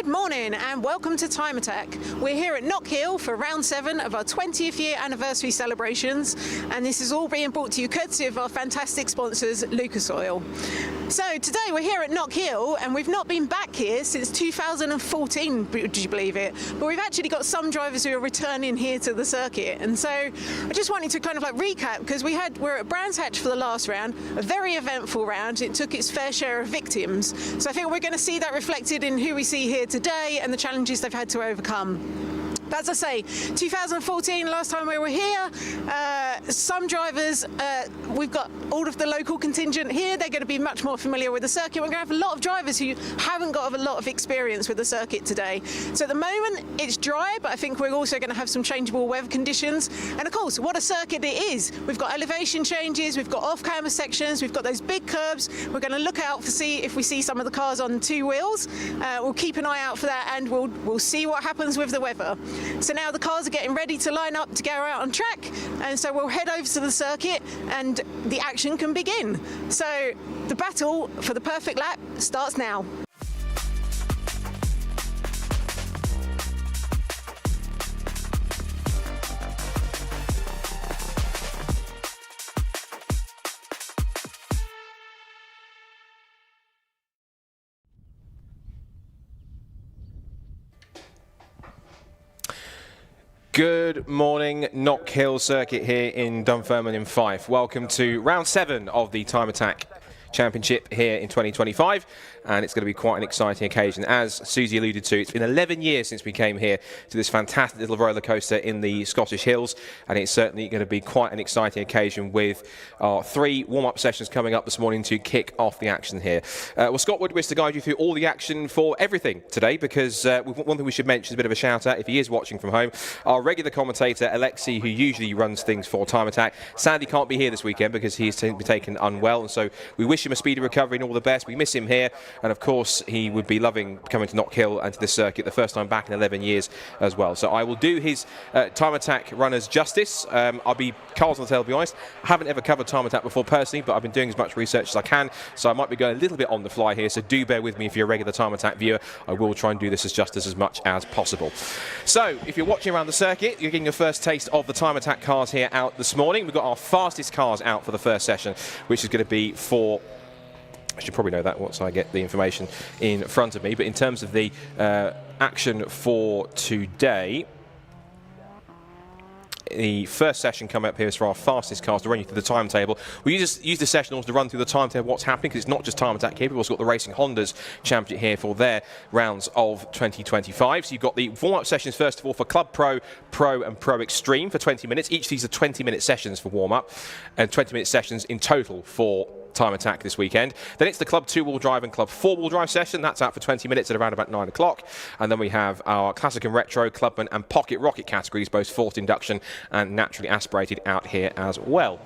Good morning and welcome to Time Attack. We're here at Knockhill for round 7 of our 20th year anniversary celebrations, and this is all being brought to you courtesy of our fantastic sponsors, Lucas Oil. So today we're here at Knockhill and we've not been back here since 2014, would you believe it? But we've actually got some drivers who are returning here to the circuit, and so I just wanted to kind of like recap, because we're at Brands Hatch for the last round, a very eventful round. It took its fair share of victims, so I think we're going to see that reflected in who we see here today and the challenges they've had to overcome. But as I say, 2014, last time we were here, some drivers, we've got all of the local contingent here. They're going to be much more familiar with the circuit. We're going to have a lot of drivers who haven't got a lot of experience with the circuit today. So at the moment, it's dry, but I think we're also going to have some changeable weather conditions. And of course, what a circuit it is. We've got elevation changes, we've got off-camber sections, we've got those big curbs. We're going to look out for see if we see some of the cars on two wheels. We'll keep an eye out for that, and we'll see what happens with the weather. So now the cars are getting ready to line up to go out on track, and so we'll head over to the circuit and the action can begin. So the battle for the perfect lap starts now. Good morning, Knockhill Circuit here in Dunfermline in Fife. Welcome to round 7 of the Time Attack Championship here in 2025, and it's going to be quite an exciting occasion. As Susie alluded to, it's been 11 years since we came here to this fantastic little roller coaster in the Scottish Hills, and it's certainly going to be quite an exciting occasion with our 3 warm-up sessions coming up this morning to kick off the action here. Well, Scott Woodward's to guide you through all the action for everything today, because one thing we should mention is a bit of a shout out if he is watching from home. Our regular commentator Alexi, who usually runs things for Time Attack, sadly can't be here this weekend because he's taken unwell, and so we wish him a speedy recovery and all the best. We miss him here, and of course he would be loving coming to Knockhill and to this circuit, the first time back in 11 years as well. So I will do his Time Attack runners justice. I'll be cards on the table, to be honest. I haven't ever covered Time Attack before personally, but I've been doing as much research as I can, so I might be going a little bit on the fly here, so do bear with me if you're a regular Time Attack viewer. I will try and do this as justice as much as possible. So if you're watching around the circuit, you're getting your first taste of the Time Attack cars here out this morning. We've got our fastest cars out for the first session, which is going to be for... I should probably know that once I get the information in front of me. But in terms of the action for today, the first session coming up here is for our fastest cars to run you through the timetable. We use the session also to run through the timetable, what's happening, because it's not just Time Attack here. We've also got the Racing Hondas Championship here for their rounds of 2025. So you've got the warm-up sessions, first of all, for Club Pro, Pro and Pro Extreme for 20 minutes. Each of these are 20-minute sessions for warm-up, and 20-minute sessions in total for Time Attack this weekend. Then it's the Club 2-wheel drive and Club 4-wheel drive session. That's out for 20 minutes at around about 9 o'clock. And then we have our Classic and Retro, Clubman and Pocket Rocket categories, both forced induction and naturally aspirated, out here as well.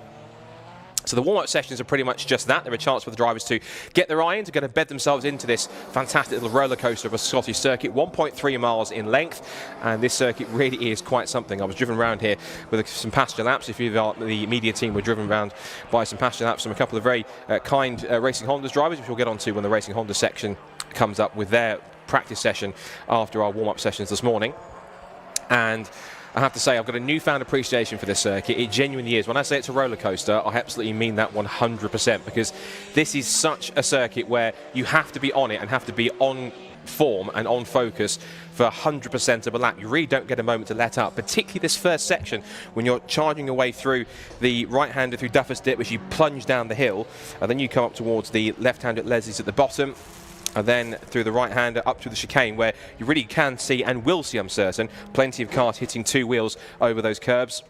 So the warm-up sessions are pretty much just that. They're a chance for the drivers to get their eye in, to going to bed themselves into this fantastic little roller coaster of a Scottish circuit, 1.3 miles in length, and this circuit really is quite something. I was driven around here with some passenger laps. If you the media team were driven around by some passenger laps from a couple of very kind Racing Hondas drivers, which we'll get onto when the Racing Honda section comes up with their practice session after our warm-up sessions this morning. And I have to say, I've got a newfound appreciation for this circuit. It genuinely is. When I say it's a roller coaster, I absolutely mean that 100%, because this is such a circuit where you have to be on it and have to be on form and on focus for 100% of a lap. You really don't get a moment to let up, particularly this first section when you're charging your way through the right-hander through Duffer's Dip as you plunge down the hill, and then you come up towards the left-hander at Leslie's at the bottom, and then through the right-hander up to the chicane, where you really can see, and will see, I'm certain, plenty of cars hitting two wheels over those curbs.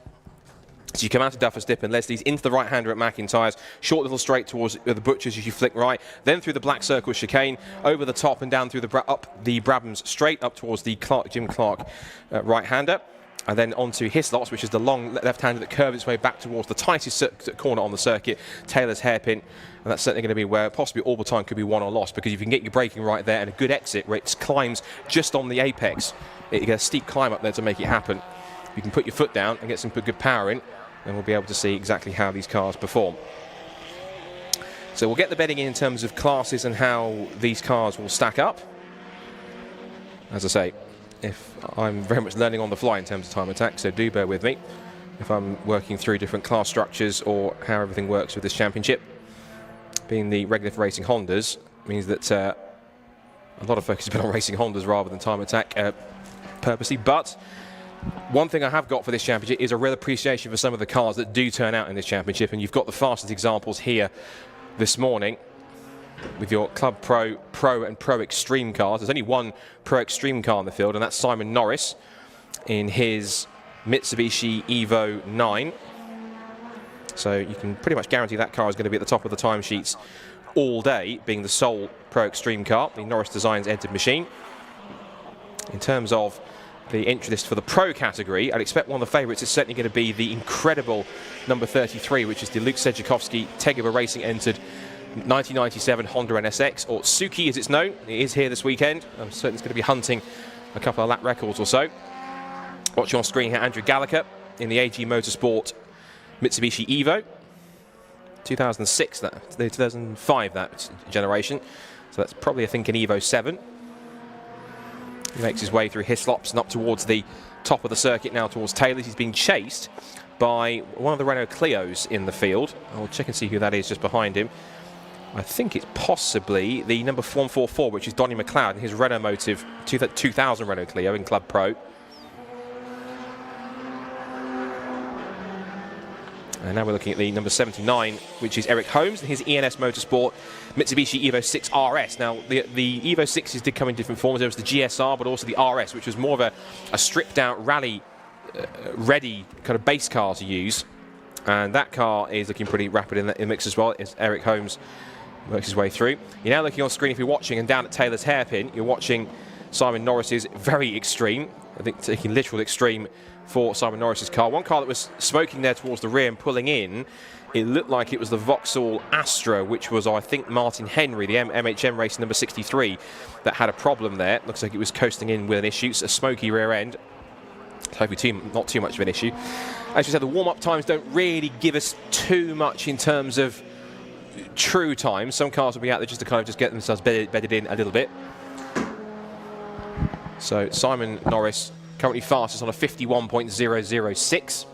So you come out of Duffer's Dip and Leslie's into the right-hander at McIntyre's, short little straight towards the Butchers as you flick right, then through the Black Circle chicane, over the top and down through the up the Brabhams straight up towards the Jim Clark right-hander. And then onto Hislots, which is the long left-hander that curves its way back towards the tightest corner on the circuit, Taylor's Hairpin. And that's certainly going to be where possibly all the time could be won or lost, because if you can get your braking right there and a good exit where it climbs just on the apex, you get a steep climb up there to make it happen. You can put your foot down and get some good power in, and we'll be able to see exactly how these cars perform. So we'll get the betting in terms of classes and how these cars will stack up. As I say, if I'm very much learning on the fly in terms of time attack, so do bear with me if I'm working through different class structures or how everything works with this championship. Being the regular for racing Hondas means that a lot of focus has been on racing Hondas rather than time attack purposely. But one thing I have got for this championship is a real appreciation for some of the cars that do turn out in this championship, and you've got the fastest examples here this morning with your Club Pro, Pro and Pro Extreme cars. There's only one Pro Extreme car in the field, and that's Simon Norris in his Mitsubishi Evo 9. So you can pretty much guarantee that car is going to be at the top of the timesheets all day, being the sole Pro Extreme car, the Norris Designs entered machine. In terms of the entry list for the Pro category, I'd expect one of the favourites is certainly going to be the incredible number 33, which is the Luke Sedzukovsky Teguba Racing entered 1997 Honda NSX, or Tsuki as it's known. It is here this weekend. I'm certain it's going to be hunting a couple of lap records or so. Watching on screen here, Andrew Gallagher in the AG Motorsport Mitsubishi Evo. 2006, 2005, that generation. So that's probably, I think, an Evo 7. He makes his way through Hislops and up towards the top of the circuit, now towards Taylor's. He's being chased by one of the Renault Clios in the field. I'll check and see who that is just behind him. I think it's possibly the number 144, which is Donny McLeod in his Renault Motive 2000 Renault Clio in Club Pro. And now we're looking at the number 79, which is Eric Holmes in his ENS Motorsport Mitsubishi Evo 6 RS. Now, the Evo 6s did come in different forms. There was the GSR, but also the RS, which was more of a stripped-out rally-ready kind of base car to use. And that car is looking pretty rapid in the mix as well, as Eric Holmes works his way through. You're now looking on screen, if you're watching, and down at Taylor's hairpin, you're watching Simon Norris's very extreme, I think taking literal extreme for Simon Norris's car. One car that was smoking there towards the rear and pulling in, it looked like it was the Vauxhall Astra, which was, I think, Martin Henry, the MHM race number 63, that had a problem there. Looks like it was coasting in with an issue. It's a smoky rear end. Hopefully not too much of an issue. As you said, the warm-up times don't really give us too much in terms of true time. Some cars will be out there just to kind of just get themselves bedded in a little bit. So Simon Norris currently fastest on a 51.006,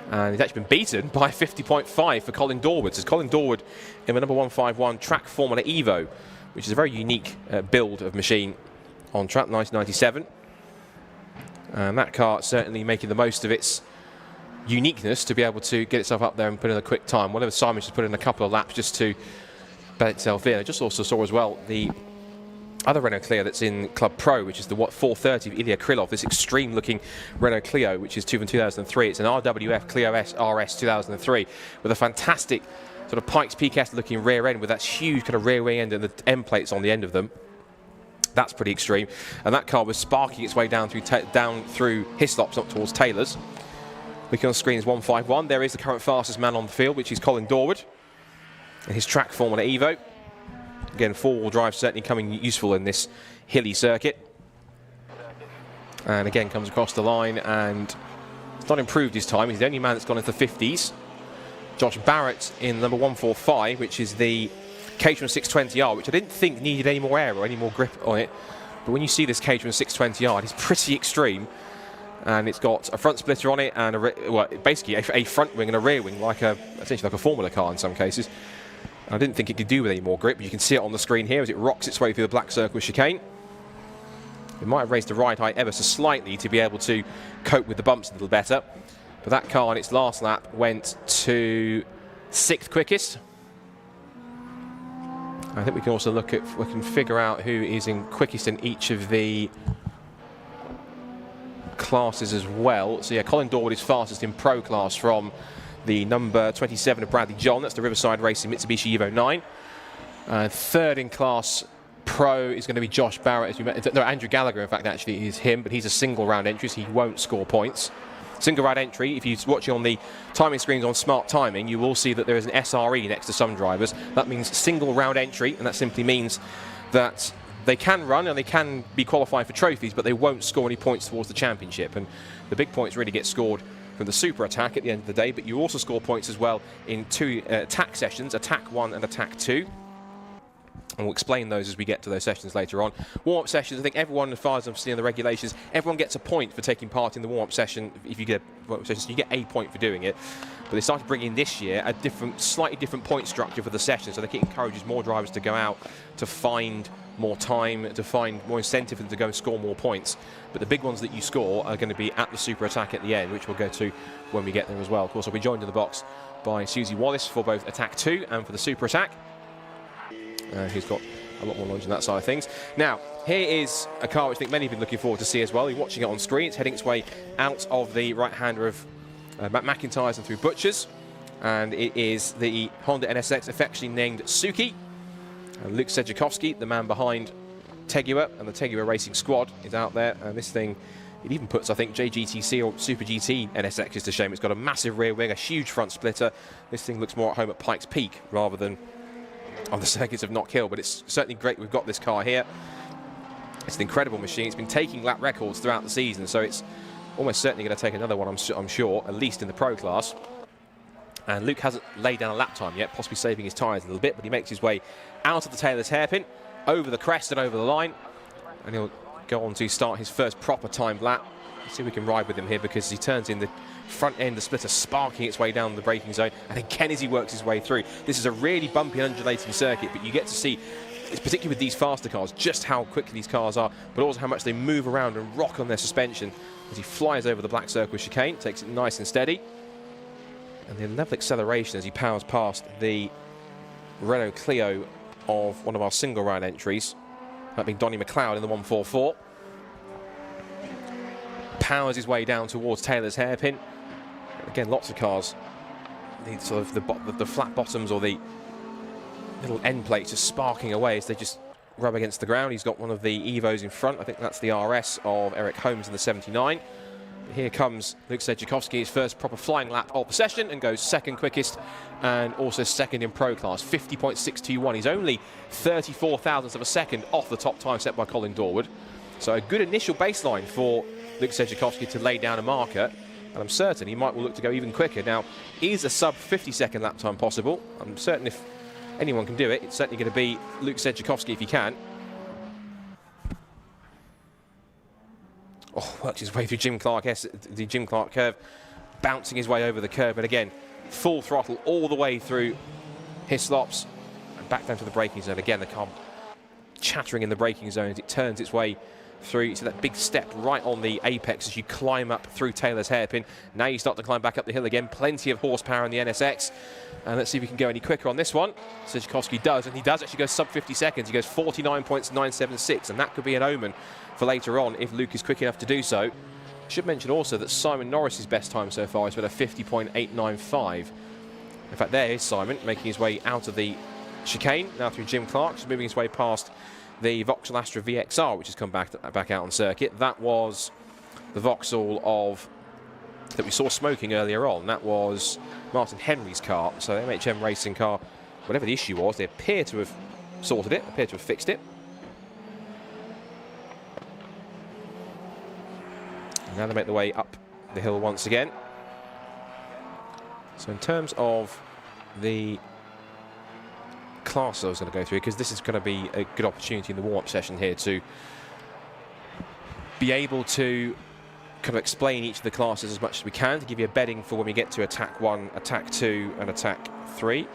and he's actually been beaten by 50.5 for Colin Dorwood. So Colin Dorwood in the number 151 Track Formula Evo, which is a very unique build of machine on track, 1997. And that car certainly making the most of its uniqueness to be able to get itself up there and put in a quick time. Whatever Simon just put in a couple of laps just to bed itself in. I just also saw as well the other Renault Clio that's in Club Pro, which is the 430 of Ilya Krylov, this extreme looking Renault Clio, which is from 2003. It's an RWF Clio S RS 2003 with a fantastic sort of Pikes Peak-esque looking rear end with that huge kind of rear wing end and the end plates on the end of them. That's pretty extreme. And that car was sparking its way down through Hislops up towards Taylor's. Looking on screen is 151. There is the current fastest man on the field, which is Colin Dorwood in his Track Formula Evo. Again, four-wheel drive certainly coming useful in this hilly circuit. And again, comes across the line and it's not improved his time. He's the only man that's gone into the 50s. Josh Barrett in number 145, which is the Caterham 620R, which I didn't think needed any more air or any more grip on it. But when you see this Caterham 620R, it's pretty extreme. And it's got a front splitter on it and basically a front wing and a rear wing, essentially like a Formula car in some cases. I didn't think it could do with any more grip, but you can see it on the screen here as it rocks its way through the black circle chicane. It might have raised the ride height ever so slightly to be able to cope with the bumps a little better. But that car on its last lap went to 6th quickest. I think we can also look at, we can figure out who is in quickest in each of the classes as well. So yeah, Colin Dorwood is fastest in Pro class from the number 27 of Bradley John. That's the Riverside Racing Mitsubishi Evo 9. Third in class Pro is going to be Josh Barrett, as you met. No, Andrew Gallagher, in fact, actually is him, but he's a single round entry, so he won't score points. Single round entry, if you're watching on the timing screens on Smart Timing, you will see that there is an SRE next to some drivers. That means single round entry, and that simply means that they can run and they can be qualified for trophies, but they won't score any points towards the championship. And the big points really get scored from the super attack at the end of the day, but you also score points as well in two attack sessions, attack 1 and attack 2. And we'll explain those as we get to those sessions later on. Warm-up sessions, I think everyone, as far as I'm seeing the regulations, everyone gets a point for taking part in the warm-up session. If you get a warm-up session, so you get a point for doing it. But they started bringing in this year a slightly different point structure for the session. So I think it encourages more drivers to go out to find more time, to find more incentive for them to go and score more points. But the big ones that you score are going to be at the super attack at the end, which we'll go to when we get there as well. Of course, I'll be joined in the box by Susie Wallace for both Attack 2 and for the super attack. Who's got a lot more knowledge on that side of things. Now, here is a car which I think many have been looking forward to see as well. You're watching it on screen. It's heading its way out of the right-hander of Matt McIntyre's and through Butcher's. And it is the Honda NSX, affectionately named Suki. And Luke Sedjakowski, the man behind Tegua, and the Tegua Racing Squad is out there. And this thing, it even puts, I think, JGTC or Super GT NSXs to shame. It's got a massive rear wing, a huge front splitter. This thing looks more at home at Pikes Peak rather than on the circuits of Knockhill, but it's certainly great we've got this car here. It's an incredible machine. It's been taking lap records throughout the season, so it's almost certainly going to take another one, I'm sure, at least in the pro class. And Luke hasn't laid down a lap time yet, possibly saving his tyres a little bit, but he makes his way out of the Taylor's hairpin, over the crest and over the line, and he'll go on to start his first proper timed lap. Let's see if we can ride with him here, because he turns in the front end, the splitter sparking its way down the braking zone, and again as he works his way through. This is a really bumpy and undulating circuit, but you get to see, it's particularly with these faster cars, just how quick these cars are, but also how much they move around and rock on their suspension as he flies over the black circle chicane, takes it nice and steady. And the level acceleration as he powers past the Renault Clio of one of our single round entries, that being Donnie McLeod in the 144. Powers his way down towards Taylor's hairpin. Again, lots of cars need sort of the flat bottoms or the little end plates just sparking away as they just rub against the ground. He's got one of the Evos in front. I think that's the RS of Eric Holmes in the 79. But here comes Luke Sedjakowski, his first proper flying lap of the session, and goes second quickest and also second in pro class, 50.621. He's only 34 thousandths of a second off the top time set by Colin Dorwood. So a good initial baseline for Luke Sedjakowski to lay down a marker, and I'm certain he might look to go even quicker. Now, is a sub 50-second lap time possible? I'm certain if anyone can do it, it's certainly going to be Luke Sedjakowski if he can. Oh, works his way through Jim Clark, the Jim Clark curve, bouncing his way over the curve, but again, full throttle all the way through Hislops and back down to the braking zone. Again, the car chattering in the braking zone as it turns its way through to that big step right on the apex as you climb up through Taylor's hairpin. Now you start to climb back up the hill again. Plenty of horsepower in the NSX. And let's see if we can go any quicker on this one. Sedjakowski does, and he does actually go sub 50 seconds. He goes 49.976, and that could be an omen for later on if Luke is quick enough to do so. Should mention also that Simon Norris's best time so far is at a 50.895. In fact, there is Simon making his way out of the chicane, now through Jim Clark, just moving his way past the Vauxhall Astra VXR, which has come back out on circuit. That was the Vauxhall that we saw smoking earlier on. That was Martin Henry's car. So MHM Racing car, whatever the issue was, they appear to have sorted it, appear to have fixed it. And now they make their way up the hill once again. So in terms of the class I was going to go through, because this is going to be a good opportunity in the warm-up session here to be able to kind of explain each of the classes as much as we can, to give you a bedding for when we get to Attack 1, Attack 2 and Attack 3.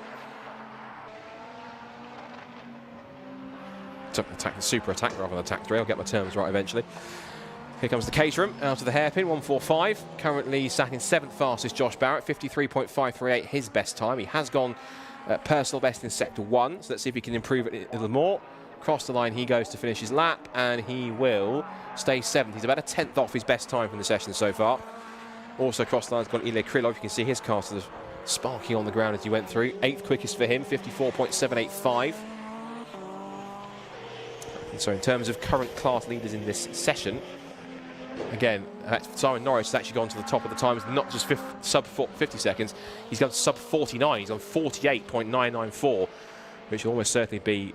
Super Attack rather than Attack 3, I'll get my terms right eventually. Here comes the Caterham out of the hairpin, 145. Currently sat in 7th fastest, Josh Barrett, 53.538, his best time. He has gone personal best in Sector 1, so let's see if he can improve it a little more. Across the line he goes to finish his lap, and he will stay 7th. He's about a 10th off his best time from the session so far. Also across the line has gone Ilya Krylov. You can see his car sort of sparking on the ground as he went through. 8th quickest for him, 54.785. And so in terms of current class leaders in this session, again, Simon Norris has actually gone to the top of the times, not just sub 50 seconds, he's gone sub 49, he's on 48.994, which will almost certainly be,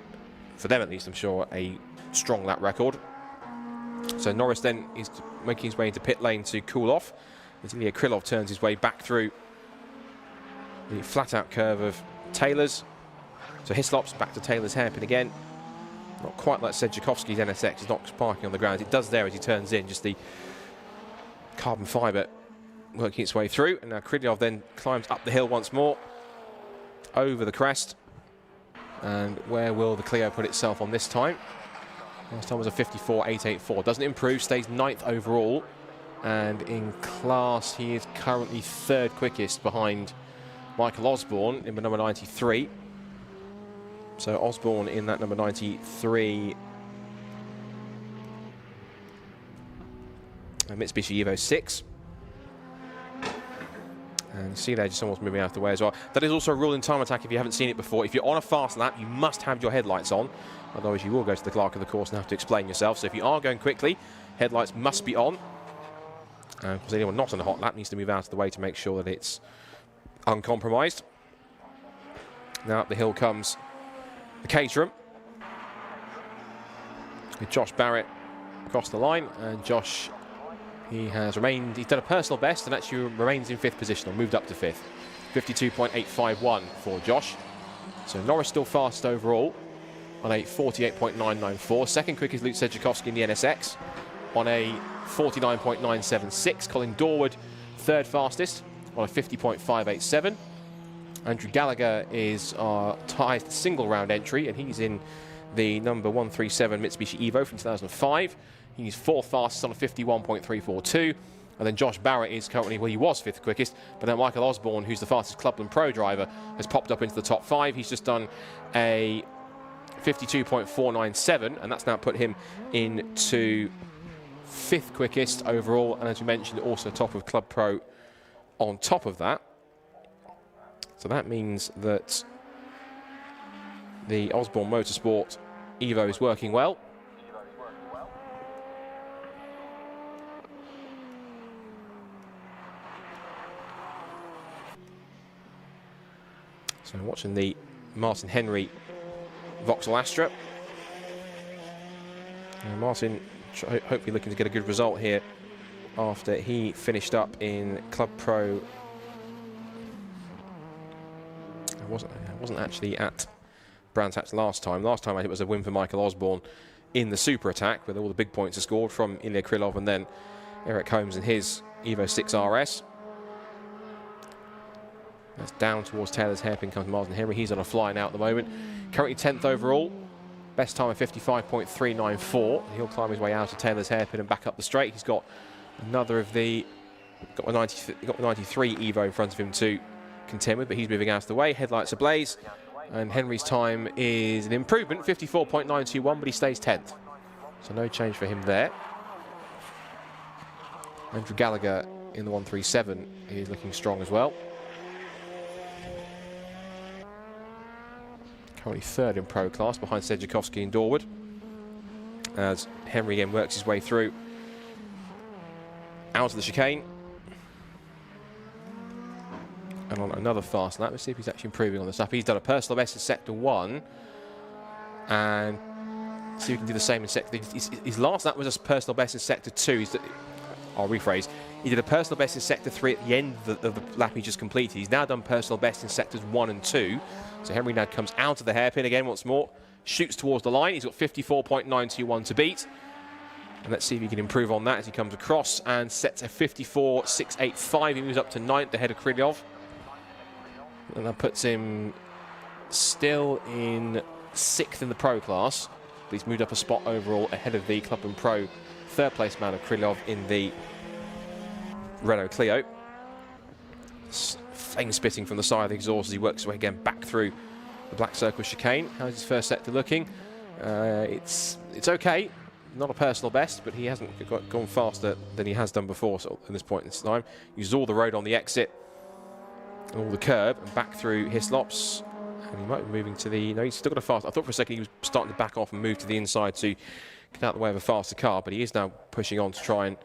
for them at least, I'm sure, a strong lap record. So Norris then is making his way into pit lane to cool off, as Ilya Krylov turns his way back through the flat-out curve of Taylor's. So Hislops back to Taylor's hairpin again, Not quite like Sedjakovsky's NSX, it's not parking on the ground. It does there as he turns in, just the carbon fibre working its way through. And now Krylyov then climbs up the hill once more, over the crest. And where will the Clio put itself on this time? Last time was a 54.884. Doesn't improve, stays 9th overall. And in class, he is currently 3rd quickest behind Michael Osborne in the number 93. So Osborne in that number 93 Mitsubishi Evo 6. And you see there, just someone's moving out of the way as well. That is also a rule in time attack if you haven't seen it before. If you're on a fast lap, you must have your headlights on. Otherwise, you will go to the clerk of the course and have to explain yourself. So if you are going quickly, headlights must be on. And of course, anyone not on a hot lap needs to move out of the way to make sure that it's uncompromised. Now up the hill comes the Caterham, with Josh Barrett across the line. And Josh, he has remained, he's done a personal best and actually remains in 5th position, or moved up to 5th. 52.851 for Josh. So Norris still fast overall on a 48.994. Second quickest Luke Sedjakovsky in the NSX on a 49.976. Colin Dorward, 3rd fastest on a 50.587. Andrew Gallagher is our highest single round entry, and he's in the number 137 Mitsubishi Evo from 2005. He's 4th fastest on a 51.342. And then Josh Barrett is currently, well, he was 5th quickest, but then Michael Osborne, who's the fastest Clubland Pro driver, has popped up into the top 5. He's just done a 52.497, and that's now put him into 5th quickest overall. And as we mentioned, also top of Club Pro on top of that. So that means that the Osborne Motorsport Evo is working well. So I'm watching the Martin Henry Vauxhall Astra. And Martin hopefully looking to get a good result here after he finished up in Club Pro. I wasn't actually at Brands Hatch last time. Last time it was a win for Michael Osborne in the Super Attack, where all the big points are scored from Ilya Krylov and then Eric Holmes in his Evo 6 RS. That's down towards Taylor's hairpin comes Martin Henry. He's on a fly now at the moment. Currently 10th overall. Best time of 55.394. He'll climb his way out of Taylor's hairpin and back up the straight. He's got another of the... got the 93 Evo in front of him to contend with, but he's moving out of the way. Headlights ablaze, and Henry's time is an improvement, 54.921, but he stays 10th. So no change for him there. Andrew Gallagher in the 137 is looking strong as well. Currently 3rd in pro class behind Sedjakovsky and Dorward, as Henry again works his way through out of the chicane. And on another fast lap, let's see if he's actually improving on this lap. He's done a personal best in sector 1, and see if he can do the same in sector. His last lap was a personal best in sector 2. I'll rephrase. He did a personal best in sector 3 at the end of the lap he just completed. He's now done personal best in sectors 1 and 2. So Henry now comes out of the hairpin again once more, shoots towards the line. He's got 54.921 to beat. And let's see if he can improve on that as he comes across and sets a 54.685. He moves up to 9th ahead of Krylyov. And that puts him still in 6th in the pro class. But he's moved up a spot overall ahead of the Club and Pro 3rd place man of Krylyov in the Renault Clio. Flame spitting from the side of the exhaust as he works his way again back through the black circle chicane. How's his first sector looking? It's okay. Not a personal best, but he hasn't gone faster than he has done before so at this point in time. Uses all the road on the exit, all the curb, and back through Hislops. And he might be moving to the... No, he's still got a fast... I thought for a second he was starting to back off and move to the inside to get out of the way of a faster car, but he is now pushing on to try and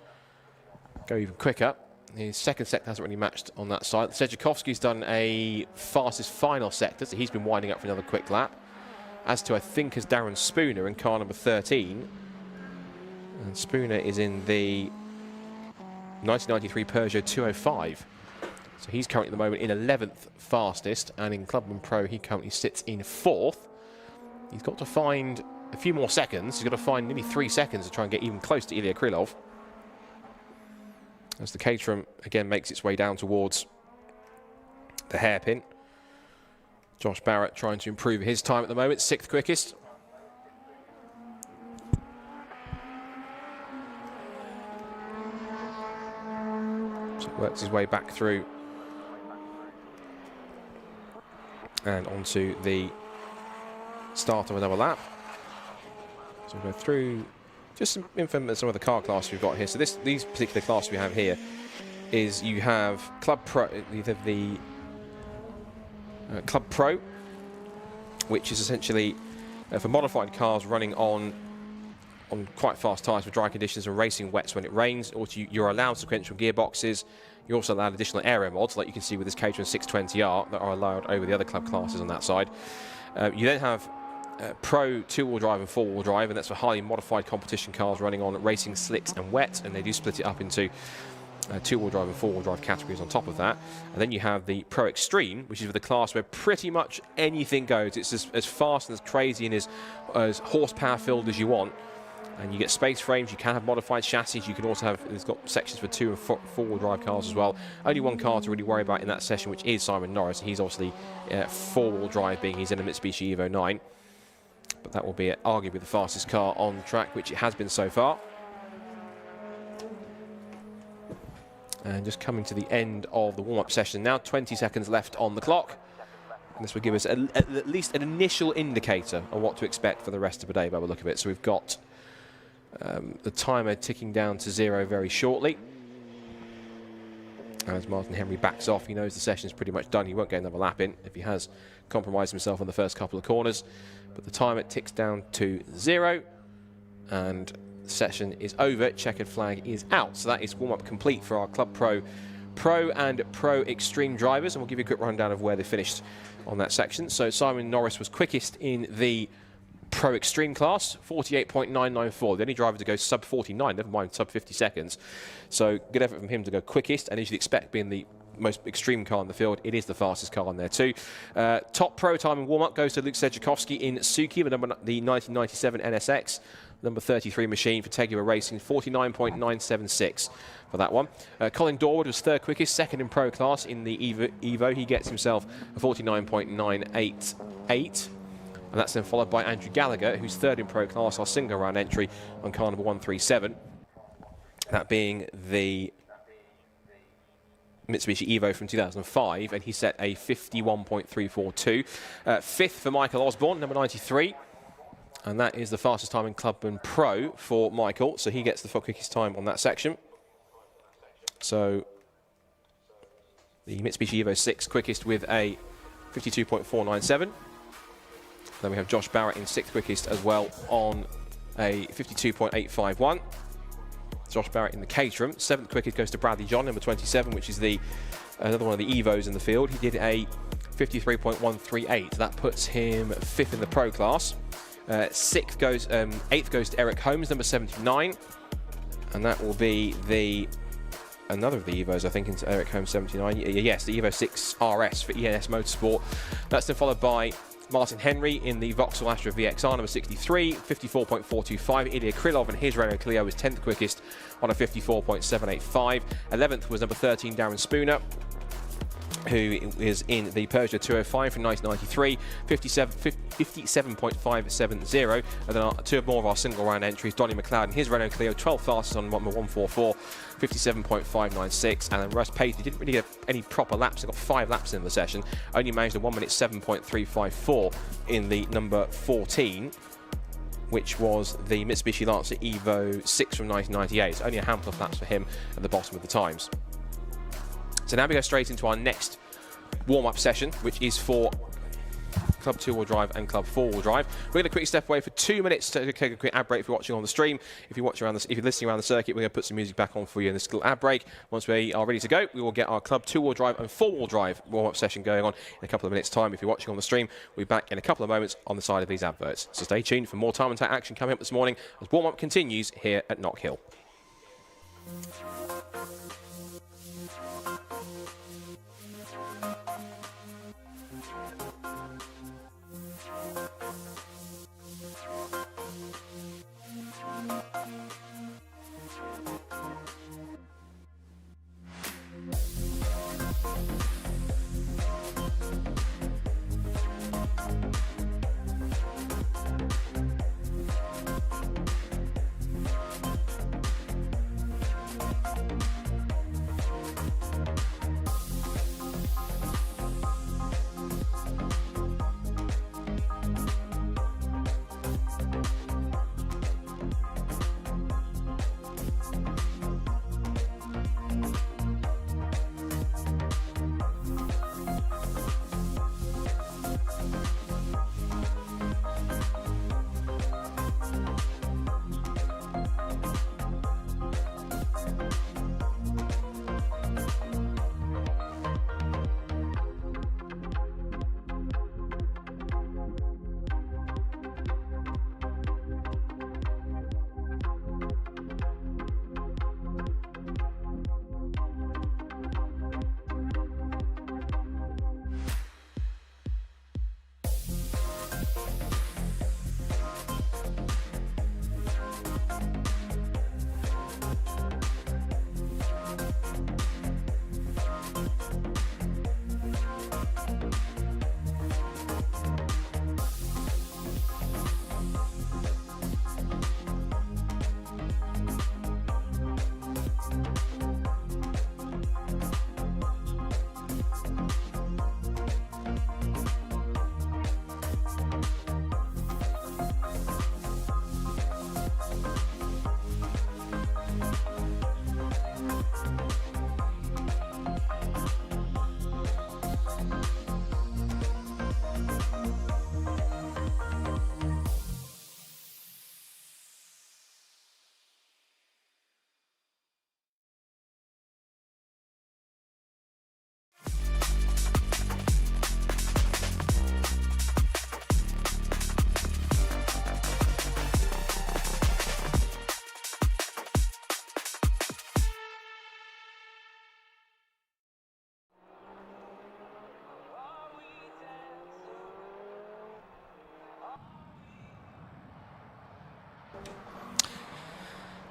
go even quicker. His second sector hasn't really matched on that side. Sedjakovsky's done a fastest final sector, so he's been winding up for another quick lap. As to, I think, is Darren Spooner in car number 13. And Spooner is in the 1993 Peugeot 205. So he's currently at the moment in 11th fastest, and in Club and Pro he currently sits in 4th. He's got to find a few more seconds. He's got to find nearly 3 seconds to try and get even close to Ilya Krylov. As the Caterham again makes its way down towards the hairpin. Josh Barrett trying to improve his time at the moment, 6th quickest. So works his way back through and onto the start of another lap. So we'll go through just some info on some of the car class we've got here. So these particular class we have here is you have Club Pro, the Club Pro, which is essentially for modified cars running on quite fast tyres for dry conditions and racing wets when it rains. Also, you're allowed sequential gearboxes. You're also allowed additional aero mods, like you can see with this Caterham 620R, that are allowed over the other club classes on that side. You then have Pro 2-wheel drive and 4-wheel drive, and that's for highly modified competition cars running on racing slicks and wet, and they do split it up into 2-wheel drive and 4-wheel drive categories on top of that. And then you have the Pro Extreme, which is for the class where pretty much anything goes. It's as fast and as crazy and as horsepower filled as you want. And you get space frames, you can have modified chassis, you can also have, it's got sections for 2- and 4-wheel drive cars as well. Only one car to really worry about in that session, which is Simon Norris. He's obviously 4-wheel drive, being he's in a Mitsubishi Evo 9. But that will be arguably the fastest car on track, which it has been so far. And just coming to the end of the warm-up session now, 20 seconds left on the clock. And this will give us at least an initial indicator of what to expect for the rest of the day by the look of it. So we've got the timer ticking down to 0 very shortly. As Martin Henry backs off, he knows the session is pretty much done. He won't get another lap in if he has compromised himself on the first couple of corners. But the timer ticks down to 0, and the session is over. Checkered flag is out. So that is warm-up complete for our Club Pro and Pro Extreme drivers, and we'll give you a quick rundown of where they finished on that section. So Simon Norris was quickest in the Pro Extreme class, 48.994. The only driver to go sub 49, never mind sub 50 seconds. So good effort from him to go quickest, and as you'd expect, being the most extreme car in the field, it is the fastest car in there too. Top pro time in warm-up goes to Luke Sedjakovsky in Suzuki, the 1997 NSX, number 33 machine for Tegua Racing, 49.976 for that one. Colin Dorward was 3rd quickest, 2nd in pro class in the Evo. He gets himself a 49.988. And that's then followed by Andrew Gallagher, who's 3rd in pro class, our single round entry on car number 137. That being the Mitsubishi Evo from 2005, and he set a 51.342. 5th for Michael Osborne, number 93. And that is the fastest time in Club and Pro for Michael, so he gets the quickest time on that section. So the Mitsubishi Evo 6 quickest with a 52.497. Then we have Josh Barrett in 6th quickest as well on a 52.851. Josh Barrett in the Caterham. 7th quickest goes to Bradley John, number 27, which is another one of the Evos in the field. He did a 53.138. That puts him 5th in the pro class. 8th goes to Eric Holmes, number 79, and that will be another of the Evos, I think, into Eric Holmes 79. Yes, the Evo 6 RS for ENS Motorsport. That's then followed by Martin Henry in the Vauxhall Astra VXR, number 63, 54.425. Ilya Krylov and his Renault Clio was 10th quickest on a 54.785. 11th was number 13, Darren Spooner, who is in the Peugeot 205 from 1993, 57.570. And then two more of our single round entries, Donny McLeod and his Renault Clio, 12th fastest on number 144, 57.596. And then Russ Paisley didn't really get any proper laps. He got 5 laps in the session, only managed a 1 minute 7.354 in the number 14, which was the Mitsubishi Lancer Evo 6 from 1998. It's only a handful of laps for him at the bottom of the times. So now we go straight into our next warm-up session, which is for Club 2-wheel drive and Club 4-wheel drive. We're going to quickly step away for 2 minutes to take a quick ad break if you're watching on the stream. If you're listening around the circuit, we're going to put some music back on for you in this little ad break. Once we are ready to go, we will get our Club 2-wheel drive and 4-wheel drive warm-up session going on in a couple of minutes' time. If you're watching on the stream, we'll be back in a couple of moments on the side of these adverts. So stay tuned for more time and action coming up this morning as warm-up continues here at Knockhill.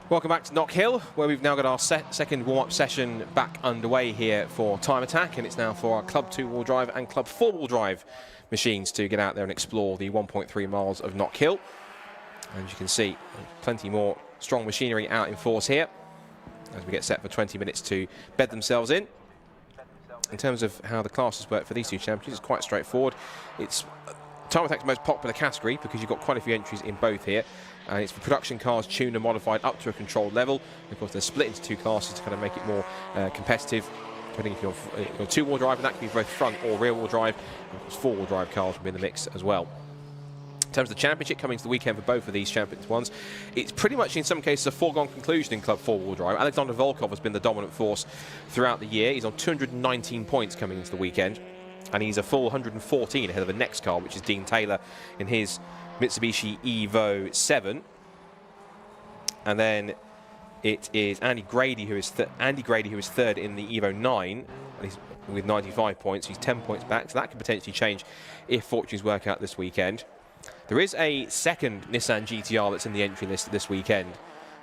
Welcome back to Knockhill, where we've now got our second warm-up session back underway here for Time Attack, and it's now for our Club 2-wheel drive and Club 4-wheel drive machines to get out there and explore the 1.3 miles of Knockhill. And as you can see, plenty more strong machinery out in force here as we get set for 20 minutes to bed themselves in. In terms of how the classes work for these two championships, it's quite straightforward. It's Time Attack's most popular category because you've got quite a few entries in both here. And it's for production cars tuned and modified up to a controlled level. Of course, they're split into two classes to kind of make it more competitive. Depending if you're two-wheel drive, and that can be both front or rear-wheel drive. And of course, four-wheel drive cars will be in the mix as well. In terms of the championship coming to the weekend for both of these champions ones, it's pretty much in some cases a foregone conclusion in Club 4-wheel drive. Alexander Volkov has been the dominant force throughout the year. He's on 219 points coming into the weekend, and he's a full 114 ahead of the next car, which is Dean Taylor in his Mitsubishi Evo 7. And then it is Andy Grady who is third in the Evo 9, and he's with 95 points. He's 10 points back, so that could potentially change if fortunes work out this weekend. There is a second Nissan GTR that's in the entry list this weekend.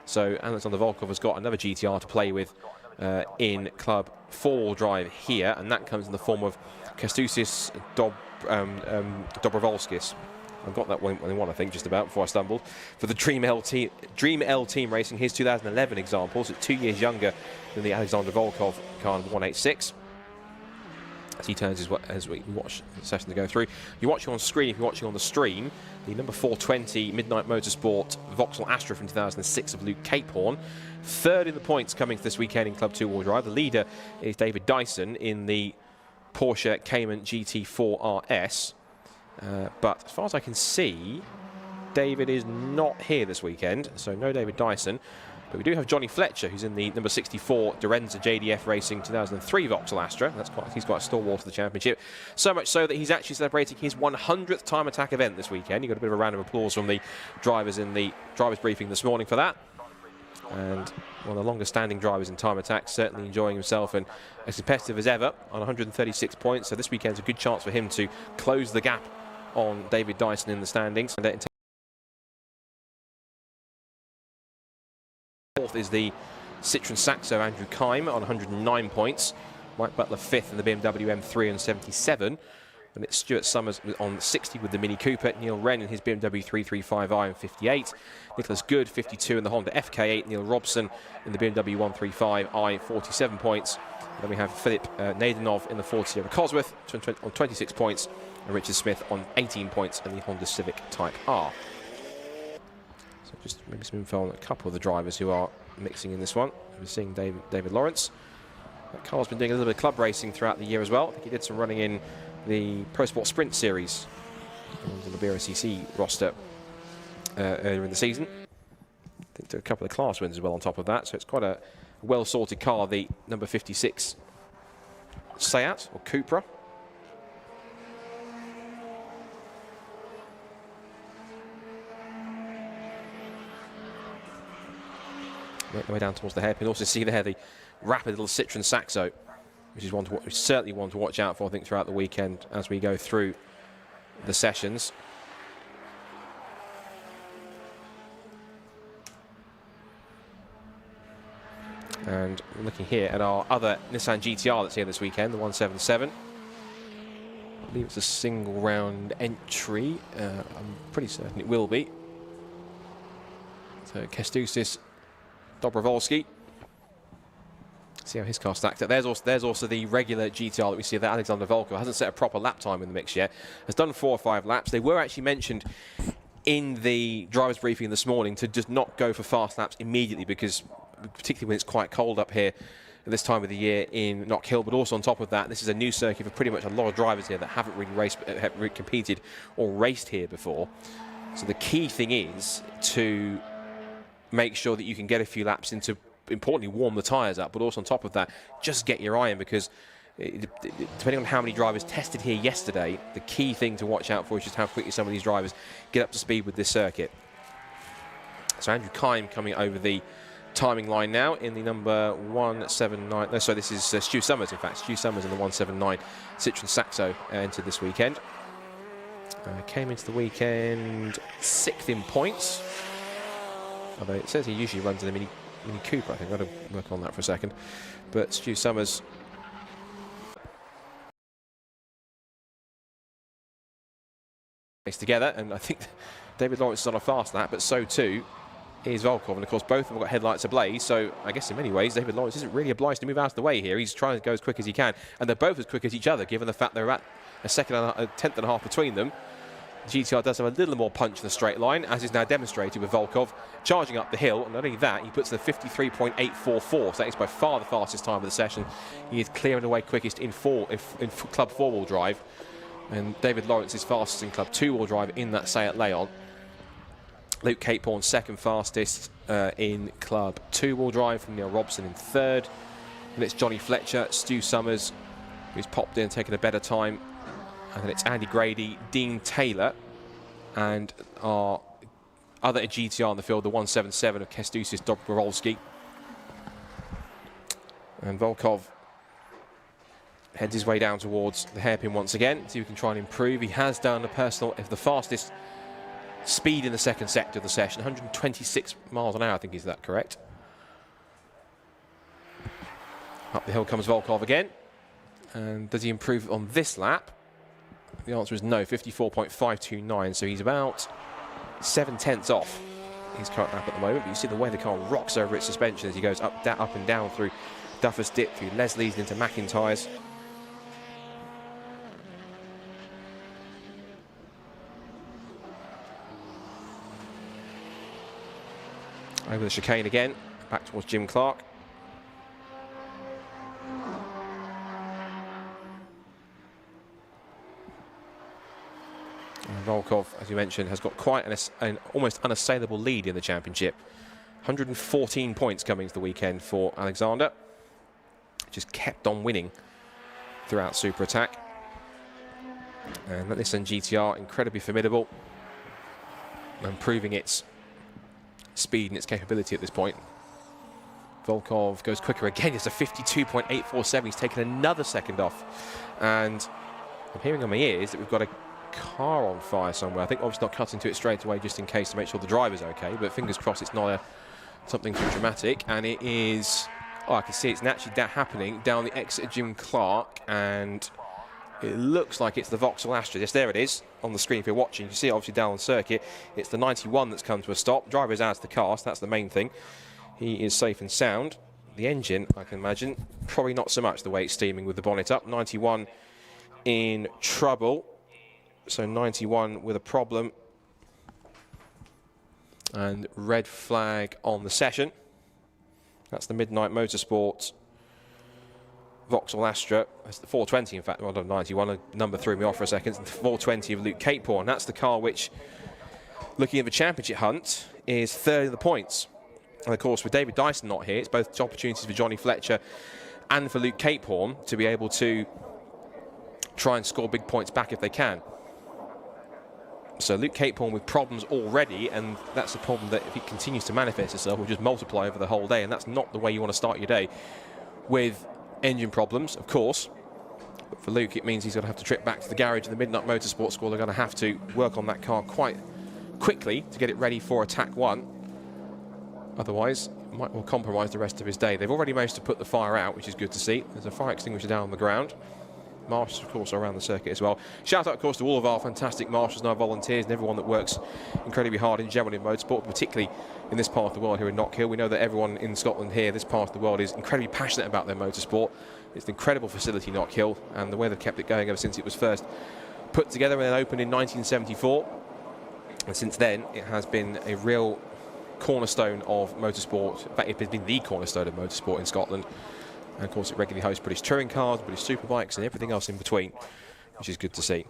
So Alexander Volkov has got another GTR to play with in Club 4-wheel drive here, and that comes in the form of Kęstutis Dobrovolskis. I've got that one, I think, just about before I stumbled. For the Dream L Team Racing, his 2011 examples, it's 2 years younger than the Alexander Volkov car number 186. As he turns as we watch the session to go through. You're watching on screen, if you're watching on the stream, the number 420 Midnight Motorsport Vauxhall Astra from 2006 of Luke Capehorn. Third in the points coming this weekend in Club 2-wheel drive. The leader is David Dyson in the Porsche Cayman GT4 RS. But as far as I can see, David is not here this weekend, so no David Dyson. But we do have Johnny Fletcher, who's in the number 64 Dorenza JDF Racing 2003 Vauxhall Astra. He's quite a stalwart of the championship. So much so that he's actually celebrating his 100th Time Attack event this weekend. He got a bit of a round of applause from the drivers in the drivers' briefing this morning for that. And one of the longest standing drivers in Time Attack, certainly enjoying himself and as competitive as ever on 136 points. So this weekend's a good chance for him to close the gap on David Dyson in the standings. And 4th is the Citroen Saxo Andrew Kime on 109 points. Mike Butler 5th in the BMW M3 on 77. And it's Stuart Summers on 60 with the Mini Cooper. Neil Wren in his BMW 335i on 58. Nicholas Good, 52 in the Honda FK8. Neil Robson in the BMW 135i, 47 points. And then we have Philip Nadenov in the Ford Sierra Cosworth on 26 points. And Richard Smith on 18 points in the Honda Civic Type R. So just maybe some info on a couple of the drivers who are mixing in this one. We're seeing David Lawrence. That car's been doing a little bit of club racing throughout the year as well. I think he did some running in the Pro Sport Sprint Series on the BRCC roster earlier in the season. I think there are a couple of class wins as well on top of that, so it's quite a well-sorted car, the number 56 Seat or Cupra. Make the way down towards the hairpin. Also see there the rapid little Citroen Saxo, which is certainly one to watch out for, I think, throughout the weekend as we go through the sessions. And looking here at our other Nissan GTR that's here this weekend, the 177. I believe it's a single round entry. I'm pretty certain it will be. So Kestusis Dobrovolsky. See how his car stacked up. There's also the regular GTR that we see that Alexander Volkov hasn't set a proper lap time in the mix yet. Has done 4 or 5 laps. They were actually mentioned in the driver's briefing this morning to just not go for fast laps immediately, because particularly when it's quite cold up here at this time of the year in Knockhill, but also on top of that, this is a new circuit for pretty much a lot of drivers here that haven't really competed or raced here before. So the key thing is to make sure that you can get a few laps in to, importantly, warm the tyres up, but also on top of that, just get your eye in, because depending on how many drivers tested here yesterday, the key thing to watch out for is just how quickly some of these drivers get up to speed with this circuit. So Andrew Kime coming over the timing line now in the number 179. No, sorry, this is Stu Summers, in fact. Stu Summers in the 179 Citroen Saxo entered this weekend. Came into the weekend 6th in points. Although it says he usually runs in the Mini Cooper. I think I've got to work on that for a second. But Stu Summers together, and I think David Lawrence is on a fast lap, but so too is Volkov, and of course both of them got headlights ablaze, so I guess in many ways David Lawrence isn't really obliged to move out of the way here. He's trying to go as quick as he can, and they're both as quick as each other, given the fact they're at a tenth and a half between them. GTR does have a little more punch in the straight line, as is now demonstrated with Volkov charging up the hill, and not only that, he puts in a 53.844, so that is by far the fastest time of the session. He is clearing away quickest in Club 4-wheel drive, and David Lawrence is fastest in Club 2-wheel drive in that Seat Leon. Luke Capehorn second fastest in Club 2-wheel drive, from Neil Robson in 3rd. And it's Johnny Fletcher, Stu Summers, who's popped in and taken a better time. And then it's Andy Grady, Dean Taylor, and our other GTR on the field, the 177 of Kestusis Dobrovolsky. And Volkov heads his way down towards the hairpin once again, see if he can try and improve. He has done a personal, the fastest speed in the second sector of the session, 126 miles an hour, I think, is that correct? Up the hill comes Volkov again. And does he improve on this lap? The answer is no, 54.529, so he's about 7/10 off his current lap at the moment. But you see the way the car rocks over its suspension as he goes up and down through Duffers Dip, through Leslie's into McIntyre's. Over the chicane again, back towards Jim Clark. And Volkov, as you mentioned, has got quite an almost unassailable lead in the championship. 114 points coming to the weekend for Alexander. Just kept on winning throughout Super Attack. And that Nissan GTR, incredibly formidable, and proving its speed and its capability at this point. Volkov goes quicker again. It's a 52.847. He's taken another second off. And I'm hearing on my ears that we've got a car on fire somewhere. I think obviously not cutting to it straight away just in case to make sure the driver's okay, but fingers crossed it's not a something too dramatic, and it is, oh, I can see it's actually happening down the exit of Jim Clark, and it looks like it's the Vauxhall Astra. Yes, there it is on the screen if you're watching. You see it obviously down on circuit. It's the 91 that's come to a stop. Driver is out of the car, so that's the main thing. He is safe and sound. The engine, I can imagine, probably not so much the way it's steaming with the bonnet up. 91 in trouble. So 91 with a problem. And red flag on the session. That's the Midnight Motorsport Vauxhall Astra. That's the 420, in fact. Well, not 91. A number threw me off for a second. The 420 of Luke Capeporn. That's the car which, looking at the championship hunt, is third in the points. And of course, with David Dyson not here, it's both opportunities for Johnny Fletcher and for Luke Capehorn to be able to try and score big points back if they can. So Luke Capehorn with problems already, and that's a problem that if it continues to manifest itself will just multiply over the whole day, and that's not the way you want to start your day, with engine problems, of course. But for Luke, it means he's going to have to trip back to the garage in the Midnight Motorsport School. They're going to have to work on that car quite quickly to get it ready for attack one. Otherwise, it might well compromise the rest of his day. They've already managed to put the fire out, which is good to see. There's a fire extinguisher down on the ground. Marshals, of course, are around the circuit as well. Shout out, of course, to all of our fantastic marshals and our volunteers and everyone that works incredibly hard in general in motorsport, particularly in this part of the world here in Knockhill. We know that everyone in Scotland here, this part of the world, is incredibly passionate about their motorsport. It's an incredible facility, Knockhill, and the way they've kept it going ever since it was first put together and then opened in 1974. And since then, it has been a real cornerstone of motorsport. In fact, it has been the cornerstone of motorsport in Scotland. And of course, it regularly hosts British touring cars, British superbikes, and everything else in between, which is good to see.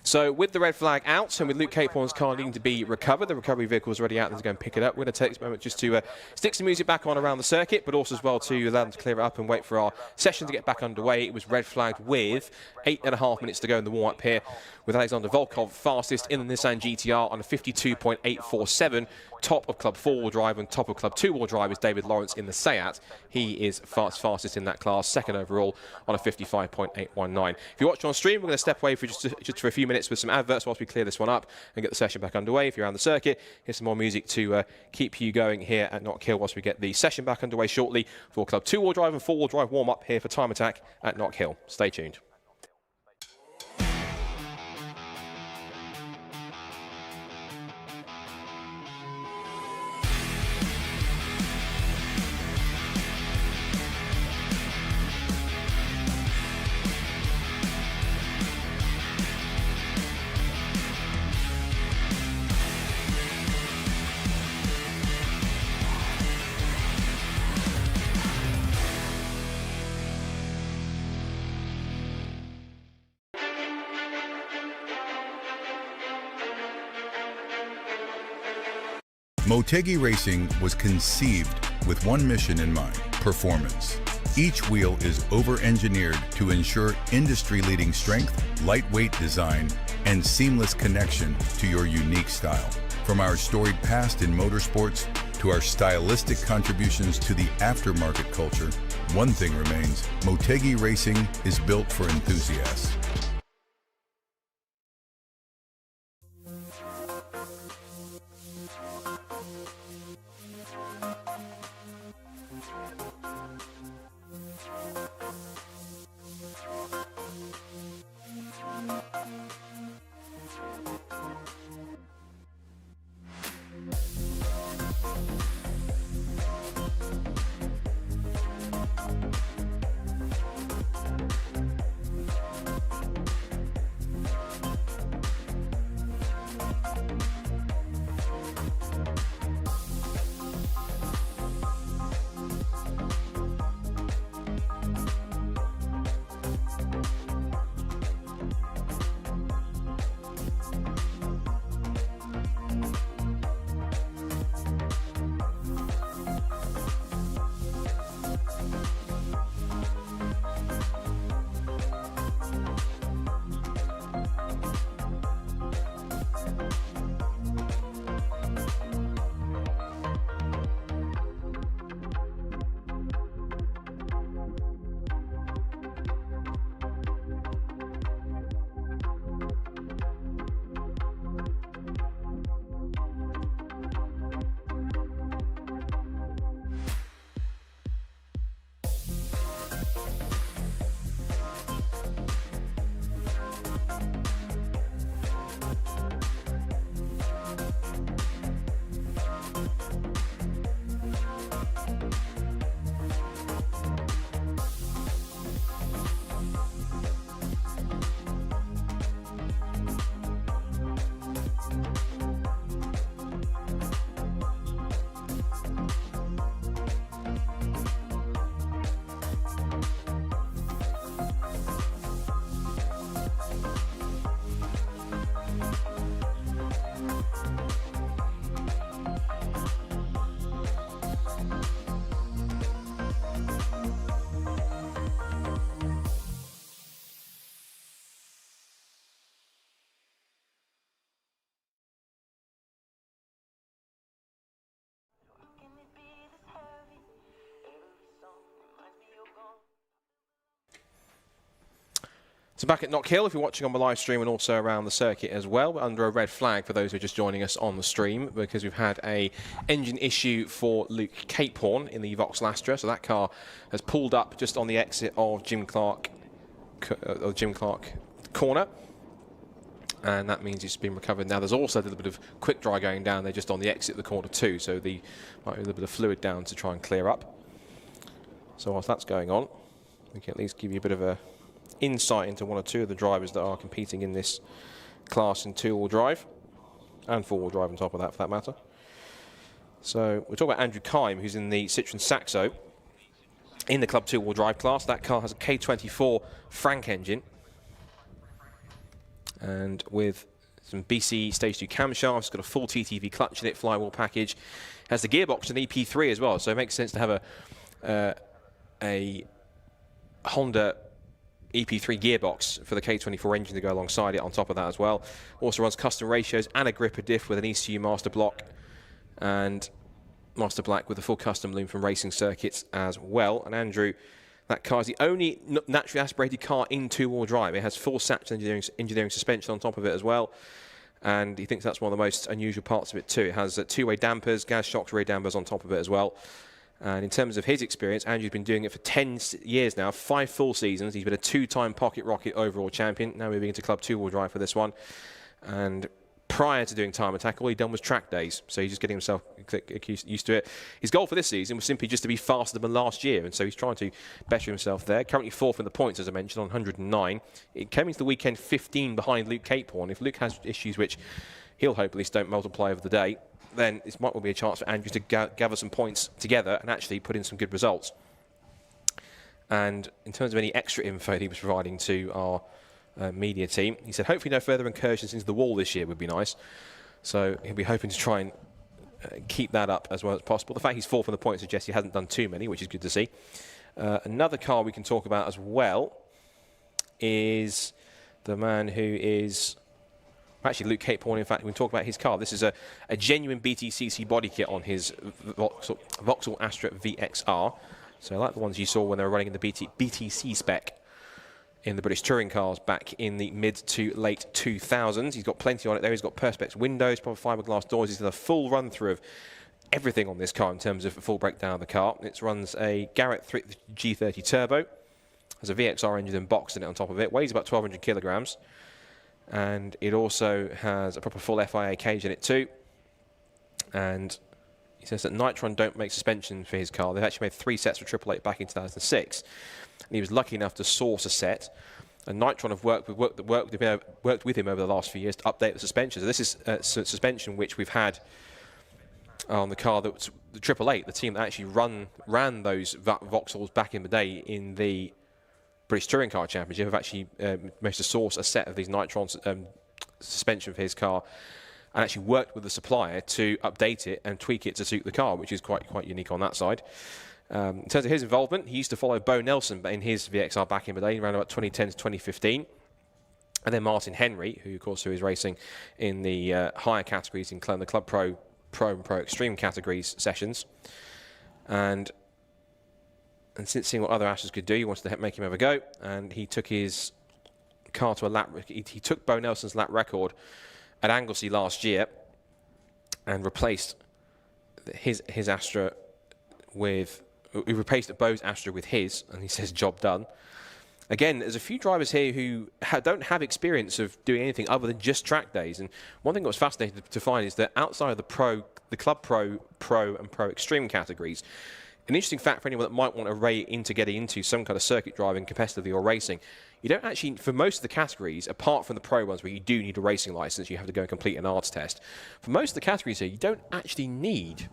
So with the red flag out and with Luke Capeporn's car needing to be recovered, the recovery vehicle is already out there to go and pick it up. We're going to take this moment just to stick some music back on around the circuit, but also as well to allow them to clear it up and wait for our session to get back underway. It was red flagged with 8.5 minutes to go in the warm-up here, with Alexander Volkov fastest in the Nissan GTR on a 52.847. Top of Club 4-wheel drive and top of Club 2-wheel drive is David Lawrence in the Seat. He is fastest in that class, second overall on a 55.819. If you're watching on stream, we're going to step away for just for a few minutes with some adverts whilst we clear this one up and get the session back underway. If you're around the circuit, here's some more music to keep you going here at Knockhill whilst we get the session back underway shortly for Club 2-wheel drive and 4-wheel drive warm-up here for Time Attack at Knockhill. Stay tuned. Motegi Racing was conceived with one mission in mind: performance. Each wheel is over-engineered to ensure industry-leading strength, lightweight design, and seamless connection to your unique style. From our storied past in motorsports to our stylistic contributions to the aftermarket culture, one thing remains: Motegi Racing is built for enthusiasts. So back at Knockhill, if you're watching on the live stream and also around the circuit as well, we're under a red flag for those who are just joining us on the stream, because we've had a engine issue for Luke Capehorn in the Vauxhall Astra. So that car has pulled up just on the exit of Jim Clark corner, and that means it's been recovered. Now there's also a little bit of quick dry going down there just on the exit of the corner too, so might be a little bit of fluid down to try and clear up. So whilst that's going on, we can at least give you a bit of a insight into one or two of the drivers that are competing in this class in two-wheel drive and four-wheel drive on top of that, for that matter. So we're talking about Andrew Kime, who's in the Citroen Saxo in the Club two-wheel drive class. That car has a K24 Frank engine, and with some BC Stage 2 camshafts, it's got a full TTV clutch in it, flywheel package, has the gearbox and EP3 as well, so it makes sense to have a Honda EP3 gearbox for the K24 engine to go alongside it on top of that as well. Also runs custom ratios and a gripper diff with an ECU master block and master black with a full custom loom from Racing Circuits as well. And Andrew, that car is the only naturally aspirated car in two-wheel drive. It has full Satch engineering suspension on top of it as well, and he thinks that's one of the most unusual parts of it too. It has two-way dampers, gas shocks, rear dampers on top of it as well. And in terms of his experience, Andrew's been doing it for 10 years now, 5 full seasons. He's been a 2-time Pocket Rocket overall champion, now moving into Club two-wheel drive for this one. And prior to doing Time Attack, all he'd done was track days, so he's just getting himself used to it. His goal for this season was simply just to be faster than last year, and so he's trying to better himself there. Currently 4th in the points, as I mentioned, on 109. It came into the weekend 15 behind Luke Capehorn. If Luke has issues which he'll hope at least don't multiply over the day, then this might well be a chance for Andrew to gather some points together and actually put in some good results. And in terms of any extra info that he was providing to our media team, he said hopefully no further incursions into the wall this year would be nice. So he'll be hoping to try and keep that up as well as possible. The fact he's 4th in the points suggests he hasn't done too many, which is good to see. Another car we can talk about as well is the man who is... Actually, Luke Capehorn, in fact, we can talk about his car. This is a genuine BTCC body kit on his Vauxhall Astra VXR. So like the ones you saw when they were running in the BTC spec in the British touring cars back in the mid to late 2000s. He's got plenty on it there. He's got Perspex windows, proper fiberglass doors. He's done a full run-through of everything on this car in terms of a full breakdown of the car. It runs a Garrett G30 Turbo. Has a VXR engine and box in it on top of it. Weighs about 1,200 kilograms. And it also has a proper full FIA cage in it too. And he says that Nitron don't make suspension for his car. They've actually made 3 sets for 888 back in 2006. And he was lucky enough to source a set. And Nitron have worked with him over the last few years to update the suspension. So this is suspension which we've had on the car that was the 888, the team that actually ran those Vauxhalls back in the day in the British Touring Car Championship. Have actually managed to source a set of these Nitron suspension for his car, and actually worked with the supplier to update it and tweak it to suit the car, which is quite unique on that side. In terms of his involvement, he used to follow Bo Nelson in his VXR back in the day, around about 2010 to 2015. And then Martin Henry, who is racing in the higher categories in the Club Pro and Pro Extreme categories sessions. And since seeing what other Astras could do, he wanted to make him have a go, and he took his car to a lap. He took Bo Nelson's lap record at Anglesey last year and replaced his Astra with... He replaced Bo's Astra with his, and he says job done. Again, there's a few drivers here who don't have experience of doing anything other than just track days. And one thing that was fascinating to find is that outside of the Club Pro, Pro and Pro Extreme categories, an interesting fact for anyone that might want to get into some kind of circuit driving competitively or racing, you don't actually, for most of the categories, apart from the pro ones where you do need a racing license, you have to go and complete an arts test. For most of the categories here, you don't actually need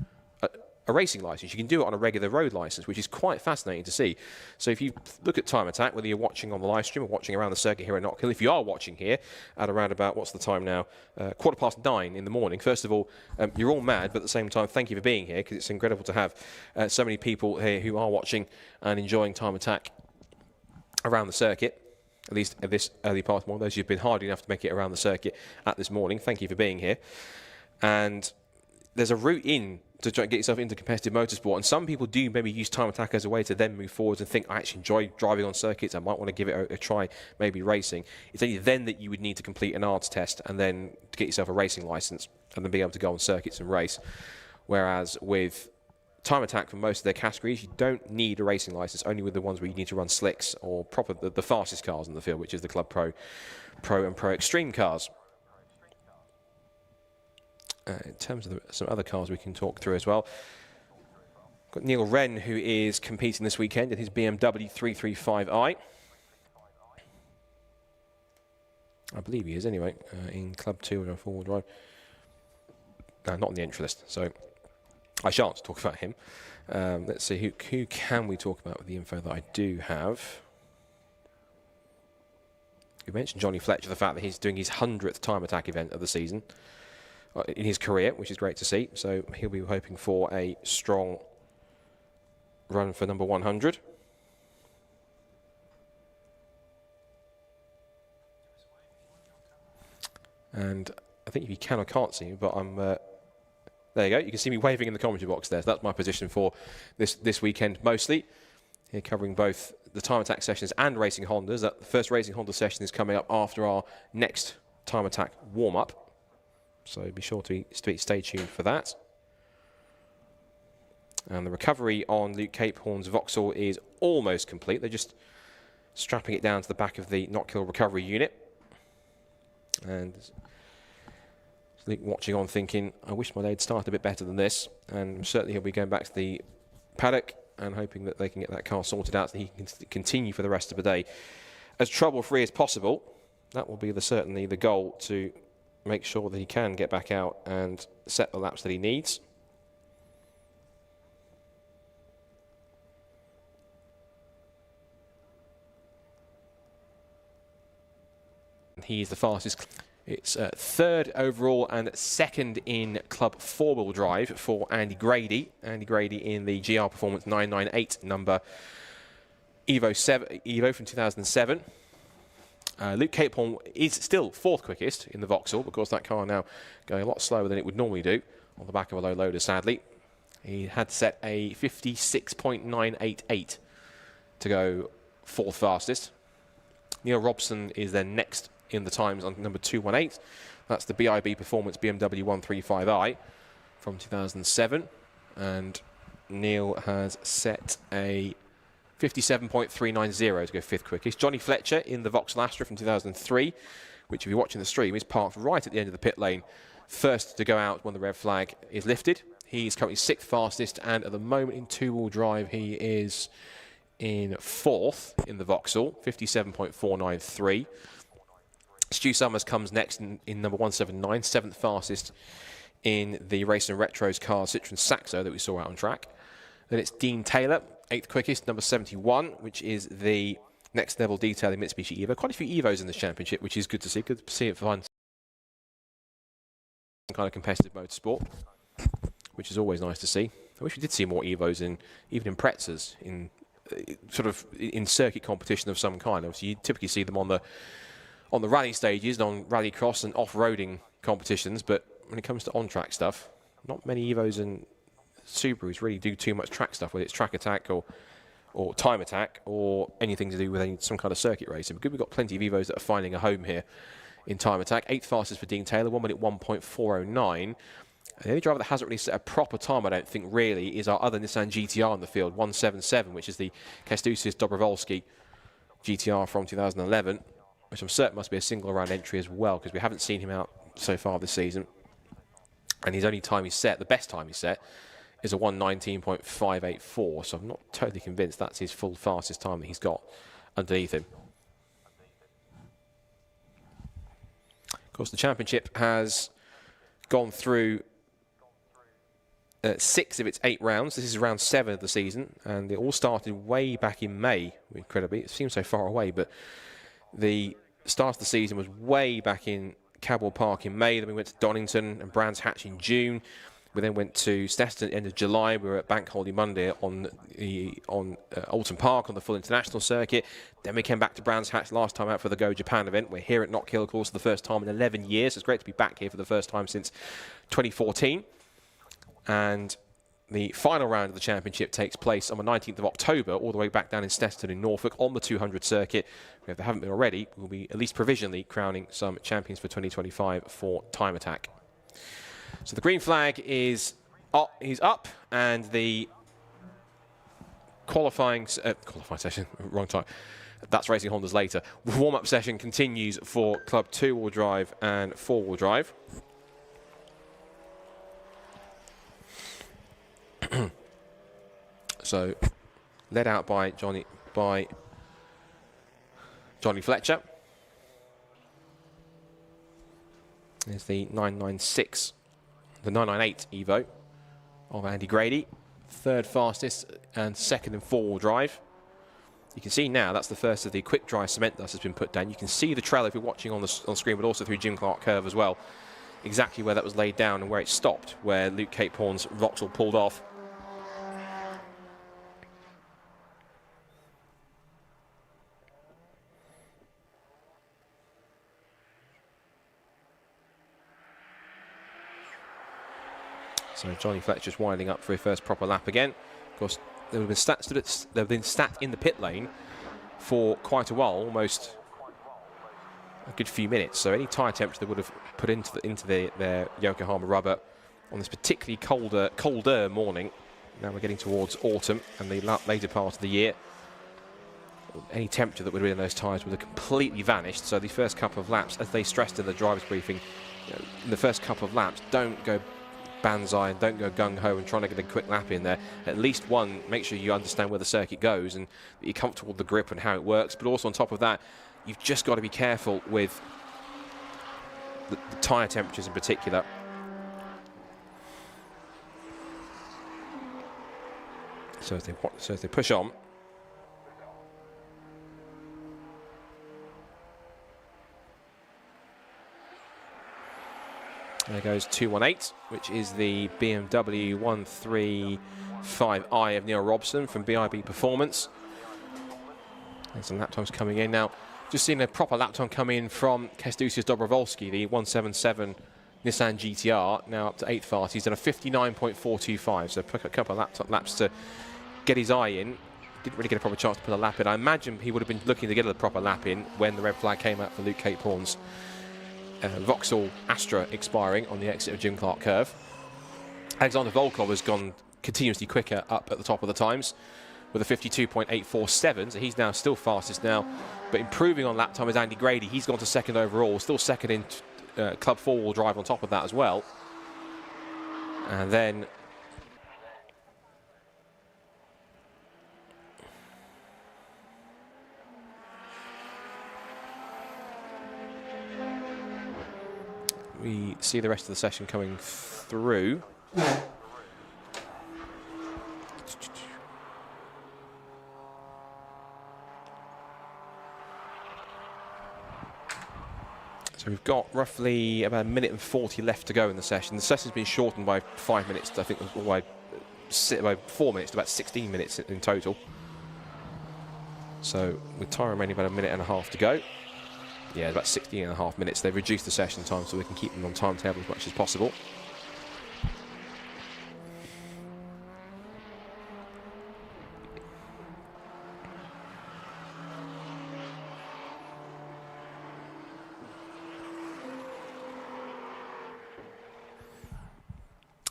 a racing license. You can do it on a regular road license, which is quite fascinating to see. So if you look at Time Attack, whether you're watching on the live stream or watching around the circuit here at Knockhill, if you are watching here at around about, what's the time now, 9:15 in the morning, first of all, you're all mad, but at the same time, thank you for being here, because it's incredible to have so many people here who are watching and enjoying Time Attack around the circuit, at least at this early part of the morning. Those who've been hard enough to make it around the circuit at this morning, thank you for being here. And there's a route in to try and get yourself into competitive motorsport. And some people do maybe use time attack as a way to then move forwards and think, I actually enjoy driving on circuits, I might want to give it a try, maybe racing. It's only then that you would need to complete an ARDS test and then to get yourself a racing license and then be able to go on circuits and race. Whereas with time attack, for most of their categories, you don't need a racing license, only with the ones where you need to run slicks or the fastest cars in the field, which is the Club Pro, and Pro Extreme cars. In terms of some other cars we can talk through as well. Got Neil Wren, who is competing this weekend in his BMW 335i. I believe he is anyway, in Club 2 and 4-wheel drive. No, not on the entry list, so I shan't talk about him. Let's see, who can we talk about with the info that I do have? You mentioned Johnny Fletcher, the fact that he's doing his 100th time attack event of the season in his career, which is great to see. So he'll be hoping for a strong run for number 100. And I think if you can or can't see me, but I'm... there you go. You can see me waving in the commentary box there. So that's my position for this weekend mostly. Here covering both the time attack sessions and racing Hondas. The first racing Honda session is coming up after our next time attack warm-up. So be sure to stay tuned for that. And the recovery on Luke Capehorn's Vauxhall is almost complete. They're just strapping it down to the back of the Knockhill recovery unit. And Luke watching on thinking, I wish my day had started a bit better than this. And certainly he'll be going back to the paddock and hoping that they can get that car sorted out so he can continue for the rest of the day as trouble-free as possible. That will be certainly the goal, to make sure that he can get back out and set the laps that he needs. He's the fastest. It's third overall and second in Club 4-wheel drive for Andy Grady. Andy Grady in the GR Performance 998 number Evo from 2007. Luke Capehorn is still fourth quickest in the Vauxhall. Of course, that car now going a lot slower than it would normally do on the back of a low loader, sadly. He had set a 56.988 to go fourth fastest. Neil Robson is then next in the times on number 218. That's the BIB Performance BMW 135i from 2007. And Neil has set a 57.390 to go fifth quickest. Johnny Fletcher in the Vauxhall Astra from 2003, which if you're watching the stream is parked right at the end of the pit lane, first to go out when the red flag is lifted. He's currently sixth fastest, and at the moment in two-wheel drive he is in fourth in the Vauxhall, 57.493. Stu Summers comes next in number 179, seventh fastest in the Race and Retros car Citroen Saxo that we saw out on track. Then it's Dean Taylor, eighth quickest, number 71, which is the next level detailing Mitsubishi Evo. Quite a few Evos in this championship, which is good to see. Good to see it find some kind of competitive motorsport, which is always nice to see. I wish we did see more Evos even in Pretzers, in in circuit competition of some kind. Obviously, you typically see them on the rally stages, and on rallycross and off-roading competitions, but when it comes to on-track stuff, not many Evos and Subarus really do too much track stuff, whether it's track attack or time attack or anything to do with some kind of circuit racing. Because we've got plenty of Evos that are finding a home here in time attack. Eighth fastest for Dean Taylor, 1 minute 1.409. The only driver that hasn't really set a proper time, I don't think, really, is our other Nissan GTR in the field, 177, which is the Kestusis Dobrovolsky GTR from 2011, which I'm certain must be a single-round entry as well, because we haven't seen him out so far this season. And his only time he's set, the best time he's set, is a 1:19.584, so I'm not totally convinced that's his full fastest time that he's got underneath him. Of course, the championship has gone through 6 of its 8 rounds. This is round 7 of the season, and it all started way back in May, incredibly. It seems so far away, but the start of the season was way back in Cabell Park in May. Then we went to Donington and Brands Hatch in June. We then went to Steston at the end of July. We were at Bank Holiday Monday on Alton Park on the full international circuit. Then we came back to Brands Hatch last time out for the Go Japan event. We're here at Knockhill, of course, for the first time in 11 years. It's great to be back here for the first time since 2014. And the final round of the championship takes place on the 19th of October, all the way back down in Snetterton in Norfolk on the 200 circuit. If they haven't been already, we'll be at least provisionally crowning some champions for 2025 for Time Attack. So the green flag is up, and the qualifying session, wrong time. That's Racing Hondas later. Warm-up session continues for Club 2-wheel drive and 4-wheel drive. So, led out by Johnny Fletcher. There's the 996, the 998 Evo of Andy Grady, third fastest and second in 4-wheel drive. You can see now that's the first of the quick dry cement dust has been put down. You can see the trail if you're watching on screen, but also through Jim Clark Curve as well, exactly where that was laid down and where it stopped, where Luke Capehorn's Vauxhall pulled off. So Johnny Fletcher's winding up for his first proper lap again. Of course, they've been sat in the pit lane for quite a while, almost a good few minutes. So any tyre temperature they would have put into their Yokohama rubber on this particularly colder morning. Now we're getting towards autumn and the later part of the year. Any temperature that would have been in those tyres would have completely vanished. So the first couple of laps, as they stressed in the driver's briefing, in the first couple of laps, don't go banzai and don't go gung-ho and trying to get a quick lap in there. At least one, make sure you understand where the circuit goes and that you're comfortable with the grip and how it works. But also on top of that, you've just got to be careful with the tyre temperatures in particular. So as they push on. There goes 218, which is the BMW 135i of Neil Robson from BIB Performance. There's some lap times coming in now. Just seen a proper lap time come in from Kęstutis Dobrowolski, the 177 Nissan GTR, now up to 8 fast. He's done a 59.425, so a couple of laps to get his eye in. Didn't really get a proper chance to put a lap in. I imagine he would have been looking to get a proper lap in when the red flag came out for Luke Capehorn's Vauxhall Astra expiring on the exit of Jim Clark Curve. Alexander Volkov has gone continuously quicker up at the top of the times with a 52.847, so he's now still fastest now, but improving on lap time is Andy Grady. He's gone to second overall, still second in Club 4-wheel drive on top of that as well. And then we see the rest of the session coming through. So we've got roughly about 1:40 left to go in the session. The session's been shortened by 5 minutes, I think, by 4 minutes to about 16 minutes in total. So with time remaining about 1.5 minutes to go. Yeah, about 16.5 minutes. They've reduced the session time so we can keep them on timetable as much as possible.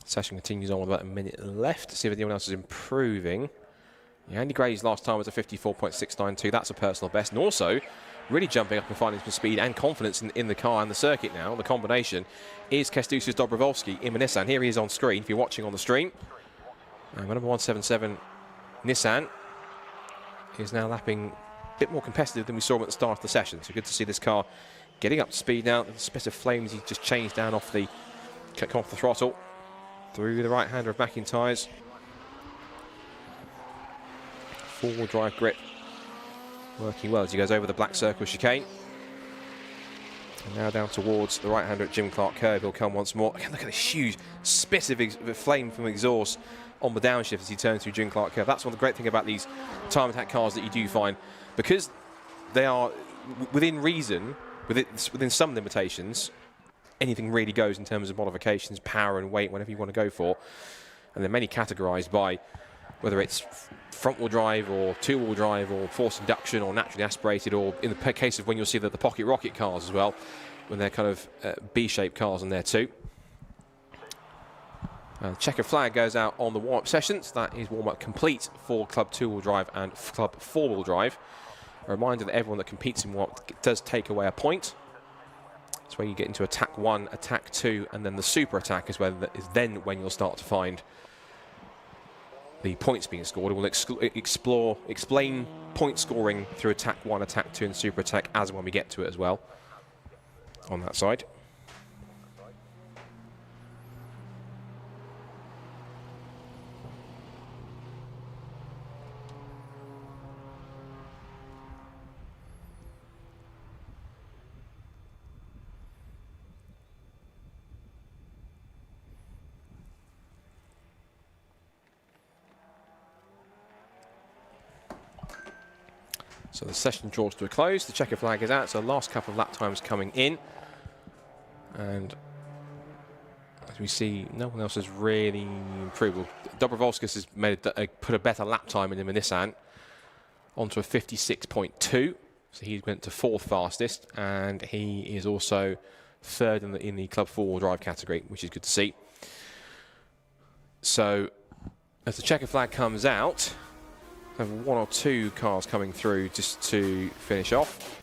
Session continues on with about 1 minute left to see if anyone else is improving. Yeah, Andy Gray's last time was a 54.692. That's a personal best. And also, really jumping up and finding some speed and confidence in the car and the circuit now. The combination is Kęstutis Dobrowolski in the Nissan. Here he is on screen, if you're watching on the stream. And the number 177 Nissan is now lapping a bit more competitive than we saw him at the start of the session. So good to see this car getting up to speed now. The spit of flames he just changed down off the throttle through the right-hander of McIntyre's. Four-wheel drive grip working well as he goes over the black circle chicane. And now down towards the right-hander at Jim Clark Curve. He'll come once more. Again, look at this huge spit of flame from exhaust on the downshift as he turns through Jim Clark Curve. That's one of the great things about these time attack cars that you do find, because they are within reason, within some limitations. Anything really goes in terms of modifications, power and weight, whatever you want to go for. and they're mainly categorised by whether it's front-wheel drive or two-wheel drive or forced induction or naturally aspirated, or in the case of when you'll see the pocket rocket cars as well, when they're kind of B-shaped cars on there too. Checker flag goes out on the warm-up sessions. That is warm-up complete for Club 2-wheel drive and Club 4-wheel drive. A reminder that everyone that competes in warm-up does take away a point. That's where you get into attack 1, attack 2, and then the super attack is then when you'll start to find the points being scored. We'll explain point scoring through attack 1, attack 2, and super attack as when we get to it as well on that side. So the session draws to a close. The checker flag is out, so the last couple of lap times coming in. And as we see, no one else has really improved. Well, Dobrovolskis has put a better lap time in him in Nissan, onto a 56.2. So he went to 4th fastest, and he is also 3rd in the Club 4-wheel drive category, which is good to see. So as the checker flag comes out, have 1 or 2 cars coming through just to finish off.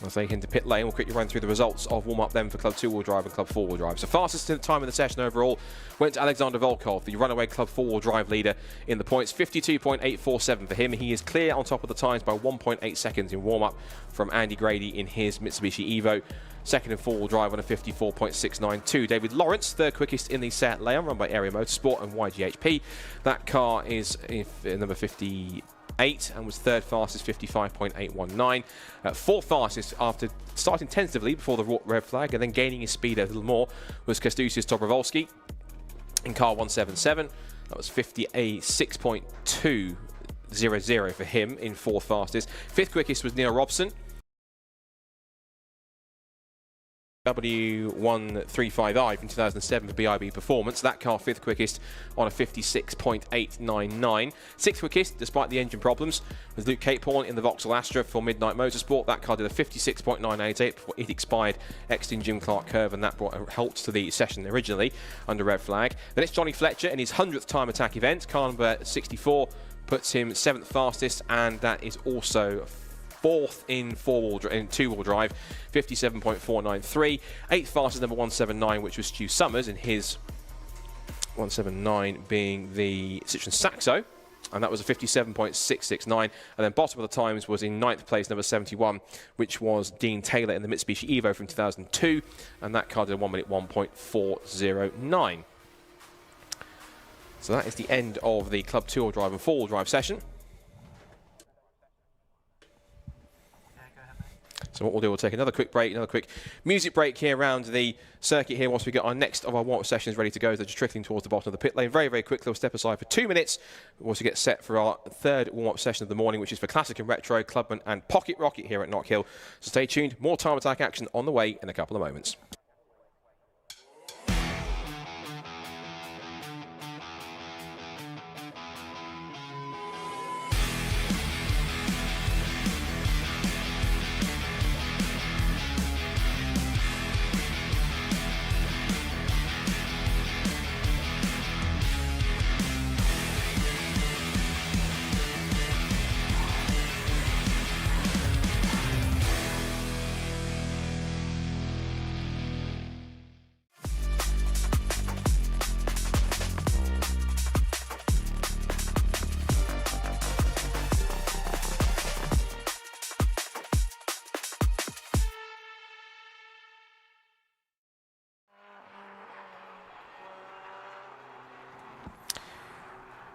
As they into pit lane, we'll quickly run through the results of warm-up then for Club 2-wheel drive and Club 4-wheel drive. So fastest time in the session overall went to Alexander Volkov, the runaway Club 4-wheel drive leader in the points. 52.847 for him. He is clear on top of the times by 1.8 seconds in warm-up from Andy Grady in his Mitsubishi Evo. Second in 4-wheel drive on a 54.692. David Lawrence, 3rd quickest in the Seat Leon, run by Area Motorsport and YGHP. That car is number 58 and was 3rd fastest, 55.819. 4th fastest after starting tentatively before the red flag and then gaining his speed a little more was Kęstutis Dobrovolski in car 177. That was 56.200 for him in 4th fastest. 5th quickest was Neil Robson. W135i from 2007 for BIB Performance. That car 5th quickest on a 56.899. 6th quickest, despite the engine problems, was Luke Capehorn in the Vauxhall Astra for Midnight Motorsport. That car did a 56.988 before it expired, exiting Jim Clark curve, and that brought a halt to the session originally under red flag. Then it's Johnny Fletcher in his 100th time attack event. Car number 64 puts him 7th fastest, and that is also 4th in 2-wheel drive, 57.493. 8th fastest, number 179, which was Stu Summers in his 179 being the Citroen Saxo, and that was a 57.669. And then bottom of the times was in 9th place, number 71, which was Dean Taylor in the Mitsubishi Evo from 2002, and that car did a 1 minute 1.409. So that is the end of the Club 2-wheel drive and 4-wheel drive session. So what we'll do, we'll take another quick break, another quick music break here around the circuit here once we get our next of our warm-up sessions ready to go. They're just trickling towards the bottom of the pit lane. Very, very quickly, we'll step aside for 2 minutes. We'll also get set for our 3rd warm-up session of the morning, which is for Classic and Retro, Clubman and Pocket Rocket here at Knockhill. So stay tuned. More time attack action on the way in a couple of moments.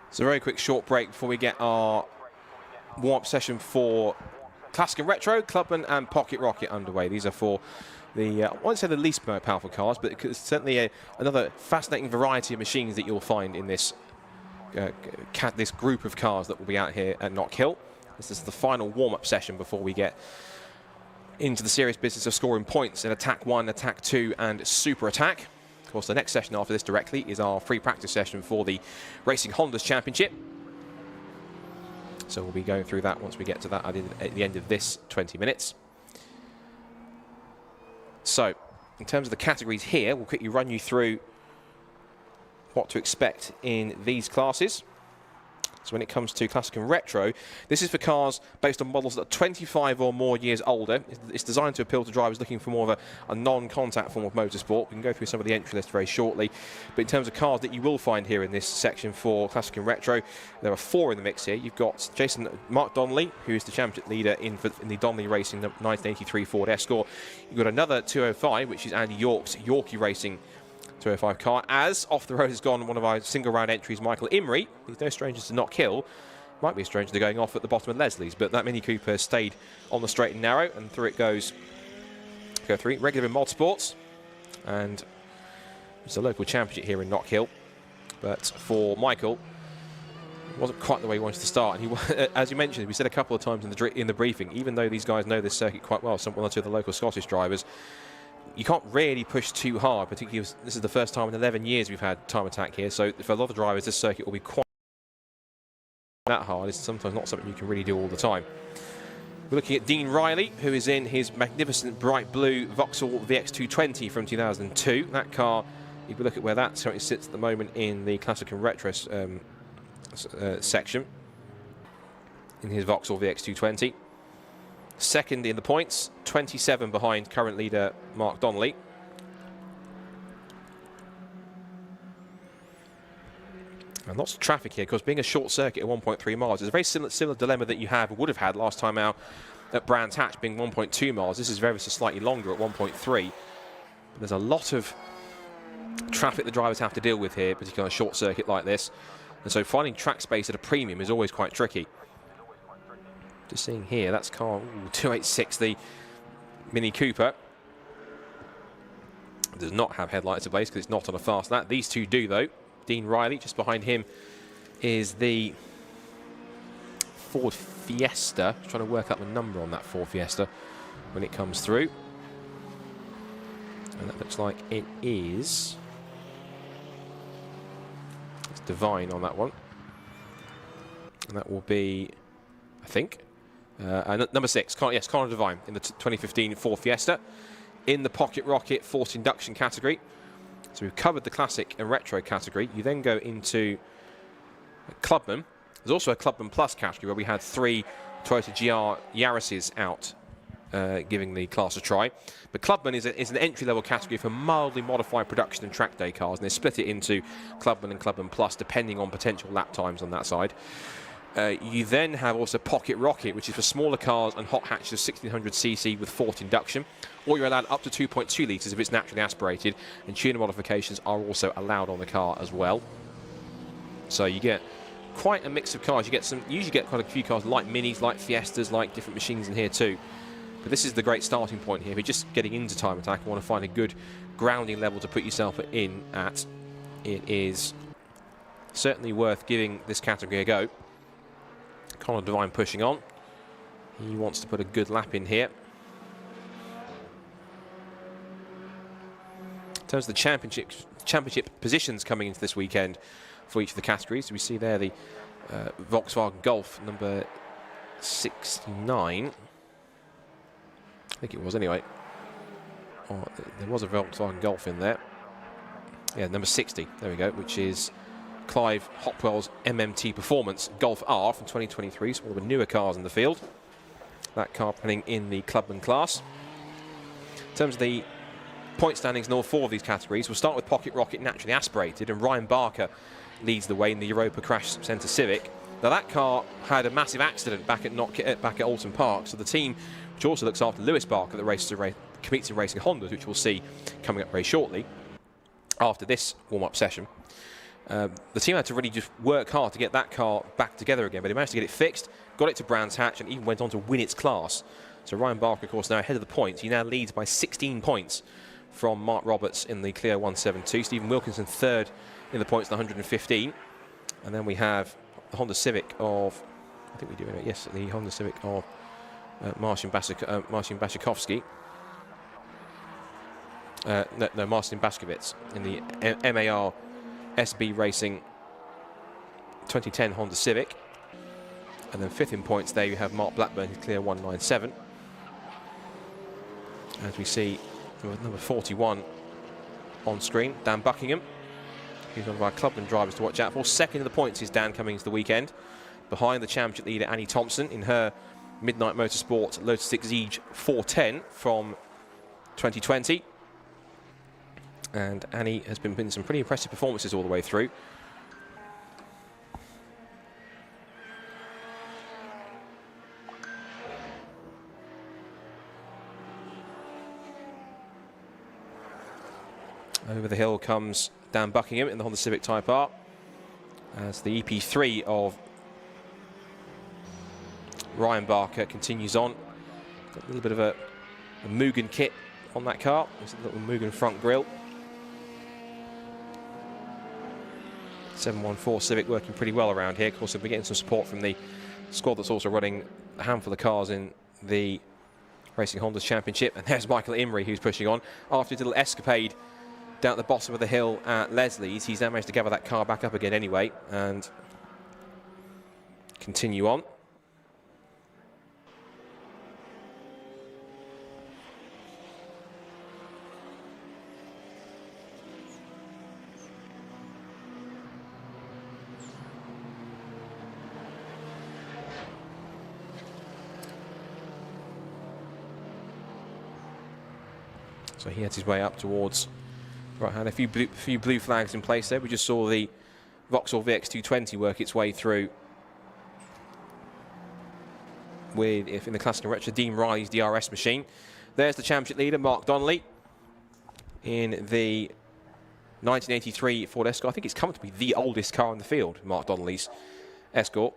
So a very quick short break before we get our warm-up session for Classic and Retro, Clubman and Pocket Rocket underway. These are for the, I won't say the least powerful cars, but it's certainly another fascinating variety of machines that you'll find in this this group of cars that will be out here at Knockhill. This is the final warm-up session before we get into the serious business of scoring points in Attack 1, Attack 2 and Super Attack. course, the next session after this directly is our free practice session for the Racing Hondas Championship. So we'll be going through that once we get to that at the end of this 20 minutes. So, in terms of the categories here, we'll quickly run you through what to expect in these classes. So when it comes to Classic and Retro, this is for cars based on models that are 25 or more years older. It's designed to appeal to drivers looking for more of a non-contact form of motorsport. We can go through some of the entry list very shortly. But in terms of cars that you will find here in this section for Classic and Retro, there are 4 in the mix here. You've got Mark Donnelly, who is the championship leader in the Donnelly Racing 1983 Ford Escort. You've got another 205, which is Andy York's Yorkie Racing 205 car. As off the road has gone one of our single round entries, Michael Imrie. He's no stranger to Knockhill. Might be a stranger to going off at the bottom of Leslie's, but that Mini Cooper stayed on the straight and narrow, and through it goes. Go through regular in Motorsports, and it's a local championship here in Knockhill. But for Michael, it wasn't quite the way he wanted to start. And he, as you mentioned, we said a couple of times in the briefing, even though these guys know this circuit quite well, one or two of the local Scottish drivers, you can't really push too hard, particularly as this is the first time in 11 years we've had time attack here. So for a lot of drivers, this circuit will be quite that hard. It's sometimes not something you can really do all the time. We're looking at Dean Riley, who is in his magnificent bright blue Vauxhall VX220 from 2002. That car, if we look at where that currently sits at the moment in the Classic and Retro section, in his Vauxhall VX220. Second in the points, 27 behind current leader Mark Donnelly. And lots of traffic here, because being a short circuit at 1.3 miles is a very similar dilemma that you would have had last time out at Brands Hatch, being 1.2 miles. This is very slightly longer at 1.3. There's a lot of traffic the drivers have to deal with here, particularly on a short circuit like this. And so finding track space at a premium is always quite tricky. Just seeing here, that's car 286, the Mini Cooper. It does not have headlights ablaze because it's not on a fast lap. These two do, though. Dean Riley, just behind him, is the Ford Fiesta. I'm trying to work out the number on that Ford Fiesta when it comes through. And that looks like it is. It's Divine on that one. And that will be, I think, number 6, Connor Devine in the 2015 Ford Fiesta. In the Pocket Rocket Forced Induction category. So we've covered the Classic and Retro category. You then go into Clubman. There's also a Clubman Plus category where we had 3 Toyota GR Yaris's out, giving the class a try. But Clubman is an entry-level category for mildly modified production and track day cars, and they split it into Clubman and Clubman Plus depending on potential lap times on that side. You then have also Pocket Rocket, which is for smaller cars and hot hatches of 1600cc with forced induction, or you're allowed up to 2.2 litres if it's naturally aspirated, and tuner modifications are also allowed on the car as well. So you get quite a mix of cars. You usually get quite a few cars like Minis, like Fiestas, like different machines in here too. But this is the great starting point here. If you're just getting into time attack and want to find a good grounding level to put yourself in at, it is certainly worth giving this category a go. Connor Devine pushing on. He wants to put a good lap in here. In terms of the championship positions coming into this weekend for each of the categories, we see there the Volkswagen Golf number 69. I think it was anyway. Oh, there was a Volkswagen Golf in there. Yeah, number 60. There we go, which is Clive Hopwell's MMT Performance Golf R from 2023, so one of the newer cars in the field. That car running in the Clubman class. In terms of the point standings in all 4 of these categories, we'll start with Pocket Rocket Naturally Aspirated, and Ryan Barker leads the way in the Europa Crash Centre Civic. Now that car had a massive accident back at Alton Park, so the team, which also looks after Lewis Barker, that competes in Racing Hondas, which we'll see coming up very shortly after this warm-up session. The team had to really just work hard to get that car back together again, but they managed to get it fixed, got it to Brands Hatch, and even went on to win its class. So Ryan Barker, of course, now ahead of the points. He now leads by 16 points from Mark Roberts in the Clio 172. Stephen Wilkinson third in the points, the 115. And then we have the Honda Civic of, I think we do, yes, the Honda Civic of Marcin Basikovsky. No, Marcin Baszkiewicz in the MAR SB Racing 2010 Honda Civic. And then 5th in points there you have Mark Blackburn, who's clear 197. As we see number 41 on screen, Dan Buckingham. He's one of our clubman drivers to watch out for. 2nd in the points is Dan coming into the weekend. Behind the championship leader Annie Thompson in her Midnight Motorsport Lotus Exige 410 from 2020. And Annie has been some pretty impressive performances all the way through. Over the hill comes Dan Buckingham in the Honda Civic Type R as the EP3 of Ryan Barker continues on. Got a little bit of a Mugen kit on that car. There's a little Mugen front grille. 714 Civic working pretty well around here. Of course, we're getting some support from the squad that's also running a handful of cars in the Racing Hondas Championship. And there's Michael Imrie, who's pushing on. After his little escapade down at the bottom of the hill at Leslie's, he's now managed to gather that car back up again anyway and continue on. So he heads his way up towards right hand. A few blue flags in place there. We just saw the Vauxhall VX220 work its way through with, in the Classic and Retro, Dean Riley's DRS machine. There's the championship leader, Mark Donnelly, in the 1983 Ford Escort. I think it's come to be the oldest car in the field, Mark Donnelly's Escort.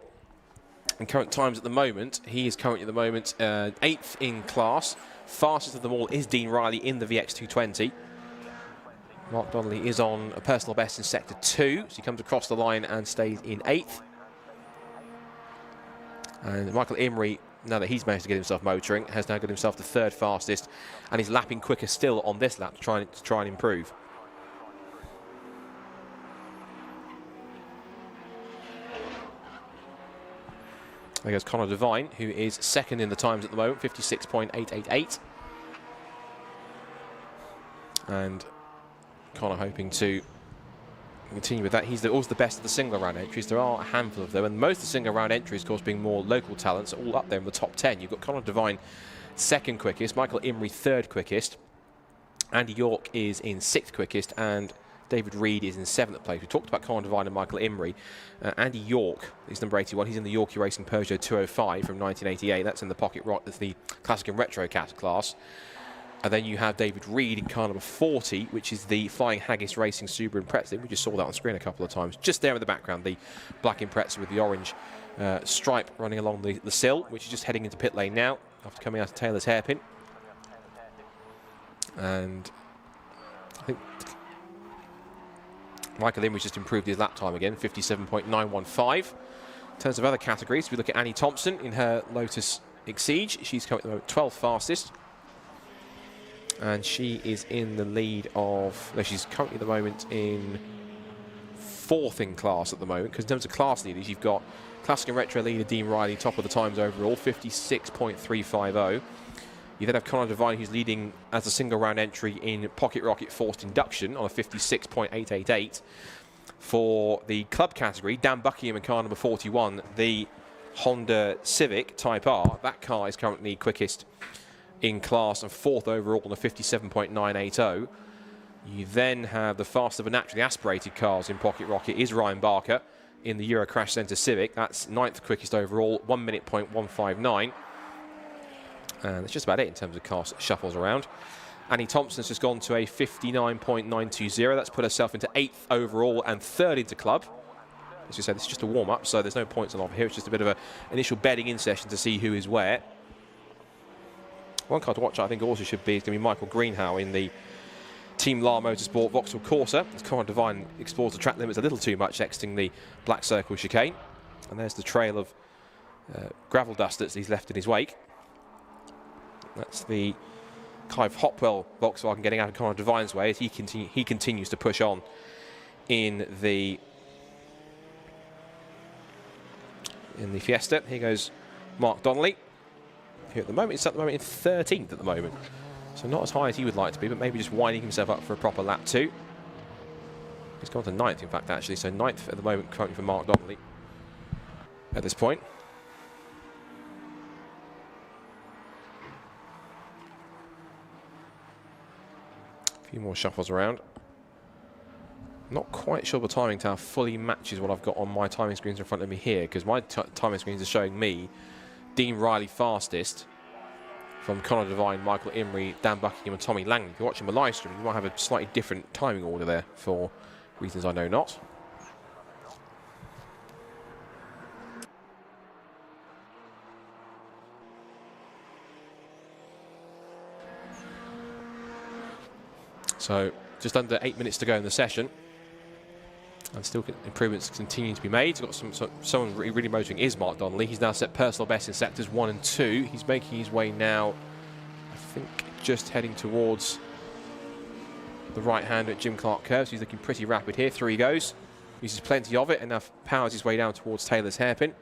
And current times at the moment, he is currently at the moment 8th in class. Fastest of them all is Dean Riley in the VX220. Mark Donnelly is on a personal best in Sector 2, so he comes across the line and stays in 8th. And Michael Imrie, now that he's managed to get himself motoring, has now got himself the 3rd fastest, and he's lapping quicker still on this lap to try and improve. There goes Connor Devine, who is 2nd in the times at the moment, 56.888. And Connor hoping to continue with that. He's also the best of the single round entries. There are a handful of them, and most of the single round entries, of course, being more local talents, all up there in the top 10. You've got Connor Devine 2nd quickest, Michael Imrie 3rd quickest, Andy York is in 6th quickest, and David Reed is in 7th place. We talked about Connor Devine and Michael Imrie. Andy York is number 81. He's in the Yorkie Racing Peugeot 205 from 1988. That's in the pocket rock. That's the Classic and Retro class. And then you have David Reed in car number 40, which is the Flying Haggis Racing Subaru Impreza. We just saw that on screen a couple of times. Just there in the background, the black Impreza with the orange stripe running along the sill, which is just heading into pit lane now after coming out of Taylor's hairpin. And I think Michael Imrie's just improved his lap time again, 57.915. In terms of other categories, we look at Annie Thompson in her Lotus Exige. She's coming at the moment 12th fastest. And she is in the lead of, no, she's currently at the moment in 4th in class at the moment, because in terms of class leaders, you've got Classic and Retro leader Dean Riley, top of the times overall, 56.350. You then have Connor Devine, who's leading as a single round entry in Pocket Rocket Forced Induction on a 56.888. For the club category, Dan Buckingham in car number 41, the Honda Civic Type R. That car is currently quickest in class and 4th overall on a 57.980. You then have the fastest of the naturally aspirated cars in Pocket Rocket is Ryan Barker in the Euro Crash Centre Civic. That's 9th quickest overall, 1 minute .159. And that's just about it in terms of car shuffles around. Annie Thompson's just gone to a 59.920. That's put herself into 8th overall and 3rd into club. As we said, it's just a warm-up, so there's no points on offer here. It's just a bit of an initial bedding in session to see who is where. One car to watch, I think, also should be, is going to be Michael Greenhow in the Team La Motorsport Vauxhall Corsa. As Connor Devine explores the track limits a little too much, exiting the Black Circle chicane. And there's the trail of gravel dust that he's left in his wake. That's the Clive Hopwell Volkswagen getting out of Conor Devine's way as he continues to push on in the Fiesta. Here goes Mark Donnelly, who at the moment is in 13th at the moment. So not as high as he would like to be, but maybe just winding himself up for a proper lap 2. He's gone to 9th, in fact, actually. So 9th at the moment, currently for Mark Donnelly at this point. A few more shuffles around. Not quite sure the timing tower fully matches what I've got on my timing screens in front of me here, because my timing screens are showing me Dean Riley fastest from Conor Devine, Michael Imrie, Dan Buckingham and Tommy Langley. If you're watching the live stream, you might have a slightly different timing order there for reasons I know not. So just under 8 minutes to go in the session. And still improvements continue to be made. He's got someone really motoring is Mark Donnelly. He's now set personal best in sectors 1 and 2. He's making his way now, I think, just heading towards the right hand at Jim Clark curve. So he's looking pretty rapid here. Through he goes. Uses plenty of it and now powers his way down towards Taylor's hairpin.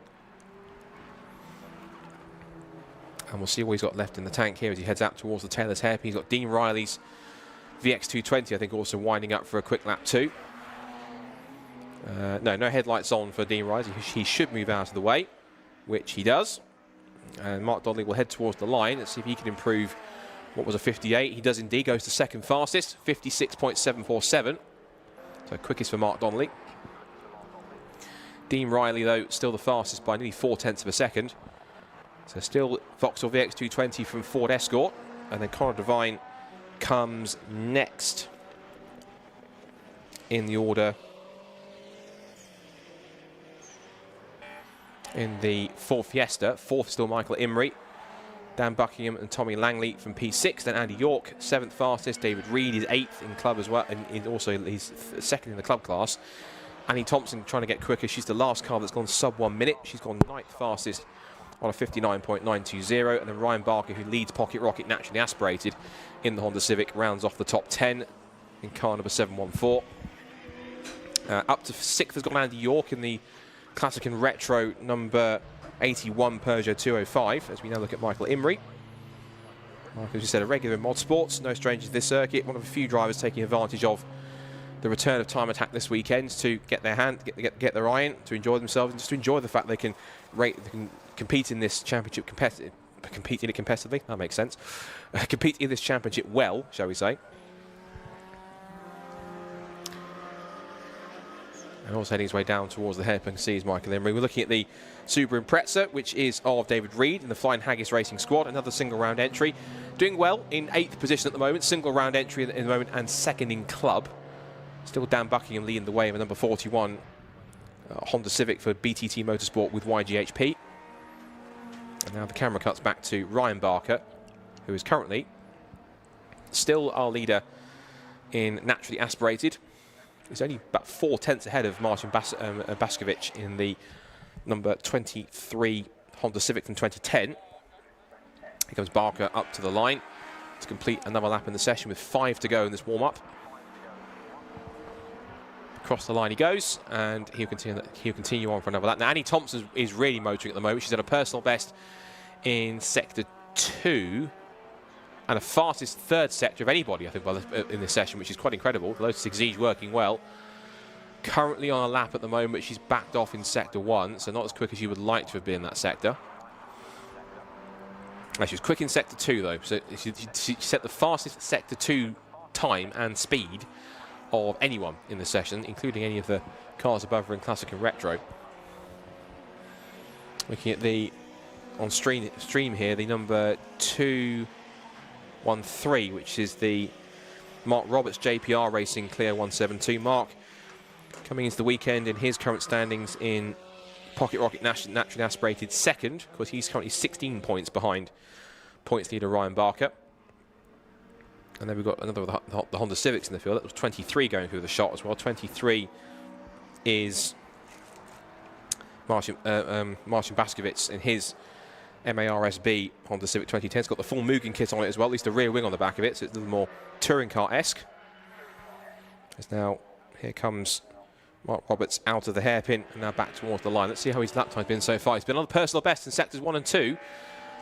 And we'll see what he's got left in the tank here as he heads out towards the Taylor's hairpin. He's got Dean Riley's VX220, I think, also winding up for a quick lap 2. No headlights on for Dean Riley. He should move out of the way, which he does. And Mark Donnelly will head towards the line. Let's see if he can improve what was a 58. He does indeed. Goes to second fastest, 56.747. So quickest for Mark Donnelly. Dean Riley, though, still the fastest by nearly 0.4 of a second. So still Vauxhall VX220 from Ford Escort. And then Conor Devine comes next in the order in the Ford Fiesta. Fourth still Michael Imrie, Dan Buckingham and Tommy Langley from P6. Then Andy York, 7th fastest. David Reed is 8th in club as well, and also he's 2nd in the club class. Annie Thompson trying to get quicker. She's the last car that's gone sub 1 minute. She's gone 9th fastest on a 59.920. And then Ryan Barker, who leads Pocket Rocket naturally aspirated in the Honda Civic, rounds off the top 10 in car number 714. Up to 6th has got Andy York in the Classic and Retro number 81 Peugeot 205, as we now look at Michael Imrie. As we said, a regular in motorsports, no stranger to this circuit. One of a few drivers taking advantage of the return of Time Attack this weekend to get their get their eye in, to enjoy themselves, and just to enjoy the fact they can compete in this championship compete in it competitively. That makes sense. Compete in this championship well, shall we say. And also heading his way down towards the hairpin sees Michael Imrie. We're looking at the Subaru Impreza, which is of David Reed in the Flying Haggis Racing Squad. Another single round entry. Doing well in 8th position at the moment. Single round entry in the moment and 2nd in club. Still Dan Buckingham leading the way in the number 41 Honda Civic for BTT Motorsport with YGHP. And now the camera cuts back to Ryan Barker, who is currently still our leader in naturally aspirated. He's only about 0.4 ahead of Martin Baskovich in the number 23 Honda Civic from 2010. Here comes Barker up to the line to complete another lap in the session with 5 to go in this warm-up. Across the line he goes, and he'll continue on for another lap. Now, Annie Thompson is really motoring at the moment. She's at a personal best in Sector 2. And the fastest 3rd sector of anybody, I think, in this session, which is quite incredible. The Lotus Exige working well. Currently on a lap at the moment, she's backed off in Sector 1, so not as quick as you would like to have been in that sector. She was quick in Sector 2, though. So she set the fastest Sector 2 time and speed of anyone in the session, including any of the cars above her in Classic and Retro. Looking at the on stream here, the number 213, which is the Mark Roberts JPR Racing Clio 172. Mark coming into the weekend in his current standings in Pocket Rocket naturally aspirated 2nd, because he's currently 16 points behind points leader Ryan Barker. And then we've got another of the Honda Civics in the field. That was 23 going through the shot as well. 23 is Martin Baskovich in his MARSB Honda Civic 2010. It's got the full Mugen kit on it as well, at least the rear wing on the back of it, so it's a little more touring car-esque. As now, here comes Mark Roberts out of the hairpin and now back towards the line. Let's see how his lap time's been so far. He's been on the personal best in sectors 1 and 2.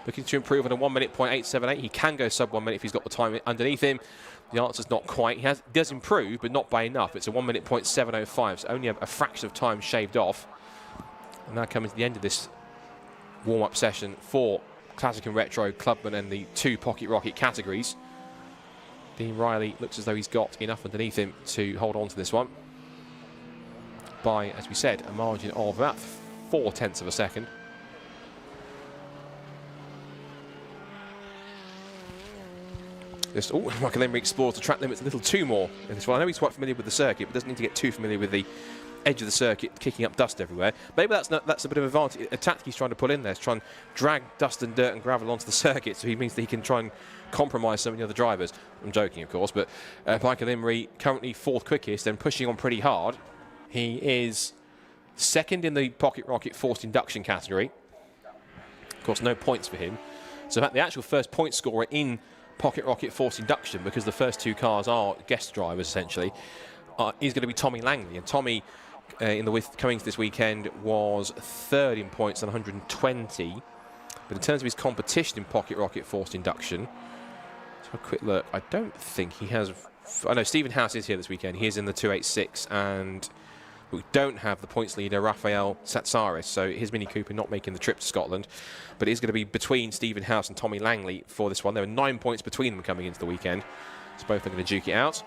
Looking to improve on a 1 minute .878. He can go sub 1 minute if he's got the time underneath him. The answer's not quite. He does improve, but not by enough. It's a 1 minute .705, so only a fraction of time shaved off. And now coming to the end of this warm-up session for Classic and Retro, Clubman and the 2 Pocket Rocket categories. Dean Riley looks as though he's got enough underneath him to hold on to this one by, as we said, a margin of about 0.4 of a second. Michael Emery explores the track limits a little too more in this one. I know he's quite familiar with the circuit, but doesn't need to get too familiar with the edge of the circuit, kicking up dust everywhere. Maybe that's a bit of advantage. A tactic he's trying to put in there is try and drag dust and dirt and gravel onto the circuit, so he means that he can try and compromise some of the other drivers. I'm joking, of course, but Michael Emery currently 4th quickest and pushing on pretty hard. He is 2nd in the Pocket Rocket forced induction category. Of course, no points for him. So in fact, the actual first point scorer in Pocket Rocket forced induction, because the first 2 cars are guest drivers essentially, is going to be Tommy Langley. And Tommy, in the Cummings this weekend, was 3rd in points on 120. But in terms of his competition in Pocket Rocket forced induction, let's have a quick look. I don't think he has. I know Stephen House is here this weekend. He is in the 286, and we don't have the points leader Rafael Satsaris, so his Mini Cooper not making the trip to Scotland. But it is going to be between Stephen House and Tommy Langley for this one. There are 9 points between them coming into the weekend, so both are going to duke it out.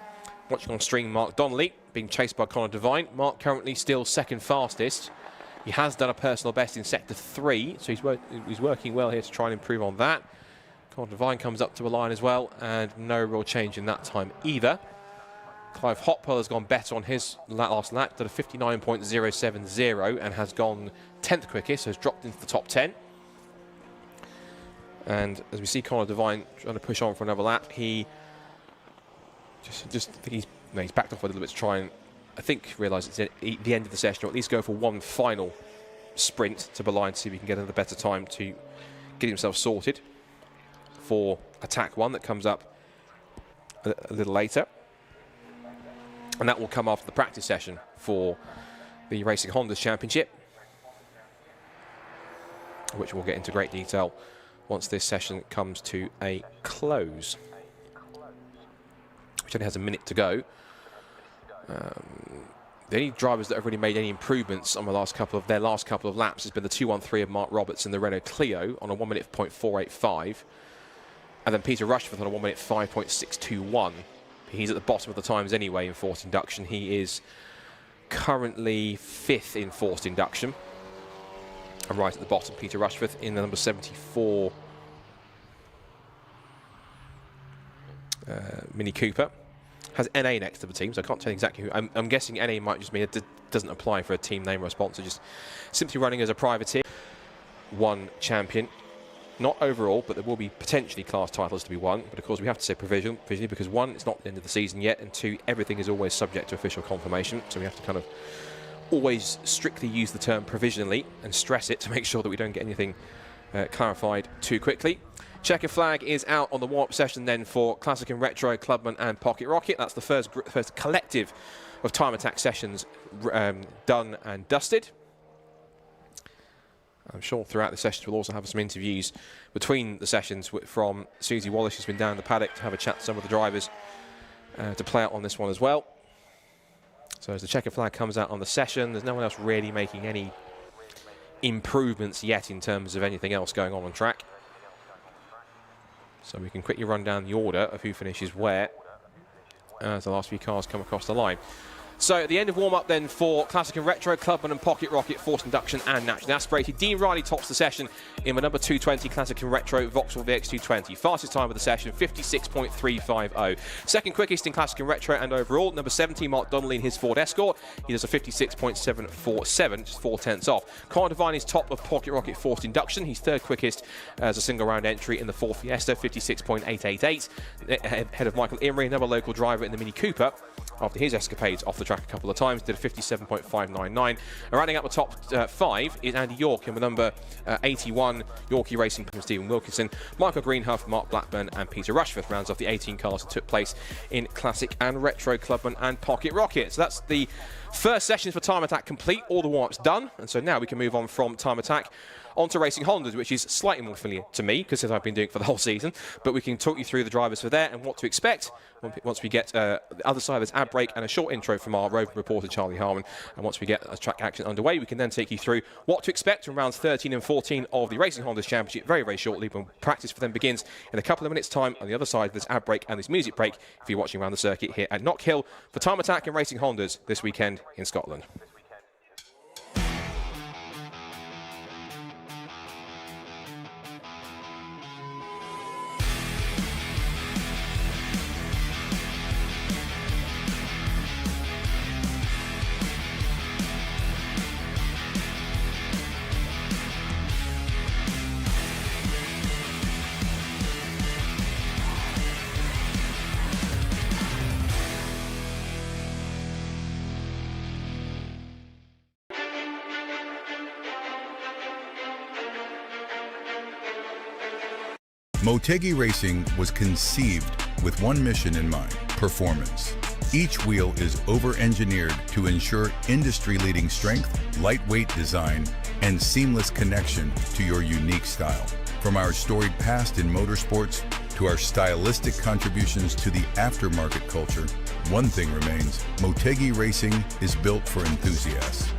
Watching on stream, Mark Donnelly being chased by Connor Devine. Mark currently still 2nd fastest. He has done a personal best in sector 3, so he's working well here to try and improve on that. Connor Devine comes up to a line as well, and no real change in that time either. Clive Hopwell has gone better on his last lap, did a 59.070 and has gone 10th quickest, so has dropped into the top 10. And as we see Connor Devine trying to push on for another lap, he just think he's backed off a little bit to try and, I think, realise it's at the end of the session, or at least go for one final sprint to Berline to see if he can get another better time to get himself sorted for attack 1 that comes up a little later. And that will come after the practice session for the Racing Hondas Championship, which we'll get into great detail once this session comes to a close, which only has a minute to go. The only drivers that have really made any improvements on their last couple of laps has been the 213 of Mark Roberts in the Renault Clio on a 1 minute .485, and then Peter Rushforth on a 1 minute .5.621. He's at the bottom of the times anyway in forced induction. He is currently 5th in forced induction. And right at the bottom, Peter Rushforth in the number 74 Mini Cooper. Has NA next to the team, so I can't tell you exactly who. I'm guessing NA might just mean it doesn't apply for a team name or a sponsor, just simply running as a privateer. 1 champion. Not overall, but there will be potentially class titles to be won. But of course, we have to say provisionally, because 1, it's not the end of the season yet, and 2, everything is always subject to official confirmation. So we have to kind of always strictly use the term provisionally and stress it to make sure that we don't get anything clarified too quickly. Checker flag is out on the warm-up session then for Classic and Retro, Clubman and Pocket Rocket. That's the first collective of time attack sessions done and dusted. I'm sure throughout the sessions we'll also have some interviews between the sessions from Susie Wallace, who's been down in the paddock to have a chat to some of the drivers to play out on this one as well. So as the checker flag comes out on the session, there's no one else really making any improvements yet in terms of anything else going on track. So we can quickly run down the order of who finishes where as the last few cars come across the line. So at the end of warm-up then for Classic and Retro, Clubman and Pocket Rocket, forced induction and naturally aspirated. Dean Riley tops the session in the number 220 Classic and Retro Vauxhall VX220. Fastest time of the session, 56.350. Second quickest in Classic and Retro and overall, number 17 Mark Donnelly in his Ford Escort. He does a 56.747, just 4/10 off. Connor Devine is top of Pocket Rocket forced induction. He's 3rd quickest as a single round entry in the Ford Fiesta, 56.888. Ahead of Michael Emery, another local driver in the Mini Cooper. after his escapades off the track a couple of times, did a 57.599. And rounding out the top 5 is Andy York in the number 81 Yorkie Racing from Stephen Wilkinson, Michael Greenhuff, Mark Blackburn and Peter Rushforth rounds off the 18 cars that took place in Classic and Retro Clubman and Pocket Rocket. So that's the first sessions for Time Attack complete, all the warm-ups done, and so now we can move on from Time Attack onto Racing Hondas, which is slightly more familiar to me because I've been doing it for the whole season, but we can talk you through the drivers for there and what to expect once we get the other side of this ad break and a short intro from our roving reporter Charlie Harmon. And once we get a track action underway, we can then take you through what to expect from rounds 13 and 14 of the Racing Hondas Championship very, very shortly, when practice for them begins in a couple of minutes' time on the other side of this ad break and this music break if you're watching around the circuit here at Knockhill for Time Attack and Racing Hondas this weekend in Scotland. Motegi Racing was conceived with one mission in mind: performance. Each wheel is over-engineered to ensure industry-leading strength, lightweight design, and seamless connection to your unique style. From our storied past in motorsports to our stylistic contributions to the aftermarket culture, one thing remains: Motegi Racing is built for enthusiasts.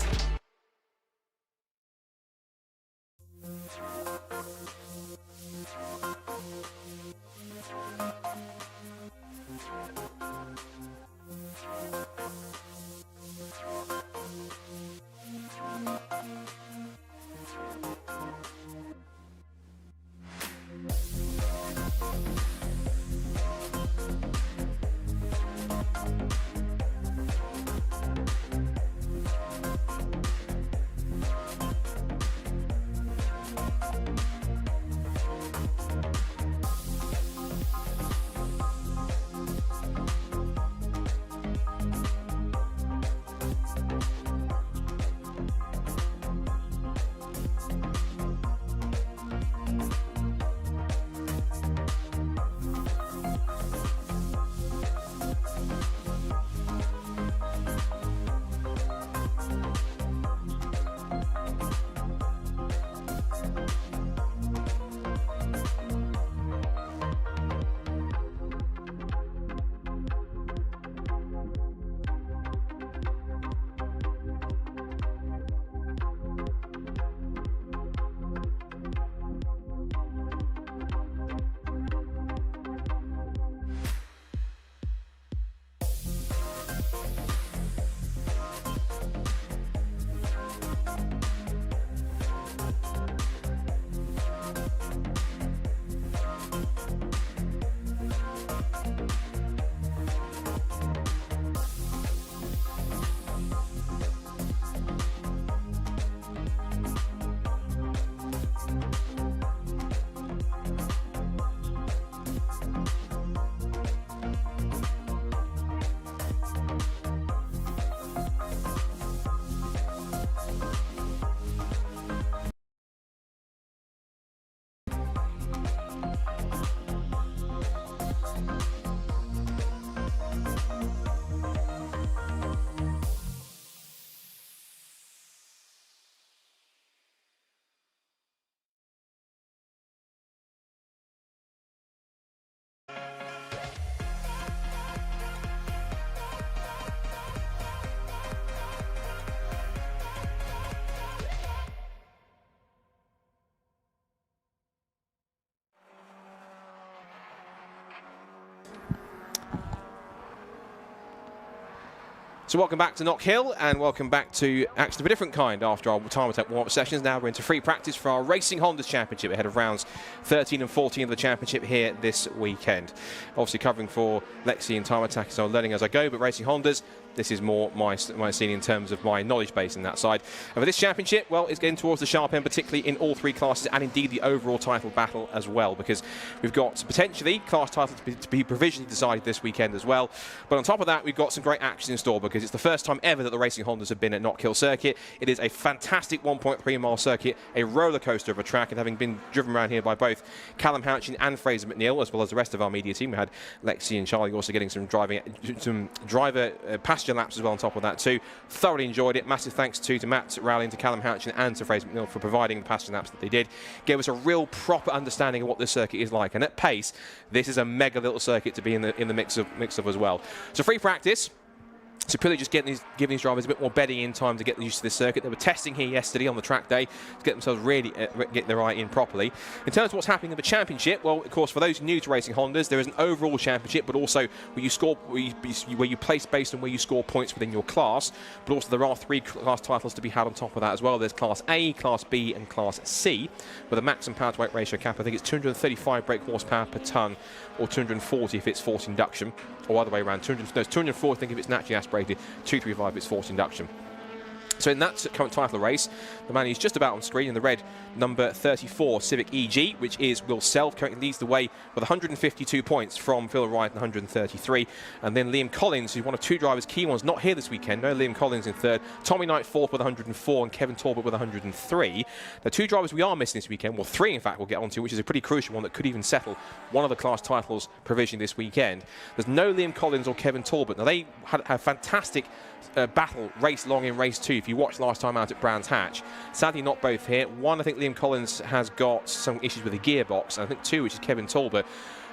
So welcome back to Knockhill, and welcome back to action of a different kind after our time attack warm-up sessions. Now we're into free practice for our Racing Hondas Championship ahead of rounds 13 and 14 of the championship here this weekend. Obviously covering for Lexi and time attack, so I'm learning as I go, but Racing Hondas, this is more my scene in terms of my knowledge base in that side. And for this championship, well, it's getting towards the sharp end, particularly in all three classes, and indeed the overall title battle as well, because we've got potentially class titles to be provisionally decided this weekend as well. But on top of that, we've got some great action in store, because it's the first time ever that the Racing Hondas have been at Knockhill Circuit. It is a fantastic 1.3 mile circuit, a roller coaster of a track, and having been driven around here by both Callum Houchin and Fraser McNeil, as well as the rest of our media team. We had Lexi and Charlie also getting some driver passenger laps as well on top of that too. Thoroughly enjoyed it. Massive thanks to Matt Rowling, to Callum Houchin and to Fraser McNeil for providing the passenger laps that they did. Gave us a real proper understanding of what this circuit is like, and at pace this is a mega little circuit to be in the mix of as well. So free practice. So purely just giving these drivers a bit more bedding in time to get used to this circuit. They were testing here yesterday on the track day to get themselves really get their eye in properly. In terms of what's happening in the championship, well, of course, for those new to Racing Hondas, there is an overall championship, but also where you score, where you place based on where you score points within your class. But also there are three class titles to be had on top of that as well. There's Class A, Class B, and Class C, with a maximum power to weight ratio cap. I think it's 235 brake horsepower per tonne, or 240 if it's forced induction, or other way around. 240 I think if it's naturally aspirated, 235 if it's forced induction. So in that current title race, the man who's just about on screen in the red, number 34 Civic EG, which is Will Self, currently leads the way with 152 points from Phil Wright and 133. And then Liam Collins, who's one of two drivers, key ones, not here this weekend. No Liam Collins in third. Tommy Knight fourth with 104 and Kevin Talbot with 103. The two drivers we are missing this weekend, well, three in fact we'll get onto, which is a pretty crucial one that could even settle one of the class titles provisionally this weekend. There's no Liam Collins or Kevin Talbot. Now they had a fantastic battle race long in race 2 if you watched last time out at Brands Hatch. Sadly not both here. One, I think Liam Collins has got some issues with the gearbox, and I think two, which is Kevin Talbot,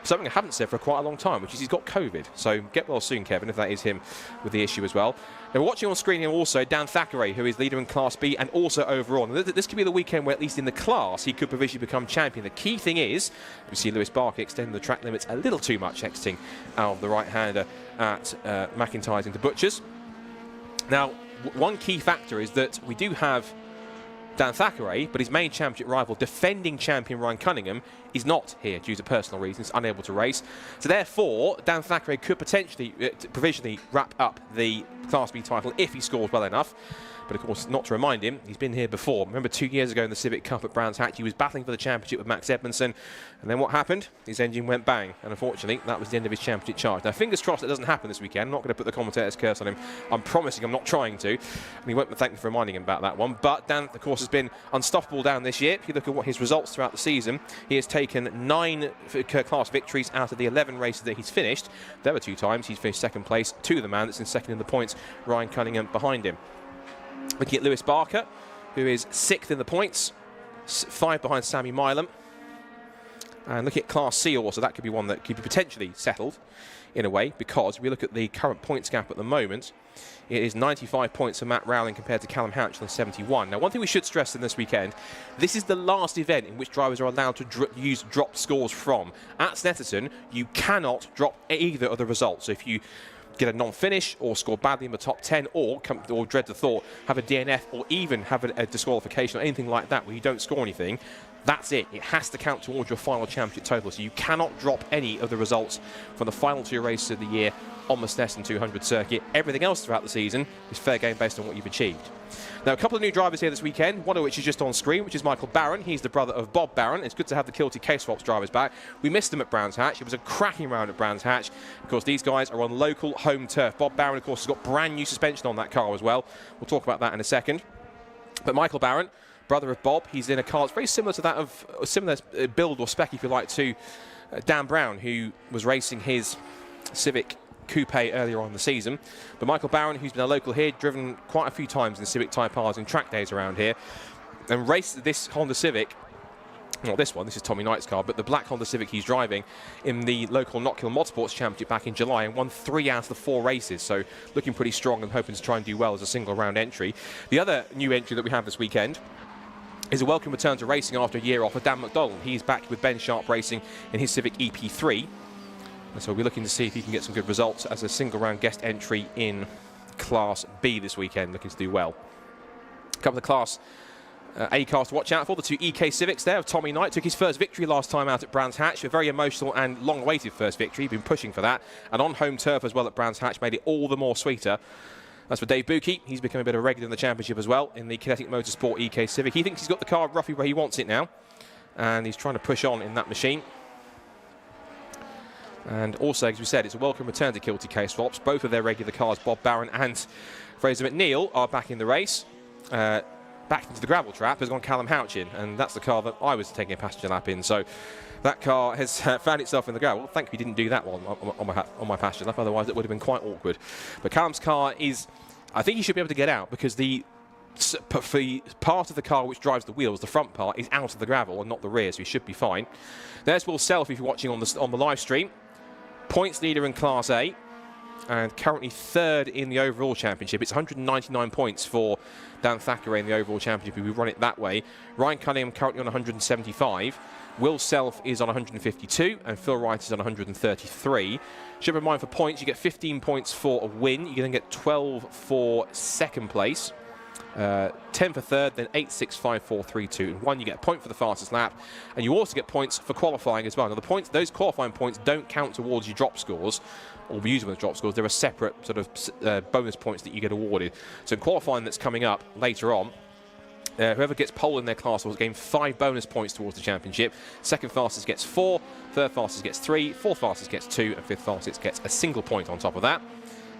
something I haven't said for quite a long time, which is he's got COVID. So get well soon, Kevin, if that is him with the issue as well. Now we're watching on screen here also Dan Thackeray, who is leader in Class B and also overall. And this could be the weekend where, at least in the class, he could provisionally become champion. The key thing is, we see Lewis Barker extending the track limits a little too much, exiting out of the right-hander at McIntyre's into Butchers. Now, one key factor is that we do have Dan Thackeray, but his main championship rival, defending champion Ryan Cunningham, is not here due to personal reasons, unable to race. So therefore, Dan Thackeray could potentially, provisionally wrap up the Class B title if he scores well enough. But of course, not to remind him, he's been here before. Remember 2 years ago in the Civic Cup at Brands Hatch, he was battling for the championship with Max Edmondson, and then what happened? His engine went bang, and unfortunately, that was the end of his championship charge. Now, fingers crossed it doesn't happen this weekend. I'm not going to put the commentator's curse on him. I'm promising I'm not trying to. And he won't thank me for reminding him about that one. But Dan, of course, has been unstoppable down this year. If you look at what his results throughout the season, he has taken 9 class victories out of the 11 races that he's finished. There were 2 times he's finished second place to the man that's in second in the points, Ryan Cunningham, behind him. Looking at Lewis Barker, who is 6th in the points, 5 behind Sammy Milam. And looking at Class C also, that could be one that could be potentially settled in a way, because we look at the current points gap at the moment. It is 95 points for Matt Rowling compared to Callum Houchin on 71. Now, one thing we should stress in this weekend, this is the last event in which drivers are allowed to use dropped scores from. At Snetterton, you cannot drop either of the results. So if you get a non-finish or score badly in the top 10 or dread the thought, have a DNF or even have a disqualification or anything like that where you don't score anything, that's it. It has to count towards your final championship total. So you cannot drop any of the results from the final 2 races of the year on the Snetterton 200 circuit. Everything else throughout the season is fair game based on what you've achieved. Now, a couple of new drivers here this weekend, one of which is just on screen, which is Michael Barron. He's the brother of Bob Barron. It's good to have the Kilty K-Swaps drivers back. We missed them at Brands Hatch. It was a cracking round at Brands Hatch. Of course, these guys are on local home turf. Bob Barron, of course, has got brand new suspension on that car as well. We'll talk about that in a second. But Michael Barron, brother of Bob, he's in a car that's very similar to that of, similar build or spec, if you like, to Dan Brown, who was racing his Civic Coupe earlier on in the season. But Michael Barron, who's been a local here, driven quite a few times in the Civic Type R's and track days around here, and raced this Honda Civic, not this one, this is Tommy Knight's car, but the black Honda Civic he's driving in the local Knockhill Motorsports Championship back in July, and won 3 out of the 4 races, so looking pretty strong and hoping to try and do well as a single round entry. The other new entry that we have this weekend is a welcome return to racing after a year off of Dan McDonald. He's back with Ben Sharp Racing in his Civic EP3. And so we'll be looking to see if he can get some good results as a single round guest entry in Class B this weekend, looking to do well. A couple of Class A cars to watch out for. The two EK Civics there of Tommy Knight took his first victory last time out at Brands Hatch. A very emotional and long-awaited first victory. He'd been pushing for that. And on home turf as well at Brands Hatch made it all the more sweeter. As for Dave Buki, he's become a bit of a regular in the championship as well in the Kinetic Motorsport EK Civic. He thinks he's got the car roughly where he wants it now. And he's trying to push on in that machine. And also, as we said, it's a welcome return to Kilty K-Swaps. Both of their regular cars, Bob Barron and Fraser McNeil, are back in the race. Back into the gravel trap has gone Callum Houchin, and that's the car that I was taking a passenger lap in. So that car has found itself in the gravel. Thankfully, we didn't do that one on my passenger lap, otherwise it would have been quite awkward. But Callum's car is, I think he should be able to get out, because the part of the car which drives the wheels, the front part, is out of the gravel and not the rear, so he should be fine. There's Will Self, if you're watching on the live stream. Points leader in Class A, and currently third in the overall championship. It's 199 points for Dan Thackeray in the overall championship if we run it that way. Ryan Cunningham currently on 175. Will Self is on 152, and Phil Wright is on 133. Should be in mind for points, you get 15 points for a win. You then get 12 for second place. 10 for third, then 8, 6, 5, 4, 3, 2, and 1. You get a point for the fastest lap, and you also get points for qualifying as well. Now, those qualifying points don't count towards your drop scores, or be used with drop scores. There are separate sort of bonus points that you get awarded. So in qualifying that's coming up later on, whoever gets pole in their class will gain 5 bonus points towards the championship. Second fastest gets 4, third fastest gets 3, fourth fastest gets 2, and fifth fastest gets a single point on top of that.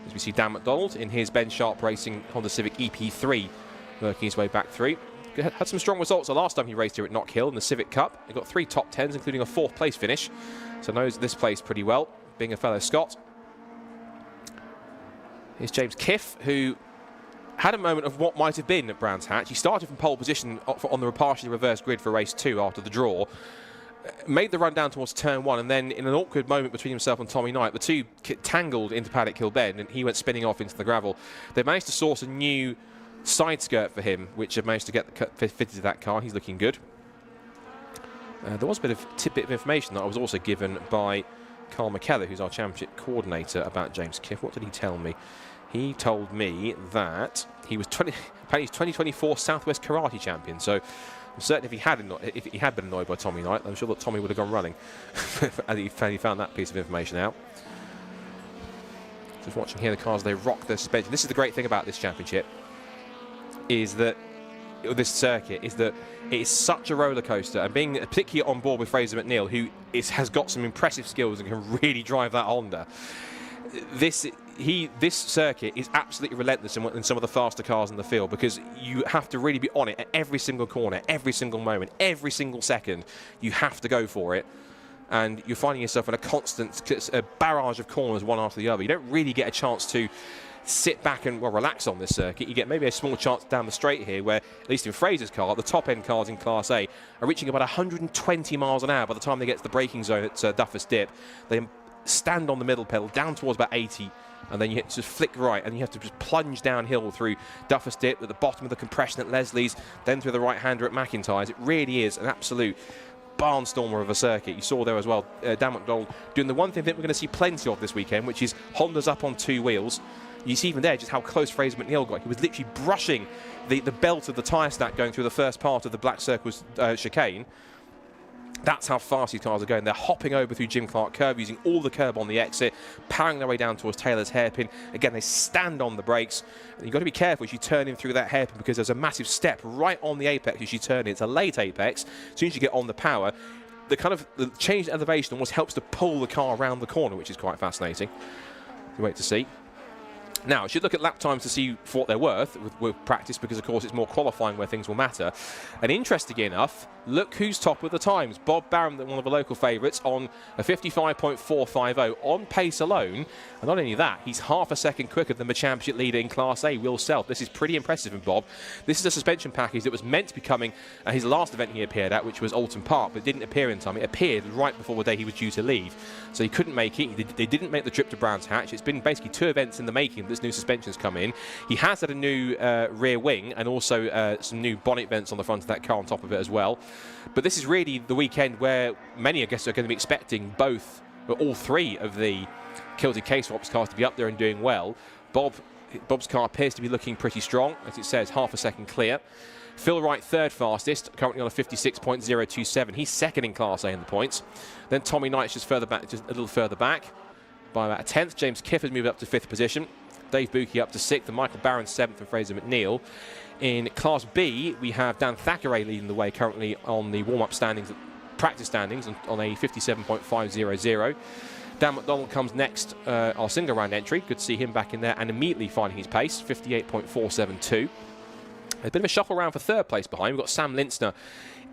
As we see Dan McDonald in his Ben Sharp Racing Honda Civic EP3 working his way back through. Had some strong results the last time he raced here at Knockhill in the Civic Cup. He got 3 top 10s, including a 4th place finish. So knows this place pretty well, being a fellow Scot. Here's James Kiff, who had a moment of what might have been at Brands Hatch. He started from pole position on the partially reversed grid for race 2 after the draw. Made the run down towards turn 1, and then in an awkward moment between himself and Tommy Knight, the two tangled into Paddock Hill Bend, and he went spinning off into the gravel. They managed to source a new side skirt for him, which have managed to get fitted to that car. He's looking good. There was a bit of tidbit of information that I was also given by Carl McKellar, who's our championship coordinator, about James Kiff. What did he tell me? He told me that he was 2024 Southwest Karate champion. So I'm certain if he had been annoyed by Tommy Knight, I'm sure that Tommy would have gone running. And he found that piece of information out. Just watching here the cars, they rock their suspension. This is the great thing about this championship, is that this circuit is that it is such a roller coaster, and being particularly on board with Fraser McNeil, who has got some impressive skills and can really drive that Honda. This circuit is absolutely relentless in some of the faster cars in the field, because you have to really be on it at every single corner, every single moment, every single second. You have to go for it, and you're finding yourself in a constant barrage of corners one after the other. You don't really get a chance to sit back and relax on this circuit. You get maybe a small chance down the straight here, where at least in Fraser's car, the top end cars in Class A are reaching about 120 miles an hour by the time they get to the braking zone at Duffus Dip. They stand on the middle pedal down towards about 80, and then you hit just flick right, and you have to just plunge downhill through Duffus Dip at the bottom of the compression at Leslie's, then through the right-hander at McIntyre's. It really is an absolute barnstormer of a circuit. You saw there as well Dan McDonald doing the one thing that we're going to see plenty of this weekend, which is Hondas up on 2 wheels. You see even there just how close Fraser McNeil got. He was literally brushing the belt of the tyre stack going through the first part of the Black Circle's chicane. That's how fast these cars are going. They're hopping over through Jim Clark Curve, using all the curb on the exit, powering their way down towards Taylor's hairpin. Again, they stand on the brakes. You've got to be careful as you turn in through that hairpin, because there's a massive step right on the apex as you turn in. It's a late apex. As soon as you get on the power, the change in elevation almost helps to pull the car around the corner, which is quite fascinating. You wait to see. Now, I should look at lap times to see for what they're worth with practice, because, of course, it's more qualifying where things will matter. And interestingly enough, look who's top with the times. Bob Barron, one of the local favourites, on a 55.450 on pace alone. And not only that, he's half a second quicker than the championship leader in Class A, Will Self. This is pretty impressive in Bob. This is a suspension package that was meant to be coming at his last event he appeared at, which was Alton Park, but didn't appear in time. It appeared right before the day he was due to leave. So he couldn't make it. They didn't make the trip to Brands Hatch. It's been basically 2 events in the making. This new suspension's come in. He has had a new rear wing, and also some new bonnet vents on the front of that car on top of it as well. But this is really the weekend where many, I guess, are going to be expecting all 3 of the Kilty K-Swaps cars to be up there and doing well. Bob Bob's car appears to be looking pretty strong, as it says, half a second clear. Phil Wright, third fastest, currently on a 56.027. He's second in Class A in the points. Then Tommy Knight's just a little further back by about a tenth. James Kiff has moved up to 5th position. Dave Bucke up to 6th, and Michael Barron 7th, and Fraser McNeil. In Class B, we have Dan Thackeray leading the way currently on the warm-up standings, practice standings, on a 57.500. Dan McDonald comes next, our single round entry. Good to see him back in there and immediately finding his pace, 58.472. A bit of a shuffle around for third place behind. We've got Sam Lintzner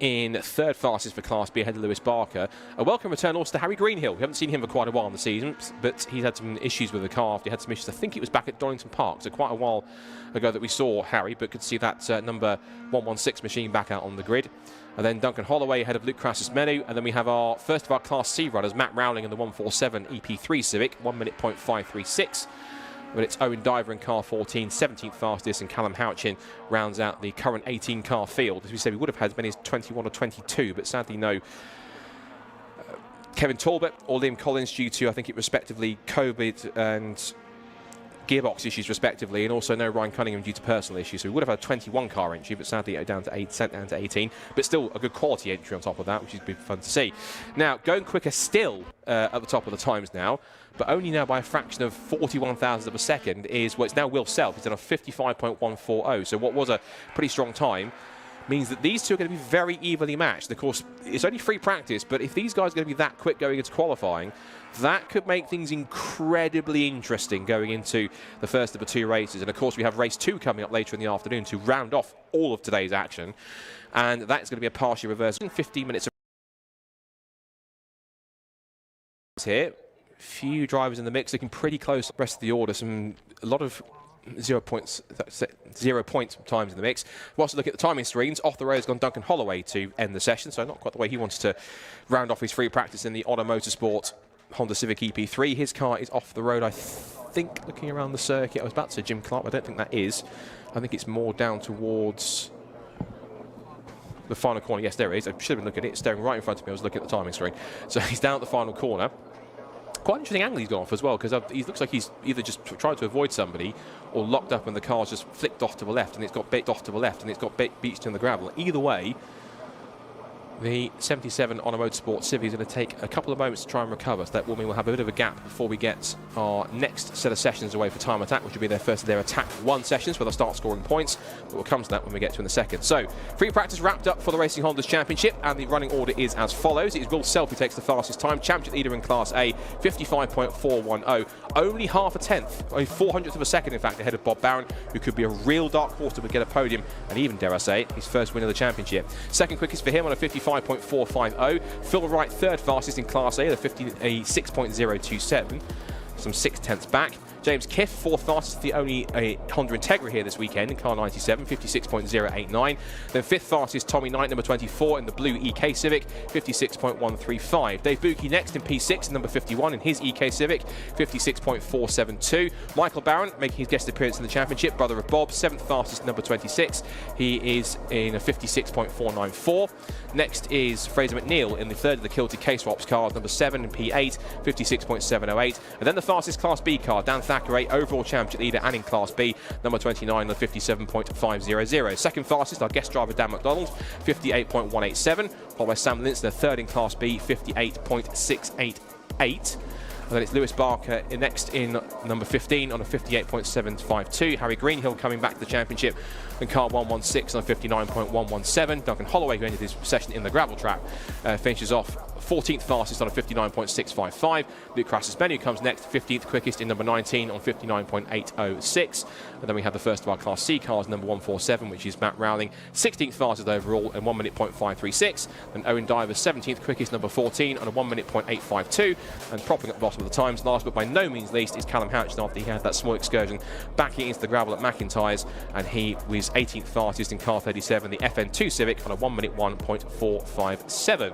in third fastest for Class B ahead of Lewis Barker. A welcome return also to Harry Greenhill. We haven't seen him for quite a while in the season, but he's had some issues with the car. He had some issues. I think it was back at Donington Park, so quite a while ago that we saw Harry, but could see that number 116 machine back out on the grid. And then Duncan Holloway ahead of Luke Crassus-Menu. And then we have our first of our Class C runners, Matt Rowling in the 147 EP3 Civic, 1 minute .536. But it's Owen Diver in car 14, 17th fastest, and Callum Houchin rounds out the current 18 car field. As we said, we would have had as many as 21 or 22, but sadly no Kevin Talbot or Liam Collins due to, I think it respectively, COVID and gearbox issues respectively, and also no Ryan Cunningham due to personal issues. So we would have had a 21 car entry, but sadly down to 18, but still a good quality entry on top of that, which has been fun to see. Now, going quicker still at the top of the times now, but only now by a fraction of 41,000 of a second is, well, it's now Will Self. He's done a 55.140. So what was a pretty strong time means that these two are going to be very evenly matched. Of course, it's only free practice, but if these guys are going to be that quick going into qualifying, that could make things incredibly interesting going into the first of the two races. And of course, we have race 2 coming up later in the afternoon to round off all of today's action. And that's going to be a partial reverse in 15 minutes here. Few drivers in the mix, looking pretty close to the rest of the order. A lot of 0 point times in the mix. We'll also look at the timing screens. Off the road has gone Duncan Holloway to end the session, so not quite the way he wants to round off his free practice in the Honor Motorsport Honda Civic EP3. His car is off the road, I think, looking around the circuit. I was about to say Jim Clark, but I don't think that is. I think it's more down towards the final corner. Yes, there it is. I should have been looking at it. It's staring right in front of me. I was looking at the timing screen. So he's down at the final corner. Quite an interesting angle he's gone off as well, because he looks like he's either just tried to avoid somebody or locked up and the car's just flicked off to the left and it's got bit off to the left and it's got beached in the gravel. Either way, the 77 Honor Motorsport Civic is going to take a couple of moments to try and recover. So that will mean we'll have a bit of a gap before we get our next set of sessions away for Time Attack, which will be their first of their Attack 1 sessions where they'll start scoring points. But we'll come to that when we get to in a second. So, free practice wrapped up for the Racing Hondas Championship, and the running order is as follows. It is Will Self who takes the fastest time, championship leader in Class A, 55.410. Only half a tenth, only 400th of a second, in fact, ahead of Bob Barron, who could be a real dark horse to get a podium, and even, dare I say it, his first win of the championship. Second quickest for him on a 55.450. Phil Wright, third fastest in Class A, a 6.027. Some 6/10ths back. James Kiff, fourth fastest, the only Honda Integra here this weekend in car 97, 56.089. Then fifth fastest, Tommy Knight, number 24 in the blue EK Civic, 56.135. Dave Bucke next in P6, number 51 in his EK Civic, 56.472. Michael Barron making his guest appearance in the championship, brother of Bob, seventh fastest, number 26. He is in a 56.494. Next is Fraser McNeil in the third of the Kilty K-Swaps cars, number 7 in P8, 56.708. And then the fastest Class B car, Dan Thackeray, overall championship leader and in Class B, number 29, the 57.500. Second fastest, our guest driver Dan McDonald, 58.187. Followed by Sam Lintzner, third in Class B, 58.688. And then it's Lewis Barker next in number 15 on a 58.752. Harry Greenhill coming back to the championship in car 116 on a 59.117. Duncan Holloway, who ended his session in the gravel trap, finishes off 14th fastest on a 59.655. Luke Crassus-Menu comes next, 15th quickest in number 19 on 59.806. And then we have the first of our Class C cars, number 147, which is Matt Rowling, 16th fastest overall in 1 minute .536. And Owen Diver, 17th quickest, number 14 on a 1 minute .852. And propping up the bottom of the times, last but by no means least, is Callum Houchin after he had that small excursion backing into the gravel at McIntyre's, and he was 18th fastest in car 37, the FN2 Civic, on a 1 minute 1.457.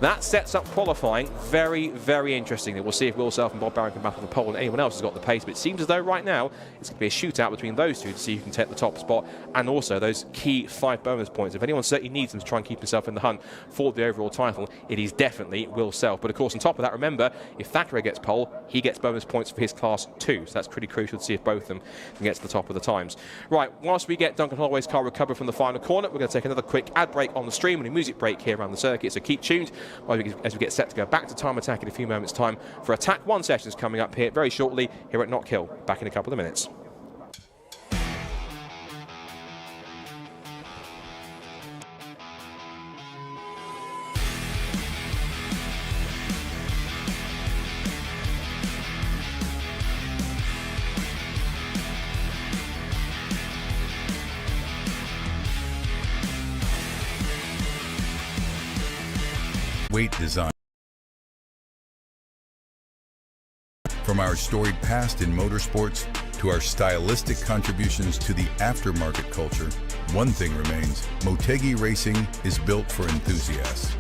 That sets up qualifying very, very interestingly. We'll see if Will Self and Bob Barron can battle the pole and anyone else has got the pace, but it seems as though right now it's going to be a shootout between those two to see who can take the top spot, and also those key 5 bonus points. If anyone certainly needs them to try and keep himself in the hunt for the overall title, it is definitely Will Self. But of course, on top of that, remember, if Thackeray gets pole, he gets bonus points for his class too, so that's pretty crucial to see if both of them can get to the top of the times. Right, whilst we get Duncan Holloway's car recovered from the final corner, we're going to take another quick ad break on the stream and a music break here around the circuit, so keep tuned as we get set to go back to Time Attack in a few moments' time for Attack 1 sessions coming up here very shortly here at Knockhill. Back in a couple of minutes. Weight design. From our storied past in motorsports to our stylistic contributions to the aftermarket culture, one thing remains: Motegi Racing is built for enthusiasts.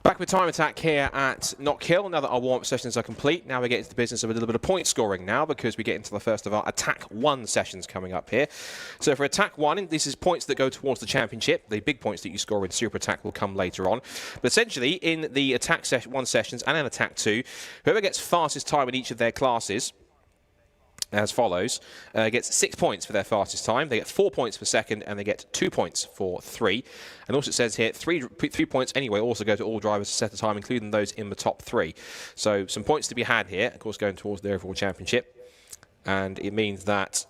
Back with Time Attack here at Knockhill. Now that our warm-up sessions are complete, now we get into the business of a little bit of point scoring now, because we get into the first of our Attack 1 sessions coming up here. So for Attack 1, this is points that go towards the championship. The big points that you score in Super Attack will come later on. But essentially, in the Attack 1 sessions and in Attack 2, whoever gets fastest time in each of their classes, as follows, gets 6 points for their fastest time. They get 4 points for second, and they get 2 points for 3. And also it says here, 3 points anyway also go to all drivers to set a time, including those in the top 3. So some points to be had here, of course, going towards the overall championship. And it means that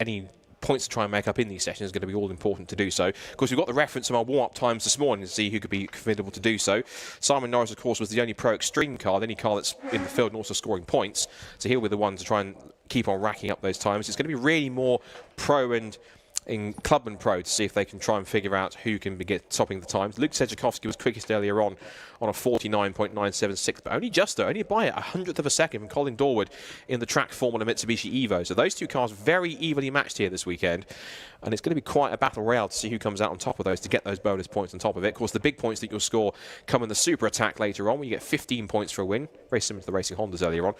any points to try and make up in these sessions is going to be all important to do so. Of course, we've got the reference from our warm-up times this morning to see who could be formidable to do so. Simon Norris, of course, was the only Pro Extreme car, the only car that's in the field and also scoring points. So he'll be the one to try and keep on racking up those times. It's going to be really more Pro and in Club and Pro to see if they can try and figure out who can be topping the times. Luke Sedjakowski was quickest earlier on a 49.976, but only by a hundredth of a second from Colin Dorward in the track Formula Mitsubishi Evo. So those two cars very evenly matched here this weekend, and it's going to be quite a battle royale to see who comes out on top of those to get those bonus points on top of it. Of course, the big points that you'll score come in the Super Attack later on, where you get 15 points for a win, very similar to the Racing Hondas earlier on.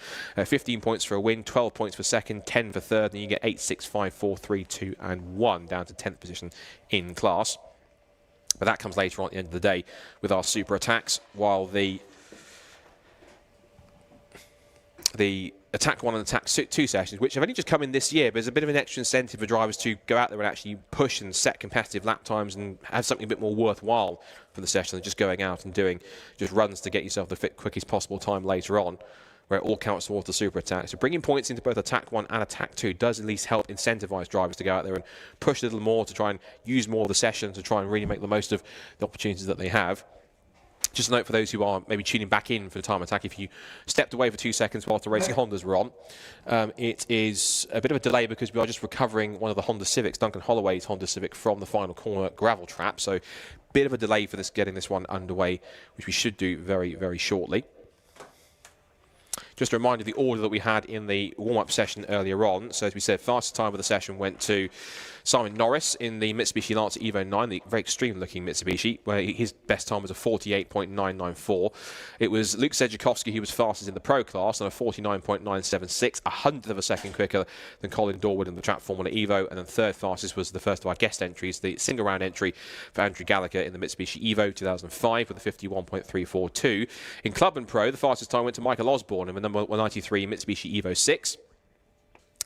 15 points for a win, 12 points for second, 10 for third, and you get 8, 6, 5, 4, 3, 2, and 1 down to 10th position in class. But that comes later on at the end of the day with our Super Attacks, while the Attack 1 and Attack 2 sessions, which have only just come in this year, but there's a bit of an extra incentive for drivers to go out there and actually push and set competitive lap times and have something a bit more worthwhile for the session than just going out and doing just runs to get yourself the quickest possible time later on, where it all counts towards the Super Attack. So bringing points into both Attack 1 and Attack 2 does at least help incentivise drivers to go out there and push a little more, to try and use more of the session, to try and really make the most of the opportunities that they have. Just a note for those who are maybe tuning back in for the time attack, if you stepped away for 2 seconds whilst the Racing Hondas were on, it is a bit of a delay because we are just recovering one of the Honda Civics, Duncan Holloway's Honda Civic, from the final corner gravel trap. So bit of a delay for this, getting this one underway, which we should do very, very shortly. Just a reminder of the order that we had in the warm-up session earlier on. So as we said, fastest time of the session went to Simon Norris in the Mitsubishi Lancer Evo 9, the very extreme-looking Mitsubishi, where his best time was a 48.994. It was Luke Sedjakowski who was fastest in the Pro class on a 49.976, a hundredth of a second quicker than Colin Dorward in the Trap Formula Evo. And then third fastest was the first of our guest entries, the single-round entry for Andrew Gallagher in the Mitsubishi Evo 2005 with a 51.342. In Club and Pro, the fastest time went to Michael Osborne in the number 193 Mitsubishi Evo 6.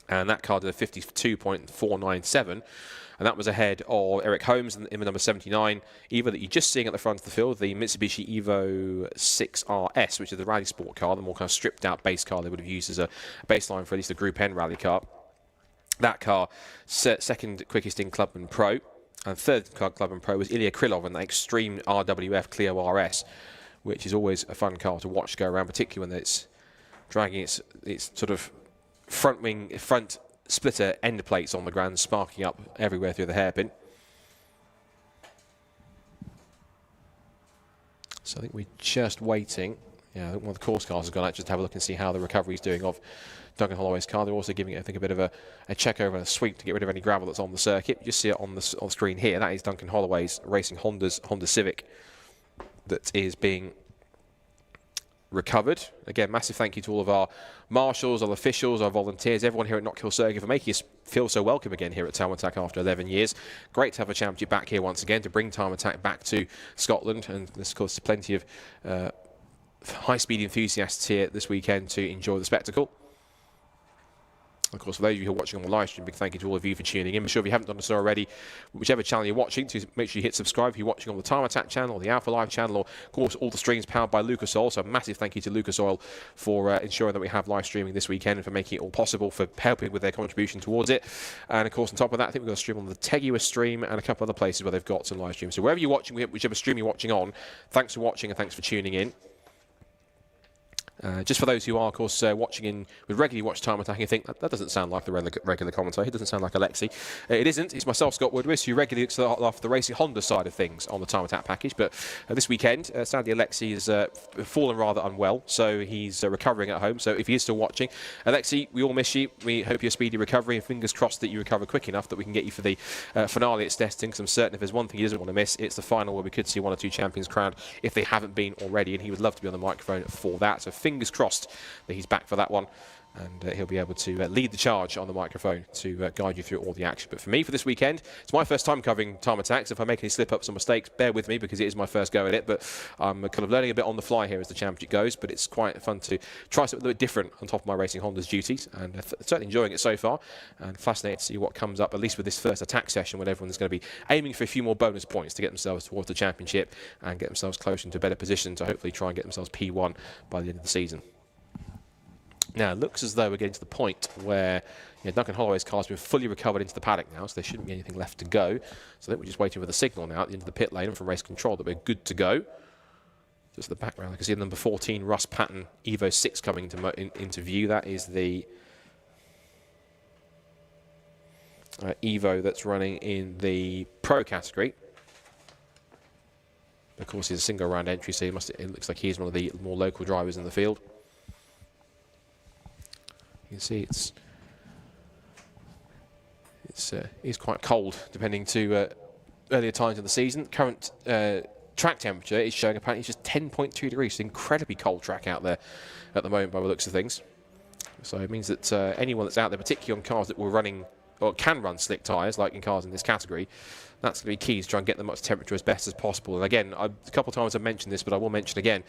And that car did a 52.497, and that was ahead of Eric Holmes in the number 79 Evo that you're just seeing at the front of the field, the Mitsubishi Evo 6 RS, which is the rally sport car, the more kind of stripped out base car they would have used as a baseline for at least a Group N rally car. That car second quickest in Club and Pro, and third Club and Pro was Ilya Krylov in the Extreme RWF Clio RS, which is always a fun car to watch go around, particularly when it's dragging its sort of front splitter end plates on the ground, sparking up everywhere through the hairpin. So I think we're just waiting. Yeah, I think one of the course cars has gone out just to have a look and see how the recovery is doing of Duncan Holloway's car. They're also giving it, I think, a bit of a check over and a sweep to get rid of any gravel that's on the circuit. You just see it on the screen here. That is Duncan Holloway's Racing Honda Civic that is being recovered. Again, massive thank you to all of our marshals, our officials, our volunteers, everyone here at Knockhill Circuit for making us feel so welcome again here at Time Attack after 11 years. Great to have a championship back here once again, to bring Time Attack back to Scotland, and there's of course plenty of high-speed enthusiasts here this weekend to enjoy the spectacle. Of course, for those of you who are watching on the live stream, big thank you to all of you for tuning in. Be sure if you haven't done so already, whichever channel you're watching, to make sure you hit subscribe. If you're watching on the Time Attack channel, or the Alpha Live channel, or of course all the streams powered by Lucas Oil. So a massive thank you to Lucas Oil for ensuring that we have live streaming this weekend and for making it all possible, for helping with their contribution towards it. And of course, on top of that, I think we've got a stream on the Tegua stream and a couple other places where they've got some live streams. So wherever you're watching, whichever stream you're watching on, thanks for watching and thanks for tuning in. Just for those who are, of course, watching would regularly watch Time Attack and think, that doesn't sound like the regular commentator, it doesn't sound like Alexi. It isn't. It's myself, Scott Woodwis, who regularly looks after the Racing Honda side of things on the Time Attack package. But this weekend, sadly, Alexi has fallen rather unwell, so he's recovering at home. So if he is still watching, Alexi, we all miss you. We hope you're speedy recovery, and fingers crossed that you recover quick enough that we can get you for the finale at Stettin, because I'm certain if there's one thing he doesn't want to miss, it's the final, where we could see 1 or 2 champions crowned if they haven't been already, and he would love to be on the microphone for that. So fingers crossed that he's back for that one, and he'll be able to lead the charge on the microphone to guide you through all the action. But for me, for this weekend, it's my first time covering Time Attacks. If I make any slip-ups or mistakes, bear with me, because it is my first go at it. But I'm kind of learning a bit on the fly here as the championship goes, but it's quite fun to try something a little bit different on top of my Racing Honda's duties, and certainly enjoying it so far, and fascinated to see what comes up, at least with this first attack session, when everyone's going to be aiming for a few more bonus points to get themselves towards the championship and get themselves closer into a better position to hopefully try and get themselves P1 by the end of the season. Now, it looks as though we're getting to the point where Duncan Holloway's car's been fully recovered into the paddock now, so there shouldn't be anything left to go. So I think we're just waiting for the signal now at the end of the pit lane and from race control that we're good to go. Just the background, I can see number 14, Russ Patton, Evo 6 coming into view. That is the Evo that's running in the Pro category. Of course, he's a single round entry, so it looks like he's one of the more local drivers in the field. You can see it's quite cold, depending to earlier times of the season. Current track temperature is showing apparently it's just 10.2 degrees. It's an incredibly cold track out there at the moment by the looks of things. So it means that anyone that's out there, particularly on cars that were running or can run slick tyres, like in cars in this category, that's going to be key to try and get them up to temperature as best as possible. And again, a couple of times I've mentioned this, but I will mention again,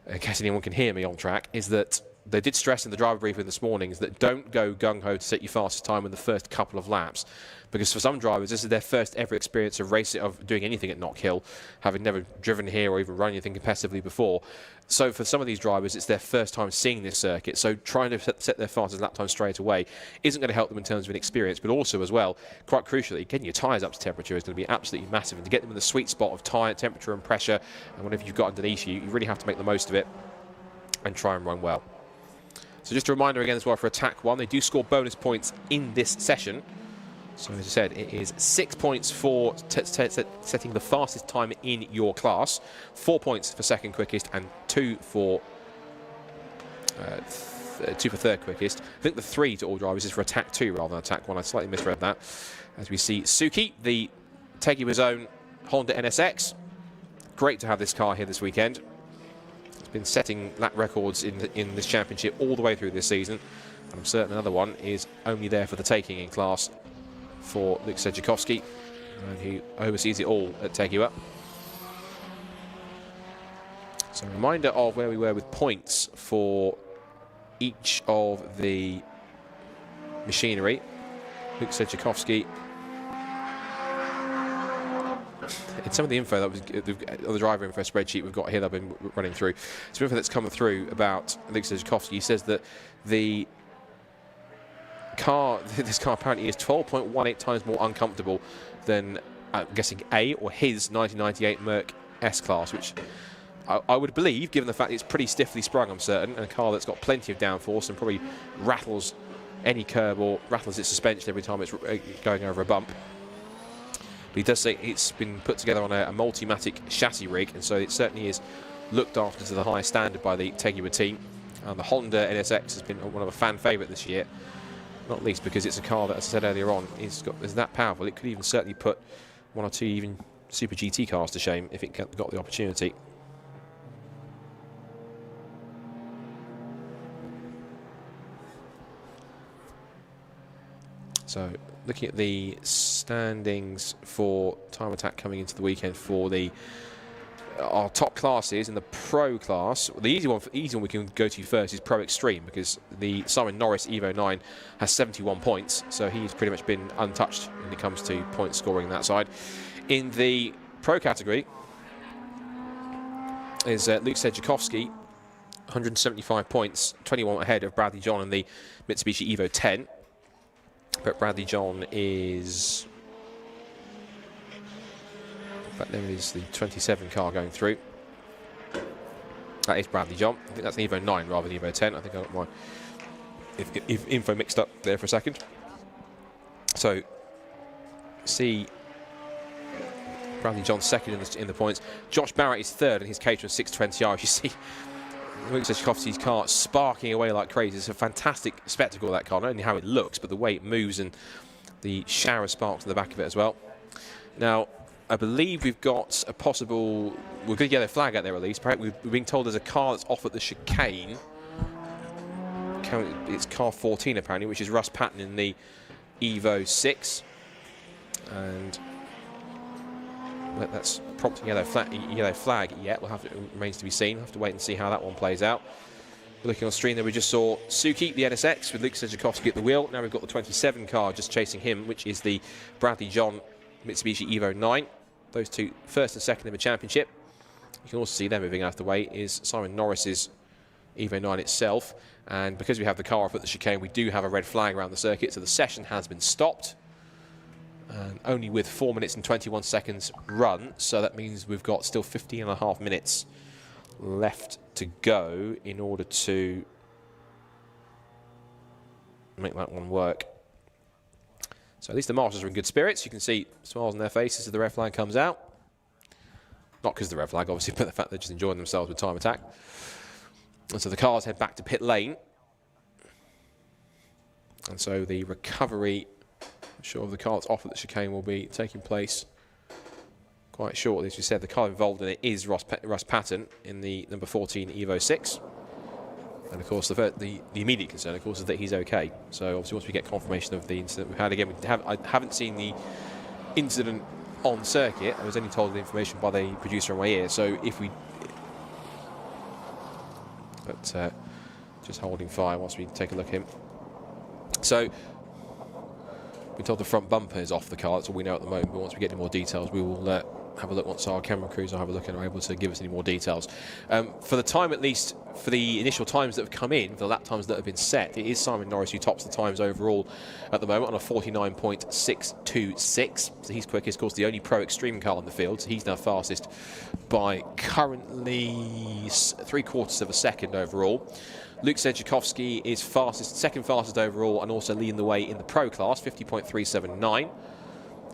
in case anyone can hear me on track, is that they did stress in the driver briefing this morning is that don't go gung-ho to set your fastest time in the first couple of laps, because for some drivers this is their first ever experience of racing, of doing anything at Knockhill, having never driven here or even run anything competitively before. So for some of these drivers it's their first time seeing this circuit, so trying to set their fastest lap time straight away isn't going to help them in terms of an experience, but also as well, quite crucially, getting your tyres up to temperature is going to be absolutely massive, and to get them in the sweet spot of tyre temperature and pressure and whatever you've got underneath you, you really have to make the most of it and try and run well. So just a reminder again as well for Attack 1, they do score bonus points in this session. So as I said, it is 6 points for setting the fastest time in your class, 4 points for second quickest, and 2 for third quickest. I think the 3 to all drivers is for Attack 2 rather than Attack 1. I slightly misread that. As we see Suki, the Tegui's own Honda NSX. Great to have this car here this weekend. Been setting lap records in this championship all the way through this season. I'm certain another one is only there for the taking in class for Luke Sedjakowski, and he oversees it all at Tegua. So a reminder of where we were with points for each of the machinery. Luke Sedjakowski. In some of the info that was the driver info spreadsheet we've got here that I've been running through, some info that's come through about Luke Sedjakowski. He says that this car apparently is 12.18 times more uncomfortable than, I'm guessing, A or his 1998 Merc S-Class, which I would believe, given the fact it's pretty stiffly sprung, I'm certain, and a car that's got plenty of downforce and probably rattles any curb or rattles its suspension every time it's going over a bump. But he does say it's been put together on a Multimatic chassis rig, and so it certainly is looked after to the highest standard by the Tegua team. And the Honda NSX has been one of a fan favourite this year, not least because it's a car that, as I said earlier on, is that powerful. It could even certainly put 1 or 2 even Super GT cars to shame if it got the opportunity. So looking at the standings for Time Attack coming into the weekend for our top classes in the Pro class, the easy one we can go to first is Pro Extreme, because the Simon Norris Evo 9 has 71 points, so he's pretty much been untouched when it comes to point scoring on that side. In the Pro category is Luke Sedjakowski, 175 points, 21 ahead of Bradley John in the Mitsubishi Evo 10. But Bradley John is... But there is the 27 car going through. That is Bradley John. I think that's an Evo 9 rather than Evo 10. I think I got my info mixed up there for a second. So, see Bradley John second in the points. Josh Barrett is third in his Caterham 620R. As you see Luke Sedjakowski's car sparking away like crazy. It's a fantastic spectacle, that car. Not only how it looks, but the way it moves and the shower of sparks in the back of it as well. Now, I believe we've got a possible... We're going to get a flag out there at least. We're being told there's a car that's off at the chicane. It's car 14 apparently, which is Russ Patton in the Evo 6. And that's prompting yellow flag yet. We'll have to, it remains to be seen. We'll have to wait and see how that one plays out. Looking on screen there, we just saw Suki, the NSX, with Luke Sedjakowski at the wheel. Now we've got the 27 car just chasing him, which is the Bradley John Mitsubishi Evo 9. Those two first and second in the championship. You can also see them moving out of the way is Simon Norris's Evo 9 itself. And because we have the car off at the chicane, we do have a red flag around the circuit, so the session has been stopped. And only with 4 minutes and 21 seconds run, so that means we've got still 15.5 minutes left to go in order to make that one work. So at least the marshals are in good spirits. You can see smiles on their faces as the red flag comes out. Not because of the red flag, obviously, but the fact they're just enjoying themselves with time attack. And so the cars head back to pit lane. And so the recovery, I'm sure, of the car that's off at the chicane will be taking place quite shortly. As we said, the car involved in it is Russ Patton in the number 14 Evo 6. And of course, the immediate concern, of course, is that he's okay. So obviously, once we get confirmation of the incident we've had, again, I haven't seen the incident on circuit. I was only told the information by the producer in my ear. So if we, but just holding fire whilst we take a look at him. So we're told the front bumper is off the car. That's all we know at the moment. But once we get any more details, we will have a look. Once our camera crews will have a look and are able to give us any more details. For the time, at least, for the initial times that have come in, for the lap times that have been set, it is Simon Norris who tops the times overall at the moment on a 49.626. So he's quickest. Of course, the only Pro Extreme car on the field. So he's now fastest by currently 3/4 of a second overall. Luke Sedzukovsky is fastest, second fastest overall, and also leading the way in the Pro class, 50.379.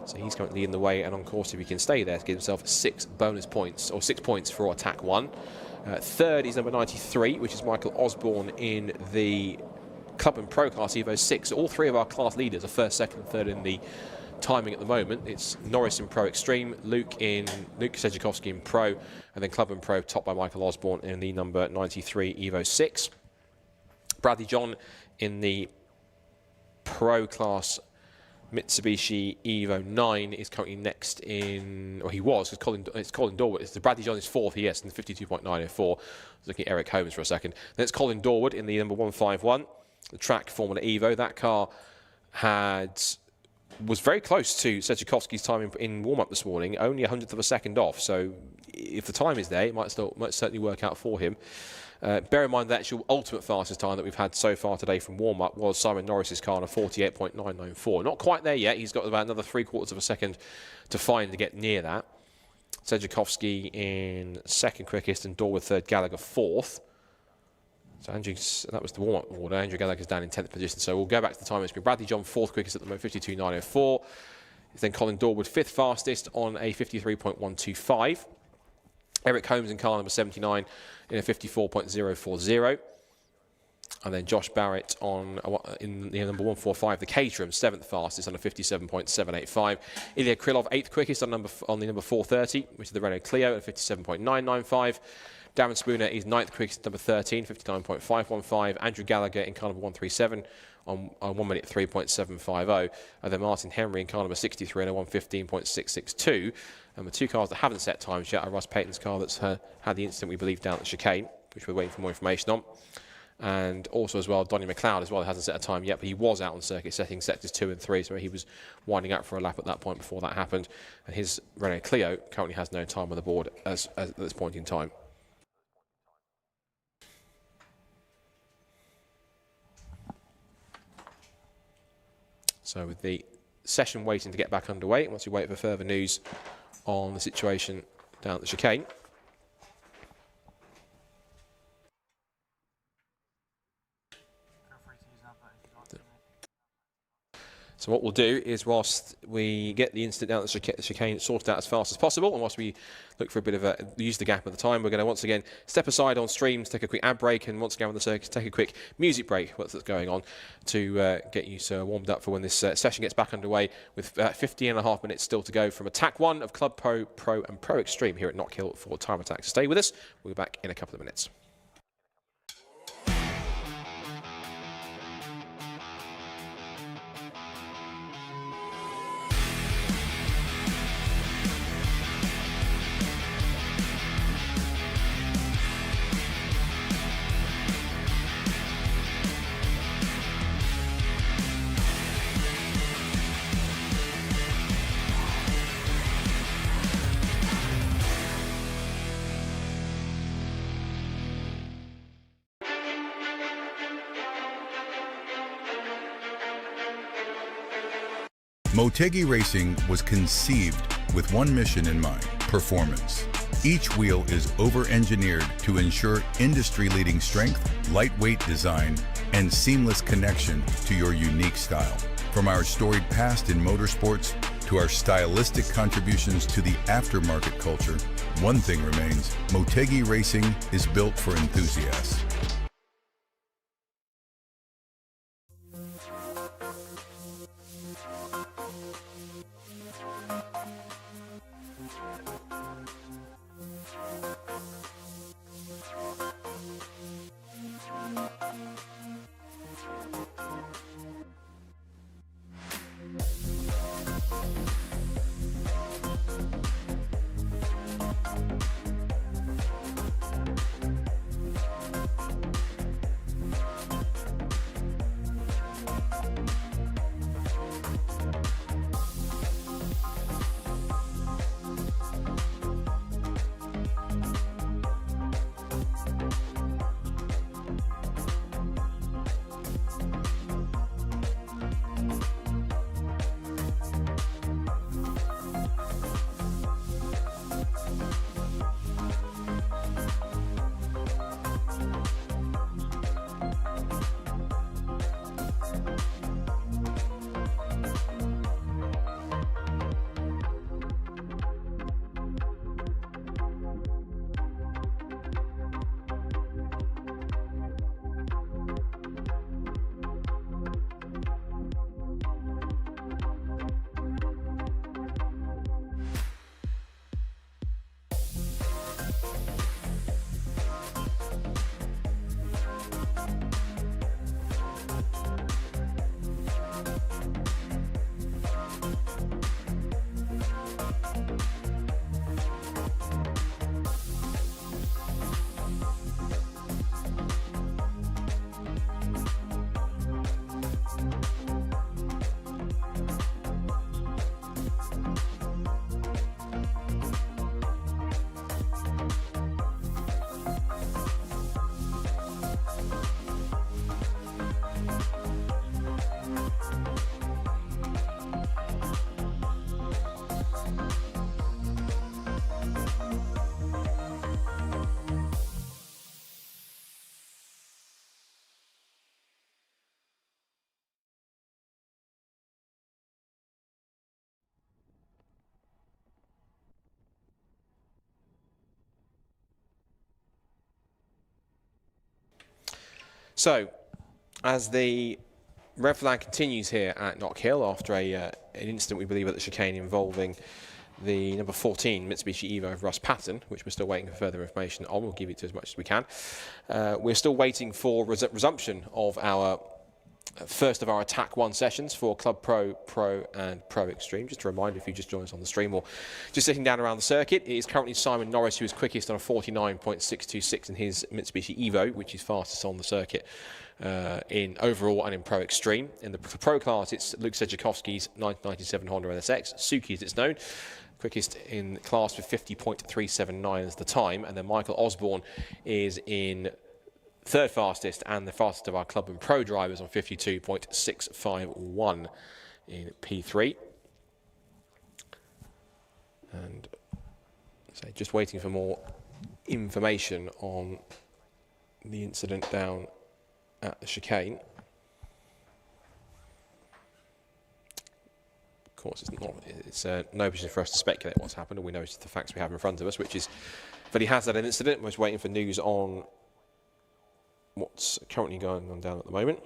So he's currently in the way, and on course, if he can stay there, to give himself 6 bonus points, or 6 points for attack 1. Third is number 93, which is Michael Osborne in the Club and Pro class Evo 6. All three of our class leaders are first, second, and third in the timing at the moment. It's Norris in Pro Extreme, Luke Sedzukovsky in Pro, and then Club and Pro topped by Michael Osborne in the number 93 Evo 6. Bradley John in the Pro class Mitsubishi Evo 9 is currently next in, or he was, because it's Colin Dorward. It's the Bradley John is fourth, yes, in the 52.904. I was looking at Eric Holmes for a second. Then it's Colin Dorward in the number 151, the track Formula Evo. That car was very close to Sedzukovsky's time in warm-up this morning, only 100th of a second off. So if the time is there, it might certainly work out for him. Bear in mind the actual ultimate fastest time that we've had so far today from warm-up was Simon Norris's car on a 48.994. Not quite there yet. He's got about another 3/4 of a second to find to get near that. Sedzukovsky in second quickest and Dorward third, Gallagher fourth. So that was the warm-up order. Andrew Gallagher's down in 10th position. So we'll go back to the time. It's been Bradley John fourth quickest at the moment, 52.904. It's then Colin Dorward fifth fastest on a 53.125. Eric Holmes in car number 79 in a 54.040. And then Josh Barrett in the number 145, the Caterham, seventh fastest on a 57.785. Ilya Krylov, eighth quickest on the number 430, which is the Renault Clio, at 57.995. Darren Spooner is ninth quickest, number 13, 59.515. Andrew Gallagher in car number 137 on 1 minute 3.750. And then Martin Henry in car number 63 on a 115.662. And the two cars that haven't set times yet are Russ Payton's car that's had the incident, we believe, down at the chicane, which we're waiting for more information on. And also as well, Donny McLeod as well hasn't set a time yet, but he was out on circuit setting sectors 2 and 3, so he was winding up for a lap at that point before that happened. And his Renault Clio currently has no time on the board at this point in time. So with the session waiting to get back underway, once we wait for further news on the situation down at the chicane. So what we'll do is, whilst we get the incident down at the chicane sorted out as fast as possible, and whilst we look for a bit of use the gap at the time, we're going to once again step aside on streams, take a quick ad break, and once again on the circuit, take a quick music break, what's going on, to get you warmed up for when this session gets back underway, with 50.5 minutes still to go from Attack 1 of Club Pro, and Pro Extreme here at Knockhill for Time Attack. So stay with us, we'll be back in a couple of minutes. Motegi Racing was conceived with one mission in mind: performance. Each wheel is over-engineered to ensure industry-leading strength, lightweight design, and seamless connection to your unique style. From our storied past in motorsports to our stylistic contributions to the aftermarket culture, one thing remains: Motegi Racing is built for enthusiasts. So, as the red flag continues here at Knockhill after an incident, we believe, at the chicane involving the number 14 Mitsubishi Evo of Russ Patton, which we're still waiting for further information on. We'll give it to as much as we can. We're still waiting for resumption of our first of our Attack 1 sessions for Club Pro, Pro and Pro Extreme. Just a reminder, if you just joined us on the stream or just sitting down around the circuit, it is currently Simon Norris who is quickest on a 49.626 in his Mitsubishi Evo, which is fastest on the circuit in overall and in Pro Extreme. In the Pro class, it's Luke Sedjakovsky's 1997 Honda NSX, Suki as it's known, quickest in class with 50.379 as the time, and then Michael Osborne is in third fastest and the fastest of our club and pro drivers on 52.651 in P3. And so just waiting for more information on the incident down at the chicane. Of course, it's no position for us to speculate what's happened. All we know is the facts we have in front of us, which is that he has had an incident. We're just waiting for news on what's currently going on down at the moment.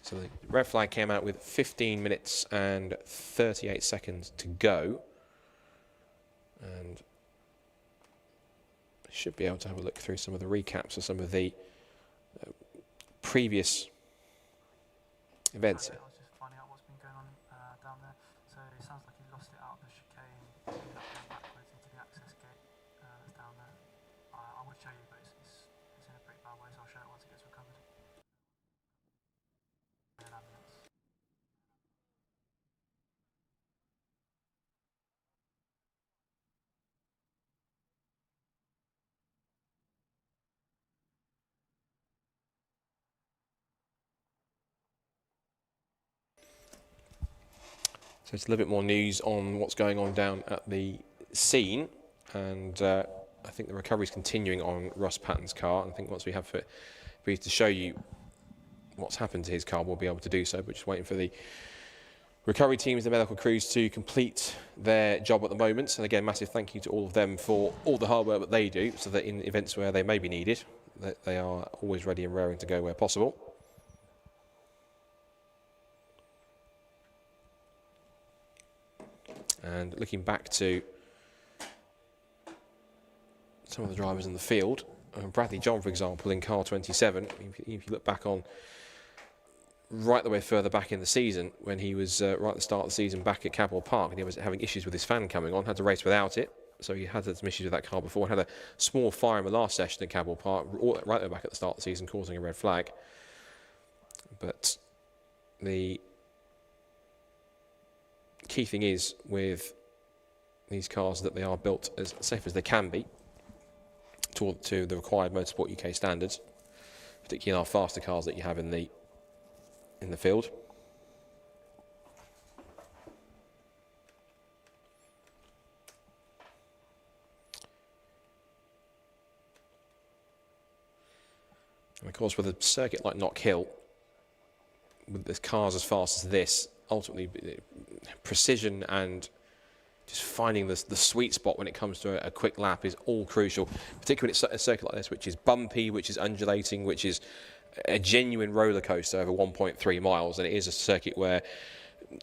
So the red flag came out with 15 minutes and 38 seconds to go. And I should be able to have a look through some of the recaps of some of the previous events. So it's a little bit more news on what's going on down at the scene, and I think the recovery is continuing on Russ Patton's car. I think once we have for you to show you what's happened to his car, we'll be able to do so. But just waiting for the recovery teams, the medical crews, to complete their job at the moment. And again, massive thank you to all of them for all the hard work that they do, so that in events where they may be needed, that they are always ready and raring to go where possible. And looking back to some of the drivers in the field, Bradley John, for example, in car 27, if you look back on right the way further back in the season, when he was right at the start of the season back at Cabell Park, and he was having issues with his fan coming on, had to race without it. So he had some issues with that car before, had a small fire in the last session at Cabell Park, right there back at the start of the season, causing a red flag. But the key thing is with these cars that they are built as safe as they can be to the required motorsport UK standards, particularly in our faster cars that you have in the field. And of course, with a circuit like Knockhill, with the cars as fast as this, ultimately precision and just finding the sweet spot when it comes to a quick lap is all crucial, particularly when it's a circuit like this, which is bumpy, which is undulating, which is a genuine roller coaster over 1.3 miles. And it is a circuit where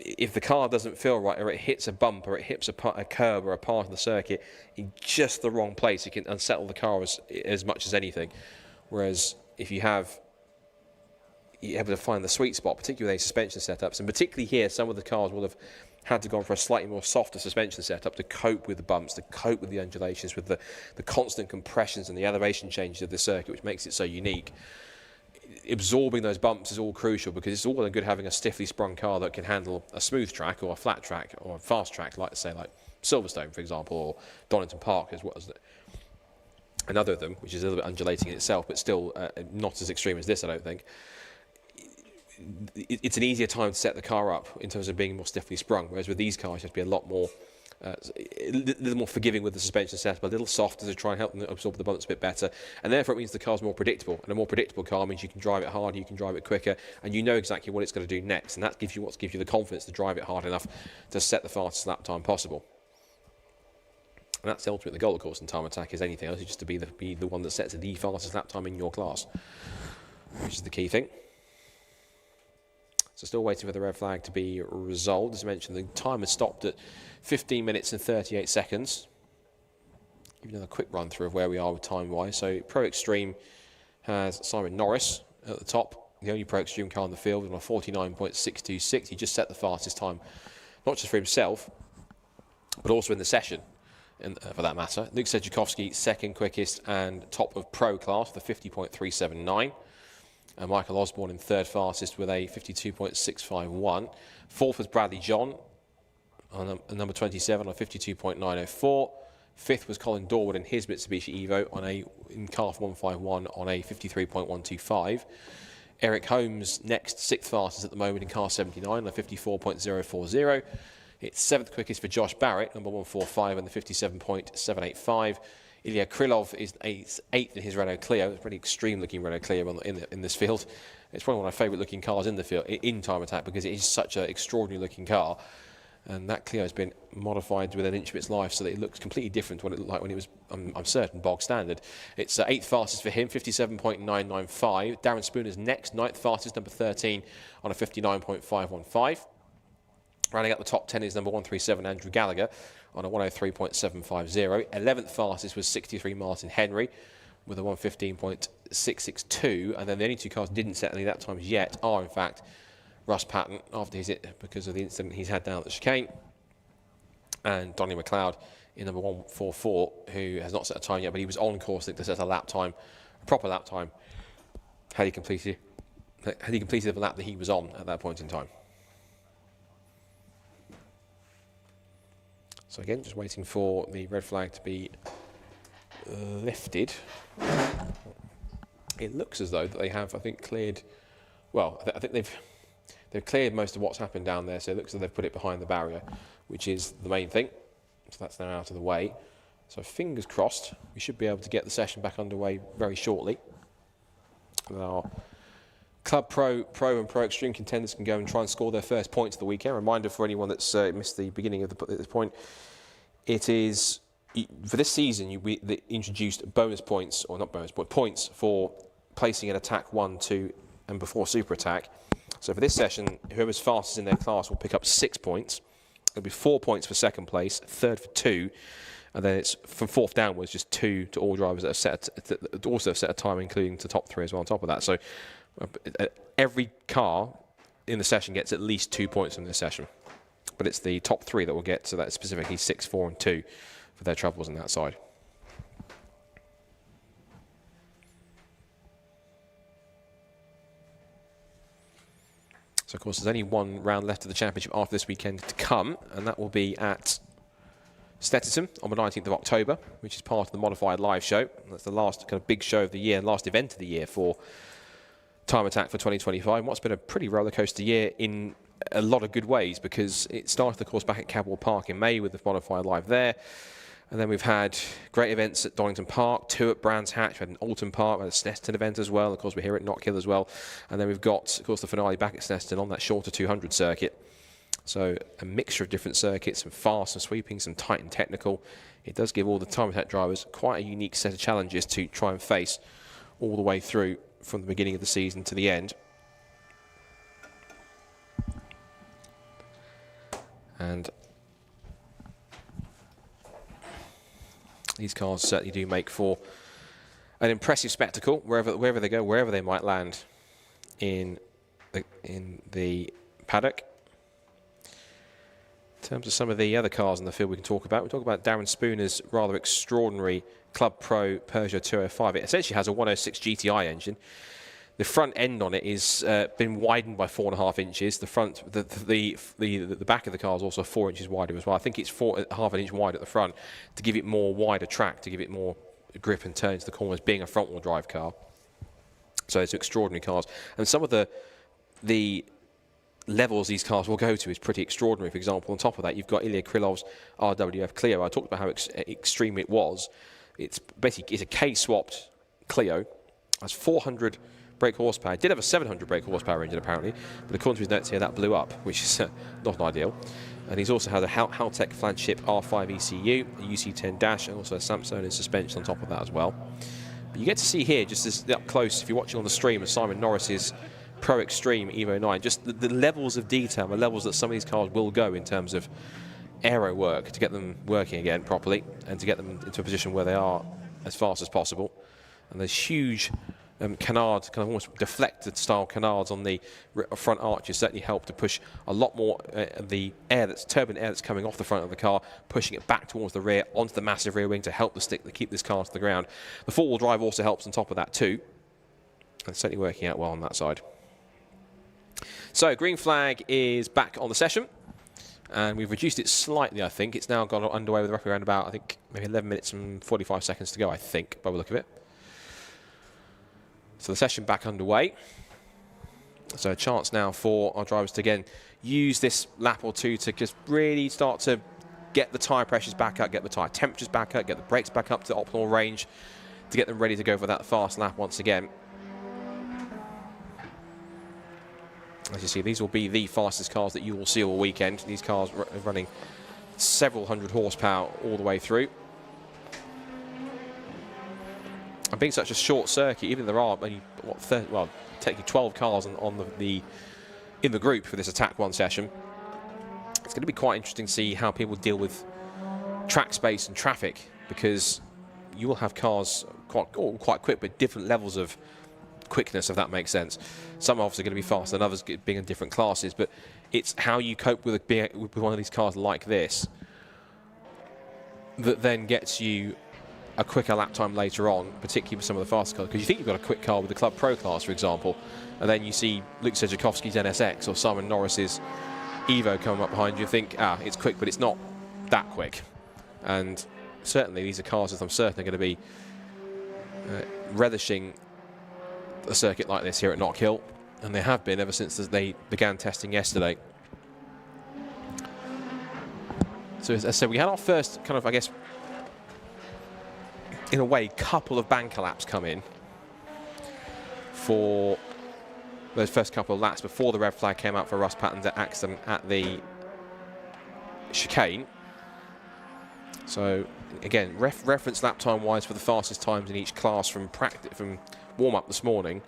if the car doesn't feel right, or it hits a bump, or it hits a curb or a part of the circuit in just the wrong place, it can unsettle the car as much as anything. Whereas if you're able to find the sweet spot, particularly with suspension setups, and particularly here, some of the cars will have had to go for a slightly more softer suspension setup to cope with the bumps, to cope with the undulations, with the constant compressions and the elevation changes of the circuit, which makes it so unique. Absorbing those bumps is all crucial, because it's all well and good having a stiffly sprung car that can handle a smooth track or a flat track or a fast track, like Silverstone, for example, or Donington Park, as well as another of them, which is a little bit undulating in itself, but still not as extreme as this, I don't think. It's an easier time to set the car up in terms of being more stiffly sprung, whereas with these cars you have to be a lot more, a little more forgiving with the suspension setup, a little softer to try and help them absorb the bumps a bit better, and therefore it means the car's more predictable, and a more predictable car means you can drive it harder, you can drive it quicker, and you know exactly what it's going to do next, and that gives you the confidence to drive it hard enough to set the fastest lap time possible. And that's ultimately the goal, of course, in Time Attack, is anything else, is just to be the one that sets the fastest lap time in your class, which is the key thing. So still waiting for the red flag to be resolved. As I mentioned, the time has stopped at 15 minutes and 38 seconds. Give you another quick run through of where we are with time-wise. So Pro Extreme has Simon Norris at the top, the only Pro Extreme car in the field, on a 49.626. He just set the fastest time, not just for himself, but also in the session, for that matter. Luke Sedzukovsky, second quickest and top of Pro class, the 50.379. And Michael Osborne in third fastest with a 52.651. Fourth was Bradley John on number 27 on 52.904. Fifth was Colin Dorwood in his Mitsubishi Evo in car 151 on a 53.125. Eric Holmes next, sixth fastest at the moment in car 79 on a 54.040. It's seventh quickest for Josh Barrett, number 145 on the 57.785. Ilya Krylov is eighth in his Renault Clio. It's a pretty extreme-looking Renault Clio in this field. It's probably one of my favourite-looking cars in the field, in Time Attack, because it is such an extraordinary-looking car. And that Clio has been modified within an inch of its life, so that it looks completely different to what it looked like when it was, I'm certain, bog standard. It's eighth fastest for him, 57.995. Darren Spooner's next, ninth fastest, number 13, on a 59.515. Rounding out the top 10 is number 137, Andrew Gallagher, on a 103.750. 11th fastest was 63, Martin Henry, with a 115.662. And then the only two cars didn't set any that times yet are, in fact, Russ Patton, because of the incident he's had down at the chicane, and Donnie McLeod in number 144, who has not set a time yet, but he was on course to set a lap time, a proper lap time, had he completed the lap that he was on at that point in time. So again, just waiting for the red flag to be lifted. It looks as though that they have, I think, cleared. Well, I think they've they've cleared most of what's happened down there, so it looks like they've put it behind the barrier, which is the main thing. So that's now out of the way. So fingers crossed, we should be able to get the session back underway very shortly. Our Club Pro, and Pro Extreme contenders can go and try and score their first points of the weekend. Reminder for anyone that's missed the beginning of this point, it is, for this season, we introduced bonus points, or not bonus points, points for placing an attack 1, 2, and before super attack. So for this session, whoever's fastest in their class will pick up 6 points. It'll be 4 points for second place, third for 2, and then it's from fourth downwards, just 2 to all drivers that have also set a time, including to top 3 as well on top of that. So every car in the session gets at least 2 points from this session. But it's the top 3 that will get, so that's specifically 6, 4, and 2 for their troubles on that side. So, of course, there's only one round left of the championship after this weekend to come, and that will be at Snetterton on the 19th of October, which is part of the Modified Live show. That's the last kind of big show of the year and last event of the year for Time Attack for 2025. And what's been a pretty rollercoaster year in a lot of good ways, because it started, of course, back at Cadwell Park in May with the Modified Live there. And then we've had great events at Donington Park, 2 at Brands Hatch, we had an Alton Park, we had a Snetterton event as well. Of course, we're here at Knockhill as well. And then we've got, of course, the finale back at Snetterton on that shorter 200 circuit. So a mixture of different circuits, some fast, some sweeping, some tight and technical. It does give all the Time Attack drivers quite a unique set of challenges to try and face all the way through from the beginning of the season to the end. And these cars certainly do make for an impressive spectacle wherever they go, wherever they might land in the paddock. In terms of some of the other cars in the field we can talk about Darren Spooner's rather extraordinary Club Pro Peugeot 205. It essentially has a 106 GTI engine. The front end on it is been widened by 4.5 inches. The front, the back of the car is also 4 inches wider as well. I think it's half an inch wide at the front to give it more wider track, to give it more grip and turn into the corners, being a front-wheel drive car. So it's extraordinary cars, and some of the levels these cars will go to is pretty extraordinary. For example, on top of that, you've got Ilya Krylov's RWF Clio. I talked about how extreme it was. It's a K-swapped Clio. Has 400 brake horsepower. It did have a 700 brake horsepower engine apparently, but according to his notes here, that blew up, which is not ideal. And he's also had a Haltech flagship R5 ECU, a UC10 dash, and also a Samsung suspension on top of that as well. But you get to see here, just this up close, if you're watching on the stream of Simon Norris's Pro Extreme Evo 9, just the levels of detail, the levels that some of these cars will go in terms of aero work to get them working again properly and to get them into a position where they are as fast as possible. And there's huge canards, kind of almost deflected style canards on the front arches certainly help to push a lot more the turbulent air that's coming off the front of the car, pushing it back towards the rear onto the massive rear wing to help the stick to keep this car to the ground. The four-wheel drive also helps on top of that too, and it's certainly working out well on that side. So green flag is back on the session, and we've reduced it slightly. I think it's now gone underway with roughly around about, I think, maybe 11 minutes and 45 seconds to go, I think, by the look of it. So the session back underway. So a chance now for our drivers to again use this lap or two to just really start to get the tyre pressures back up, get the tyre temperatures back up, get the brakes back up to the optimal range to get them ready to go for that fast lap once again. As you see, these will be the fastest cars that you will see all weekend. These cars running several hundred horsepower all the way through. And being such a short circuit, even if there are only, what, 30, well, technically 12 cars in the group for this Attack 1 session, it's going to be quite interesting to see how people deal with track space and traffic, because you will have cars quite quick, but different levels of quickness, if that makes sense. Some obviously going to be faster than others, being in different classes, but it's how you cope with one of these cars like this that then gets you a quicker lap time later on, particularly with some of the faster cars, because you think you've got a quick car with the Club Pro class, for example, and then you see Luke Sejakovsky's NSX or Simon Norris's Evo coming up behind you, you think, it's quick, but it's not that quick. And certainly these are cars that I'm certain are going to be relishing a circuit like this here at Knockhill. And they have been ever since they began testing yesterday. So as I said, we had our first kind of, I guess, in a way, couple of banker laps come in for those first couple of laps before the red flag came out for Russ Patton's accident at the chicane. So again, reference lap time wise for the fastest times in each class from warm-up this morning.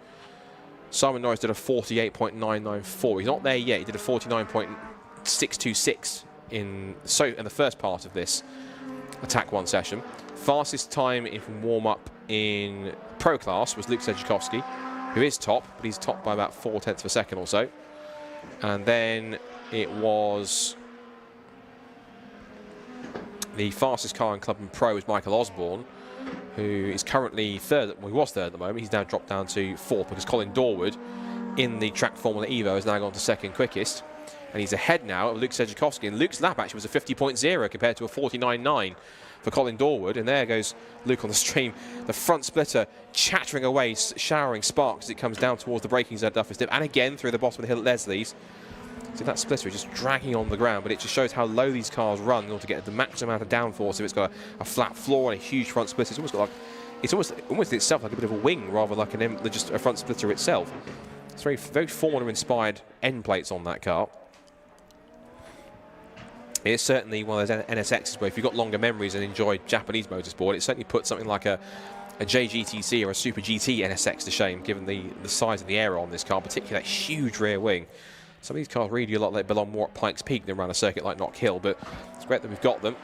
Simon Norris did a 48.994. He's not there yet. He did a 49.626 in the first part of this Attack 1 session. Fastest time in warm-up in Pro class was Luke Sejikowski, who is top, but he's top by about 0.4 of a second or so. And then it was the fastest car in Club and Pro was Michael Osborne, who is currently third. Well, he was third at the moment. He's now dropped down to fourth because Colin Dorwood in the track Formula Evo has now gone to second quickest. And he's ahead now of Luke Sejikowski. And Luke's lap actually was a 50.0 compared to a 49.9 for Colin Dorwood. And there goes Luke on the stream. The front splitter chattering away, showering sparks as it comes down towards the braking zone at Duffers Dip. And again through the bottom of the hill at Leslie's. So that splitter is just dragging on the ground, but it just shows how low these cars run in order to get the maximum amount of downforce. If it's got a flat floor and a huge front splitter, it's almost got like, it's almost itself like a bit of a wing rather like just a front splitter itself. It's very Formula-inspired end plates on that car. It's certainly one of those NSXs where if you've got longer memories and enjoyed Japanese motorsport, it certainly puts something like a JGTC or a Super GT NSX to shame, given the size of the aero on this car, particularly that huge rear wing. Some of these cars really do look like they belong more at Pikes Peak than around a circuit like Knockhill, but it's great that we've got them.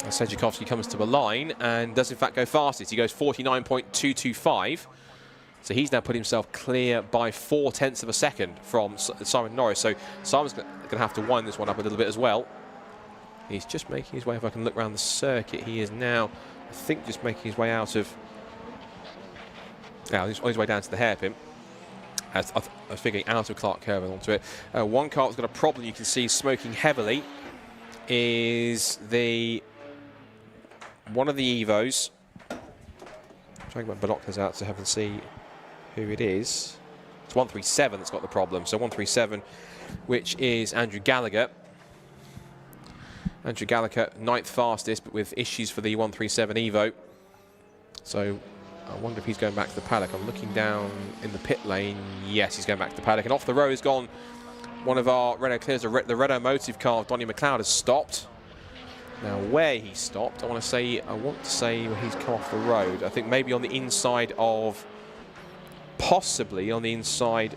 Sejikowski comes to the line and does in fact go fastest. He goes 49.225. So he's now put himself clear by 0.4 of a second from Simon Norris. So Simon's going to have to wind this one up a little bit as well. He's just making his way, if I can look around the circuit, he is now, I think, just making his way out of... Now, he's on his way down to the hairpin. I was figuring out of Clark Curve and onto it. One car that's got a problem you can see smoking heavily is one of the Evos. I'm trying to get my binoculars out so I can see who it is. It's 137 that's got the problem. So 137, which is Andrew Gallagher. Andrew Gallagher, 9th fastest, but with issues for the 137 Evo. So I wonder if he's going back to the paddock. I'm looking down in the pit lane. Yes, he's going back to the paddock. And off the road has gone one of our Renault Clears, the Renault Motive car, Donnie McLeod, has stopped. Now, where he stopped, I want to say where he's come off the road. I think maybe on the inside of, possibly on the inside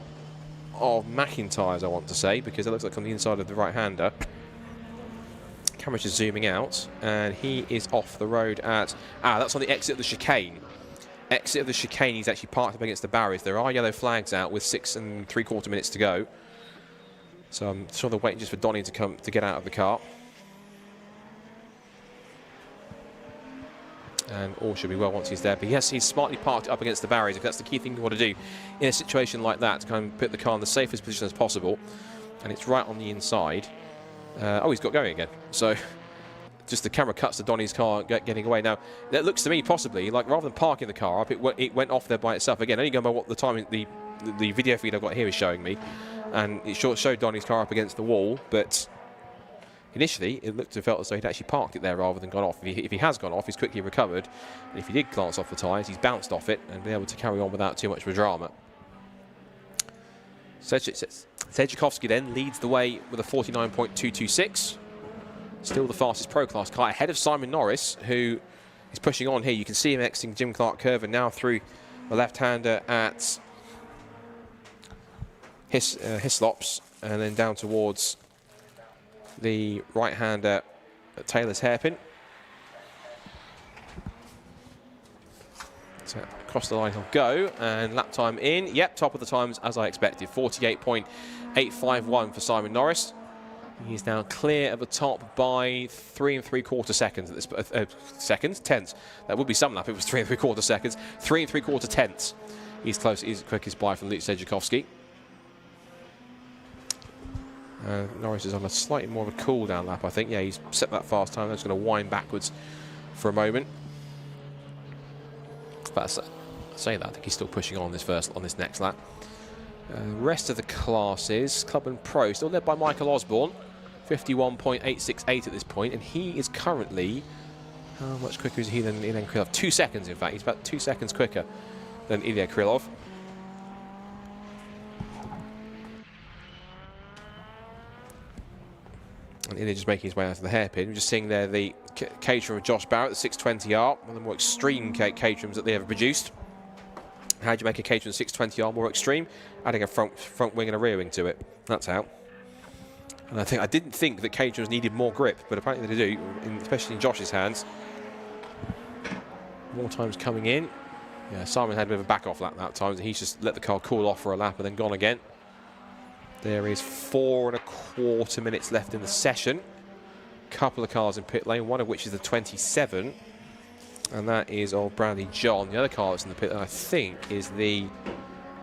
of McIntyre's, I want to say, because it looks like on the inside of the right-hander. Camera's just zooming out, and he is off the road at... that's on the exit of the chicane. Exit of the chicane, he's actually parked up against the barriers. There are yellow flags out with 6 3/4 minutes to go. So I'm sure they're waiting just for Donnie to get out of the car. And all should be well once he's there. But yes, he's smartly parked up against the barriers. If that's the key thing you want to do in a situation like that, to kind of put the car in the safest position as possible. And it's right on the inside. He's got going again. So just the camera cuts to Donnie's car getting away. Now, that looks to me possibly like rather than parking the car up, it went off there by itself. Again, only going by what the time the video feed I've got here is showing me. And it showed Donnie's car up against the wall, but initially it looked to felt as though he'd actually parked it there rather than gone off. If he has gone off, he's quickly recovered. And if he did glance off the tyres, he's bounced off it and been able to carry on without too much of a drama. Sejikowski then leads the way with a 49.226. Still the fastest Pro Class car, ahead of Simon Norris, who is pushing on here. You can see him exiting Jim Clark Curve and now through the left-hander at Hislops, and then down towards the right-hander at Taylor's Hairpin. So across the line he'll go, and lap time in. Yep, top of the times as I expected, 48.851 for Simon Norris. He's now clear at the top by 3 3/4 seconds at this tenths. That would be some lap. It was 3 3/4 seconds. 3 3/4 tenths. He's close. He's quickest by from Luke Sejikowski. Norris is on a slightly more of a cool down lap, I think. Yeah, he's set that fast time. That's going to wind backwards for a moment. But I say that, I think he's still pushing on this next lap. Rest of the classes, Club and Pro, still led by Michael Osborne, 51.868 at this point, and he is currently, how much quicker is he than Ilya Krylov? 2 seconds, in fact. He's about 2 seconds quicker than Ilya Krylov. And Ilya just making his way out of the hairpin. We're just seeing there the Caterham of Josh Barrett, the 620R, one of the more extreme Caterhams that they ever produced. How do you make a Caterham 620R more extreme? Adding a front wing and a rear wing to it. That's how. And I didn't think that Caterhams needed more grip, but apparently they do, especially in Josh's hands. More times coming in. Yeah, Simon had a bit of a back off lap that time. He's just let the car cool off for a lap and then gone again. There is 4 1/4 minutes left in the session. Couple of cars in pit lane, one of which is the 27. And that is of Bradley John. The other car that's in the pit lane, I think, is the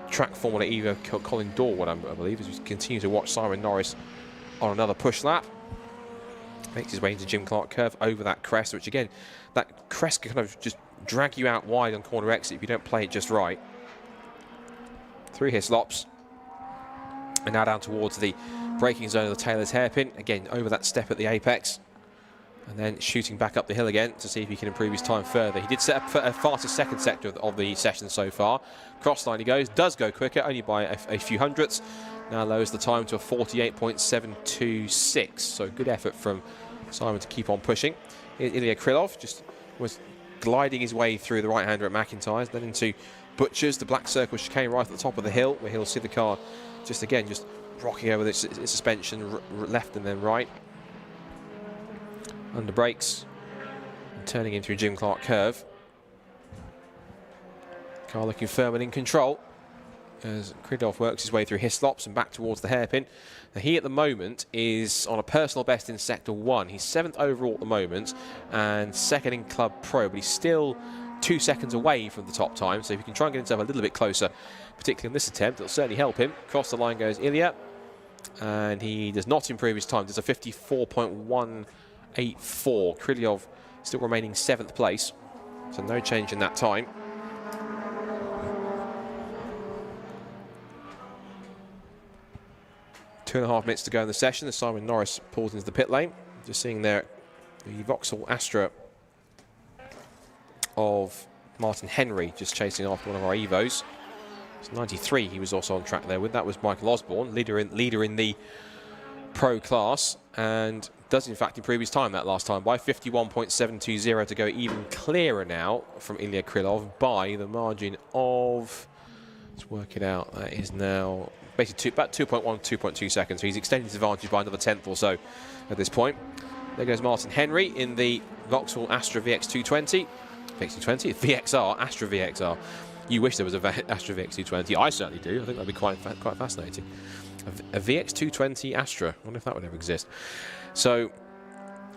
track Formula Evo Colin Dorward, I believe, as we continue to watch Simon Norris on another push lap. Makes his way into Jim Clark curve over that crest, which again, that crest can kind of just drag you out wide on corner exit if you don't play it just right. Through Hislops. And now down towards the braking zone of the Taylor's hairpin. Again, over that step at the apex. And then shooting back up the hill again to see if he can improve his time further. He did set up a fastest second sector of the session so far. Cross line he goes, does go quicker, only by a few hundredths. Now lowers the time to a 48.726. So good effort from Simon to keep on pushing. Ilya Krylov just was gliding his way through the right-hander at McIntyre's, then into Butcher's, the black circle chicane right at the top of the hill, where he'll see the car just again, just rocking over its suspension left and then right. Under brakes, and turning in through Jim Clark curve. Car looking firm and in control as Krylov works his way through Hislops and back towards the hairpin. Now he at the moment is on a personal best in Sector 1. He's 7th overall at the moment and 2nd in Club Pro, but he's still 2 seconds away from the top time. So if he can try and get himself a little bit closer, particularly in this attempt, it'll certainly help him. Across the line goes Ilya, and he does not improve his time. There's a 54.184. Krylov still remaining 7th place, so no change in that time. Two and a half minutes to go in the session as Simon Norris pulls into the pit lane. Just seeing there the Vauxhall Astra of Martin Henry just chasing after one of our Evos. It's 93 he was also on track there with. That was Michael Osborne, leader in the pro class, and does in fact improve his time that last time by 51.720 to go even clearer now from Ilya Krylov by the margin of, let's work it out, that is now basically about 2.1, 2.2 seconds. So he's extended his advantage by another 10th or so at this point. There goes Martin Henry in the Vauxhall Astra VX220. VX220? VXR, Astra VXR. You wish there was a Astra VX220. I certainly do. I think that'd be quite fascinating. A VX220 Astra. I wonder if that would ever exist. So,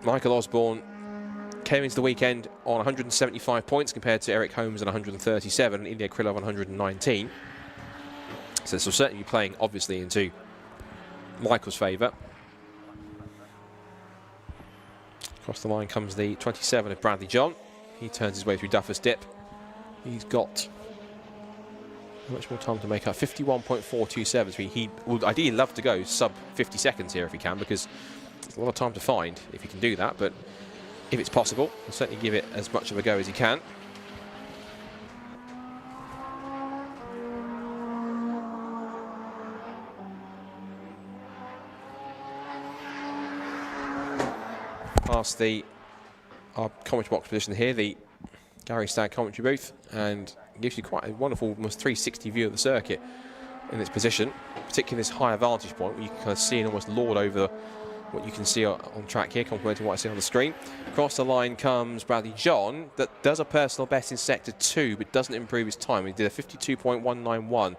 Michael Osborne came into the weekend on 175 points compared to Eric Holmes on 137 and Ilya Krylov on 119. So this will certainly be playing, obviously, into Michael's favour. Across the line comes the 27 of Bradley John. He turns his way through Duffer's Dip. He's got much more time to make up. 51.427. So he would ideally love to go sub 50 seconds here if he can, because it's a lot of time to find if he can do that. But if it's possible, he'll certainly give it as much of a go as he can. Past our commentary box position here, the Gary Stagg commentary booth, and gives you quite a wonderful, almost 360 view of the circuit in this position, particularly this higher vantage point where you can kind of see and almost lord over what you can see on track here, complementing what I see on the screen. Across the line comes Bradley John, that does a personal best in Sector 2, but doesn't improve his time. He did a 52.191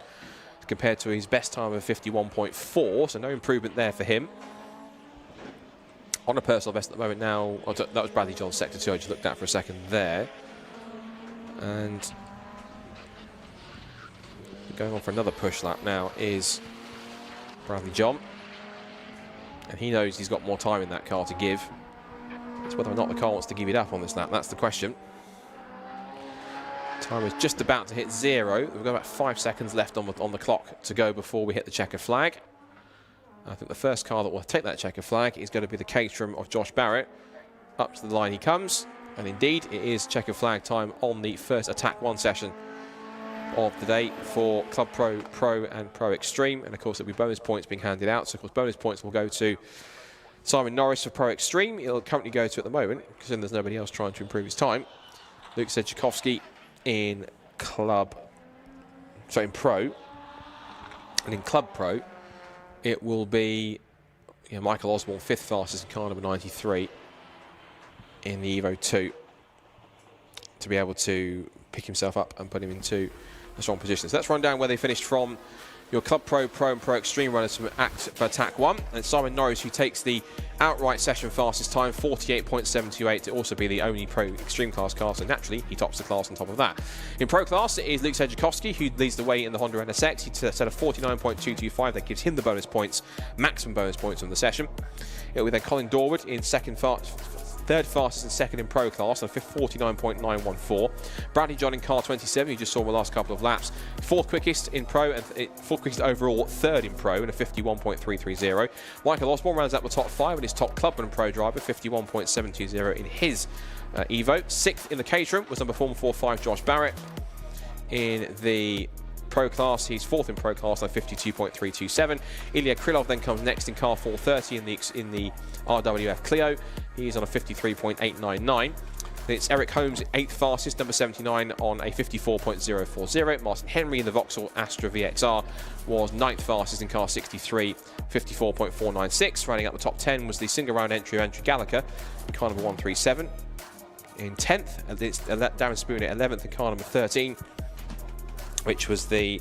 compared to his best time of 51.4, so no improvement there for him. On a personal best at the moment now, that was Bradley John's Sector 2, I just looked at for a second there. And going on for another push lap now is Bradley John. And he knows he's got more time in that car to give. It's whether or not the car wants to give it up on this lap, that's the question. Time is just about to hit 0. We've got about 5 seconds left on the clock to go before we hit the checkered flag. I think the first car that will take that checkered flag is going to be the Caterham of Josh Barrett. Up to the line he comes, and indeed it is checkered flag time on the first Attack 1 session of the day for Club Pro, Pro and Pro Extreme, and of course there'll be bonus points being handed out. So of course bonus points will go to Simon Norris for Pro Extreme. It'll currently go to, at the moment, because then there's nobody else trying to improve his time, Luke Sedgwickowski in Pro, and in Club Pro it will be Michael Osborne, 5th fastest in car number 93 in the Evo 2, to be able to pick himself up and put him into a strong position. So let's run down where they finished from your Club Pro, Pro and Pro Extreme runners for Attack 1. And Simon Norris, who takes the outright session fastest time, 48.728, to also be the only Pro Extreme class car, so naturally he tops the class on top of that. In Pro class, it is Luke Sedgwickowski, who leads the way in the Honda NSX. He set a 49.225, that gives him the bonus points, maximum bonus points on the session. It will be then Colin Dorwood in third fastest and second in Pro class on 49.914. Bradley John in car 27, you just saw the last couple of laps. 4th quickest in Pro, and 4th quickest overall, 3rd in Pro in a 51.330. Michael Osborne rounds out the top 5 and his top Club and Pro driver, 51.720 in his Evo. 6th in the Caterham was number 445 Josh Barrett. In the Pro class, he's 4th in Pro class on 52.327. Ilya Krylov then comes next in car 430 in the RWF Clio. He's on a 53.899. Then it's Eric Holmes, 8th fastest, number 79 on a 54.040. Martin Henry in the Vauxhall Astra VXR was 9th fastest in car 63, 54.496. Rounding out the top 10 was the single round entry of Andrew Gallagher in car number 137. In 10th, it's Darren Spooner, 11th in car number 13, which was the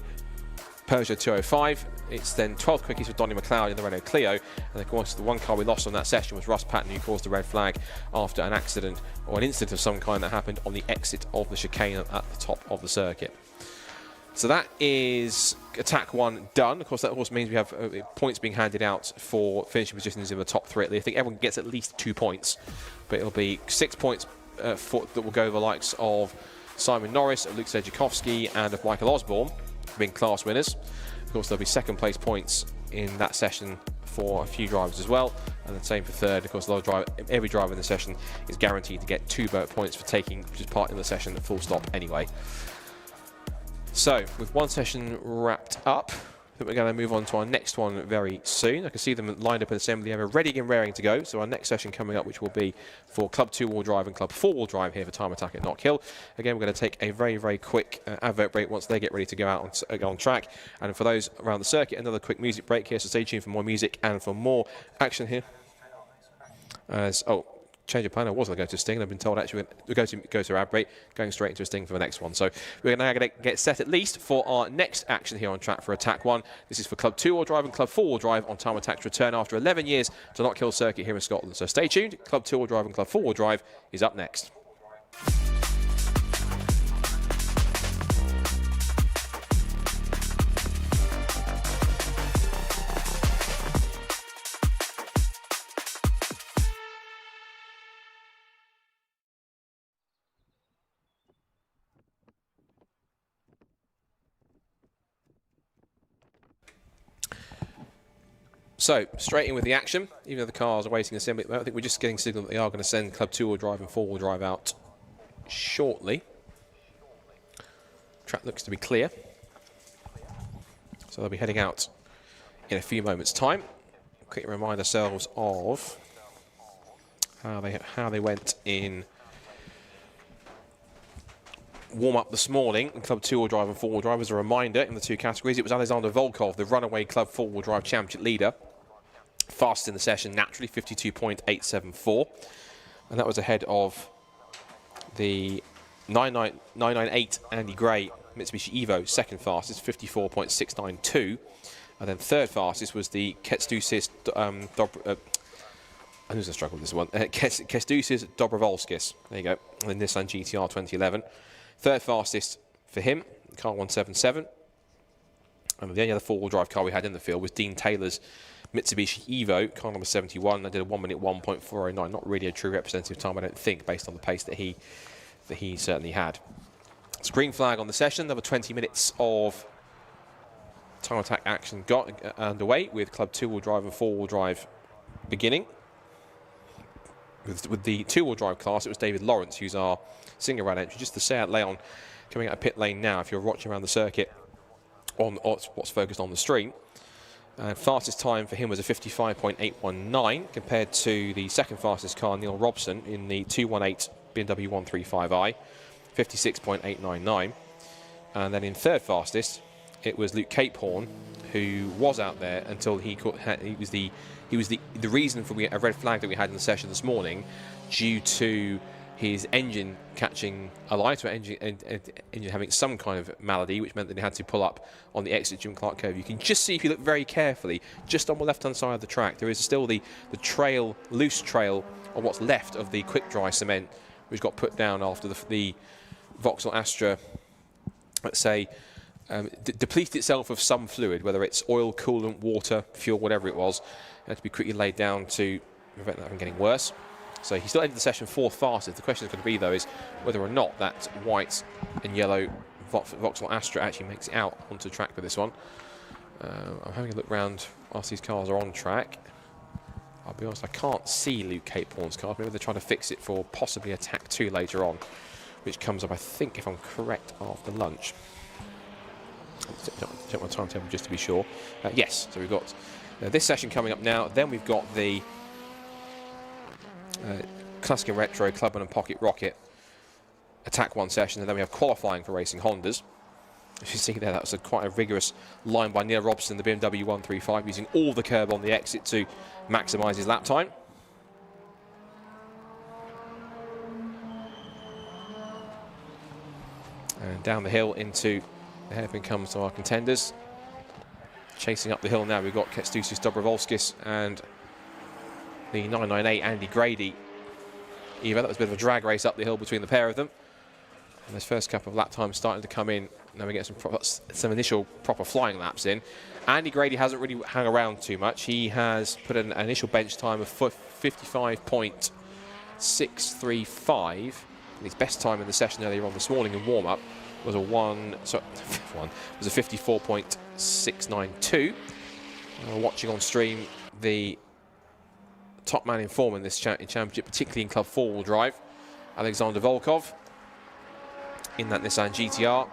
Peugeot 205. It's then 12th quickest with Donny McLeod in the Renault Clio. And of course, the one car we lost on that session was Russ Patton, who caused the red flag after an accident or an incident of some kind that happened on the exit of the chicane at the top of the circuit. So that is Attack 1 done. Of course, that also means we have points being handed out for finishing positions in the top 3. I think everyone gets at least 2 points, but it'll be 6 points that will go to the likes of Simon Norris, of Luke Sedgwickowski, and of Michael Osborne being class winners. Of course, there'll be 2nd place points in that session for a few drivers as well, and the same for 3rd. Of course, every driver in the session is guaranteed to get 2 points for taking just part in the session at full stop anyway. So, with one session wrapped up, I think we're going to move on to our next one very soon. I can see them lined up in assembly, they are ready and raring to go. So our next session coming up, which will be for Club 2-wheel drive and Club 4-wheel drive here for Time Attack at Knockhill. Again, we're going to take a very, very quick advert break once they get ready to go out on track. And for those around the circuit, another quick music break here. So stay tuned for more music and for more action here. Change of plan. I was going to go to Sting, and I've been told actually we're going to go to our break, going straight into a Sting for the next one. So we're now going to get set at least for our next action here on track for Attack 1. This is for Club 2-wheel drive and Club 4-wheel drive on Time Attack's return after 11 years to Knockhill Circuit here in Scotland. So stay tuned. Club 2-wheel drive and Club 4-wheel drive is up next. So, straight in with the action, even though the cars are waiting assembly. I think we're just getting signal that they are going to send Club 2-wheel drive and 4-wheel drive out shortly. Track looks to be clear. So they'll be heading out in a few moments' time. Quickly remind ourselves of how they went in warm-up this morning in Club 2-wheel drive and 4-wheel drive. As a reminder, in the 2 categories, it was Alexander Volkov, the runaway Club 4-wheel drive championship leader. Fastest in the session, naturally, 52.874. And that was ahead of the 998 Andy Gray Mitsubishi Evo, 2nd fastest, 54.692. And then 3rd fastest was the Kestusis, I'm going to struggle with this one, Kestusis Dobrovolskis. There you go, the Nissan GTR 2011. 3rd fastest for him, car 177. And the only other 4-wheel drive car we had in the field was Dean Taylor's Mitsubishi Evo, car number 71. I did a 1 minute 1.409. Not really a true representative time, I don't think, based on the pace that he certainly had. It's green flag on the session. Another 20 minutes of time attack action got underway with Club 2-wheel drive and 4-wheel drive beginning. With the 2-wheel drive class, it was David Lawrence, who's our single round entry. Just to say out Leon coming out of pit lane now, if you're watching around the circuit on what's focused on the stream. Fastest time for him was a 55.819 compared to the second fastest car, Neil Robson, in the 218 BMW 135i, 56.899. And then in third fastest, it was Luke Capehorn, who was out there until he was the reason for a red flag that we had in the session this morning, due to his engine catching a light, or engine having some kind of malady, which meant that he had to pull up on the exit Jim Clark curve. You can just see, if you look very carefully, just on the left-hand side of the track, there is still the trail, loose trail, on what's left of the quick dry cement, which got put down after the Vauxhall Astra, let's say, depleted itself of some fluid, whether it's oil, coolant, water, fuel, whatever it was. It had to be quickly laid down to prevent that from getting worse. So he still ended the session 4th fastest. The question is going to be, though, is whether or not that white and yellow Vauxhall Astra actually makes it out onto track for this one. I'm having a look round whilst these cars are on track. I'll be honest, I can't see Luke Capehorn's car. Maybe they're trying to fix it for possibly Attack 2 later on, which comes up, I think, if I'm correct, after lunch. Check my timetable just to be sure. Yes, so we've got this session coming up now. Then we've got the Classic and Retro, Clubman and Pocket Rocket Attack 1 session, and then we have qualifying for Racing Hondas. As you see there, that was quite a rigorous line by Neil Robson, the BMW 135, using all the curb on the exit to maximise his lap time. And down the hill into the hairpin comes to our contenders. Chasing up the hill now, we've got Kęstutis Dobrovolskis and the 998 Andy Grady. That was a bit of a drag race up the hill between the pair of them. And those first couple of lap times starting to come in. Now we get some initial proper flying laps in. Andy Grady hasn't really hung around too much. He has put an initial bench time of 55.635. His best time in the session earlier on this morning in warm-up was a 54.692. Watching on stream, the top man in form in this championship, particularly in Club 4-wheel drive, Alexander Volkov, in that Nissan GTR.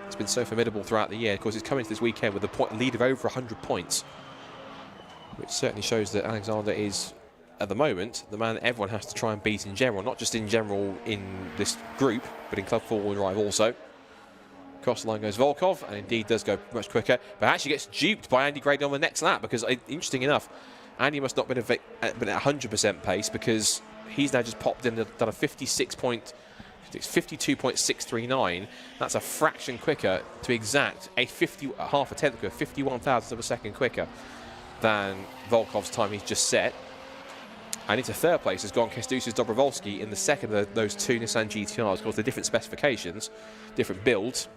It's been so formidable throughout the year. Of course, he's coming to this weekend with a lead of over 100 points, which certainly shows that Alexander is, at the moment, the man that everyone has to try and beat in general, not just in general in this group, but in Club 4-wheel drive also. Across the line goes Volkov, and indeed does go much quicker, but actually gets duped by Andy Grady on the next lap, because, interesting enough, Andy must not have been at 100% pace, because he's now just popped in, done a 52.639. That's a fraction quicker, to be exact, half a tenth quicker, 51,000ths of a second quicker than Volkov's time he's just set. And into third place has gone Kęstutis Dobrovolski in the second of those two Nissan GTRs. Of course, they're different specifications, different builds,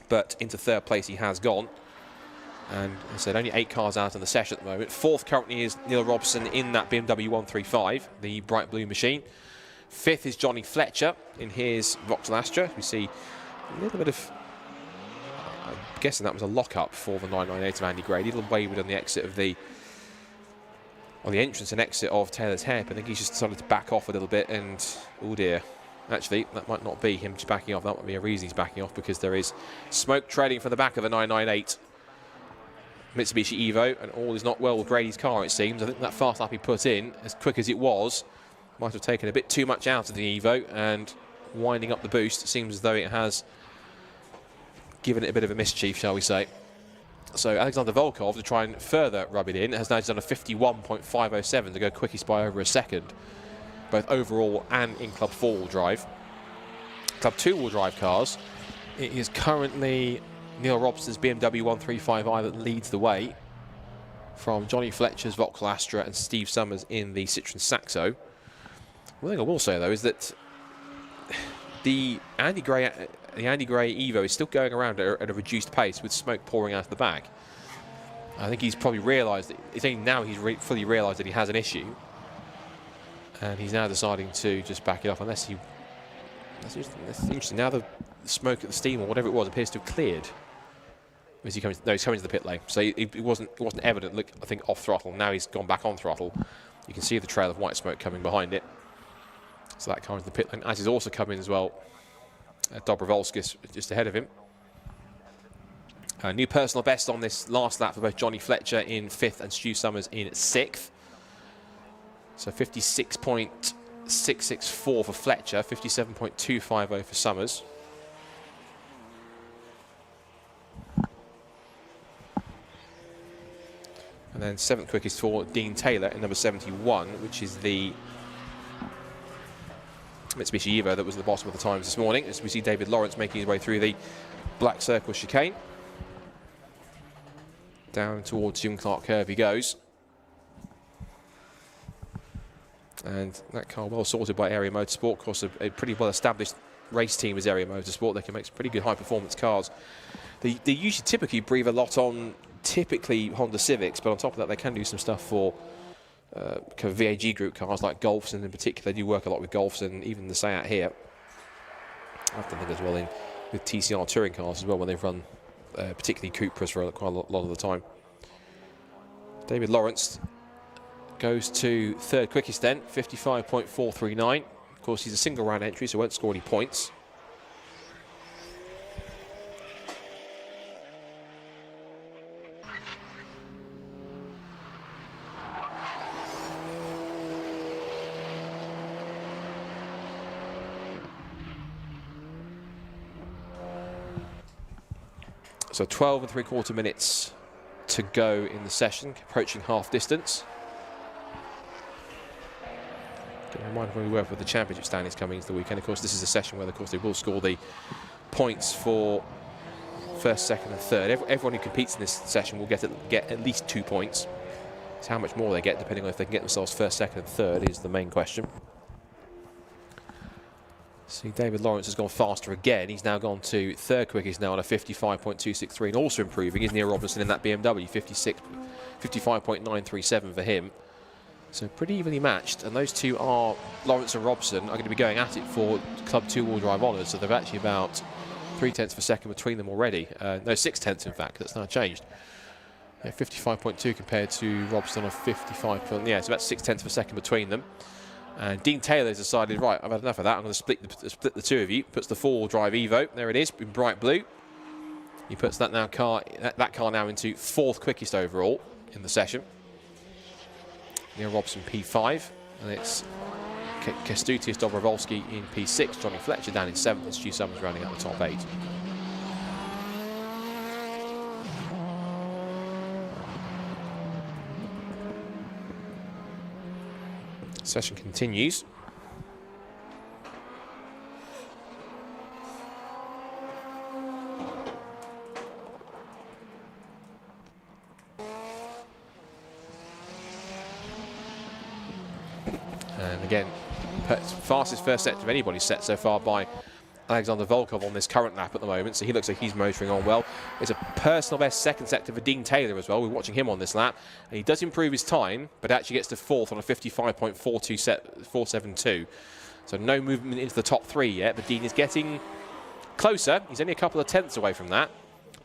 but into third place he has gone. And as I said, only 8 cars out in the session at the moment. Fourth currently is Neil Robson in that BMW 135, the bright blue machine. Fifth is Johnny Fletcher in his Vauxhall Astra. We see a little bit of, I'm guessing that was a lock-up for the 998 of Andy Grady. A little wayward on the exit of the, on the entrance and exit of Taylor's Hairpin. I think he's just decided to back off a little bit, and oh dear. Actually, that might not be him just backing off. That might be a reason he's backing off, because there is smoke trailing from the back of the 998 Mitsubishi Evo, and all is not well with Grady's car, it seems. I think that fast lap he put in, as quick as it was, might have taken a bit too much out of the Evo, and winding up the boost, it seems as though it has given it a bit of a mischief, shall we say. So Alexander Volkov, to try and further rub it in, has now done a 51.507 to go quickest by over a second, both overall and in Club 4-wheel drive. Club 2-wheel drive cars, it is currently Neil Robson's BMW 135i that leads the way, from Johnny Fletcher's Vauxhall Astra and Steve Summers in the Citroen Saxo. One thing I will say, though, is that the Andy Gray Evo is still going around at a reduced pace with smoke pouring out of the back. I think he's probably realised, it's only now he's fully realised that he has an issue, and he's now deciding to just back it off, unless he That's interesting. Now the smoke at the steam or whatever it was appears to have cleared. As he comes, no, he's coming to the pit lane. So it wasn't evident. Look, I think off throttle. Now he's gone back on throttle. You can see the trail of white smoke coming behind it. So that comes to the pit lane. As he's also coming as well, Dobrovolskis just ahead of him. New personal best on this last lap for both Johnny Fletcher in 5th and Stu Summers in 6th. So 56.664 for Fletcher, 57.250 for Summers. And then 7th quickest for Dean Taylor in number 71, which is the Mitsubishi Evo that was at the bottom of the times this morning. As we see David Lawrence making his way through the black circle chicane. Down towards Jim Clark curve he goes. And that car well sorted by Area Motorsport. Of course, a pretty well established race team is Area Motorsport. They can make some pretty good high performance cars. They usually typically breathe a lot on typically Honda Civics, but on top of that they can do some stuff for kind of VAG group cars like Golfs, and in particular they do work a lot with Golfs and even the Seat here. I've done it as well with TCR touring cars as well when they've run particularly Cupras for quite a lot of the time. David Lawrence goes to 3rd quickest then, 55.439. Of course, he's a single round entry, so won't score any points. So 12 and 3/4 minutes to go in the session, approaching half distance. Get a reminder when we work with the championship standings coming into the weekend. Of course, this is a session where, of course, they will score the points for 1st, 2nd, and 3rd. Everyone who competes in this session will get at least 2 points. It's how much more they get, depending on if they can get themselves 1st, 2nd, and 3rd, is the main question. See, David Lawrence has gone faster again. He's now gone to 3rd quickest now on a 55.263, and also improving is Neil Robinson in that BMW, 55.937 for him. So pretty evenly matched, and those two are, Lawrence and Robson, are going to be going at it for Club 2-wheel drive honours, so they've actually about 3/10 of a second between them already. No, 6/10 in fact, that's now changed. 55.2 compared to Robson on 55. Yeah, it's about 6/10 of a second between them. And Dean Taylor's decided, right, I've had enough of that. I'm going to split the two of you. Puts the 4-wheel drive Evo. There it is, in bright blue. He puts that car now into 4th quickest overall in the session. Neil Robson P5, and it's Kęstutis Dobrovolski in P6. Johnny Fletcher down in 7th, and Stu Summers rounding out the top 8. Session continues. And again, fastest first set of anybody's set so far by Alexander Volkov on this current lap at the moment, so he looks like he's motoring on well. It's a personal best 2nd sector for Dean Taylor as well. We're watching him on this lap, and he does improve his time, but actually gets to 4th on a 55.472. So no movement into the top 3 yet, but Dean is getting closer. He's only a couple of tenths away from that.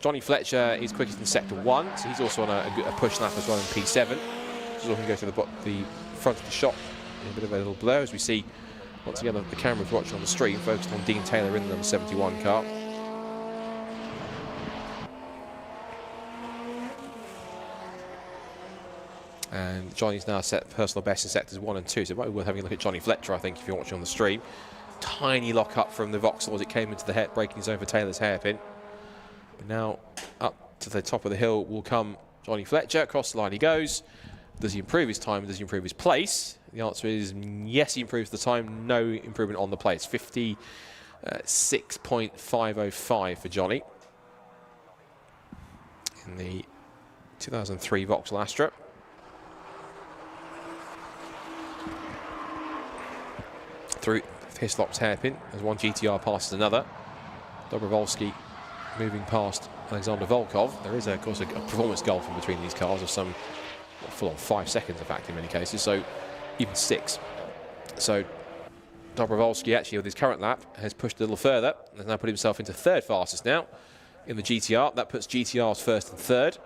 Johnny Fletcher is quickest in sector 1, so he's also on a push lap as well in P7. He's looking to go to the front of the shot in a bit of a little blur as we see. Once again, the camera's watching on the stream, focused on Dean Taylor in the number 71 car. And Johnny's now set personal best in sectors 1 and 2, so it might be worth having a look at Johnny Fletcher, I think, if you're watching on the stream. Tiny lock up from the Vauxhall as it came into the head, breaking his over Taylor's hairpin. But now up to the top of the hill will come Johnny Fletcher. Across the line he goes. Does he improve his time? Does he improve his place? The answer is yes, he improves the time. No improvement on the place. 56.505 for Johnny in the 2003 Vauxhall Astra. Through Hislop's hairpin as one GTR passes another. Dobrovolski moving past Alexander Volkov. There is, of course, a performance gulf in between these cars of some full on 5 seconds, in fact, in many cases. So even 6. So Dobrovolsky, actually, with his current lap, has pushed a little further and has now put himself into third fastest now in the GTR. That puts GTR's first and third.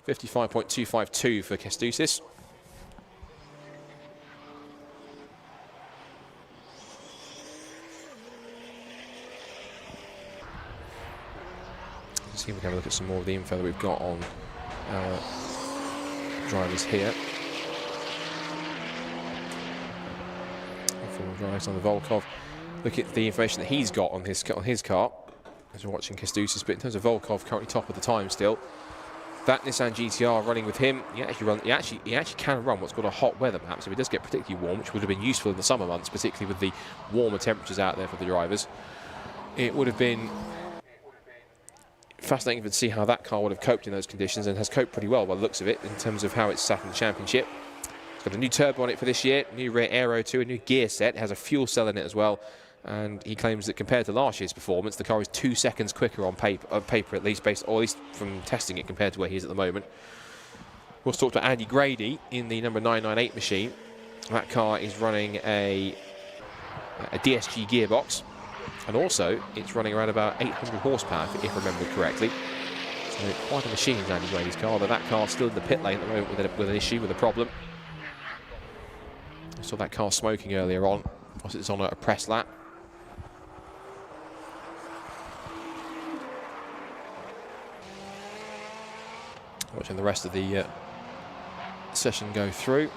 55.252 for Kęstutis. Let's see if we can have a look at some more of the info that we've got on our drivers here. Drives on the Volkov. Look at the information that he's got on his car as we're watching Kęstutis. But in terms of Volkov, currently top of the time still. That Nissan GTR running with him, he actually can run what's called a hot weather map, so he does get particularly warm, which would have been useful in the summer months, particularly with the warmer temperatures out there for the drivers. It would have been fascinating to see how that car would have coped in those conditions, and has coped pretty well by the looks of it in terms of how it's sat in the championship. It's got a new turbo on it for this year, new rear aero too, a new gear set, it has a fuel cell in it as well, and he claims that compared to last year's performance, the car is 2 seconds quicker on paper at least, or at least from testing it compared to where he is at the moment. We'll talk to Andy Grady in the number 998 machine. That car is running a DSG gearbox, and also it's running around about 800 horsepower, if I remember correctly. So quite a machine is Andy Grady's car, but that car's still in the pit lane at the moment with an issue, with a problem. I saw that car smoking earlier on, whilst it's on a press lap. Watching the rest of the session go through.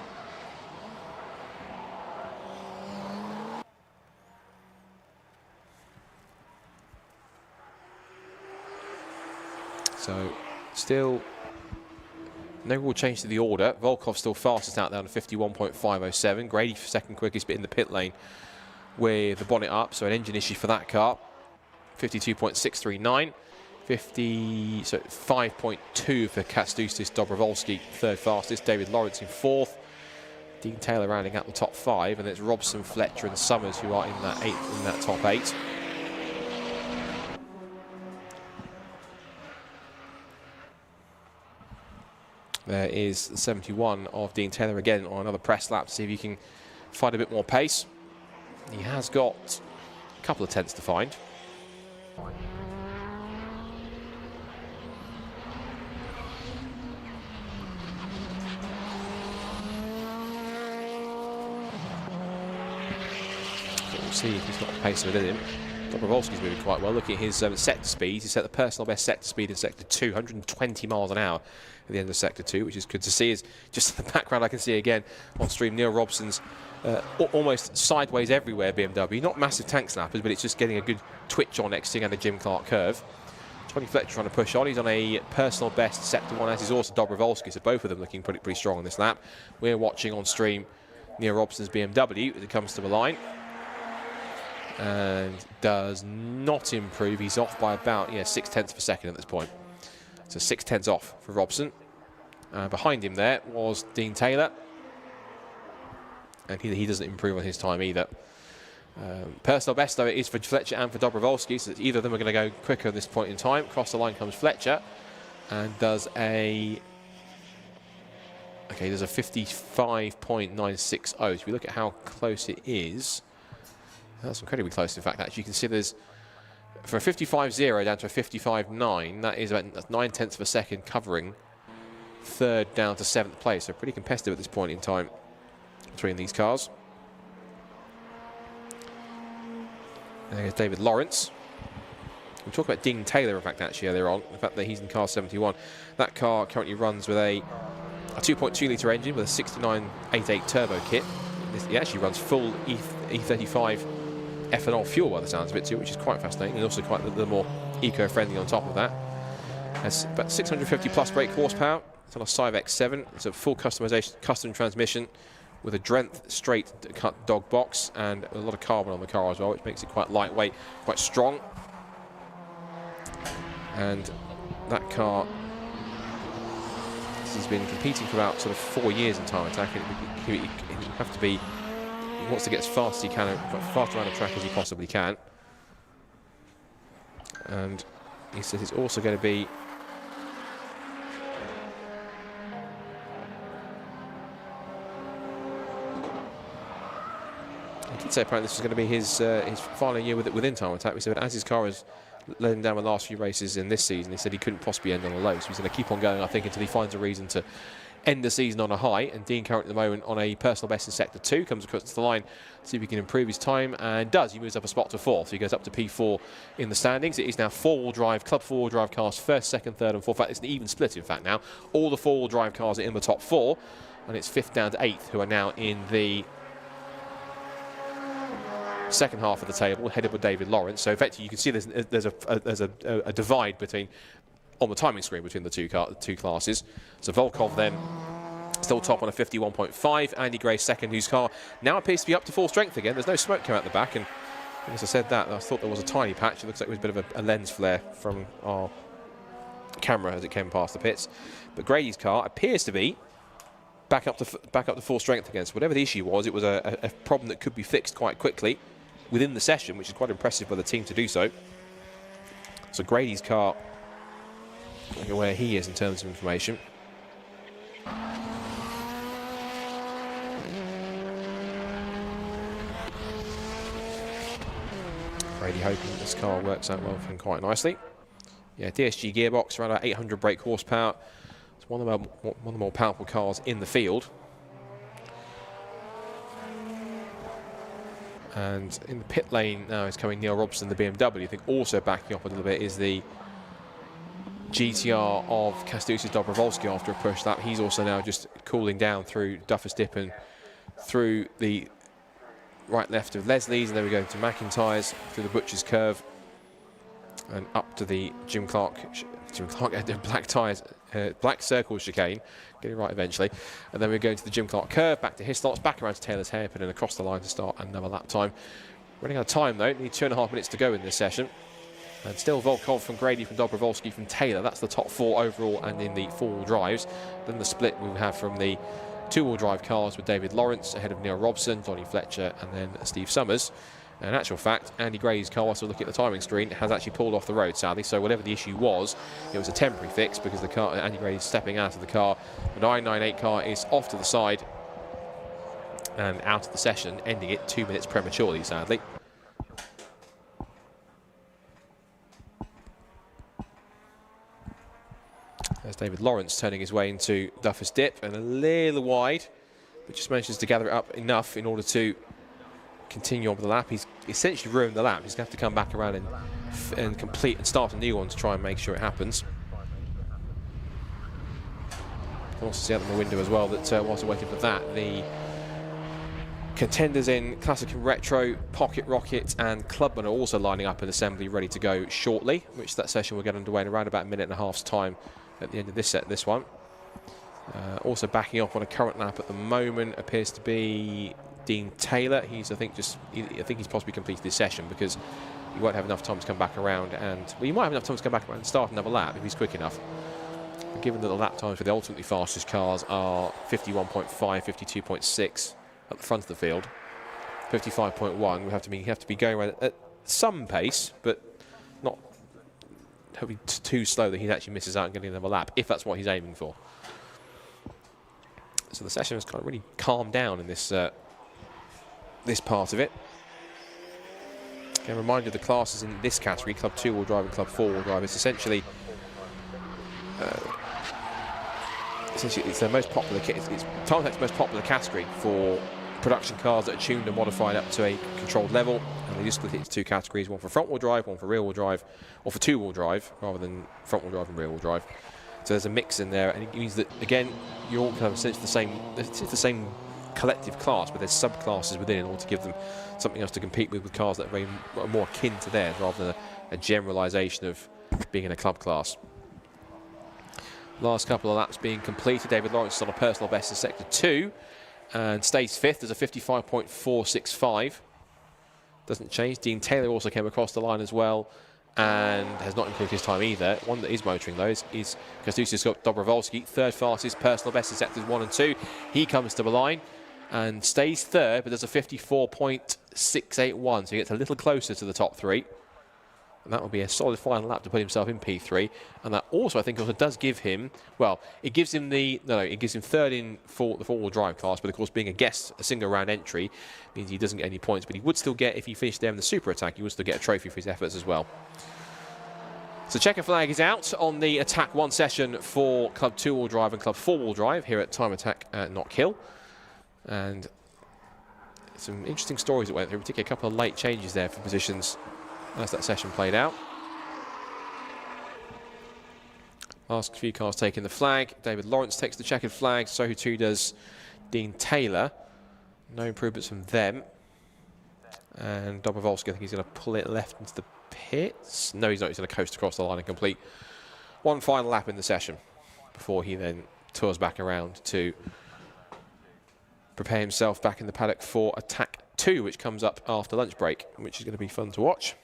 So, still no real change to the order. Volkov still fastest out there on 51.507. Grady for second quickest, but in the pit lane with the bonnet up, so an engine issue for that car. 52.639. 5.2 for Kęstutis. Dobrovolsky third fastest. David Lawrence in fourth. Dean Taylor rounding out the top five, and it's Robson, Fletcher, and Summers who are in that top eight. There is the 71 of Dean Taylor again on another press lap to see if he can find a bit more pace. He has got a couple of tenths to find. We'll see if he's got the pace within him. Dobrovolsky's moving quite well. Look at his sector speed. He set the personal best sector speed in sector 2, 120 miles an hour at the end of sector 2, which is good to see. Is just in the background I can see again on stream Neil Robson's almost sideways everywhere BMW. Not massive tank snappers, but it's just getting a good twitch on exiting and a Jim Clark curve. Johnny Fletcher trying to push on. He's on a personal best sector 1, as is also Dobrovolsky, so both of them looking pretty strong on this lap. We're watching on stream Neil Robson's BMW as it comes to the line, and does not improve. He's off by about 6 tenths of a second at this point. So 6 tenths off for Robson. Behind him there was Dean Taylor, and he doesn't improve on his time either. Personal best though it is for Fletcher and for Dobrovolsky, so either of them are going to go quicker at this point in time. Across the line comes Fletcher and does a 55.960. So if we look at how close it is, that's incredibly close in fact. Actually, you can see there's, for a 55.0 down to a 55.9, that is about 9 tenths of a second, covering third down to 7th place. So pretty competitive at this point in time between these cars. And there's David Lawrence. We talked about Dean Taylor, in fact, actually earlier on, the fact that he's in car 71. That car currently runs with a 2.2 litre engine with a 6988 turbo kit. It actually runs full E35 ethanol fuel by the sounds of it too, which is quite fascinating, and also quite a little more eco-friendly on top of that. Has about 650 plus brake horsepower. It's on a Fife X7. It's a full customization, custom transmission with a Drenth straight cut dog box and a lot of carbon on the car as well, which makes it quite lightweight, quite strong. And that car, he's been competing for about sort of 4 years in time attack. He have to be, he wants to get as fast as he can, fast around the track as he possibly can. And he says it's also going to be did say apparently this was going to be his final year within Time Attack. We said as his car has let him down the last few races in this season, he said he couldn't possibly end on a low. So he's going to keep on going, I think, until he finds a reason to end the season on a high. And Dean currently at the moment on a personal best in Sector 2, comes across to the line, see if he can improve his time, and does. He moves up a spot to 4th, so he goes up to P4 in the standings. It is now four-wheel drive, club four-wheel drive cars, 1st, 2nd, 3rd and 4th. In fact, it's an even split, in fact, now. All the four-wheel drive cars are in the top 4, and it's 5th down to 8th, who are now in the second half of the table, headed by David Lawrence. So effectively, you can see there's a divide between, on the timing screen, between the two classes. So Volkov then still top on a 51.5. Andy Gray second, whose car now appears to be up to full strength again. There's no smoke coming out the back, and as I said that, I thought there was a tiny patch. It looks like it was a bit of a lens flare from our camera as it came past the pits. But Grady's car appears to be back up to full strength again. So whatever the issue was, it was a problem that could be fixed quite quickly within the session, which is quite impressive by the team to do so. So Grady's car, where he is in terms of information. Grady hoping that this car works out well for him quite nicely. Yeah, DSG gearbox, around about 800 brake horsepower. It's one of the more powerful cars in the field. And in the pit lane now is coming Neil Robson, the BMW. I think also backing up a little bit is the GTR of Kastusis Dobrovolsky after a push lap. He's also now just cooling down through Duffer's Dip and through the right left of Leslie's, and then we go to McIntyre's through the Butcher's Curve and up to the Jim Clark black tyres, black circle chicane, get it right eventually, and then we go into the Jim Clark Curve, back to Hislots, back around to Taylor's Hairpin and across the line to start another lap time. Running out of time though, need 2.5 minutes to go in this session. And still Volkov from Grady, from Dobrovolsky, from Taylor. That's the top 4 overall and in the four-wheel drives. Then the split we have from the two-wheel drive cars with David Lawrence ahead of Neil Robson, Donnie Fletcher and then Steve Summers. And in actual fact, Andy Gray's car, whilst we look at the timing screen, has actually pulled off the road, sadly. So whatever the issue was, it was a temporary fix because the car, Andy Gray is stepping out of the car. The 998 car is off to the side and out of the session, ending it 2 minutes prematurely, sadly. There's David Lawrence turning his way into Duffer's Dip and a little wide, but just manages to gather it up enough in order to continue on with the lap. He's essentially ruined the lap. He's going to have to come back around and complete and start a new one to try and make sure it happens. You can also see out in the window as well that whilst we're waiting for that, the contenders in Classic and Retro, Pocket Rocket and Clubman are also lining up in assembly ready to go shortly, which that session will get underway in around about a minute and a half's time at the end of this one. Also backing off on a current lap at the moment appears to be Dean Taylor. He's I think he's possibly completed this session because he won't have enough time to come back around, and well, he might have enough time to come back around and start another lap if he's quick enough. But given that the lap times for the ultimately fastest cars are 51.5, 52.6 at the front of the field, 55.1, we have to be going around at some pace, but not hopefully too slow that he actually misses out and getting another lap, if that's what he's aiming for. So the session has kind of really calmed down in this this part of it. Again, reminder of the classes in this category, Club 2-wheel drive and Club 4-wheel drive. It's essentially it's the most popular. It's Time Attack's most popular category for production cars that are tuned and modified up to a controlled level, and they just split it into 2 categories: one for front-wheel drive, one for rear-wheel drive, or for 2-wheel drive rather than front-wheel drive and rear-wheel drive. So there's a mix in there, and it means that again you're all kind of essentially the same collective class, but there's subclasses within in order to give them something else to compete with cars that are more akin to theirs rather than a generalisation of being in a club class. Last couple of laps being completed. David Lawrence is on a personal best in Sector 2 and stays 5th. There's a 55.465. Doesn't change. Dean Taylor also came across the line as well and has not included his time either. One that is motoring though is Kastusis Dobrovolsky, 3rd fastest, personal best in Sectors 1 and 2. He comes to the line and stays 3rd, but there's a 54.681, so he gets a little closer to the top 3. And that will be a solid final lap to put himself in P3. And that also, I think, also does give him, well, it gives him it gives him third in for the four-wheel drive class. But of course, being a guest, a single round entry, means he doesn't get any points. But he would still get, if he finished there in the super attack, he would still get a trophy for his efforts as well. So checker flag is out on the Attack 1 session for Club 2-wheel drive and Club 4-wheel drive here at Time Attack at Knockhill. And some interesting stories that went through, particularly a couple of late changes there for positions as that session played out. Last few cars taking the flag. David Lawrence takes the checkered flag, so too does Dean Taylor. No improvements from them. And Dobrovolsky, I think he's going to pull it left into the pits. No, he's not. He's going to coast across the line and complete one final lap in the session before he then tours back around to prepare himself back in the paddock for Attack 2, which comes up after lunch break, which is going to be fun to watch.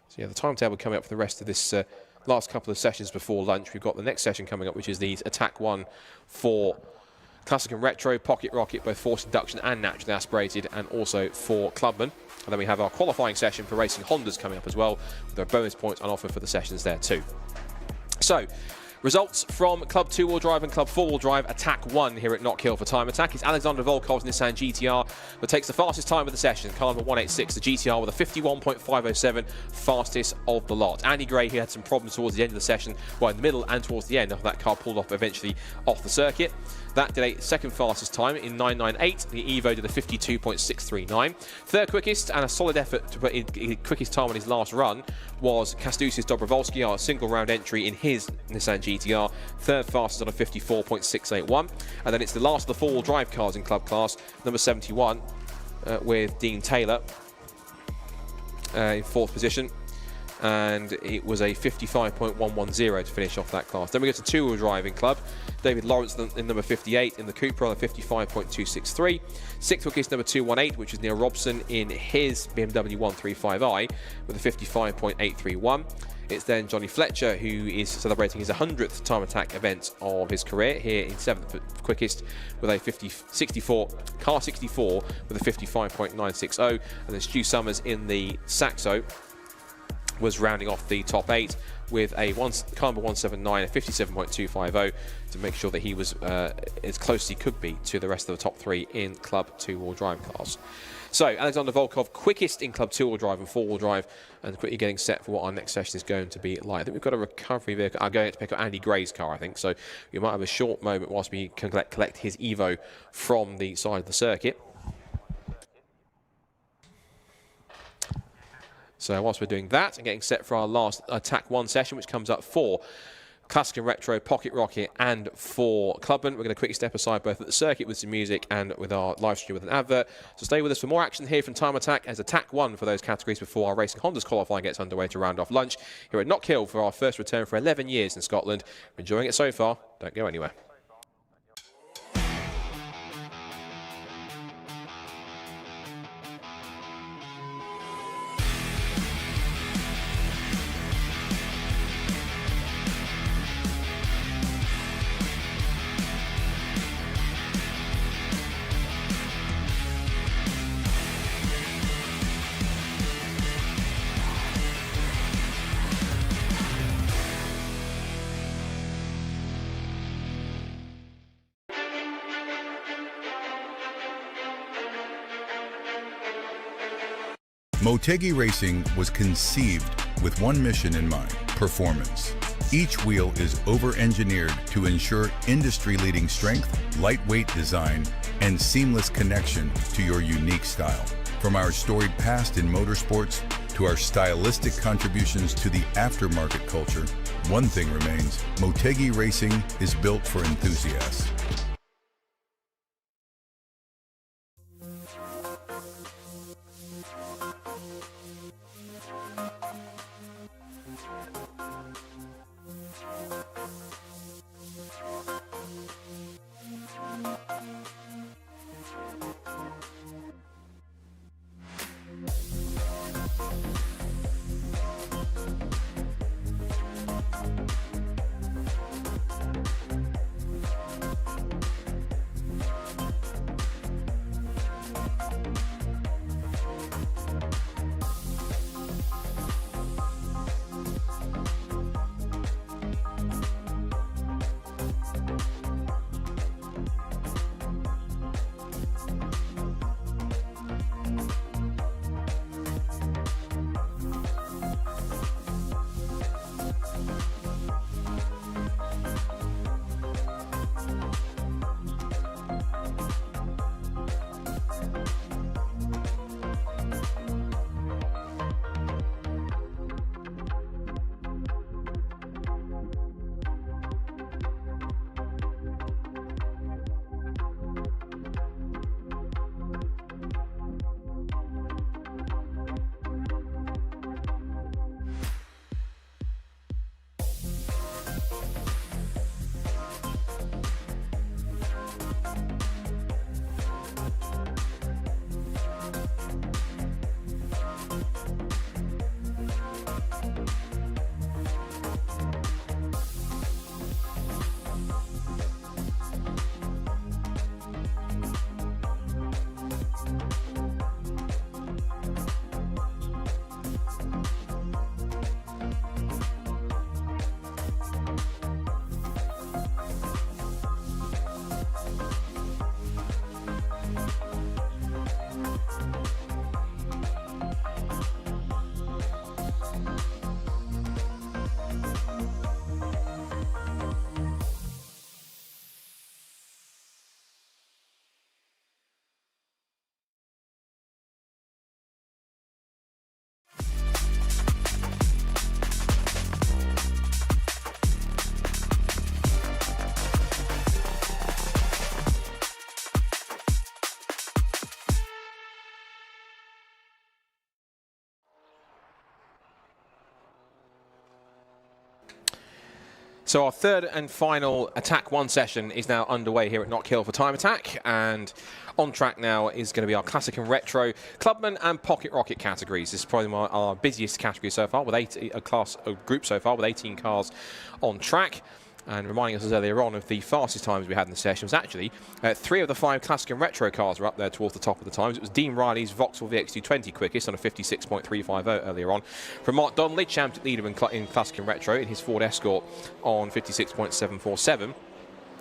So yeah, the timetable coming up for the rest of this last couple of sessions before lunch. We've got the next session coming up, which is the Attack 1 for Classic and Retro, Pocket Rocket, both forced induction and naturally aspirated, and also for Clubman. And then we have our qualifying session for Racing Hondas coming up as well, with our bonus points on offer for the sessions there too. So, results from Club 2-wheel drive and Club 4-wheel drive Attack 1 here at Knockhill for Time Attack. It's Alexander Volkov's Nissan GTR that takes the fastest time of the session. Car number 186, the GTR with a 51.507, fastest of the lot. Andy Gray, who had some problems towards the end of the session, well, in the middle and towards the end, after that car pulled off eventually off the circuit. That did a second fastest time in 998. The Evo did a 52.639. Third quickest, and a solid effort to put in quickest time on his last run, was Kastusis Dobrovolsky, our single round entry in his Nissan GTR. Third fastest on a 54.681. And then it's the last of the four-wheel drive cars in club class, number 71, with Dean Taylor in fourth position. And it was a 55.110 to finish off that class. Then we go to two-wheel driving club. David Lawrence in number 58 in the Cooper on a 55.263. Sixth quickest, number 218, which is Neil Robson in his BMW 135i with a 55.831. It's then Johnny Fletcher, who is celebrating his 100th Time Attack event of his career here in seventh quickest with a 64 with a 55.960. And then Stu Summers in the Saxo was rounding off the top 8 with a car number 179, a 57.250 to make sure that he was as close as he could be to the rest of the top 3 in Club 2-wheel drive cars. So, Alexander Volkov, quickest in Club 2-wheel drive and 4-wheel drive, and quickly getting set for what our next session is going to be like. I think we've got a recovery vehicle. I'm going to pick up Andy Gray's car, I think, so we might have a short moment whilst we can collect his Evo from the side of the circuit. So whilst we're doing that and getting set for our last Attack 1 session, which comes up for Classic and Retro, Pocket Rocket, and for Clubman, we're going to quickly step aside both at the circuit with some music and with our live stream with an advert. So stay with us for more action here from Time Attack as Attack 1 for those categories before our Racing Hondas qualifying gets underway to round off lunch here at Knockhill for our first return for 11 years in Scotland. We're enjoying it so far. Don't go anywhere. Motegi Racing was conceived with one mission in mind: performance. Each wheel is over-engineered to ensure industry-leading strength, lightweight design, and seamless connection to your unique style. From our storied past in motorsports to our stylistic contributions to the aftermarket culture, one thing remains: Motegi Racing is built for enthusiasts. So our third and final Attack 1 session is now underway here at Knockhill for Time Attack, and on track now is going to be our Classic and Retro, Clubman and Pocket Rocket categories. This is probably our busiest category so far, with a group so far with 18 cars on track. And reminding us earlier on of the fastest times we had in the session was actually 3 of the 5 Classic and Retro cars were up there towards the top of the times. It was Dean Riley's Vauxhall VX220 quickest on a 56.350 earlier on. From Mark Donnelly, champion leader in Classic and Retro in his Ford Escort on 56.747.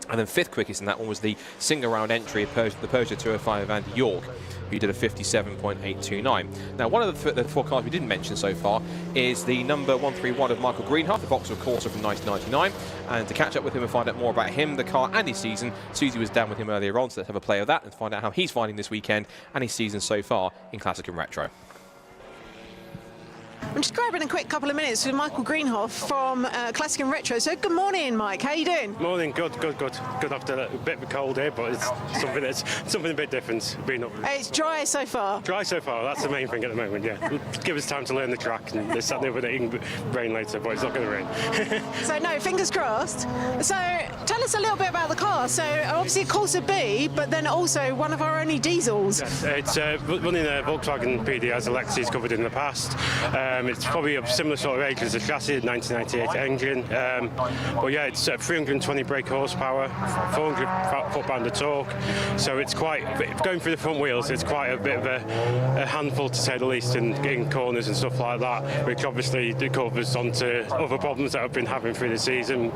And then 5th quickest in that one was the single-round entry of the Peugeot 205 of Andy York, who did a 57.829. Now, one of the 4 cars we didn't mention so far is the number 131 of Michael Greenhalgh, the Vauxhall Corsa from 1999. And to catch up with him and find out more about him, the car and his season, Susie was down with him earlier on, so let's have a play of that and find out how he's finding this weekend and his season so far in Classic and Retro. I'm just grabbing a quick couple of minutes with Michael Greenhalgh from Classic and Retro. So good morning, Mike. How you doing? Morning. Good after a bit of a cold here, but it's something a bit different. It's dry so far. Dry so far. That's the main thing at the moment. Yeah. Give us time to learn the track, and there's something with it can rain later, but it's not going to rain. So no, fingers crossed. So tell us a little bit about the car. So obviously a Corsa B, but then also one of our only diesels. Yeah, it's running a Volkswagen PD, as Alexi's covered in the past. It's probably a similar sort of age as the chassis, 1998 engine. But yeah, it's 320 brake horsepower, 400 foot-pound of torque. So it's quite, going through the front wheels, it's quite a bit of a handful, to say the least, in corners and stuff like that, which obviously covers onto other problems that I've been having through the season.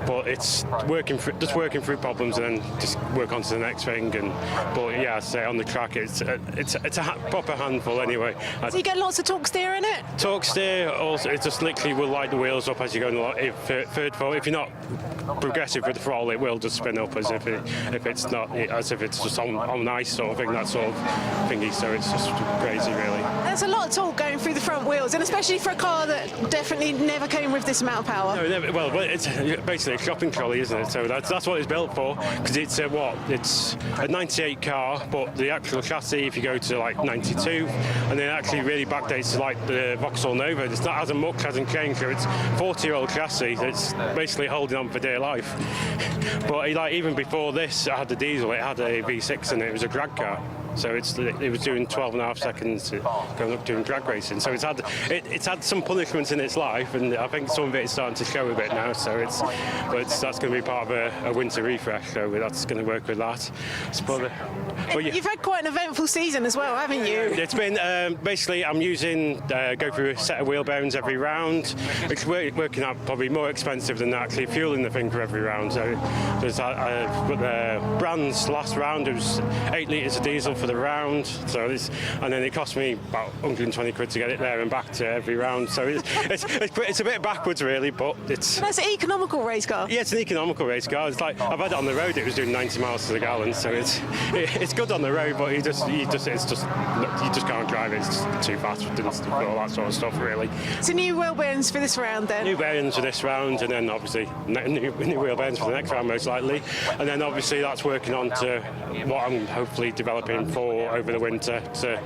But it's just working through problems and then just work on to the next thing. But yeah, I say on the track, it's a proper handful anyway. So you get lots of torque steer in it? Torque steer, also, it just literally will light the wheels up as you go in the third foot. If you're not progressive with the throttle, it will just spin up as if it's just on ice sort of thing, that sort of thingy. So it's just crazy, really. There's a lot of torque going through the front wheels, and especially for a car that definitely never came with this amount of power. No, never, well, it's basically a shopping trolley, isn't it? So that's what it's built for, because it's a 98 car, but the actual chassis, if you go to like 92, and then actually really backdates to like the Vauxhall Nova, it's not as much, hasn't changed. So it's 40-year-old chassis. It's basically holding on for dear life. But like even before this, I had the diesel. It had a V6 and it was a drag car. So it was doing 12.5 seconds going up doing drag racing. So it's had some punishments in its life, and I think some of it is starting to show a bit now. So that's going to be part of a winter refresh. So that's going to work with that. But You've had quite an eventful season as well, haven't you? It's been basically I'm go through a set of wheel bearings every round. It's working out probably more expensive than actually fueling the thing for every round. So there's Brand's last round, it was 8 litres of diesel for the round, and then it cost me about 120 quid to get it there and back to every round. So it's a bit backwards, really, but it's. So that's an economical race car. Yeah, it's an economical race car. It's like I've had it on the road. It was doing 90 miles to the gallon, so it's good on the road, but you just can't drive it. It's just too fast and all that sort of stuff, really. So new wheel bearings for this round, then. New bearings for this round, and then obviously new wheel bearings for the next round, most likely. And then obviously that's working on to what I'm hopefully developing for over the winter to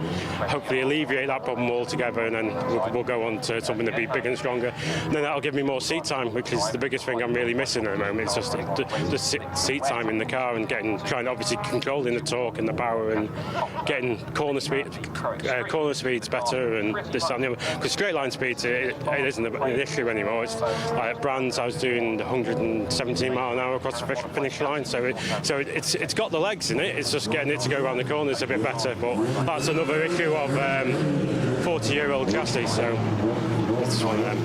hopefully alleviate that problem altogether, and then we'll go on to something that'll be bigger and stronger. And then that'll give me more seat time, which is the biggest thing I'm really missing at the moment. It's just the seat time in the car and trying to obviously controlling the torque and the power and getting corner speeds better and this and the other. Because straight line speeds it isn't an issue anymore. It's like at Brands I was doing 117 mile an hour across the finish line, so it's got the legs in it. It's just getting it to go around the corners a bit better, but that's another issue of 40-year-old chassis, so it's one of them.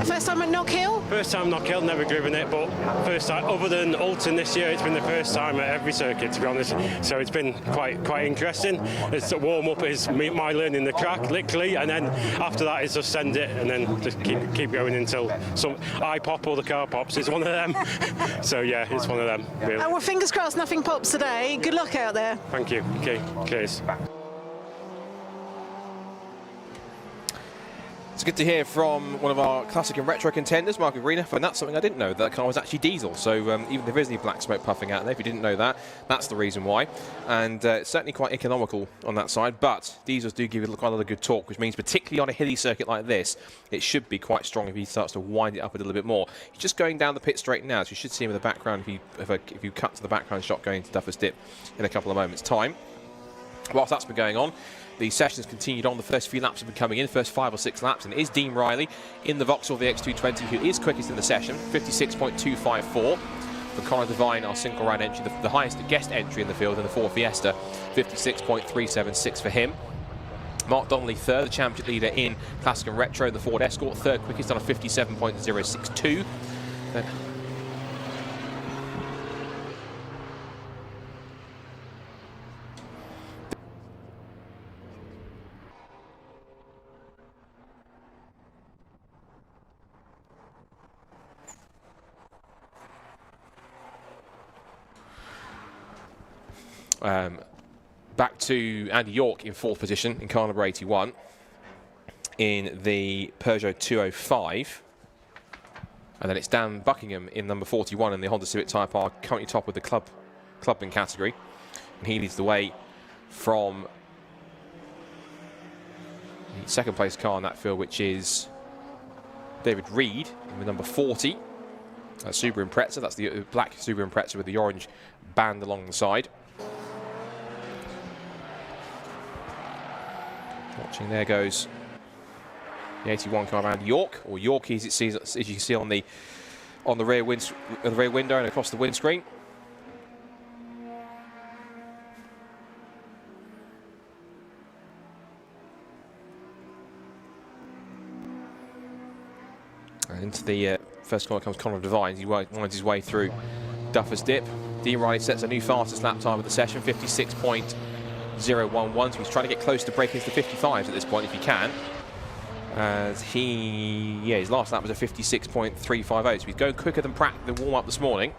First time at Knockhill? First time Knockhill, never driven it, but first time, other than Alton this year, it's been the first time at every circuit, to be honest, so it's been quite interesting. It's a warm-up is my learning the track, literally, and then after that is just send it and then just keep going until I pop or the car pops. It's one of them. So yeah, it's one of them, really. Well, fingers crossed nothing pops today. Good luck out there. Thank you. Okay, cheers. It's good to hear from one of our classic and retro contenders, Mark Arena, and that's something I didn't know, that car was actually diesel. So even if there is any black smoke puffing out there, if you didn't know that, that's the reason why. And it's certainly quite economical on that side, but diesels do give you quite a lot of good torque, which means particularly on a hilly circuit like this, it should be quite strong if he starts to wind it up a little bit more. He's just going down the pit straight now, so you should see him in the background if you cut to the background shot going to Duffer's Dip in a couple of moments' time. Whilst that's been going on, the session's continued on. The first few laps have been coming in, first 5 or 6 laps, and it is Dean Riley in the Vauxhall VX220 who is quickest in the session, 56.254. For Conor Devine, our single round entry, the highest guest entry in the field in the Ford Fiesta, 56.376 for him. Mark Donnelly third, the championship leader in Classic and Retro, the Ford Escort, third quickest on a 57.062. Back to Andy York in 4th position in car number 81 in the Peugeot 205. And then it's Dan Buckingham in number 41 in the Honda Civic Type R, currently top with the clubbing category. And he leads the way from the second place car in that field, which is David Reed in the number 40. That's Subaru Impreza, that's the black Subaru Impreza with the orange band along the side. Watching, there goes the 81 car around York, or Yorkies, it sees, as you can see on the rear window and across the windscreen. And into the first corner comes Conor Devine. He winds his way through Duffer's Dip. Dean Riley sets a new fastest lap time of the session, 56.011. So he's trying to get close to breaking into the 55s at this point if he can. As his last lap was a 56.350. So he's going quicker than the warm-up this morning.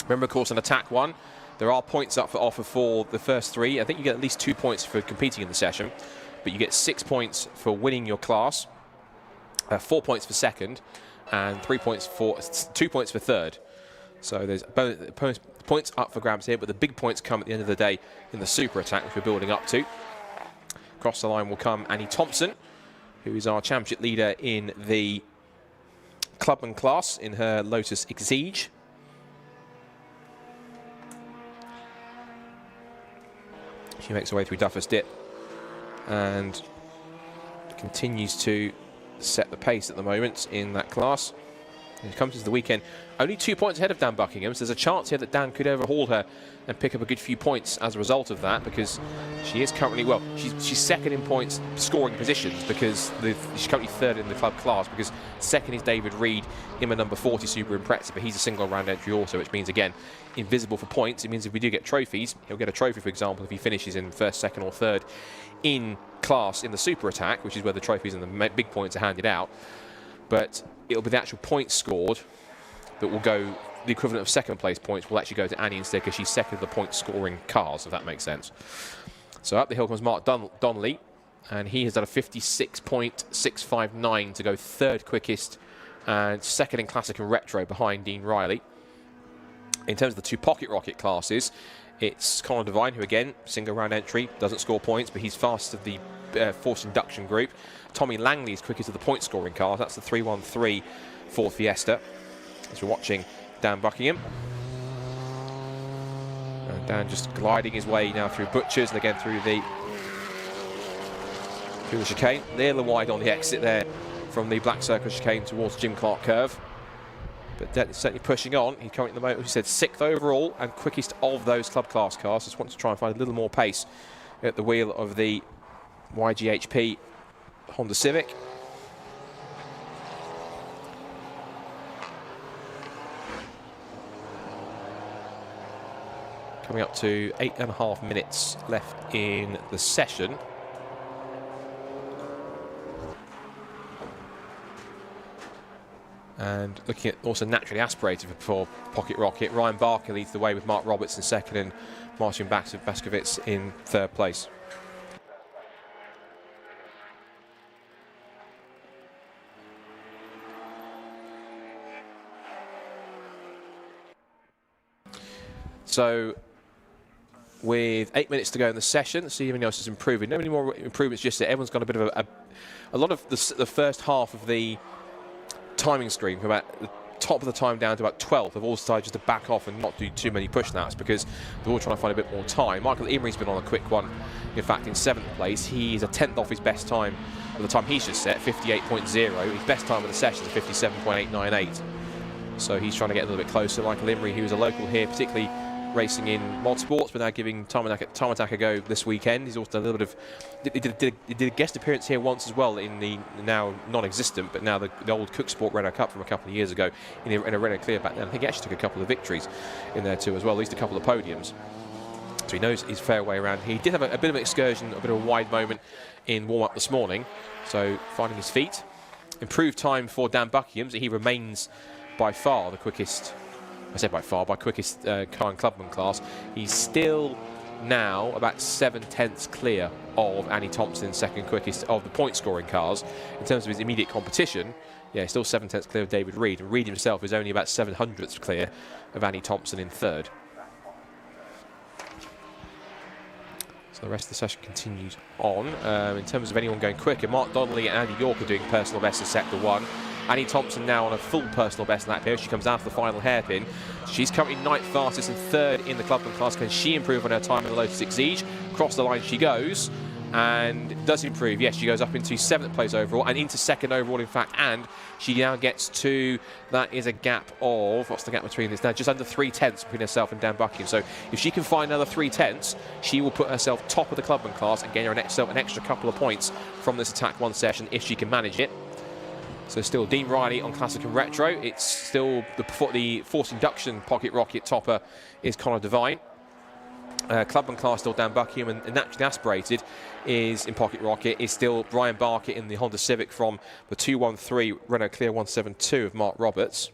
Remember, of course, on attack 1, there are points up for offer for the first 3. I think you get at least 2 points for competing in the session, but you get 6 points for winning your class, 4 points for second, and 2 points for third. So there's points up for grabs here, but the big points come at the end of the day in the super attack, which we're building up to. Across the line will come Annie Thompson, who is our championship leader in the clubman class in her Lotus Exige. She makes her way through Duffer's Dip and continues to set the pace at the moment in that class. It comes into the weekend only 2 points ahead of Dan Buckingham, so there's a chance here that Dan could overhaul her and pick up a good few points as a result of that, because she is currently, well, she's second in points scoring positions, because she's currently third in the club class, because second is David Reed in the number 40 Subaru Impreza, but he's a single round entry also, which means, again, invisible for points. It means if we do get trophies, he'll get a trophy, for example, if he finishes in first, second or third in class in the super attack, which is where the trophies and the big points are handed out. But it'll be the actual points scored that will go, the equivalent of second place points will actually go to Annie instead, because she's second of the point scoring cars, if that makes sense. So up the hill comes Mark Donnelly, and he has done a 56.659 to go third quickest and second in Classic and Retro behind Dean Riley. In terms of the 2 pocket rocket classes, it's Conor Devine, who again, single round entry, doesn't score points, but he's fastest of the forced induction group. Tommy Langley is quickest of the point scoring cars. That's the 313 Ford Fiesta. As we're watching Dan Buckingham. And Dan just gliding his way now through Butchers and again through the chicane. Nearly wide on the exit there from the Black Circle chicane towards Jim Clark curve. But Dan is certainly pushing on. He's currently at the moment, he said, 6th overall and quickest of those club class cars. Just wants to try and find a little more pace at the wheel of the YGHP Honda Civic. Coming up to 8.5 minutes left in the session. And looking at also naturally aspirated for Pocket Rocket, Ryan Barker leads the way with Mark Roberts in second and Martin Baskovitz in third place. So with 8 minutes to go in the session, see if anyone else is improving. No any more improvements just yet. Everyone's got a bit of a lot of the first half of the timing screen from about the top of the time down to about 12. They've all decided just to back off and not do too many push laps because they're all trying to find a bit more time. Michael Emery's been on a quick one, in fact, in 7th place. He's a 10th off his best time at the time he's just set, 58.0. His best time of the session is 57.898. So he's trying to get a little bit closer. Michael Emery, who's a local here, particularly racing in motorsports, but now giving Time Attack a go this weekend. He's also a little bit of he did a guest appearance here once as well in the now non-existent, but now the old Cook Sport Renault Cup from a couple of years ago in a Renault Clear back then. I think he actually took a couple of victories in there too as well, at least a couple of podiums. So he knows his fair way around. He did have a bit of an excursion, a bit of a wide moment in warm-up this morning, so finding his feet. Improved time for Dan Buckingham, so he remains by far the quickest. I said by far, by quickest car and clubman class. He's still now about 7/10 clear of Andy Thompson, second quickest of the point scoring cars. In terms of his immediate competition, yeah, still 7/10 clear of David Reed. And Reed himself is only about 7/100ths clear of Andy Thompson in third. So the rest of the session continues on. In terms of anyone going quicker, Mark Donnelly and Andy York are doing personal best in sector 1. Annie Thompson now on a full personal best lap here. She comes out of the final hairpin. She's currently 9th fastest and 3rd in the clubman class. Can she improve on her time in the Lotus Exige? Across the line she goes and does improve. Yes, she goes up into 7th place overall and into 2nd overall, in fact. And she now gets to, that is a gap of, what's the gap between this now? Just under 3/10 between herself and Dan Buckingham. So if she can find another 3/10, she will put herself top of the clubman class and gain her an extra couple of points from this Attack 1 session if she can manage it. So still Dean Riley on Classic and Retro. It's still the Force Induction Pocket Rocket topper is Connor Devine. Clubman class still Dan Buckingham, and Naturally Aspirated is in Pocket Rocket is still Brian Barker in the Honda Civic from the 213 Renault Clear 172 of Mark Roberts.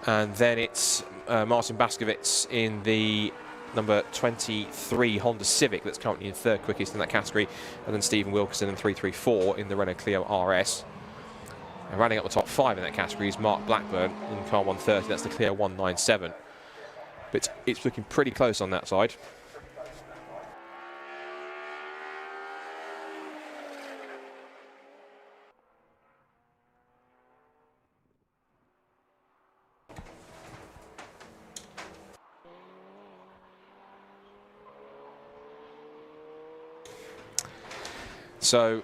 And then it's Martin Baskovitz in the number 23 Honda Civic that's currently in 3rd quickest in that category. And then Stephen Wilkinson in 334 in the Renault Clio RS. And rounding up the top 5 in that category is Mark Blackburn in car 130. That's the Clio 197. But it's looking pretty close on that side. So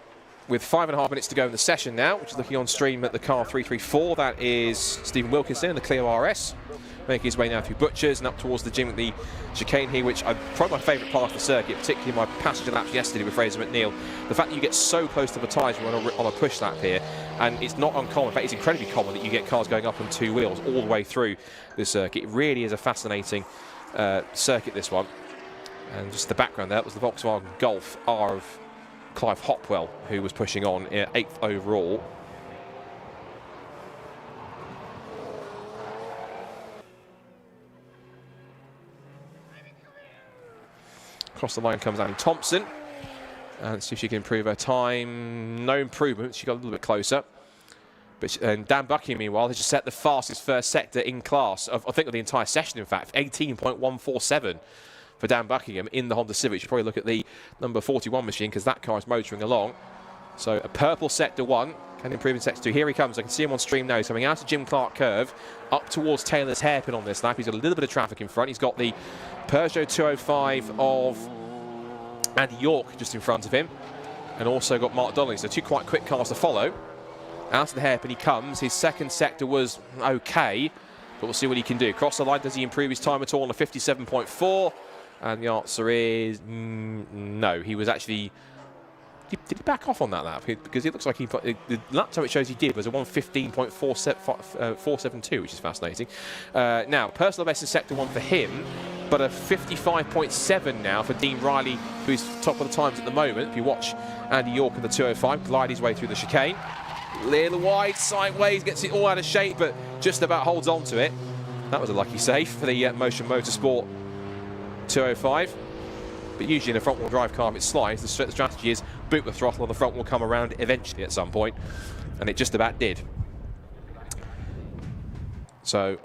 with 5.5 minutes to go in the session now, which is looking on stream at the car 334, that is Stephen Wilkinson in the Clio RS, making his way now through Butchers and up towards the gym at the chicane here, which I'm probably my favourite part of the circuit, particularly my passenger laps yesterday with Fraser McNeil. The fact that you get so close to the tyres on a push lap here, and it's not uncommon, in fact it's incredibly common that you get cars going up on 2 wheels all the way through this circuit. It really is a fascinating circuit, this one. And just the background there, that was the Volkswagen Golf R of Clive Hopwell, who was pushing on 8th overall. Across the line comes Annie Thompson. And let's see if she can improve her time. No improvement. She got a little bit closer. And Dan Buckingham, meanwhile, has just set the fastest first sector in class, I think of the entire session, in fact, 18.147 for Dan Buckingham in the Honda Civic. You should probably look at the number 41 machine because that car is motoring along. So a purple sector 1 can improve in sector 2. Here he comes. I can see him on stream now. He's coming out of Jim Clark curve up towards Taylor's hairpin on this lap. He's got a little bit of traffic in front. He's got the Peugeot 205 of Andy York just in front of him, and also got Mark Donnelly. So 2 quite quick cars to follow. Out of the hairpin he comes. His second sector was okay, but we'll see what he can do. Across the line, does he improve his time at all on a 57.4? And the answer is no. He was actually... Did he back off on that lap? Because it looks like he... The lap time it shows he did was a 1:15.472, which is fascinating. Now, personal best in sector 1 for him, but a 55.7 now for Dean Riley, who's top of the times at the moment. If you watch Andy York in the 205, glide his way through the chicane. Little wide, sideways, gets it all out of shape, but just about holds on to it. That was a lucky save for the Motion Motorsport 205. But usually in a front-wheel drive car, if it slides, the strategy is boot the throttle and the front will come around eventually at some point. And it just about did. So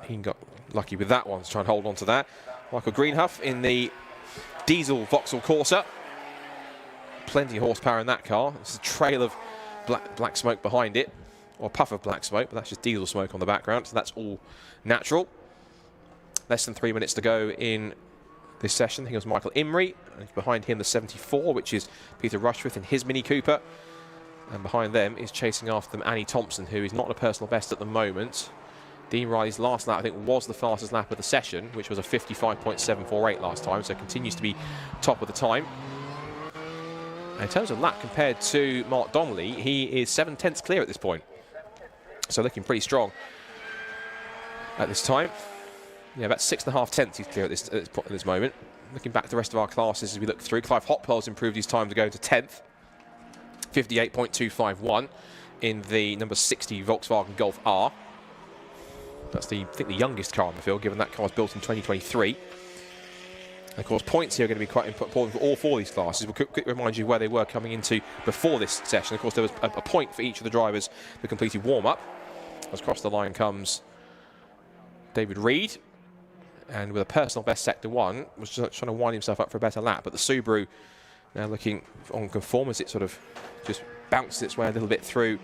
he got Lucky with that one to try and hold on to that. Michael Greenhuff in the diesel Vauxhall Corsa. Plenty of horsepower in that car. There's a trail of black smoke behind it, or a puff of black smoke, but that's just diesel smoke on the background, so that's all natural. Less than 3 minutes to go in this session. I think it was Michael Imrie, and behind him the 74, which is Peter Rushforth in his Mini Cooper. And behind them is chasing after them Annie Thompson, who is not on a personal best at the moment. Dean Riley's last lap, I think, was the fastest lap of the session, which was a 55.748 last time, so continues to be top of the time. And in terms of lap compared to Mark Donnelly, he is 7/10 clear at this point. So looking pretty strong at this time. Yeah, about 6.5 tenths he's clear at this moment. Looking back at the rest of our classes as we look through, Clive Hopwell's improved his time to go to 10th. 58.251 in the number 60 Volkswagen Golf R. That's I think the youngest car on the field, given that car was built in 2023. And of course, points here are going to be quite important for all four of these classes. We'll quickly remind you where they were coming into before this session. Of course, there was a point for each of the drivers who completed warm-up. As across the line comes David Reed, and with a personal best sector 1, was just trying to wind himself up for a better lap. But the Subaru now looking on conform as it sort of just bounces its way a little bit through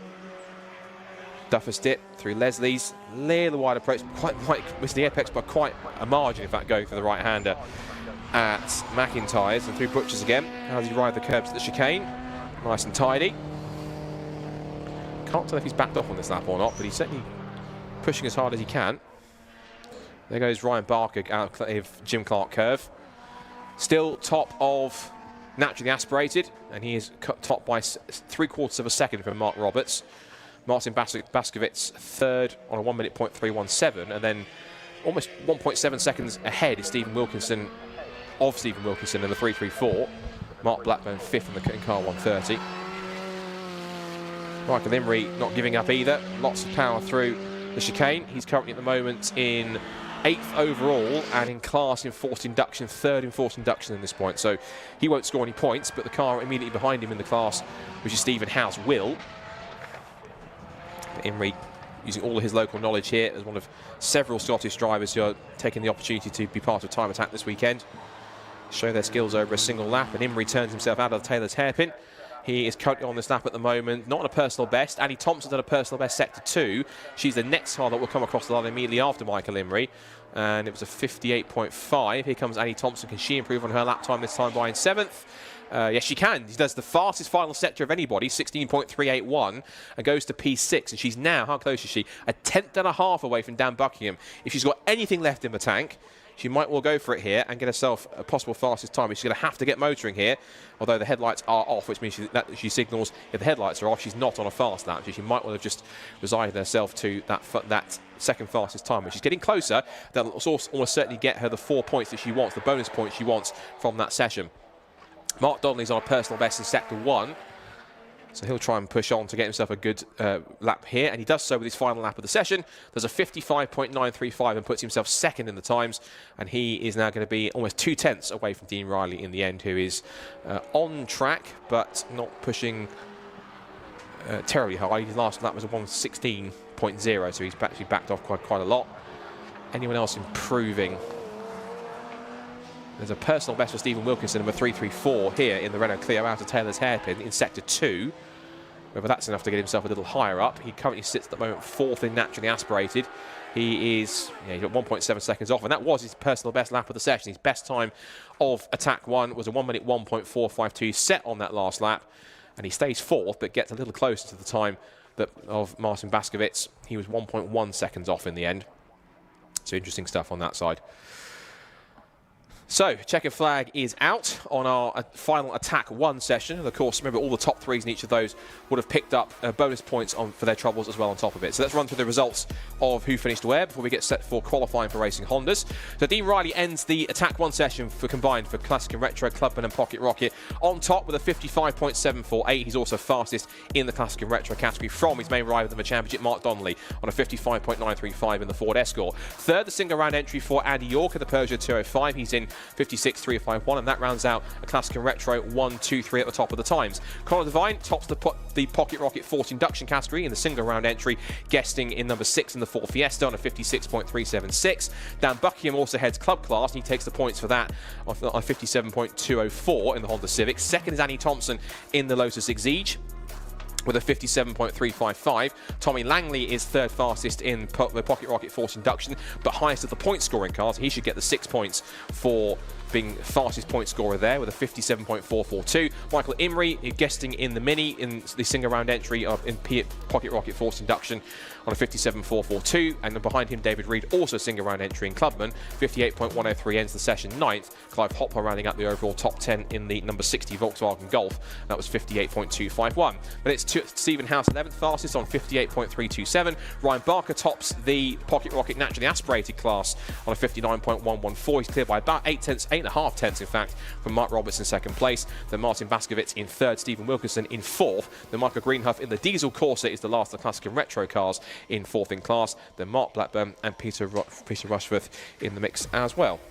Duffus Dip, through Leslie's, little wide approach, quite missed the apex by quite a margin, in fact, going for the right-hander at McIntyre's, and through Butchers again. How does he ride the curbs at the chicane? Nice and tidy. Can't tell if he's backed off on this lap or not, but he's certainly pushing as hard as he can. There goes Ryan Barker out of Jim Clark curve. Still top of Naturally Aspirated, and he is top by 3/4 of a second from Mark Roberts. Martin Baskovitz third on a 1 minute .317, and then almost 1.7 seconds ahead is Stephen Wilkinson in the 334. Mark Blackburn fifth in car 130. Michael Imrie not giving up either. Lots of power through the chicane. He's currently at the moment in 8th overall and in class in forced induction, 3rd in forced induction at this point. So he won't score any points, but the car immediately behind him in the class, which is Stephen House, will. Imrie using all of his local knowledge here as one of several Scottish drivers who are taking the opportunity to be part of Time Attack this weekend. Show their skills over a single lap, and Imrie turns himself out of the Taylor's hairpin. He is currently on this lap at the moment, not on a personal best. Annie Thompson's at a personal best sector 2. She's the next car that will come across the line immediately after Michael Imrie. And it was a 58.5. Here comes Annie Thompson. Can she improve on her lap time this time by in 7th? Yes, she can. She does the fastest final sector of anybody, 16.381, and goes to P6. And she's now, how close is she? A 1/10.5 away from Dan Buckingham. If she's got anything left in the tank, she might well go for it here and get herself a possible fastest time. But she's going to have to get motoring here, although the headlights are off, which means she signals if the headlights are off, she's not on a fast lap. So she might well have just resigned herself to that second fastest time. But she's getting closer. That'll almost certainly get her the 4 points that she wants, the bonus points she wants from that session. Mark Donnelly's on a personal best in sector 1. So he'll try and push on to get himself a good lap here, and he does so with his final lap of the session. There's a 55.935 and puts himself second in the times, and he is now going to be almost 2 tenths away from Dean Riley in the end, who is on track but not pushing terribly high. His last lap was a 116.0, so he's actually backed off quite a lot. Anyone else improving? There's a personal best for Stephen Wilkinson, number 334 here in the Renault Clio out of Taylor's hairpin in sector 2. Whether that's enough to get himself a little higher up. He currently sits at the moment 4th in Naturally Aspirated. He's got 1.7 seconds off, and that was his personal best lap of the session. His best time of Attack 1 was a 1 minute 1.452 set on that last lap, and he stays 4th but gets a little closer to the time of Martin Baskovitz. He was 1.1 seconds off in the end. So interesting stuff on that side. So, checkered flag is out on our final Attack 1 session. And of course, remember, all the top 3s in each of those would have picked up bonus points for their troubles as well on top of it. So let's run through the results of who finished where before we get set for qualifying for Racing Hondas. So Dean Riley ends the Attack 1 session combined for Classic and Retro, Clubman and Pocket Rocket on top with a 55.748. He's also fastest in the Classic and Retro category from his main rival in the championship, Mark Donnelly, on a 55.935 in the Ford Escort. Third, the single round entry for Andy York of the Peugeot 205. He's in 56.351, and that rounds out a Classic and Retro 1, 2, 3 at the top of the times. Connor Devine tops the Pocket Rocket Force induction category in the single round entry, guesting in number 6 in the Ford Fiesta on a 56.376. Dan Buckingham also heads club class, and he takes the points for that on 57.204 in the Honda Civic. Second is Annie Thompson in the Lotus Exige with a 57.355. Tommy Langley is third fastest in the Pocket Rocket Force induction, but highest of the point scoring cars. He should get the 6 points for being fastest point scorer there with a 57.442. Michael Imrie guesting in the Mini in the single round entry in Pocket Rocket Force induction on a 57.442, and then behind him David Reed, also single round entry in Clubman, 58.103, ends the session 9th. Clive Hopper rounding up the overall top 10 in the number 60 Volkswagen Golf. That was 58.251. But it's Stephen House 11th fastest on 58.327. Ryan Barker tops the Pocket Rocket naturally aspirated class on a 59.114. He's cleared by about 8.5 tenths in fact from Mark Roberts in second place. Then Martin Baskovitz in third, Stephen Wilkinson in fourth. Then Michael Greenhuff in the Diesel Corsa is the last of the Classic and Retro cars in fourth in class. Then Mark Blackburn and Peter Rushforth in the mix as well.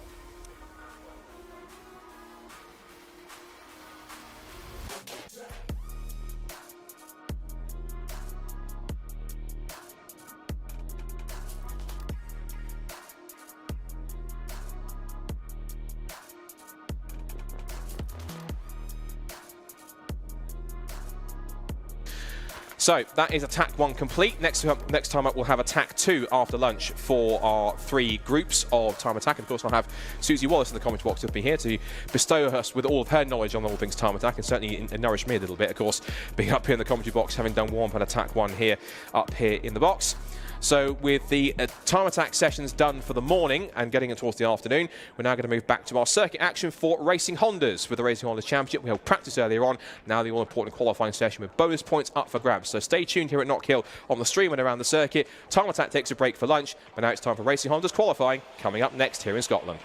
So that is attack 1 complete. Next time up we'll have attack 2 after lunch for our 3 groups of time attack. And of course I'll have Susie Wallace in the comment box with me here to bestow us with all of her knowledge on all things time attack, and certainly nourish me a little bit, of course, being up here in the commentary box, having done warm up and attack 1 here up here in the box. So with the time attack sessions done for the morning and getting it towards the afternoon, we're now going to move back to our circuit action for Racing Hondas. With the Racing Hondas Championship, we held practice earlier on, now the all-important qualifying session with bonus points up for grabs. So stay tuned here at Knockhill on the stream and around the circuit. Time attack takes a break for lunch, but now it's time for Racing Hondas qualifying, coming up next here in Scotland.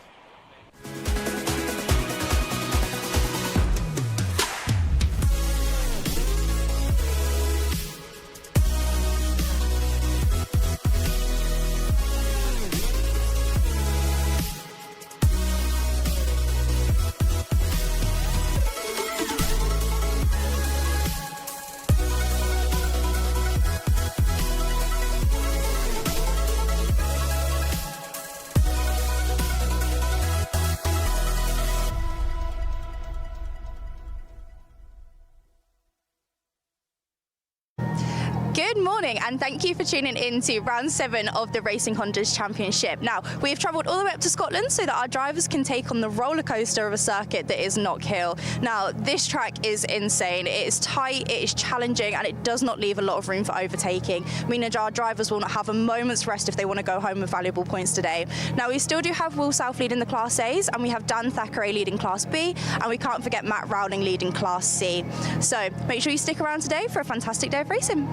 Good morning and thank you for tuning in to round 7 of the Racing Hondas Championship. Now, we've travelled all the way up to Scotland so that our drivers can take on the roller coaster of a circuit that is Knockhill. Now, this track is insane. It is tight, it is challenging, and it does not leave a lot of room for overtaking, meaning our drivers will not have a moment's rest if they want to go home with valuable points today. Now, we still do have Will South leading the Class A's, and we have Dan Thackeray leading Class B, and we can't forget Matt Rowling leading Class C. So make sure you stick around today for a fantastic day of racing.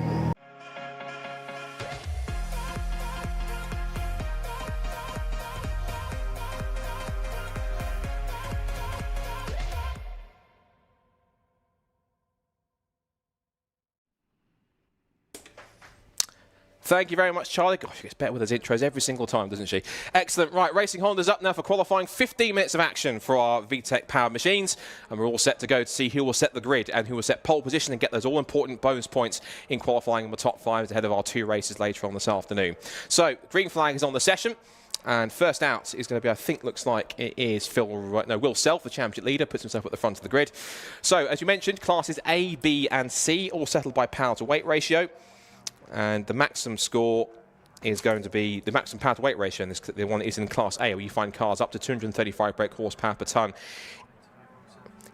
Thank you very much, Charlie. Gosh, she gets better with those intros every single time, doesn't she? Excellent. Right, Racing Honda's up now for qualifying. 15 minutes of action for our VTEC powered machines. And we're all set to go to see who will set the grid and who will set pole position and get those all-important bonus points in qualifying in the top 5 ahead of our 2 races later on this afternoon. So, green flag is on the session. And first out is going to be, I think, looks like it is Will Self, the championship leader, puts himself at the front of the grid. So, as you mentioned, classes A, B, and C, all settled by power to weight ratio. And the maximum score is going to be the maximum power to weight ratio, and the one is in Class A, where you find cars up to 235 brake horsepower per tonne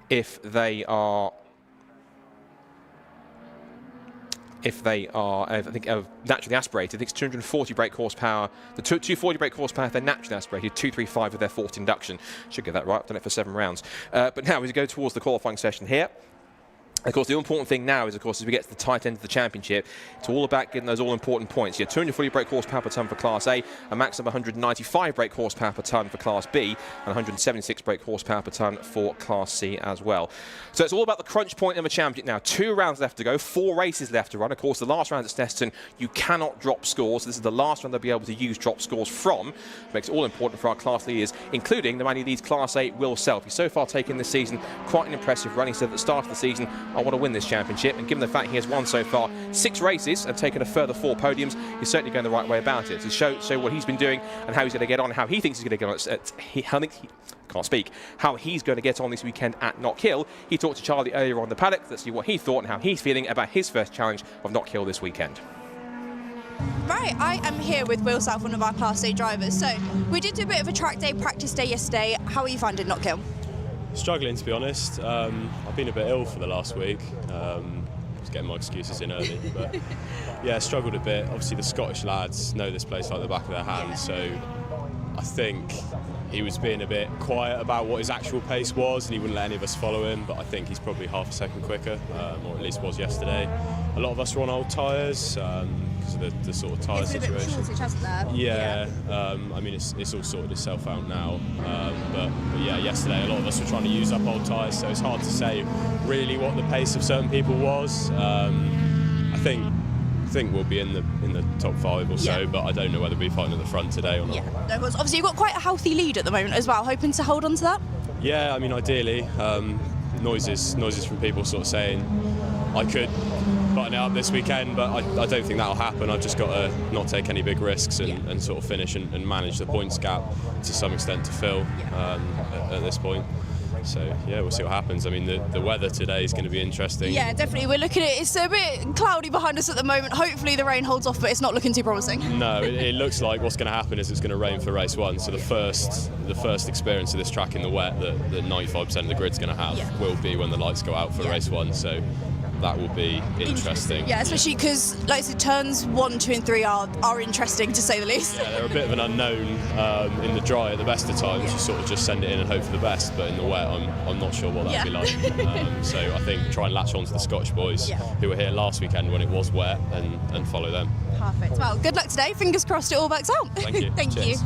if they are I think naturally aspirated. I think it's 240 brake horsepower. The 240 brake horsepower if they're naturally aspirated, 235 with their forced induction. Should get that right. I've done it for 7 rounds. But now as we go towards the qualifying session here, Of course, the important thing now is, of course, as we get to the tight end of the championship, it's all about getting those all-important points. You have 240 brake horsepower per tonne for Class A, a maximum 195 brake horsepower per tonne for Class B, and 176 brake horsepower per tonne for Class C as well. So it's all about the crunch point of a championship now. 2 rounds left to go, 4 races left to run. Of course, the last round at Snetterton, you cannot drop scores. This is the last round they'll be able to use drop scores from. Makes it all important for our Class leaders, including the man who leads Class A, Will Self. He's so far taken this season quite an impressive run. He said at the start of the season, I want to win this championship, and given the fact he has won so far 6 races and taken a further 4 podiums, he's certainly going the right way about it. To show what he's been doing and how he's going to get on, how he thinks he's going to get on how he's going to get on this weekend at Knockhill. He talked to Charlie earlier on the paddock. Let's see what he thought and how he's feeling about his first challenge of Knockhill this weekend. Right, I am here with Will South, one of our Class A drivers. So we did do a bit of a track day, practice day yesterday. How are you finding Knockhill? Struggling, to be honest. I've been a bit ill for the last week. Just getting my excuses in early, but yeah, struggled a bit. Obviously, the Scottish lads know this place like the back of their hand, so I think he was being a bit quiet about what his actual pace was, and he wouldn't let any of us follow him. But I think he's probably half a second quicker, or at least was yesterday. A lot of us were on old tyres because of the sort of tyre situation. It's been a bit of a shortage, hasn't there? Yeah. I mean, it's all sorted itself out now. But yeah, yesterday a lot of us were trying to use up old tyres, so it's hard to say really what the pace of certain people was. I think we'll be in the top 5 or so, but I don't know whether we'll be fighting at the front today or not. Yeah, no, because obviously you've got quite a healthy lead at the moment as well, hoping to hold on to that? Yeah, I mean, ideally. Noises from people sort of saying I could button it up this weekend, but I don't think that'll happen. I've just got to not take any big risks and sort of finish and manage the points gap to some extent to Phil at this point. So yeah, we'll see what happens. I mean, the weather today is going to be interesting. Yeah, definitely. We're looking at it. It's a bit cloudy behind us at the moment. Hopefully the rain holds off, but it's not looking too promising. No, it looks like what's going to happen is it's going to rain for race 1. So the first experience of this track in the wet that 95% of the grid's going to have will be when the lights go out for race 1. So that will be interesting. Yeah, especially because, like I said, turns 1, 2 and 3 are interesting, to say the least. Yeah, they're a bit of an unknown in the dry at the best of times. You sort of just send it in and hope for the best, but in the wet I'm not sure what that would be like. So I think try and latch on to the Scottish boys who were here last weekend when it was wet and follow them. Perfect. Well, good luck today. Fingers crossed it all works out. Thank you. Thank you.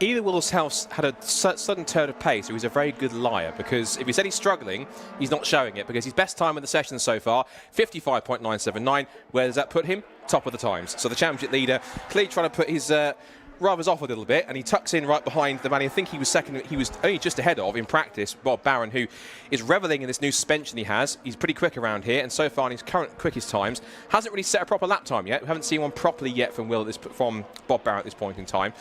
Either Will's House had a sudden turn of pace, or he's a very good liar, because if he said he's struggling, he's not showing it, because his best time in the session so far, 55.979. Where does that put him? Top of the times. So the championship leader clearly trying to put his rubbers off a little bit, and he tucks in right behind the man I think he was second. He was only just ahead of in practice, Bob Barron, who is reveling in this new suspension he has. He's pretty quick around here, and so far in his current quickest times hasn't really set a proper lap time yet. We haven't seen one properly yet from Bob Barron at this point in time.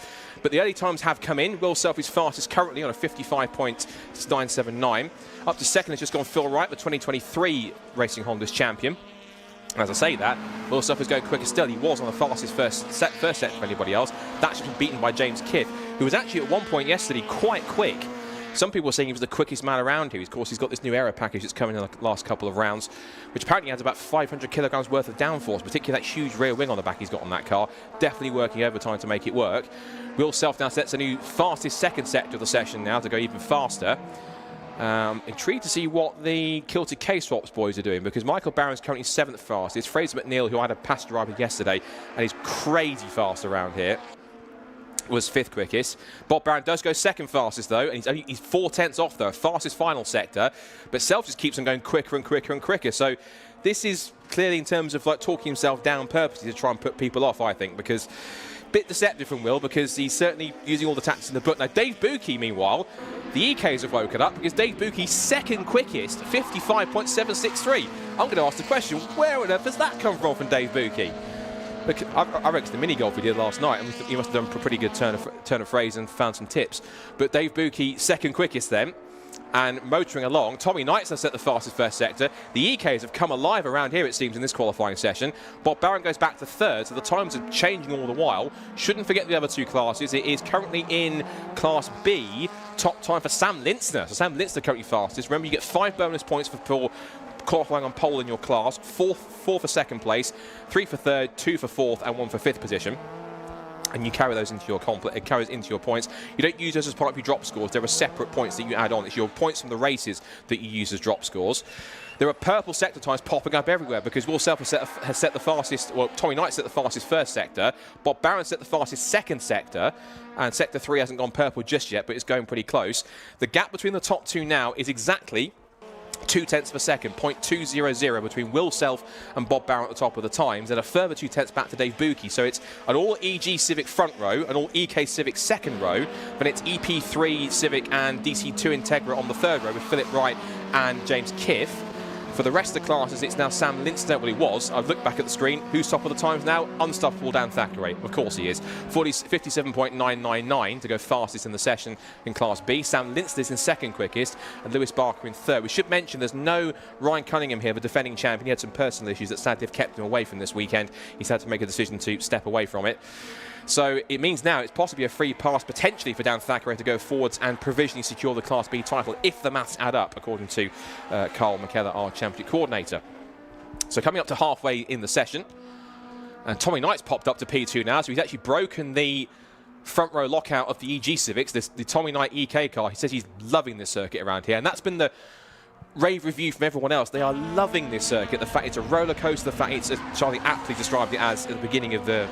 But the early times have come in. Will Self is fastest currently on a 55.979. Up to second has just gone Phil Wright, the 2023 Racing Honda's champion. And as I say that, Will Self is going quicker still. He was on the fastest first set for anybody else. That's just been beaten by James Kiff, who was actually at one point yesterday quite quick. Some people were saying he was the quickest man around here. Of course, he's got this new aero package that's coming in the last couple of rounds, which apparently adds about 500 kilograms worth of downforce, particularly that huge rear wing on the back he's got on that car. Definitely working overtime to make it work. Will Self now sets a new fastest second sector of the session now to go even faster. Intrigued to see what the Kilted K-Swaps boys are doing, because Michael Barron's currently 7th fastest. Fraser McNeil, who had a passenger driver yesterday and he's crazy fast around here, was 5th quickest. Bob Barron does go 2nd fastest though, and he's 4/10 off though, fastest final sector, but Self just keeps on going quicker and quicker and quicker. So this is clearly in terms of like talking himself down purposely to try and put people off, I think, because bit deceptive from Will, because he's certainly using all the tactics in the book. Now Dave Buki, meanwhile, the EKs have woken up, because Dave Buki's 2nd quickest, 55.763. I'm going to ask the question, where on earth does that come from Dave Buki? Because I reckon the mini golf we did last night, and he must have done a pretty good turn of phrase and found some tips. But Dave Buki, 2nd quickest then, and motoring along. Tommy Knights has set the fastest first sector. The EKs have come alive around here, it seems, in this qualifying session. Bob Barron goes back to 3rd, so the times are changing all the while. Shouldn't forget the other 2 classes. It is currently in Class B. Top time for Sam Lintzner. So Sam Lintzner currently fastest. Remember, you get 5 bonus points for qualifying on pole in your class. 4 for 2nd place, 3 for 3rd, 2 for 4th, and 1 for 5th position. and you carry those into your it carries into your points. You don't use those as part of your drop scores. There are separate points that you add on. It's your points from the races that you use as drop scores. There are purple sector times popping up everywhere because Will Self has set the fastest, well, Tommy Knight set the fastest first sector, Bob Barron set the fastest second sector, and sector 3 hasn't gone purple just yet, but it's going pretty close. The gap between the top two now is exactly 0.2 of a second, 0.200 between Will Self and Bob Barron at the top of the times, and a further 0.2 back to Dave Buki. So it's an all EG Civic front row, an all EK Civic second row, but it's EP3 Civic and DC2 Integra on the third row with Philip Wright and James Kiff. For the rest of the classes, it's now Sam Lindsay. Well, he was. I've looked back at the screen. Who's top of the times now? Unstoppable Dan Thackeray. Of course he is. 57.999 to go fastest in the session in Class B. Sam Lindsay's in second quickest, and Lewis Barker in third. We should mention there's no Ryan Cunningham here, the defending champion. He had some personal issues that sadly have kept him away from this weekend. He's had to make a decision to step away from it. So it means now it's possibly a free pass potentially for Dan Thackeray to go forwards and provisionally secure the Class B title if the maths add up, according to Carl McKellar, our championship coordinator. So coming up to halfway in the session, and Tommy Knight's popped up to P2 now, so he's actually broken the front row lockout of the EG Civics, the Tommy Knight EK car. He says he's loving this circuit around here, and that's been the rave review from everyone else. They are loving this circuit. The fact it's a roller coaster, the fact it's, as Charlie aptly described it as at the beginning of the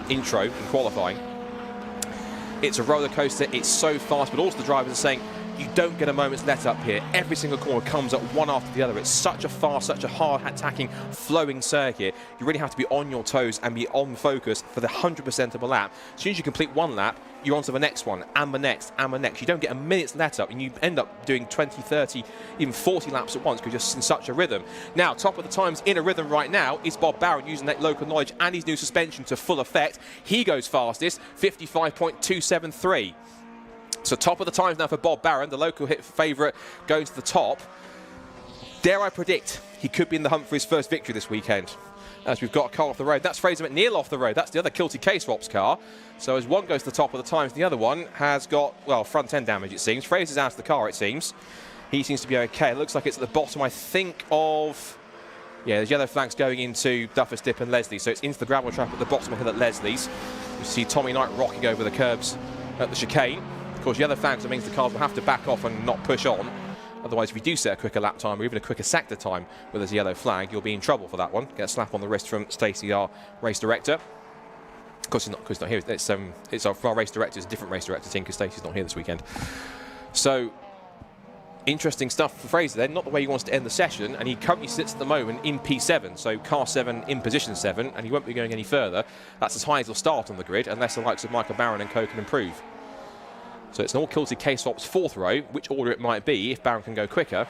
intro in qualifying. It's a roller coaster, it's so fast, but also the drivers are saying you don't get a moment's let up here. Every single corner comes up one after the other. It's such a fast, such a hard attacking, flowing circuit. You really have to be on your toes and be on focus for the 100% of a lap. As soon as you complete one lap, you're on to the next one, and the next, and the next. You don't get a minute's let up, and you end up doing 20, 30, even 40 laps at once because you're just in such a rhythm. Now, top of the times in a rhythm right now is Bob Barron using that local knowledge and his new suspension to full effect. He goes fastest, 55.273. So top of the times now for Bob Barron, the local hit favourite, goes to the top. Dare I predict he could be in the hunt for his first victory this weekend? As we've got a car off the road. That's Fraser McNeil off the road. That's the other Kilty K-Swaps car. So as one goes to the top of the times, the other one has got, well, front end damage, it seems. Fraser's out of the car, it seems. He seems to be okay. It looks like it's at the bottom, I think, of... Yeah, there's yellow flags going into Duffer's Dip and Leslie. So it's into the gravel trap at the bottom of the hill at Leslie's. You see Tommy Knight rocking over the curbs at the chicane. Of course, yellow flags, that means the cars will have to back off and not push on. Otherwise, if you do set a quicker lap time or even a quicker sector time where there's a yellow flag, you'll be in trouble for that one. Get a slap on the wrist from Stacey, our race director. Of course, he's not here. It's our race director. It's a different race director team because Stacey's not here this weekend. So, interesting stuff for Fraser then. Not the way he wants to end the session, and he currently sits at the moment in P7, so car 7 in position 7, and he won't be going any further. That's as high as he'll start on the grid, unless the likes of Michael Barron and Co can improve. So it's an all-Kilty K-Swaps fourth row. Which order it might be, if Barron can go quicker,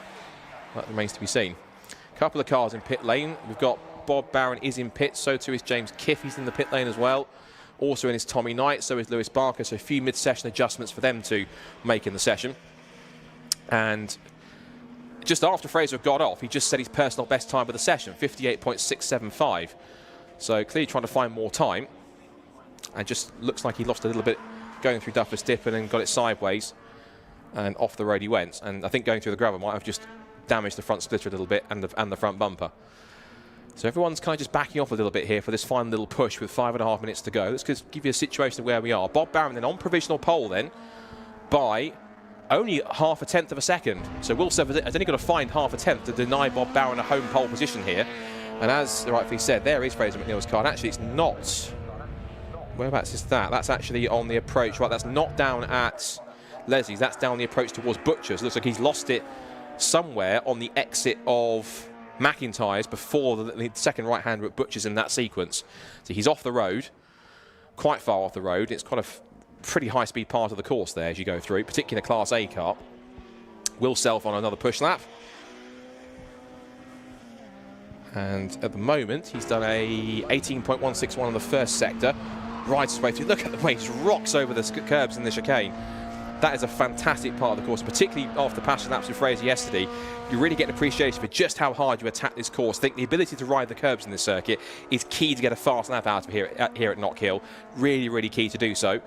that remains to be seen. A couple of cars in pit lane. We've got Bob Barron is in pit, so too is James Kiff. He's in the pit lane as well. Also in is Tommy Knight, so is Lewis Barker. So a few mid-session adjustments for them to make in the session. And just after Fraser got off, he just set his personal best time of the session, 58.675. So clearly trying to find more time. And just looks like he lost a little bit going through Duffer's Dip and then got it sideways. And off the road he went. And I think going through the gravel might have just damaged the front splitter a little bit and the front bumper. So everyone's kind of just backing off a little bit here for this final little push with 5.5 minutes to go. Let's just give you a situation of where we are. Bob Barron then on provisional pole then by only 0.5 of a second. So Will Self has only got to find 0.5 to deny Bob Barron a home pole position here. And as rightfully said, there is Fraser McNeil's car. And actually it's not. Whereabouts is that? That's actually on the approach. Right, that's not down at Leslie's. That's down the approach towards Butcher's. Looks like he's lost it somewhere on the exit of McIntyre's before the second right-hander at Butcher's in that sequence. So he's off the road, quite far off the road. It's quite a pretty high-speed part of the course there as you go through, particularly in a Class A car. Will Self on another push lap. And at the moment, he's done a 18.161 on the first sector. Rides his way through. Look at the way he just rocks over the curbs in the chicane. That is a fantastic part of the course, particularly after passing laps with Fraser yesterday. You really get an appreciation for just how hard you attack this course. I think the ability to ride the curbs in this circuit is key to get a fast lap out of here at Knockhill. Really, really key to do so.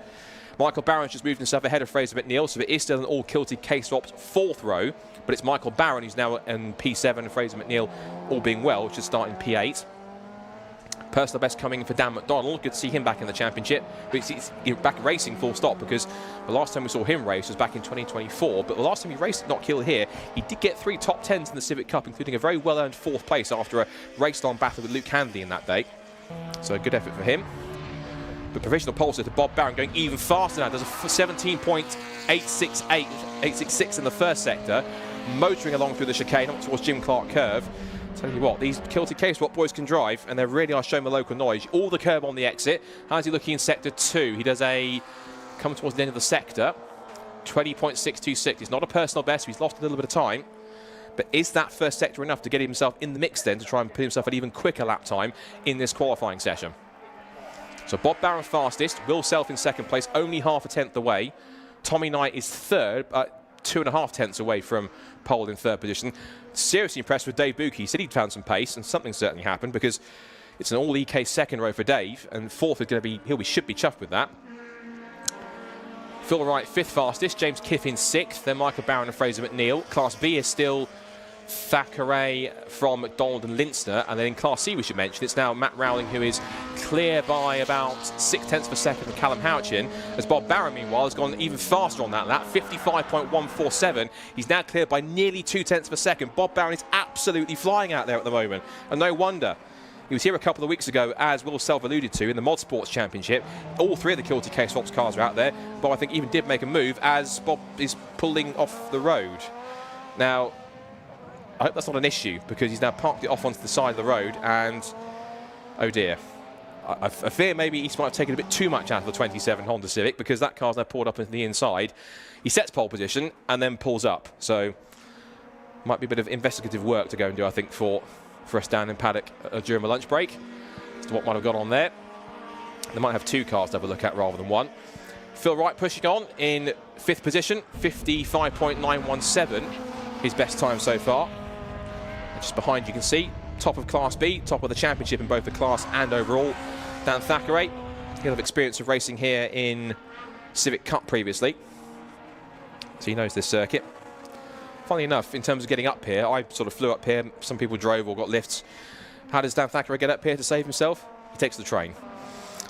Michael Barron's just moved himself ahead of Fraser McNeil, so it is still an all-Kilty K-Swaps fourth row, but it's Michael Barron who's now in P7 and Fraser McNeil, all being well, should start in P8. Personal best coming for Dan McDonald. Good to see him back in the championship. But it's back racing full stop, because the last time we saw him race was back in 2024. But the last time he raced at Knockhill here, he did get 3 top 10s in the Civic Cup, including a very well-earned 4th place after a race-long battle with Luke Handley in that day. So a good effort for him. But provisional pole to Bob Barron going even faster now. Does a 17.866 in the first sector, motoring along through the chicane up towards Jim Clark curve. Tell you what, these Kilted K-Swap boys can drive, and they really are showing the local knowledge. All the curb on the exit. How's he looking in sector 2? He does a, come towards the end of the sector, 20.626. It's not a personal best, so he's lost a little bit of time. But is that first sector enough to get himself in the mix then, to try and put himself an even quicker lap time in this qualifying session? So Bob Barron fastest, Will Self in second place, only half a tenth away. Tommy Knight is third, 2.5 tenths away from pole in third position. Seriously impressed with Dave Buki. He said he'd found some pace, and something certainly happened, because it's an all EK second row for Dave, and fourth is going to be, should be chuffed with that. Phil Wright, 5th fastest. James Kiffin, 6th. Then Michael Barron and Fraser McNeil. Class B is still Thackeray from McDonald and Linstner. And then in Class C, we should mention, it's now Matt Rowling, who is clear by about 0.6 of a second from Callum Houchin, as Bob Barron, meanwhile, has gone even faster on that lap, 55.147. He's now cleared by nearly 0.2 of a second. Bob Barron is absolutely flying out there at the moment, and no wonder. He was here a couple of weeks ago, as Will Self alluded to, in the Motorsports Championship. All 3 of the Kilty K-Swaps cars are out there. Bob, I think, even did make a move as Bob is pulling off the road. Now, I hope that's not an issue, because he's now parked it off onto the side of the road, and oh dear. I fear maybe he might have taken a bit too much out of the 27 Honda Civic, because that car's now pulled up into the inside. He sets pole position and then pulls up. So, might be a bit of investigative work to go and do, I think, for us down in paddock during my lunch break as to what might have gone on there. They might have 2 cars to have a look at rather than 1. Phil Wright pushing on in 5th position, 55.917, his best time so far. And just behind you can see, top of Class B, top of the championship in both the class and overall. Dan Thackeray, he'll have experience of racing here in Civic Cup previously, so he knows this circuit. Funnily enough, in terms of getting up here, I sort of flew up here. Some people drove or got lifts. How does Dan Thackeray get up here to save himself? He takes the train.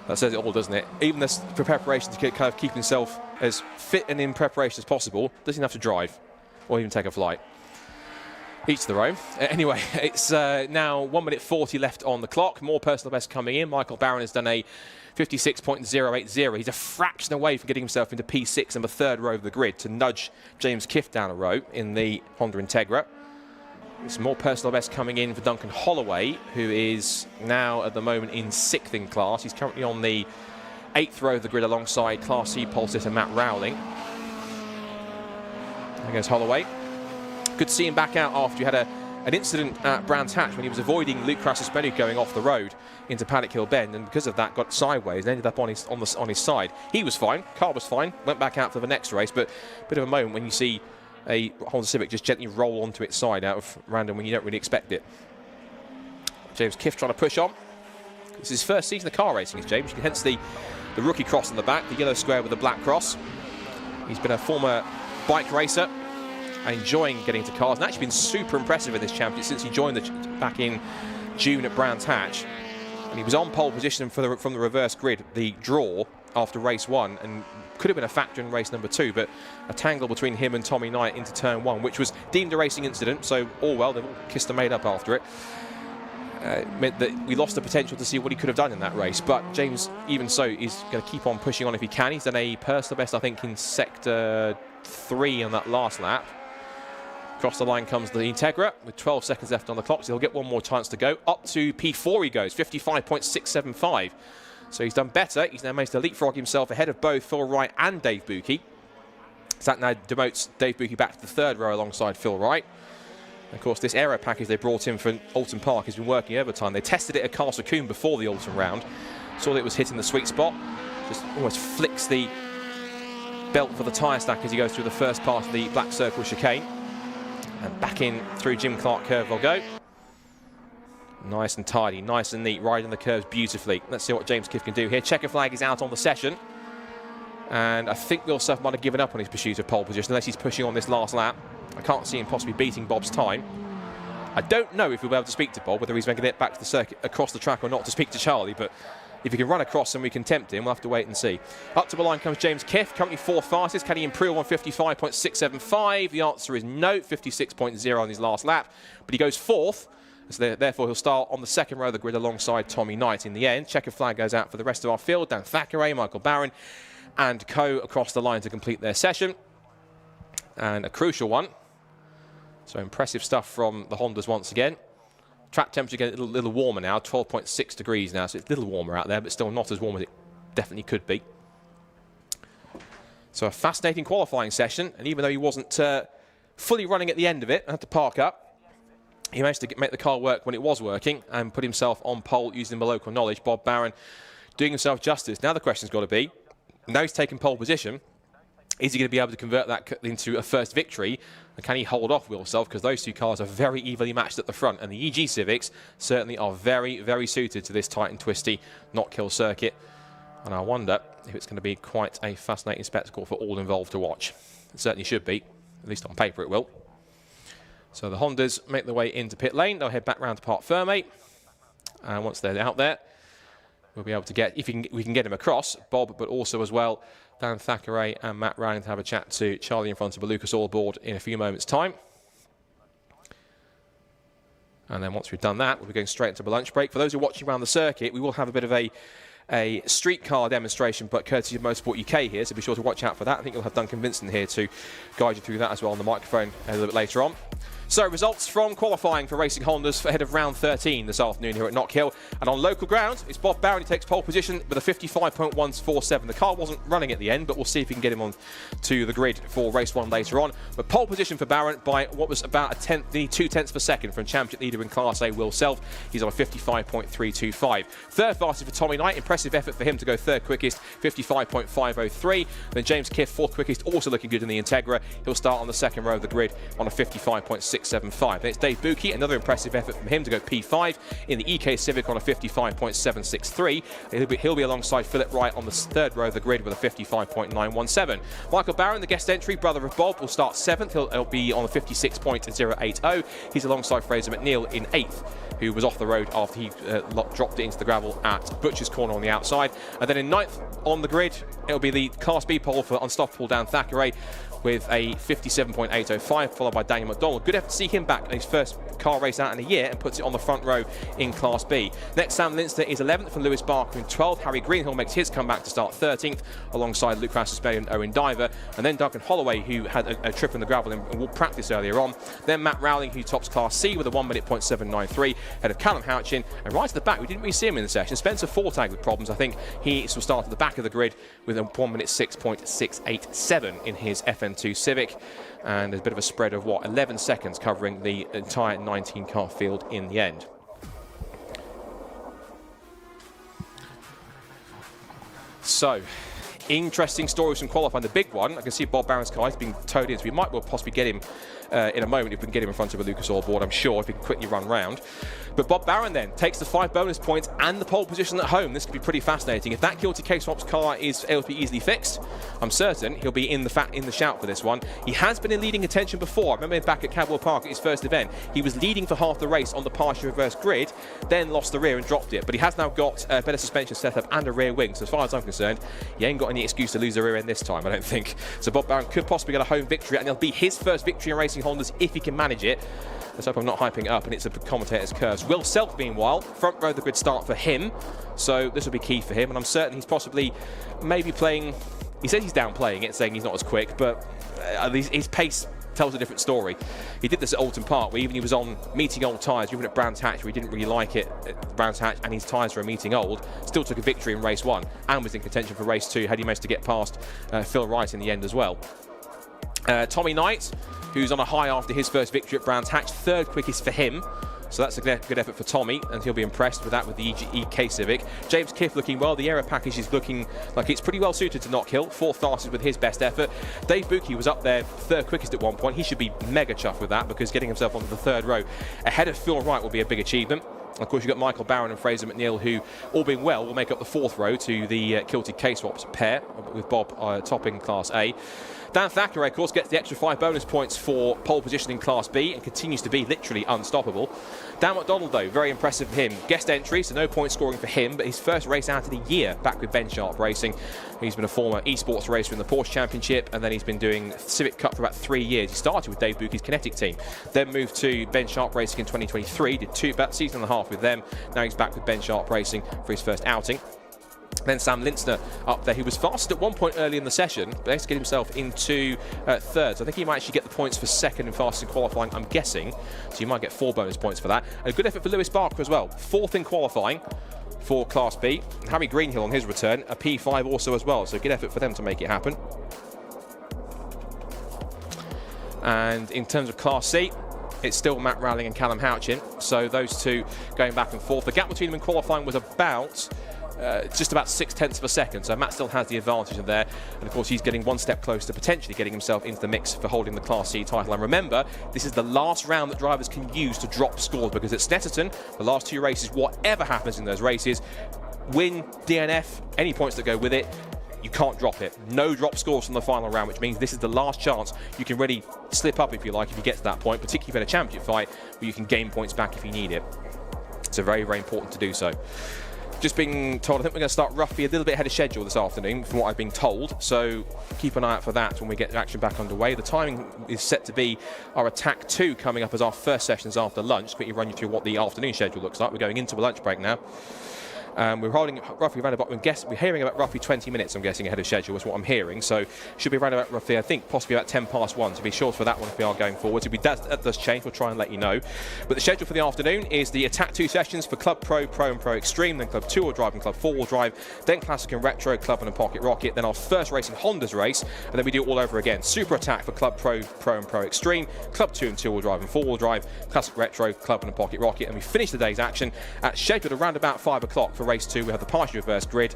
That says it all, doesn't it? Even this preparation to kind of keep himself as fit and in preparation as possible, doesn't have to drive or even take a flight. Each to their own. Anyway, it's now 1 minute 40 left on the clock. More personal best coming in. Michael Barron has done a 56.080. He's a fraction away from getting himself into P6 and the 3rd row of the grid to nudge James Kiff down a row in the Honda Integra. Some more personal best coming in for Duncan Holloway, who is now at the moment in 6th in class. He's currently on the 8th row of the grid alongside Class C pole sitter Matt Rowling. There goes Holloway. Good to see him back out after he had an incident at Brands Hatch when he was avoiding Luke Krasismenu going off the road into Paddock Hill Bend, and because of that got sideways and ended up on his side. He was fine, car was fine, went back out for the next race, but a bit of a moment when you see a Honda Civic just gently roll onto its side out of random when you don't really expect it. James Kiff trying to push on. This is his first season of car racing, is James. Hence the rookie cross on the back, the yellow square with the black cross. He's been a former bike racer and enjoying getting into cars, and actually been super impressive in this championship since he joined back in June at Brands Hatch. And he was on pole position from the reverse grid, the draw after race 1, and could have been a factor in race number 2, but a tangle between him and Tommy Knight into turn 1, which was deemed a racing incident, so all well, they've all kissed and made up after it. Meant that we lost the potential to see what he could have done in that race, but James, even so, is going to keep on pushing on if he can. He's done a personal best, I think, in sector 3 on that last lap. Across the line comes the Integra with 12 seconds left on the clock, so he'll get one more chance to go. Up to P4 he goes, 55.675. So he's done better. He's now managed to leapfrog himself ahead of both Phil Wright and Dave Buki. So that now demotes Dave Buki back to the 3rd row alongside Phil Wright. And of course, this aero package they brought in for Alton Park has been working overtime. They tested it at Castle Coombe before the Alton round. Saw that it was hitting the sweet spot. Just almost flicks the belt for the tyre stack as he goes through the first part of the Black Circle chicane. And back in through Jim Clark curve they'll go. Nice and tidy, nice and neat, riding the curves beautifully. Let's see what James Kiff can do here. Checker flag is out on the session. And I think Will Self might have given up on his pursuit of pole position unless he's pushing on this last lap. I can't see him possibly beating Bob's time. I don't know if we'll be able to speak to Bob, whether he's making it back to the circuit across the track or not to speak to Charlie, but if he can run across and we can tempt him, we'll have to wait and see. Up to the line comes James Kiff, currently 4th fastest. Can he improve on 55.675? The answer is no, 56.0 on his last lap, but he goes 4th. So therefore, he'll start on the second row of the grid alongside Tommy Knight in the end. Checkered flag goes out for the rest of our field. Dan Thackeray, Michael Barron, and co across the line to complete their session. And a crucial one. So impressive stuff from the Hondas once again. Track temperature getting a little warmer now, 12.6 degrees now, so it's a little warmer out there, but still not as warm as it definitely could be. So a fascinating qualifying session, and even though he wasn't fully running at the end of it, had to park up, he managed to make the car work when it was working and put himself on pole using the local knowledge. Bob Barron doing himself justice. Now the question's got to be, now he's taken pole position, is he going to be able to convert that into a first victory? And can he hold off Will Self? Because those two cars are very evenly matched at the front. And the EG Civics certainly are very, very suited to this tight and twisty Knockhill circuit. And I wonder if it's going to be quite a fascinating spectacle for all involved to watch. It certainly should be. At least on paper it will. So the Hondas make their way into pit lane. They'll head back round to Park Ferme. And once they're out there, we'll be able to get, if we can get him across, Bob, but also as well, Dan Thackeray and Matt Rowling to have a chat to Charlie in front of a Lucas Oil board in a few moments' time. And then once we've done that, we'll be going straight into a lunch break. For those who are watching around the circuit, we will have a bit of a street car demonstration, but courtesy of Motorsport UK here, so be sure to watch out for that. I think you'll have Duncan Vincent here to guide you through that as well on the microphone a little bit later on. So results from qualifying for Racing Hondas ahead of round 13 this afternoon here at Knockhill. And on local ground, it's Bob Barron who takes pole position with a 55.147. The car wasn't running at the end, but we'll see if we can get him on to the grid for race 1 later on. But pole position for Barron by what was about a tenth, nearly 2 tenths per second from championship leader in Class A, Will Self. He's on a 55.325. Third fastest for Tommy Knight. Impressive effort for him to go third quickest, 55.503. Then James Kiff, fourth quickest, also looking good in the Integra. He'll start on the second row of the grid on a 55.675. Then it's Dave Buki, another impressive effort from him to go P5 in the EK Civic on a 55.763. He'll be alongside Philip Wright on the third row of the grid with a 55.917. Michael Barron, the guest entry, brother of Bob, will start 7th. He'll be on a 56.080. He's alongside Fraser McNeil in 8th, who was off the road after he dropped it into the gravel at Butcher's Corner on the outside. And then in 9th on the grid, it'll be the Class B pole for Unstoppable Dan Thackeray with a 57.805, followed by Daniel McDonald. Good effort to see him back in his first car race out in a year and puts it on the front row in Class B. Next, Sam Linster is 11th from Lewis Barker in 12th. Harry Greenhill makes his comeback to start 13th alongside Luke Rasmussen and Owen Diver. And then Duncan Holloway, who had a trip in the gravel and will practice earlier on. Then Matt Rowling, who tops Class C with a 1 minute .793, ahead of Callum Houchin. And right at the back, we didn't really see him in the session, Spencer Fortag with problems. I think he will start at the back of the grid with a 1 minute 6.687 in his FN2 Civic. And there's a bit of a spread of, 11 seconds covering the entire 19-car field in the end. So, interesting stories from qualifying. The big one, I can see Bob Barron's car is being towed in, so we might well possibly get him in a moment if we can get him in front of a Lucas Oil board, I'm sure, if he can quickly run round. But Bob Barron then takes the 5 bonus points and the pole position at home. This could be pretty fascinating. If that Guilty K-Swaps car is able to be easily fixed, I'm certain he'll be in the shout for this one. He has been in leading attention before. I remember him back at Cadwell Park at his first event. He was leading for half the race on the partial reverse grid, then lost the rear and dropped it. But he has now got a better suspension setup and a rear wing. So as far as I'm concerned, he ain't got any excuse to lose the rear end this time, I don't think. So Bob Barron could possibly get a home victory, and it'll be his first victory in Racing Hondas if he can manage it. Let's hope I'm not hyping it up and it's a commentator's curse. Will Self, meanwhile, front row of the grid start for him. So this will be key for him, and I'm certain he's possibly maybe playing. He says he's downplaying it, saying he's not as quick, but his pace tells a different story. He did this at Alton Park, where even he was on meeting old tyres, even at Brands Hatch, where he didn't really like it at Brands Hatch, and his tyres were meeting old, still took a victory in race 1 and was in contention for race 2, had he managed to get past Phil Wright in the end as well. Tommy Knight, who's on a high after his first victory at Brands Hatch, third quickest for him. So that's a good effort for Tommy, and he'll be impressed with that with the EK Civic. James Kiff looking well. The aero package is looking like it's pretty well suited to Knockhill. 4th fastest with his best effort. Dave Buki was up there third quickest at one point. He should be mega chuffed with that, because getting himself onto the third row ahead of Phil Wright will be a big achievement. Of course, you've got Michael Barron and Fraser McNeil, who, all being well, will make up the 4th row to the Kilted K-Swaps pair, with Bob topping Class A. Dan Thackeray, of course, gets the extra 5 bonus points for pole position in Class B and continues to be literally unstoppable. Dan McDonald, though, very impressive for him. Guest entry, so no point scoring for him, but his first race out of the year back with Ben Sharp Racing. He's been a former esports racer in the Porsche Championship, and then he's been doing Civic Cup for about 3 years. He started with Dave Bucky's Kinetic team, then moved to Ben Sharp Racing in 2023, did about a season and a half with them. Now he's back with Ben Sharp Racing for his first outing. Then Sam Lintzner up there, who was fastest at one point early in the session, but has to get himself into third. So I think he might actually get the points for second and fastest in qualifying, I'm guessing. So you might get 4 bonus points for that. And a good effort for Lewis Barker as well. 4th in qualifying for Class B. Harry Greenhill on his return, a P5 also as well. So good effort for them to make it happen. And in terms of Class C, it's still Matt Rowling and Callum Houchin. So those two going back and forth. The gap between them in qualifying was about just about 0.6 of a second, so Matt still has the advantage in there, and of course he's getting one step closer to potentially getting himself into the mix for holding the Class C title. And remember, this is the last round that drivers can use to drop scores, because at Snetterton, the last 2 races, whatever happens in those races, win, DNF, any points that go with it, you can't drop it. No drop scores from the final round, which means this is the last chance you can really slip up, if you like, if you get to that point, particularly if you're in a championship fight where you can gain points back if you need it. So very, very important to do so. Just being told, I think we're going to start roughly a little bit ahead of schedule this afternoon, from what I've been told. So keep an eye out for that when we get action back underway. The timing is set to be our Attack 2 coming up as our first sessions after lunch. Quickly run you through what the afternoon schedule looks like. We're going into a lunch break now. We're holding roughly around about, we're hearing about roughly 20 minutes, I'm guessing, ahead of schedule is what I'm hearing. So should be around about roughly, I think, possibly about 1:10. So be sure for that one if we are going forward. So if that does change, we'll try and let you know. But the schedule for the afternoon is the Attack 2 sessions for Club Pro, Pro and Pro Extreme, then Club 2-wheel drive and Club 4-wheel drive, then Classic and Retro, Club and a Pocket Rocket, then our first Racing Hondas race, and then we do it all over again. Super Attack for Club Pro, Pro and Pro Extreme, Club 2 and 2-wheel drive and 4-wheel drive, Classic Retro, Club and a Pocket Rocket, and we finish the day's action at scheduled around about 5 o'clock for race 2. We have the partial reverse grid,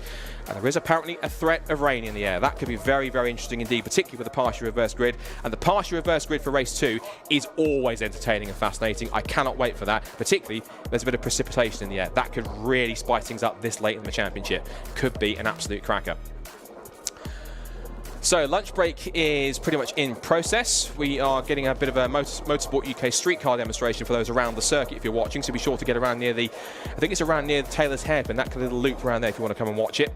and there is apparently a threat of rain in the air. That could be very, very interesting indeed, particularly with the partial reverse grid. And the partial reverse grid for race 2 is always entertaining and fascinating. I cannot wait for that, particularly there's a bit of precipitation in the air. That could really spice things up this late in the championship. Could be an absolute cracker. So lunch break is pretty much in process. We are getting a bit of a motorsport UK streetcar demonstration for those around the circuit if you're watching, so be sure to get around near the, I think it's around near the Taylor's Hairpin, that little loop around there if you want to come and watch it.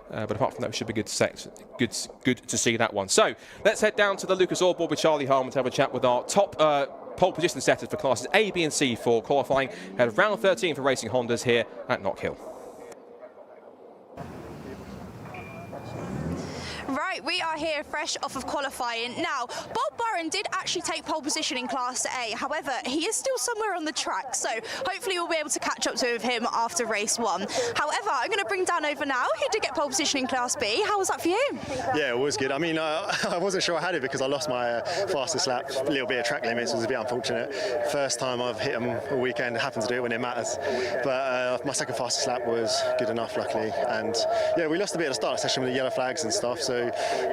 But apart from that, it should be good to see that one. So let's head down to the Lucas Oil Board with Charlie Harmon to have a chat with our top pole position setters for classes A, B and C for qualifying ahead of round 13 for Racing Hondas here at Knockhill. Right, we are here fresh off of qualifying. Now, Bob Burren did actually take pole position in Class A. However, he is still somewhere on the track, so hopefully we'll be able to catch up to him after race 1. However, I'm going to bring Dan over now, who did get pole position in Class B. How was that for you? Yeah, it was good. I mean, I wasn't sure I had it because I lost my fastest lap. A little bit of track limits was a bit unfortunate. First time I've hit them all weekend, happened to do it when it matters. But my second fastest lap was good enough, luckily. And yeah, we lost a bit at the start session with the yellow flags and stuff, so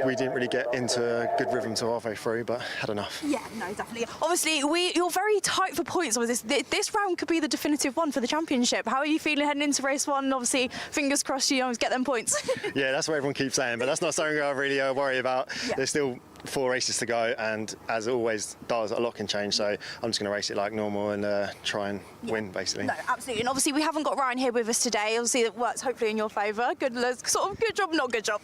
we didn't really get into a good rhythm till halfway through, but had enough. Yeah, no, definitely. Obviously, you're very tight for points with this. This round could be the definitive one for the championship. How are you feeling heading into race 1? Obviously, fingers crossed you always get them points. Yeah, that's what everyone keeps saying, but that's not something I really worry about. Yeah. There's still 4 races to go, and as it always does, a lot can change, so I'm just going to race it like normal and try and win, basically. No, absolutely. And obviously we haven't got Ryan here with us today. Obviously it works hopefully in your favour. Good job, not good job.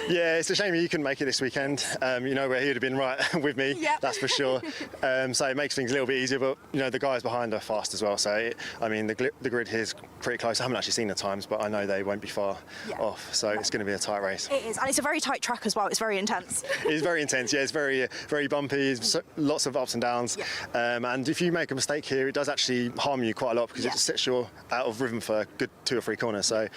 Yeah, it's a shame you couldn't make it this weekend. You know where he would have been right with me, that's for sure. So it makes things a little bit easier, but you know the guys behind are fast as well, so I mean the grid here is pretty close. I haven't actually seen the times, but I know they won't be far off, so it's going to be a tight race. It is, and it's a very tight track as well. It's very intense. It's very intense, yeah. It's very bumpy, lots of ups and downs, and if you make a mistake here, it does actually harm you quite a lot because it sets you out of rhythm for a good 2 or 3 corners. So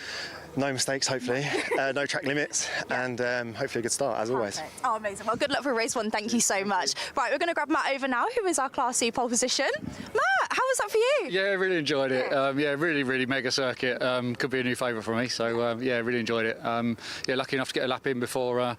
no mistakes, hopefully, no track limits, and hopefully a good start as always. Oh, amazing. Well, good luck for race 1. Thank you so much. Right, we're going to grab Matt over now, who is our Class C pole position. Matt, how was that for you? Yeah, really enjoyed it. Yeah, really mega circuit. Could be a new favourite for me. So yeah, really enjoyed it. Yeah, lucky enough to get a lap in before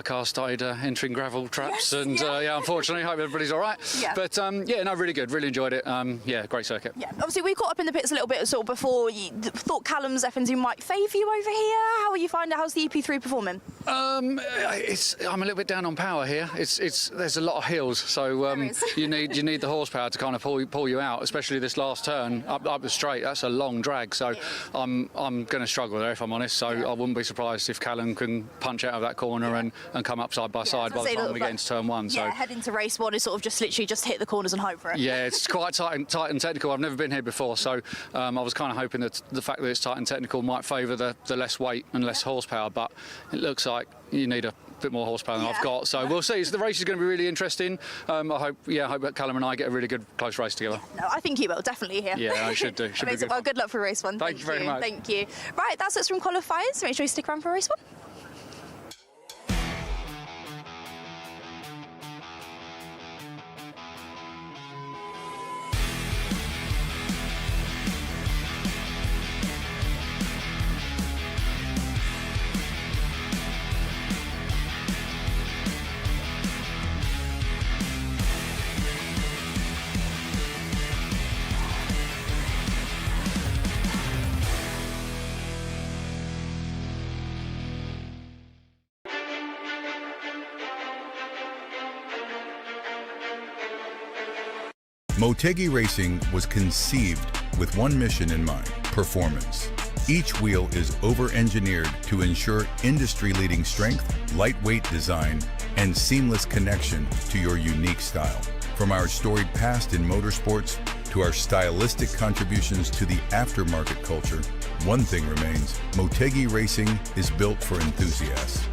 cars started entering gravel traps. And yeah, unfortunately, hope everybody's all right. Yeah. But yeah, no, really good. Really enjoyed it. Yeah, great circuit. Yeah, obviously we caught up in the pits a little bit sort of before. You thought Callum's F&Z might favour you over here. How are you finding? How's the EP3 performing? I'm a little bit down on power here. There's a lot of hills, so you need the horsepower to kind of pull you out, especially this last turn up the straight. That's a long drag, so I'm going to struggle there if I'm honest. So I wouldn't be surprised if Callum can punch out of that corner and come up side by side by the time we get into turn one. Yeah, head into race one is sort of just literally just hit the corners and hope for it. Yeah, it's quite tight and technical. I've never been here before, so I was kind of hoping that the fact that it's tight and technical might favour the less weight and less horsepower, but it looks like you need a bit more horsepower than I've got. So we'll see. So the race is going to be really interesting. I hope that Callum and I get a really good close race together. No, I think you will definitely here. Yeah, I should do. Should be good. Well, good luck for race one. Thank you very much. Thank you. Right, that's it from qualifiers. Make sure you stick around for race one. Motegi Racing was conceived with one mission in mind: performance. Each wheel is over-engineered to ensure industry-leading strength, lightweight design, and seamless connection to your unique style. From our storied past in motorsports to our stylistic contributions to the aftermarket culture, one thing remains: Motegi Racing is built for enthusiasts.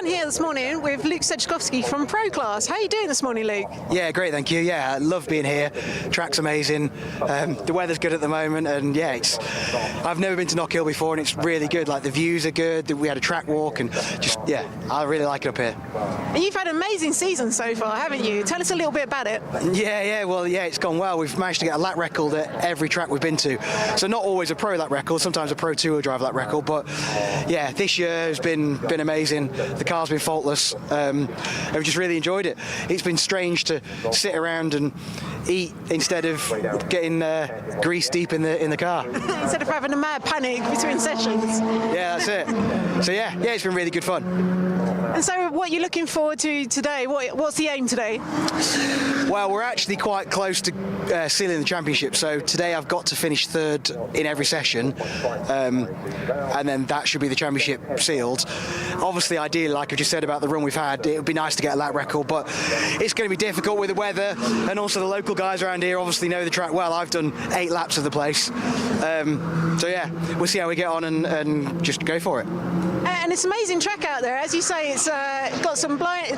down here this morning with Luke Sejkowski from Pro Class. How are you doing this morning, Luke? Yeah, great, thank you. Yeah, I love being here. Track's amazing. The weather's good at the moment, and yeah, I've never been to Knockhill before, and it's really good. Like, the views are good. We had a track walk, and just, yeah, I really like it up here. And you've had an amazing season so far, haven't you? Tell us a little bit about it. Well, it's gone well. We've managed to get a lap record at every track we've been to. So not always a pro lap record, sometimes a pro two-wheel drive lap record, but yeah, this year has been amazing. The car's been faultless. I've just really enjoyed it. It's been strange to sit around and eat instead of getting grease deep in the car. Instead of having a mad panic between sessions. Yeah, that's it. So yeah, it's been really good fun. And so what are you looking forward to today? What's the aim today? Well, we're actually quite close to sealing the championship. So today I've got to finish third in every session, and then that should be the championship sealed. Obviously, ideally, like I just said about the run we've had, it would be nice to get a lap record, but it's going to be difficult with the weather, and also the local guys around here obviously know the track well. I've done 8 laps of the place. So yeah, we'll see how we get on and just go for it. And it's an amazing track out there. As you say, it's got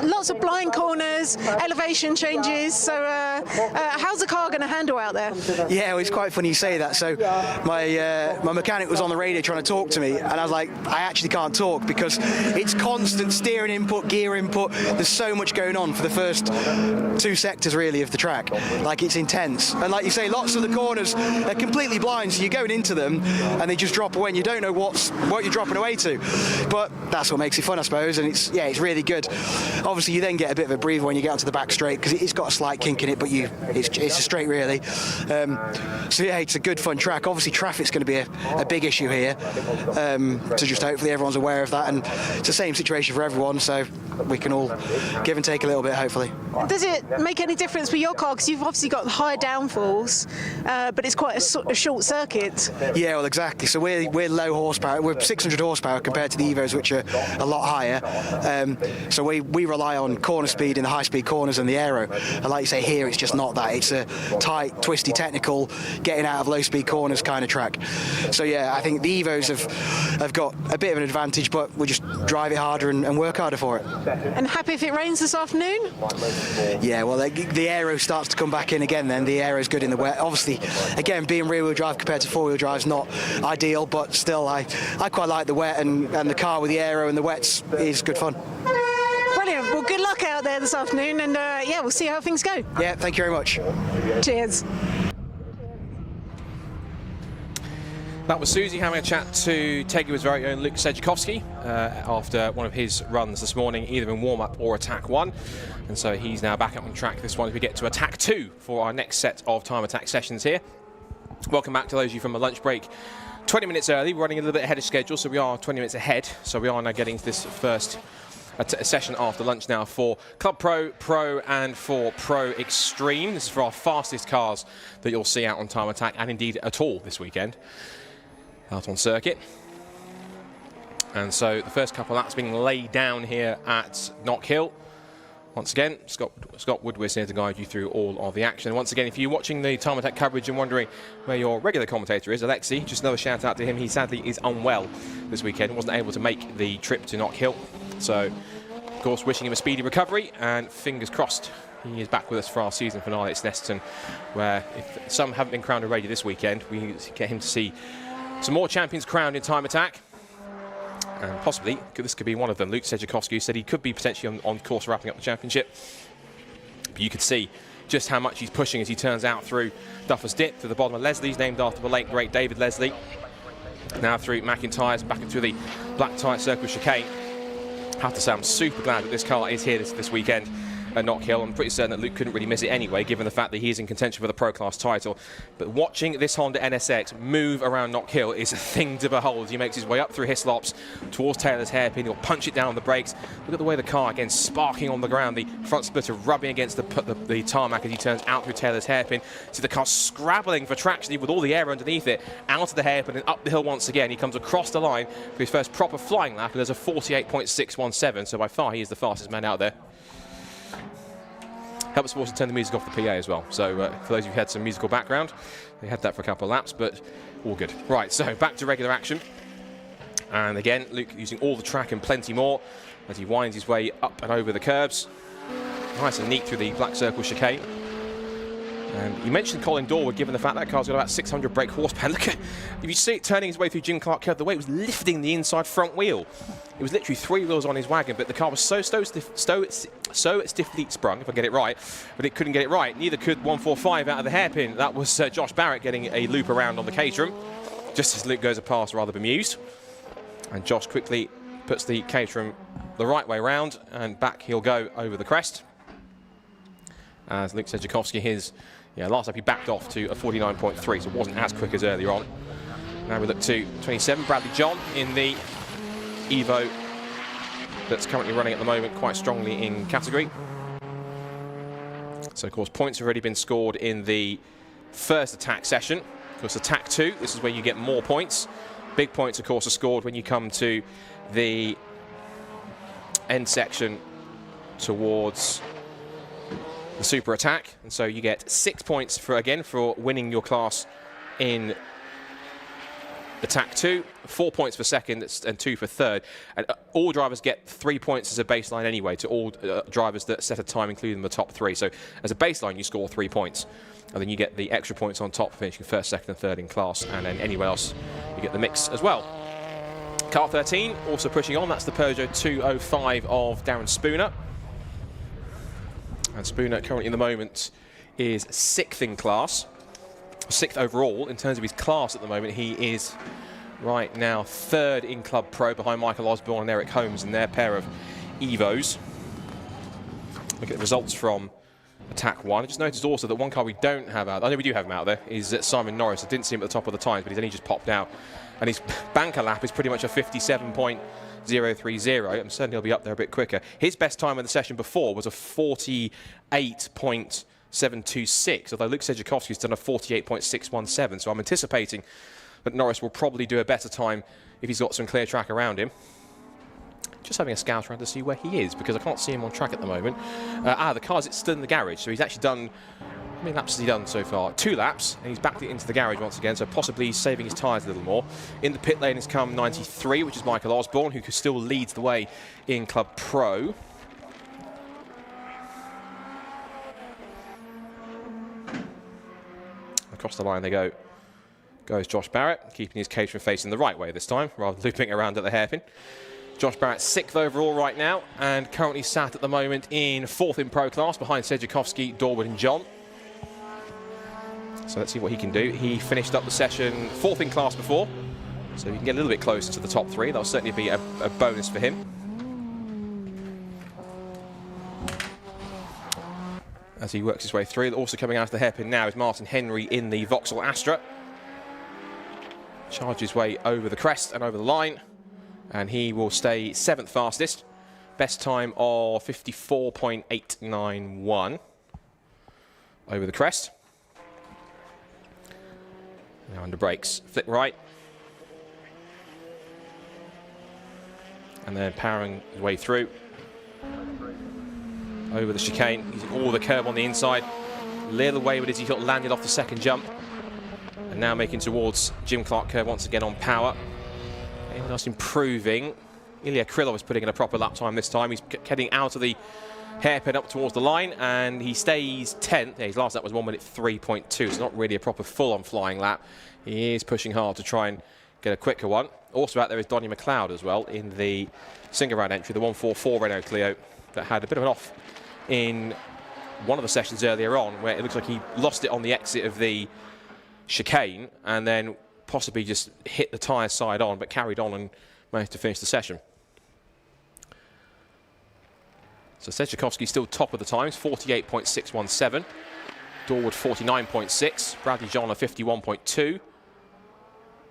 lots of blind corners, elevation changes. So how's the car going to handle out there? Yeah, well, it's quite funny you say that. So my mechanic was on the radio trying to talk to me, and I was like, I actually can't talk because it's constant steering input, gear input. There's so much going on for the first 2 sectors really of the track. Like, it's intense. And like you say, lots of the corners are completely blind, so you're going into them and they just drop away and you don't know what you're dropping away to. But that's what makes it fun, I suppose, and it's really good. Obviously, you then get a bit of a breather when you get onto the back straight because it's got a slight kink in it, but it's a straight really. So yeah, it's a good fun track. Obviously, traffic's going to be a big issue here, so just hopefully everyone's aware of that, and it's the same situation for everyone, so we can all give and take a little bit, hopefully. Does it make any difference with your car? Because you've obviously got high downfalls, but it's quite a short circuit. Yeah, well, exactly. So we're low horsepower. We're 600 horsepower compared to the Evos, which are a lot higher. So we rely on corner speed in the high-speed corners and the aero. And like you say, here it's just not that. It's a tight, twisty, technical, getting out of low-speed corners kind of track. So yeah, I think the Evos have got a bit of an advantage, but we just drive it harder and work harder for it. And happy if it rains this afternoon? Yeah, well, the aero starts to come back in again then. The aero's good in the wet. Obviously, again, being rear-wheel drive compared to four-wheel drive is not ideal, but still, I quite like the wet, and the car with the aero and the wets is good fun. Brilliant. Well, good luck out there this afternoon, and yeah, we'll see how things go. Yeah, thank you very much. Cheers. That was Susie having a chat to Tegua's very own Luke Sejkowski after one of his runs this morning, either in warm-up or attack 1. And so he's now back up on track this one as we get to attack 2 for our next set of time attack sessions here. Welcome back to those of you from a lunch break. 20 minutes early, we're running a little bit ahead of schedule, so we are 20 minutes ahead. So we are now getting to this first session after lunch now for Club Pro, Pro and for Pro Extreme. This is for our fastest cars that you'll see out on time attack and indeed at all this weekend out on circuit. And so the first couple of laps being laid down here at Knockhill. Once again, Scott Woodward's here to guide you through all of the action. And once again, if you're watching the time attack coverage and wondering where your regular commentator is, Alexi, just another shout out to him. He sadly is unwell this weekend, wasn't able to make the trip to Knockhill. So, of course, wishing him a speedy recovery and fingers crossed he is back with us for our season finale at Snetterton, where if some haven't been crowned already this weekend, we get him to see some more champions crowned in time attack. And possibly, this could be one of them. Luke Sejkowski said he could be potentially on course wrapping up the championship. But you could see just how much he's pushing as he turns out through Duffer's Dip to the bottom of Leslie's, named after the late, great David Leslie. Now through McIntyre's, back into the black tight circle chicane. I have to say, I'm super glad that this car is here this weekend at Knockhill. I'm pretty certain that Luke couldn't really miss it anyway, given the fact that he is in contention for the Pro Class title. But watching this Honda NSX move around Knockhill is a thing to behold. He makes his way up through Hislops towards Taylor's hairpin. He'll punch it down on the brakes. Look at the way the car, again, sparking on the ground. The front splitter rubbing against the tarmac as he turns out through Taylor's hairpin. See the car scrabbling for traction with all the air underneath it, out of the hairpin and up the hill once again. He comes across the line for his first proper flying lap, and there's a 48.617, so by far he is the fastest man out there. Helps us also turn the music off the PA as well. So for those of you who had some musical background, they had that for a couple of laps, but all good. Right, so back to regular action. And again, Luke using all the track and plenty more as he winds his way up and over the curbs. Nice and neat through the black circle chicane. And you mentioned Colin Dorwood, given the fact that car's got about 600 brake horsepower. Look at, if you see it turning his way through Jim Clark curve, the way it was lifting the inside front wheel. It was literally 3 wheels on his wagon, but the car was so stiffly sprung, if I get it right, but it couldn't get it right. Neither could 145 out of the hairpin. That was Josh Barrett getting a loop around on the Caterham, just as Luke goes past, rather bemused. And Josh quickly puts the Caterham the right way round, and back he'll go over the crest. As Luke Sedjakowski, last up he backed off to a 49.3, so it wasn't as quick as earlier on. Now we look to 27, Bradley John in the Evo that's currently running at the moment quite strongly in category. So of course points have already been scored in the first attack session. Of course attack 2, this is where you get more points. Big points of course are scored when you come to the end section towards the super attack, and so you get 6 points for winning your class in attack 2, 4 points for second and 2 for third, and all drivers get 3 points as a baseline anyway to all drivers that set a time, including the top 3. So as a baseline you score 3 points, and then you get the extra points on top for finishing first, second and third in class, and then anywhere else you get the mix as well. Car 13 also pushing on, that's the Peugeot 205 of Darren Spooner. And Spooner currently in the moment is 6th in class, 6th overall in terms of his class at the moment. He is right now 3rd in Club Pro behind Michael Osborne and Eric Holmes in their pair of Evos. Look at the results from Attack 1. I just noticed also that one car we don't have out, I know we do have him out there, is Simon Norris. I didn't see him at the top of the times, but he's only just popped out. And his banker lap is pretty much a 57.030. I'm certain he'll be up there a bit quicker. His best time in the session before was a 48.726, although Luke Sedjakowski's done a 48.617, so I'm anticipating that Norris will probably do a better time if he's got some clear track around him. Just having a scout around to see where he is, because I can't see him on track at the moment. The car's still in the garage, so he's actually done, how many laps has he done so far? 2 laps, and he's backed it into the garage once again, so possibly saving his tyres a little more. In the pit lane has come 93, which is Michael Osborne, who still leads the way in Club Pro. Across the line they go. Goes Josh Barrett, keeping his Caterham facing the right way this time, rather than looping around at the hairpin. Josh Barrett 6th overall right now, and currently sat at the moment in 4th in Pro class behind Sedjakowski, Dorwood and John. So let's see what he can do. He finished up the session 4th in class before, so he can get a little bit closer to the top 3. That'll certainly be a bonus for him. As he works his way through, also coming out of the hairpin now is Martin Henry in the Vauxhall Astra. Charges his way over the crest and over the line, and he will stay 7th fastest. Best time of 54.891 over the crest. Now under brakes, flip right. And then powering his way through. Over the chicane, using all the curb on the inside. Little wayward as he got landed off the second jump. And now making towards Jim Clark curve once again on power. Anyone else improving? Ilya Krylov is putting in a proper lap time this time. He's heading out of the hairpin up towards the line, and he stays 10th. Yeah, his last lap was 1:03.2, so it's not really a proper full-on flying lap. He is pushing hard to try and get a quicker one. Also out there is Donnie McLeod as well in the single round entry, the 144 Renault Clio, that had a bit of an off in one of the sessions earlier on, where it looks like he lost it on the exit of the chicane and then possibly just hit the tyre side on, but carried on and managed to finish the session. So Sedjakowski still top of the times, 48.617. Dorwood 49.6. Bradley John a 51.2.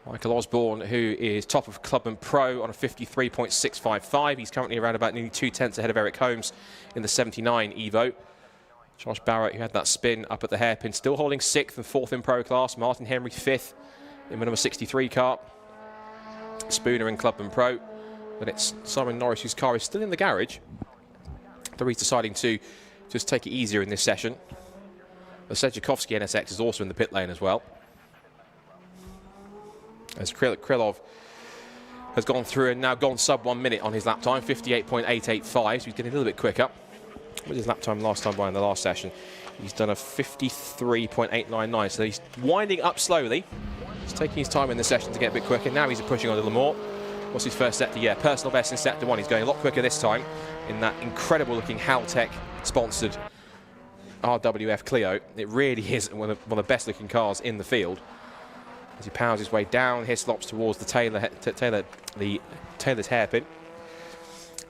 Michael Osborne, who is top of Club and Pro on a 53.655. He's currently around about nearly 2/10 ahead of Eric Holmes in the 79 Evo. Josh Barrett, who had that spin up at the hairpin, still holding 6th and 4th in Pro class. Martin Henry 5th in the number 63 car. Spooner in Club and Pro. But it's Simon Norris, whose car is still in the garage. So he's deciding to just take it easier in this session. The Sedjakowski NSX is also in the pit lane as well. As Krylov has gone through and now gone sub 1 minute on his lap time, 58.885, so he's getting a little bit quicker. What was his lap time last time by in the last session? He's done a 53.899, so he's winding up slowly. He's taking his time in the session to get a bit quicker. Now he's pushing on a little more. What's his first sector? Yeah, personal best in sector 1. He's going a lot quicker this time in that incredible looking Haltech sponsored RWF Clio. It really is one of the best looking cars in the field. As he powers his way down, Hislops towards the Taylor's hairpin.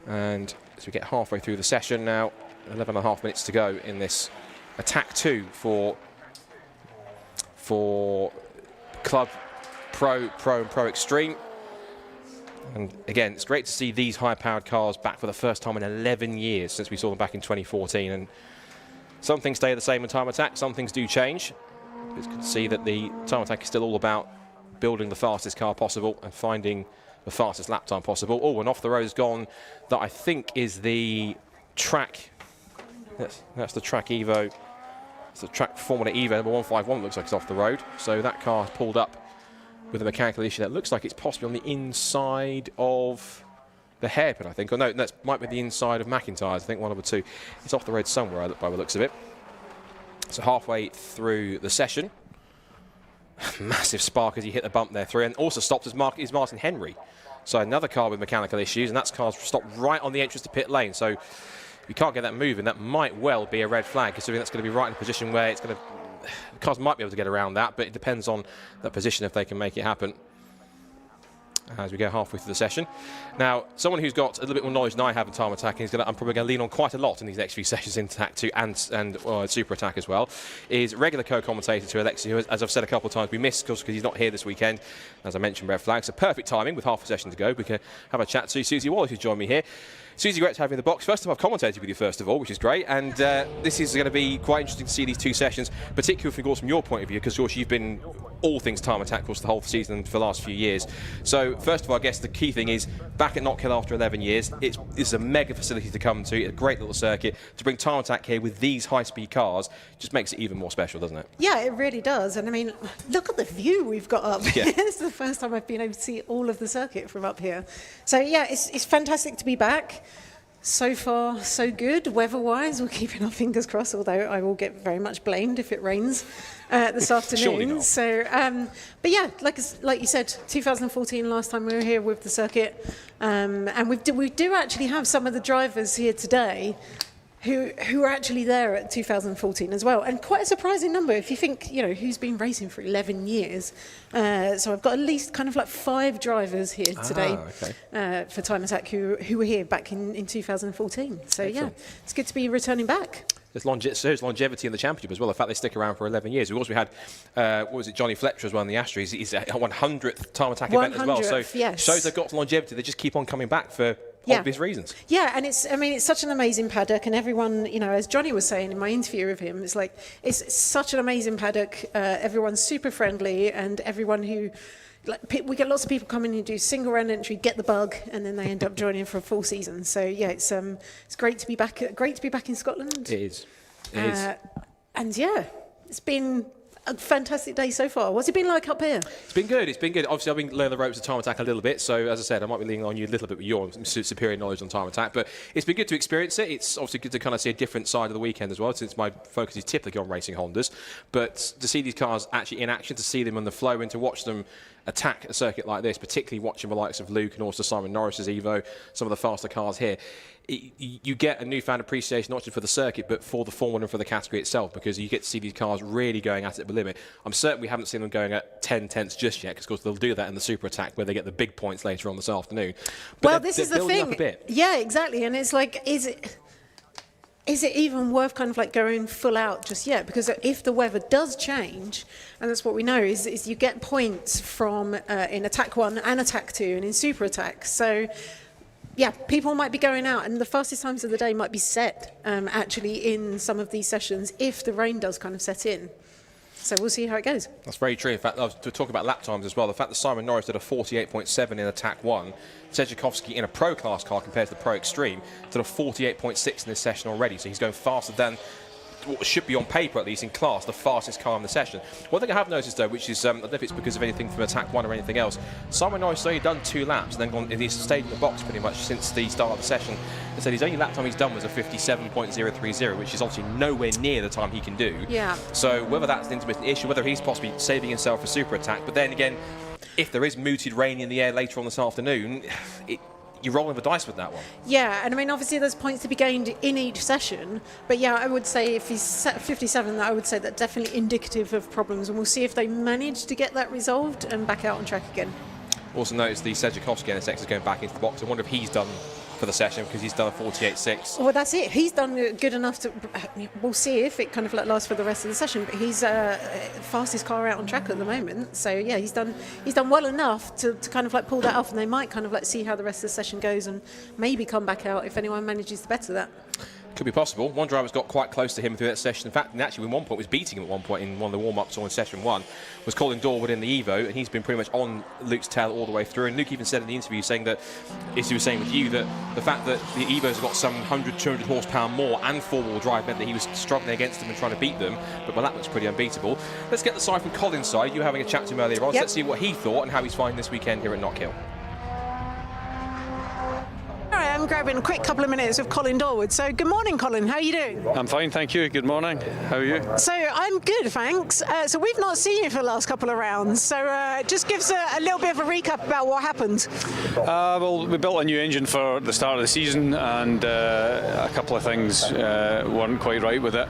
And as we get halfway through the session now, 11.5 minutes to go in this attack 2 for Club Pro and Pro Extreme. And again, it's great to see these high-powered cars back for the first time in 11 years since we saw them back in 2014. And some things stay the same in Time Attack, some things do change. It's good to see that the Time Attack is still all about building the fastest car possible and finding the fastest lap time possible. Oh, and off the road has gone that I think is the track. That's the track Evo. It's the track Formula Evo number 151. Looks like it's off the road. So that car has pulled up with a mechanical issue that looks like it's possibly on the inside of the hairpin, I think. Or no, that might be the inside of McIntyre's. I think one of the two. It's off the road somewhere by the looks of it. So halfway through the session, massive spark as he hit the bump there through, and also stopped is Martin Henry. So another car with mechanical issues, and that car's stopped right on the entrance to pit lane. So if you can't get that moving, that might well be a red flag, considering that's going to be right in a position where it's going to. The cars might be able to get around that, but it depends on that position if they can make it happen. As we go halfway through the session. Now, someone who's got a little bit more knowledge than I have in Time Attack, and I'm probably going to lean on quite a lot in these next few sessions in Attack 2 and Super Attack as well, is regular co-commentator to Alexi, who, as I've said a couple of times, we missed because he's not here this weekend. As I mentioned, red flag. So perfect timing with half a session to go. We can have a chat to Susie Wallace, who's joined me here. Susie, great to have you in the box. First of all, I've commentated with you first of all, which is great, and this is going to be quite interesting to see these two sessions, particularly of course from your point of view, because George, you've been all things Time Attack, of course, the whole season for the last few years. So first of all, I guess the key thing is back at Knockhill after 11 years. It's a mega facility to come to, a great little circuit. To bring Time Attack here with these high-speed cars just makes it even more special, doesn't it? Yeah, it really does. And I mean, look at the view we've got up here. Yeah. It's the first time I've been able to see all of the circuit from up here. So yeah, it's fantastic to be back. So far, so good. Weather-wise, we're keeping our fingers crossed, although I will get very much blamed if it rains this afternoon. Surely not. So, but yeah, like you said, 2014, last time we were here with the circuit. And we do actually have some of the drivers here today who are actually there at 2014 as well. And quite a surprising number if you think, who's been racing for 11 years. So I've got at least kind of like 5 drivers here today for Time Attack who were here back in 2014. So Excellent. Yeah, it's good to be returning back. There's longevity in the championship as well. The fact they stick around for 11 years. Of course, we had Johnny Fletcher as well in the Astros. He's a 100th Time Attack event as well. So yes. Shows they've got longevity. They just keep on coming back for obvious reasons. Yeah, and it's such an amazing paddock, and everyone, as Johnny was saying in my interview with him, it's such an amazing paddock. Everyone's super friendly, and everyone who. We get lots of people coming who do single round entry, get the bug, and then they end up joining for a full season. So yeah, it's great to be back. Great to be back in Scotland. It is. It is. And yeah, it's been a fantastic day so far. What's it been like up here? It's been good. It's been good. Obviously, I've been learning the ropes of Time Attack a little bit. So as I said, I might be leaning on you a little bit with your superior knowledge on Time Attack. But it's been good to experience it. It's obviously good to kind of see a different side of the weekend as well, since my focus is typically on racing Hondas. But to see these cars actually in action, to see them on the flow, and to watch them attack a circuit like this, particularly watching the likes of Luke and also Simon Norris's Evo, some of the faster cars here, you get a newfound appreciation not just for the circuit but for the Formula and for the category itself, because you get to see these cars really going at it the limit. I'm certain we haven't seen them going at 10 tenths just yet, because of course they'll do that in the Super Attack where they get the big points later on this afternoon. But well, this is the thing. Yeah, exactly. And it's like, is it even worth kind of like going full out just yet? Because if the weather does change, and that's what we know, is you get points from in Attack 1 and Attack 2 and in Super Attack. So yeah, people might be going out, and the fastest times of the day might be set actually in some of these sessions if the rain does kind of set in. So we'll see how it goes. That's very true. In fact, to talk about lap times as well, the fact that Simon Norris did a 48.7 in Attack 1, Sejikovski in a Pro Class car compared to the Pro Extreme did a 48.6 in this session already. So he's going faster than what should be on paper, at least in class, the fastest car in the session. One thing I have noticed, though, which is, I don't know if it's because of anything from Attack 1 or anything else, Simon Norris has only done 2 laps and then gone, he's stayed in the box pretty much since the start of the session. He said his only lap time he's done was a 57.030, which is obviously nowhere near the time he can do. Yeah. So whether that's an intermittent issue, whether he's possibly saving himself for Super Attack, but then again, if there is mooted rain in the air later on this afternoon, you're rolling the dice with that one. Yeah, and I mean, obviously there's points to be gained in each session, but yeah, I would say if he's set 57, I would say that's definitely indicative of problems, and we'll see if they manage to get that resolved and back out on track again. Also notice the Sedgwickowski NSX is going back into the box. I wonder if he's done for the session, because he's done a 48.6. Well, that's it. He's done good enough to. We'll see if it kind of lasts for the rest of the session. But he's fastest car out on track at the moment. So yeah, he's done well enough to kind of pull that off, and they might kind of see how the rest of the session goes and maybe come back out if anyone manages to better that. Could be possible. One driver's got quite close to him through that session. In fact, and actually, at one point was beating him at one point in one of the warm-ups or in session 1, was Colin Dorwood in the Evo, and he's been pretty much on Luke's tail all the way through. And Luke even said in the interview, saying that, as he was saying with you, that the fact that the Evo's got some 100, 200 horsepower more and four-wheel drive meant that he was struggling against them and trying to beat them. But well, that looks pretty unbeatable. Let's get the side from Colin's side. You were having a chat to him earlier on. Yep. Let's see what he thought and how he's finding this weekend here at Knockhill. All right, I'm grabbing a quick couple of minutes with Colin Dorwood. So good morning, Colin. How are you doing? I'm fine, thank you. Good morning. How are you? So I'm good, thanks. So we've not seen you for the last couple of rounds. So just give us a little bit of a recap about what happened. Well, we built a new engine for the start of the season, and a couple of things weren't quite right with it.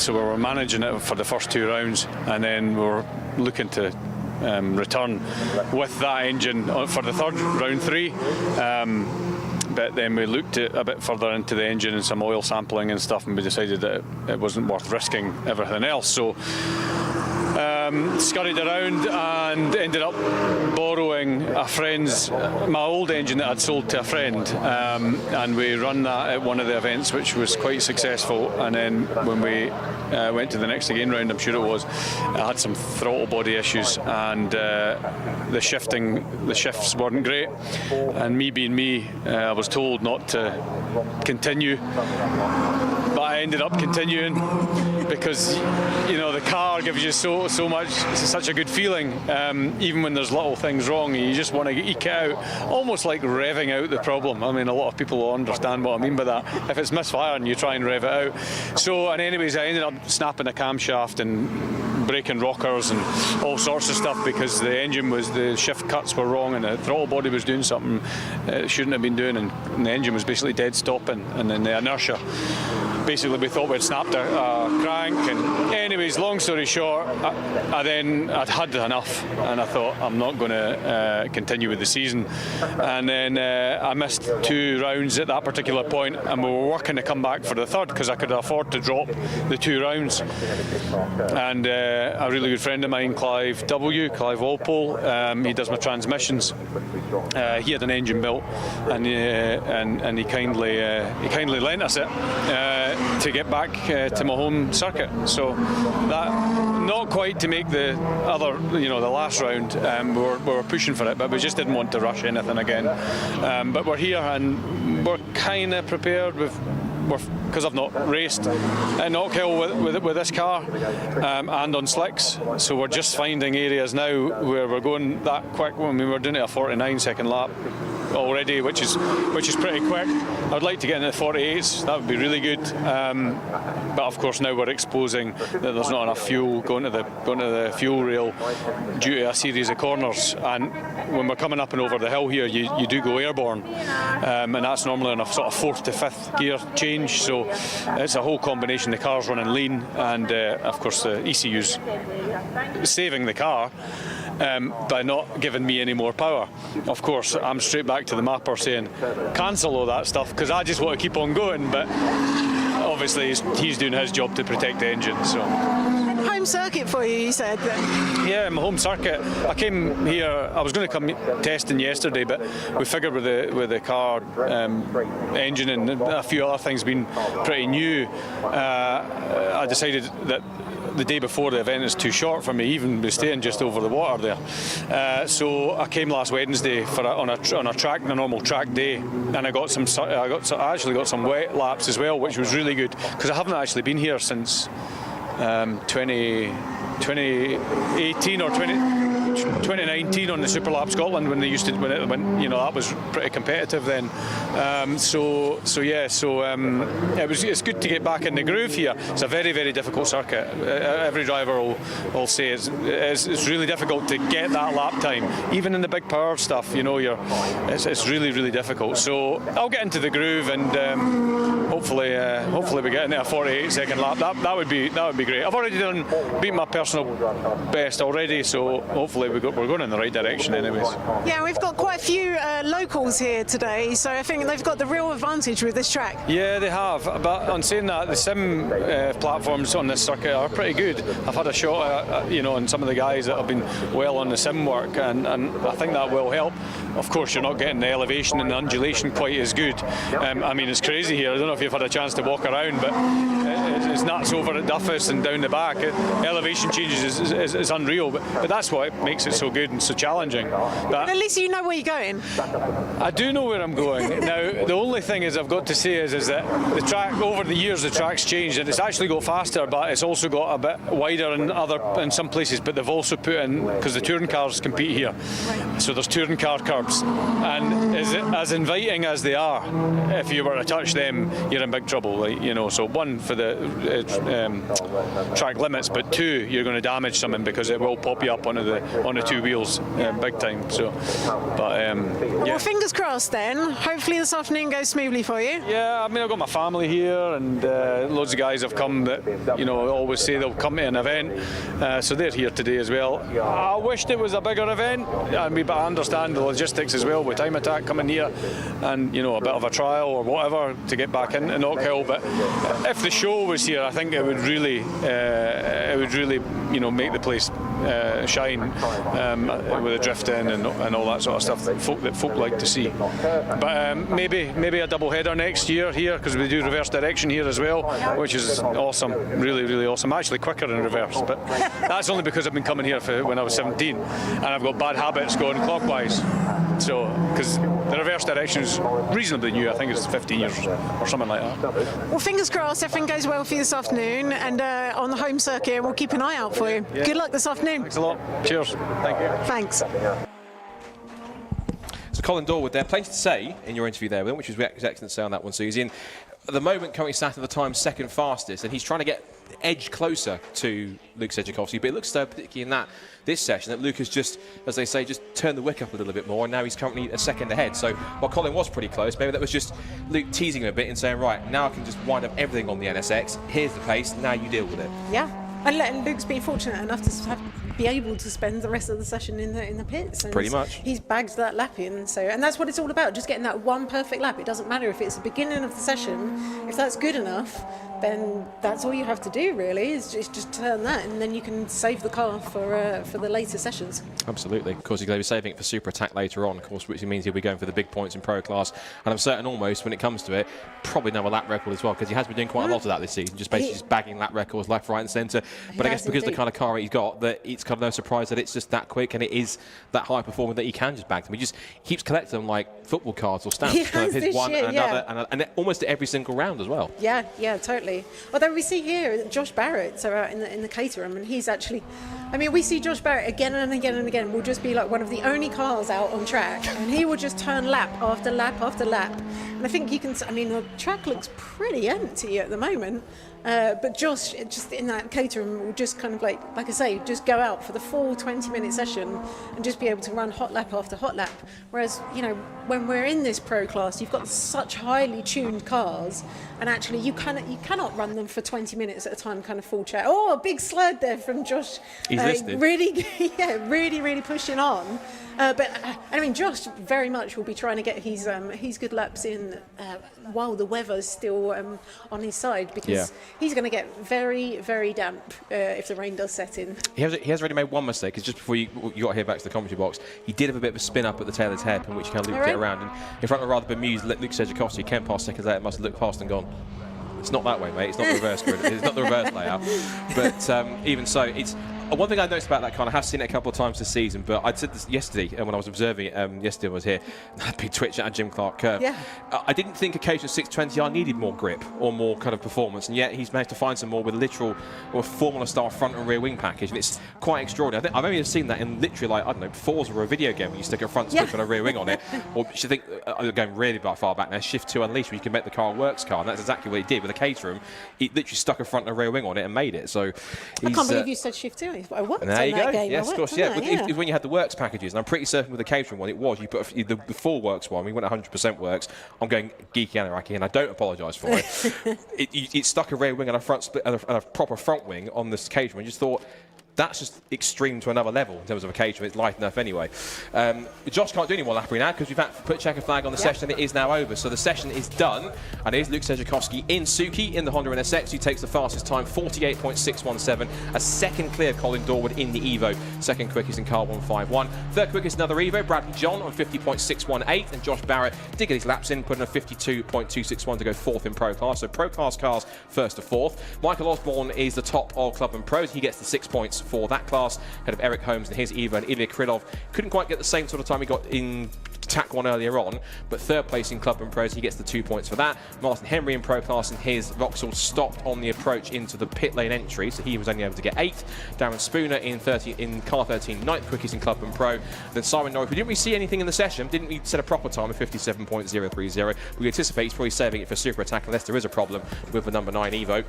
So we were managing it for the first 2 rounds, and then we were looking to return with that engine for the third round 3. But then we looked at a bit further into the engine and some oil sampling and stuff, and we decided that it wasn't worth risking everything else. So scurried around and ended up borrowing my old engine that I'd sold to a friend, and we run that at one of the events, which was quite successful. And then when we went to the next again round, I'm sure it was, I had some throttle body issues, and the shifts weren't great, and me being me, I was told not to continue, but I ended up continuing because the car gives you so much, such a good feeling, even when there's little things wrong, you just want to eke it out, almost like revving out the problem. I mean, a lot of people will understand what I mean by that. If it's misfiring, you try and rev it out. So, and anyways, I ended up snapping a camshaft and breaking rockers and all sorts of stuff because the shift cuts were wrong and the throttle body was doing something it shouldn't have been doing, and the engine was basically dead stopping, and then the inertia, basically we thought we'd snapped a crank. And anyways, long story short, I'd had enough, and I thought I'm not going to continue with the season. And then I missed 2 rounds at that particular point, and we were working to come back for the third because I could afford to drop the 2 rounds. And a really good friend of mine, Clive Walpole, he does my transmissions. He had an engine built, and he kindly lent us it to get back to my home circuit. So that, not quite to make the other, the last round, we were pushing for it, but we just didn't want to rush anything again. But we're here and we're kind of prepared because I've not raced at Knockhill with this car and on slicks, so we're just finding areas now where we're going that quick. I mean, we're doing it a 49-second lap already, which is pretty quick. I'd like to get into the 48s, that would be really good, but of course now we're exposing that there's not enough fuel going to the fuel rail due to a series of corners, and when we're coming up and over the hill here, you do go airborne, and that's normally on a sort of 4th to 5th gear change, so it's a whole combination. The car's running lean, and of course the ECU's saving the car by not giving me any more power. Of course, I'm straight back to the mapper saying, cancel all that stuff, because I just want to keep on going, but obviously he's doing his job to protect the engine. So. Home circuit for you said? Yeah, my home circuit. I came here, I was going to come testing yesterday, but we figured with the car engine and a few other things being pretty new, I decided that the day before the event is too short for me, even with staying just over the water there. So I came last Wednesday on a track, a normal track day, and I actually got some wet laps as well, which was really good because I haven't actually been here since 2018 or 2019 on the Super Lap Scotland when they used to when you know, that was pretty competitive then. It's good to get back in the groove here. It's a very, very difficult circuit. Every driver will say it's really difficult to get that lap time, even in the big power stuff. You know, it's really, really difficult. So I'll get into the groove and hopefully we get into a 48-second lap. That would be great. I've already beat my personal best already, so hopefully we're going in the right direction anyways. Yeah, we've got quite a few locals here today, so I think they've got the real advantage with this track. Yeah, they have, but on saying that, the sim platforms on this circuit are pretty good. I've had a shot on some of the guys that have been well on the sim work, and I think that will help. Of course, you're not getting the elevation and the undulation quite as good. I mean, it's crazy here. I don't know if you've had a chance to walk around, but it's nuts over at Duffus and down the back. Elevation changes is unreal, but that's what makes it so good and so challenging. But at least you know where you're going. I do know where I'm going. Now, the only thing I've got to say is that the track, over the years, the track's changed, and it's actually got faster, but it's also got a bit wider in some places, but they've also put in, because the touring cars compete here, so there's touring car curbs, and as inviting as they are, if you were to touch them, you're in big trouble. So one, for the track limits, but two, you're going to damage something because it will pop you up onto the two wheels big time. So, but yeah. Well, fingers crossed then. Hopefully this afternoon goes smoothly for you. Yeah, I mean, I've got my family here, and loads of guys have come that always say they'll come to an event, so they're here today as well. I wished it was a bigger event, but I understand the logistics as well with Time Attack coming here, and a bit of a trial or whatever to get back into Knockhill. But if the show was here, I think it would really make the place shine with the drifting and all that sort of stuff that folk like to see. But maybe a double header next year here, because we do reverse direction here as well, which is awesome, really, really awesome. Actually quicker in reverse, but that's only because I've been coming here when I was 17, and I've got bad habits going clockwise. So, because the reverse direction is reasonably new, I think it's 15 years or something like that. Well, fingers crossed, everything goes well for you this afternoon, and on the home circuit, we'll keep an eye out for you. Yeah. Good luck this afternoon. Thanks a lot. Cheers. Thank you. Thanks. So Colin Dorwood there, plenty to say in your interview there with him, which was excellent to say on that one. So he's in, at the moment, currently sat at the time second fastest, and he's trying to get edge closer to Luke Sedgwick, but it looks particularly in this session that Luke has just, as they say, just turned the wick up a little bit more, and now he's currently a second ahead. So while Colin was pretty close, maybe that was just Luke teasing him a bit and saying, right, now I can just wind up everything on the NSX, here's the pace, now you deal with it. Yeah, and Luke's been fortunate enough to be able to spend the rest of the session in the pits. And pretty much. He's bagged that lap in, and that's what it's all about, just getting that one perfect lap. It doesn't matter if it's the beginning of the session, if that's good enough, then that's all you have to do really, is just turn that, and then you can save the car for the later sessions. Absolutely. Of course, he's going to be saving it for Super Attack later on, of course, which means he'll be going for the big points in Pro Class, and I'm certain almost, when it comes to it, probably another lap record as well, because he has been doing quite a lot of that this season, just basically just bagging lap records left, right and centre. But I guess because of the kind of car he's got, that it's kind of no surprise that it's just that quick, and it is that high performing that he can just bag them. He just keeps collecting them like football cards or stamps. Kind of his one and another, and almost at every single round as well. Yeah, totally. Although we see here Josh Barrett, so out in the Caterham, and he's actually, I mean, we see Josh Barrett again and again and again, will just be like one of the only cars out on track, and he will just turn lap after lap after lap. And I think you can, I mean, the track looks pretty empty at the moment, but Josh, just in that Caterham, will just kind of like I say, just go out for the full 20-minute session and just be able to run hot lap after hot lap. Whereas, when we're in this Pro Class, you've got such highly tuned cars, and actually you cannot run them for 20 minutes at a time, kind of full chat. Oh, a big slide there from Josh. He's listening. Really, really pushing on. But I mean, Josh very much will be trying to get his good laps in while the weather's still on his side, because he's going to get very, very damp if the rain does set in. He has already made one mistake, because just before you got here back to the commentary box, he did have a bit of a spin up at the tail of his hairpin, which kind of looped it around. And in front of a rather bemused Luke Sedgwick, he came past seconds later, must have looked past and gone, It's not that way, mate. It's not the reverse grid. It's not the reverse layout. But even so, it's one thing I noticed about that car. I have seen it a couple of times this season, but I said this yesterday when I was observing it. Yesterday I was here. Big twitch at Jim Clark curve. Yeah. I didn't think occasional 620R needed more grip or more kind of performance, and yet he's managed to find some more with literal or Formula-style front and rear wing package, and it's quite extraordinary. I think I've only seen that in literally, like, I don't know, Forza or a video game where you stick a front switch and a rear wing on it. Or you should think, going really far back now, Shift 2 Unleashed, where you can make the car a works car, and that's exactly what he did with the Caterham. He literally stuck a front and a rear wing on it and made it. So I can't believe you said Shift 2. I worked there you go. Game. Yes, of course. Yeah. It's when you had the works packages, and I'm pretty certain with the Caterham one, it was you put the full works one. We went 100% works. I'm going geeky anarchy, and I don't apologise for it. it stuck a rear wing and a front split and a proper front wing on this Caterham. I just thought, that's just extreme to another level in terms of a Caterham. It's light enough anyway. Josh can't do any more lapping now because we've had to put checker flag on the session, and it is now over. So the session is done, and it is Luke Sejakowski in Suzuki in the Honda NSX who takes the fastest time, 48.617. A second clear Colin Dorwood in the Evo, second quickest in car 151. Third quickest another Evo, Bradley John on 50.618, and Josh Barrett did get his laps in, putting a 52.261 to go fourth in Pro Class. So Pro Class cars first to fourth. Michael Osborne is the top of Club and Pros. He gets the 6 points for that class, ahead of Eric Holmes and his Evo, and Ilya Krylov couldn't quite get the same sort of time he got in TAC 1 earlier on, but third place in Club and Pros, he gets the 2 points for that. Martin Henry in Pro Class and his Vauxhall stopped on the approach into the pit lane entry, so he was only able to get 8th. Darren Spooner in car 13, 9th quickest in Club and Pro. Then Simon Norris, we didn't really see anything in the session, didn't really set a proper time of 57.030. We anticipate he's probably saving it for Super Attack unless there is a problem with the number 9 Evo.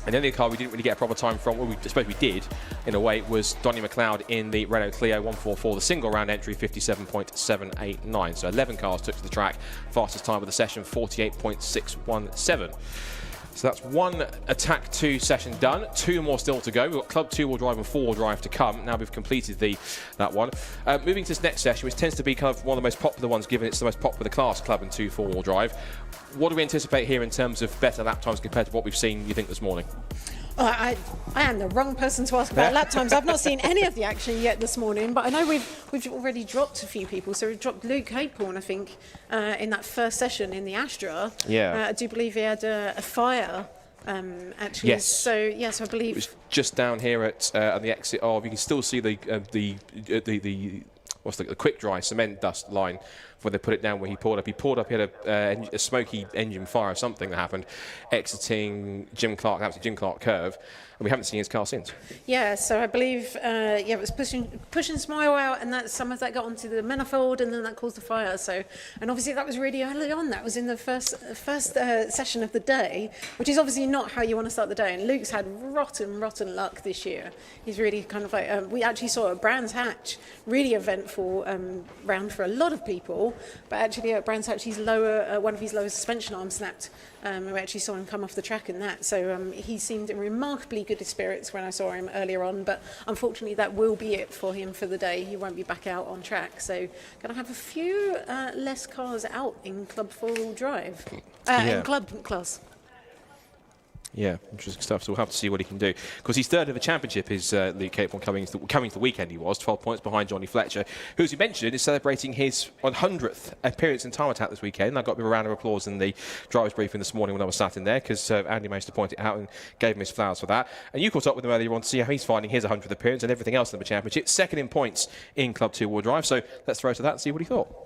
And the only car we didn't really get a proper time from, well, I suppose we did, in a way, was Donny McLeod in the Renault Clio 144, the single round entry, 57.789. So 11 cars took to the track, fastest time of the session, 48.617. So that's one Attack 2 session done, 2 more still to go. We've got Club 2-wheel drive and 4-wheel drive to come. Now we've completed that one. Moving to this next session, which tends to be kind of one of the most popular ones, given it's the most popular class, Club and 2 4-wheel drive. What do we anticipate here in terms of better lap times compared to what we've seen, you think, this morning? I am the wrong person to ask about lap times. I've not seen any of the action yet this morning, but I know we've already dropped a few people. So we've dropped Luke Hayporn, I think, in that first session in the Astra. Yeah. I do believe he had a fire. Actually, yes. So yes, I believe it was just down here at the exit of. You can still see the quick dry cement dust line where they put it down where he pulled up. He pulled up, he had a smoky engine fire or something that happened, exiting Jim Clark curve, and we haven't seen his car since. Yeah, so I believe it was pushing some oil out, and that some of that got onto the manifold, and then that caused the fire. So, and obviously that was really early on. That was in the first session of the day, which is obviously not how you want to start the day. And Luke's had rotten luck this year. He's really kind of like we actually saw at Brands Hatch, really eventful round for a lot of people. But actually at Brands Hatch, one of his lower suspension arms snapped. We actually saw him come off the track in that. So he seemed in remarkably good spirits when I saw him earlier on. But unfortunately, that will be it for him for the day. He won't be back out on track. So going to have a few less cars out in Club 4-wheel drive, in Club class. Yeah, interesting stuff. So we'll have to see what he can do. Because he's third in the championship, is Luke Capon coming to the weekend. He was 12 points behind Johnny Fletcher, who, as you mentioned, is celebrating his 100th appearance in Time Attack this weekend. I got a bit of a round of applause in the driver's briefing this morning when I was sat in there, because Andy managed to point it out and gave him his flowers for that. And you caught up with him earlier on to see how he's finding his 100th appearance and everything else in the championship. Second in points in Club 2-wheel drive. So let's throw to that and see what he thought.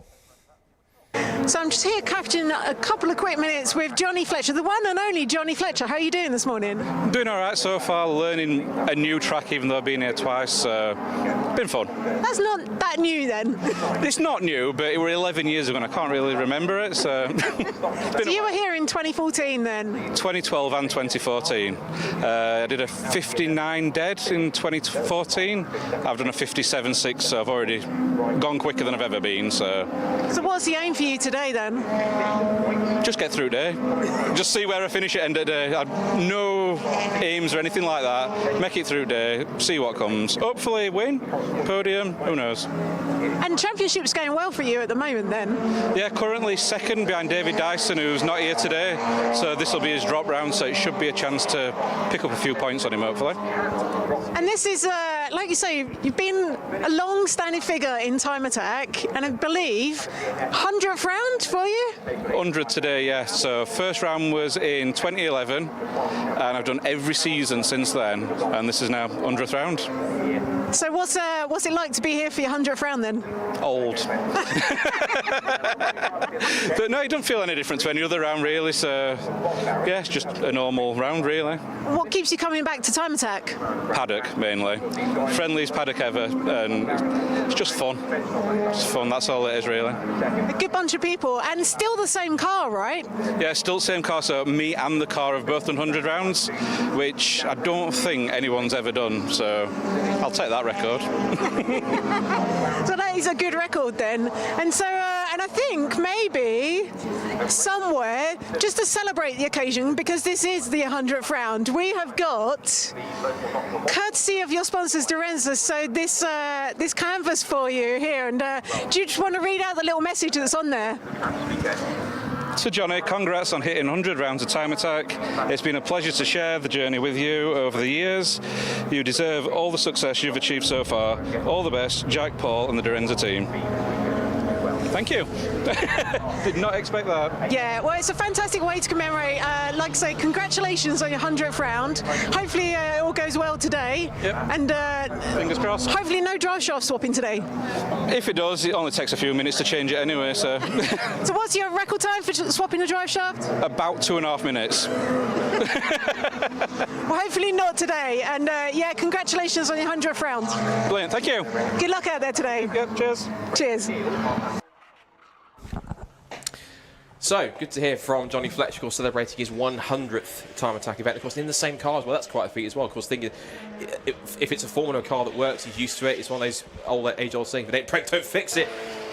So I'm just here capturing a couple of quick minutes with Johnny Fletcher, the one and only Johnny Fletcher. How are you doing this morning? Doing all right so far, learning a new track even though I've been here twice. Been fun. That's not that new then. It's not new, but it were 11 years ago and I can't really remember it. So, so you were here in 2014 then? 2012 and 2014. I did a 59 dead in 2014. I've done a 57.6, so I've already gone quicker than I've ever been. So what's the aim for you today then? Just get through day. Just see where I finish at end of day. I've no aims or anything like that. Make it through day, see what comes. Hopefully win, podium, who knows. And championship's going well for you at the moment then? Yeah, currently second behind David Dyson, who's not here today. So this will be his drop round, so it should be a chance to pick up a few points on him hopefully. And this is like you say, you've been a long-standing figure in Time Attack, and I believe 100th round for you? 100 today, yes. So first round was in 2011, and I've done every season since then, and this is now 100th round. So what's it like to be here for your 100th round then? Old. But no, it doesn't feel any different to any other round really, so yeah, it's just a normal round really. What keeps you coming back to Time Attack? Paddock mainly. Friendliest paddock ever, and it's just fun. It's fun, that's all it is really. A good bunch of people, and still the same car, right? Yeah, still the same car, so me and the car have both done 100 rounds, which I don't think anyone's ever done, so I'll take that record. So that is a good record then. And so, and I think maybe somewhere, just to celebrate the occasion, because this is the 100th round, we have got, courtesy of your sponsors, Dorenza, so this canvas for you here. And do you just want to read out the little message that's on there? So Johnny, congrats on hitting 100 rounds of Time Attack. It's been a pleasure to share the journey with you over the years. You deserve all the success you've achieved so far. All the best, Jack, Paul and the Dorenza team. Thank you. Did not expect that. Yeah, well, it's a fantastic way to commemorate. Like I say, congratulations on your 100th round. Hopefully it all goes well today. Yep. And fingers crossed. Hopefully no drive shaft swapping today. If it does, it only takes a few minutes to change it anyway, so. So what's your record time for swapping the drive shaft? About 2.5 minutes. Well, hopefully not today. And yeah, congratulations on your 100th round. Brilliant, thank you. Good luck out there today. Yep, cheers. Cheers. So, good to hear from Johnny Fletcher, of course, celebrating his 100th Time Attack event. Of course, in the same car as well. That's quite a feat as well. Of course, thinking if it's a Formula car that works, he's used to it. It's one of those age-old sayings, if it ain't break, don't fix it.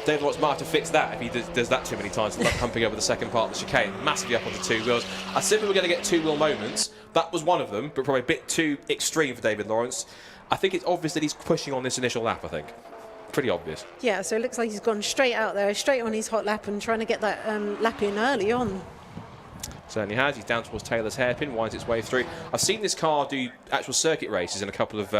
David wants Mark to fix that if he does that too many times. Like humping over the second part of the chicane, massively up onto two wheels. I said we were going to get two-wheel moments. That was one of them, but probably a bit too extreme for David Lawrence. I think it's obvious that he's pushing on this initial lap, I think. Pretty obvious. Yeah, so it looks like he's gone straight out there, straight on his hot lap and trying to get that lap in early on. Certainly has. He's down towards Taylor's hairpin, winds its way through. I've seen this car do actual circuit races in a couple of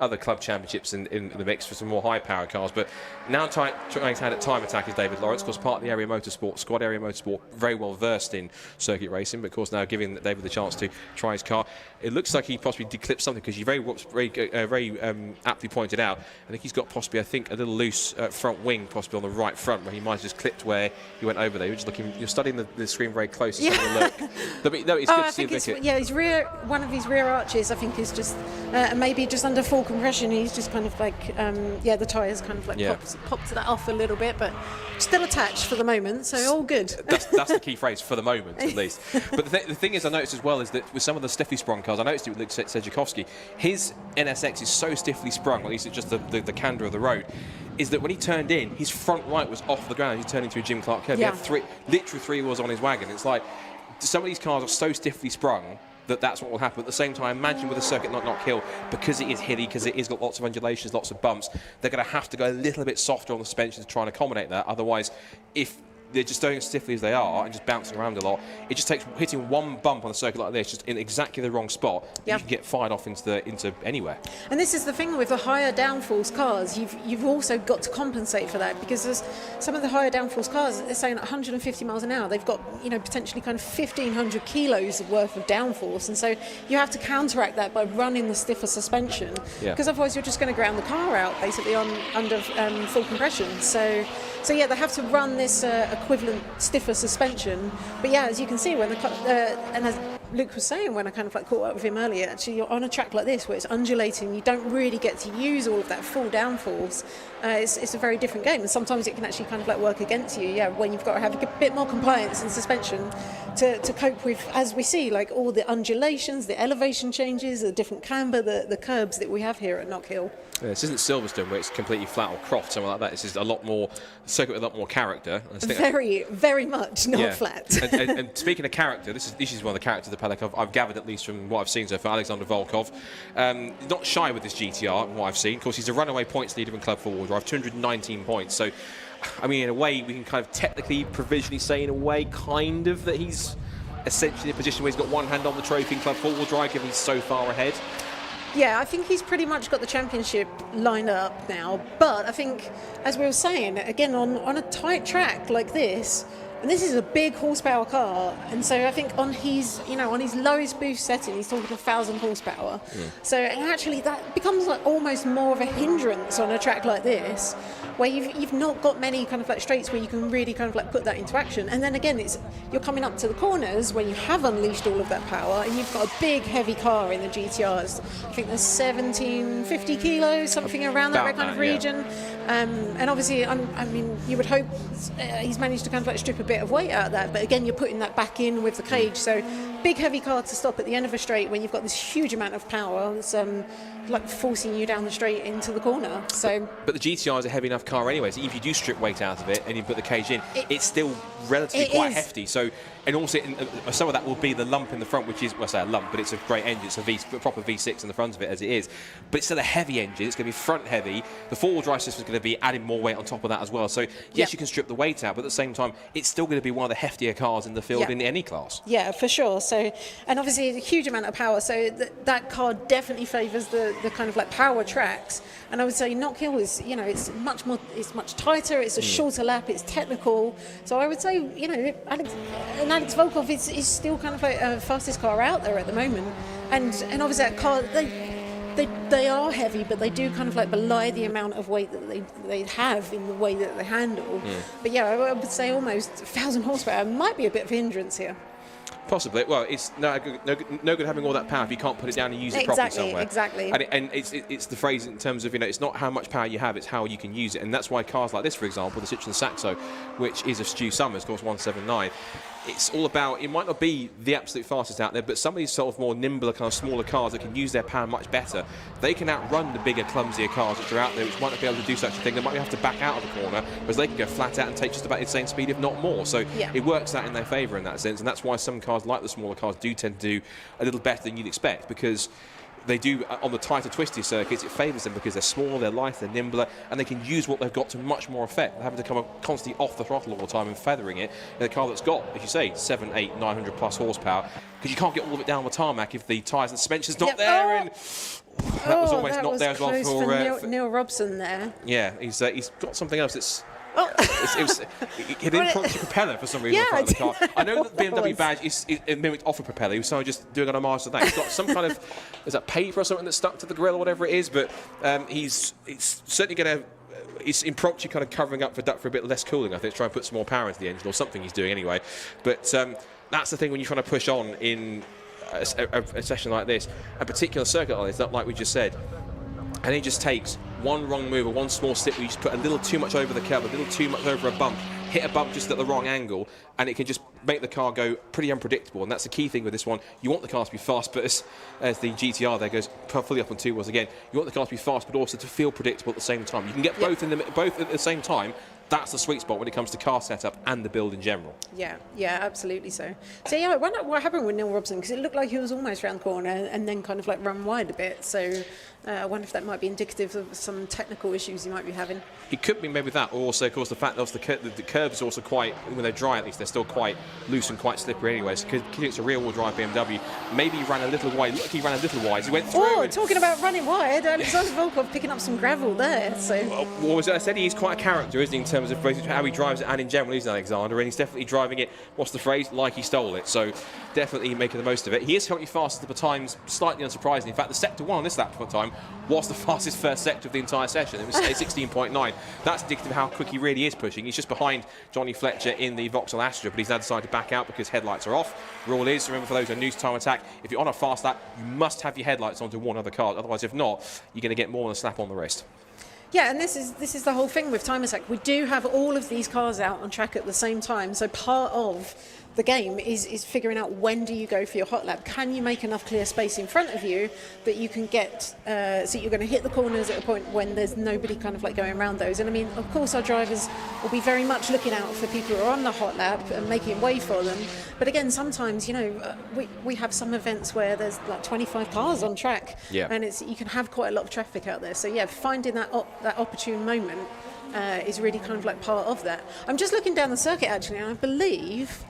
other club championships in the mix for some more high-powered cars, but now trying to head at Time Attack is David Lawrence, of course, part of the Area Motorsport squad. Area Motorsport very well versed in circuit racing, but of course now giving David the chance to try his car. It looks like he possibly did clip something, because you very aptly pointed out, I think he's got possibly, I think, a little loose front wing, possibly on the right front, where he might have just clipped where he went over there. You're just looking, you're studying the screen very closely. Yeah. Look. No, it's good to see it. Yeah, one of his rear arches, I think, is just maybe just under full compression. He's just kind of like, yeah, the tyres kind of like popped that off a little bit, but still attached for the moment, so all good. That's the key phrase, for the moment at least. But the thing is, I noticed as well, is that with some of the stiffly sprung cars, I noticed it with Luke Sedjakowski, his NSX is so stiffly sprung, at least it's just the canter of the road, is that when he turned in, his front right was off the ground. He turned into a Jim Clark curve. Yeah. He had literally three wheels on his wagon. It's like, some of these cars are so stiffly sprung that's what will happen. At the same time, imagine with a circuit like Knockhill, because it is hilly, because it is got lots of undulations, lots of bumps, they're going to have to go a little bit softer on the suspension to try and accommodate that. Otherwise, if they're just going as stiffly as they are and just bouncing around a lot, it just takes hitting one bump on a circuit like this, just in exactly the wrong spot, you can get fired off into anywhere. And this is the thing with the higher downforce cars, you've also got to compensate for that, because there's some of the higher downforce cars, they're saying at 150 miles an hour, they've got, you know, potentially kind of 1,500 kilos worth of downforce, and so you have to counteract that by running the stiffer suspension, because otherwise you're just going to ground the car out basically under full compression. So yeah, they have to run this equivalent stiffer suspension. But yeah, as you can see, when and as Luke was saying, when I kind of like caught up with him earlier, actually you're on a track like this where it's undulating, you don't really get to use all of that full downforce. It's a very different game, and sometimes it can actually kind of like work against you. Yeah, when you've got to have a bit more compliance in suspension to cope with, as we see, like all the undulations, the elevation changes, the different camber, the curbs that we have here at Knockhill. Yeah, this isn't Silverstone where it's completely flat or croft, something like that. This is a lot more circuit with a lot more character. Very much not flat. and speaking of character, this is one of the characters of the paddock I've gathered, at least from what I've seen so far. Alexander Volkov, not shy with this GTR, from what I've seen. Of course, he's a runaway points leader in Club 4-Wheel Drive, 219 points. So, I mean, in a way, we can kind of technically, provisionally say, in a way, kind of, that he's essentially in a position where he's got one hand on the trophy in Club 4-Wheel Drive, given he's so far ahead. Yeah, I think he's pretty much got the championship lined up now. But I think, as we were saying, again, on a tight track like this, and this is a big horsepower car, and so I think on his lowest boost setting, he's talking 1,000 horsepower. So actually, that becomes like almost more of a hindrance on a track like this, where you've not got many kind of like straights where you can really kind of like put that into action. And then again, you're coming up to the corners when you have unleashed all of that power, and you've got a big heavy car in the GTRs. I think there's 1750 kilos, something around that kind of region. And obviously, I mean, you would hope he's managed to kind of like strip a bit of weight out of that, but again, you're putting that back in with the cage. So big heavy car to stop at the end of a straight when you've got this huge amount of power. It's like forcing you down the straight into the corner. So, but the GTR is a heavy enough car anyway, so if you do strip weight out of it and you put the cage in, it's still relatively quite hefty. So, and also some of that will be the lump in the front, which is, well, I say a lump, but it's a great engine. It's a proper V6 in the front of it as it is. But it's still a heavy engine. It's going to be front heavy. The four-wheel drive system is going to be adding more weight on top of that as well. So yes, you can strip the weight out, but at the same time, it's still going to be one of the heftier cars in the field in any class. Yeah, for sure. So, and obviously a huge amount of power. So that car definitely favours the kind of like power tracks. And I would say Knockhill is, it's much tighter. It's a shorter lap. It's technical. So I would say, Alex Volkov is still kind of like the fastest car out there at the moment. And obviously that car, they are heavy, but they do kind of like belie the amount of weight that they have in the way that they handle. But yeah, I would say almost 1,000 horsepower might be a bit of a hindrance here. Possibly. Well, it's no good having all that power if you can't put it down and use it properly somewhere. Exactly. And it's the phrase in terms of, it's not how much power you have, it's how you can use it. And that's why cars like this, for example, the Citroen Saxo, which is a Stu Summers, of course, 179, it's all about, it might not be the absolute fastest out there, but some of these sort of more nimbler, kind of smaller cars that can use their power much better, they can outrun the bigger, clumsier cars which are out there, which might not be able to do such a thing. They might have to back out of the corner, whereas they can go flat out and take just about the same speed, if not more. So it works out in their favour in that sense, and that's why some cars, like the smaller cars, do tend to do a little better than you'd expect, because they do, on the tighter, twisty circuits, it favours them because they're smaller, they're lighter, they're nimbler, and they can use what they've got to much more effect. They're having to come constantly off the throttle all the time and feathering it in a car that's got, as you say, 700, 800, 900 plus horsepower, because you can't get all of it down the tarmac if the tyres and suspension's not there. And that was almost not there as well for Neil Robson there. Yeah, he's got something else that's. He didn't crunch the propeller for some reason in front of the car. I know that the BMW badge is mimicked off a propeller. He was just doing an homage to that. He's got some kind of, is that paper or something that's stuck to the grille or whatever it is, but it's certainly going to, it's impromptu kind of covering up for a bit less cooling, I think, try and put some more power into the engine or something he's doing anyway. But that's the thing when you're trying to push on in a session like this, a particular circuit like this, like we just said, and he just takes one wrong move or one small slip where you just put a little too much over the curb, a little too much over a bump, hit a bump just at the wrong angle, and it can just make the car go pretty unpredictable. And that's the key thing with this one. You want the car to be fast, but as the GTR there goes fully up on two wheels again, you want the car to be fast, but also to feel predictable at the same time. You can get both at the same time. That's the sweet spot when it comes to car setup and the build in general. Yeah, absolutely so. So yeah, I wonder what happened with Neil Robson, because it looked like he was almost round the corner and then kind of like run wide a bit. So I wonder if that might be indicative of some technical issues he might be having. It could be maybe that, or also, of course, the fact that the curbs are also quite, when they're dry at least, they're still quite loose and quite slippery anyway. So because it's a rear-wheel drive BMW, maybe he ran a little wide. Look, he ran a little wide. He went through. Oh, talking about running wide, Alexander Volkov picking up some gravel there. So. Well, as I said, he's quite a character, isn't he, in terms of how he drives it, and in general, he's Alexander, and he's definitely driving it, what's the phrase, like he stole it. So definitely making the most of it. He is currently fastest at times, slightly unsurprising. In fact, the sector one on this lap time was the fastest first sector of the entire session. It was 16.9. That's indicative of how quick he really is pushing. He's just behind Johnny Fletcher in the Vauxhall Astra, but he's now decided to back out because headlights are off. Rule is, remember, for those who are new to Time Attack, if you're on a fast lap, you must have your headlights on to warn other cars. Otherwise, if not, you're going to get more than a slap on the wrist. Yeah, and this is the whole thing with Time Attack. We do have all of these cars out on track at the same time, so part of the game is figuring out when do you go for your hot lap. Can you make enough clear space in front of you that you can get, so you're going to hit the corners at a point when there's nobody kind of like going around those. And I mean, of course, our drivers will be very much looking out for people who are on the hot lap and making way for them. But again, sometimes, we have some events where there's like 25 cars on track, and you can have quite a lot of traffic out there. So yeah, finding that opportune moment is really kind of like part of that. I'm just looking down the circuit actually, and I believe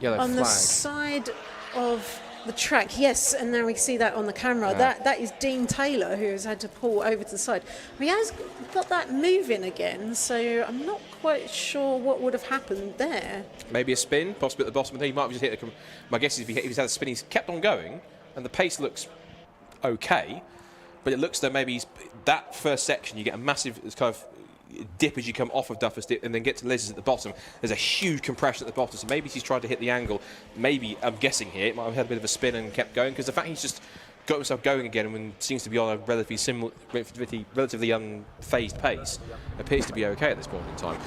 on the side of the track, yes, and now we see that on the camera. That is Dean Taylor, who has had to pull over to the side. He has got that moving again, so I'm not quite sure what would have happened there. Maybe a spin, possibly at the bottom. He might have just hit my guess is if he's had a spin, he's kept on going, and the pace looks okay, but it looks though maybe that first section you get a massive kind of dip as you come off of Duffer's dip and then get to Liz's at the bottom. There's a huge compression at the bottom, so maybe he's tried to hit the angle. Maybe, I'm guessing here, it might have had a bit of a spin and kept going, because the fact he's just got himself going again and seems to be on a relatively unfazed pace appears to be okay at this point in time.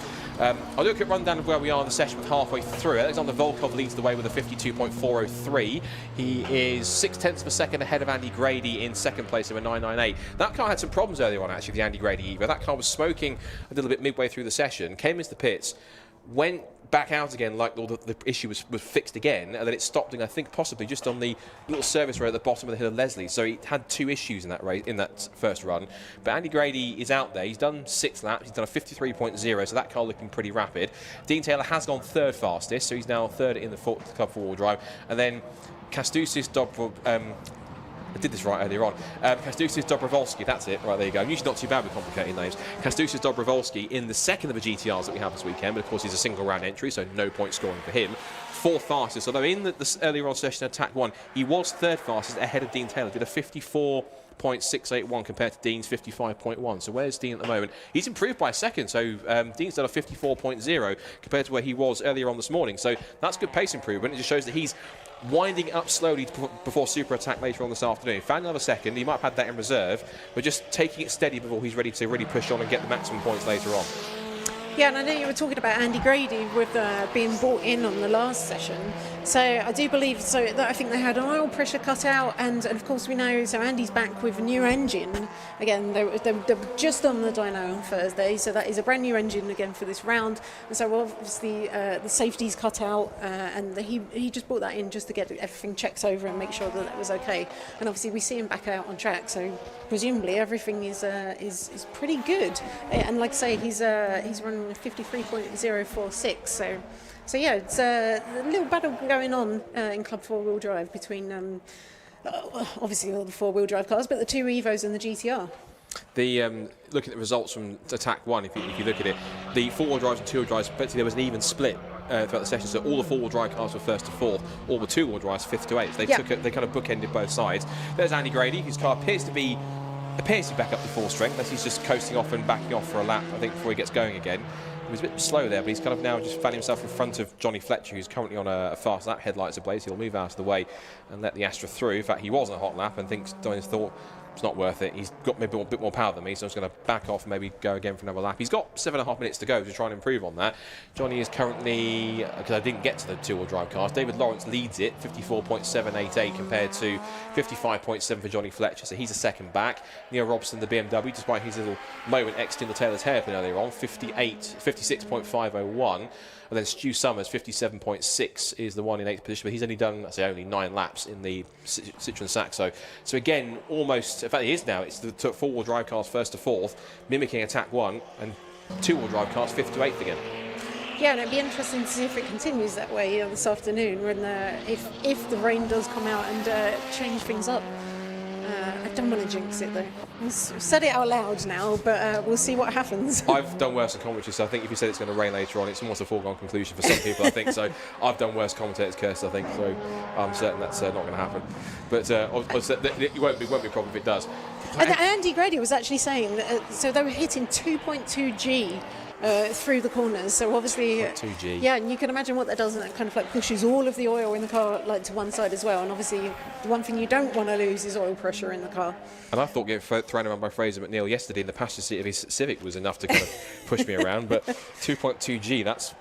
I'll do a quick rundown of where we are in the session with halfway through. Alexander Volkov leads the way with a 52.403. He is 0.6 of a second ahead of Andy Grady in second place of a 998. That car had some problems earlier on, actually, the Andy Grady Evo. That car was smoking a little bit midway through the session, came into the pits, went back out again like all the issue was fixed again, and then it stopped, I think possibly just on the little service road at the bottom of the hill of Leslie. So he had 2 issues in that race, in that first run. But Andy Grady is out there. He's done 6 laps. He's done a 53.0, so that car looking pretty rapid. Dean Taylor has gone 3rd fastest, so he's now 3rd in the club 4-wheel drive. And then Kastusis I did this right earlier on. Kastusis Dobrovolsky, that's it. Right, there you go. I'm usually not too bad with complicated names. Kastusis Dobrovolsky in the second of the GTRs that we have this weekend, but of course he's a single round entry, so no point scoring for him. 4th fastest, although in the earlier on session attack 1, he was 3rd fastest ahead of Dean Taylor, did a 54.681 compared to Dean's 55.1. So where's Dean at the moment? He's improved by a second, so Dean's done a 54.0 compared to where he was earlier on this morning. So that's good pace improvement. It just shows that he's winding up slowly before super attack later on this afternoon. He found another second. He might have had that in reserve, but just taking it steady before he's ready to really push on and get the maximum points later on. Yeah, and I know you were talking about Andy Grady with being brought in on the last session. So I do believe that I think they had an oil pressure cut out, and of course we know, so Andy's back with a new engine. Again, they were just on the dyno on Thursday, so that is a brand new engine again for this round. And so obviously the safety's cut out, and he just brought that in just to get everything checked over and make sure that that was okay. And obviously we see him back out on track, so presumably everything is pretty good. And like I say, he's running 53.046, so yeah, it's a little battle going on in Club 4-wheel drive between obviously all the 4-wheel drive cars, but the 2 Evos and the GTR. Looking at the results from attack 1, if you look at it, the 4-wheel drives and 2-wheel drives, basically there was an even split throughout the session, so all the 4-wheel drive cars were 1st to 4th, all the 2-wheel drives 5th to 8th. They kind of bookended both sides. There's Andy Grady, whose car appears to be back up to full strength, unless he's just coasting off and backing off for a lap, I think, before he gets going again. He was a bit slow there, but he's kind of now just found himself in front of Johnny Fletcher, who's currently on a fast lap, headlights ablaze. He'll move out of the way and let the Astra through. In fact, he was on a hot lap and Johnny's thought, it's not worth it. He's got maybe a bit more power than me, so I'm just going to back off and maybe go again for another lap. He's got 7.5 minutes to go to try and improve on that. Johnny is currently, because I didn't get to the 2-wheel drive cars, David Lawrence leads it, 54.788 compared to 55.7 for Johnny Fletcher, so he's a second back. Neil Robson, the BMW, despite his little moment exiting the Taylor's hairpin earlier on, 56.501. And then Stu Summers, 57.6, is the one in 8th position, but he's only done, I say, only 9 laps in the Citroen Saxo. So again, almost, in fact, he is now. It's the 4-wheel drive cars 1st to 4th, mimicking attack 1, and 2-wheel drive cars 5th to 8th again. Yeah, and it'd be interesting to see if it continues that way this afternoon, when if the rain does come out and change things up. I don't want to jinx it though. We've said it out loud now, but we'll see what happens. I've done worse than commentators, so I think if you said it's going to rain later on, it's almost a foregone conclusion for some people, I think. So I've done worse commentators' curse, I think, so I'm certain that's not going to happen. But it won't be a problem if it does. And Andy Grady was actually saying that, so they were hitting 2.2 G through the corners, so obviously 2G. Yeah, and you can imagine what that does, and that kind of like pushes all of the oil in the car like to one side as well, and obviously the one thing you don't want to lose is oil pressure in the car. And I thought getting thrown around by Fraser McNeil yesterday in the passenger seat of his Civic was enough to kind of push me around, but 2.2G, that's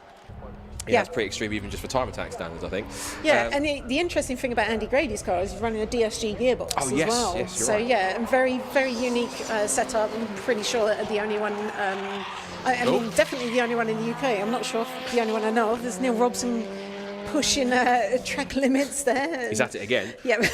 pretty extreme even just for time attack standards, I think. Yeah, and the interesting thing about Andy Grady's car is he's running a DSG gearbox as well. Yes, you're so right. Yeah, and very, very unique setup. I'm pretty sure that the only one, I mean, definitely the only one in the UK. I'm not sure if the only one I know of. There's Neil Robson pushing track limits there. He's at it again. Yeah.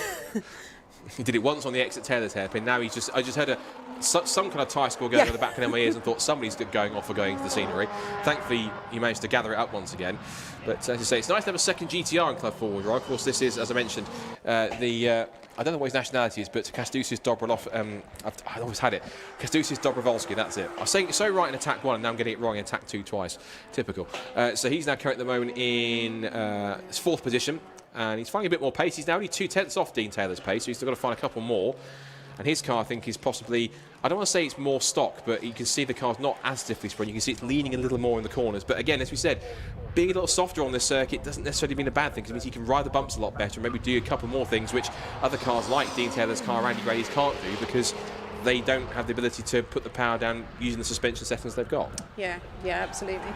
He did it once on the exit Taylor's hairpin. Now I just heard some kind of tie score going over the back of my ears and thought somebody's going off or going into the scenery. Thankfully, he managed to gather it up once again. But as I say, it's nice to have a second GTR in Club 4-wheel drive. Of course, this is, as I mentioned, I don't know what his nationality is, but Kastusis Dobrolov, I always had it. Kastusis Dobrovolsky, that's it. I was saying it so right in Attack 1, and now I'm getting it wrong in Attack 2 twice. Typical. So he's now currently at the moment in his 4th position, and he's finding a bit more pace. He's now only 2/10 off Dean Taylor's pace, so he's still got to find a couple more. And his car, I think, is possibly, I don't want to say it's more stock, but you can see the car's not as stiffly sprung. You can see it's leaning a little more in the corners. But again, as we said, being a little softer on this circuit doesn't necessarily mean a bad thing, because it means you can ride the bumps a lot better and maybe do a couple more things which other cars like Dean Taylor's car, Andy Grady's, can't do, because they don't have the ability to put the power down using the suspension settings they've got. Yeah, absolutely.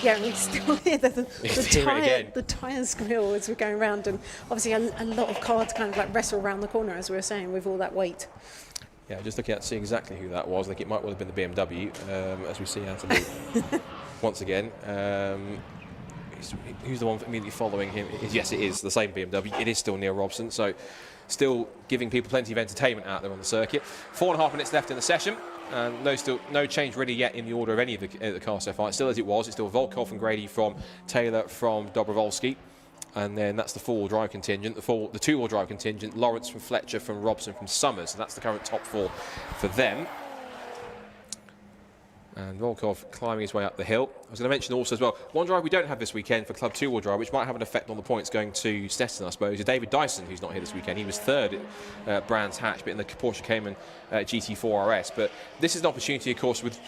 Yeah, we still hear the tyres squeal as we're going around, and obviously a lot of cars kind of like wrestle around the corner, as we were saying, with all that weight. Yeah, just looking at see exactly who that was. I think it might well have been the BMW, as we see out of it once again. Who's the one immediately following him? Yes, it is the same BMW. It is still Neil Robson, so still giving people plenty of entertainment out there on the circuit. 4.5 minutes left in the session. No change really yet in the order of any of the cars so far. It's still as it was. It's still Volkov and Grady from Taylor from Dobrovolsky. And then that's the 4-wheel drive contingent. The 2-wheel drive contingent, Lawrence from Fletcher, from Robson, from Summers. So that's the current top 4 for them. And Volkov climbing his way up the hill. I was going to mention also as well, one drive we don't have this weekend for Club 2-wheel drive, which might have an effect on the points going to Stetson, I suppose, is David Dyson, who's not here this weekend. He was 3rd at Brands Hatch, but in the Porsche Cayman GT4 RS. But this is an opportunity, of course, with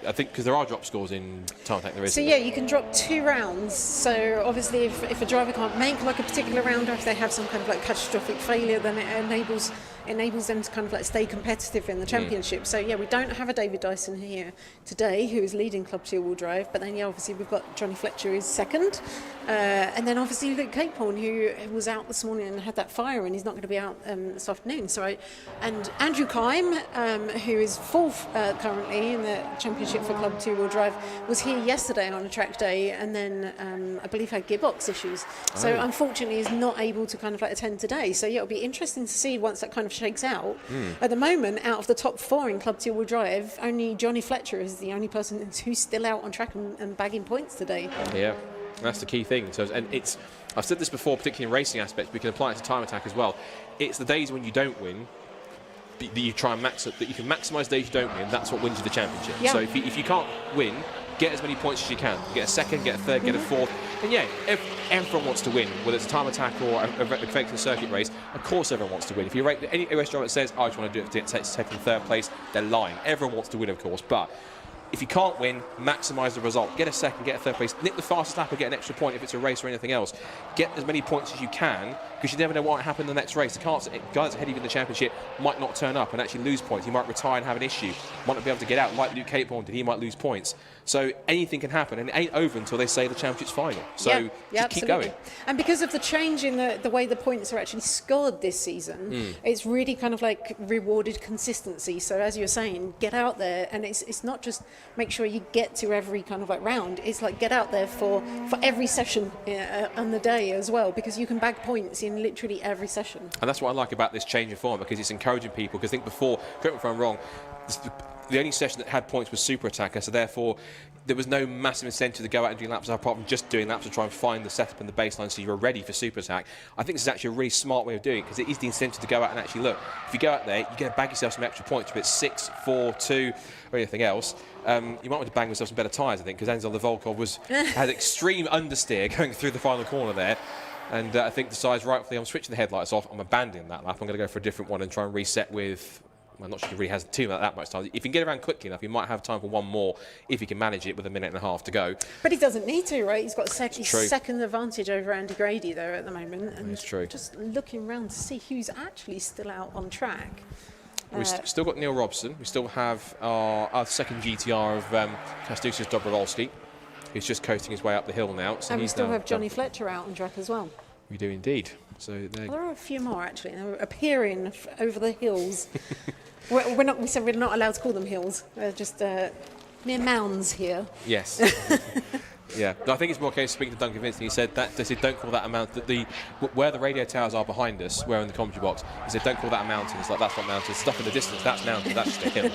I think because there are drop scores in Time Attack, there is. So yeah, you can drop 2 rounds. So obviously, if a driver can't make like a particular round, or if they have some kind of like catastrophic failure, then it enables them to kind of like stay competitive in the championship. So yeah, we don't have a David Dyson here today, who is leading Club 2-wheel drive, but then yeah, obviously we've got Johnny Fletcher is 2nd, and then obviously Luke Capehorn, who was out this morning and had that fire, and he's not going to be out this afternoon. So and Andrew Kime, who is 4th currently in the championship for Club 2-wheel drive, was here yesterday on a track day, and then I believe had gearbox issues. So unfortunately is not able to kind of like attend today. So yeah, it'll be interesting to see once that kind of shakes out. At the moment, out of the top 4 in Club 2-wheel drive, only Johnny Fletcher is the only person who's still out on track and bagging points today. Yeah, that's the key thing. So, and I've said this before, particularly in racing aspects, we can apply it to Time Attack as well. It's the days when you don't win that you try and that you can maximise days you don't win. That's what wins you the championship. Yeah. So if you can't win, get as many points as you can. Get a 2nd, get a 3rd, get a 4th. And yeah, everyone wants to win, whether it's a Time Attack or a effective circuit race. Of course, everyone wants to win. If you rate any race driver that says, "I just want to do it to take 2nd, 3rd place," they're lying. Everyone wants to win, of course, but if you can't win, maximise the result. Get a 2nd, get a 3rd place. Nick the fastest lap or get an extra point if it's a race or anything else. Get as many points as you can, because you never know what might happen in the next race. The guys ahead of you in the championship might not turn up and actually lose points. He might retire and have an issue. Might not be able to get out, like Luke Capehorn did. He might lose points. So anything can happen, and it ain't over until they say the championship's final. So just keep going. And because of the change in the way the points are actually scored this season, it's really kind of like rewarded consistency. So as you're saying, get out there, and it's not just make sure you get to every kind of like round. It's like get out there for every session on the day as well, because you can bag points in literally every session. And that's what I like about this change in form, because it's encouraging people. Because I think before, correct me if I'm wrong, the only session that had points was Super Attacker, so therefore there was no massive incentive to go out and do laps apart from just doing laps to try and find the setup and the baseline so you were ready for Super Attack. I think this is actually a really smart way of doing it, because it is the incentive to go out and actually look. If you go out there, you get to bag yourself some extra points, if it's 6, 4, 2 or anything else. You might want to bang yourself some better tyres, I think, because Enzo Volkov had extreme understeer going through the final corner there. And I think decides rightfully, I'm switching the headlights off, I'm abandoning that lap, I'm going to go for a different one and try and reset with, well, I'm not sure he really has that much time. If you can get around quickly enough, you might have time for one more if you can manage it with 1.5 minutes to go. But he doesn't need to, right? He's got second advantage over Andy Grady there at the moment. And it's true. Just looking around to see who's actually still out on track. We've still got Neil Robson. We still have our second GTR of Kastusis Dobrovolsky, who's just coasting his way up the hill now. So and we still have Johnny Fletcher out on track as well. We do indeed. So there are a few more actually. They're appearing over the hills. We said we're not allowed to call them hills. They're just mere mounds here. Yes. Yeah, I think it's more a case of speaking to Duncan Vincent. He said that they said don't call that a mountain. Where the radio towers are behind us, where in the commentary box, he said don't call that a mountain. It's like that's not mountain. Stuff in the distance, that's mountain. That's just a hill.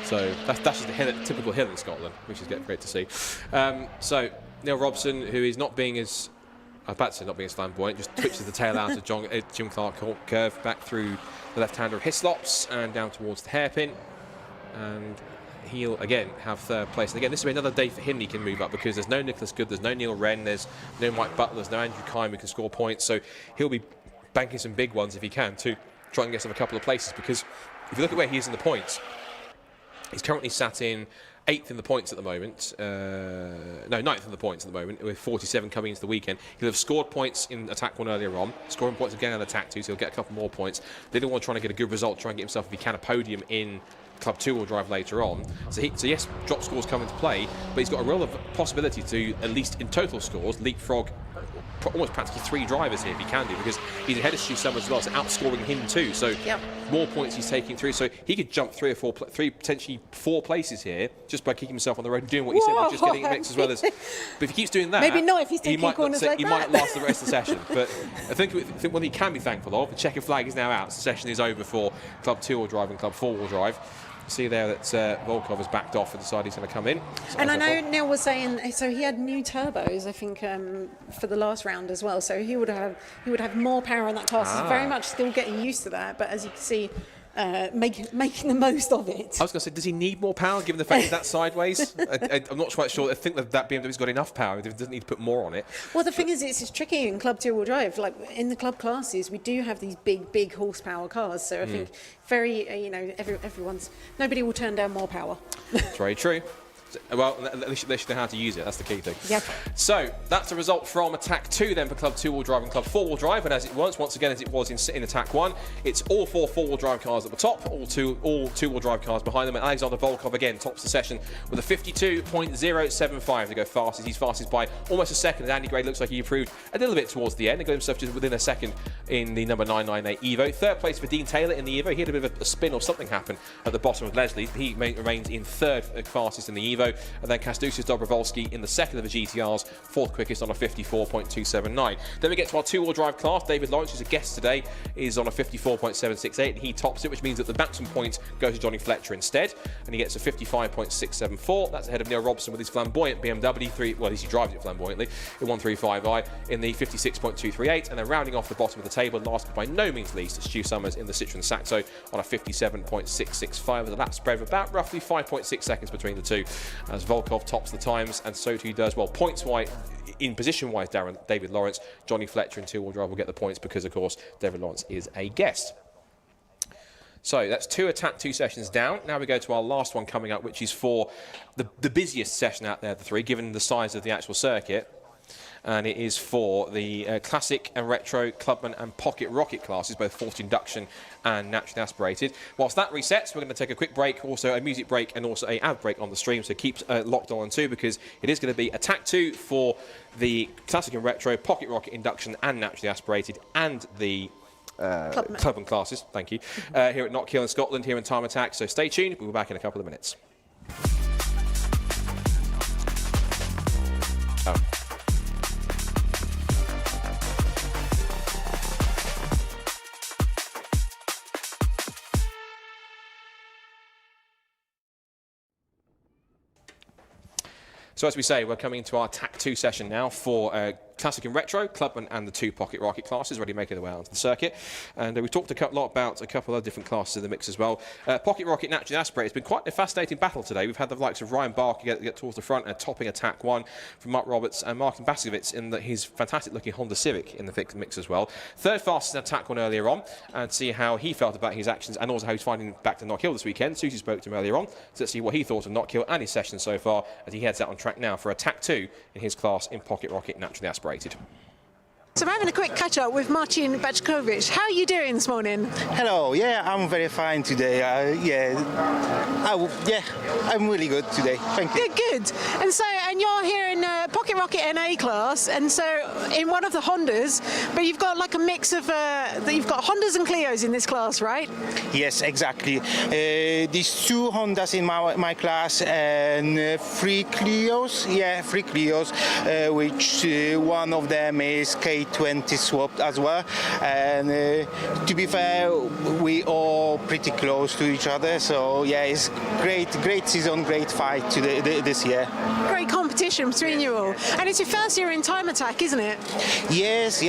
So that's just the typical hill in Scotland, which is great to see. So Neil Robson, who is not being as, I was about to say not being as flamboyant, just twitches the tail out of Jim Clark curve back through the left-hander of Hislops and down towards the hairpin. And he'll again have third place. And again, this will be another day for him. He can move up because there's no Nicholas Good, there's no Neil Wren, there's no Mike Butler, there's no Andrew Kime who can score points. So he'll be banking some big ones if he can to try and get some a couple of places. Because if you look at where he is in the points, he's currently sat in 8th in the points at the moment. No, 9th in the points at the moment, with 47 coming into the weekend. He'll have scored points in Attack 1 earlier on, scoring points again in Attack 2, so he'll get a couple more points. They don't want to try and get a good result, try and get himself, if he can, a podium in Club 2-wheel drive later on. So yes, drop scores come into play, but he's got a real possibility to, at least in total scores, leapfrog almost practically 3 drivers here if he can do, because he's ahead of Stu Summers as well, so outscoring him too. So more points he's taking through, so he could jump 3 potentially 4 places here just by keeping himself on the road and doing what he said, but just getting a mix as well as. But if he keeps doing that, maybe not if he's taking corners like that. He might last the rest of the session. But I think what he can be thankful of, the checkered flag is now out. So the session is over for Club 2-wheel drive and Club 4-wheel drive. See there that Volkov has backed off and decided he's going to come in. So and I know Neil was saying, so he had new turbos, I think, for the last round as well. So he would have more power in that class. He's very much still getting used to that, but as you can see, making the most of it. I was going to say, does he need more power given the fact that that's sideways? I'm not quite sure. I think that BMW's got enough power. It doesn't need to put more on it. Well, the thing is, it's tricky in Club 2-wheel drive. Like in the club classes, we do have these big horsepower cars. So I think nobody will turn down more power. It's very true. Well, at least they should know how to use it. That's the key thing. Yep. So that's the result from Attack 2 then for Club 2-wheel drive and Club 4-wheel drive. And as it was, once again, as it was in Attack 1, it's all 4 4-wheel drive cars at the top, all 2-wheel drive cars behind them. And Alexander Volkov again tops the session with a 52.075 to go fastest. He's fastest by almost a second. And Andy Gray looks like he improved a little bit towards the end and got himself just within a second in the number 998 Evo. Third place for Dean Taylor in the Evo. He had a bit of a spin or something happen at the bottom of Leslie. He remains in third fastest in the Evo. And then Kastusis Dobrovolsky in the second of the GTRs, fourth quickest on a 54.279. Then we get to our 2-wheel drive class. David Lawrence, who's a guest today, is on a 54.768, and he tops it, which means that the maximum point goes to Johnny Fletcher instead, and he gets a 55.674. That's ahead of Neil Robson with his flamboyant BMW at least he drives it flamboyantly, in 135i in the 56.238, and then rounding off the bottom of the table, last but by no means least, Stu Summers in the Citroen Saxo on a 57.665 with a lap spread of about roughly 5.6 seconds between the two, as Volkov tops the times, and so too does, well, points-wise, in position-wise, David Lawrence. Johnny Fletcher in 2-wheel drive will get the points because, of course, David Lawrence is a guest. So that's 2 Attack 2 sessions down. Now we go to our last one coming up, which is for the busiest session out there, the 3, given the size of the actual circuit. And it is for the Classic and Retro, Clubman and Pocket Rocket classes, both forced induction and naturally aspirated. Whilst that resets, we're going to take a quick break, also a music break and also a ad break on the stream, so keep locked on too, because it is going to be Attack 2 for the Classic and Retro, Pocket Rocket induction and naturally aspirated, and the Clubman classes, thank you, here at Knockhill in Scotland, here in Time Attack. So stay tuned, we'll be back in a couple of minutes. So as we say, we're coming into our Attack 2 session now for Classic and Retro, Clubman and the 2 Pocket Rocket classes, ready making their way onto the circuit. And we talked a lot about a couple of different classes in the mix as well. Pocket Rocket naturally aspirated. It's been quite a fascinating battle today. We've had the likes of Ryan Barker get towards the front and topping Attack 1 from Mark Roberts and Martin Baskovitz in his fantastic looking Honda Civic in the mix as well. Third fastest in Attack 1 earlier on, and see how he felt about his actions and also how he's finding back to Knockhill this weekend. Susie spoke to him earlier on, so let's see what he thought of Knockhill and his session so far as he heads out on track now for Attack 2 in his class in Pocket Rocket naturally aspirated. So I'm having a quick catch-up with Marcin Bajkovic. How are you doing this morning? Hello, I'm very fine today. I'm really good today. Thank you. Good. And you're here in Pocket Rocket NA class, and so in one of the Hondas, but you've got like a mix of, you've got Hondas and Clios in this class, right? Yes, exactly. These 2 Hondas in my class and 3 Clios. Yeah, 3 Clios, which one of them is KT 2020 swapped as well. And to be fair, we all pretty close to each other. So yeah, it's great season, great fight this year. Great competition between you all. And it's your first year in time attack, isn't it? Yes.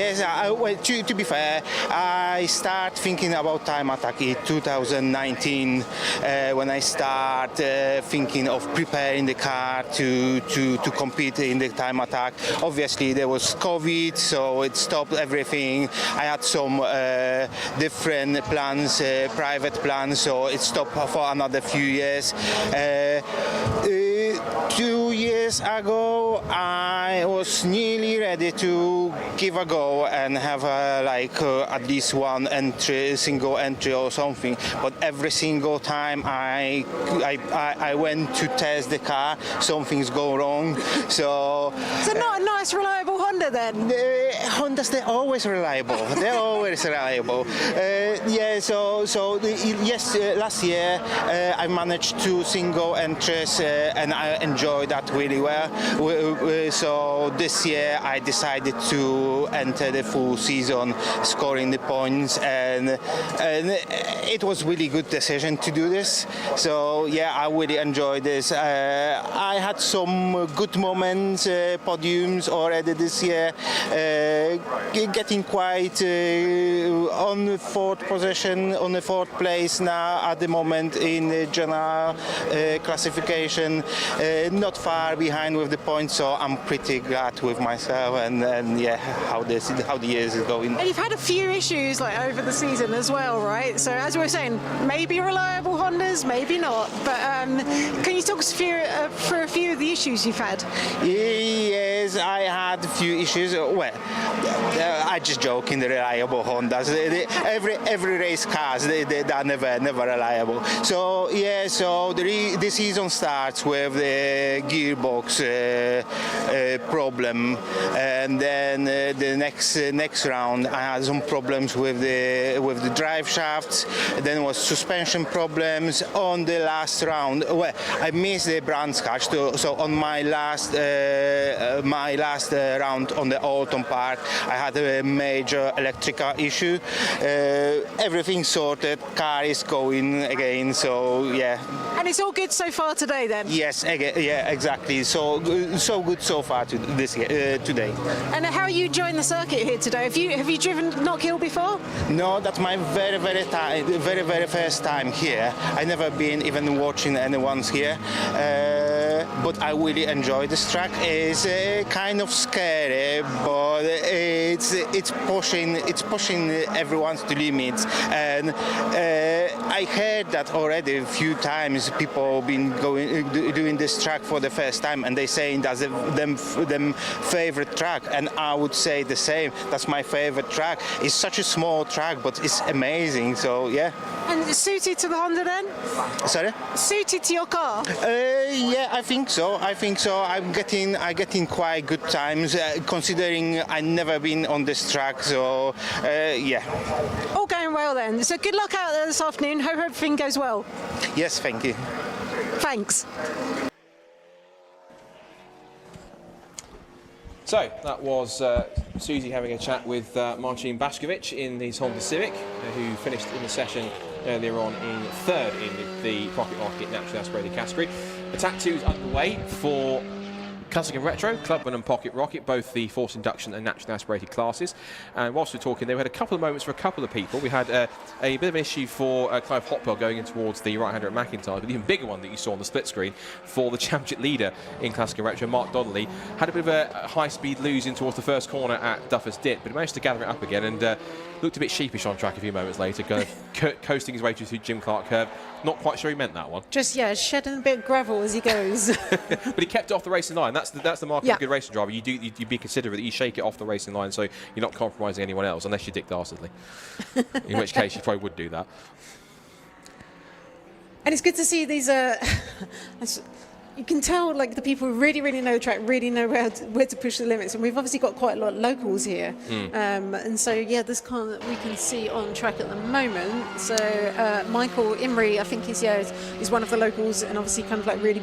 Well, to be fair, I start thinking about time attack in 2019 when I start thinking of preparing the car to compete in the time attack. Obviously, there was COVID, so it stopped everything. I had some different plans, private plans, so it stopped for another few years. 2 years ago, I was nearly ready to give a go and have at least one entry, single entry or something. But every single time I went to test the car, something's go wrong. So not a nice, reliable Honda then? The Hondas, they're always reliable. They're always reliable. Last year I managed 2 single entries and I enjoyed that really well. So this year I decided to enter the full season, scoring the points, and it was really good decision to do this. So yeah, I really enjoyed this. I had some good moments, podiums already this year, getting quite on the 4th position, on the 4th place now at the moment in the general classification, not far behind with the points, so I'm pretty glad with myself and yeah, how the years is going. And you've had a few issues like over the season as well, right? So as we were saying, maybe reliable Hondas, maybe not. But can you talk us through a few of the issues you've had? Yes, I had a few issues. Well, I just joke in the reliable Hondas. Every race cars, they're never reliable. So yeah, so the season starts with the gearbox problem, and then the next round I had some problems with the drive shafts. Then was suspension problems on the last round. Well, I missed the brand scratch, so on my last round on the autumn part, I had a major electrical issue. Everything sorted, car is going again, so yeah. And it's all good so far today then? Yes, yeah, exactly. So good so far today. And how are you enjoying the circuit here today? Have you driven Knockhill before? No, that's my very first time here. I never been even watching anyone's here, but I really enjoy this track. It's kind of scary, but it's pushing everyone to limits. And I heard that already a few times. People been doing this track for the first time, and they saying that's them favorite track, and I would say the same. That's my favorite track. It's such a small track, but it's amazing. So yeah. And it's suited to the Honda then? Sorry? Suited to your car? Yeah, I think so. I'm getting quite good times, considering I never been on this track. So yeah. All going well then. So good luck out there this afternoon. Hope everything goes well. Yes, thank you. Thanks. So that was Susie having a chat with Marcin Bašković in his Honda Civic, who finished in the session earlier on in 3rd in the Pocket Rocket naturally aspirated category. Attack 2 is underway for Classic and Retro, Clubman and Pocket Rocket, both the forced induction and naturally aspirated classes. And whilst we're talking, we had a couple of moments for a couple of people. We had a bit of an issue for Clive Hopwell going in towards the right-hander at McIntyre, but the even bigger one that you saw on the split screen for the championship leader in Classic and Retro, Mark Donnelly, had a bit of a high-speed lose in towards the first corner at Duffer's Dip, but he managed to gather it up again and looked a bit sheepish on track a few moments later, kind of coasting his way through Jim Clark curve. Not quite sure he meant that one. Just, yeah, shedding a bit of gravel as he goes. But he kept it off the racing line. That's the mark of a good racing driver. You be considerate that you shake it off the racing line so you're not compromising anyone else, unless you're Dick Dastardly. In which case you probably would do that. And it's good to see these... you can tell, like, the people who really, really know the track, really know where to push the limits. And we've obviously got quite a lot of locals here. And so, yeah, this car that we can see on track at the moment. So Michael Imrie, I think is one of the locals, and obviously kind of like really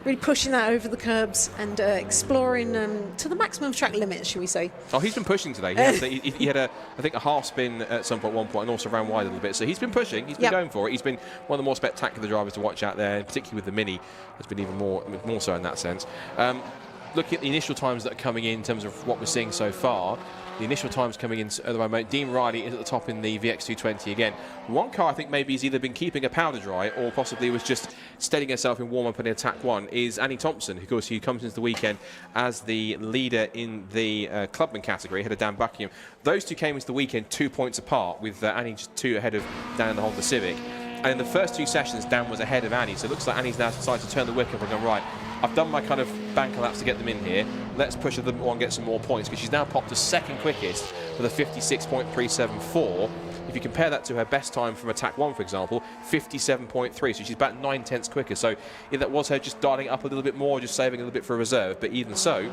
really pushing that over the curbs and exploring to the maximum track limits, shall we say. Oh, he's been pushing today. He had I think a half spin at some point, one point, and also ran wide a little bit. So he's been pushing. He's been going for it. He's been one of the more spectacular drivers to watch out there, and particularly with the Mini, has been even more so in that sense. Looking at the initial times that are coming in terms of what we're seeing so far, the initial times coming in at the moment, Dean Riley is at the top in the VX220 again. One car I think maybe has either been keeping a powder dry or possibly was just steadying herself in warm-up and attack one is Annie Thompson, who, of course, comes into the weekend as the leader in the clubman category, ahead of Dan Buckingham. Those two came into the weekend 2 points apart, with Annie just 2 ahead of Dan in the Honda Civic. And in the first 2 sessions, Dan was ahead of Annie, so it looks like Annie's now decided to turn the wick up and go, right, I've done my kind of bank laps to get them in here. Let's push them on and get some more points, because she's now popped to second quickest with a 56.374. If you compare that to her best time from Attack 1, for example, 57.3, so she's about 9/10 quicker. So if that was her just dialing up a little bit more, just saving a little bit for a reserve, but even so,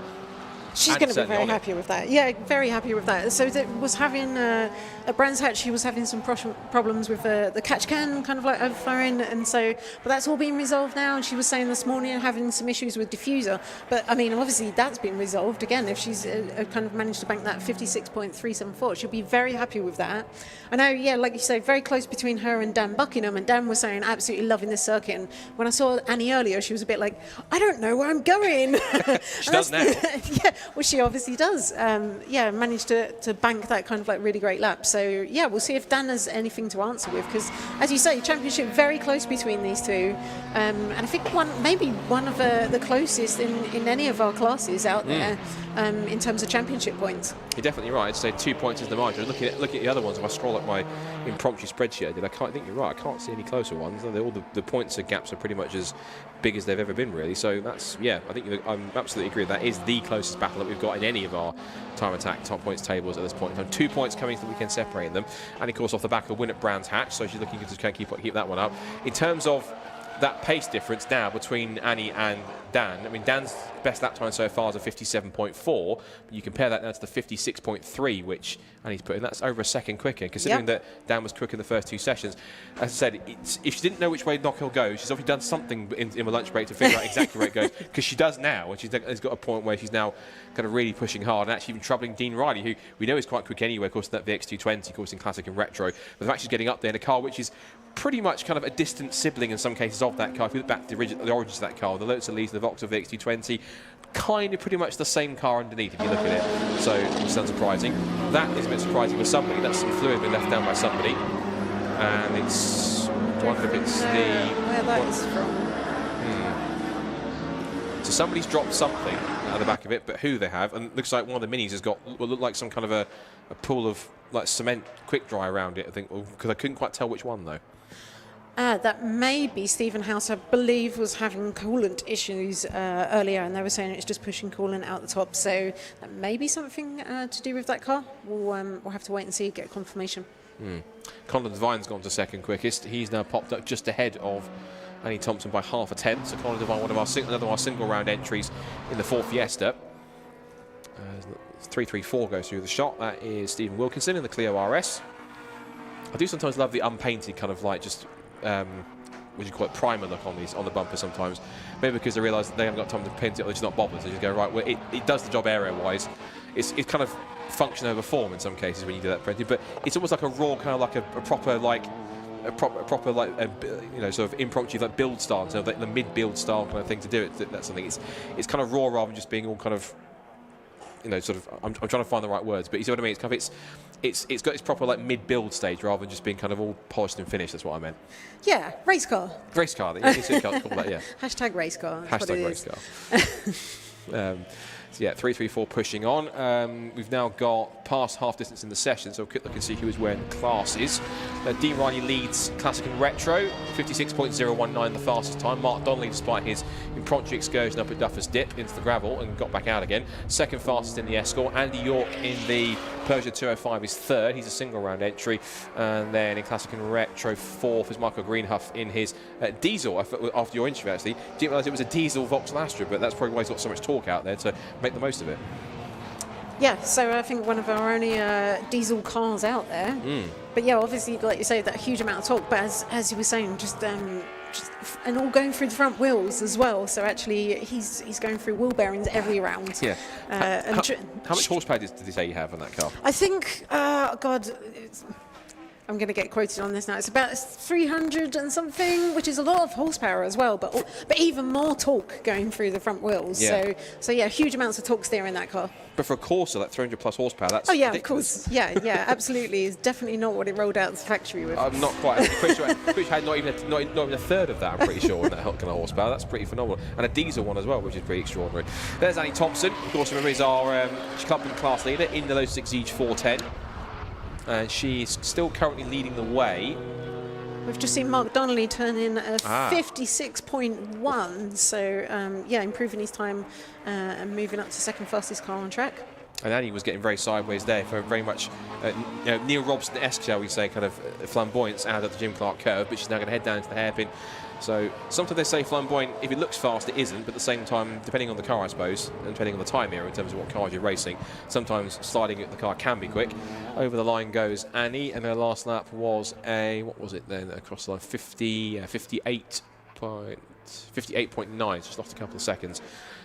she's going to be very happy with that. Yeah, very happy with that. So that was having at Brands Hatch, she was having some problems with the catch can kind of like overflowing, and so, but that's all been resolved now. And she was saying this morning having some issues with diffuser, but I mean, obviously that's been resolved again. If she's kind of managed to bank that 56.374, she'll be very happy with that. I know, yeah, like you say, very close between her and Dan Buckingham, and Dan was saying absolutely loving this circuit. And when I saw Annie earlier, she was a bit like, I don't know where I'm going. She does now. Yeah. Well, she obviously does. Yeah, managed to bank that kind of like really great lap. So yeah, we'll see if Dan has anything to answer with, because as you say, championship very close between these two, and I think maybe one of the closest in any of our classes out there in terms of championship points. You're definitely right. I'd say 2 points is the margin. Looking at the other ones, if I scroll up my impromptu spreadsheet I think you're right. I can't see any closer ones. All the points and gaps are pretty much as big as they've ever been, really. So that's, yeah, I think I'm absolutely agree. That is the closest battle that we've got in any of our time attack top points tables at this point. So 2 points coming to the weekend separating them, and of course off the back of a win at Brands Hatch, so she's looking to just keep that one up. In terms of that pace difference now between Annie and Dan, I mean, Dan's best lap time so far is a 57.4, but you compare that now to the 56.3 which Annie's put in. That's over a second quicker, considering that Dan was quick in the first 2 sessions. As I said, if she didn't know which way Knockhill goes, she's obviously done something in the lunch break to figure out exactly where it goes, because she does now, and she's got a point where she's now kind of really pushing hard and actually even troubling Dean Riley, who we know is quite quick anyway, of course, in that VX220, of course, in Classic and Retro. But the fact she's getting up there in a car which is pretty much kind of a distant sibling in some cases of that car. If you look back to the origins of that car, the Lotus Elise, the Vauxhall VX220, kind of pretty much the same car underneath if you look at it. So it's unsurprising. That is a bit surprising for somebody. That's some fluid been left down by somebody. And it's, I wonder if it's where that is from. So somebody's dropped something out of the back of it, but who they have, and it looks like one of the Minis has got what looked like some kind of a pool of like cement quick dry around it, I think, because I couldn't quite tell which one though. That may be Stephen House, I believe, was having coolant issues earlier, and they were saying it's just pushing coolant out the top. So that may be something to do with that car. We'll have to wait and see, get confirmation. Conor Devine's gone to second quickest. He's now popped up just ahead of Annie Thompson by half a tenth. So Conor Devine, another of our single round entries in the Ford Fiesta. 334 goes through the shot. That is Stephen Wilkinson in the Clio RS. I do sometimes love the unpainted kind of like just what do you call it, primer look on the bumper sometimes. Maybe because they realise that they haven't got time to paint it, or they're just not bothered. So you just go, right, well, it does the job area-wise. It's kind of function over form in some cases when you do that printing, but it's almost like a raw kind of like a proper like you know, sort of impromptu like build style, so the mid-build style kind of thing to do it. That's something. It's kind of raw rather than just being all kind of, you know, sort of. I'm trying to find the right words, but you see what I mean. It's kind of it's got its proper like mid-build stage rather than just being kind of all polished and finished. That's what I meant. Yeah, race car. Race car. It's called that. Yeah. Hashtag race car. Hashtag race car. So yeah, 334 pushing on. We've now got past half distance in the session, so we'll look and see who is wearing the classes. Dean Riley leads Classic and Retro, 56.019 the fastest time. Mark Donnelly, despite his impromptu excursion up at Duffer's Dip into the gravel and got back out again, second fastest in the Escort. Andy York in the Peugeot 205 is third. He's a single round entry. And then in Classic and Retro, fourth is Michael Greenhuff in his diesel. After your interview, actually, didn't realise it was a diesel Vauxhall Astra, but that's probably why he's got so much torque out there to make the most of it. Yeah, so I think one of our only diesel cars out there. But yeah, obviously, like you say, that huge amount of torque. But as you were saying, just and all going through the front wheels as well. So actually, he's going through wheel bearings every round. Yeah. How much horsepower did he say you have on that car? I think, I'm going to get quoted on this now. It's about 300 and something, which is a lot of horsepower as well, but even more torque going through the front wheels. Yeah. So yeah, huge amounts of torque steer in that car. But for a Corsa, that 300 plus horsepower, that's ridiculous. Of course. Yeah, absolutely. It's definitely not what it rolled out of the factory with. I'm not quite. I'm pretty sure it had not even a third of that, I'm pretty sure, in that kind of horsepower. That's pretty phenomenal. And a diesel one as well, which is pretty extraordinary. There's Annie Thompson. Of course, remember, is our club and class leader in the low 6 410. And she's still currently leading the way. We've just seen Mark Donnelly turn in a 56.1, so yeah, improving his time and moving up to second fastest car on track. And Annie was getting very sideways there for very much Neil Robson-esque, shall we say, kind of flamboyance out of the Jim Clark curve, but she's now going to head down to the hairpin. So sometimes they say flamboyant, if it looks fast, it isn't, but at the same time, depending on the car, I suppose, and depending on the time era in terms of what cars you're racing, sometimes sliding the car can be quick. Over the line goes Annie, and her last lap was what was it then, across the line, 58.9, just lost a couple of seconds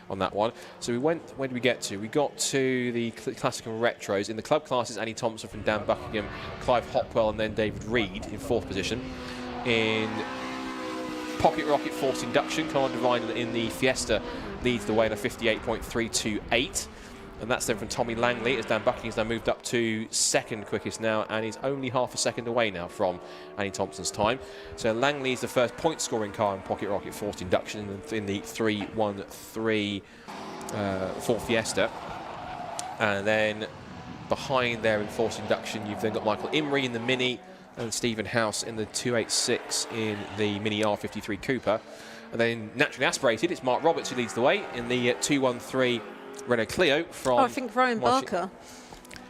on that one. So where did we get to? We got to the Classic and Retros. In the club classes, Annie Thompson from Dan Buckingham, Clive Hopwell, and then David Reed in 4th position. In Pocket Rocket Forced Induction, Conor Devine in the Fiesta leads the way in a 58.328. And that's then from Tommy Langley, as Dan Buckingham's now moved up to second quickest now, and he's only half a second away now from Annie Thompson's time. So Langley is the first point-scoring car in Pocket Rocket Forced Induction in the 313 Ford Fiesta. And then behind there in Forced Induction, you've then got Michael Imrie in the Mini, and Stephen House in the 286 in the Mini R53 Cooper. And then naturally aspirated, it's Mark Roberts who leads the way in the 213 Renault Clio from... I think Ryan Barker.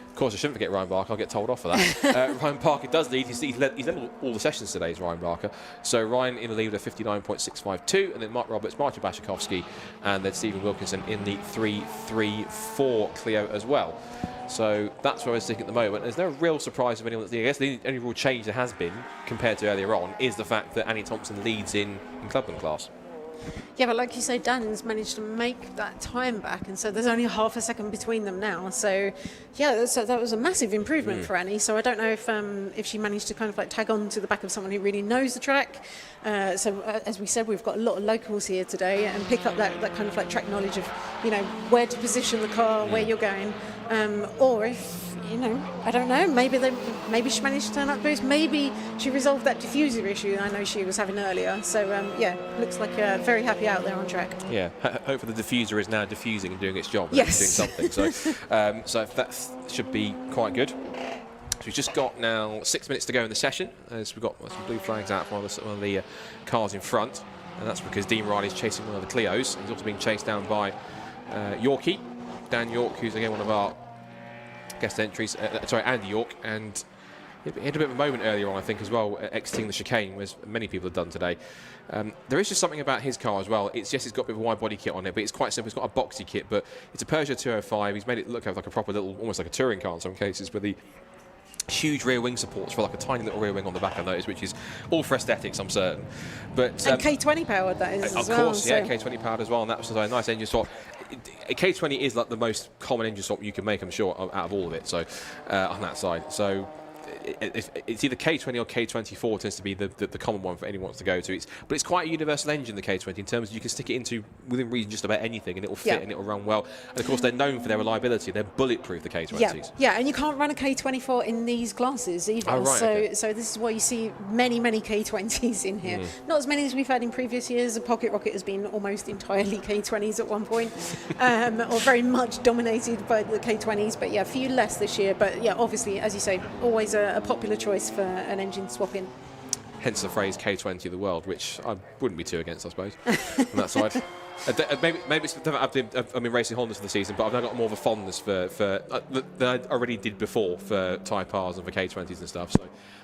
Of course, I shouldn't forget Ryan Barker. I'll get told off for that. Ryan Barker does lead. He's led all the sessions today, is Ryan Barker. So Ryan in the lead with a 59.652, and then Mark Roberts, Martin Bashakovsky, and then Stephen Wilkinson in the 334 Clio as well. So that's where we're sitting at the moment. There's no real surprise of anyone that's leading. I guess the only real change there has been, compared to earlier on, is the fact that Annie Thompson leads in clubman class. Yeah, but like you say, Dan's managed to make that time back, and so there's only half a second between them now. So, yeah, that was a massive improvement for Annie. So I don't know if she managed to kind of like tag on to the back of someone who really knows the track. So as we said, we've got a lot of locals here today, and pick up that kind of like track knowledge of, you know, where to position the car, where you're going, or if, you know, I don't know, maybe she managed to turn up boost, maybe she resolved that diffuser issue I know she was having earlier. So yeah, looks like very happy out there on track. Yeah, hopefully the diffuser is now diffusing and doing its job. Yes. Doing something. So that should be quite good. So we've just got now 6 minutes to go in the session, as we've got some blue flags out for one of the cars in front, and that's because Dean Riley's chasing one of the Clios. He's also being chased down by Yorkie, Dan York, who's again one of our guest entries, Andy York, and he had a bit of a moment earlier on, I think, as well, exiting the chicane, as many people have done today. There is just something about his car as well. It's got a bit of a wide body kit on it, but it's quite simple. It's got a boxy kit, but it's a Peugeot 205. He's made it look like a proper little, almost like a touring car in some cases, with the huge rear wing supports for like a tiny little rear wing on the back, I noticed, which is all for aesthetics, I'm certain. But and K20 powered, that is, as well. Of course, yeah, K20 powered as well, and that was a nice engine swap. A K20 is like the most common engine swap you can make, I'm sure, out of all of it. So on that side, so it's either K20 or K24 tends to be the common one for anyone who wants to go to. But it's quite a universal engine, the K20, in terms of you can stick it into within reason just about anything, and it will fit and it will run well. And of course, they're known for their reliability. They're bulletproof, the K20s. Yeah, and you can't run a K24 in these classes either. Oh, right, so this is why you see many K20s in here. Not as many as we've had in previous years. The Pocket Rocket has been almost entirely K20s at one point, or very much dominated by the K20s. But yeah, a few less this year. But yeah, obviously, as you say, always a popular choice for an engine swap in. Hence the phrase K20 of the world, which I wouldn't be too against, I suppose, on that side. Maybe it's I've been racing Hondas for the season, but I've now got more of a fondness for than I already did before for Type Rs and for K20s and stuff. So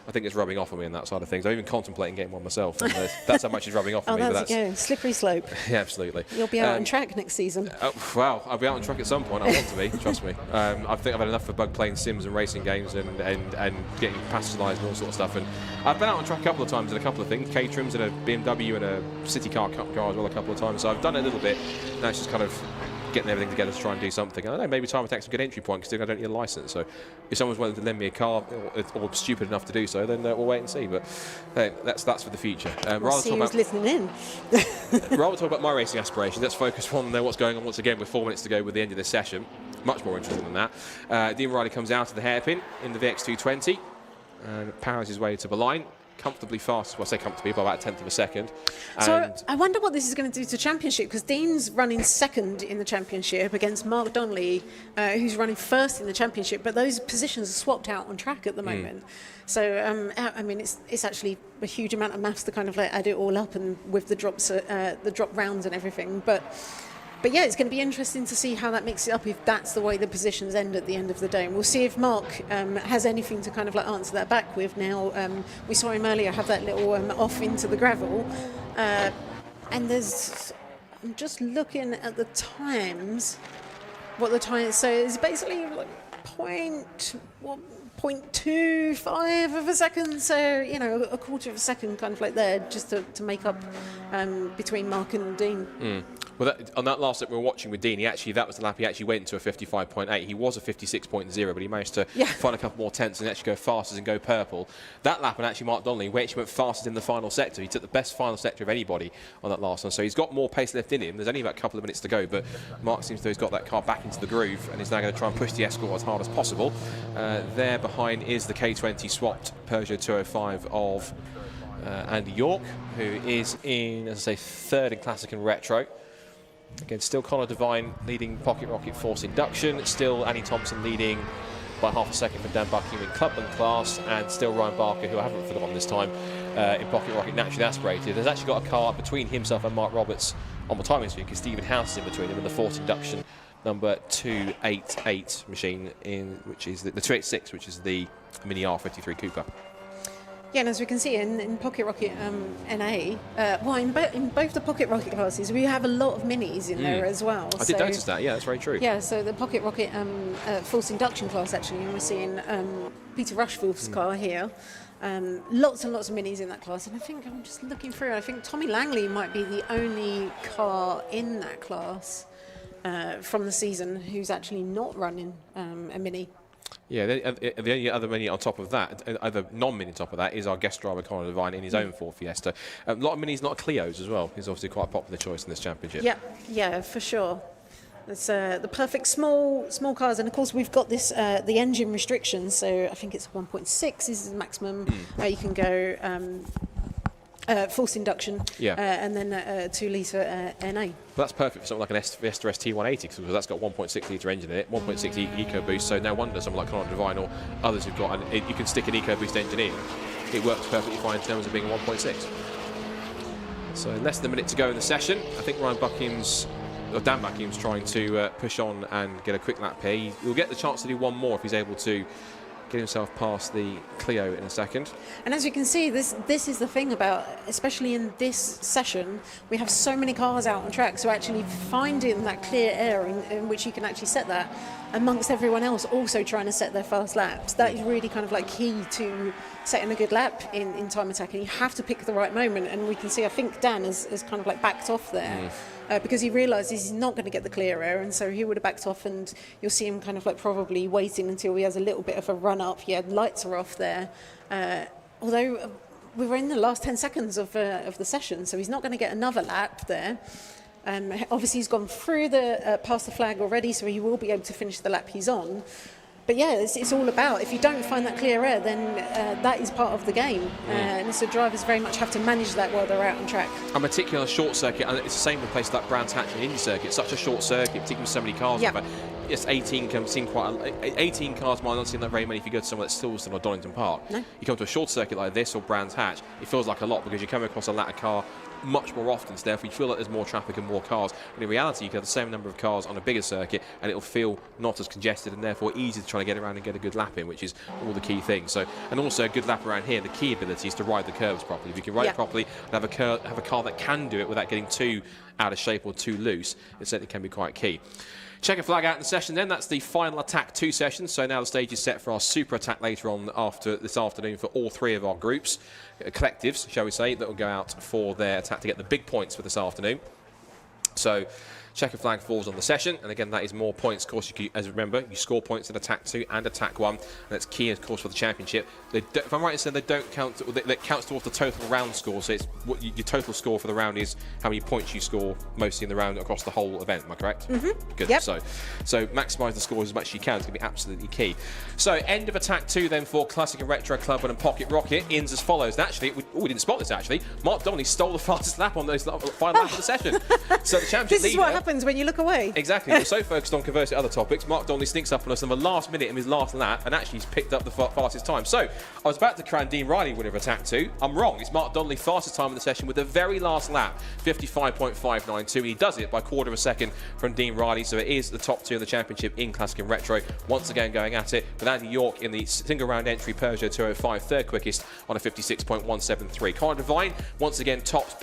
I think it's rubbing off on me on that side of things. I'm even contemplating getting one myself. And that's how much it's rubbing off on me. That's a slippery slope. Yeah, absolutely. You'll be out on track next season. Well, I'll be out on track at some point. I want to be, trust me. I think I've had enough of bug playing sims and racing games and getting passerised and all sort of stuff. And I've been out on track a couple of times in a couple of things. Caterhams and a BMW and a City Car Cup car as well a couple of times. So I've done it a little bit. Now it's just kind of getting everything together to try and do something. I don't know, maybe Time Attack's a good entry point because I don't need a licence. So if someone's willing to lend me a car or stupid enough to do so, then we'll wait and see. But that's for the future. We'll see who's listening in. Rather talk about my racing aspirations, let's focus on what's going on once again with 4 minutes to go with the end of this session. Much more interesting than that. Dean Riley comes out of the hairpin in the VX220 and powers his way to the line. Comfortably fast, well I say comfortably, by about a tenth of a second. So I wonder what this is going to do to championship, because Dean's running second in the championship against Mark Donnelly, who's running first in the championship, but those positions are swapped out on track at the moment. So I mean, it's actually a huge amount of maths to kind of like add it all up, and with the drops, the drop rounds and everything. But yeah, it's going to be interesting to see how that mixes it up if that's the way the positions end at the end of the day. And we'll see if Mark has anything to kind of like answer that back with. Now, we saw him earlier have that little off into the gravel. And I'm just looking at the times, what the time, so it's basically like 0.25 of a second, so you know, a quarter of a second kind of like there, just to make up between Mark and Dean. Well, on that last lap we were watching with Dean, that was the lap he actually went to a 55.8. He was a 56.0, but he managed to find a couple more tenths and actually go fastest and go purple. That lap, and actually Mark Donnelly, he actually went fastest in the final sector. He took the best final sector of anybody on that last one, so he's got more pace left in him. There's only about a couple of minutes to go, but Mark seems to have got that car back into the groove and is now going to try and push the Escort as hard as possible. There behind is the K20 swapped Peugeot 205 of Andy York, who is in, as I say, third in Classic and Retro. Again, still Connor Devine leading Pocket Rocket Force Induction, still Annie Thompson leading by half a second from Dan Buckingham in Clubman class, and still Ryan Barker, who I haven't forgotten this time, in Pocket Rocket Naturally Aspirated. There's actually got a car between himself and Mark Roberts on the timing screen, because Stephen House is in between him in the Force Induction number 288 machine, which is the 286, which is the Mini R53 Cooper. Yeah, and as we can see in Pocket Rocket NA, well, in both the Pocket Rocket classes, we have a lot of minis in there as well. I did notice that, yeah, that's very true. Yeah, so the Pocket Rocket Force Induction class, actually, and we're seeing Peter Rushforth's car here. Lots and lots of minis in that class, and I think I'm just looking through, I think Tommy Langley might be the only car in that class from the season who's actually not running a mini. Yeah, the only other mini on top of that, other non-mini on top of that, is our guest driver Connor Devine in his own Ford Fiesta. A lot of minis, not Clios as well. He's obviously quite a popular choice in this championship. Yeah, for sure. It's the perfect small cars, and of course we've got this the engine restrictions. So I think it's 1.6 is the maximum you can go. Force induction, and then 2-litre NA. Well, that's perfect for something like an Fiesta ST180, because that's got 1.6-litre engine in it, 1.6 EcoBoost, so no wonder someone like Connor Devine or others who've got, you can stick an EcoBoost engine in, it works perfectly fine in terms of being a 1.6. So less than a minute to go in the session. I think Dan Buckingham's trying to push on and get a quick lap here. He'll get the chance to do one more if he's able to get himself past the Clio in a second. And as you can see, this is the thing about, especially in this session, we have so many cars out on track, so actually finding that clear air in which you can actually set that amongst everyone else also trying to set their fast laps, that is really kind of like key to setting a good lap in Time Attack, and you have to pick the right moment. And we can see, I think Dan has kind of like backed off there. Because he realises he's not going to get the clear air, and so he would have backed off, and you'll see him kind of like probably waiting until he has a little bit of a run up. Yeah, lights are off there. Although we were in the last 10 seconds of the session, so he's not going to get another lap there. Obviously he's gone through the past the flag already, so he will be able to finish the lap he's on. But yeah, it's all about, if you don't find that clear air, then that is part of the game. And so drivers very much have to manage that while they're out on track. And particularly on a short circuit, and it's the same with places like Brands Hatch and Indy Circuit. It's such a short circuit, particularly with so many cars. But yes, 18 can seem quite. 18 cars might not seem like very many if you go to somewhere like Silverstone or Donington Park. No. You come to a short circuit like this or Brands Hatch, it feels like a lot because you come across a ladder car much more often, so therefore you feel like there's more traffic and more cars. But in reality, you can have the same number of cars on a bigger circuit and it'll feel not as congested and therefore easy to try to get around and get a good lap in, which is all the key things. So, and also a good lap around here, the key ability is to ride the curves properly. If you can ride it properly and have a car that can do it without getting too out of shape or too loose, it certainly can be quite key. Checker flag out in the session then, that's the final Attack 2 session, so now the stage is set for our Super Attack later on after this afternoon for all three of our groups, collectives, shall we say, that will go out for their attack to get the big points for this afternoon. So, checker flag falls on the session, and again that is more points. Of course, you can, as remember, you score points in Attack 2 and Attack 1, and that's key, of course, for the championship. If I'm right in saying they don't count, that counts towards the total round score, so it's what your total score for the round is how many points you score mostly in the round across the whole event. Am I correct? Mm-hmm. Good. Yep. So maximise the scores as much as you can. It's going to be absolutely key. So end of Attack 2 then for Classic and Retro Club and Pocket Rocket ends as follows. And actually, we didn't spot this actually. Mark Donnelly stole the fastest lap on those final lap of the session. So the championship This is leader, what happens when you look away. Exactly. We're so focused on conversing other topics. Mark Donnelly sneaks up on us in the last minute in his last lap, and actually he's picked up the fastest time. So I was about to crown Dean Riley winner of Attack 2. I'm wrong. It's Mark Donnelly fastest time in the session with the very last lap, 55.592. And he does it by a quarter of a second from Dean Riley. So it is the top two in the championship in Classic and Retro. Once again going at it with Andy York in the single round entry Peugeot 205, third quickest on a 56.173. Conor Devine once again tops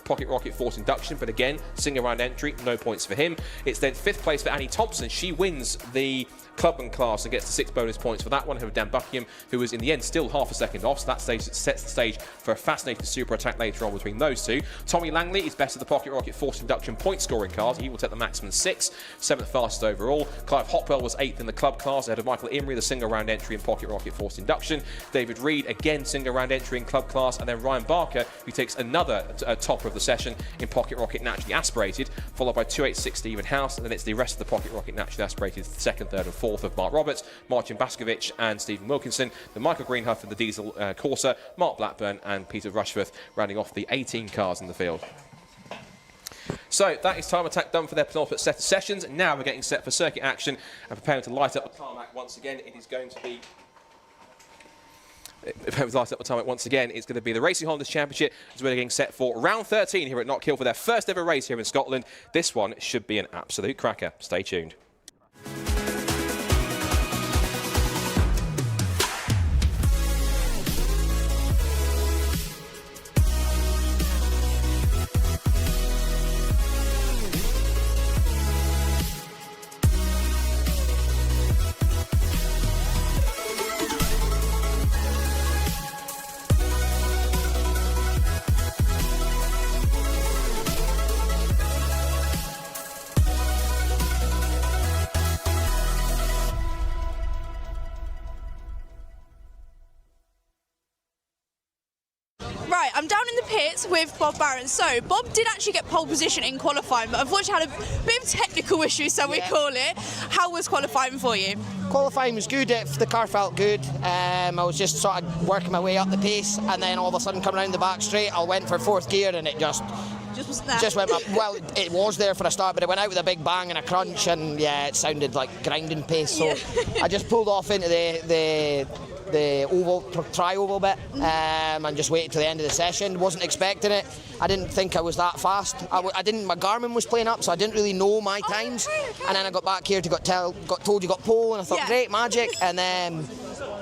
Pocket Rocket Force induction, but again single round entry, no points for him. It's then fifth place for Annie Thompson. She wins the Clubman class and gets the 6 bonus points for that one. Over Dan Buckingham, who was in the end still half a second off. So that stage sets the stage for a fascinating super attack later on between those two. Tommy Langley is best of the Pocket Rocket Force induction point scoring cars. He will take the maximum 6, 7th fastest overall. Clive Hopwell was 8th in the club class ahead of Michael Imrie, the single round entry in Pocket Rocket Force induction. David Reed again single round entry in club class, and then Ryan Barker, who takes another topper of the session in Pocket Rocket naturally aspirated, followed by 286 Stephen House, and then it's the rest of the Pocket Rocket naturally aspirated 2nd, 3rd and 4th of Mark Roberts, Martin Baskovich and Stephen Wilkinson, then Michael Greenhuff in the Diesel Corsa, Mark Blackburn and Peter Rushforth rounding off the 18 cars in the field. So that is Time Attack done for their penultimate set of sessions. Now we're getting set for circuit action and preparing to light up the tarmac once again. It is going to be light up the tarmac once again. It's going to be the Racing Hondas Championship as we're getting set for round 13 here at Knockhill for their first ever race here in Scotland. This one should be an absolute cracker. Stay tuned. Right, I'm down in the pits with Bob Barron. So, Bob did actually get pole position in qualifying, but unfortunately had a bit of technical issues, so we call it. How was qualifying for you? Qualifying was good, the car felt good. I was just sort of working my way up the pace, and then all of a sudden coming around the back straight, I went for 4th gear and it just went up. Well, it was there for a start, but it went out with a big bang and a crunch, and yeah, it sounded like grinding pace. So I just pulled off into the oval, tri-oval bit, and just waited till the end of the session. Wasn't expecting it. I didn't think I was that fast. I didn't. My Garmin was playing up, so I didn't really know my times. And then I got back here to got told you got pole, and I thought great magic. And then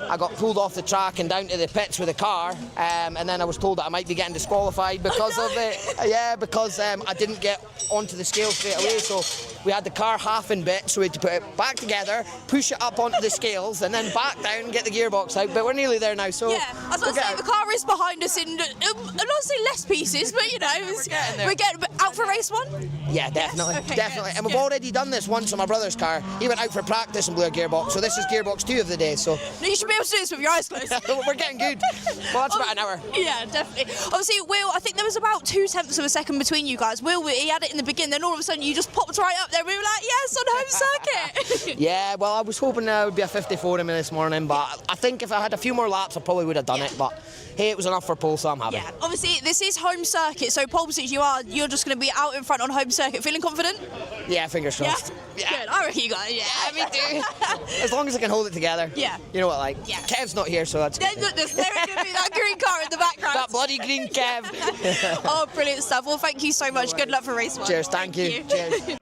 I got pulled off the track and down to the pits with the car, and then I was told that I might be getting disqualified because of it. Because I didn't get onto the scale straight away. So we had the car half in bit, so we had to put it back together, push it up onto the scales, and then back down and get the gearbox out. But we're nearly there now. So yeah, I was going to say the car is behind us in, I'm not saying less pieces, but you know, we're getting out for race one. Yeah, definitely, yes? Okay, definitely. good, And we've already done this once on my brother's car. He went out for practice and blew a gearbox. So this is gearbox 2 of the day. So no, you should be able to do this with your eyes closed. We're getting good. Well, that's about an hour. Yeah, definitely. Obviously, Will, I think there was about 0.2 of a second between you guys. Will, he had it in the beginning, then all of a sudden you just popped right up. lap there. We were like, yes, on home circuit. Yeah, well, I was hoping there would be a 54 in me this morning, but I think if I had a few more laps, I probably would have done it. But hey, it was enough for pole, so I'm happy. Yeah, obviously this is home circuit, so pole position you're just going to be out in front on home circuit. Feeling confident? Yeah, fingers crossed. Yeah. Good. I reckon you got it. Yeah, me too. As long as I can hold it together. Yeah. You know what, like, Yeah. Kev's not here, so that's good. There's going to be that green car in the background. That bloody green Kev. Oh, brilliant stuff. Well, thank you so much. Good luck for race 1. Cheers, thank you. Cheers.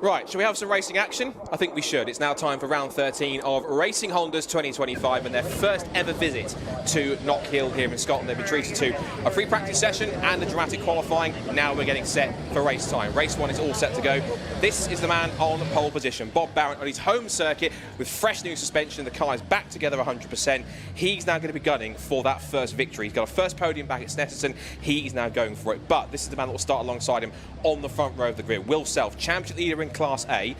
Right, shall we have some racing action? I think we should. It's now time for round 13 of Racing Honda's 2025 and their first ever visit to Knockhill here in Scotland. They've been treated to a free practice session and a dramatic qualifying. Now we're getting set for race time. Race 1 is all set to go. This is the man on pole position, Bob Barrett, on his home circuit with fresh new suspension. The car is back together 100%. He's now going to be gunning for that first victory. He's got a first podium back at Snetterton. He is now going for it. But this is the man that will start alongside him on the front row of the grid. Will Self, championship leader in Class A.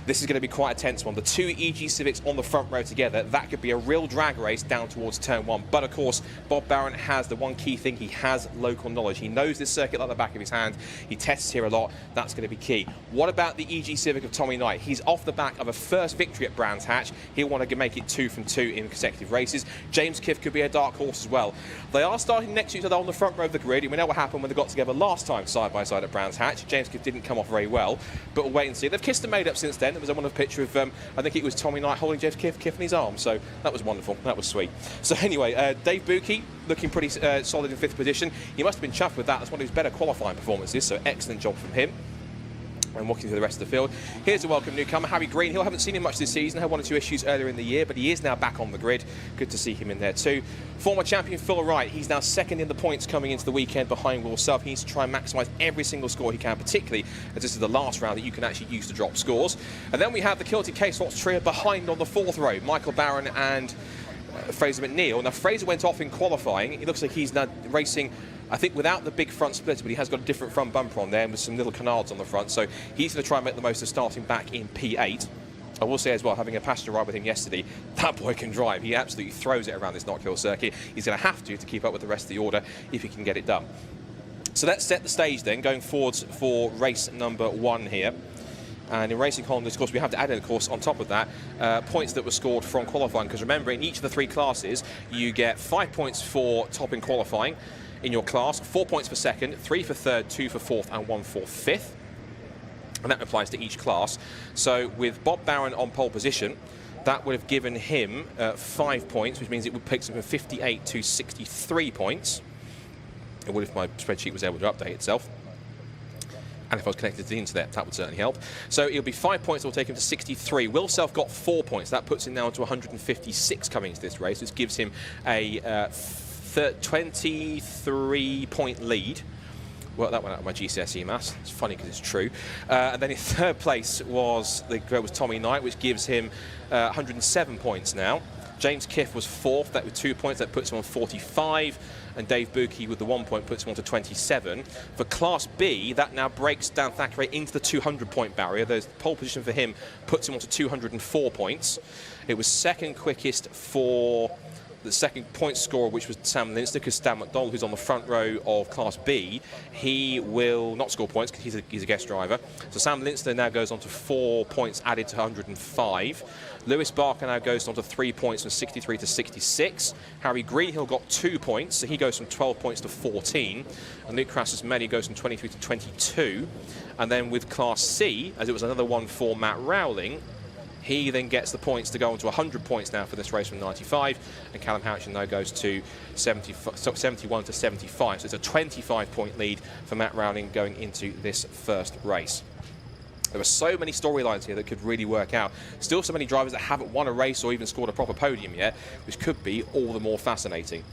This is going to be quite a tense one. The two EG Civics on the front row together, that could be a real drag race down towards turn 1. But of course, Bob Barron has the one key thing. He has local knowledge. He knows this circuit like the back of his hand. He tests here a lot. That's going to be key. What about the EG Civic of Tommy Knight? He's off the back of a first victory at Brands Hatch. He'll want to make it 2 from 2 in consecutive races. James Kiff could be a dark horse as well. They are starting next to each other on the front row of the grid. And we know what happened when they got together last time side by side at Brands Hatch. James Kiff didn't come off very well, but we'll wait and see. They've kissed and made up since then. There was a picture of I think it was Tommy Knight holding James Kiff in his arms, so that was wonderful. That was sweet. So anyway, Dave Buki looking pretty solid in 5th position. He must have been chuffed with that. That's one of his better qualifying performances, so excellent job from him. And walking through the rest of the field. Here's a welcome newcomer, Harry Greenhill. Haven't seen him much this season, had 1 or 2 issues earlier in the year, but he is now back on the grid. Good to see him in there too. Former champion Phil Wright, he's now 2nd in the points coming into the weekend behind Will Self. He needs to try and maximise every single score he can, particularly as this is the last round that you can actually use to drop scores. And then we have the Kilty K-Swartz trio behind on the 4th row, Michael Barron and Fraser McNeil. Now Fraser went off in qualifying. It looks like he's now racing, I think, without the big front splitter, but he has got a different front bumper on there and with some little canards on the front, so he's going to try and make the most of starting back in P8. I will say as well, having a passenger ride with him yesterday, that boy can drive. He absolutely throws it around this Knockhill circuit. He's going to have to keep up with the rest of the order if he can get it done. So let's set the stage then, going forwards for race number 1 here. And in Racing Honda, of course, we have to add in, of course, on top of that, points that were scored from qualifying. Because remember, in each of the 3 classes, you get 5 points for top in qualifying in your class, 4 points for 2nd, 3 for 3rd, 2 for 4th, and 1 for 5th. And that applies to each class. So with Bob Barron on pole position, that would have given him 5 points, which means it would pick him from 58 to 63 points. It would if my spreadsheet was able to update itself. And if I was connected to the internet, that would certainly help. So it'll be 5 points that will take him to 63. Will Self got 4 points. That puts him now to 156 coming into this race, which gives him a 23-point lead. Work that one out of my GCSE maths. It's funny because it's true. And then in 3rd place was Tommy Knight, which gives him 107 points now. James Kiff was 4th, that with 2 points, that puts him on 45. And Dave Buki with the 1 point puts him on to 27. For Class B, that now breaks Dan Thackeray into the 200-point barrier. The pole position for him puts him on to 204 points. It was 2nd quickest for the 2nd point scorer, which was Sam Linster, because Stan McDonald, who's on the front row of Class B, he will not score points because he's a guest driver. So Sam Linster now goes on to 4 points added to 105. Lewis Barker now goes on to 3 points from 63 to 66. Harry Greenhill got 2 points, so he goes from 12 points to 14. And Luke Crassus-Melly goes from 23 to 22. And then with Class C, as it was another one for Matt Rowling, he then gets the points to go on to 100 points now for this race from 95, and Callum Houchin now goes to 71 to 75. So it's a 25-point lead for Matt Rowling going into this first race. There are so many storylines here that could really work out. Still so many drivers that haven't won a race or even scored a proper podium yet, which could be all the more fascinating.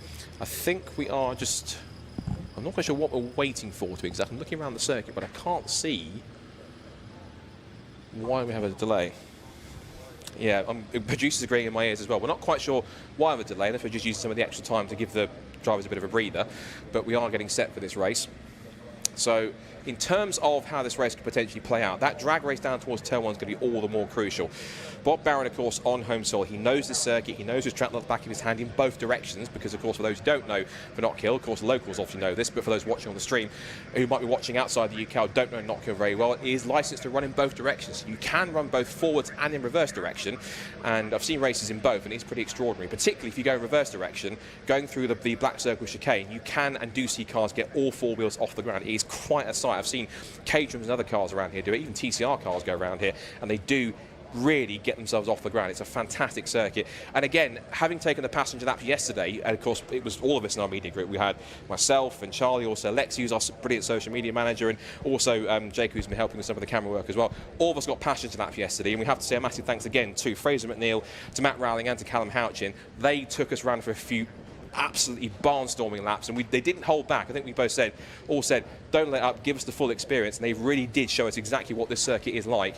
I think we are just... I'm not quite sure what we're waiting for to be exact. I'm looking around the circuit, but I can't see why we have a delay. Yeah, producers agreeing in my ears as well. We're not quite sure why of a delay, and if we just use some of the extra time to give the drivers a bit of a breather, but we are getting set for this race. So in terms of how this race could potentially play out, that drag race down towards turn 1 is going to be all the more crucial. Bob Barron, of course, on home soil, he knows the circuit, he knows his track at the back of his hand in both directions, because, of course, for those who don't know, for Knockhill, of course, locals obviously know this, but for those watching on the stream who might be watching outside the UK or don't know Knockhill very well, it is licensed to run in both directions. You can run both forwards and in reverse direction, and I've seen races in both, and it's pretty extraordinary, particularly if you go in reverse direction, going through the Black Circle chicane, you can and do see cars get all 4 wheels off the ground. It is quite a sight. I've seen Caterhams and other cars around here do it, even TCR cars go around here, and they do really get themselves off the ground. It's a fantastic circuit. And again, having taken the passenger lap yesterday, and of course it was all of us in our media group. We had myself and Charlie, also Lexi, who's our brilliant social media manager, and also Jake, who's been helping with some of the camera work as well. All of us got passenger lap yesterday, and we have to say a massive thanks again to Fraser McNeil, to Matt Rowling and to Callum Houchin. They took us around for a few absolutely barnstorming laps, and they didn't hold back. I think we both all said, don't let up, give us the full experience, and they really did show us exactly what this circuit is like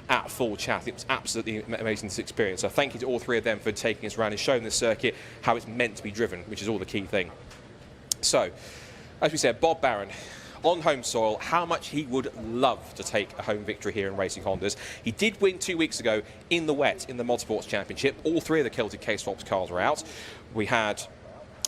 at full chat. It was absolutely amazing, this experience. So thank you to all 3 of them for taking us around and showing this circuit how it's meant to be driven, which is all the key thing. So, as we said, Bob Barron, on home soil, how much he would love to take a home victory here in Racing Hondas. He did win 2 weeks ago in the wet in the Motorsports Championship. All 3 of the Celtic K-Swaps cars were out. We had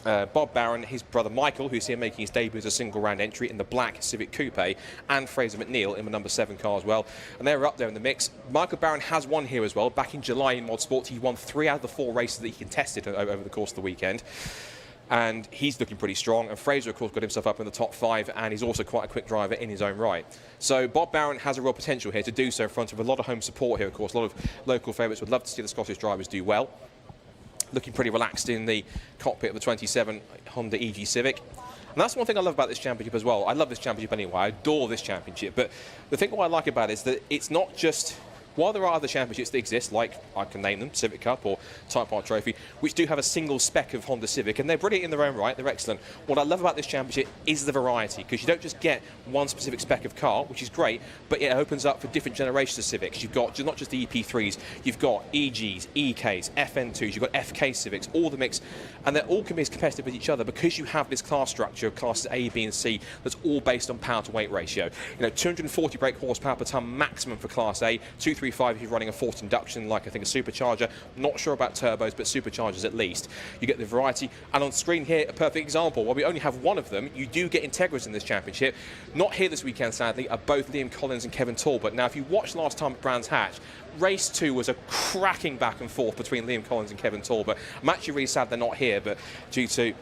Bob Barron, his brother Michael, who's here making his debut as a single round entry in the black Civic Coupe, and Fraser McNeil in the number 7 car as well. And they were up there in the mix. Michael Barron has won here as well. Back in July in Modsport, he won 3 out of the 4 races that he contested over the course of the weekend. And he's looking pretty strong. And Fraser, of course, got himself up in the top 5, and he's also quite a quick driver in his own right. So Bob Barron has a real potential here to do so in front of a lot of home support here, of course. A lot of local favourites would love to see the Scottish drivers do well. Looking pretty relaxed in the cockpit of the 27 Honda EG Civic. And that's one thing I love about this championship as well. I love this championship anyway. I adore this championship. But the thing what I like about it is that it's not just... While there are other championships that exist, like I can name them, Civic Cup or Type R Trophy, which do have a single spec of Honda Civic, and they're brilliant in their own right, they're excellent. What I love about this championship is the variety, because you don't just get one specific spec of car, which is great, but it opens up for different generations of Civics. You've got not just the EP3s, you've got EGs, EKs, FN2s, you've got FK Civics, all the mix, and they're all can be as competitive with each other because you have this class structure of classes A, B and C that's all based on power to weight ratio. You know, 240 brake horsepower per tonne maximum for class A, 235 if you're running a forced induction like I think a supercharger. Not sure about turbos, but superchargers at least. You get the variety, and on screen here a perfect example. While we only have one of them, you do get Integras in this championship. Not here this weekend sadly, are both Liam Collins and Kevin Talbot. Now if you watched last time at Brands Hatch, race 2 was a cracking back and forth between Liam Collins and Kevin Talbot. I'm actually really sad they're not here, but due to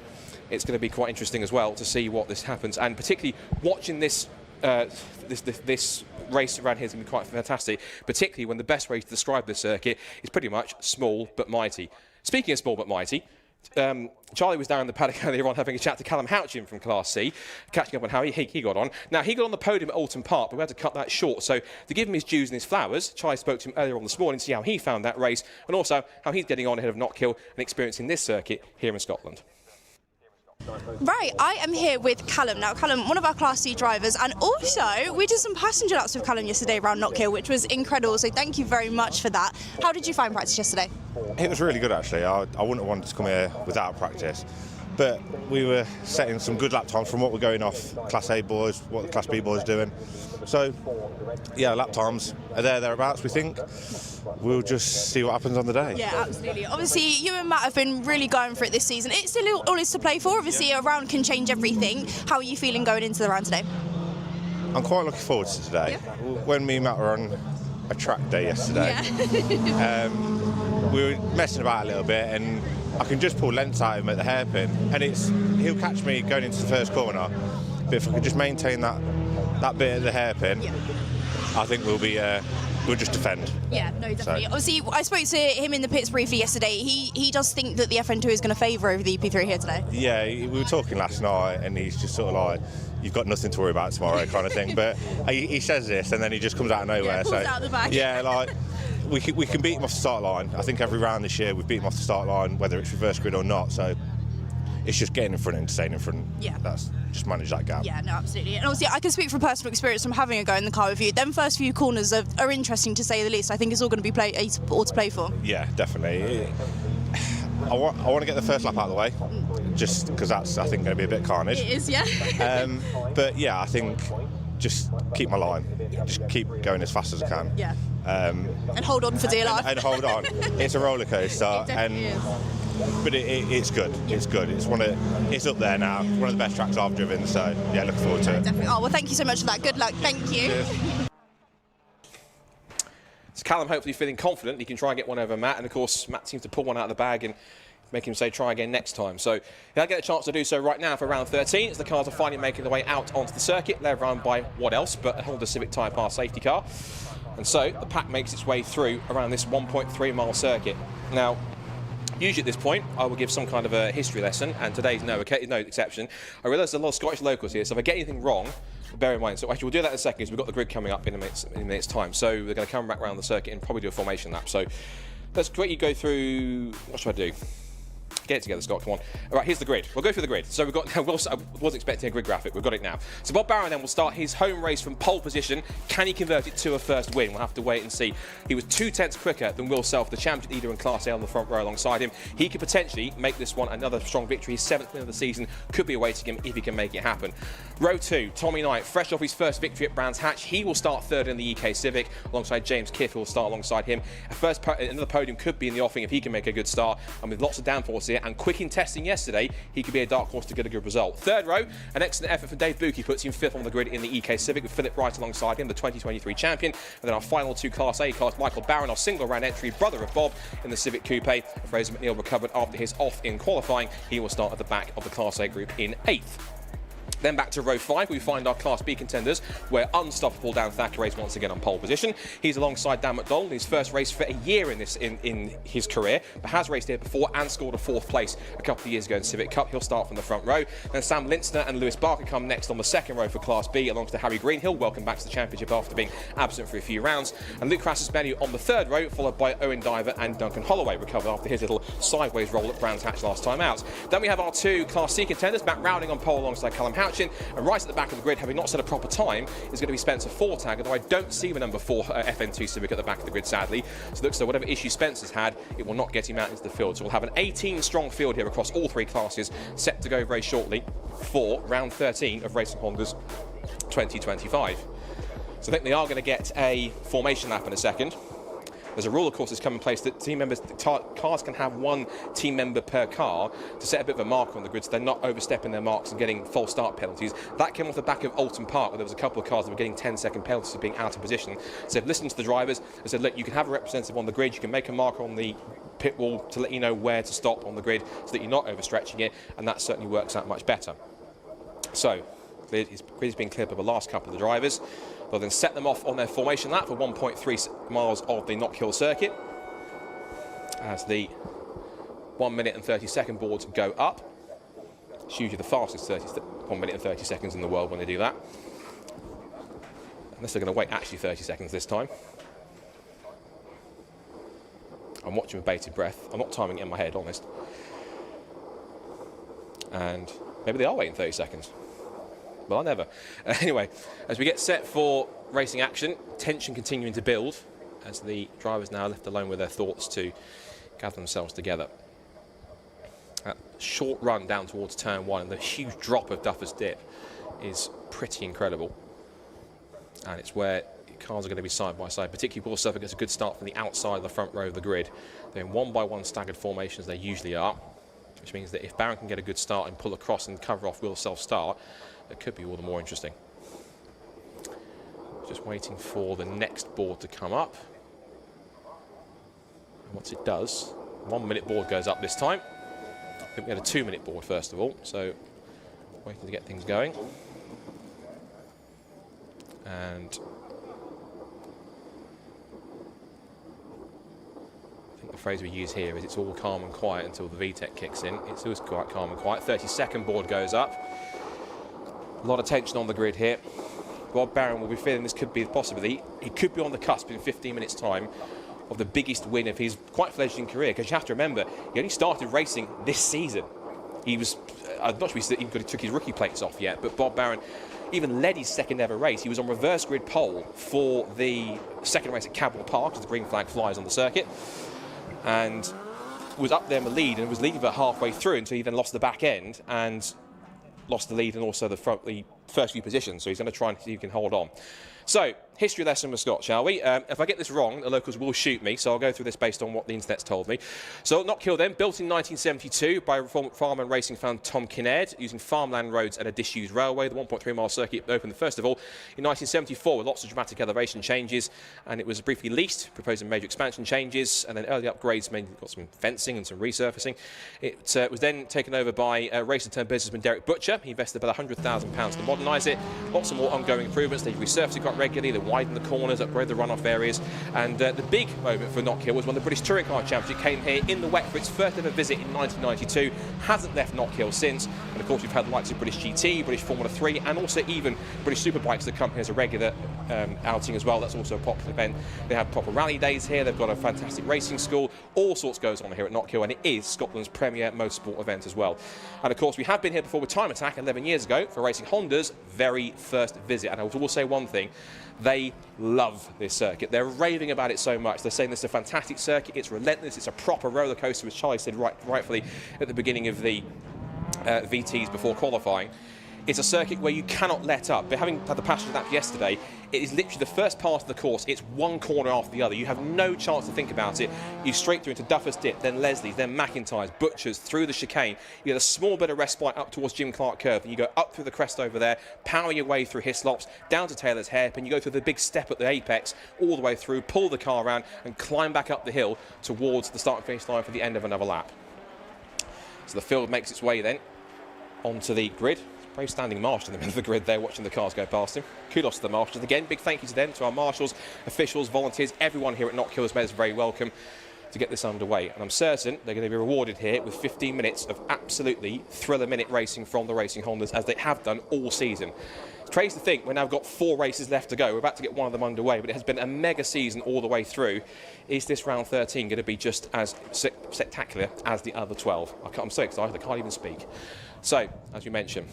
it's going to be quite interesting as well to see what this happens, and particularly watching this this race around here is going to be quite fantastic, particularly when the best way to describe this circuit is pretty much small but mighty. Speaking of small but mighty, Charlie was down in the paddock earlier on having a chat to Callum Houchin from Class C, catching up on how he got on. Now, he got on the podium at Alton Park, but we had to cut that short. So to give him his dues and his flowers, Charlie spoke to him earlier on this morning to see how he found that race, and also how he's getting on ahead of Knockhill and experiencing this circuit here in Scotland. Right, I am here with Callum. Now, Callum, one of our Class C drivers, and also we did some passenger laps with Callum yesterday around Knockhill, which was incredible, so thank you very much for that. How did you find practice yesterday? It was really good, actually. I wouldn't have wanted to come here without practice, but we were setting some good lap times from what we're going off Class A boys, what the Class B boys are doing. So, yeah, lap times are thereabouts, we think. We'll just see what happens on the day. Yeah, absolutely. Obviously, you and Matt have been really going for it this season. It's still all is to play for. Obviously, a round can change everything. How are you feeling going into the round today? I'm quite looking forward to today. Yeah. When me and Matt were on a track day yesterday, we were messing about a little bit, and I can just pull lengths out of him at the hairpin, and he'll catch me going into the first corner. But if I could just maintain that bit at the hairpin, I think we'll just defend. Yeah, no, definitely. So. Obviously, I spoke to him in the pits briefly yesterday. He does think that the FN2 is going to favour over the EP3 here today. Yeah, we were talking last night, and he's just sort of like, you've got nothing to worry about tomorrow kind of thing. But he says this, and then he just comes out of nowhere. Yeah, pulls out the bag. Yeah, like, we can beat him off the start line. I think every round this year we've beat him off the start line, whether it's reverse grid or not. So it's just getting in front and staying in front. Yeah. That's just manage that gap. Yeah, no, absolutely. And obviously, I can speak from personal experience from having a go in the car with you. Them first few corners are interesting to say the least. I think it's all going to be all to play for. Yeah, definitely. I want to get the first lap out of the way, just because that's, I think, going to be a bit carnage. It is, yeah. But yeah, I think just keep my line, just keep going as fast as I can. Yeah. And hold on for dear life. And hold on. It's a roller coaster, but it's good. It's good. It's up there now. It's one of the best tracks I've driven. So yeah, looking forward to it. Definitely. Oh well, thank you so much for that. Good luck. Thank you. Cheers. So Callum hopefully feeling confident he can try and get one over Matt, and of course Matt seems to pull one out of the bag and make him say try again next time. So he'll get a chance to do so right now for round 13 as the cars are finally making their way out onto the circuit. They're run by what else but a Honda Civic Type R safety car. And so the pack makes its way through around this 1.3 mile circuit. Now, usually at this point, I will give some kind of a history lesson, and today's no exception. I realise there's a lot of Scottish locals here, so if I get anything wrong, bear in mind. So actually, we'll do that in a second because we've got the grid coming up in a minute's time. So we're going to come back around the circuit and probably do a formation lap. So let's quickly go through. What should I do? Get it together, Scott, come on. All right, here's the grid. We'll go through the grid. So we've got, I wasn't expecting a grid graphic, we've got it now. So Bob Barron then will start his home race from pole position. Can he convert it to a first win? We'll have to wait and see. He was 2 tenths quicker than Will Self, the champion leader in Class A on the front row alongside him. He could potentially make this one another strong victory. His 7th win of the season could be awaiting him if he can make it happen. Row 2, Tommy Knight, fresh off his first victory at Brands Hatch. He will start 3rd in the EK Civic alongside James Kiff, who will start alongside him. Another podium could be in the offing if he can make a good start. And with lots of downforce here and quick in testing yesterday, he could be a dark horse to get a good result. 3rd row, an excellent effort from Dave Buki puts him 5th on the grid in the EK Civic with Philip Wright alongside him, the 2023 champion. And then our final 2 Class A cars, Michael Barron, our single round entry, brother of Bob, in the Civic Coupe. Fraser McNeil recovered after his off in qualifying. He will start at the back of the Class A group in 8th. Then back to row 5, we find our Class B contenders, where unstoppable Dan Thacker is once again on pole position. He's alongside Dan McDonald in his first race for a year in his career, but has raced here before and scored a 4th place a couple of years ago in Civic Cup. He'll start from the front row. Then Sam Linstner and Lewis Barker come next on the 2nd row for Class B, alongside Harry Greenhill, welcome back to the championship after being absent for a few rounds. And Luke Crassus-Menu on the 3rd row, followed by Owen Diver and Duncan Holloway, recovered after his little sideways roll at Brands Hatch last time out. Then we have our 2 Class C contenders, Matt Rowling on pole alongside Callum Houchin, and right at the back of the grid, having not set a proper time, is going to be Spencer Fortag, although I don't see the number 4 FN2 Civic at the back of the grid, sadly. So it looks like whatever issue Spencer's had, it will not get him out into the field. So we'll have an 18-strong field here across all 3 classes, set to go very shortly for round 13 of Racing Honda's 2025. So I think they are going to get a formation lap in a second. There's a rule, of course, that's come in place that cars can have 1 team member per car to set a bit of a marker on the grid so they're not overstepping their marks and getting false start penalties. That came off the back of Alton Park, where there was a couple of cars that were getting 10-second penalties for being out of position. So they've listened to the drivers and said, look, you can have a representative on the grid, you can make a marker on the pit wall to let you know where to stop on the grid so that you're not overstretching it, and that certainly works out much better. So the grid has been cleared by the last couple of the drivers. They'll then set them off on their formation lap for 1.3 miles of the Knockhill Circuit as the 1 minute and 30 second boards go up. It's usually the fastest 1 minute and 30 seconds in the world when they do that. Unless they're going to wait actually 30 seconds this time. I'm watching with bated breath. I'm not timing it in my head, honest. And maybe they are waiting 30 seconds. Well, I never. Anyway, as we get set for racing action, tension continuing to build as the drivers now left alone with their thoughts to gather themselves together. That short run down towards turn 1 and the huge drop of Duffer's Dip is pretty incredible. And it's where cars are going to be side by side, particularly Will Self gets a good start from the outside of the front row of the grid. They're in 1 by 1 staggered formations, they usually are, which means that if Barron can get a good start and pull across and cover off Will Self's start, it could be all the more interesting. Just waiting for the next board to come up. And once it does, 1 minute board goes up this time. I think we had a 2 minute board first of all, so waiting to get things going. And I think the phrase we use here is it's all calm and quiet until the VTEC kicks in. It's always quite calm and quiet. 32nd board goes up. A lot of tension on the grid here. Bob Barron will be feeling this could be the possibility. He could be on the cusp in 15 minutes' time of the biggest win of his quite fledgling career, because you have to remember, he only started racing this season. He was, I'm not sure he took his rookie plates off yet, but Bob Barron even led his 2nd ever race. He was on reverse grid pole for the 2nd race at Cadwell Park, as the green flag flies on the circuit, and was up there in the lead and was leading about halfway through until he then lost the back end and lost the lead and also the first few positions, so he's going to try and see if he can hold on. So, history lesson with Scott, shall we? If I get this wrong, the locals will shoot me, so I'll go through this based on what the internet's told me. So, Knockhill then, built in 1972 by farmer and racing fan Tom Kinnaird, using farmland roads and a disused railway. The 1.3-mile circuit opened, first of all, in 1974 with lots of dramatic elevation changes, and it was briefly leased, proposing major expansion changes, and then early upgrades, mainly got some fencing and some resurfacing. It was then taken over by racer-turned-businessman Derek Butcher. He invested about £100,000 to modernise it. Lots of more ongoing improvements. They resurfaced it quite regularly, they widened the corners, upgraded the runoff areas, and the big moment for Knockhill was when the British Touring Car Championship came here in the wet for its first ever visit in 1992. Hasn't left Knockhill since, and of course we've had the likes of British GT, British Formula 3, and also even British Superbikes that come here as a regular outing as well. That's also a popular event. They have proper rally days here, they've got a fantastic racing school, all sorts goes on here at Knockhill, and it is Scotland's premier motorsport event as well. And of course we have been here before with Time Attack 11 years ago for Racing Honda's very first visit, and I will say one thing: they love this circuit. They're raving about it so much. They're saying this is a fantastic circuit, it's relentless, it's a proper roller coaster, as Charlie said rightfully at the beginning of the VTs before qualifying. It's a circuit where you cannot let up. But having had the passenger lap yesterday, it is literally the first part of the course. It's one corner after the other. You have no chance to think about it. You straight through into Duffer's Dip, then Leslie's, then McIntyre's, Butcher's, through the chicane. You get a small bit of respite up towards Jim Clark Curve, and you go up through the crest over there, power your way through Hislops, down to Taylor's Hairpin. You go through the big step at the apex, all the way through, pull the car around, and climb back up the hill towards the start and finish line for the end of another lap. So the field makes its way then onto the grid. Brave standing marshal in the middle of the grid there, watching the cars go past him. Kudos to the marshals again. Big thank you to them, to our marshals, officials, volunteers, everyone here at Knockhill has made us very welcome to get this underway. And I'm certain they're going to be rewarded here with 15 minutes of absolutely thriller-minute racing from the Racing Hondas, as they have done all season. It's crazy to think we've now got 4 races left to go. We're about to get one of them underway, but it has been a mega season all the way through. Is this round 13 going to be just as spectacular as the other 12? I'm so excited, I can't even speak. So, as you mentioned,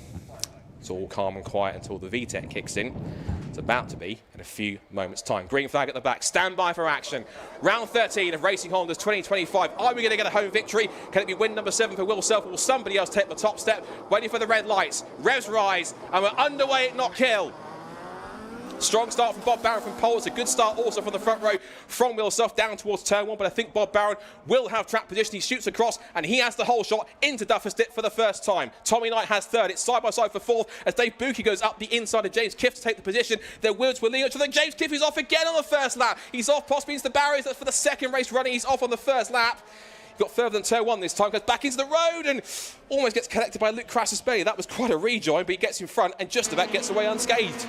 it's all calm and quiet until the VTEC kicks in. It's about to be in a few moments' time. Green flag at the back. Stand by for action. Round 13 of Racing Hondas 2025. Are we going to get a home victory? Can it be win number 7 for Will Self, or will somebody else take the top step? Waiting for the red lights. Revs rise, and we're underway at Knockhill. Strong start from Bob Barron from pole. It's a good start also from the front row from Will Self down towards turn 1, but I think Bob Barron will have track position. He shoots across and he has the whole shot into Duffer's Dip for the first time. Tommy Knight has third. It's side by side for fourth as Dave Buki goes up the inside of James Kiff to take the position. Their words were leading to the James Kiff is off again on the first lap. He's off possibly into the barriers. That's for the second race running. He's off on the first lap. He got further than turn 1 this time, goes back into the road and almost gets collected by Luke Crassus-Bailey. That was quite a rejoin, but he gets in front and just about gets away unscathed.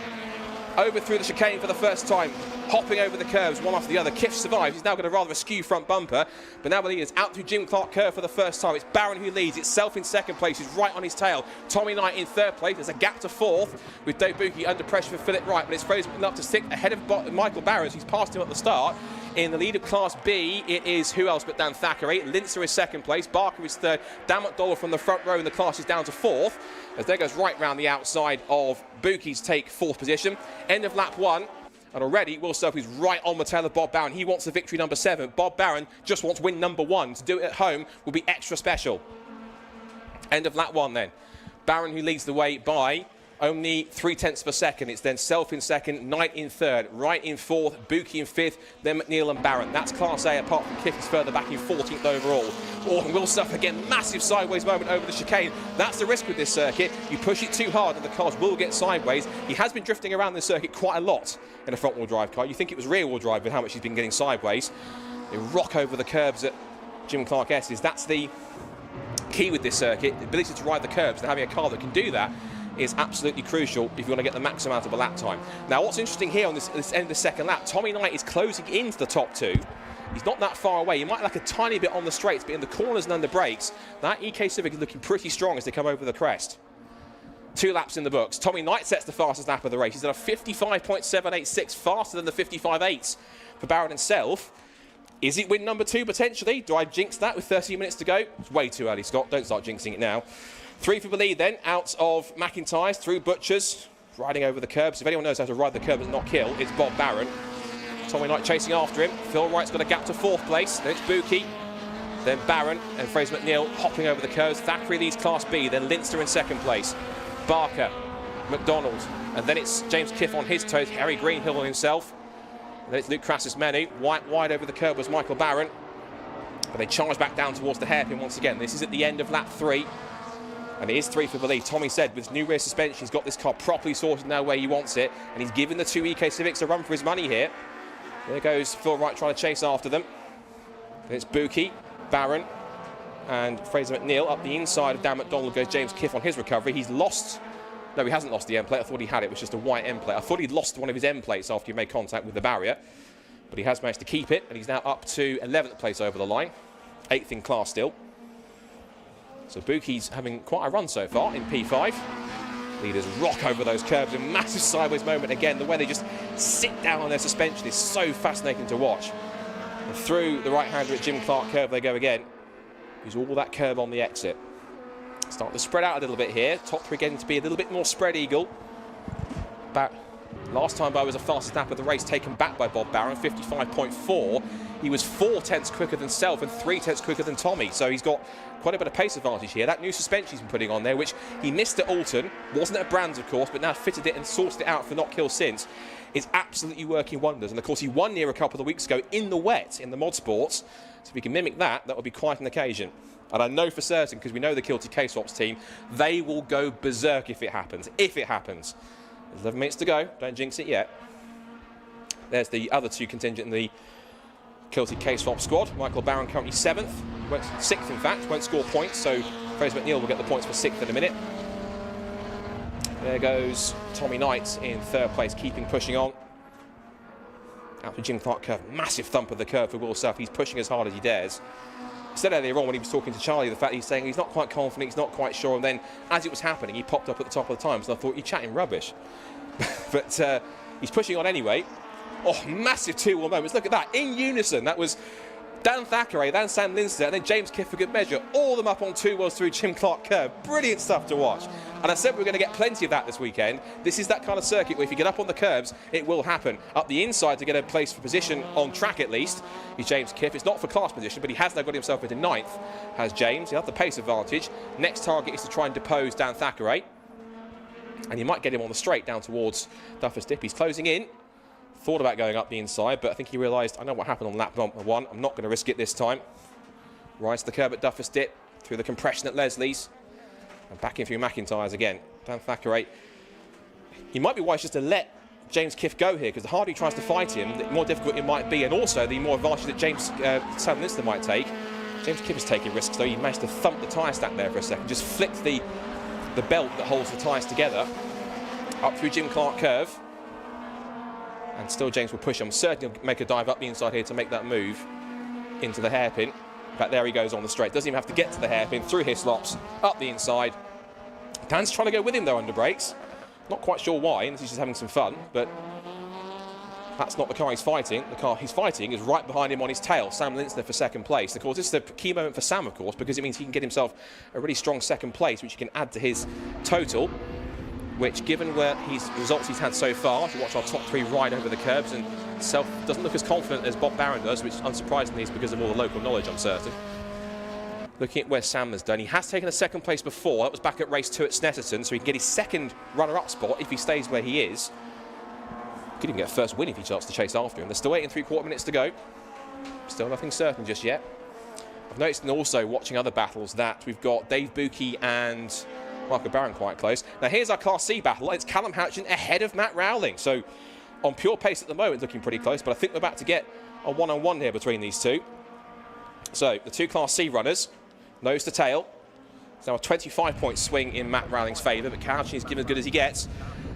Over through the chicane for the first time, hopping over the curves one after the other. Kiff survives. He's now got a rather askew front bumper, but now the lead is out through Jim Clark Curve for the first time. It's Barron who leads. It's Self in second place, who's right on his tail. Tommy Knight in third place. There's a gap to fourth with Dave Buki under pressure for Philip Wright, but it's Fraser up to 6th ahead of Michael Barron, who's passed him at the start. In the lead of Class B, it is who else but Dan Thackeray. Linzer is second place. Barker is third. Dan McDowell from the front row in the class is down to 4th. As there goes right round the outside of Buki's take 4th position. End of lap 1. And already, Will Self is right on the tail of Bob Barron. He wants the victory number 7. Bob Barron just wants win number 1. To do it at home will be extra special. End of lap 1 then. Barron who leads the way by only 0.3 of a second. It's then Self in second, Knight in third, Wright in 4th, Buki in 5th, then McNeil and Barron. That's Class A, apart from Kiff is further back in 14th overall. Oh, and Will Self again, massive sideways moment over the chicane. That's the risk with this circuit. You push it too hard and the cars will get sideways. He has been drifting around this circuit quite a lot in a front-wheel drive car. You think it was rear-wheel drive with how much he's been getting sideways. They rock over the curbs at Jim Clark S's. That's the key with this circuit, the ability to ride the curbs, and having a car that can do that is absolutely crucial if you want to get the maximum out of a lap time. Now, what's interesting here on this end of the second lap, Tommy Knight is closing into the top 2. He's not that far away. He might like a tiny bit on the straights, but in the corners and under brakes, that EK Civic is looking pretty strong as they come over the crest. 2 laps in the books. Tommy Knight sets the fastest lap of the race. He's done a 55.786, faster than the 55.8s for Barron and Self. Is it win number 2 potentially? Do I jinx that with 13 minutes to go? It's way too early, Scott. Don't start jinxing it now. 3 for the lead then, out of McIntyre's, through Butcher's, riding over the curbs. If anyone knows how to ride the curbs and not kill, it's Bob Barron. Tommy Knight chasing after him. Phil Wright's got a gap to 4th place. Then it's Buki, then Barron, and Fraser McNeil hopping over the curves. Thackeray leads Class B, then Linster in 2nd place. Barker McDonald. And then it's James Kiff on his toes, Harry Greenhill on himself. And then it's Luke Crassus-Menu. Wide over the curb was Michael Barron. But they charge back down towards the hairpin once again. This is at the end of lap 3. And it is 3 for the lead. Tommy said with new rear suspension, he's got this car properly sorted now where he wants it. And he's given the 2 EK Civics a run for his money here. There goes Phil Wright trying to chase after them. Then it's Buki, Barron, and Fraser McNeil. Up the inside of Dan McDonald goes James Kiff on his recovery. He's lost... No, he hasn't lost the end plate. I thought he had it. It was just a white end plate. I thought he'd lost one of his end plates after he made contact with the barrier. But he has managed to keep it, and he's now up to 11th place over the line. 8th in class still. So Buki's having quite a run so far in P5. Leaders rock over those curbs. A massive sideways moment again. The way they just sit down on their suspension is so fascinating to watch. And through the right-hander at Jim Clark curve they go again. Use all that curb on the exit. Start to spread out a little bit here. Top 3 getting to be a little bit more spread eagle. Last time Bo was a fastest lap of the race taken back by Bob Barron, 55.4. He was 4 tenths quicker than Self and 3 tenths quicker than Tommy. So he's got quite a bit of pace advantage here. That new suspension he's been putting on there, which he missed at Alton, wasn't at Brands of course, but now fitted it and sorted it out for Knockhill since, is absolutely working wonders. And of course he won here a couple of weeks ago in the wet in the mod sports. So if we can mimic that, that would be quite an occasion. And I know for certain, because we know the Kilty K-Swaps team, they will go berserk if it happens. If it happens. There's 11 minutes to go. Don't jinx it yet. There's the other 2 contingent in the Kilty K-Swap squad. Michael Barron currently 7th. 6th, in fact. Won't score points, so Fraser McNeil will get the points for 6th in a minute. There goes Tommy Knight in 3rd place, keeping pushing on. Out to Jim Clark curve. Massive thump of the curve for Will Self. He's pushing as hard as he dares. He said earlier on when he was talking to Charlie, the fact he's saying he's not quite confident, he's not quite sure, and then as it was happening, he popped up at the top of the times, and I thought, you're chatting rubbish. But he's pushing on anyway. Oh, massive 2-wheel moments. Look at that, in unison. That was Dan Thackeray, then Sam Linster, and then James Kiff for good measure. All of them up on 2 wheels through Jim Clark curve. Brilliant stuff to watch. And I said we were going to get plenty of that this weekend. This is that kind of circuit where if you get up on the curbs, it will happen. Up the inside to get a place for position on track at least is James Kiff. It's not for class position, but he has now got himself into 9th, has James. He'll have the pace advantage. Next target is to try and depose Dan Thackeray. And you might get him on the straight down towards Duffers Dip. He's closing in. Thought about going up the inside, but I think he realised, I know what happened on lap 1. I'm not going to risk it this time. Rides the curb at Duffers Dip, through the compression at Leslie's. And back in through McIntyre's again. Dan Thackeray. He might be wise just to let James Kiff go here, because the harder he tries to fight him, the more difficult it might be, and also the more advantage that James Sam Linster might take. James Kiff is taking risks, though. He managed to thump the tyre stack there for a second, just flicked the belt that holds the tyres together. Up through Jim Clark curve. And still James will push him. Certainly he'll make a dive up the inside here to make that move into the hairpin. In fact, there he goes on the straight. Doesn't even have to get to the hairpin. Through Hislops, up the inside. Dan's trying to go with him though under brakes. Not quite sure why, and he's just having some fun, but that's not the car he's fighting. The car he's fighting is right behind him on his tail. Sam Linster for 2nd place. Of course, this is a key moment for Sam, of course, because it means he can get himself a really strong 2nd place, which he can add to his total. Which, given where results he's had so far, if you watch our top 3 ride over the curbs, and Self doesn't look as confident as Bob Barron does, which unsurprisingly is because of all the local knowledge, I'm certain. Looking at where Sam has done, he has taken a 2nd place before. That was back at race 2 at Snetterton, so he can get his 2nd runner-up spot if he stays where he is. Could even get a 1st win if he starts to chase after him. There's still 8 3/4 minutes to go. Still nothing certain just yet. I've noticed, and also watching other battles, that we've got Dave Buki and Michael Barron quite close. Now here's our Class C battle. It's Callum Houchin ahead of Matt Rowling. So on pure pace at the moment, looking pretty close, but I think we're about to get a one-on-one here between these two. So the 2 Class C runners, nose to tail. It's now a 25-point swing in Matt Rowling's favour, but Houchin is given as good as he gets.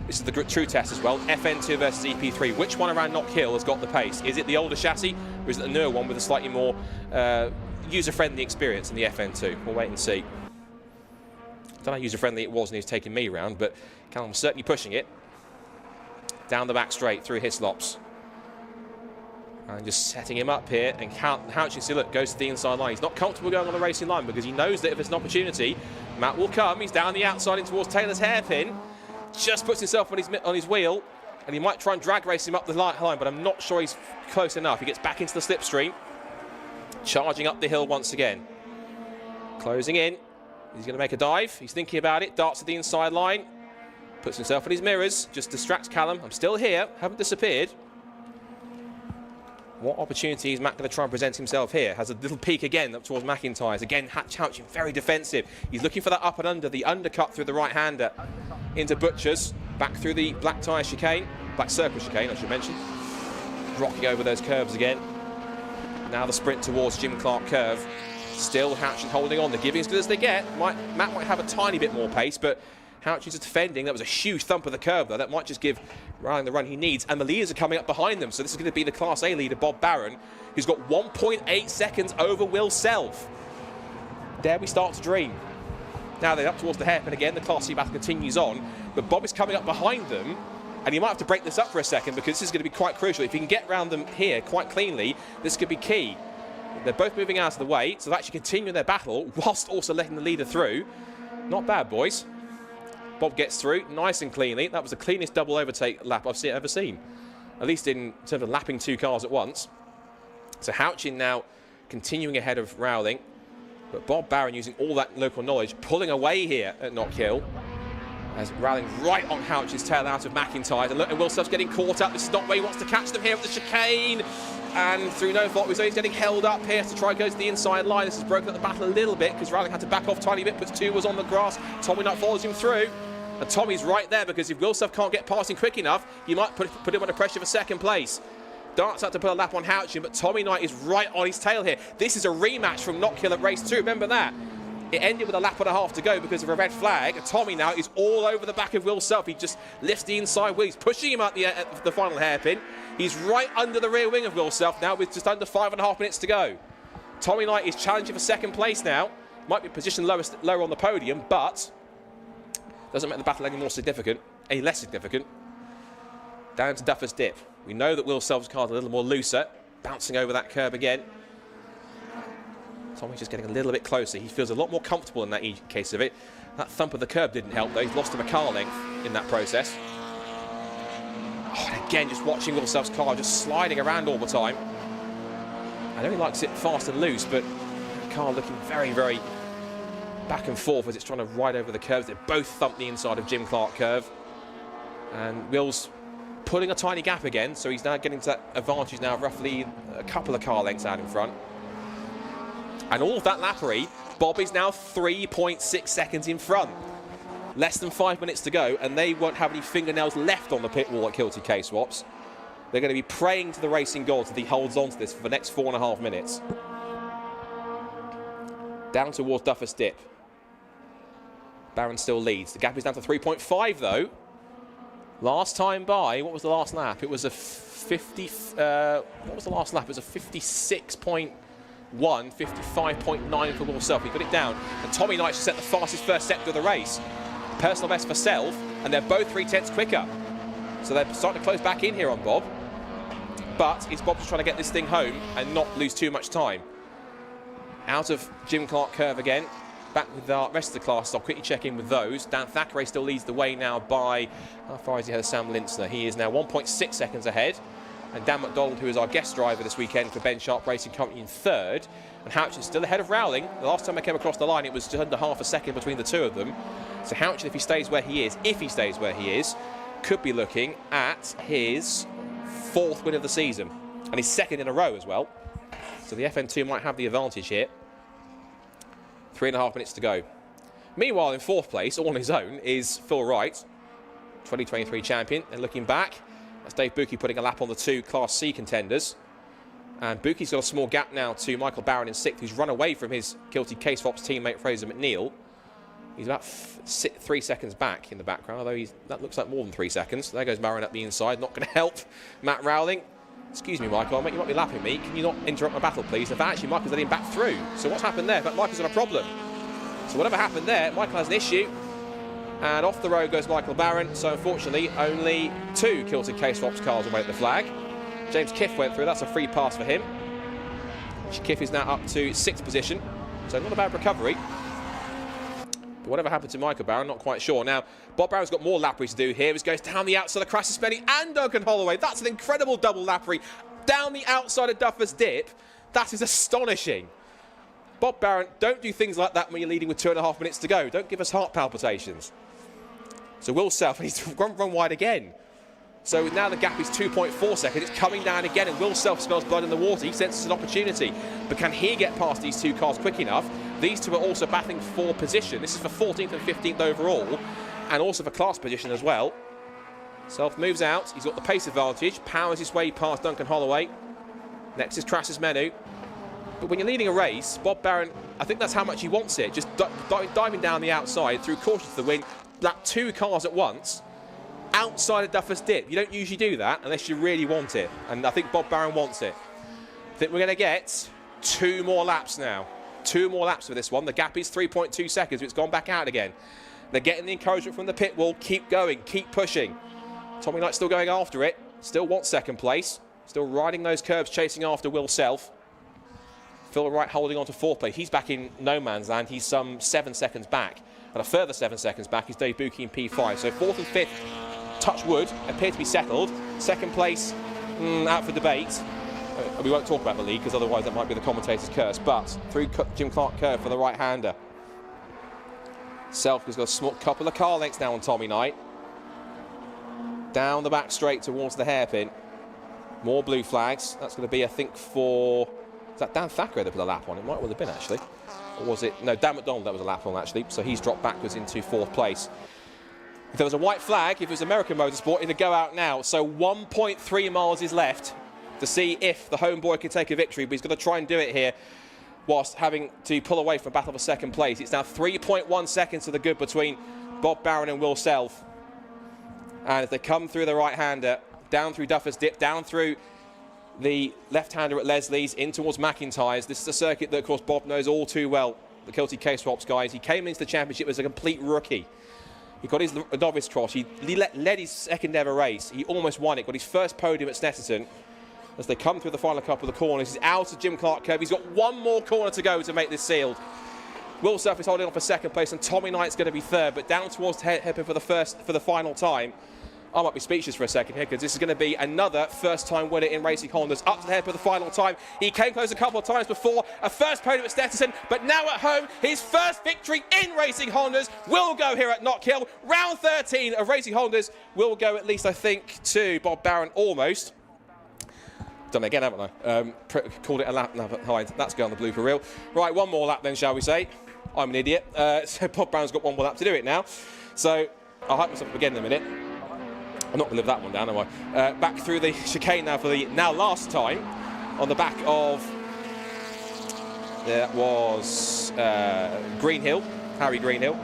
This is the true test as well. FN2 versus EP3. Which one around Knockhill has got the pace? Is it the older chassis, or is it the newer one with a slightly more user-friendly experience in the FN2? We'll wait and see. I don't know how user-friendly it was when he was taking me around, but Callum was certainly pushing it. Down the back straight through Hislops. And just setting him up here. And Houchin, see, look, goes to the inside line. He's not comfortable going on the racing line because he knows that if there's an opportunity, Matt will come. He's down the outside in towards Taylor's hairpin. Just puts himself on his wheel. And he might try and drag race him up the line, but I'm not sure he's close enough. He gets back into the slipstream. Charging up the hill once again. Closing in. He's going to make a dive. He's thinking about it. Darts to the inside line. Puts himself in his mirrors, just distracts Callum. I'm still here, haven't disappeared. What opportunity is Matt going to try and present himself here? Has a little peek again up towards McIntyre's. Again, Hatch very defensive. He's looking for that up and under, the undercut through the right-hander into Butchers. Back through the black tyre chicane, black circle chicane, I should mention. Rocking over those curves again. Now the sprint towards Jim Clark curve. Still Hatch holding on. They're giving as good as they get. Matt might have a tiny bit more pace, but Hatch is defending. That was a huge thump of the curve, though. That might just give Ryan the run he needs. And the leaders are coming up behind them. So this is going to be the Class A leader, Bob Barron, who's got 1.8 seconds over Will Self. Dare we start to dream? Now they're up towards the hairpin again. The Class C battle continues on. But Bob is coming up behind them. And you might have to break this up for a second because this is going to be quite crucial. If you can get around them here quite cleanly, this could be key. They're both moving out of the way, so they're actually continuing their battle whilst also letting the leader through. Not bad, boys. Bob gets through nice and cleanly. That was the cleanest double overtake lap I've ever seen, at least in terms of lapping two cars at once. So Houchin now continuing ahead of Rowling, but Bob Barron using all that local knowledge, pulling away here at Knockhill, as Rowling right on Houchin's tail out of McIntyre. And look, and Will Self's getting caught up. This is not where he wants to catch them here at the chicane. And through no fault, he's getting held up here to try and go to the inside line. This has broken up the battle a little bit because Rowling had to back off a tiny bit, but two was on the grass. Tommy Knight follows him through. And Tommy's right there because if Will Self can't get past him quick enough, you might put him under pressure for second place. Darts out to put a lap on Houchin, but Tommy Knight is right on his tail here. This is a rematch from Knockhill at race 2. Remember that. It ended with a lap and a half to go because of a red flag. And Tommy now is all over the back of Will Self. He just lifts the inside wheel. He's pushing him at the final hairpin. He's right under the rear wing of Will Self now with just under 5.5 minutes to go. Tommy Knight is challenging for second place now. Might be positioned lower on the podium, but doesn't make the battle any more significant, any less significant. Down to Duffer's Dip. We know that Will Self's car is a little more looser, bouncing over that curb again. Tommy's just getting a little bit closer. He feels a lot more comfortable in that case of it. That thump of the curb didn't help, though. He's lost him a car length in that process. Oh, and again, just watching Will Self's car just sliding around all the time. I know he likes it fast and loose, but the car looking very, very back and forth as it's trying to ride over the curves. They both thump the inside of Jim Clark curve. And Will's pulling a tiny gap again, so he's now getting to that advantage now, roughly a couple of car lengths out in front. And all of that lappery, Bob is now 3.6 seconds in front. Less than 5 minutes to go, and they won't have any fingernails left on the pit wall at Kilty K-Swaps. They're going to be praying to the racing gods that he holds on to this for the next 4.5 minutes. Down towards Duffer's Dip. Barron still leads. The gap is down to 3.5 though. Last time by, what was the last lap? It was a 50. What was the last lap? It was a 56.1, 55.9 for Will Self. He got it down. And Tommy Knight set the fastest first sector of the race. Personal best for Self, and they're both 3/10 quicker. So they're starting to close back in here on Bob. But it's Bob just trying to get this thing home and not lose too much time. Out of Jim Clark curve again. Back with the rest of the class. I'll quickly check in with those. Dan Thackeray still leads the way now by, how far is he ahead of Sam Lintzner? He is now 1.6 seconds ahead. And Dan McDonald, who is our guest driver this weekend for Ben Sharp Racing Company, in third. And Houchin still ahead of Rowling. The last time I came across the line, it was just under half a second between the two of them. So Houchin, if he stays where he is, could be looking at his 4th win of the season. And his 2nd in a row as well. So the FN2 might have the advantage here. 3.5 minutes to go. Meanwhile, in 4th place, all on his own, is Phil Wright, 2023 champion. And looking back, that's Dave Buki putting a lap on the 2 Class C contenders. And Buki's got a small gap now to Michael Barron in 6th, who's run away from his Kilty K-Swaps teammate Fraser McNeil. He's about 3 seconds back in the background, although that looks like more than 3 seconds. There goes Barron up the inside, not going to help Matt Rowling. Excuse me, Michael, you might be lapping me. Can you not interrupt my battle, please? In fact, actually, Michael's letting him back through. So what's happened there? But Michael's got a problem. So whatever happened there, Michael has an issue. And off the road goes Michael Barron. So unfortunately, only 2 Kilty K-Swaps cars away at the flag. James Kiff went through. That's a free pass for him. Kiff is now up to 6th position. So not a bad recovery. But whatever happened to Michael Barron, not quite sure. Now, Bob Barron's got more lappery to do here. He goes down the outside of Crassus Benny and Duncan Holloway. That's an incredible double lappery down the outside of Duffer's Dip. That is astonishing. Bob Barron, don't do things like that when you're leading with 2.5 minutes to go. Don't give us heart palpitations. So Will Self, and he's run wide again. So now the gap is 2.4 seconds. It's coming down again, and Will Self smells blood in the water. He senses an opportunity. But can he get past these two cars quick enough? These two are also battling for position. This is for 14th and 15th overall, and also for class position as well. Self moves out. He's got the pace advantage. Powers his way past Duncan Holloway. Next is Crassus Menu. But when you're leading a race, Bob Barron, I think that's how much he wants it. Just diving down the outside through caution to the wind, lap two cars at once, outside of Duffer's Dip. You don't usually do that unless you really want it. And I think Bob Barron wants it. I think we're going to get 2 more laps now. 2 more laps for this one. The gap is 3.2 seconds. It's gone back out again. They're getting the encouragement from the pit wall. Keep going. Keep pushing. Tommy Knight still going after it. Still wants second place. Still riding those curves, chasing after Will Self. Phil Wright holding on to 4th place. He's back in no man's land. He's some 7 seconds back. And a further 7 seconds back is Dave Buki in P5. So 4th and 5th, touch wood, appear to be settled. 2nd place, out for debate. We won't talk about the lead because otherwise that might be the commentator's curse. But through Jim Clark curve for the right-hander. Self has got a small couple of car lengths now on Tommy Knight. Down the back straight towards the hairpin. More blue flags. That's going to be, I think, for... Is that Dan Thacker that put a lap on? It might well have been, actually. Or was it? No, Dan McDonald that was a lap on, actually. So he's dropped backwards into 4th place. If there was a white flag, if it was American motorsport, it'd go out now. So 1.3 miles is left to see if the homeboy can take a victory. But he's going to try and do it here whilst having to pull away from a battle for 2nd place. It's now 3.1 seconds to the good between Bob Barron and Will Self. And as they come through the right-hander, down through Duffer's Dip, down through the left-hander at Leslie's, in towards McIntyre's. This is a circuit that, of course, Bob knows all too well, the Kilty K-Swaps guys. He came into the championship as a complete rookie. He got his novice cross. He led his 2nd ever race. He almost won it. Got his first podium at Snetterton. As they come through the final couple of the corners, he's out of Jim Clark curve. He's got 1 more corner to go to make this sealed. Will Self is holding on for 2nd place, and Tommy Knight's going to be 3rd, but down towards the hairpin for the final time. I might be speechless for a second here because this is going to be another first-time winner in Racing Hondas. Up to the head for the final time. He came close a couple of times before. A first podium at Stetson, but now at home, his first victory in Racing Hondas will go here at Knockhill. Round 13 of Racing Hondas will go at least, I think, to Bob Barron almost. Done it again, haven't I? Called it a lap. No, that's going on the blooper reel. Right, 1 more lap then, shall we say. I'm an idiot. So Bob Barron's got 1 more lap to do it now. So I'll hype myself up again in a minute. I'm not going to live that one down, am I? Back through the chicane now for the now last time on the back of... There was Greenhill, Harry Greenhill.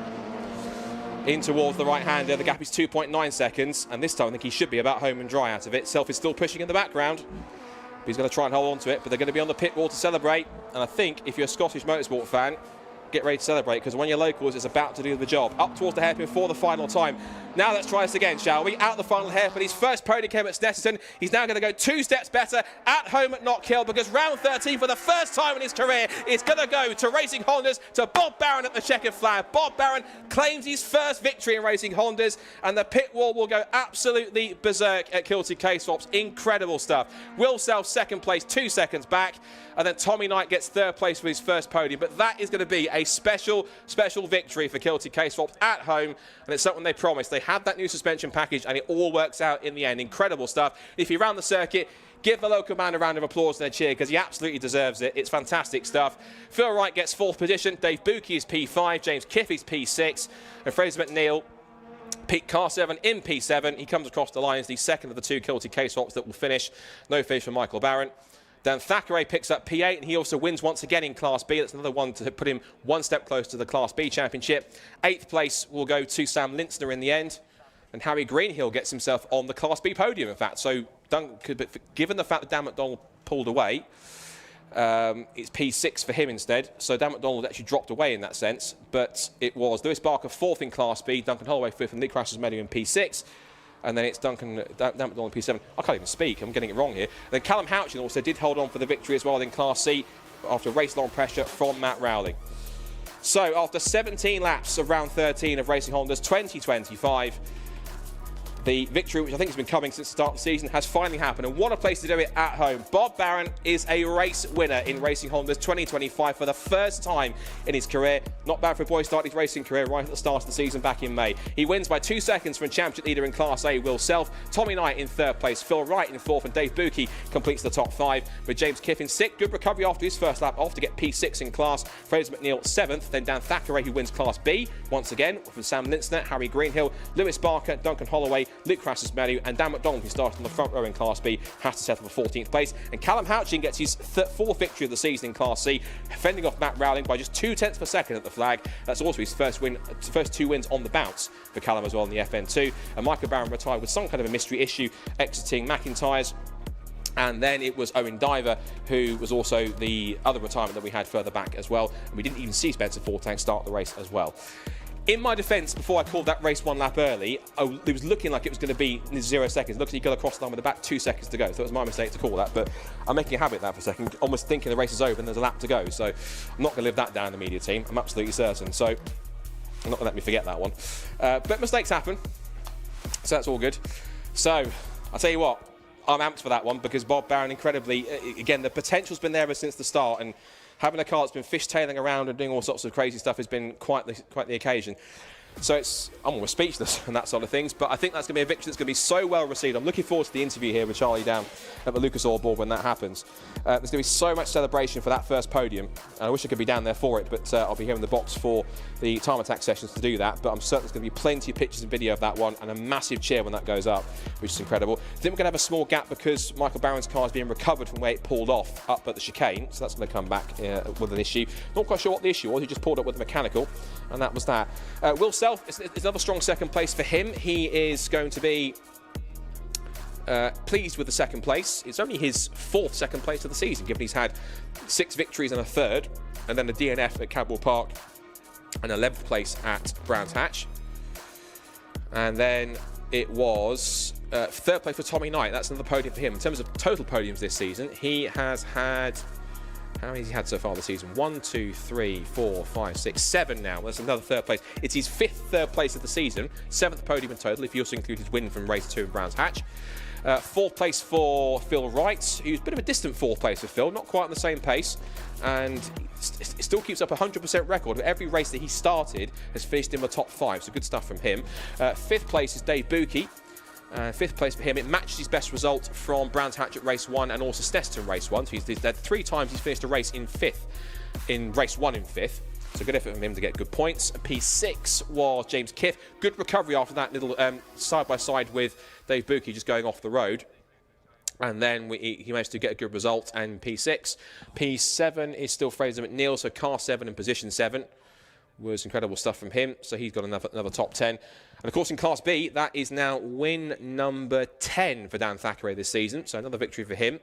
In towards the right-hander, the gap is 2.9 seconds, and this time I think he should be about home and dry out of it. Self is still pushing in the background. He's going to try and hold on to it, but they're going to be on the pit wall to celebrate. And I think if you're a Scottish motorsport fan, get ready to celebrate, because when you're locals, it's about to do the job. Up towards the hairpin for the final time. Now let's try this again, shall we? Out the final hairpin. His first podium came at Snetterton. He's now going to go 2 steps better at home at Knockhill, because round 13, for the first time in his career, is going to go to Racing Hondas, to Bob Barron at the checkered flag. Bob Barron claims his first victory in Racing Hondas, and the pit wall will go absolutely berserk at Kilty K-Swaps. Incredible stuff. Will Self 2nd place, 2 seconds back, and then Tommy Knight gets 3rd place for his first podium. But that is going to be a special victory for Kilty K-Swaps at home, and it's something they promised. They had that new suspension package, and it all works out in the end. Incredible stuff. If you're around the circuit, give the local man a round of applause and a cheer, because he absolutely deserves it. It's fantastic stuff. Phil Wright gets 4th position. Dave Buki is P5. James Kiffey's P6. And Fraser McNeil, Pete Car7 in P7. He comes across the line as the 2nd of the 2 Kilty K-Swaps that will finish. No finish for Michael Barron. Dan Thackeray picks up P8, and he also wins once again in Class B. That's another one to put him 1 step closer to the Class B championship. 8th place will go to Sam Lintzner in the end. And Harry Greenhill gets himself on the Class B podium, in fact. So, given the fact that Dan McDonald pulled away, it's P6 for him instead. So Dan McDonald actually dropped away in that sense. But it was Lewis Barker 4th in Class B, Duncan Holloway 5th, and Nick Crash's medal in P6. And then it's Dan McDonald in P7. I can't even speak, I'm getting it wrong here. Then Callum Houchin also did hold on for the victory as well in Class C after race-long pressure from Matt Rowley. So after 17 laps of round 13 of Racing Hondas 2025, The victory, which I think has been coming since the start of the season, has finally happened, and what a place to do it at home. Bob Barron is a race winner in Racing Honda's 2025 for the first time in his career. Not bad for a boy starting his racing career right at the start of the season back in May. He wins by 2 seconds from championship leader in Class A, Will Self. Tommy Knight in 3rd place, Phil Wright in 4th, and Dave Buki completes the top 5, with James Kiffin 6th. Good recovery after his first lap off to get P6 in class. Fraser McNeil 7th, then Dan Thackeray, who wins Class B once again, from Sam Linsner, Harry Greenhill, Lewis Barker, Duncan Holloway, Luke Crassus-Menu, and Dan McDonald, who started on the front row in Class B, has to settle for 14th place. And Callum Houchin gets his 4th victory of the season in Class C, fending off Matt Rowling by just 0.2 per second at the flag. That's also his first 2 wins on the bounce for Callum as well in the FN2. And Michael Barron retired with some kind of a mystery issue, exiting McIntyre's. And then it was Owen Diver, who was also the other retirement that we had further back as well. And we didn't even see Spencer Fortank start the race as well. In my defence, before I called that race 1 lap early, it was looking like it was going to be 0 seconds. Looked like he got across the line with about 2 seconds to go. So it was my mistake to call that. But I'm making a habit of that for a second, almost thinking the race is over and there's a lap to go. So I'm not going to live that down in the media team. I'm absolutely certain. So I'm not going to let me forget that one. But mistakes happen. So that's all good. So I'll tell you what. I'm amped for that one because Bob Barron, incredibly, again, the potential's been there ever since the start, and having a car that's been fishtailing around and doing all sorts of crazy stuff has been quite the occasion. So I'm almost speechless and that sort of things, but I think that's going to be a victory that's going to be so well received. I'm looking forward to the interview here with Charlie down at the Lucas Oil board when that happens. There's going to be so much celebration for that first podium, and I wish I could be down there for it, but I'll be here in the box for the time attack sessions to do that. But I'm certain there's going to be plenty of pictures and video of that one, and a massive cheer when that goes up, which is incredible. I think we're going to have a small gap because Michael Barron's car is being recovered from where it pulled off up at the chicane, so that's going to come back with an issue. Not quite sure what the issue was. He just pulled up with the mechanical, and that was that. Will Self, it's another strong second place for him. He is going to be pleased with the second place. It's only his 4th second place of the season, given he's had 6 victories and a 3rd, and then a DNF at Cadwell Park, and 11th place at Brands Hatch. And then it was 3rd place for Tommy Knight. That's another podium for him. In terms of total podiums this season, he has had... How many has he had so far this season? 1, 2, 3, 4, 5, 6, 7 now. That's another 3rd place. It's his 5th 3rd place of the season. 7th podium in total, if you also include his win from race 2 in Brands Hatch. 4th place for Phil Wright, who's a bit of a distant 4th place for Phil, not quite on the same pace, and it still keeps up a 100% record. Every race that he started has finished in the top 5, so good stuff from him. 5th place is Dave Buki. 5th place for him. It matches his best result from Brands Hatch at race 1 and also Snetterton race 1. So he's had 3 times he's finished a race in 5th, in race 1 in 5th. So good effort from him to get good points. P6 was James Kiff. Good recovery after that little side-by-side with Dave Buki just going off the road. And then he managed to get a good result, and P6. P7 is still Fraser McNeil, so car 7 and position 7 was incredible stuff from him. So he's got another top 10. And of course in Class B, that is now win number 10 for Dan Thackeray this season. So another victory for him.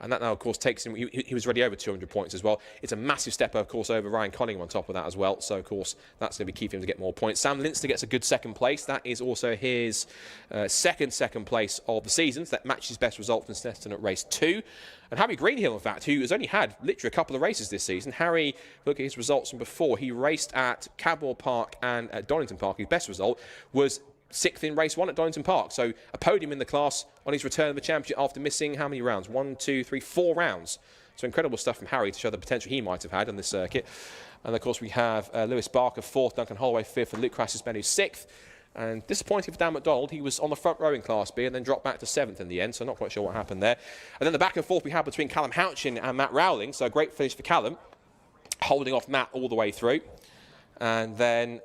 And that now, of course, takes him... He was already over 200 points as well. It's a massive step, of course, over Ryan Conningham on top of that as well. So, of course, that's going to be key for him to get more points. Sam Linster gets a good 2nd place. That is also his second place of the season. So that matches his best result from Snetterton at race 2. And Harry Greenhill, in fact, who has only had literally a couple of races this season. Harry, look at his results from before. He raced at Cadwell Park and at Donington Park. His best result was 6th in race 1 at Donington Park. So a podium in the class on his return of the championship after missing how many rounds? 1, 2, 3, 4 rounds. So incredible stuff from Harry to show the potential he might have had on this circuit. And of course we have Lewis Barker 4th, Duncan Holloway 5th, and Luke Crassus-Menu 6th. And disappointing for Dan McDonald, he was on the front row in Class B and then dropped back to 7th in the end, so not quite sure what happened there. And then the back and forth we had between Callum Houchin and Matt Rowling, so a great finish for Callum, holding off Matt all the way through. And then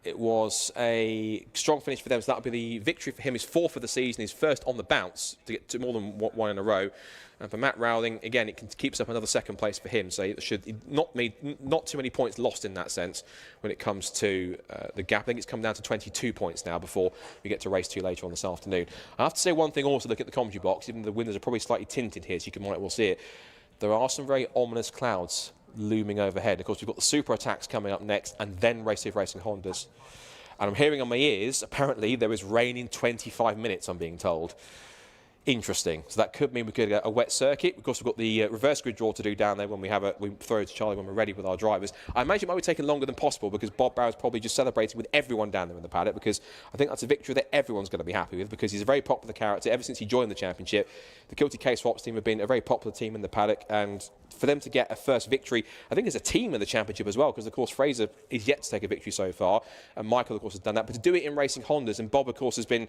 it was a strong finish for them, so that would be the victory for him, his 4th of the season, his 1st on the bounce to get to more than one in a row. And for Matt Rowling, again, it keeps up another 2nd place for him, so it should not too many points lost in that sense when it comes to the gap. I think it's come down to 22 points now before we get to race 2 later on this afternoon. I have to say one thing also, look at the commentary box, even the winners are probably slightly tinted here, so you might well see it. There are some very ominous clouds looming overhead. Of course, we've got the super attacks coming up next, and then Race Safe Racing Hondas. And I'm hearing on my ears, apparently there is rain in 25 minutes, I'm being told. interesting. So that could mean we could get a wet circuit. Of course, we've got the reverse grid draw to do down there when we throw it to Charlie when we're ready with our drivers. I imagine it might be taking longer than possible because Bob Brown's probably just celebrating with everyone down there in the paddock, because I think that's a victory that everyone's going to be happy with, because he's a very popular character. Ever since he joined the championship, the Kilty K-Swaps team have been a very popular team in the paddock, and for them to get a first victory, I think as a team in the championship as well, because of course Fraser is yet to take a victory so far, and Michael of course has done that, but to do it in Racing Hondas, and Bob of course has been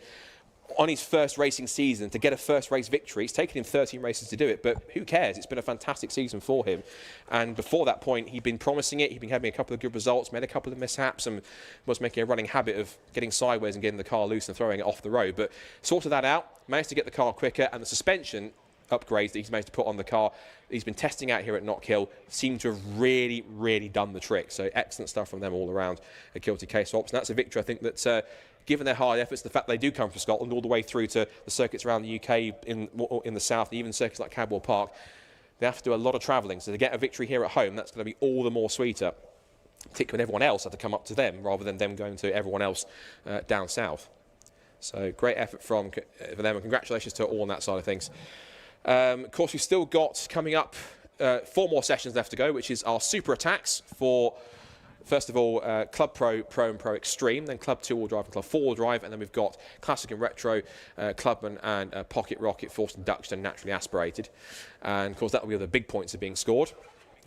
on his first racing season to get a first race victory. It's taken him 13 races to do it, but who cares? It's been a fantastic season for him. And before that point, he'd been promising it. He'd been having a couple of good results, made a couple of mishaps, and was making a running habit of getting sideways and getting the car loose and throwing it off the road. But sorted that out, managed to get the car quicker, and the suspension upgrades that he's managed to put on the car he's been testing out here at Knockhill seem to have really, really done the trick. So excellent stuff from them all around at Kilty K-Swaps. And that's a victory, I think, that given their hard efforts, the fact they do come from Scotland all the way through to the circuits around the UK, in the south, even circuits like Cadwell Park, they have to do a lot of travelling. So to get a victory here at home, that's going to be all the more sweeter, particularly when everyone else had to come up to them rather than them going to everyone else down south. So great effort for them, and congratulations to all on that side of things. Of course, we've still got coming up 4 more sessions left to go, which is our super attacks for, first of all, Club Pro, Pro and Pro Extreme, then Club 2-wheel drive and Club 4-wheel drive, and then we've got Classic and Retro, Clubman and Pocket Rocket, forced induction and naturally aspirated. And of course, that will be where the big points are being scored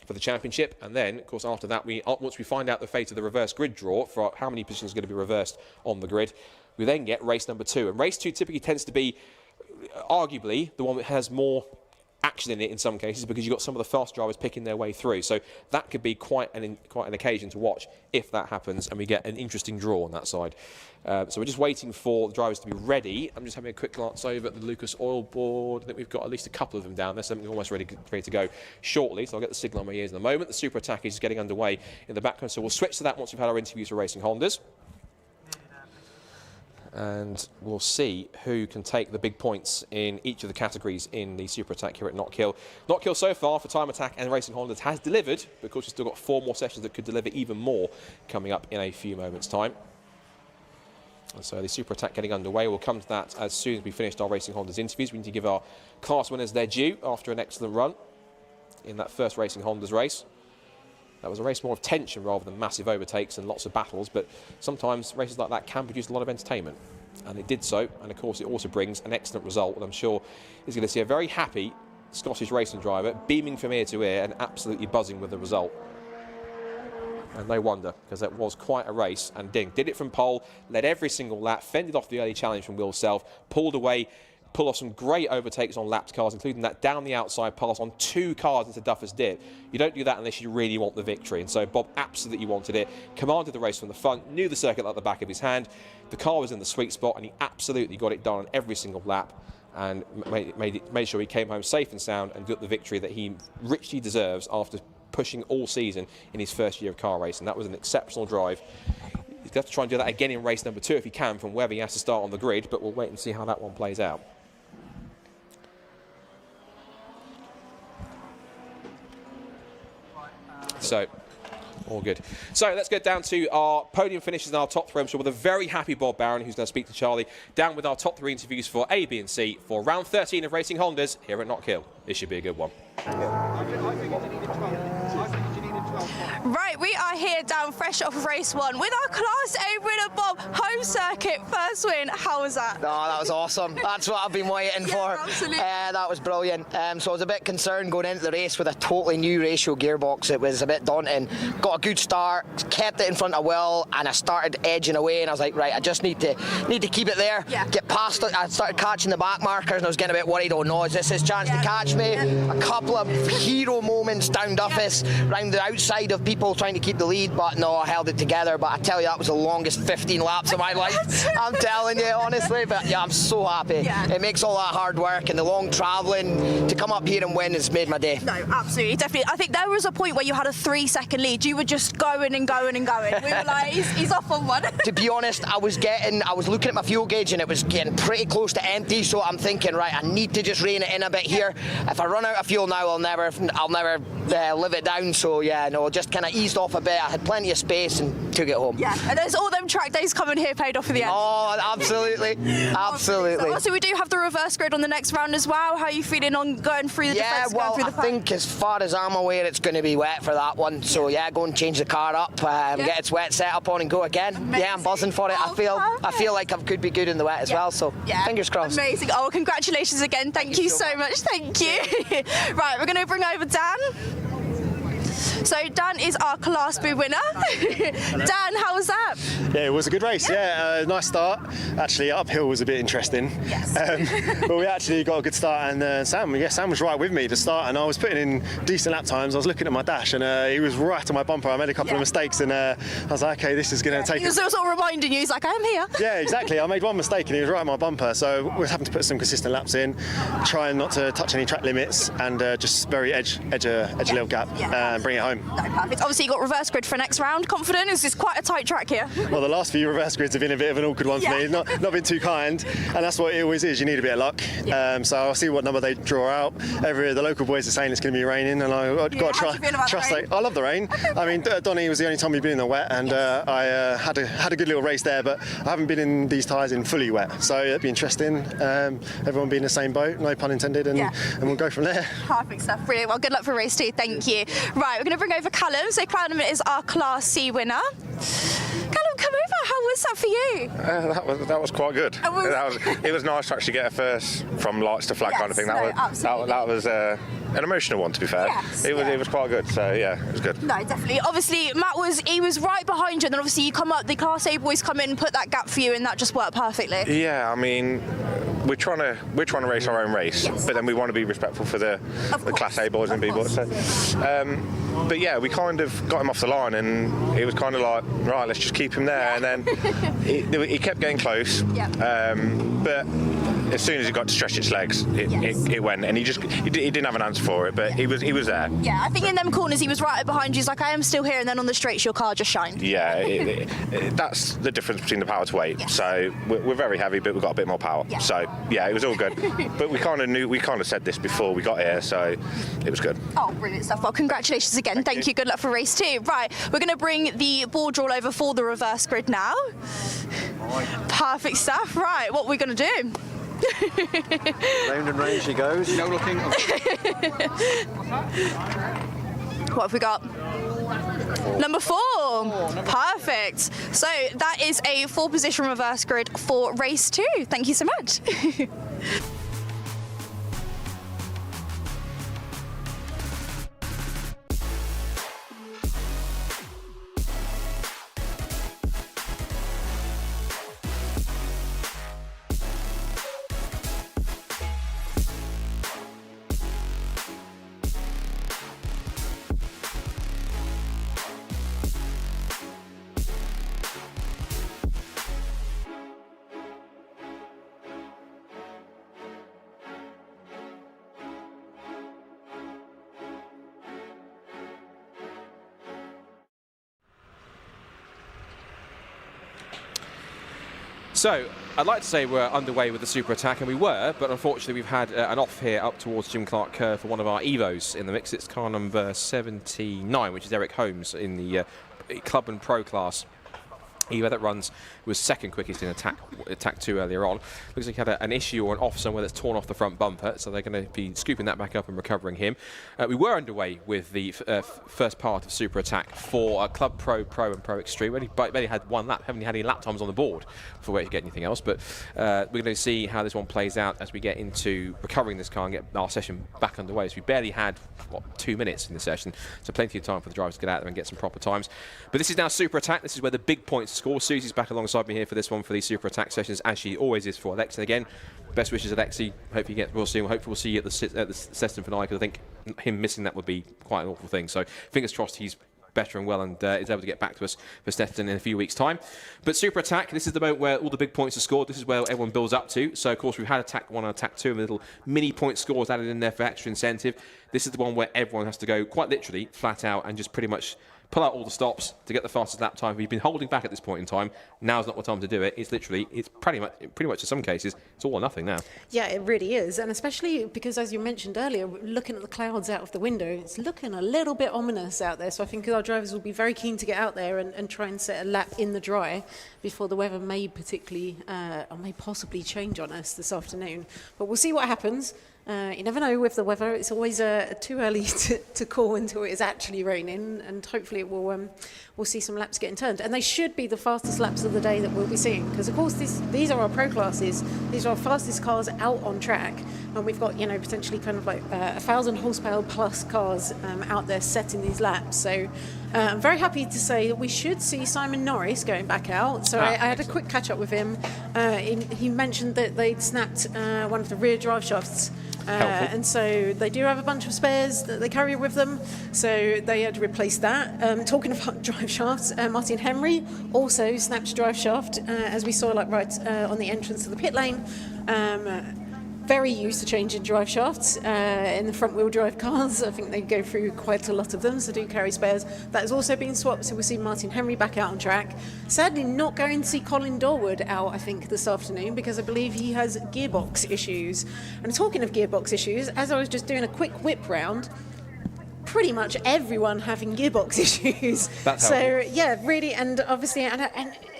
for the championship. And then, of course, after that, once we find out the fate of the reverse grid draw for how many positions are going to be reversed on the grid, we then get race number 2. And race 2 typically tends to be arguably the one that has more action in it in some cases, because you've got some of the fast drivers picking their way through. So that could be quite an occasion to watch if that happens, and we get an interesting draw on that side. So we're just waiting for the drivers to be ready. I'm just having a quick glance over at the Lucas Oil board. I think we've got at least a couple of them down there, so we're almost ready to go shortly. So I'll get the signal on my ears in a moment. The super attack is getting underway in the background, so we'll switch to that once we've had our interviews for Racing Hondas. And we'll see who can take the big points in each of the categories in the super attack here at Knockhill. Knockhill so far for Time Attack and Racing Hondas has delivered, because we've still got 4 more sessions that could deliver even more coming up in a few moments' time. And so the super attack getting underway. We'll come to that as soon as we finished our Racing Hondas interviews. We need to give our class winners their due after an excellent run in that first Racing Hondas race. That was a race more of tension rather than massive overtakes and lots of battles, but sometimes races like that can produce a lot of entertainment. And it did so, and of course it also brings an excellent result, and I'm sure is going to see a very happy Scottish racing driver beaming from ear to ear and absolutely buzzing with the result. And no wonder, because that was quite a race, and did it from pole, led every single lap, fended off the early challenge from Will Self, pulled away, pull off some great overtakes on lapped cars, including that down the outside pass on 2 cars into Duffer's Dip. You don't do that unless you really want the victory, and so Bob absolutely wanted it, commanded the race from the front, knew the circuit like the back of his hand. The car was in the sweet spot, and he absolutely got it done on every single lap, and made sure he came home safe and sound and got the victory that he richly deserves after pushing all season in his first year of car racing. That was an exceptional drive. He's going to have to try and do that again in race number 2 if he can, from wherever he has to start on the grid, but we'll wait and see how that one plays out. So, all good. So let's get down to our podium finishes and our top 3. I'm sure with a very happy Bob Barron, who's going to speak to Charlie, down with our top 3 interviews for A, B and C for round 13 of Racing Hondas here at Knockhill. This should be a good one. Right, we are here down fresh off of race 1 with our Class A winner, Bob. Home circuit, first win. How was that? Oh, that was awesome. That's what I've been waiting for. Absolutely. That was brilliant. So I was a bit concerned going into the race with a totally new ratio gearbox. It was a bit daunting. Got a good start, kept it in front of Will, and I started edging away, and I was like, right, I just need to keep it there. Yeah. Get past it. I started catching the back markers, and I was getting a bit worried. Oh no, is this his chance to catch me? A couple of hero moments down Duffus, round the outside of people trying to keep the lead, but no, I held it together. But I tell you, that was the longest 15 laps of my life. I'm telling you, honestly. But yeah, I'm so happy. Yeah. It makes all that hard work and the long travelling to come up here and win has made my day. No, absolutely, definitely. I think there was a point where you had a 3-second lead. You were just going and going and going. We were like, he's off on one. To be honest, I was looking at my fuel gauge and it was getting pretty close to empty. So I'm thinking, right, I need to just rein it in a bit here. If I run out of fuel now, I'll never live it down. So yeah, no, just kind of eased off a bit. I had plenty of space and took it home. Yeah, and there's all them track days coming coming here paid off for the end? Oh, absolutely, absolutely. Also, we do have the reverse grid on the next round as well. How are you feeling on going through the defence? Yeah, well, going through the I think as far as I'm aware, it's going to be wet for that one. So yeah, go and change the car up, get its wet set up on, and go again. Amazing. Yeah, I'm buzzing for it. I feel like I could be good in the wet as well. So fingers crossed. Amazing. Oh, congratulations again. Thank you so much. Thank you. Right, we're going to bring over Dan. So Dan is our Class B winner. Dan, how was that? Yeah, it was a good race. Yeah, nice start. Actually, uphill was a bit interesting. Yes. But we actually got a good start, and Sam was right with me to start, and I was putting in decent lap times. I was looking at my dash, and he was right on my bumper. I made a couple of mistakes, and I was like, okay, this is going to take. He was sort of reminding you. He's like, I am here. Yeah, exactly. I made one mistake, and he was right on my bumper. So we're having to put some consistent laps in, trying not to touch any track limits, and just very edge a little gap, and bring it home. No, perfect. Obviously, you got reverse grid for next round. Confident? Is this quite a tight track here? Well, the last few reverse grids have been a bit of an awkward one for me. Not been too kind, and that's what it always is. You need a bit of luck. So I'll see what number they draw out. The local boys are saying it's going to be raining, and I've got to trust. I love the rain. I mean, Donny was the only time we've been in the wet, and I had a good little race there, but I haven't been in these tyres in fully wet, so it'd be interesting. Everyone be in the same boat, no pun intended, and we'll go from there. Perfect stuff. Brilliant. Well, good luck for race 2. Thank you. Right, we're going to bring over Callum. So Callum is our Class C winner. Callum, come over. How was that for you? That was quite good. It was nice to actually get a first from lights to flag kind of thing. That was an emotional one, to be fair. Yes, it was quite good. So yeah, it was good. No, definitely. Obviously, Matt was right behind you, and then obviously you come up. The Class A boys come in and put that gap for you, and that just worked perfectly. Yeah, I mean, we're trying to race our own race, but then we want to be respectful for the Class A boys and B boys. So, but yeah, we kind of got him off the line, and it was kind of like, right, let's just keep him there, and then he kept getting close. But as soon as he got to stretch its legs, it went, and he didn't have an answer for it, but he was there. Yeah, I think in them corners he was right behind you. He's like, I am still here, and then on the straights your car just shined. Yeah, that's the difference between the power to weight. Yes. So we're very heavy, but we've got a bit more power. Yeah. So yeah, it was all good. But we kind of said this before we got here, so it was good. Oh, brilliant stuff. Well, congratulations again. Thank you. Good luck for race 2. Right, we're going to bring the board roll over for the reverse grid now. Perfect stuff. Right, what are we going to do? Round and round she goes. No looking. What have we got? Number 4. Perfect. So that is a 4-position reverse grid for race 2. Thank you so much. So, I'd like to say we're underway with the super attack, and we were, but unfortunately we've had an off here up towards Jim Clark Curve for one of our Evos in the mix. It's car number 79, which is Eric Holmes in the Club and Pro class. Evo that runs was second quickest in attack 2 earlier on. Looks like he had an issue or an off somewhere that's torn off the front bumper, so they're going to be scooping that back up and recovering him. We were underway with the first part of Super Attack for Club Pro, Pro and Pro Extreme. We only had one lap, haven't had any lap times on the board before we get anything else, but we're going to see how this one plays out as we get into recovering this car and get our session back underway. So we barely had, 2 minutes in the session, so plenty of time for the drivers to get out there and get some proper times. But this is now Super Attack. This is where the big points score. Susie's back alongside me here for this one for these Super Attack sessions, as she always is for Alexi. Again, best wishes, Alexi. Hopefully we'll see you at the session finale, because I think him missing that would be quite an awful thing. So fingers crossed he's better and well and is able to get back to us for Stetson in a few weeks' time. But Super Attack, this is the moment where all the big points are scored. This is where everyone builds up to. So, of course, we've had Attack 1 and Attack 2 and little mini point scores added in there for extra incentive. This is the one where everyone has to go, quite literally, flat out and just pretty much pull out all the stops to get the fastest lap time. We've been holding back at this point in time. Now's not the time to do it. It's literally, it's pretty much in some cases, it's all or nothing now. Yeah, it really is. And especially because, as you mentioned earlier, looking at the clouds out of the window, it's looking a little bit ominous out there. So I think our drivers will be very keen to get out there and try and set a lap in the dry before the weather may or may possibly change on us this afternoon. But we'll see what happens. You never know with the weather. It's always too early to call until it is actually raining, and hopefully it will. We'll see some laps getting turned, and they should be the fastest laps of the day that we'll be seeing. Because of course these are our pro classes. These are our fastest cars out on track, and we've got potentially kind of like 1,000 horsepower plus cars out there setting these laps. So I'm very happy to say that we should see Simon Norris going back out. So I had a quick catch up with him. He mentioned that they'd snapped one of the rear drive shafts. And so they do have a bunch of spares that they carry with them, so they had to replace that. Talking about drive shafts, Martin Henry also snapped a drive shaft, as we saw right on the entrance to the pit lane. Very used to changing drive shafts in the front wheel drive cars. I think they go through quite a lot of them, so do carry spares. That has also been swapped, so we'll see Martin Henry back out on track. Sadly not going to see Colin Dorwood out, I think, this afternoon, because I believe he has gearbox issues. And talking of gearbox issues, as I was just doing a quick whip round, pretty much everyone having gearbox issues. That's so helpful. yeah, really, and obviously, and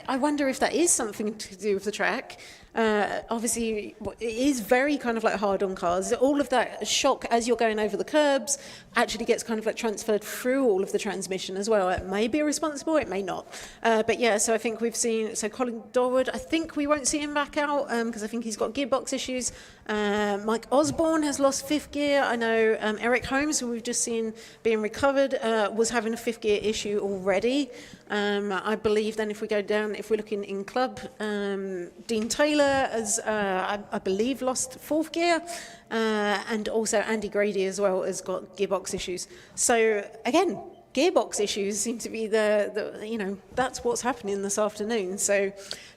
I wonder if that is something to do with the track. Obviously, it is very kind of like hard on cars. All of that shock as you're going over the curbs actually gets kind of like transferred through all of the transmission as well. It may be responsible, it may not. But yeah, so I think we've seen, so Colin Dorwood, I think we won't see him back out because I think he's got gearbox issues. Mike Osborne has lost fifth gear. I know Eric Holmes, who we've just seen being recovered, was having a fifth gear issue already. I believe then if we go down, if we're looking in club, Dean Taylor has, I believe, lost fourth gear, and also Andy Grady as well has got gearbox issues. So again, gearbox issues seem to be that's what's happening this afternoon. So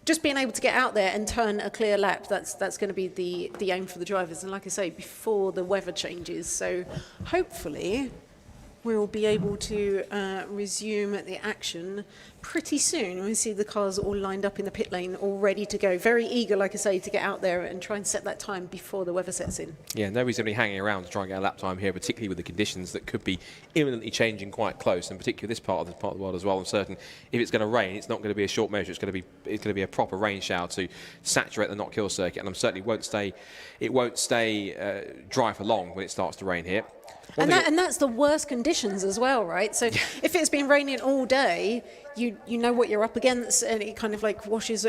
just being able to get out there and turn a clear lap, that's going to be the aim for the drivers. And like I say, before the weather changes. So hopefully we'll be able to resume the action pretty soon. We see the cars all lined up in the pit lane, all ready to go. Very eager, like I say, to get out there and try and set that time before the weather sets in. Yeah, nobody's going to be hanging around to try and get a lap time here, particularly with the conditions that could be imminently changing quite close, and particularly this part of the world as well. I'm certain if it's going to rain, it's not going to be a short measure. It's going to be a proper rain shower to saturate the Knockhill circuit, and I'm certainly it won't stay dry for long when it starts to rain here. And that's the worst conditions as well, right? So if it's been raining all day, you know what you're up against, and it kind of like washes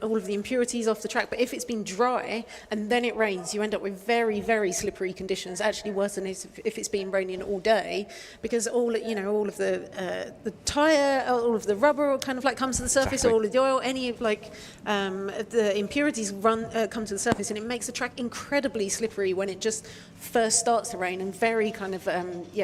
all of the impurities off the track. But if it's been dry and then it rains, you end up with very, very slippery conditions. Actually, worse than if it's been raining all day, because all of the tire, all of the rubber kind of like comes to the surface, exactly. All of the oil, any of the impurities come to the surface, and it makes the track incredibly slippery when it just first starts to rain, and very kind of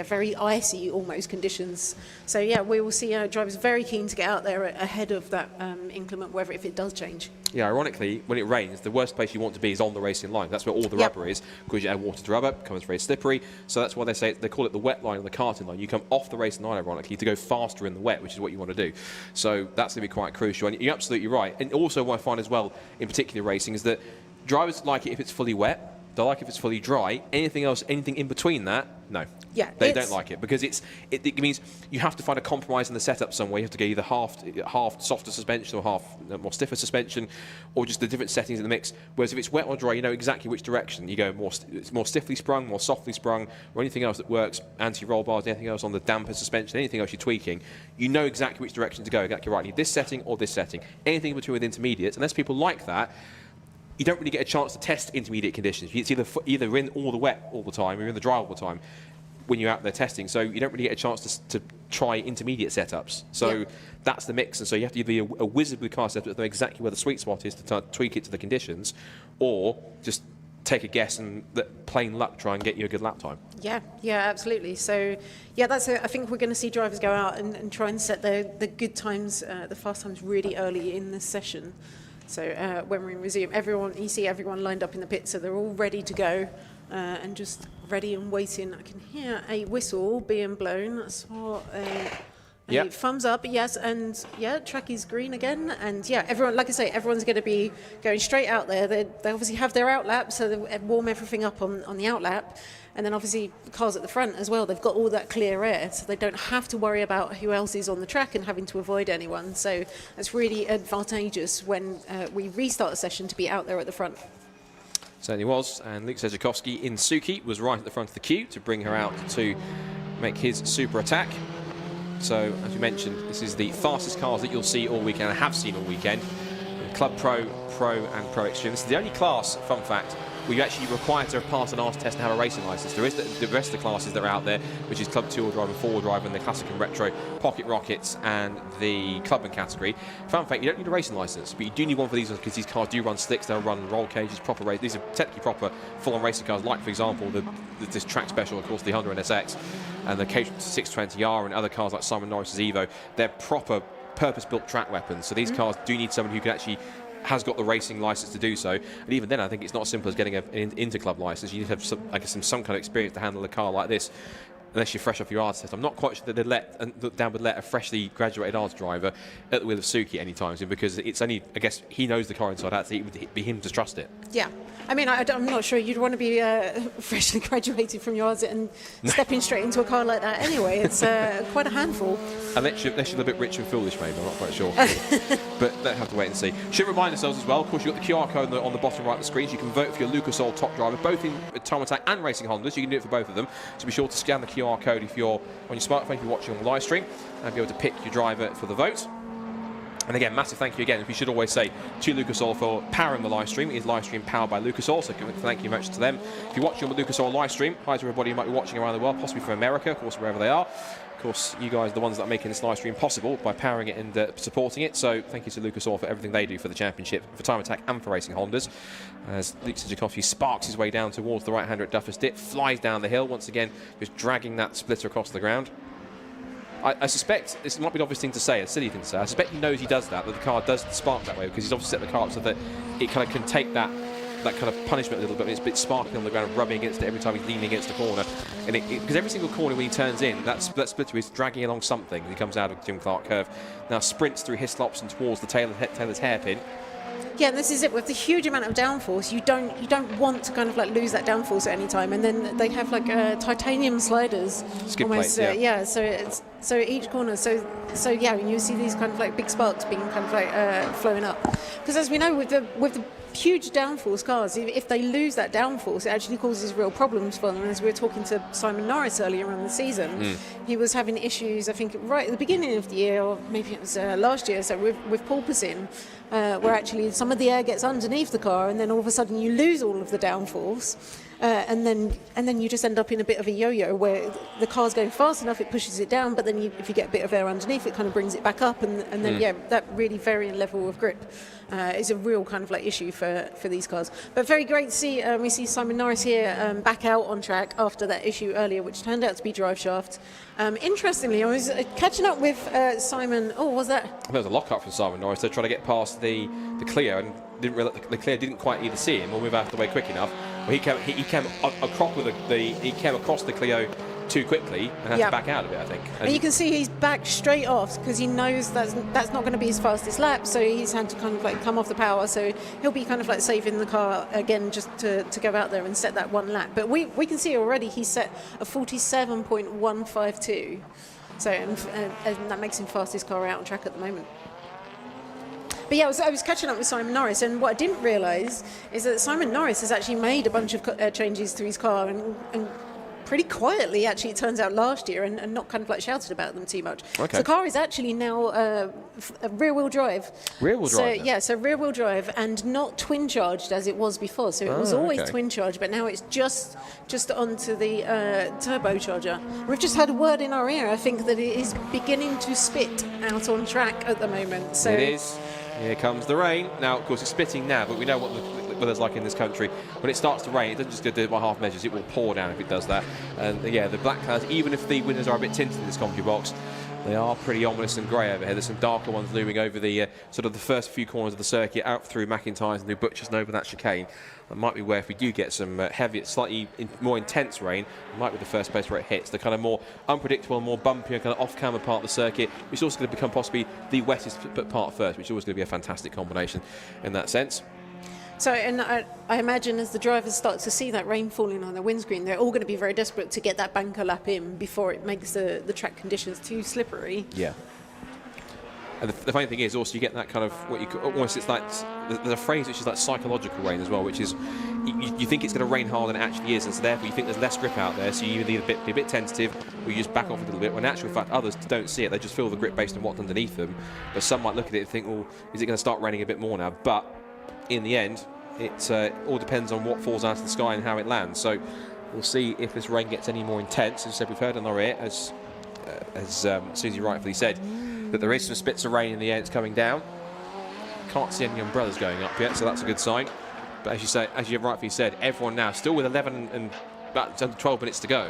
very icy almost conditions. So yeah, we will see drivers very keen to get out there ahead of that inclement weather if it does change. Yeah, ironically, when it rains, the worst place you want to be is on the racing line. That's where all the rubber is, because you add water to rubber, it becomes very slippery. So that's why they call it the wet line or the karting line. You come off the racing line, ironically, to go faster in the wet, which is what you want to do. So that's going to be quite crucial. And you're absolutely right. And also what I find as well, in particular racing, is that drivers like it if it's fully wet. They like if it's fully dry. Anything else, anything in between that, no. Yeah, they don't like it, because it means you have to find a compromise in the setup somewhere. You have to get either half softer suspension or half more stiffer suspension, or just the different settings in the mix. Whereas if it's wet or dry, you know exactly which direction. You go it's more stiffly sprung, more softly sprung, or anything else that works, anti-roll bars, anything else on the damper suspension, anything else you're tweaking. You know exactly which direction to go. Exactly right. You need this setting or this setting. Anything in between with intermediates, unless people like that, you don't really get a chance to test intermediate conditions. It's either in all the wet all the time or in the dry all the time when you're out there testing. So you don't really get a chance to try intermediate setups. So that's the mix. And so you have to either be a wizard with car setup that know exactly where the sweet spot is to tweak it to the conditions, or just take a guess and plain luck try and get you a good lap time. Yeah, absolutely. So yeah, I think we're going to see drivers go out and try and set the good times, the fast times really early in this session. So when we resume, you see everyone lined up in the pit, so they're all ready to go and just ready and waiting. I can hear a whistle being blown. I saw Yep. Thumbs up, yes, and yeah, track is green again, and yeah, everyone, like I say, everyone's going to be going straight out there. They obviously have their outlap, so they warm everything up on the outlap, and then obviously the cars at the front as well. They've got all that clear air, so they don't have to worry about who else is on the track and having to avoid anyone. So it's really advantageous when we restart a session to be out there at the front. Certainly was, and Luke Sejakowski in Suki was right at the front of the queue to bring her out to make his super attack. So, as you mentioned, this is the fastest cars that you'll see all weekend, and have seen all weekend. Club Pro, Pro and Pro Extreme. This is the only class, fun fact, where you actually require to pass an ARS test and have a racing license. There is the rest of the classes that are out there, which is Club 2-wheel drive and 4-wheel drive, and the Classic and Retro, Pocket Rockets, and the Clubman category. Fun fact, you don't need a racing license, but you do need one for these ones because these cars do run slicks, they'll run roll cages, proper race. These are technically proper full-on racing cars, like, for example, this track special, of course, the Honda NSX, and the K620R, and other cars like Simon Norris's Evo. They're proper purpose-built track weapons, so these cars do need someone who can actually has got the racing license to do so, and even then I think it's not as simple as getting an inter-club license. You need to have some kind of experience to handle a car like this, unless you're fresh off your ARS test. I'm not quite sure that Dan would let a freshly graduated ARS driver at the wheel of Suki anytime soon, because it's only, I guess, he knows the car inside out, so it would be him to trust it. Yeah, I mean, I'm not sure you'd want to be freshly graduated from your ARS and stepping straight into a car like that anyway. It's quite a handful. Unless you're a little bit rich and foolish, maybe, I'm not quite sure. But they'll have to wait and see. Should remind ourselves as well, of course, you've got the QR code on the bottom right of the screen, so you can vote for your Lucas Oil top driver, both in Time Attack and Racing Hondas. You can do it for both of them, so be sure to scan the QR code if you're on your smartphone, if you're watching on the live stream, and be able to pick your driver for the vote. And again, massive thank you again, we should always say, to Lucas Oil for powering the live stream. It is live stream powered by Lucas Oil, so thank you much to them. If you're watching on the Lucas Oil live stream, hi to everybody who might be watching around the world, possibly from America, of course, wherever they are. Of course, you guys are the ones that are making this live stream possible by powering it and supporting it. So thank you to Lucas Oil for everything they do for the championship, for Time Attack and for Racing Hondas. As Luke Sejakowski sparks his way down towards the right-hander at Duffer's Dip, flies down the hill, once again, just dragging that splitter across the ground. I suspect, this might be an obvious thing to say, a silly thing to say, I suspect he knows he does that the car does spark that way, because he's obviously set the car up so that it kind of can take that kind of punishment a little bit. It's a bit sparking on the ground, rubbing against it every time he's leaning against the corner. And because every single corner when he turns in, that splitter is dragging along something as he comes out of Jim Clark curve. Now sprints through Hislops and towards the Taylor's hairpin. Yeah, and this is it. With the huge amount of downforce, you don't want to kind of like lose that downforce at any time. And then they have like titanium sliders, skid almost. Plates, yeah. So each corner. So yeah, and you see these kind of like big sparks being kind of like flowing up. Because as we know, with the huge downforce cars, if they lose that downforce, it actually causes real problems for them. And as we were talking to Simon Norris earlier on in the season, he was having issues, I think, right at the beginning of the year, or maybe it was last year, so with porpoising, where actually some of the air gets underneath the car, and then all of a sudden you lose all of the downforce. And then you just end up in a bit of a yo-yo where the car's going fast enough, it pushes it down, but then if you get a bit of air underneath, it kind of brings it back up, and then yeah, that really varying level of grip is a real kind of like issue for these cars. But very great to see. We see Simon Norris here back out on track after that issue earlier, which turned out to be drive shaft. Interestingly, I was catching up with Simon. Oh, what was that? There was a lockup from Simon Norris. They're trying to get past the Clio, and didn't realize the Clio didn't quite either see him or move out of the way quick enough. Well, he came across the Clio too quickly and had to back out of it, I think. And you can see he's back straight off because he knows that's not going to be his fastest lap, so he's had to kind of like come off the power, so he'll be kind of like saving the car again just to go out there and set that one lap. But we can see already he's set a 47.152, so and that makes him fastest car out on track at the moment. But yeah, I was catching up with Simon Norris, and what I didn't realise is that Simon Norris has actually made a bunch of changes to his car, and pretty quietly, actually, it turns out, last year, and not kind of like shouted about them too much. Okay. So the car is actually now a rear-wheel drive. Rear-wheel drive? Yeah, so rear-wheel drive, and not twin-charged as it was before. So it was always twin-charged, but now it's just onto the turbocharger. We've just had a word in our ear, I think, that it is beginning to spit out on track at the moment. So it is. Here comes the rain. Now, of course, it's spitting now, but we know what the weather's like in this country. When it starts to rain, it doesn't just go do it by half measures, it will pour down if it does that. And yeah, the black clouds, even if the windows are a bit tinted in this commentary box, They are pretty ominous and grey over here. There's some darker ones looming over the sort of the first few corners of the circuit, out through McIntyre's and through Butchers and over that chicane. That might be where, if we do get some heavy, slightly more intense rain, it might be the first place where it hits. The kind of more unpredictable, more bumpy, kind of off-camber part of the circuit, which is also going to become possibly the wettest part first, which is always going to be a fantastic combination in that sense. So, and I imagine as the drivers start to see that rain falling on their windscreen, they're all going to be very desperate to get that banker lap in before it makes the track conditions too slippery. Yeah. And the funny thing is, also, you get that kind of what you almost, it's like there's a phrase which is like psychological rain as well, which is you think it's going to rain harder than it actually is, and so therefore you think there's less grip out there, so you either be a bit tentative or you just back off a little bit. When in actual fact others don't see it, they just feel the grip based on what's underneath them. But some might look at it and think, well, is it going to start raining a bit more now? But in the end, it all depends on what falls out of the sky and how it lands. So we'll see if this rain gets any more intense. As I said, we've heard on our ear, as Susie rightfully said, that there is some spits of rain in the air. It's coming down. Can't see any umbrellas going up yet, so that's a good sign. But as you say, as you rightfully said, everyone now still with 11 and about 12 minutes to go,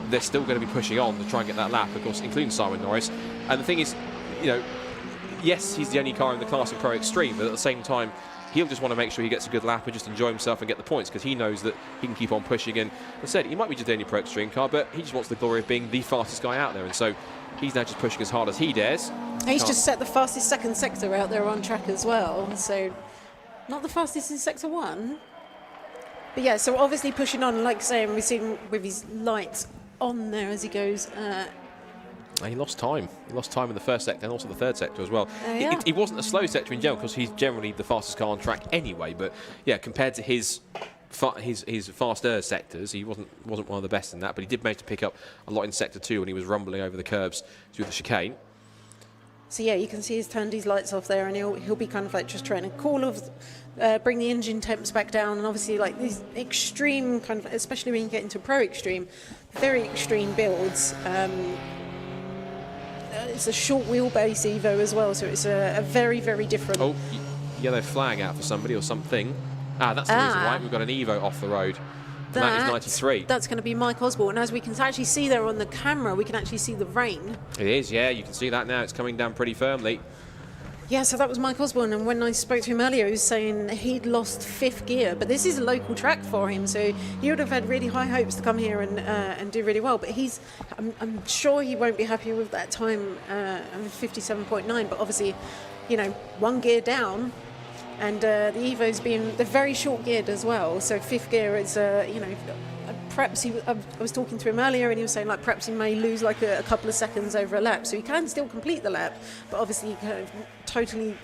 they're still going to be pushing on to try and get that lap, of course, including Simon Norris. And the thing is, you know, yes, he's the only car in the class in Pro Extreme, but at the same time, he'll just want to make sure he gets a good lap and just enjoy himself and get the points, because he knows that he can keep on pushing. And as I said, he might be just the only Pro Extreme car, but he just wants the glory of being the fastest guy out there. And so he's now just pushing as hard as he dares. He's just set the fastest second sector out there on track as well. So not the fastest in sector 1. But yeah, so obviously pushing on, like saying, we've seen with his lights on there as he goes. He lost time. He lost time in the first sector and also the third sector as well. Yeah. He wasn't a slow sector in general, because he's generally the fastest car on track anyway. But yeah, compared to his faster sectors, he wasn't one of the best in that. But he did manage to pick up a lot in sector 2 when he was rumbling over the curbs through the chicane. So yeah, you can see he's turned his lights off there, and he'll be kind of like just trying to bring the engine temps back down, and obviously like these extreme kind of, especially when you get into Pro Extreme, very extreme builds. It's a short wheelbase Evo as well, so it's a very, very different. Oh, yellow flag out for somebody or something. That's the reason why we've got an Evo off the road. And that is 93. That's going to be Mike Osborne. And as we can actually see there on the camera, we can actually see the rain. It is, yeah, you can see that now. It's coming down pretty firmly. Yeah, so that was Mike Osborne, and when I spoke to him earlier, he was saying he'd lost 5th gear, but this is a local track for him, so he would have had really high hopes to come here and do really well. But I'm sure he won't be happy with that time, 57.9. But obviously, you know, 1 gear down, and the Evo's they're very short geared as well. So 5th gear is, you know, perhaps I was talking to him earlier, and he was saying like perhaps he may lose like a couple of seconds over a lap, so he can still complete the lap, but obviously kind of totally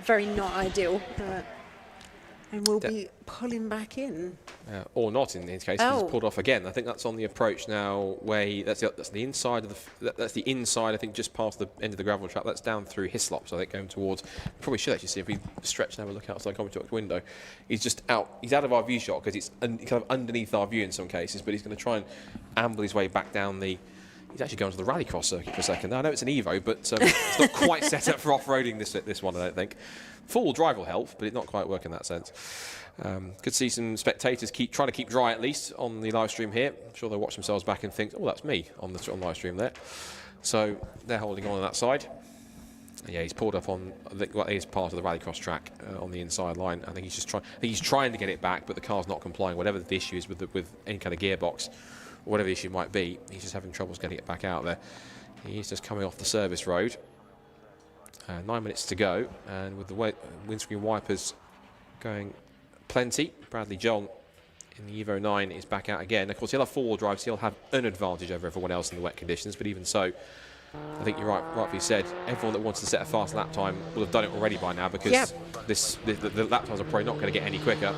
very not ideal, and will be pulling back in. Or not in his case. He's pulled off again. I think that's on the approach now, where that's the inside of that's the inside. I think just past the end of the gravel track. That's down through Hislop, so I think going towards. Probably should actually see if we stretch and have a look outside the commentary window. He's just out. He's out of our view shot because it's kind of underneath our view in some cases. But he's going to try and amble his way back down the. He's actually going to the rallycross circuit for a second. Now, I know it's an Evo, but it's not quite set up for off-roading this one, I don't think. Full drive will help, but it's not quite work in that sense. Could see some spectators trying to keep dry, at least, on the live stream here. I'm sure they'll watch themselves back and think, oh, that's me on live stream there. So they're holding on that side. Yeah, he's pulled up on what is part of the rallycross track on the inside line. I think he's trying to get it back, but the car's not complying. Whatever the issue is with any kind of gearbox, whatever the issue might be, he's just having troubles getting it back out there. He's just coming off the service road. 9 minutes to go, and with the windscreen wipers going plenty, Bradley John in the Evo 9 is back out again. Of course, he'll have 4-wheel drive, so he'll have an advantage over everyone else in the wet conditions, but even so, I think you're rightfully said, everyone that wants to set a fast lap time will have done it already by now, because the lap times are probably not going to get any quicker.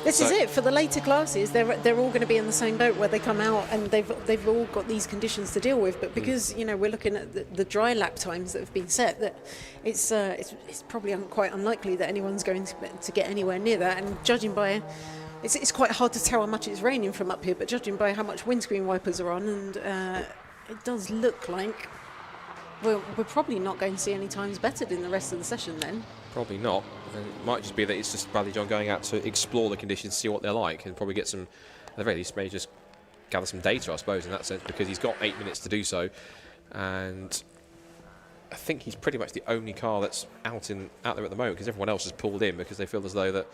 This is it for the later classes. They're all going to be in the same boat where they come out, and they've all got these conditions to deal with. But because you know we're looking at the dry lap times that have been set, that it's probably quite unlikely that anyone's going to get anywhere near that. And judging by, it's quite hard to tell how much it's raining from up here. But judging by how much windscreen wipers are on, and it does look like we're probably not going to see any times bettered in the rest of the session then. Probably not. It might just be that it's just Bradley John going out to explore the conditions, see what they're like, and probably get some, at the very least, maybe just gather some data, I suppose, in that sense, because he's got 8 minutes to do so. And I think he's pretty much the only car that's out there at the moment, because everyone else has pulled in because they feel as though that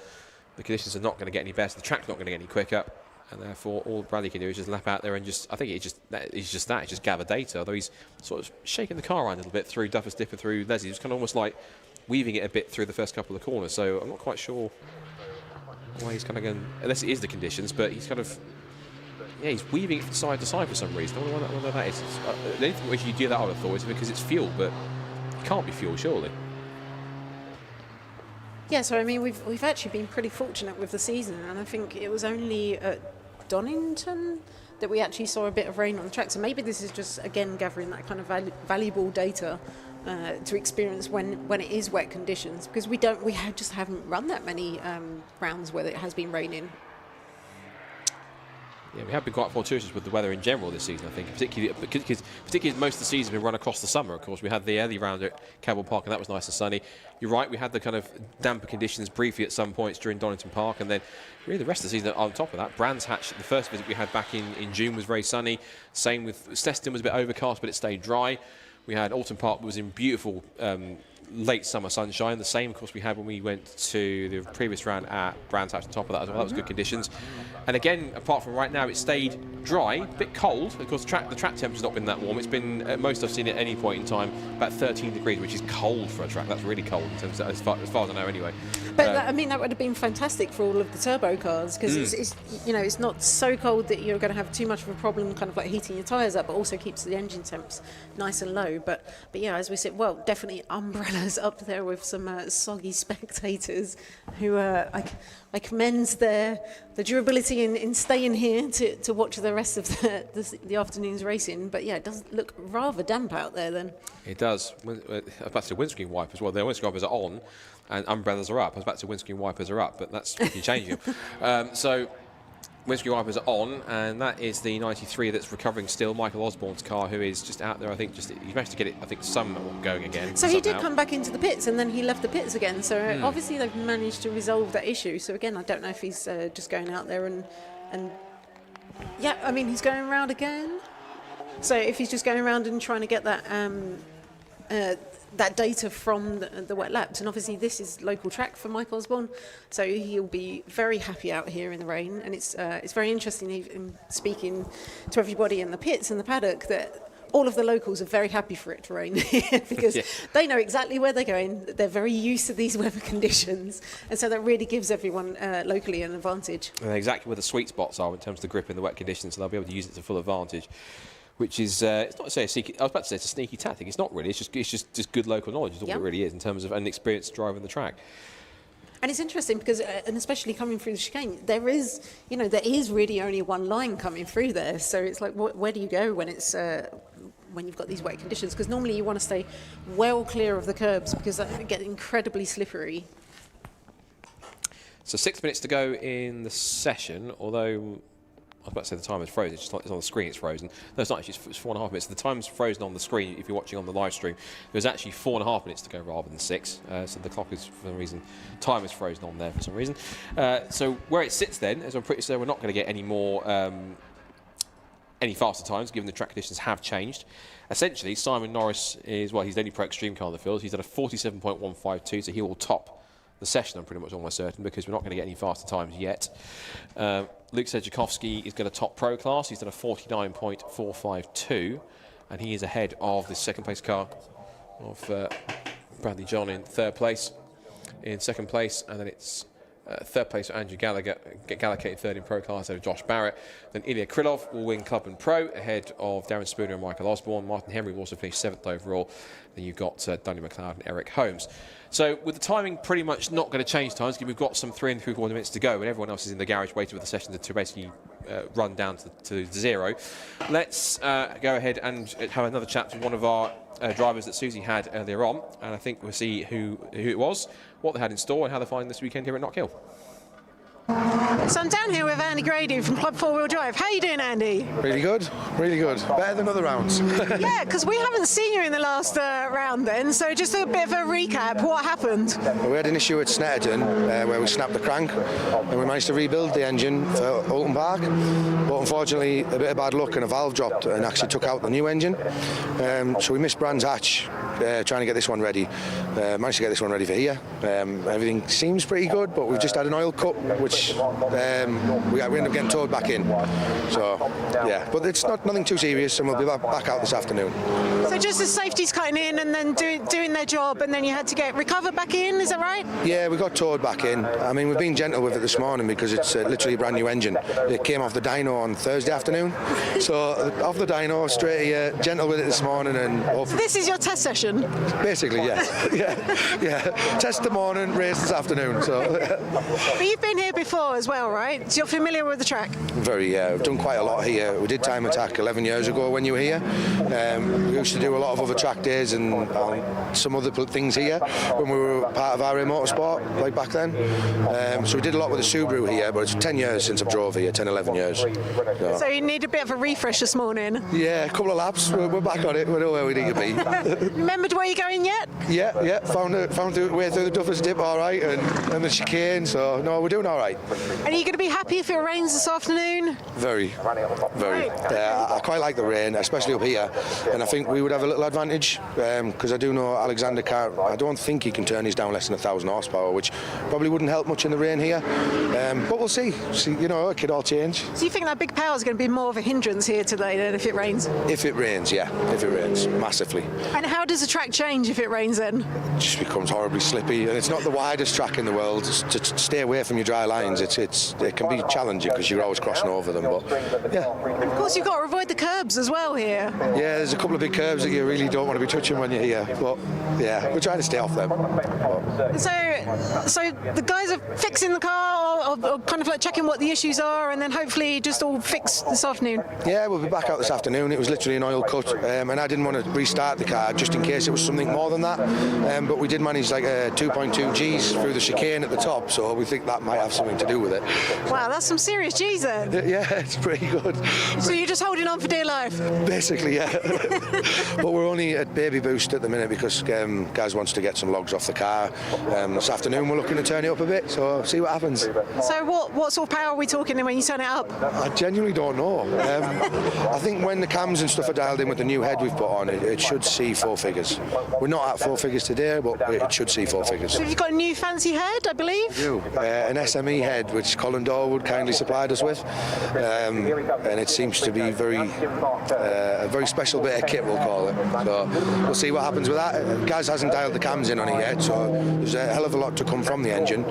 the conditions are not going to get any better, the track's not going to get any quicker, and therefore all Bradley can do is just lap out there and I think he's just gather data, although he's sort of shaking the car around a little bit through Duffer's Dipper, through Leslie. It's kind of almost like weaving it a bit through the first couple of the corners, so I'm not quite sure why he's kind of going, unless it is the conditions, but he's kind of, yeah, he's weaving it from side to side for some reason. I wonder what that is. The only thing which you do that, I would have thought, is because it's fuel, but it can't be fuel, surely. Yeah, so I mean, we've actually been pretty fortunate with the season, and I think it was only at Donington that we actually saw a bit of rain on the track. So maybe this is just, again, gathering that kind of valuable data to experience when it is wet conditions, because we just haven't run that many rounds where it has been raining. Yeah, we have been quite fortuitous with the weather in general this season, I think, particularly because most of the season has been run across the summer. Of course, we had the early round at Cabell Park, and that was nice and sunny. You're right, we had the kind of damper conditions briefly at some points during Donington Park, and then really the rest of the season on top of that. Brands Hatch, the first visit we had back in June, was very sunny. Same with Seston, was a bit overcast, but it stayed dry. We had Alton Park, was in beautiful late summer sunshine. The same, of course, we had when we went to the previous round at Brands Hatch on top of that as well. That was good conditions. And again, apart from right now, it stayed dry, a bit cold. Of course, the track temperature's not been that warm. It's been, at most I've seen at any point in time, about 13 degrees, which is cold for a track. That's really cold, in terms of, as far as I know anyway. But I mean, that would have been fantastic for all of the turbo cars, because it's not so cold that you're going to have too much of a problem kind of like heating your tyres up, but also keeps the engine temps nice and low. But yeah, as we said, well, definitely umbrellas up there with some soggy spectators who I commend the durability in staying here to watch the rest of the afternoon's racing. But yeah, it does look rather damp out there then. It does. I was about to say windscreen wipers. Well, the windscreen wipers are on and umbrellas are up. I was about to say windscreen wipers are up, but that's changing them. So windscreen wipers are on, and that is the 93 that's recovering still, Michael Osborne's car, who is just out there. I think he managed to get it, I think, some going again. So he did come back into the pits, and then he left the pits again. So obviously they've managed to resolve that issue. So again, I don't know if he's just going out there and yeah, I mean, he's going around again. So if he's just going around and trying to get that data from the wet laps, and obviously this is local track for Mike Osborne, so he'll be very happy out here in the rain. And it's very interesting, even speaking to everybody in the pits and the paddock, that all of the locals are very happy for it to rain here, because they know exactly where they're going. They're very used to these weather conditions, and so that really gives everyone locally an advantage. And exactly where the sweet spots are in terms of the grip in the wet conditions, so they'll be able to use it to full advantage. Which is, it's not to say a sneaky, I was about to say it's a sneaky tactic. It's not really. It's just good local knowledge. Is all it really is in terms of an experienced driver on the track. And it's interesting because, and especially coming through the chicane, there is really only one line coming through there. So it's like, where do you go when it's when you've got these wet conditions? Because normally you want to stay well clear of the curbs, because that get incredibly slippery. So 6 minutes to go in the session, although I was about to say the time is frozen. It's on the screen, it's frozen. No, it's not actually. It's 4.5 minutes. The time's frozen on the screen if you're watching on the live stream. There's actually 4.5 minutes to go rather than 6. So the clock is, for some reason, time is frozen on there for some reason. So where it sits then, as I'm pretty sure we're not going to get any more, any faster times, given the track conditions have changed. Essentially, Simon Norris is, well, he's the only Pro Extreme car in the field. He's at a 47.152, so he will top the session, I'm pretty much almost certain, because we're not going to get any faster times yet. Luke Sedjakowski is going to top Pro class. He's done a 49.452, and he is ahead of the second place car of Bradley John in third place. In second place, and then it's third place for Andrew Gallagher in third in Pro class over Josh Barrett. Then Ilya Krylov will win Club and Pro ahead of Darren Spooner and Michael Osborne. Martin Henry will also finish 7th overall. Then you've got Dunny McLeod and Eric Holmes. So with the timing pretty much not going to change times, we've got some 3 3/4 minutes to go, and everyone else is in the garage waiting for the session to basically run down to 0. Let's go ahead and have another chat with one of our drivers that Susie had earlier on, and I think we'll see who it was, what they had in store, and how they're finding this weekend here at Knockhill. So I'm down here with Andy Grady from Club 4 Wheel Drive. How you doing, Andy? Really good, really good. Better than other rounds. Yeah, because we haven't seen you in the last round then, so just a bit of a recap. What happened? We had an issue at Snetterton where we snapped the crank and we managed to rebuild the engine for Oulton Park, but unfortunately a bit of bad luck and a valve dropped and actually took out the new engine. So we missed Brands Hatch trying to get this one ready. Managed to get this one ready for here. Everything seems pretty good, but we've just had an oil cut, which we end up getting towed back in. So yeah, but it's nothing too serious, and we'll be back out this afternoon. So just the safety's cutting in and then doing their job, and then you had to get recovered back in, is that right? Yeah, we got towed back in. I mean, we've been gentle with it this morning because it's literally a brand new engine. It came off the dyno on Thursday afternoon, so off the dyno straight here, gentle with it this morning, and hopefully... This is your test session? Basically, yes. yeah. Test the morning, race this afternoon. So. But you've been here before as well, right? So you're familiar with the track? Very, yeah. We've done quite a lot here. We did Time Attack 11 years ago when you were here. We used to do a lot of other track days and some other things here when we were part of RA Motorsport, like back then. So we did a lot with the Subaru here, but it's 10 years since I've drove here, 10, 11 years. So you need a bit of a refresh this morning? Yeah, a couple of laps. We're back on it. We know where we need to be. Remembered where you're going yet? Yeah. Found the way through the Duffers Dip all right, and the chicane, so no, we're doing all right. And are you going to be happy if it rains this afternoon? Very. I quite like the rain, especially up here, and I think we would have a little advantage because I do know Alexander can't. I don't think he can turn his down less than 1,000 horsepower, which probably wouldn't help much in the rain here. But we'll see. It could all change. So you think that big power is going to be more of a hindrance here today than if it rains? If it rains, yeah. If it rains, massively. And how does the track change if it rains then? It just becomes horribly slippy, and it's not the widest track in the world. To stay away from your dry lines, it can be challenging because you're always crossing over them. But yeah. Of course, you've got to avoid the curbs as well here. Yeah, there's a couple of big curbs that you really don't want to be touching when you're here. But yeah, we're trying to stay off them. So the guys are fixing the car, or kind of like checking what the issues are, and then hopefully just all fix this afternoon. Yeah, we'll be back out this afternoon. It was literally an oil cut, and I didn't want to restart the car just in case it was something more than that. But we did manage like 2.2 Gs through the chicane at the top, so we think that might have something to do with it. Wow, that's some serious Gs then. Yeah, it's pretty good. So you're just holding on for dear life? Basically, yeah. But we're only at baby boost at the minute because guys wants to get some logs off the car. This afternoon we're looking to turn it up a bit, so see what happens. So what sort of power are we talking when you turn it up? I genuinely don't know. I think when the cams and stuff are dialed in with the new head we've put on, it should see 4 figures. We're not at 4 figures today, but it should see 4 figures. So you've got a new fancy head, I believe? We do. An SME head, which Colin Dorwood kindly supplied us with, and it seems to be a very special bit of kit, we'll call it. So we'll see what happens with that. Gaz hasn't dialed the cams in on it yet, so there's a hell of a lot to come from the engine,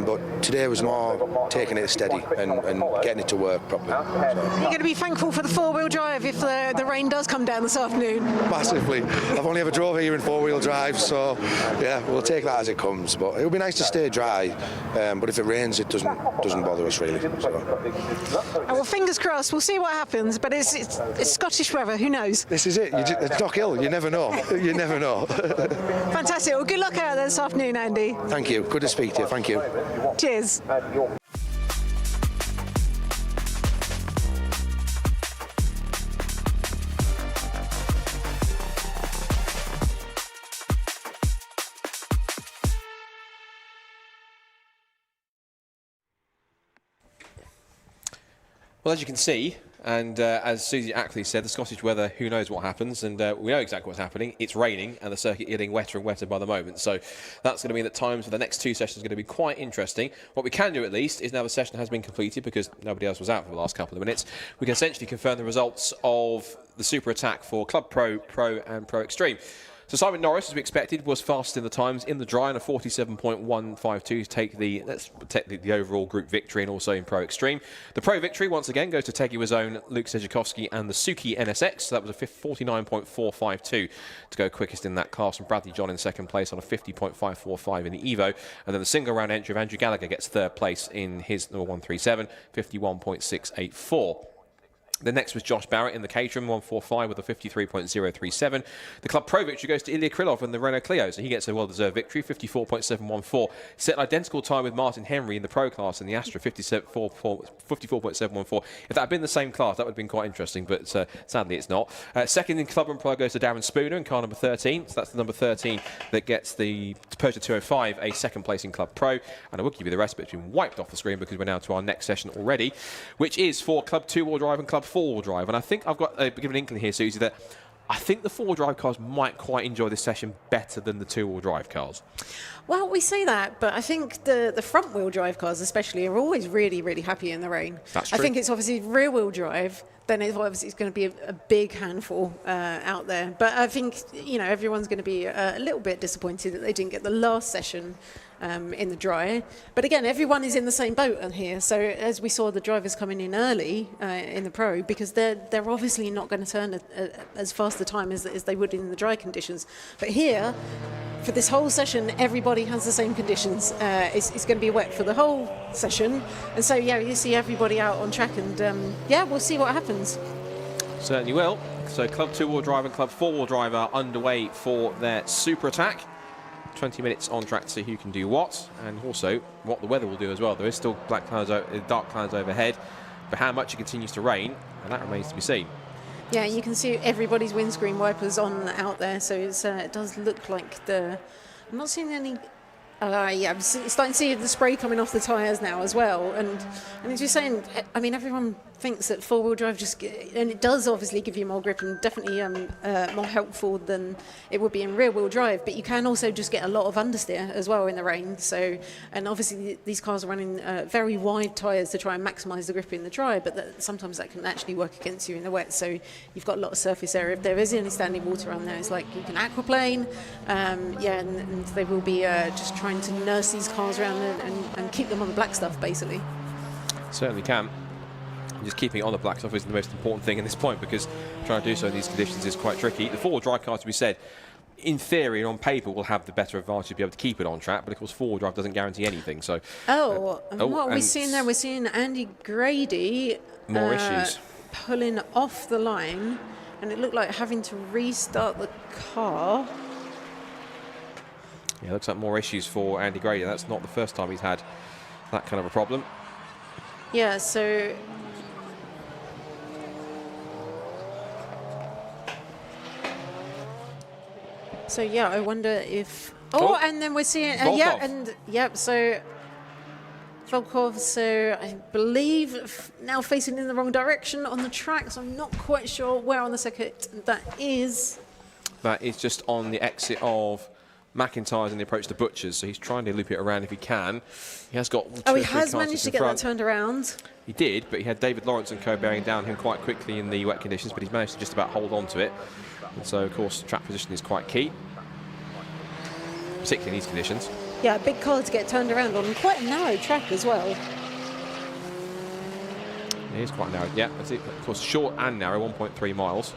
but today was more taking it steady and getting it to work properly. So. Are you going to be thankful for the 4-wheel drive if the rain does come down this afternoon? Massively. I've only ever drove here in 4-wheel drive, so yeah, we'll take that as it comes. But it would be nice to stay dry, but if it rains, it doesn't bother us really. So. Well, fingers crossed. We'll see what happens. But it's Scottish weather. Who knows? This is it. It's Knockhill. You never know. You never know. Fantastic. Well, good luck out there this afternoon, Andy. Thank you. Good to speak to you. Thank you. Cheers. Well, as you can see, and as Susie Ackley said, the Scottish weather, who knows what happens, and we know exactly what's happening. It's raining, and the circuit getting wetter and wetter by the moment. So that's going to mean that times for the next 2 sessions are going to be quite interesting. What we can do, at least, is now the session has been completed, because nobody else was out for the last couple of minutes, we can essentially confirm the results of the Super Attack for Club Pro, Pro and Pro Extreme. So Simon Norris, as we expected, was fastest in the times in the dry on a 47.152 to take the overall group victory and also in Pro Extreme. The Pro victory, once again, goes to Tegui's own Luke Sejikovsky and the Suki NSX. So that was a 49.452 to go quickest in that class. And Bradley John in second place on a 50.545 in the Evo. And then the single round entry of Andrew Gallagher gets third place in his number 137, 51.684. The next was Josh Barrett in the Caterham, 145 with a 53.037. The Club Pro victory goes to Ilya Krylov in the Renault Clio, so he gets a well-deserved victory, 54.714. Set an identical time with Martin Henry in the Pro class in the Astra, 54.714. If that had been the same class, that would have been quite interesting, but sadly it's not. Second in Club and Pro goes to Darren Spooner in car number 13, so that's the number 13 that gets the Peugeot 205 a second place in Club Pro. And I will give you the rest, but it's been wiped off the screen because we're now to our next session already, which is for Club 2-wheel drive and Club 4-wheel drive. And I think I've got given an inkling here, Susie, that I think the 4-wheel drive cars might quite enjoy this session better than the 2-wheel drive cars. Well, we say that, but I think the front-wheel drive cars especially are always really, really happy in the rain. That's true. I think it's obviously rear-wheel drive, then it's obviously going to be a big handful out there. But I think, you know, everyone's going to be a little bit disappointed that they didn't get the last session in the dry. But again, everyone is in the same boat on here. So as we saw the drivers coming in early in the Pro, because they're obviously not going to turn as fast a time as they would in the dry conditions. But here, for this whole session, everybody has the same conditions. It's going to be wet for the whole session. And so, yeah, you see everybody out on track. And, yeah, we'll see what happens. Certainly will. So Club 2-wheel drive and Club 4-wheel drive are underway for their super attack. 20 minutes on track to see who can do what, and also what the weather will do as well. There is still dark clouds overhead, but how much it continues to rain, and that remains to be seen. Yeah, you can see everybody's windscreen wipers on out there, so it does look like I'm not seeing any. Yeah, I'm starting to see the spray coming off the tyres now as well, and as you're saying, I mean, everyone thinks that 4-wheel drive and it does obviously give you more grip and definitely more helpful than it would be in rear-wheel drive, but you can also just get a lot of understeer as well in the rain. So, and obviously these cars are running very wide tyres to try and maximise the grip in the dry, but sometimes that can actually work against you in the wet. So you've got a lot of surface area. If there is any standing water around there, it's like you can aquaplane. Yeah, and they will be just trying to nurse these cars around and keep them on the black stuff, basically. Certainly can. Just keeping it on the black stuff is the most important thing at this point, because trying to do so in these conditions is quite tricky. The 4-wheel drive car, to be said, in theory and on paper will have the better advantage to be able to keep it on track, but of course 4-wheel drive doesn't guarantee anything. So what are we seeing there? We're seeing Andy Grady more issues pulling off the line, and it looked like having to restart the car. Yeah, looks like more issues for Andy Grady. That's not the first time he's had that kind of a problem. Yeah, so yeah, I wonder if. And then we're seeing. So Volkov. So I believe now facing in the wrong direction on the track. So I'm not quite sure where on the circuit that is. That is just on the exit of McIntyre's and the approach to Butchers, so he's trying to loop it around if he can. He has got he has managed to get that turned around. He did, but he had David Lawrence and co bearing down him quite quickly in the wet conditions, but he's managed to just about hold on to it. And so, of course, track position is quite key, particularly in these conditions. Yeah, a big car to get turned around on quite a narrow track as well. It is quite narrow, yeah. Of course, short and narrow, 1.3 miles.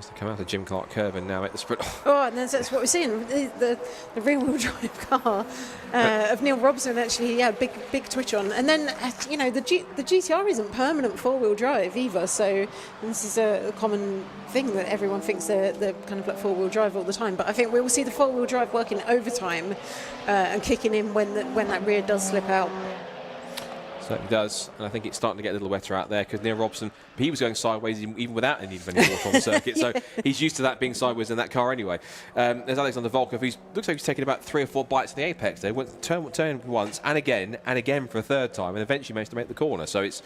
So they come out of Jim Clark curve and now at the sprint. And that's what we're seeing. The rear-wheel drive car of Neil Robson, actually, yeah, big twitch on. And then, you know, the GTR isn't permanent 4-wheel drive either. So this is a common thing that everyone thinks they're kind of like 4-wheel drive all the time. But I think we will see the 4-wheel drive working overtime and kicking in when that rear does slip out. Certainly does, and I think it's starting to get a little wetter out there because Neil Robson, he was going sideways even without any of any water on the circuit, so he's used to that being sideways in that car anyway. There's Alexander Volkov, who looks like he's taken about 3 or 4 bites of the apex there, went turn once and again for a third time, and eventually managed to make the corner. So it's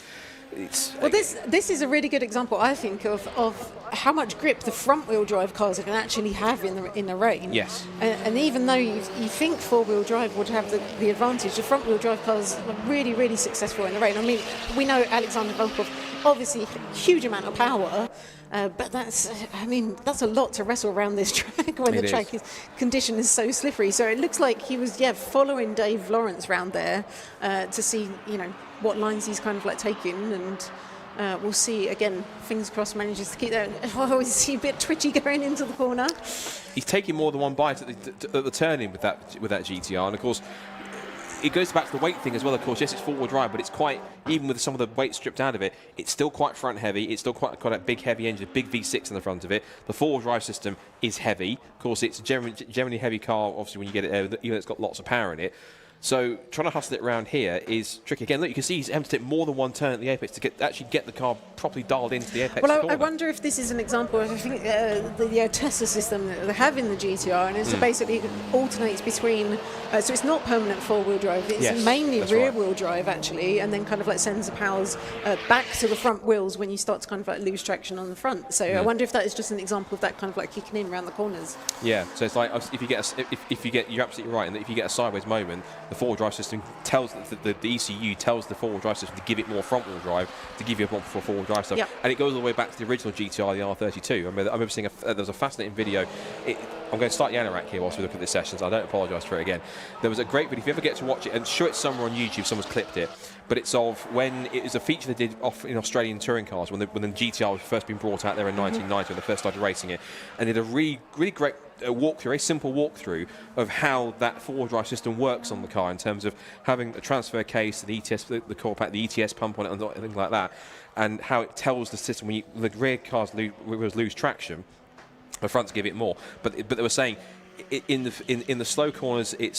well, this is a really good example, I think, of how much grip the front-wheel drive cars can actually have in the rain. Yes. And even though you think 4-wheel drive would have the advantage, the front-wheel drive cars are really, really successful in the rain. I mean, we know Alexander Volkov, obviously huge amount of power, but that's a lot to wrestle around this track when the track condition is so slippery. So it looks like he was following Dave Lawrence round there to see, you know, what lines he's kind of like taking, and we'll see again. Fingers crossed, manages to keep that. Oh, is he a bit twitchy going into the corner? He's taking more than one bite at the turn-in with that GTR, and of course, it goes back to the weight thing as well, of course. Yes, it's four-wheel drive, but it's quite, even with some of the weight stripped out of it, it's still quite front heavy. It's still quite got a big heavy engine, big V6 in the front of it. The four-wheel drive system is heavy. Of course, it's generally a heavy car, obviously, when you get it there, even though it's got lots of power in it. So trying to hustle it around here is tricky. Again, look, you can see he's having to take more than one turn at the apex to actually get the car properly dialed into the apex. Well, I wonder if this is an example of, I think, the Tesla system that they have in the GTR, and it's basically alternates between, so it's not permanent four-wheel drive, it's mainly rear-wheel drive, actually, and then kind of like sends the powers back to the front wheels when you start to kind of like lose traction on the front. So I wonder if that is just an example of that kind of like kicking in around the corners. Yeah, so it's like, if you get, you're absolutely right, and if you get a sideways moment, the four-wheel drive system tells the ECU tells the four-wheel drive system to give it more front-wheel drive, to give you a bump for four-wheel drive stuff. Yep. And it goes all the way back to the original GTR, the R32. I remember seeing there was a fascinating video. I'm going to start the anorak here whilst we look at this session, so I don't apologise for it again. There was a great video, if you ever get to watch it, and sure it's somewhere on YouTube, someone's clipped it, but it's of when it was a feature they did off in Australian touring cars when the GTR was first being brought out there in 1990 when they first started racing it, and did a really great walkthrough, a simple walkthrough of how that four-wheel drive system works on the car in terms of having a transfer case, the ETS, the core pack, the ETS pump on it, and things like that, and how it tells the system when the rear cars lose traction, the fronts give it more. But they were saying in the slow corners in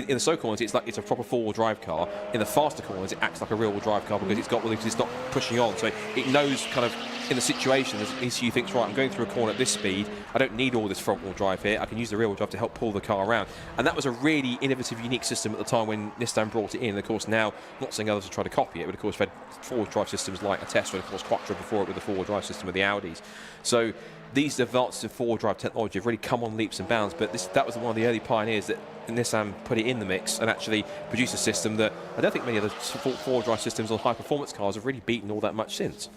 the slow corners it's like it's a proper four-wheel drive car. In the faster corners it acts like a rear-wheel drive car because it's not pushing on, so it knows kind of in the situation as ECU thinks, right, I'm going through a corner at this speed, I don't need all this front-wheel drive here, I can use the rear-wheel drive to help pull the car around. And that was a really innovative, unique system at the time when Nissan brought it in. And of course now, not saying others are trying to copy it, but of course we've had four-wheel drive systems like a Tesla, and of course Quattro before it with the four-wheel drive system with the Audis. So these advances of four-wheel drive technology have really come on leaps and bounds, but that was one of the early pioneers that Nissan put it in the mix and actually produced a system that I don't think many other four-wheel drive systems on high-performance cars have really beaten all that much since.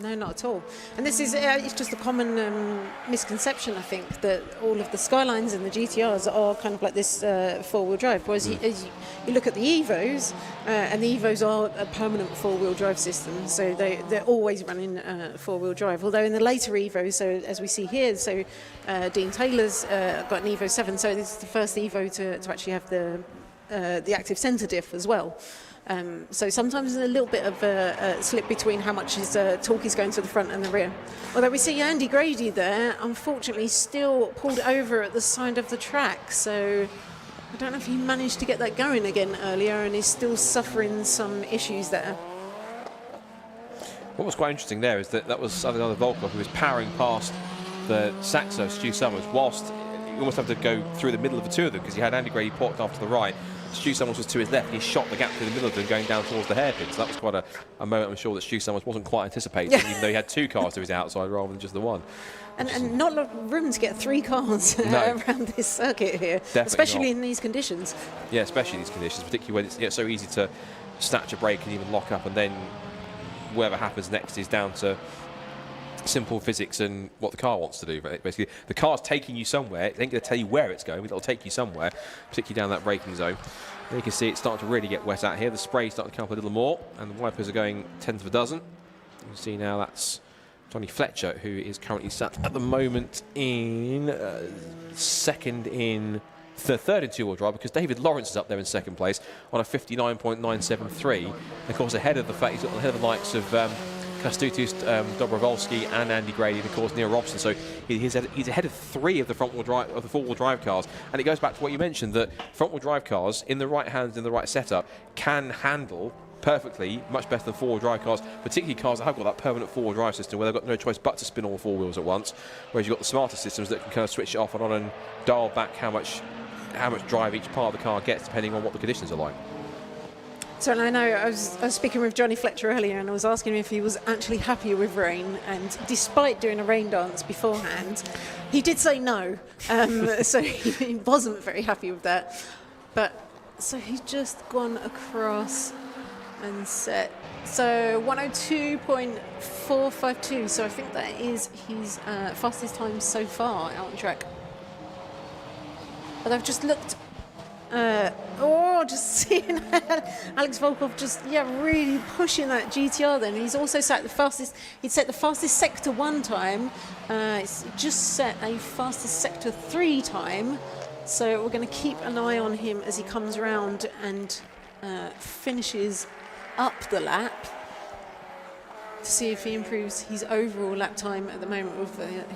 No, not at all. And this is it's just a common misconception, I think, that all of the Skylines and the GTRs are kind of like this four-wheel drive, whereas as you look at the Evos, and the Evos are a permanent four-wheel drive system, so they're always running four-wheel drive, although in the later Evos, so as we see here, so Dean Taylor's got an Evo 7, so this is the first Evo to actually have the active centre diff as well. So sometimes there's a little bit of a slip between how much torque is going to the front and the rear. Although we see Andy Grady there, unfortunately still pulled over at the side of the track. So I don't know if he managed to get that going again earlier and is still suffering some issues there. What was quite interesting there is that was another Volkov who was powering past the Saxo, Stu Summers, whilst you almost have to go through the middle of the two of them because you had Andy Grady parked off to the right. Stu Summers was to his left, and he shot the gap through the middle of them going down towards the hairpin. So that was quite a moment I'm sure that Stu Summers wasn't quite anticipating, even though he had two cars to his outside rather than just the one. And not a lot of room to get three cars around this circuit here, especially in these conditions. Yeah, especially in these conditions, particularly when it's so easy to snatch a brake and even lock up, and then whatever happens next is down to simple physics and what the car wants to do. Basically, the car's taking you somewhere. It ain't going to tell you where it's going, but it'll take you somewhere, particularly down that braking zone. And you can see it's starting to really get wet out here. The spray's starting to come up a little more, and the wipers are going tenth of a dozen. You can see now that's Johnny Fletcher, who is currently sat at the moment in third in two-wheel drive, because David Lawrence is up there in second place on a 59.973. And of course, ahead of the likes of Kastutis, Dobrovolsky and Andy Grady, and of course Neil Robson. So he's ahead of three of the four-wheel drive cars. And it goes back to what you mentioned, that front-wheel drive cars in the right hands, in the right setup, can handle perfectly much better than four-wheel drive cars, particularly cars that have got that permanent four-wheel drive system where they've got no choice but to spin all four wheels at once, whereas you've got the smarter systems that can kind of switch it off and on and dial back how much drive each part of the car gets depending on what the conditions are like. So I know I was speaking with Johnny Fletcher earlier, and I was asking him if he was actually happy with rain, and despite doing a rain dance beforehand, he did say no. So he wasn't very happy with that. But so he's just gone across and set. So 102.452. So I think that is his fastest time so far out on track. But I've just looked. Just seeing Alex Volkov just really pushing that GTR. Then he's also set the fastest. He'd set the fastest sector 1 time. It's just set a fastest sector 3 time. So we're going to keep an eye on him as he comes around and finishes up the lap to see if he improves his overall lap time at the moment.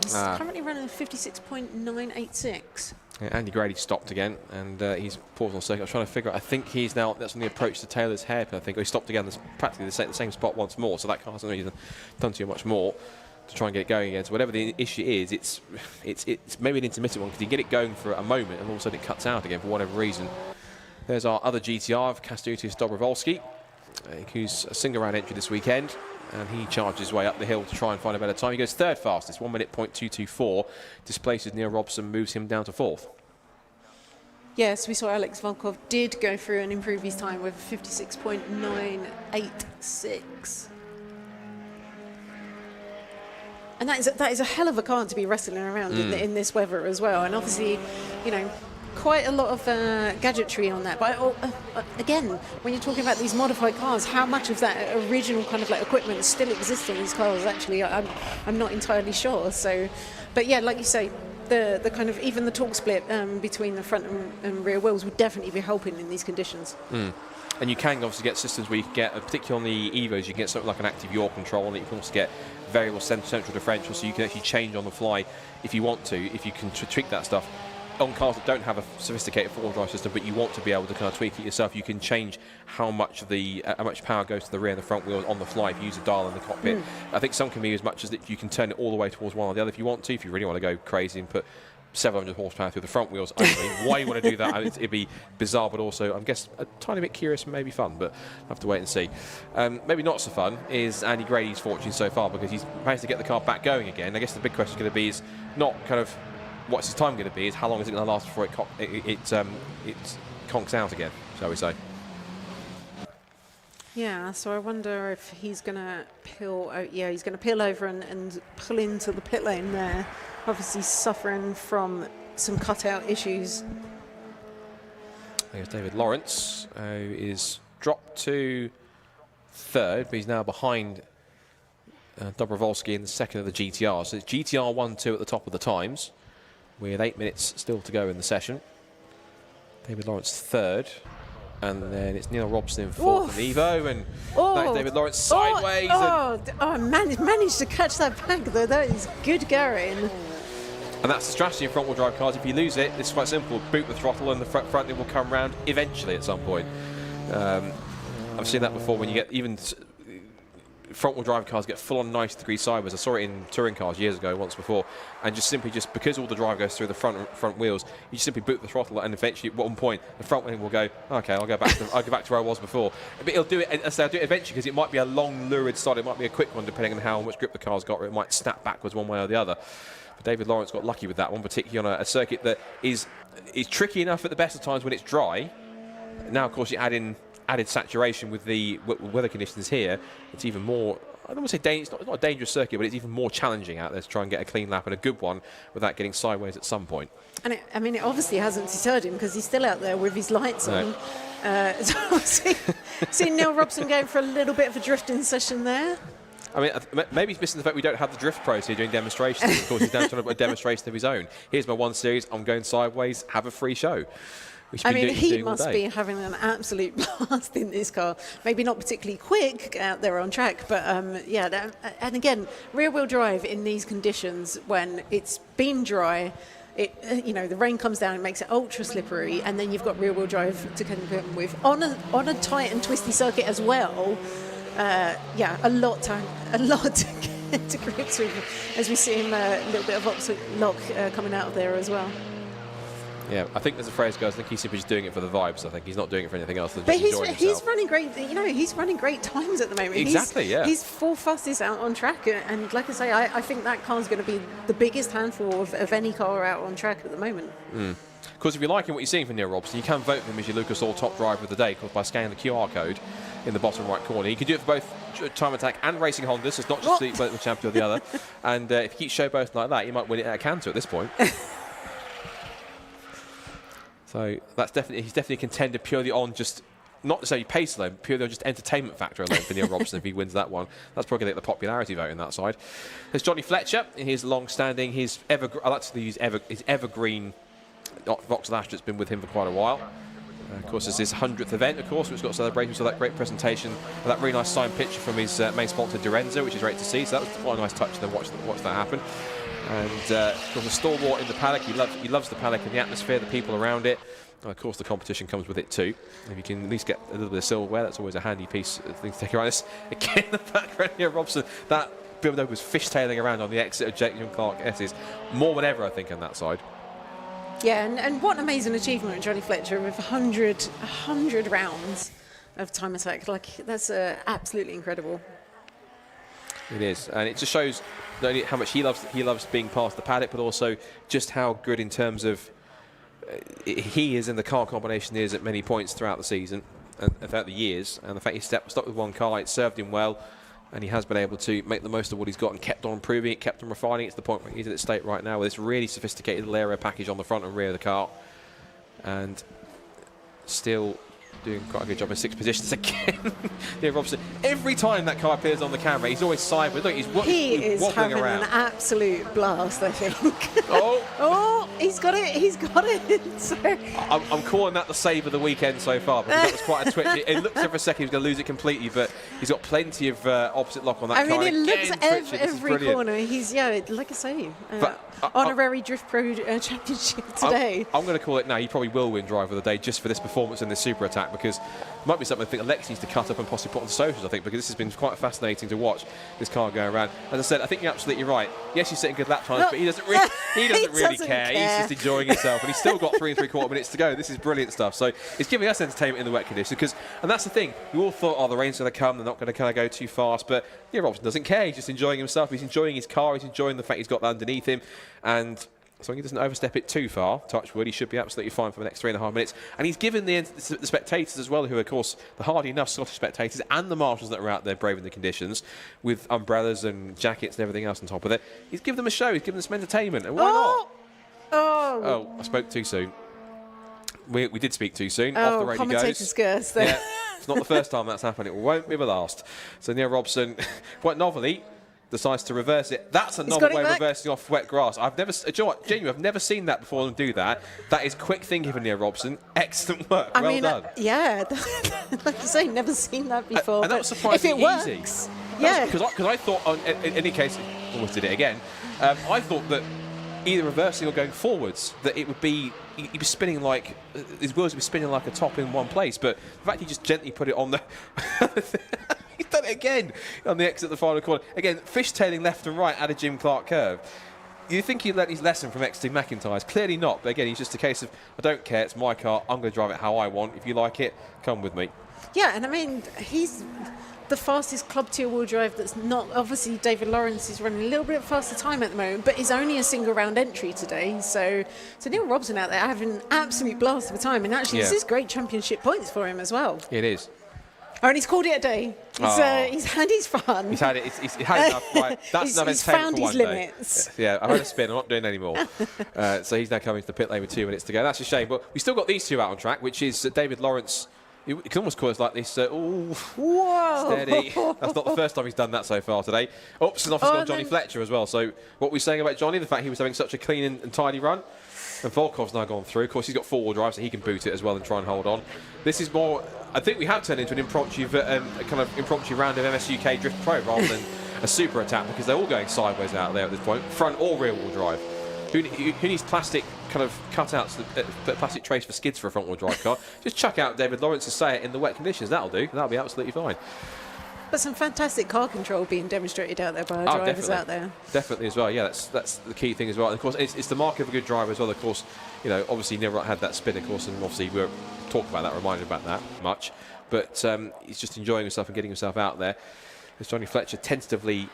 He's currently running 56.986. Yeah, Andy Grady stopped again, and he's paused on the circuit. I was trying to figure out, I think he's now, that's on the approach to Taylor's hairpin, I think. He stopped again, there's practically the same spot once more, so that car hasn't really done too much more to try and get it going again. So whatever the issue is, it's maybe an intermittent one, because you get it going for a moment, and all of a sudden it cuts out again for whatever reason. There's our other GTR of Kęstutis Dobrovolski, who's a single round entry this weekend, and he charges his way up the hill to try and find a better time. He goes third fastest, 1 minute .224, displaces Neil Robson, moves him down to fourth. Yes, we saw Alex Volkov did go through and improve his time with 56.986. And that is a hell of a car to be wrestling around in this weather as well. And obviously, you know, quite a lot of gadgetry on that. But again, when you're talking about these modified cars, how much of that original kind of like equipment still exists on these cars? Actually, I'm not entirely sure. So, but yeah, like you say, the kind of even the torque split between the front and rear wheels would definitely be helping in these conditions. And you can obviously get systems where you can get, particularly on the Evos, you can get something like an active yaw control, and you can also get variable central differential, so you can actually change on the fly if you want to, if you can tweak that stuff. On cars that don't have a sophisticated four-wheel drive system, but you want to be able to kind of tweak it yourself, you can change how much power goes to the rear and the front wheel on the fly if you use a dial in the cockpit. I think some can be as much as that you can turn it all the way towards one or the other if you want to, if you really want to go crazy and put 700 horsepower through the front wheels only. Why you want to do that? It'd be bizarre, but also, I guess, a tiny bit curious and maybe fun, but I'll have to wait and see. Maybe not so fun is Andy Grady's fortune so far, because he's managed to get the car back going again. I guess the big question is going to be is not kind of what's his time going to be, is how long is it going to last before it conks out again, shall we say. Yeah, so I wonder if he's going to peel. He's going to peel over and pull into the pit lane there. Obviously suffering from some cutout issues. There's David Lawrence, who is dropped to third, but he's now behind Dobrovolski in the second of the GTR. So it's GTR 1-2 at the top of the times, with 8 minutes still to go in the session. David Lawrence third. And then it's Neil Robson in fourth in Evo, and that's David Lawrence sideways. Managed to catch that back though. That is good going. And that's the strategy in front-wheel drive cars. If you lose it, it's quite simple. Boot the throttle and the front wheel will come round eventually at some point. I've seen that before when you get even front-wheel drive cars get full-on 90 degree sideways. I saw it in touring cars years ago, once before, and just because all the drive goes through the front wheels, you just simply boot the throttle, and eventually at one point the front wheel will go, okay, I'll go back to where I was before. But it'll do it. I'll do it eventually, because it might be a long lurid start, it might be a quick one depending on how much grip the car's got, or it might snap backwards one way or the other. But David Lawrence got lucky with that one, particularly on a circuit that is tricky enough at the best of times when it's dry. Now, of course, you add in added saturation with the weather conditions here. It's even more, I don't want to say it's not a dangerous circuit, but it's even more challenging out there to try and get a clean lap and a good one without getting sideways at some point. And it obviously hasn't deterred him, because he's still out there with his lights on. So see Neil Robson going for a little bit of a drifting session there. I mean, maybe he's missing the fact we don't have the drift pros here doing demonstrations. Of course, he's now trying to put a demonstration of his own. Here's my one series, I'm going sideways, have a free show. I mean, he must be having an absolute blast in this car. Maybe not particularly quick out there on track, but yeah. And again, rear-wheel drive in these conditions when it's been dry, the rain comes down and makes it ultra slippery, and then you've got rear-wheel drive to contend with on a tight and twisty circuit as well. Yeah, a lot to get to grips with, as we see him a little bit of opposite lock coming out of there as well. Yeah, I think as the phrase goes, I think he's simply just doing it for the vibes. I think he's not doing it for anything else than but just enjoying himself. He's running great. He's running great times at the moment. Exactly, yeah. He's full fastest out on track, and like I say, I think that car's going to be the biggest handful of any car out on track at the moment. Of course, if you're liking what you're seeing from Neil Robson, you can vote for him as your Lucas Oil Top Driver of the Day by scanning the QR code in the bottom right corner. You can do it for both Time Attack and Racing Hondas. It's not just the champion or the other. And if you keep show both like that, you might win it at a canter at this point. So he's definitely a contender purely on just, not necessarily pace alone, purely on just entertainment factor alone for Neil Robson if he wins that one. That's probably going to get the popularity vote on that side. There's Johnny Fletcher, his long-standing, I like to use his evergreen Vauxhall Ashton's been with him for quite a while. Of course, it's his 100th event, of course, which got celebrations of that great presentation, of that really nice signed picture from his main sponsor, Durenzo, which is great to see. So that was quite a nice touch to watch that happen. And of course, a stalwart in the paddock. He loves the paddock and the atmosphere, the people around it. And of course, the competition comes with it too. If you can at least get a little bit of silverware, that's always a handy piece of thing to take around. This again, the background here, Robson. That BMW was fishtailing around on the exit of Jim Clark S's more than ever, I think, on that side. Yeah, and what an amazing achievement of Johnny Fletcher with 100 rounds of time attack. Like, that's absolutely incredible. It is, and it just shows not only how much he loves being past the paddock, but also just how good in terms of he is in the car combination is at many points throughout the season and throughout the years. And the fact he's stuck with one car, it served him well, and he has been able to make the most of what he's got and kept on improving it, kept on refining it to the point where he's at the state right now with this really sophisticated little aero package on the front and rear of the car, and still doing quite a good job in 6 positions again. Yeah, Robson. Every time that car appears on the camera, he's always sideways. Look, he's is wobbling having around. an absolute blast, I think. Oh, he's got it. He's got it. So. I'm calling that the save of the weekend so far, because that was quite a twitch. It looks like for a second he was going to lose it completely, but he's got plenty of opposite lock on that car. I mean, it looks every brilliant. corner. He's, like I say, honorary Drift Pro Championship today. I'm going to call it now. He probably will win Driver of the Day just for this performance in this super attack, because it might be something I think Alex needs to cut up and possibly put on socials, I think, because this has been quite fascinating to watch, this car going around. As I said, I think you're absolutely right. Yes, he's setting good lap times, but he doesn't really, care. He's just enjoying himself, and he's still got 3 3/4 minutes to go. This is brilliant stuff. So it's giving us entertainment in the wet conditions, and that's the thing. We all thought, the rain's going to come, they're not going to kind of go too fast, but Robson doesn't care. He's just enjoying himself. He's enjoying his car. He's enjoying the fact he's got that underneath him, and as long as he doesn't overstep it too far, touch wood, he should be absolutely fine for the next 3.5 minutes. And he's given the spectators as well, who are, of course, the hardy enough Scottish spectators and the marshals that are out there braving the conditions with umbrellas and jackets and everything else on top of it. He's given them a show. He's given them some entertainment. And why not? Oh, I spoke too soon. We did speak too soon. Off the radio commentator's goes. curse there. Yeah, it's not the first time that's happened. It won't be the last. So Neil Robson, quite novelly, decides to reverse it. That's a novel way of reversing off wet grass. I've never, do you know what, genuinely, I've never seen that before them do that. That is quick thinking from Neil Robson. Excellent work. Well done. Yeah, like you say, never seen that before. And that was surprisingly easy. Works, yeah. Because I thought, in any case, almost did it again. I thought that either reversing or going forwards, that it would be, he'd be spinning like, his wheels would be spinning like a top in one place. But the fact he just gently put it on the. He's done it again on the exit of the final corner. Again, fishtailing left and right at a Jim Clark curve. You think he'd learnt his lesson from XT McIntyre's? Clearly not. But again, he's just a case of, I don't care, it's my car, I'm going to drive it how I want. If you like it, come with me. Yeah, and I mean, he's the fastest club tier wheel drive that's not, obviously David Lawrence is running a little bit faster time at the moment, but is only a single round entry today. So Neil Robson out there having an absolute blast of a time, and actually this is great championship points for him as well. It is. Oh, and he's called it a day. He's had his fun. He's had it. He's had enough. Right. That's enough he's entertainment found for his one limits. Day. Yeah, I've had a spin. I'm not doing any more. So he's now coming to the pit lane with 2 minutes to go. That's a shame. But we still got these two out on track, which is David Lawrence. You can almost call it like this. Whoa! Steady. That's not the first time he's done that so far today. Oops, and off has got Johnny Fletcher as well. So what we're saying about Johnny, the fact he was having such a clean and tidy run. And Volkov's now gone through. Of course, he's got 4-wheel drive, so he can boot it as well and try and hold on. This is more, I think we have turned into an impromptu, round of MS UK Drift Pro rather than a super attack, because they're all going sideways out there at this point, front or rear wheel drive. Who needs plastic kind of cutouts, plastic trays for skids for a front wheel drive car? Just chuck out David Lawrence and say it in the wet conditions. That'll do. That'll be absolutely fine. But some fantastic car control being demonstrated out there by our drivers out there. Definitely as well. Yeah, that's the key thing as well. And of course, it's the mark of a good driver as well. Of course, obviously Neil had that spin, of course, and obviously we were talking about that, reminded about that much. But he's just enjoying himself and getting himself out there. As Johnny Fletcher tentatively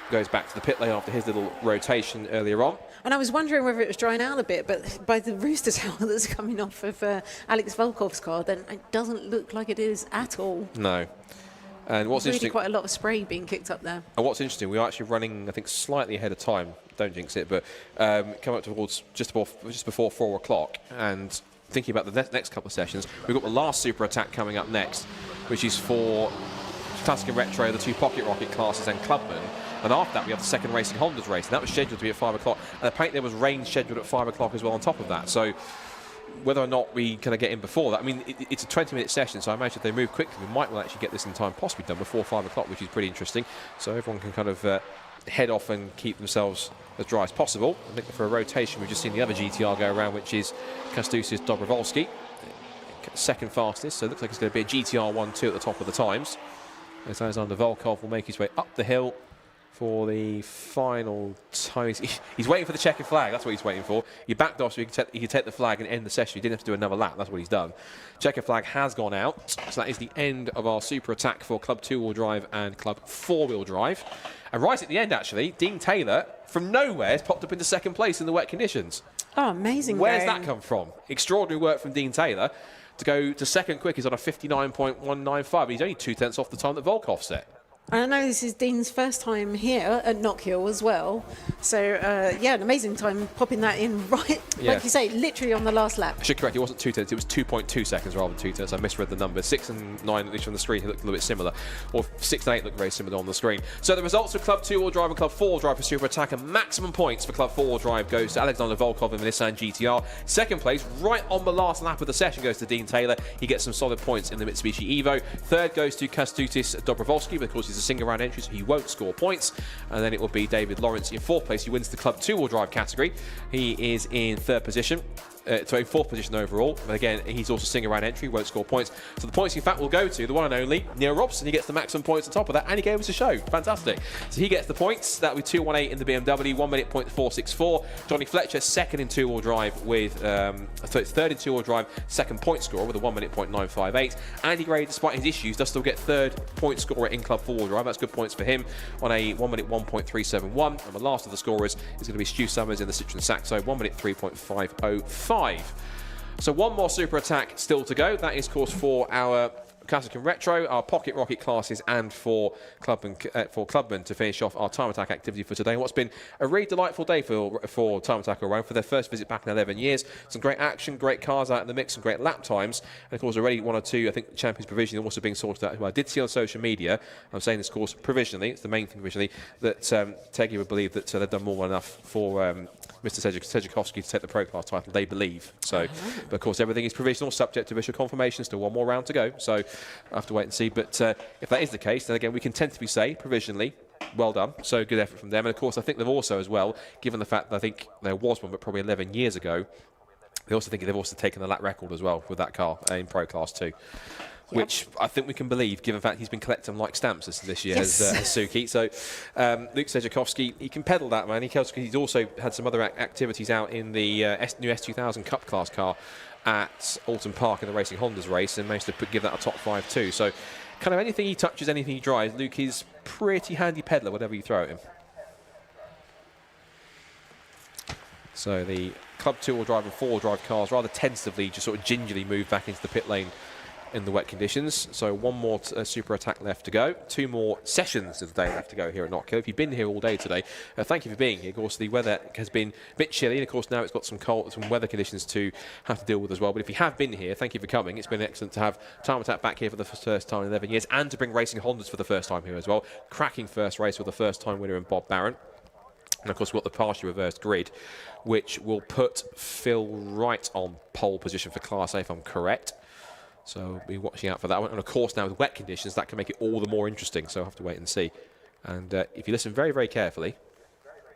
goes back to the pit lane after his little rotation earlier on. And I was wondering whether it was drying out a bit, but by the rooster tail that's coming off of Alex Volkov's car, then it doesn't look like it is at all. No. And what's really interesting, quite a lot of spray being kicked up there. And what's interesting, we are actually running, I think, slightly ahead of time. Don't jinx it, but come up towards just before 4 o'clock. And thinking about the next couple of sessions, we've got the last super attack coming up next, which is for Classic and Retro, the 2 pocket rocket classes and Clubman. And after that, we have the second Racing Hondas race, and that was scheduled to be at 5 o'clock. And apparently there was rain scheduled at 5 o'clock as well on top of that. So whether or not we kind of get in before that, I mean, it's a 20-minute session, so I imagine if they move quickly, we might well actually get this in time, possibly done before 5 o'clock, which is pretty interesting. So everyone can kind of head off and keep themselves as dry as possible. I think for a rotation, we've just seen the other GTR go around, which is Kęstutis Dobrovolski, second fastest. So it looks like it's going to be a GTR 1-2 at the top of the times. As Alexander Volkov will make his way up the hill for the final time. He's waiting for the checkered flag. That's what he's waiting for. He backed off so he could take the flag and end the session. He didn't have to do another lap. That's what he's done. Checkered flag has gone out. So that is the end of our super attack for Club 2-wheel drive and Club 4-wheel drive. And right at the end, actually, Dean Taylor, from nowhere, has popped up into second place in the wet conditions. Oh, amazing. Where's that come from? Extraordinary work from Dean Taylor to go to second quickest on a 59.195. He's only 2/10 off the time that Volkov set. And I know this is Dean's first time here at Knockhill as well. So, yeah, an amazing time popping that in right, like you say, literally on the last lap. I should correct, it wasn't 2/10, it was 2.2 seconds rather than 2/10. I misread the numbers. 6 and 9, at least from the screen, looked a little bit similar. Or 6 and 8 looked very similar on the screen. So the results of Club 2-wheel drive and Club 4-wheel drive for Super Attack, and maximum points for Club 4-wheel drive goes to Alexander Volkov in the Nissan GTR. Second place, right on the last lap of the session, goes to Dean Taylor. He gets some solid points in the Mitsubishi Evo. Third goes to Kęstutis Dobrovolski, but of course he's a single round entry, so he won't score points. And then it will be David Lawrence in fourth place. He wins the Club 2-wheel drive category. He is in third position. So in fourth position overall. But again, he's also single round entry, won't score points. So the points, in fact, will go to the one and only Neil Robson. He gets the maximum points on top of that, and he gave us a show. Fantastic. So he gets the points. That with 2:18 in the BMW, 1 minute 0.464. Johnny Fletcher, second in 2-wheel drive with, third in 2-wheel drive, second point scorer with a 1 minute 0.958. Andy Gray, despite his issues, does still get third point scorer in Club 4-wheel drive. That's good points for him on a 1 minute 1.371. And the last of the scorers is going to be Stu Summers in the Citroen Saxo, 1 minute 3.505. So one more super attack still to go. That is, of course, for our Classic and Retro, our Pocket Rocket classes, and for Clubman to finish off our time attack activity for today. What's been a really delightful day for time attack all round, for their first visit back in 11 years. Some great action, great cars out in the mix, some great lap times, and of course already 1 or 2, I think, Champions provisionally also being sorted out. Well, I did see on social media, I'm saying this, of course, provisionally, it's the main thing provisionally, that Teggy would believe that they've done more than enough for Mr. Sedziakowski to take the Pro Class title, they believe. So, but of course everything is provisional, subject to official confirmation. Still one more round to go, so I have to wait and see. But if that is the case, then again we can tentatively say provisionally, well done. So good effort from them. And of course I think they've also as well, given the fact that I think there was one, but probably 11 years ago, they also think they've also taken the lap record as well with that car in Pro Class 2. Yep. Which I think we can believe, given the fact he's been collecting them like stamps this year, yes. as Suki. So Luke Sedziakowski, he can pedal that, man. He's also had some other activities out in the new S2000 Cup class car at Alton Park in the Racing Hondas race, and managed to give that a top 5 too. So kind of anything he touches, anything he drives, Luke is pretty handy peddler, whatever you throw at him. So the Club 2-wheel drive and 4-wheel drive cars rather tentatively just sort of gingerly move back into the pit lane in the wet conditions. So one more super attack left to go. 2 more sessions of the day left to go here at Knockhill. If you've been here all day today, thank you for being here. Of course, the weather has been a bit chilly, and of course now it's got some cold, some weather conditions to have to deal with as well. But if you have been here, thank you for coming. It's been excellent to have Time Attack back here for the first time in 11 years, and to bring Racing Hondas for the first time here as well. Cracking first race with the first time winner in Bob Barron. And of course we've got the partially reversed grid, which will put Phil Wright on pole position for Class A, if I'm correct. So we'll be watching out for that one. And of course now with wet conditions, that can make it all the more interesting. So I'll have to wait and see. And if you listen very, very carefully,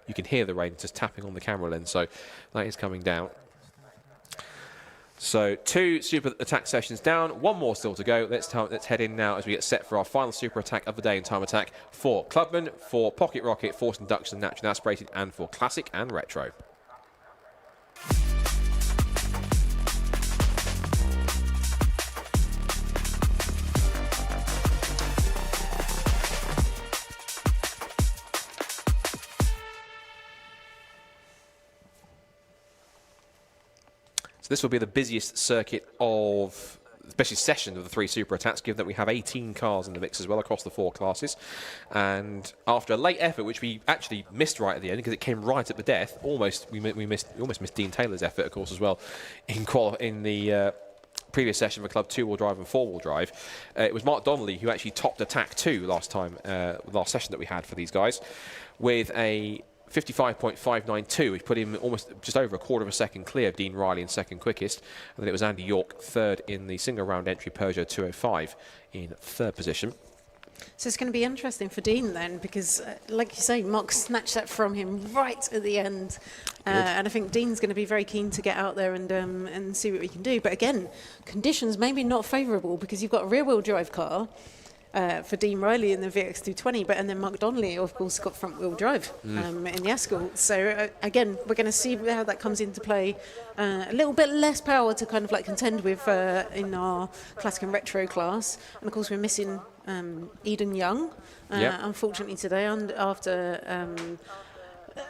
you can hear the rain just tapping on the camera lens. So that is coming down. So 2 super attack sessions down, 1 more still to go. Let's head in now as we get set for our final super attack of the day in time attack for Clubman, for Pocket Rocket, Forced Induction, Naturally Aspirated, and for Classic and Retro. This will be the busiest circuit of, especially session of the 3 super attacks, given that we have 18 cars in the mix as well across the 4 classes. And after a late effort, which we actually missed right at the end because it came right at the death, we almost missed Dean Taylor's effort, of course, as well in the previous session of a club 2-wheel drive and 4-wheel drive. It was Mark Donnelly who actually topped Attack 2 last last session that we had for these guys, with a 55.592, which put him almost just over a quarter of a second clear of Dean Riley in second quickest. And then it was Andy York third in the single round entry Peugeot 205 in third position. So it's going to be interesting for Dean then, because like you say, Mark snatched that from him right at the end. And I think Dean's going to be very keen to get out there and see what we can do. But again, conditions maybe not favourable, because you've got a rear-wheel drive car for Dean Riley in the VX220, and then Mark Donnelly, of course, got front-wheel drive in the Escort. So again, we're going to see how that comes into play. A little bit less power to kind of like contend with in our classic and retro class, and of course we're missing Eden Young, unfortunately today, and after.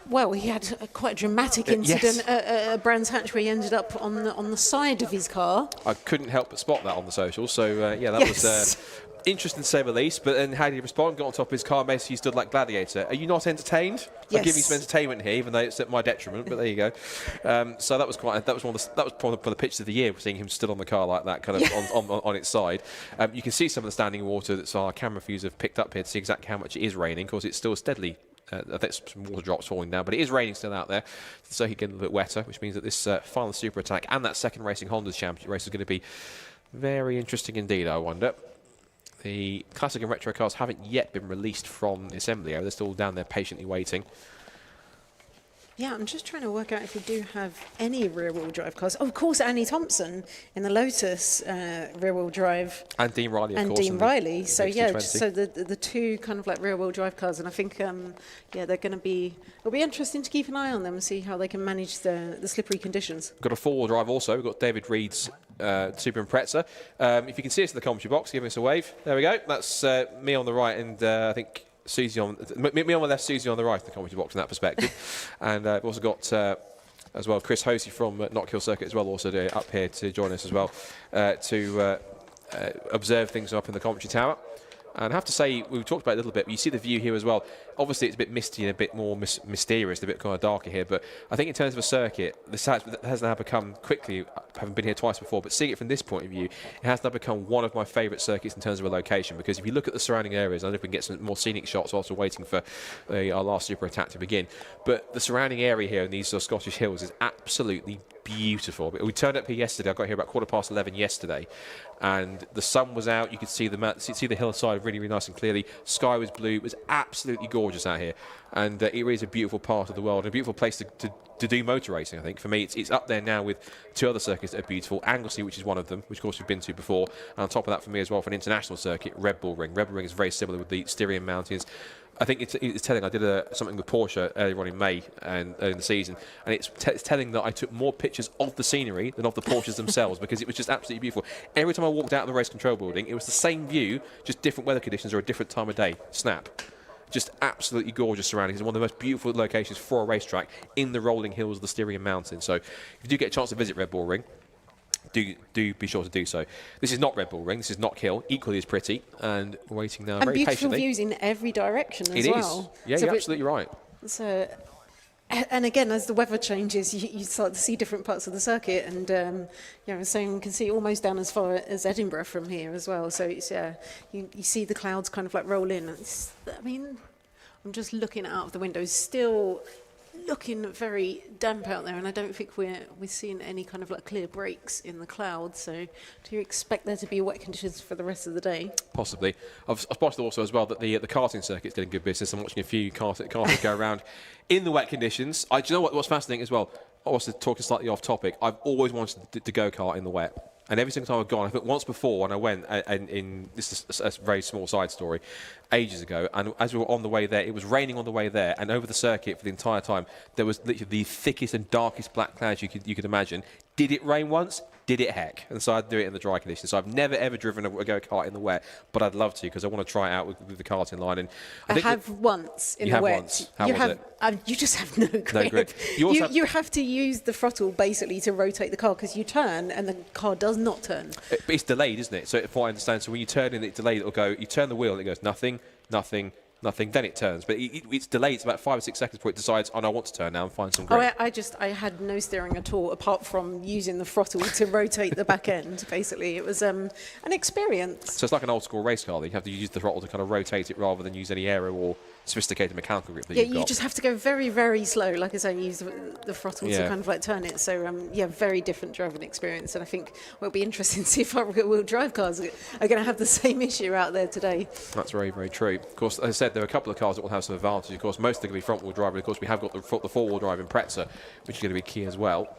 Well, he had quite a dramatic incident at Brands Hatch where he ended up on the side of his car. I couldn't help but spot that on the socials. So yeah, that was interesting to say the least. But then how did he respond? Got on top of his car, basically stood like Gladiator. Are you not entertained? Yes. I'm giving you some entertainment here, even though it's at my detriment. But there you go. So that was probably the pictures of the year, seeing him stood on the car like that, kind of on its side. You can see some of the standing water that our camera views have picked up here to see exactly how much it is raining. Of course, it's still steadily. I think some water drops falling down, but it is raining still out there, so he getting a little bit wetter, which means that this final Super Attack and that second Racing Hondas Championship race is going to be very interesting indeed, I wonder. The classic and retro cars haven't yet been released from the assembly area. They're still down there patiently waiting. Yeah, I'm just trying to work out if we do have any rear-wheel drive cars. Oh, of course, Annie Thompson in the Lotus rear-wheel drive. And Dean Riley, of and course. Dean Riley. So, yeah, XT20. so the two kind of like rear-wheel drive cars. And I think, yeah, they're going to be... It'll be interesting to keep an eye on them and see how they can manage the slippery conditions. Got a four-wheel drive also. We've got David Reed's Super Impreza. If you can see us in the commentary box, give us a wave. There we go. That's me on the right, and I think... Susie on me on the left, Susie on the right in the commentary box from that perspective. And we've also got as well Chris Hosey from Knockhill Circuit as well, also up here to join us as well to observe things up in the commentary tower. And I have to say, we've talked about it a little bit, but you see the view here as well. Obviously, it's a bit misty and a bit more mysterious, a bit kind of darker here. But I think in terms of a circuit, this has now become quickly, having been here twice before, but seeing it from this point of view, it has now become one of my favourite circuits in terms of a location. Because if you look at the surrounding areas, I don't know if we can get some more scenic shots whilst we're waiting for our last Super Attack to begin. But the surrounding area here in these Scottish hills is absolutely beautiful. We turned up here yesterday. I got here about 11:15 yesterday, and the sun was out. You could see the hillside really, really nice and clearly. Sky was blue. It was absolutely gorgeous out here, and it is a beautiful part of the world, a beautiful place to do motor racing. I think for me, it's up there now with two other circuits that are beautiful. Anglesey, which is one of them, which of course we've been to before, and on top of that, for me as well, for an international circuit, Red Bull Ring. Red Bull Ring is very similar with the Styrian Mountains. I think it's telling. I did something with Porsche earlier on in May and in the season, and it's telling that I took more pictures of the scenery than of the Porsches themselves, because it was just absolutely beautiful. Every time I walked out of the race control building, it was the same view, just different weather conditions or a different time of day. Snap. Just absolutely gorgeous surroundings. It's one of the most beautiful locations for a racetrack in the rolling hills of the Styrian Mountains. So if you do get a chance to visit Red Bull Ring, do be sure to do so. This is not Red Bull Ring, this is Knockhill, equally as pretty, and we're waiting now very beautiful patiently. Views in every direction as well. Yeah, so you're absolutely right. So, and again, as the weather changes, you start to see different parts of the circuit, and you know, so you can see almost down as far as Edinburgh from here as well. So it's you see the clouds kind of like roll in. I mean, I'm just looking out of the window, still looking very damp out there, and I don't think we're seeing any kind of like clear breaks in the clouds. So do you expect there to be wet conditions for the rest of the day? Possibly. I've spotted also as well that the karting circuit's getting good business. I'm watching a few karters go around in the wet conditions. Do you know what's fascinating as well? Also talking slightly off topic, I've always wanted to go-kart in the wet. And every single time I've gone, I think once before when I went, and this is a very small side story, ages ago, and as we were on the way there, it was raining on the way there, and over the circuit for the entire time, there was literally the thickest and darkest black clouds you could imagine. Did it rain once? Did it heck? And so I'd do it in the dry conditions. So I've never ever driven a go-kart in the wet, but I'd love to because I want to try it out with the karting line. And I have once in the wet. Once. How was it? You just have no grip. No grip. You have to use the throttle basically to rotate the car because you turn and the car does not turn. But it's delayed, isn't it? So if I understand, so when you turn in, it's delayed. It'll go. You turn the wheel, and it goes nothing, nothing, nothing, then it turns. But it's delayed. It's about 5 or 6 seconds before it decides, oh, no, I want to turn now and find some grip. I had no steering at all, apart from using the throttle to rotate the back end, basically. It was an experience. So it's like an old school race car. You have to use the throttle to kind of rotate it rather than use any aero or sophisticated mechanical grip that you've got. Yeah, you just have to go very, very slow, like I say, use the throttle to kind of like turn it. So, yeah, very different driving experience. And I think it'll be interesting to see if our rear-wheel drive cars are going to have the same issue out there today. That's very, very true. Of course, as I said, there are a couple of cars that will have some advantage. Of course, most are going to be front-wheel drive, but of course we have got the four-wheel drive Impreza, which is going to be key as well.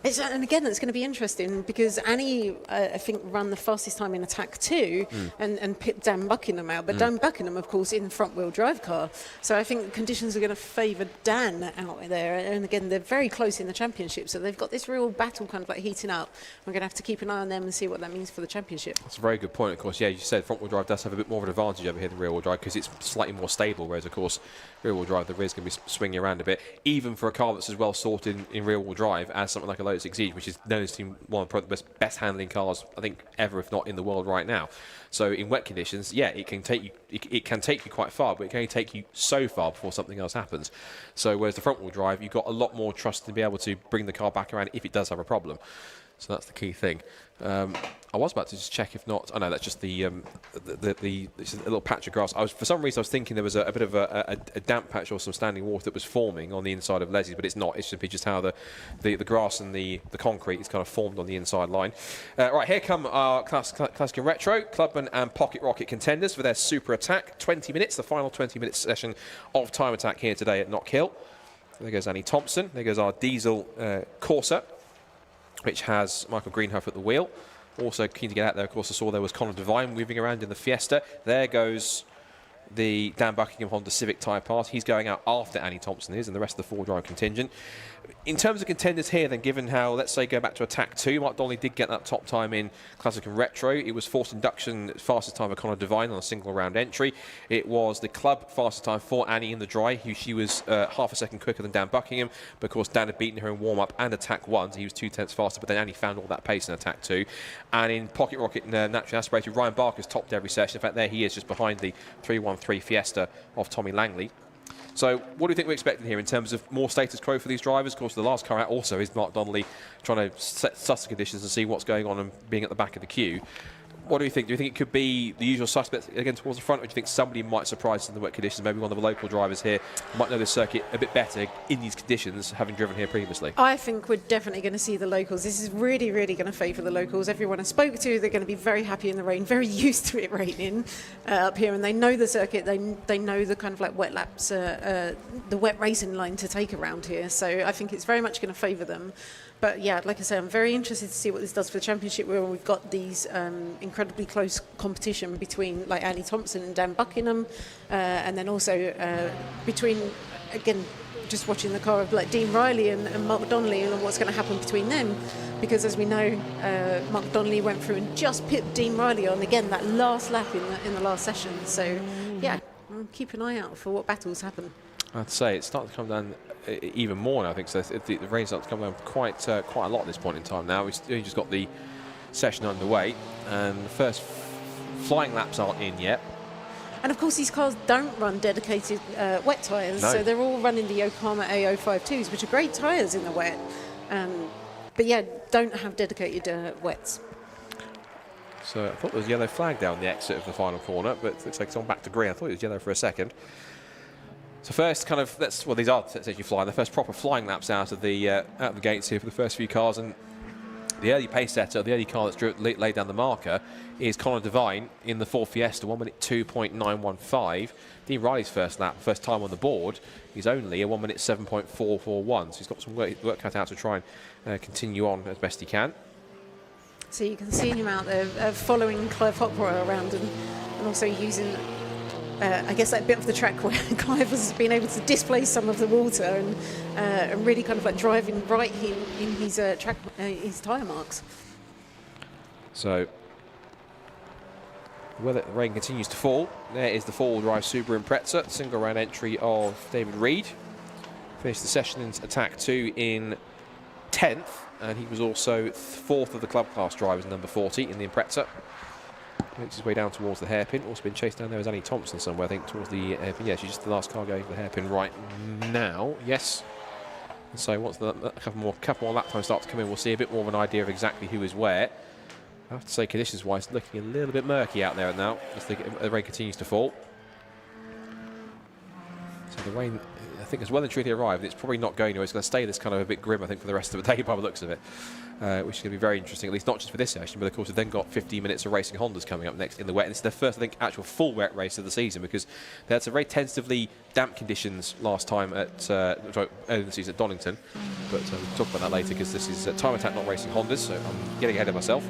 And again, it's going to be interesting because Annie, I think, ran the fastest time in Attack 2 and picked Dan Buckingham out. But Dan Buckingham, of course, in front-wheel drive car. So I think conditions are going to favour Dan out there. And again, they're very close in the championship. So they've got this real battle kind of like heating up. We're going to have to keep an eye on them and see what that means for the championship. That's a very good point, of course. Yeah, you said front-wheel drive does have a bit more of an advantage over here than rear-wheel drive because it's slightly more stable, whereas, of course, rear-wheel drive, the rear's going to be swinging around a bit. Even for a car that's as well sorted in rear-wheel drive as something like a Lotus Exige, which is known as one of the best handling cars, I think, ever, if not in the world right now. So in wet conditions, yeah, it can take you. It can take you quite far, but it can only take you so far before something else happens. So whereas the front-wheel drive, you've got a lot more trust to be able to bring the car back around if it does have a problem. So that's the key thing. I was about to just check if not. Oh no, that's just it's a little patch of grass. For some reason I was thinking there was a bit of a damp patch or some standing water that was forming on the inside of Leslie's, but it's not. It's simply just how the grass and the concrete is kind of formed on the inside line. Right, here come our Classic and Retro Clubman and Pocket Rocket contenders for their Super Attack 20 minutes, the final 20-minute session of Time Attack here today at Knockhill. There goes Annie Thompson. There goes our diesel Corsa, which has Michael Greenhoff at the wheel. Also keen to get out there, of course, I saw there was Connor Devine moving around in the Fiesta. There goes the Dan Buckingham Honda Civic Type R. He's going out after Annie Thompson is, and the rest of the four-drive contingent. In terms of contenders here, then, given how, let's say, go back to Attack 2, Mark Donnelly did get that top time in Classic and Retro. It was forced induction fastest time for Connor Devine on a single round entry. It was the club fastest time for Annie in the dry. She was half a second quicker than Dan Buckingham, but of course Dan had beaten her in warm-up and Attack 1, so he was 2/10 faster, but then Annie found all that pace in Attack 2. And in Pocket Rocket naturally aspirated, Ryan Barker's topped every session. In fact, there he is, just behind the 313 Fiesta of Tommy Langley. So what do you think we're expecting here in terms of more status quo for these drivers? Of course, the last car out also is Mark Donnelly trying to suss the conditions and see what's going on and being at the back of the queue. What do you think? Do you think it could be the usual suspects again towards the front, or do you think somebody might surprise us in the wet conditions? Maybe one of the local drivers here might know the circuit a bit better in these conditions, having driven here previously. I think we're definitely going to see the locals. This is really, really going to favour the locals. Everyone I spoke to, they're going to be very happy in the rain, very used to it raining up here, and they know the circuit. They know the kind of like wet laps, the wet racing line to take around here. So I think it's very much going to favour them. But yeah, like I say, I'm very interested to see what this does for the championship, where we've got these incredibly close competition between like Annie Thompson and Dan Buckingham, and then also between, again, just watching the car of like Dean Riley and Mark Donnelly and what's going to happen between them, because as we know, Mark Donnelly went through and just pipped Dean Riley on again that last lap in the last session. So yeah, keep an eye out for what battles happen. I'd say it's starting to come down even more now, I think. So the rain's starting to come down quite a lot at this point in time now. We've just got the session underway, and the first flying laps aren't in yet. And of course, these cars don't run dedicated wet tyres, no. So they're all running the Yokohama A052s, which are great tyres in the wet. But yeah, don't have dedicated wets. So I thought there was a yellow flag down the exit of the final corner, but it looks like it's on back to green. I thought it was yellow for a second. So first, kind of, these are essentially flying. The first proper flying laps out of the gates here for the first few cars, and the early pace setter, the early car that's laid down the marker, is Connor Devine in the Ford Fiesta, 1 minute 2.915. Dean Riley's first lap, first time on the board, is only a 1 minute 7.441. So he's got some work cut out to try and continue on as best he can. So you can see him out there following Clive Hopper around and also using. I guess that bit of the track where Clive has been able to displace some of the water and really kind of like driving right in his track, his tyre marks. So, the rain continues to fall. There is the four-wheel drive Subaru Impreza, single round entry of David Reed. Finished the session in Attack 2 in 10th, and he was also 4th of the club class drivers, number 40 in the Impreza. Makes his way down towards the hairpin. Also been chased down there as Annie Thompson somewhere, I think, towards the hairpin. Yeah, she's just the last car going for the hairpin right now. Yes. And so once a couple more lap times start to come in, we'll see a bit more of an idea of exactly who is where. I have to say, conditions-wise, looking a little bit murky out there now as the rain continues to fall. So the rain, I think, has well and truly arrived. It's probably not going anywhere. It's going to stay this kind of a bit grim, I think, for the rest of the day by the looks of it, which is going to be very interesting, at least not just for this session, but of course we've then got 15 minutes of racing Hondas coming up next in the wet. And it's their first, I think, actual full wet race of the season, because they had some very tentatively damp conditions last time at early in the season at Donington. But we'll talk about that later, because this is Time Attack, not racing Hondas, so I'm getting ahead of myself.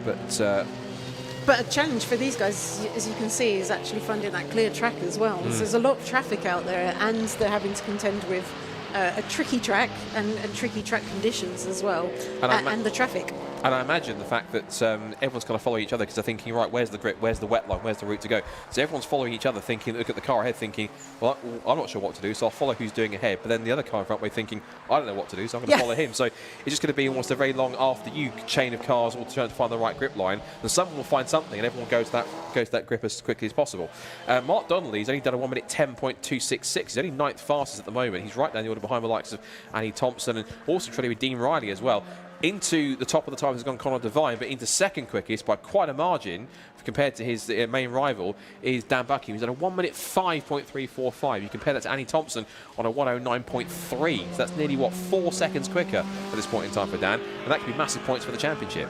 But a challenge for these guys, as you can see, is actually finding that clear track as well. So there's a lot of traffic out there, and they're having to contend with a tricky track and tricky track conditions as well, and the traffic. And I imagine the fact that everyone's kind of following each other because they're thinking, right, where's the grip, where's the wet line, where's the route to go? So everyone's following each other, thinking, look at the car ahead, thinking, well, I'm not sure what to do, so I'll follow who's doing ahead. But then the other car in front way thinking, I don't know what to do, so I'm going to follow him. So it's just going to be almost a very long after you chain of cars all trying to find the right grip line. And someone will find something, and everyone goes to that grip as quickly as possible. Mark Donnelly's only done a 1 minute 10.266. He's only 9th fastest at the moment. He's right down the order behind the likes of Annie Thompson, and also trying with Dean Riley as well. Into the top of the time has gone Conor Devine, but into second quickest by quite a margin compared to his main rival is Dan Buckingham. He's done a 1 minute 5.345. You compare that to Annie Thompson on a 109.3. So that's nearly, 4 seconds quicker at this point in time for Dan. And that could be massive points for the championship.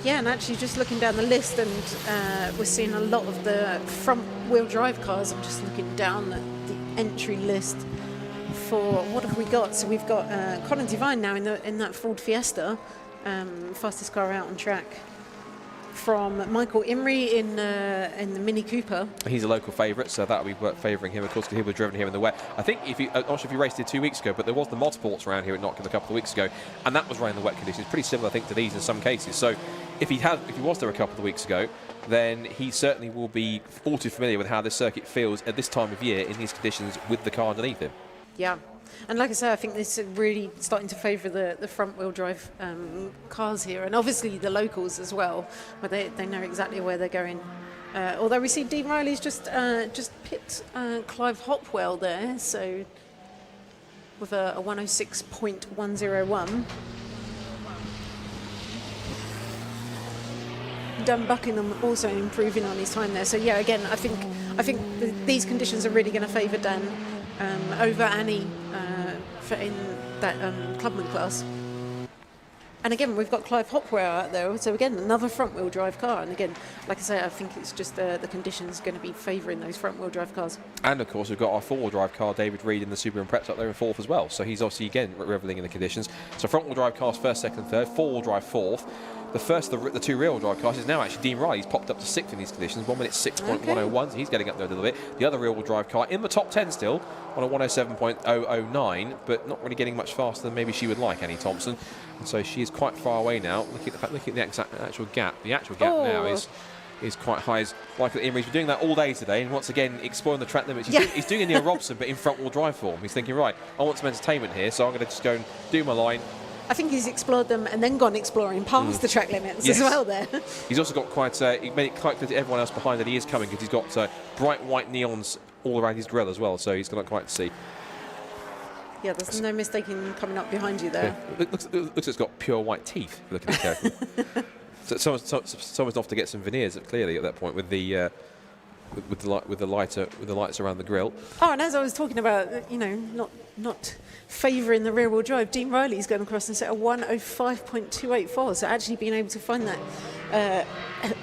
Yeah, and actually just looking down the list, and we're seeing a lot of the front-wheel drive cars. I'm just looking down at the entry list. For what have we got? So we've got Conor Devine now in that Ford Fiesta, fastest car out on track. From Michael Imrie in the Mini Cooper. He's a local favourite, so that will be favouring him, of course, because he was driven here in the wet. I think I'm not sure if he raced here 2 weeks ago, but there was the motorsports around here at Knockhill a couple of weeks ago, and that was running the wet conditions. Pretty similar, I think, to these in some cases. So if he was there a couple of weeks ago, then he certainly will be all too familiar with how this circuit feels at this time of year in these conditions with the car underneath him. Yeah, and like I say, I think this is really starting to favour the front-wheel drive cars here, and obviously the locals as well, where they know exactly where they're going. Although we see Dean Riley's just picked Clive Hopwell there, so with a 106.101. Dan Buckingham also improving on his time there. So yeah, again, I think these conditions are really going to favour Dan over Annie in that clubman class. And again, we've got Clive Hopwell out there, so again, another front-wheel drive car. And again, like I say, I think it's just the conditions going to be favouring those front-wheel drive cars. And of course, we've got our four-wheel drive car, David Reed, in the Super Impreps up there in 4th as well. So he's obviously, again, revelling in the conditions. So front-wheel drive cars 1st, 2nd, 3rd, four-wheel drive 4th. The two rear-wheel drive cars is now actually Dean Riley. He's popped up to 6th in these conditions, 1 minute 6.101, so he's getting up there a little bit. The other rear-wheel drive car in the top 10 still on a 107.009, but not really getting much faster than maybe she would like, Annie Thompson. And so she is quite far away now. Looking at the actual gap. The actual gap now is quite high. As Michael Imrie's been doing that all day today, and once again exploring the track limits. He's doing a Neil Robson, but in front-wheel drive form. He's thinking, right, I want some entertainment here, so I'm going to just go and do my line. I think he's explored them and then gone exploring past the track limits as well there. He's also got quite, he made it quite clear to everyone else behind that he is coming, because he's got bright white neons all around his grill as well, so he's got quite to see. Yeah, there's no mistaking coming up behind you there. Yeah. Looks like it's got pure white teeth, if you look at it carefully. So someone's off to get some veneers, clearly, at that point, with the lights around the grill. Oh, and as I was talking about, not favouring the rear-wheel drive, Dean Riley's going across and set a 105.284. So actually being able to find that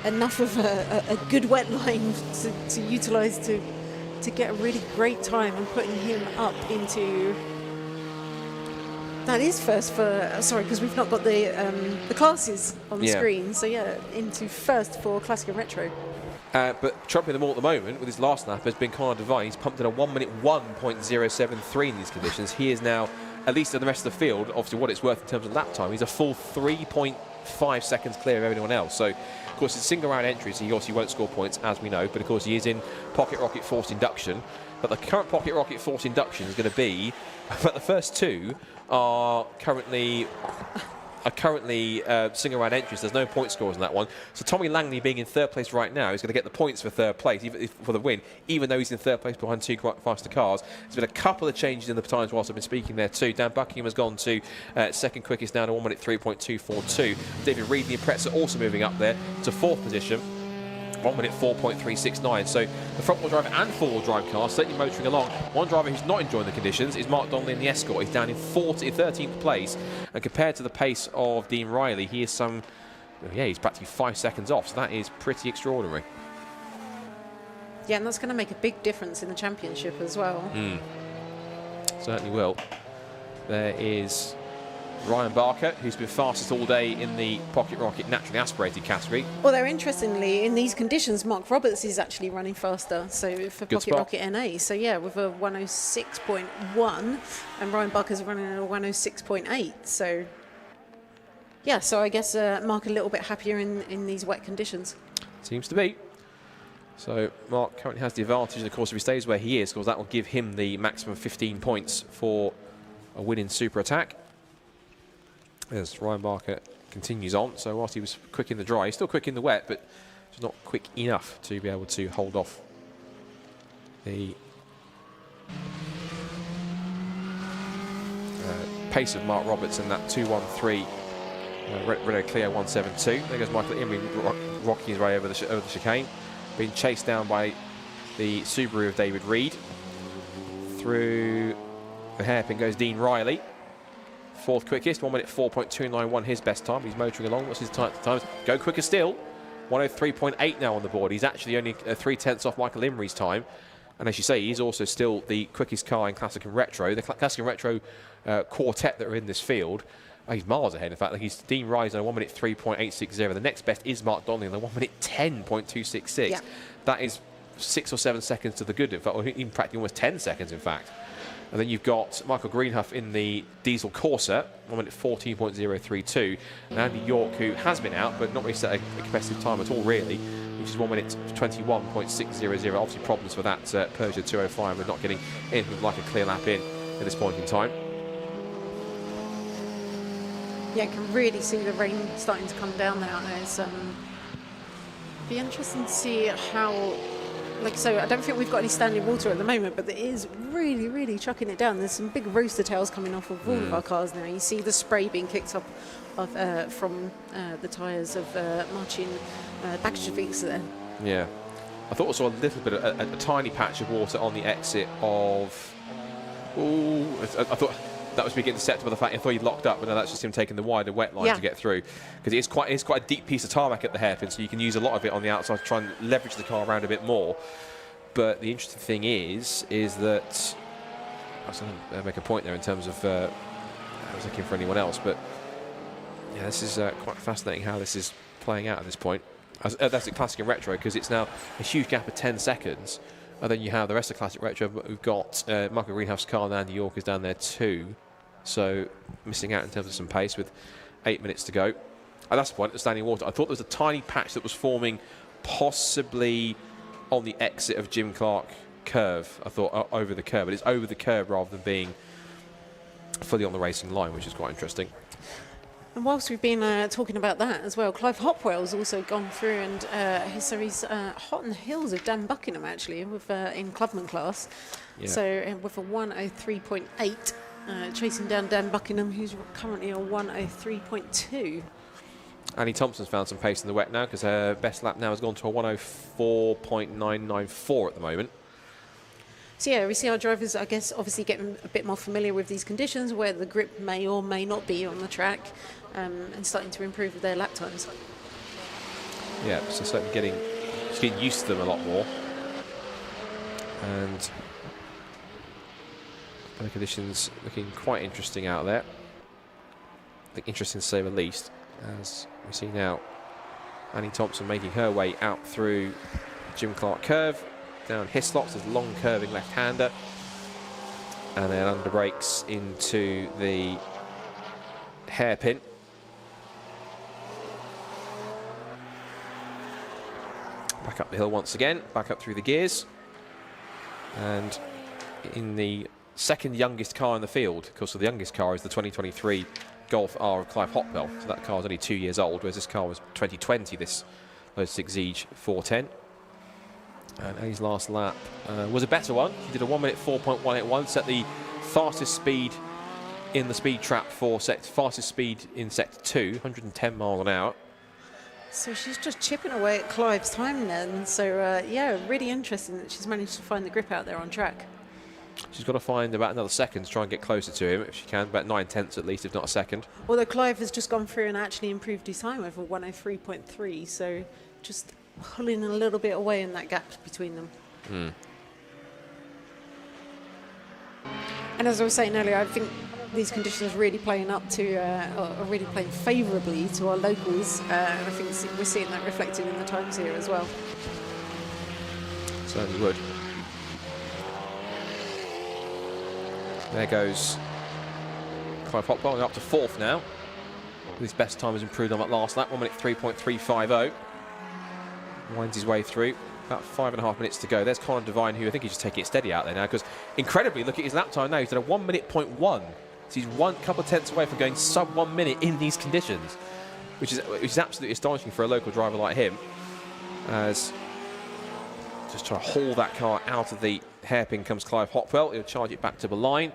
enough of a good wet line to utilise to get a really great time, and putting him up into. That is first for, sorry, because we've not got the classes on the screen. So yeah, into first for Classic and Retro. But trumping them all at the moment with his last lap has been Conor Devine. He's pumped in a 1 minute 1.073 in these conditions. He is now, at least in the rest of the field, obviously what it's worth in terms of lap time, he's a full 3.5 seconds clear of everyone else. So, of course, it's single round entry, so he obviously won't score points, as we know. But, of course, he is in Pocket Rocket forced induction. But the current Pocket Rocket forced induction is going to be, but the first two are currently are currently single-round entries. There's no point scores in that one. So Tommy Langley being in third place right now is going to get the points for third place, even for the win, even though he's in third place behind two quite faster cars. There's been a couple of changes in the times whilst I've been speaking there too. Dan Buckingham has gone to second quickest down to 1 minute 3.242. David Reed, the Impreza, also moving up there to fourth position. 1 minute 4.369. So the front-wheel drive and four-wheel drive cars certainly motoring along. One driver who's not enjoying the conditions is Mark Donnelly in the Escort. He's down in 13th place, and compared to the pace of Dean Riley, he is he's practically 5 seconds off. So that is pretty extraordinary. Yeah, and that's going to make a big difference in the championship as well. Certainly will. There is Ryan Barker, who's been fastest all day in the Pocket Rocket naturally aspirated category. Although interestingly, in these conditions, Mark Roberts is actually running faster. So for Good Pocket spot. Rocket NA, so yeah, with a 106.1, and Ryan Barker's running at a 106.8. So yeah, so I guess Mark a little bit happier in these wet conditions. Seems to be. So Mark currently has the advantage, and of course if he stays where he is, because that will give him the maximum 15 points for a win in Super Attack. As Ryan Barker continues on, so whilst he was quick in the dry, he's still quick in the wet, but just not quick enough to be able to hold off the pace of Mark Roberts in that 2:13 Renault Clio 172. There goes Michael Imrie rocking his way over the chicane, being chased down by the Subaru of David Reed. Through the hairpin goes Dean Riley. Fourth quickest, 1 minute 4.291, his best time. He's motoring along. What's his times? Go quicker still. 103.8 now on the board. He's actually only 3/10 off Michael Imrie's time. And as you say, he's also still the quickest car in Classic and Retro. The Classic and Retro quartet that are in this field. He's miles ahead. In fact, he's Dean Rise on a 1 minute 3.860. The next best is Mark Donnelly on the 1 minute 10.266. Yeah. That is 6 or 7 seconds to the good. In fact, or even practically almost 10 seconds, in fact. And then you've got Michael Greenhuff in the diesel Corsa, 1 minute 14.032. And Andy York, who has been out, but not really set a competitive time at all, really, which is 1 minute 21.600. Obviously problems for that Peugeot 205 with not getting anything like a clear lap in at this point in time. Yeah, I can really see the rain starting to come down now. It's be interesting to see how. Like so, I don't think we've got any standing water at the moment, but it is really, really chucking it down. There's some big rooster tails coming off of all of our cars now. You see the spray being kicked up from the tyres of Marcin Bakshevic's there. Yeah. I thought I saw a little bit of a tiny patch of water on the exit of... Ooh, I thought that was beginning to set by the fact I thought he'd locked up, but no, that's just him taking the wider wet line to get through. Because it's quite a deep piece of tarmac at the hairpin, so you can use a lot of it on the outside to try and leverage the car around a bit more. But the interesting thing is that I was going to make a point there in terms of I was looking for anyone else, but yeah, this is quite fascinating how this is playing out at this point. That's a Classic and Retro, because it's now a huge gap of 10 seconds. And then you have the rest of Classic Retro, but we've got Michael Greenhuff's car and Andy York is down there too. So missing out in terms of some pace with 8 minutes to go. And that's the point of standing water. I thought there was a tiny patch that was forming possibly on the exit of Jim Clark curve. I thought over the curve, but it's over the curve rather than being fully on the racing line, which is quite interesting. And whilst we've been talking about that as well, Clive Hopwell's also gone through, and he's hot on the heels of Dan Buckingham actually, with in clubman class. Yeah. So with a 103.8, chasing down Dan Buckingham, who's currently on 103.2. Annie Thompson's found some pace in the wet now, because her best lap now has gone to a 104.994 at the moment. So yeah, we see our drivers, I guess, obviously getting a bit more familiar with these conditions, where the grip may or may not be on the track, and starting to improve with their lap times. Yeah, so certainly getting used to them a lot more. And the conditions looking quite interesting out there. I think interesting to say the least, as we see now Annie Thompson making her way out through Jim Clark curve, down Hislops, there's a long curving left-hander, and then under brakes into the hairpin. Back up the hill once again, back up through the gears, and in the second youngest car in the field. Of course, the youngest car is the 2023 Golf R of Clive Hopwell. So that car was only 2 years old, whereas this car was 2020, this Lotus 6 Siege 410. And Ellie's last lap was a better one. She did a 1 minute 4.181, set the fastest speed in the speed trap for fastest speed in sector 2, 110 miles an hour. So she's just chipping away at Clive's time then. So yeah, really interesting that she's managed to find the grip out there on track. She's got to find about another second to try and get closer to him if she can, about 9/10 at least, if not a second. Although Clive has just gone through and actually improved his time over 103.3, so just pulling a little bit away in that gap between them. And as I was saying earlier, I think these conditions are really playing up to, are really playing favourably to our locals, and I think we're seeing that reflected in the times here as well. Certainly would. There goes Clive Hopwell, up to 4th now. His best time has improved on that last lap, 1 minute 3.350. Winds his way through. About 5.5 minutes to go. There's Conor Devine, who I think he's just taking it steady out there now, because incredibly, look at his lap time now. He's done a 1 minute 0.1. So he's one couple of tenths away from going sub 1 minute in these conditions, which is absolutely astonishing for a local driver like him. As just trying to haul that car out of the hairpin comes Clive Hopwell. He'll charge it back to the line.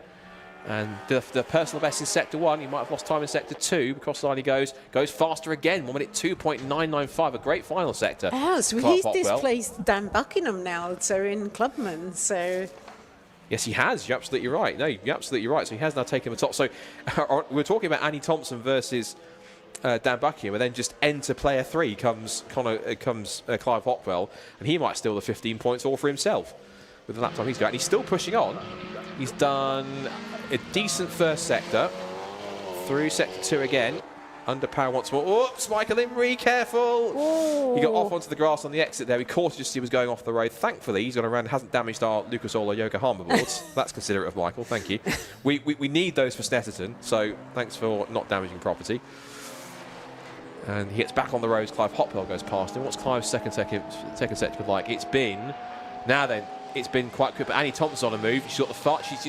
And the personal best in sector 1, he might have lost time in sector 2. Across the line he goes faster again, 1 minute 2.995, a great final sector. Oh, so he's displaced Dan Buckingham now, so in Clubman, so... Yes, he has. You're absolutely right. No, you're absolutely right. So he has now taken the top. So we're talking about Annie Thompson versus Dan Buckingham, and then just enter player 3 comes Clive Hopwell, and he might steal the 15 points all for himself with the lap time he's got. And he's still pushing on. He's done a decent first sector, through sector 2 again, under power once more. Oops, Michael Imrie, careful! Ooh. He got off onto the grass on the exit there. He cautious just he was going off the road. Thankfully, he's gone around, hasn't damaged our Lucas Oil or Yokohama boards. That's considerate of Michael, thank you. We need those for Snetterton, so thanks for not damaging property. And he gets back on the roads. Clive Hopwell goes past him. What's Clive's second sector like? It's been quite quick, but Annie Thompson's on a move. She's got the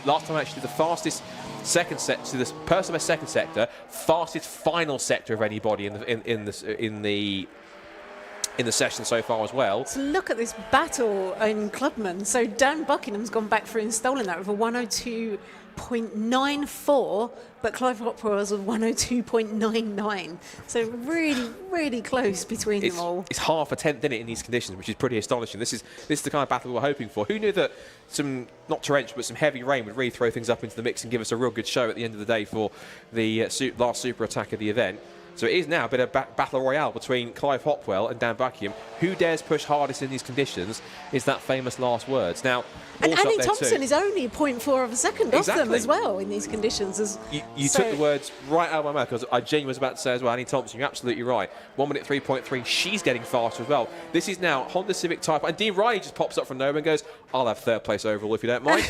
last time actually did the fastest second sector, so this personal best second sector, fastest final sector of anybody in the session so far as well. So look at this battle in Clubman. So Dan Buckingham's gone back through and stolen that with a 102.94, but Clive Hopwell's with 102.99. So really, really close between them all. It's half a tenth in it in these conditions, which is pretty astonishing. This is the kind of battle we were hoping for. Who knew that some, not torrential, but some heavy rain would really throw things up into the mix and give us a real good show at the end of the day for the last super attack of the event. So it is now a bit of battle royale between Clive Hopwell and Dan Buckingham. Who dares push hardest in these conditions is that famous last words. Now, and Annie Thompson is only 0.4 of a second off them as well in these conditions. You took the words right out of my mouth, because I genuinely was about to say as well, Annie Thompson, you're absolutely right. 1 minute 3.3, she's getting faster as well. This is now Honda Civic Type, and Dean Riley just pops up from nowhere and goes, I'll have 3rd place overall if you don't mind.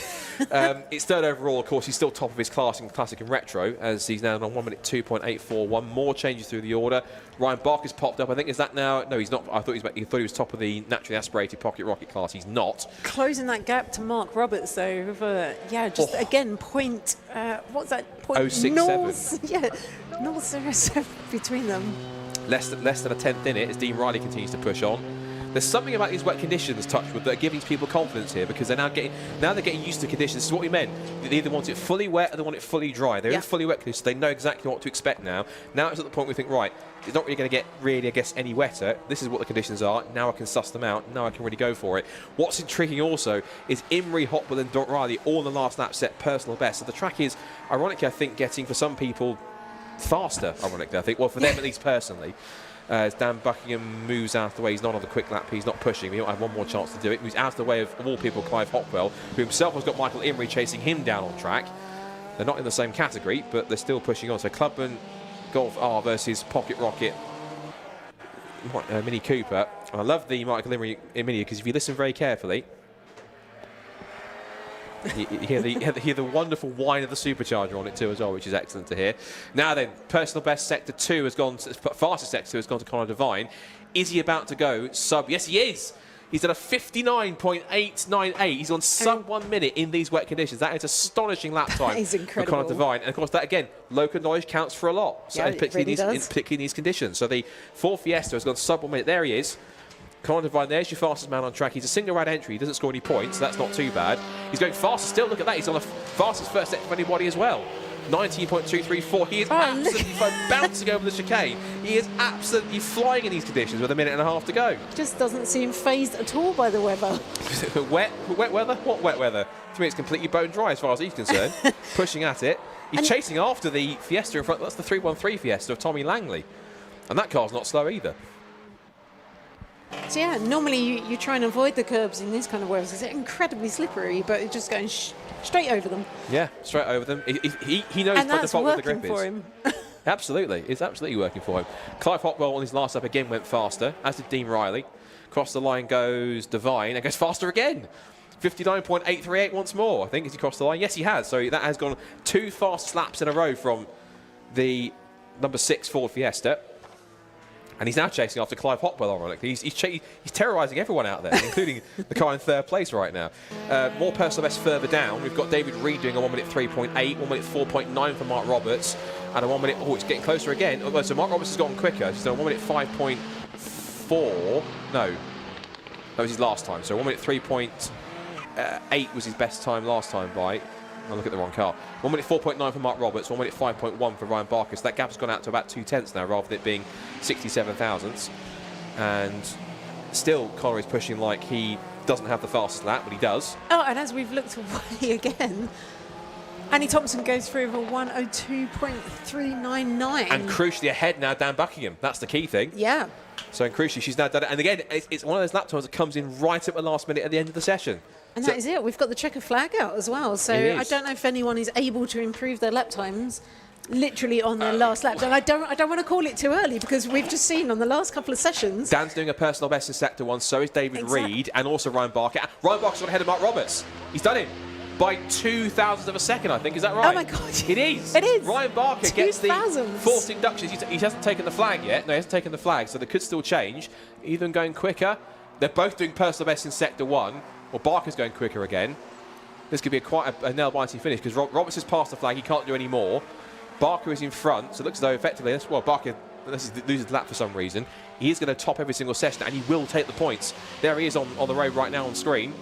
It's 3rd overall, of course. He's still top of his class in Classic and Retro, as he's now on 1 minute 2.841. More changes through the order. Ryan Bark has popped up. I think, is that now? No, he's not. I thought he was top of the naturally aspirated Pocket Rocket class. He's not. Closing that gap to Mark Roberts, though, with again, point, what's that? Point 0.67. Yeah, 0.07 between them. Less than a tenth in it as Dean Riley continues to push on. There's something about these wet conditions, Touchwood, that are giving people confidence here, because they're getting used to conditions. This is what we meant. They either want it fully wet or they want it fully dry. They're in fully wet conditions, so they know exactly what to expect now. Now it's at the point we think, right, it's not really going to get I guess, any wetter. This is what the conditions are. Now I can suss them out. Now I can really go for it. What's intriguing also is Imrie, Hopwell and Don Riley all in the last lap set personal best. So the track is, ironically, I think, getting for some people faster, ironically, I think. Well, for them at least personally. As Dan Buckingham moves out of the way, he's not on the quick lap, he's not pushing, he might have one more chance to do it. Moves out of the way of all people, Clive Hopwell, who himself has got Michael Imrie chasing him down on track. They're not in the same category, but they're still pushing on. So Clubman Golf R versus Pocket Rocket Mini Cooper. And I love the Michael Imrie Mini, because if you listen very carefully, you hear the wonderful whine of the supercharger on it too as well, which is excellent to hear. Now then, personal best sector 2 has gone, fastest sector 2 has gone to Conor Devine. Is he about to go sub? Yes, he is. He's done a 59.898. He's on sub 1 minute in these wet conditions. That is astonishing lap time. That is incredible. For Conor Devine. And of course, that again, local knowledge counts for a lot. So, Yeah, particularly, particularly in these conditions. So the Ford Fiesta has gone sub 1 minute. There he is. Conor Devine, there's your fastest man on track. He's a single round entry. He doesn't score any points. So that's not too bad. He's going faster still. Look at that. He's on the fastest first sector of anybody as well. 19.234. He is absolutely bouncing over the chicane. He is absolutely flying in these conditions with a minute and a half to go. Just doesn't seem phased at all by the weather. Wet weather? What wet weather? To me, it's completely bone dry as far as he's concerned. Pushing at it. He's chasing after the Fiesta in front. That's the 313 Fiesta of Tommy Langley. And that car's not slow either. So yeah, normally you try and avoid the curbs in this kind of weather because it's incredibly slippery, but it's just going straight over them. Yeah, straight over them. He knows by default what the grip is. And that's working for him. Absolutely, it's absolutely working for him. Clive Hopwell on his last lap again went faster, as did Dean Riley. Across the line goes Devine and goes faster again. 59.838 once more, I think, as he crossed the line. Yes, he has. So that has gone 2 fast laps in a row from the number 6 Ford Fiesta. And he's now chasing after Clive Hopwell, ironically. He's terrorising everyone out there, including the car in 3rd place right now. More personal best further down. We've got David Reed doing a 1 minute 3.8, 1 minute 4.9 for Mark Roberts, and a 1 minute. Oh, it's getting closer again. So Mark Roberts has gotten quicker. He's done a 1 minute 5.4. No, that was his last time. So 1 minute 3.8 was his best time last time by. I look at the wrong car. 1 minute 4.9 for Mark Roberts, 1 minute 5.1 for Ryan Barker. So that gap's gone out to about 2/10 now, rather than it being 67 thousandths. And still, Conor is pushing like he doesn't have the fastest lap, but he does. Oh, and as we've looked away again, Annie Thompson goes through for 102.399. And crucially ahead now, Dan Buckingham. That's the key thing. Yeah. So crucially, she's now done it. And again, it's one of those lap times that comes in right at the last minute at the end of the session. And that is it. We've got the checker flag out as well. So I don't know if anyone is able to improve their lap times literally on their last lap. And I don't want to call it too early because we've just seen on the last couple of sessions. Dan's doing a personal best in Sector 1, so is David Reed and also Ryan Barker. Ryan Barker's got ahead of Mark Roberts. He's done it by 2,000th of a second, I think. Is that right? Oh my God. It is. It is. Ryan Barker gets the forced inductions. He hasn't taken the flag yet. No, he hasn't taken the flag, so they could still change. Even going quicker. They're both doing personal best in Sector 1. Well, Barker's going quicker again. This could be quite a nail-biting finish because Roberts has passed the flag. He can't do any more. Barker is in front, so it looks as though effectively, well, Barker loses the lap for some reason. He is going to top every single session, and he will take the points. There he is on the road right now on screen.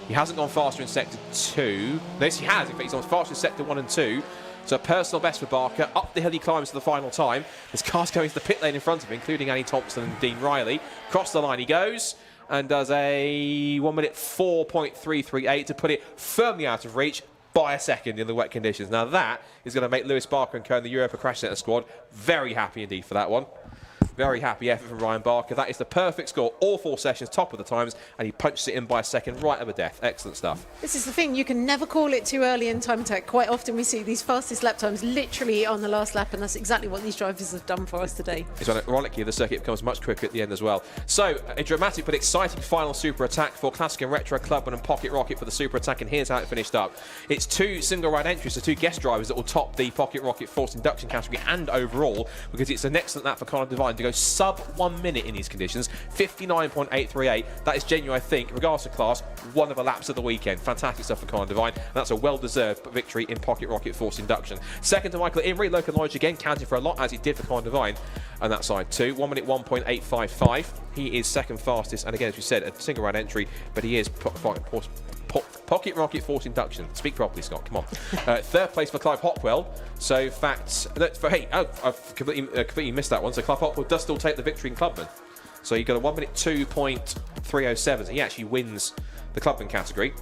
He hasn't gone faster in Sector 2. No, yes, he has. In fact, he's on faster in Sector 1 and 2. So a personal best for Barker. Up the hill he climbs for the final time. His car's going to the pit lane in front of him, including Annie Thompson and Dean Riley. Across the line he goes. And does a 1 minute 4.338 to put it firmly out of reach by a second in the wet conditions. Now that is going to make Lewis Barker and Co in the Europa Crash Centre squad very happy indeed for that one. Very happy effort from Ryan Barker. That is the perfect score. All 4 sessions, top of the times, and he punches it in by a second right over death. Excellent stuff. This is the thing. You can never call it too early in time attack. Quite often we see these fastest lap times literally on the last lap, and that's exactly what these drivers have done for us today. It's ironically, the circuit becomes much quicker at the end as well. So, a dramatic but exciting final Super Attack for Classic and Retro Clubman and Pocket Rocket for the Super Attack, and here's how it finished up. It's 2 single ride entries, so 2 guest drivers that will top the Pocket Rocket Forced Induction category and overall, because it's an excellent lap for Conor Devine to go sub 1 minute in these conditions. 59.838. That is genuine, I think, regardless of class, one of the laps of the weekend. Fantastic stuff for Conor Devine, and that's a well-deserved victory in Pocket Rocket Forced Induction. Second to Michael Imrie, local knowledge again, counting for a lot, as it did for Conor Devine on that side too. 1 minute 1.855. He is second fastest, and again, as we said, a single round entry, but he is Pocket Rocket Forced Induction. Speak properly, Scott. Come on. 3rd place for Clive Hopwell. So, I've completely missed that one. So, Clive Hopwell does still take the victory in Clubman. So, he got a 1 minute 2.307. So, he actually wins the Clubman category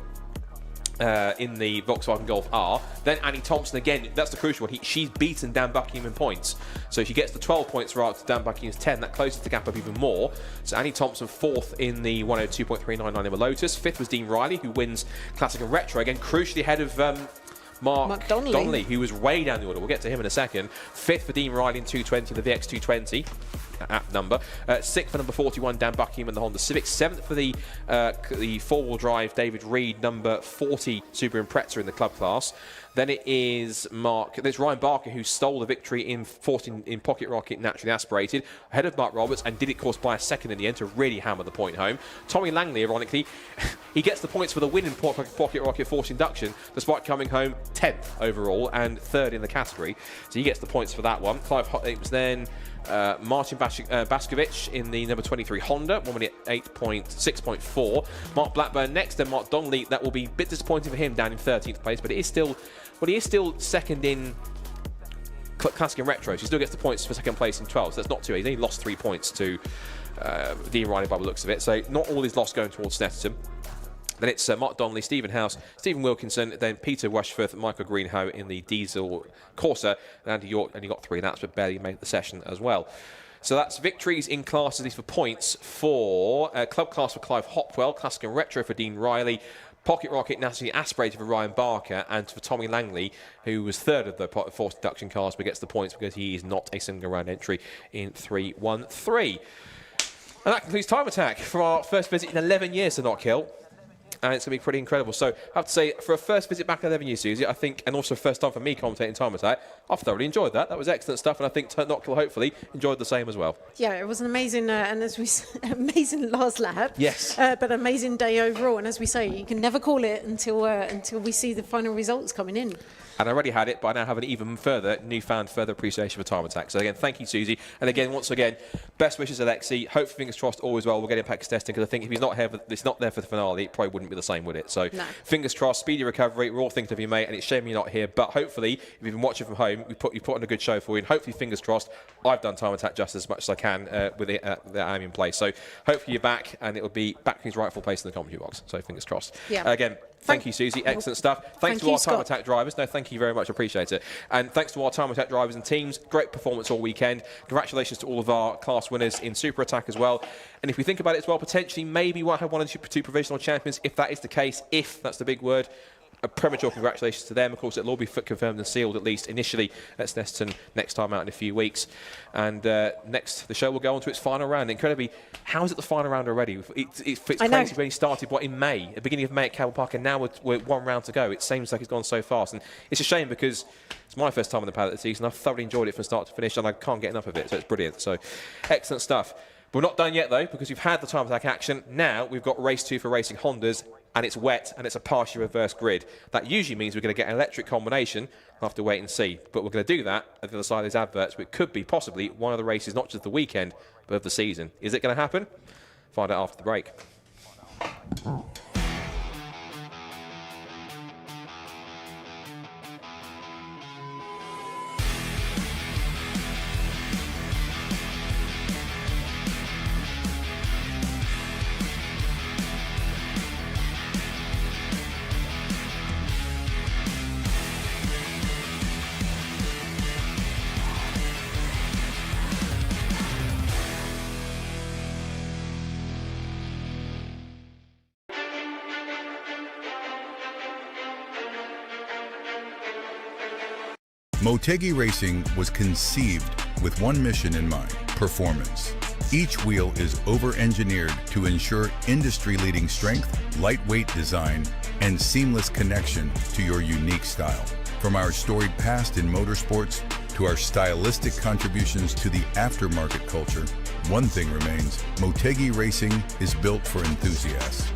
in the Volkswagen Golf R. Then Annie Thompson again. That's the crucial one. She's beaten Dan Buckingham in points. So, she gets the 12 points right to Dan Buckingham's 10. That closes the gap up even more. So, Annie Thompson 4th in the 102.399 in the Lotus. 5th was Dean Riley, who wins Classic and Retro. Again, crucially ahead of Mark Donnelly, who was way down the order. We'll get to him in a second. 5th for Dean Riley in 220, the VX220. App number. 6th for number 41, Dan Buckingham in the Honda Civic. 7th for the four-wheel drive David Reed, number 40 Super Impreza in the club class. Then it is there's Ryan Barker, who stole the victory in Pocket Rocket Naturally Aspirated, ahead of Mark Roberts, and did it, of course, by a second in the end to really hammer the point home. Tommy Langley, ironically, he gets the points for the win in Pocket Rocket Forced Induction, despite coming home 10th overall and 3rd in the category. So he gets the points for that one. It was then Martin Baskovich in the number 23 Honda, 1 minute 8.6.4. Mark Blackburn next, then Mark Donnelly. That will be a bit disappointing for him, down in 13th place, but he is still second in Classic and Retro. So he still gets the points for second place in 12. So that's not too easy. He lost 3 points to Dean Riley by the looks of it. So not all his loss going towards Snetterton. Then it's Mark Donnelly, Stephen House, Stephen Wilkinson, then Peter Rushforth, Michael Greenhow in the Diesel Corsa, and Andy York only got 3, and that's but barely made the session as well. So that's victories in classes, at least for points, for club class for Clive Hopwell, Classic and Retro for Dean Riley, Pocket Rocket Naturally Aspirated for Ryan Barker, and for Tommy Langley, who was 3rd of the forced induction cars, but gets the points because he is not a single round entry in 3-1-3. And that concludes Time Attack for our first visit in 11 years to Knockhill. And it's going to be pretty incredible. So I have to say, for a first visit back in 11 years, Susie, I think, and also first time for me commentating Time Attack, I've thoroughly enjoyed that. That was excellent stuff, and I think Knockhill hopefully enjoyed the same as well. Yeah, it was an amazing, and as we amazing last lap. Yes. But amazing day overall. And as we say, you can never call it until we see the final results coming in. And I already had it, but I now have an even further appreciation for Time Attack. So again, thank you, Susie. And again, once again, best wishes, Alexi. Hope, fingers crossed, all is well. We'll get him back to testing, because I think if he's not here, it's not there for the finale, it probably wouldn't be the same, would it? So fingers crossed, speedy recovery. We're all thinking of you, mate, and it's a shame you're not here. But hopefully, if you've been watching from home, you put on a good show for you. And hopefully, fingers crossed, I've done Time Attack just as much as I can with it that I'm in place. So hopefully you're back, and it'll be back in his rightful place in the commentary box. So fingers crossed. Yeah. Again, thank you, Susie. Excellent stuff. Thanks to our Time Attack drivers. No, thank you very much. Appreciate it. And thanks to our Time Attack drivers and teams. Great performance all weekend. Congratulations to all of our class winners in Super Attack as well. And if we think about it as well, potentially maybe we'll have 1 or 2 provisional champions. If that is the case, if that's the big word, a premature congratulations to them. Of course, it'll all be confirmed and sealed, at least initially, at Snetterton next time out in a few weeks. And next, the show will go on to its final round. Incredibly, how is it the final round already? It's crazy when he started, in May, the beginning of May at Cabell Park, and now we're 1 round to go. It seems like it's gone so fast. And it's a shame, because it's my first time in the paddock this season. I've thoroughly enjoyed it from start to finish, and I can't get enough of it, so it's brilliant. So, excellent stuff. But we're not done yet, though, because we've had the Time Attack action. Now we've got race 2 for Racing Hondas, and it's wet, and it's a partially reverse grid. That usually means we're going to get an electric combination. We'll have to wait and see. But we're going to do that at the other side of these adverts. But it could be possibly one of the races, not just the weekend, but of the season. Is it going to happen? Find out after the break. Motegi Racing was conceived with one mission in mind: performance. Each wheel is over-engineered to ensure industry-leading strength, lightweight design, and seamless connection to your unique style. From our storied past in motorsports to our stylistic contributions to the aftermarket culture, one thing remains: Motegi Racing is built for enthusiasts.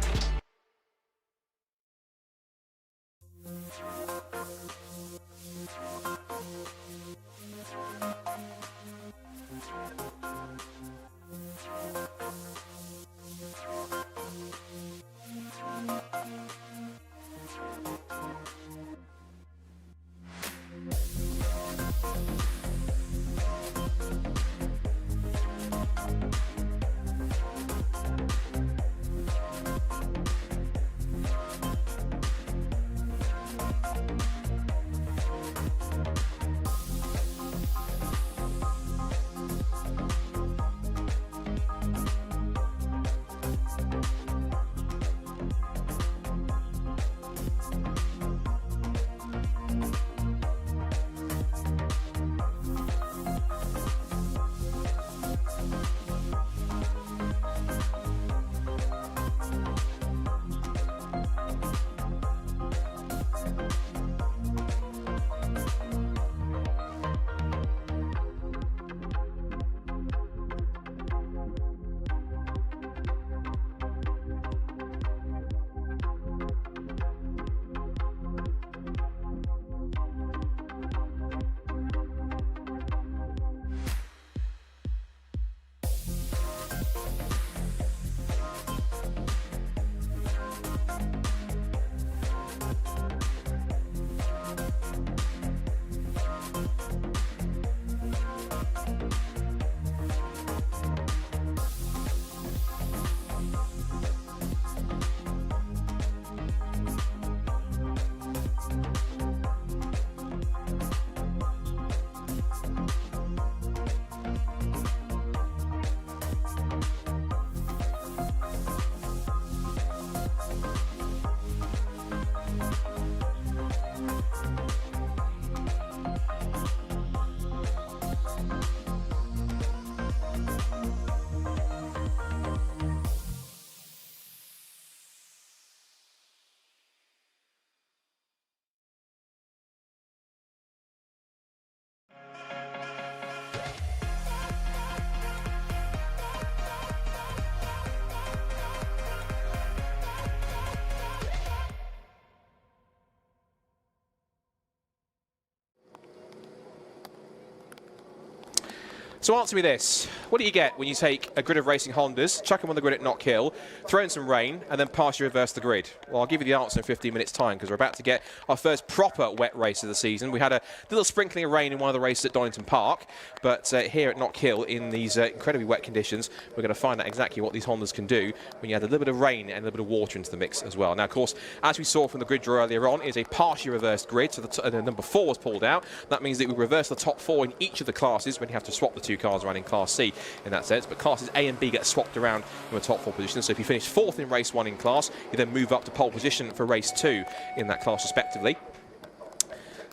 So answer me this. What do you get when you take a grid of racing Hondas, chuck them on the grid at Knockhill, throw in some rain, and then partially reverse the grid? Well, I'll give you the answer in 15 minutes' time, because we're about to get our first proper wet race of the season. We had a little sprinkling of rain in one of the races at Donington Park, but here at Knockhill, in these incredibly wet conditions, we're going to find out exactly what these Hondas can do when you add a little bit of rain and a little bit of water into the mix as well. Now, of course, as we saw from the grid draw earlier on, is a partially reversed grid, so the number 4 was pulled out. That means that we reverse the top 4 in each of the classes when you have to swap the 2 cars around in Class C in that sense, but classes A and B get swapped around in the top 4 positions. So if you finish 4th in race 1 in class, you then move up to pole position for race 2 in that class respectively.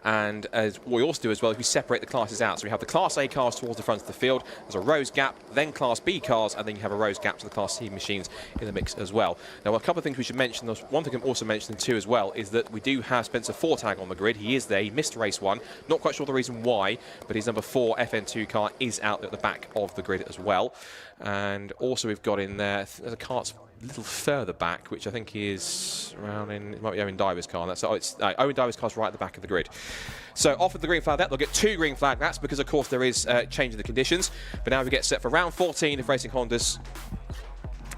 And as what we also do as well is we separate the classes out. So we have the Class A cars towards the front of the field. There's a rows gap, then Class B cars, and then you have a rows gap to the Class C machines in the mix as well. Now, a couple of things we should mention. One thing I'm also mentioning too as well is that we do have Spencer Fortag on the grid. He is there. He missed race 1. Not quite sure the reason why, but his number 4 FN2 car is out at the back of the grid as well. And also we've got in there, there's a car a little further back, which I think is around in, it might be Owen Diver's car. And that's, Owen Diver's car's right at the back of the grid. So off with the green flag, they'll get 2 green flag mats because, of course, there is change in the conditions. But now we get set for round 14 of Racing Hondas.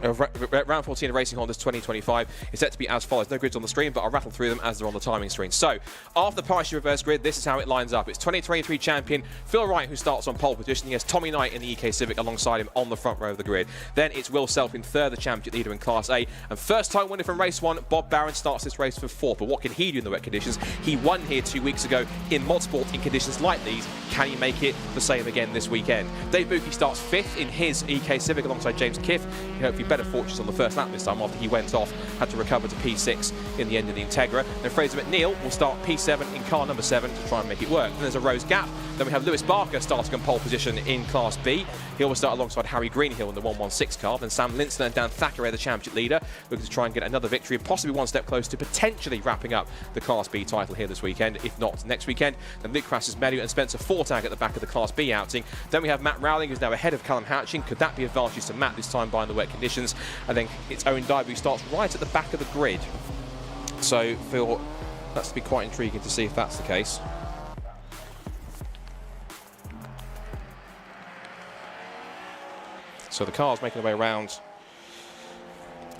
Round 14 of Racing Hondas 2025 is set to be as follows. No grids on the screen, but I'll rattle through them as they're on the timing screen. So, after the partially reverse grid, this is how it lines up. It's 2023 champion Phil Wright who starts on pole position. He has Tommy Knight in the EK Civic alongside him on the front row of the grid. Then it's Will Self in 3rd, the championship leader in Class A. And first time winner from race 1, Bob Barron starts this race for 4th. But what can he do in the wet conditions? He won here 2 weeks ago in motorsport in conditions like these. Can he make it the same again this weekend? Dave Buki starts 5th in his EK Civic alongside James Kiff. He hopefully better fortunes on the first lap this time after he went off, had to recover to P6 in the end of the Integra. Then Fraser McNeil will start P7 in car number 7 to try and make it work. Then there's a Rose Gap. Then we have Lewis Barker starting on pole position in Class B. He will start alongside Harry Greenhill in the 116 car. Then Sam Linson and Dan Thackeray, the championship leader, looking to try and get another victory and possibly one step close to potentially wrapping up the Class B title here this weekend, if not next weekend. Then Luke Crassus-Medu and Spencer Fortag at the back of the Class B outing. Then we have Matt Rowling, who's now ahead of Callum Hatching. Could that be advantage to Matt this time by the wet conditions? And then it's Owen Diver who starts right at the back of the grid. So, Phil, that's to be quite intriguing to see if that's the case. So the car's making their way around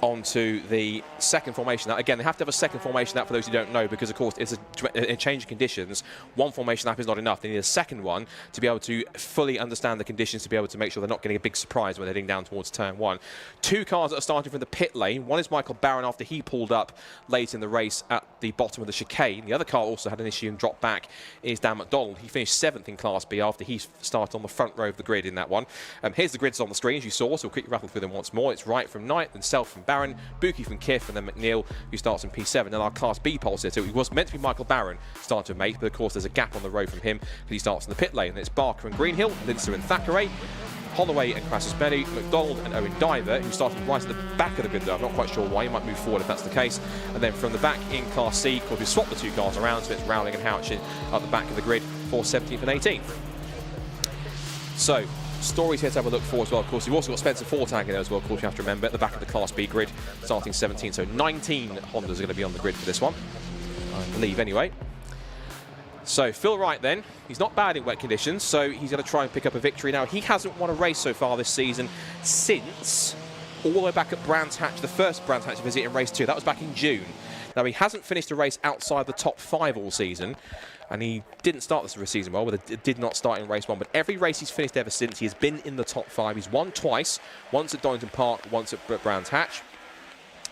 onto the second formation. Now, again, they have to have a second formation lap for those who don't know, because, of course, it's a change of conditions. One formation lap is not enough. They need a second one to be able to fully understand the conditions, to be able to make sure they're not getting a big surprise when they're heading down towards turn 1. 2 cars that are starting from the pit lane. One is Michael Barron after he pulled up late in the race at the bottom of the chicane. The other car also had an issue and dropped back is Dan McDonald. He finished 7th in Class B after he started on the front row of the grid in that one. Here's the grids on the screen, as you saw, so we'll quickly rattle through them once more. It's Wright from Knight, then Self from Barron, Buki from Kiff, and then McNeil, who starts in P7. And our Class B pole sitter, it was meant to be Michael Barron starting to make, but of course there's a gap on the road from him because he starts in the pit lane. And it's Barker and Greenhill, Lindsay and Thackeray, Holloway and Crassus-Medu, McDonald and Owen Diver, who started right at the back of the grid though. I'm not quite sure why. He might move forward if that's the case. And then from the back in Class C, of course, we swap the 2 cars around, so it's Rowling and Houchin at the back of the grid for 17th and 18th. So, stories here to have a look for as well. Of course, you've also got Spencer Fortag in there as well. Of course, you have to remember at the back of the Class B grid, starting 17. So 19 Hondas are going to be on the grid for this one, I believe, anyway. So Phil Wright then, he's not bad in wet conditions, so he's going to try and pick up a victory. Now, he hasn't won a race so far this season since all the way back at Brands Hatch, the first Brands Hatch visit in race 2. That was back in June. Now, he hasn't finished a race outside the top 5 all season, and he didn't start this season well, but it did not start in race 1. But every race he's finished ever since, he has been in the top 5. He's won twice, once at Donington Park, once at Brands Hatch.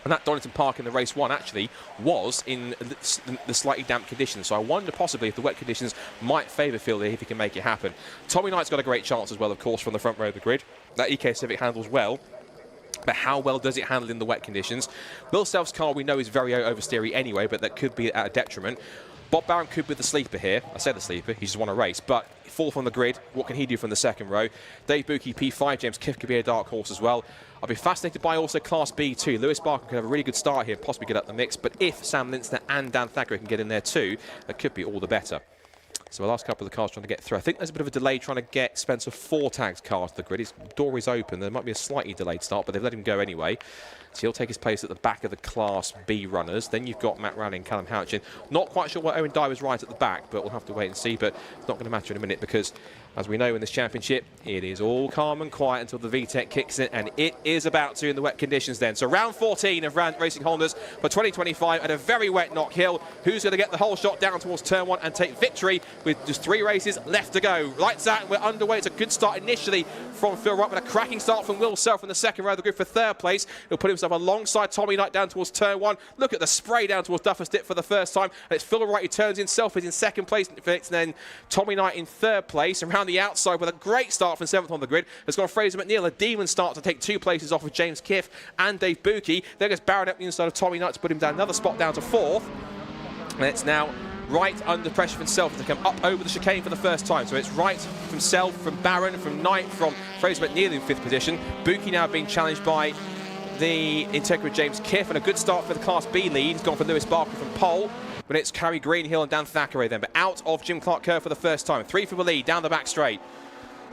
And that Donington Park in the race 1 actually was in the slightly damp conditions. So I wonder possibly if the wet conditions might favour Phil if he can make it happen. Tommy Knight's got a great chance as well, of course, from the front row of the grid. That EK Civic handles well. But how well does it handle in the wet conditions? Will Self's car we know is very oversteery anyway, but that could be at a detriment. Bob Barron could be the sleeper here. I say the sleeper, he just won a race, but fall from the grid. What can he do from the second row? Dave Buki, P5, James Kiff could be a dark horse as well. I'll be fascinated by also Class B too. Lewis Barker could have a really good start here, possibly get up the mix, but if Sam Linson and Dan Thackeray can get in there too, that could be all the better. So the last couple of the cars trying to get through. I think there's a bit of a delay trying to get Spencer Fortag's car to the grid. His door is open. There might be a slightly delayed start, but they've let him go anyway. So he'll take his place at the back of the Class B runners. Then you've got Matt Rowley and Callum Houchin. Not quite sure why Owen Dye was right at the back, but we'll have to wait and see. But it's not going to matter in a minute because, as we know in this championship, it is all calm and quiet until the VTEC kicks in, and it is about to in the wet conditions then. So round 14 of Racing Hondas for 2025 at a very wet Knockhill. Who's going to get the whole shot down towards turn 1 and take victory with just 3 races left to go? Lights out, and we're underway. It's a good start initially from Phil Wright, but a cracking start from Will Self in the second row of the grid for 3rd place. He'll put himself alongside Tommy Knight down towards turn 1. Look at the spray down towards Duffer's Dip for the first time. And it's Phil Wright who turns in. Self is in 2nd place, and then Tommy Knight in 3rd place. Around the outside with a great start from 7th on the grid has gone Fraser McNeil, a demon start to take 2 places off of James Kiff and Dave Buki. There goes Barron up the inside of Tommy Knight to put him down another spot down to 4th. And it's now Wright under pressure from Self to come up over the chicane for the first time. So it's Wright from Self, from Barron, from Knight, from Fraser McNeil in 5th position. Buki now being challenged by the Integra James Kiff, and a good start for the Class B lead. He's gone for Lewis Barker from pole. But it's Carrie Greenhill and Dan Thackeray then. But out of Jim Clark Kerr for the first time. 3 for the lead down the back straight.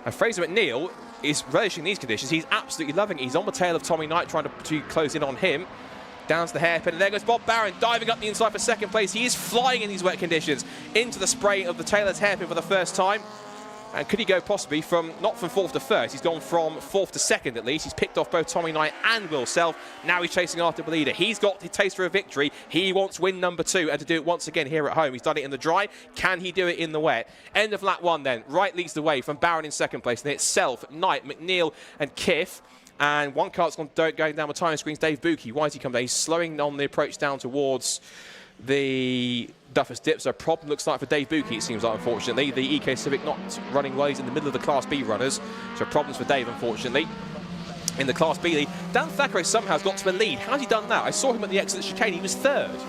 And Fraser McNeil is relishing these conditions. He's absolutely loving it. He's on the tail of Tommy Knight, trying to close in on him. Down to the hairpin, and there goes Bob Barron diving up the inside for 2nd place. He is flying in these wet conditions into the spray of the Taylor's hairpin for the first time. And could he go possibly from, not from 4th to 1st, he's gone from 4th to 2nd at least. He's picked off both Tommy Knight and Will Self. Now he's chasing after the leader. He's got his taste for a victory. He wants win number 2 and to do it once again here at home. He's done it in the dry. Can he do it in the wet? End of lap 1 then. Wright leads the way from Barron in 2nd place. And it's Self, Knight, McNeil and Kiff. And one car's going down the timing screens. Dave Buki, why has he come down? He's slowing on the approach down towards the Duffer's Dip. So a problem looks like for Dave Buki, it seems like, unfortunately. The EK Civic not running well. He's in the middle of the Class B runners. So problems for Dave, unfortunately. In the Class B lead, Dan Thackeray somehow has got to the lead. How's he done that? I saw him at the exit chicane. He was 3rd.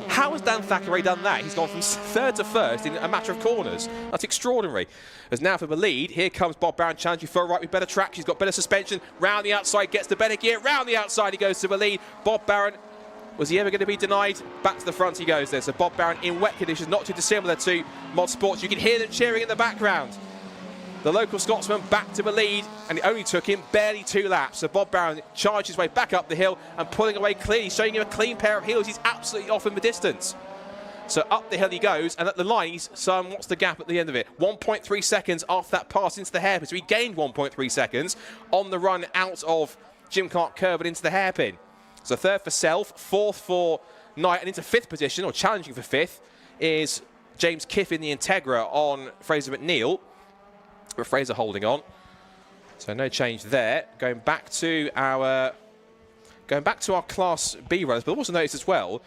How has Dan Thackeray done that? He's gone from 3rd to 1st in a matter of corners. That's extraordinary. As now for the lead, here comes Bob Barron challenging Phil Wright with better track. She's got better suspension. Round the outside, gets the better gear. Round the outside, he goes to the lead. Bob Barron, was he ever going to be denied? Back to the front he goes there. So Bob Barron in wet conditions, not too dissimilar to Mod Sports. You can hear them cheering in the background. The local Scotsman back to the lead, and it only took him barely 2 laps. So Bob Barron charged his way back up the hill and pulling away clearly, showing him a clean pair of heels. He's absolutely off in the distance. So up the hill he goes, and at the line, he's what's the gap at the end of it? 1.3 seconds after that pass into the hairpin. So he gained 1.3 seconds on the run out of Jim Clark Kerr, but into the hairpin. So 3rd for Self, 4th for Knight, and into 5th position, or challenging for 5th, is James Kiff in the Integra on Fraser McNeil. But Fraser holding on. So no change there. Going back to our Class B runners, but also noticed as well,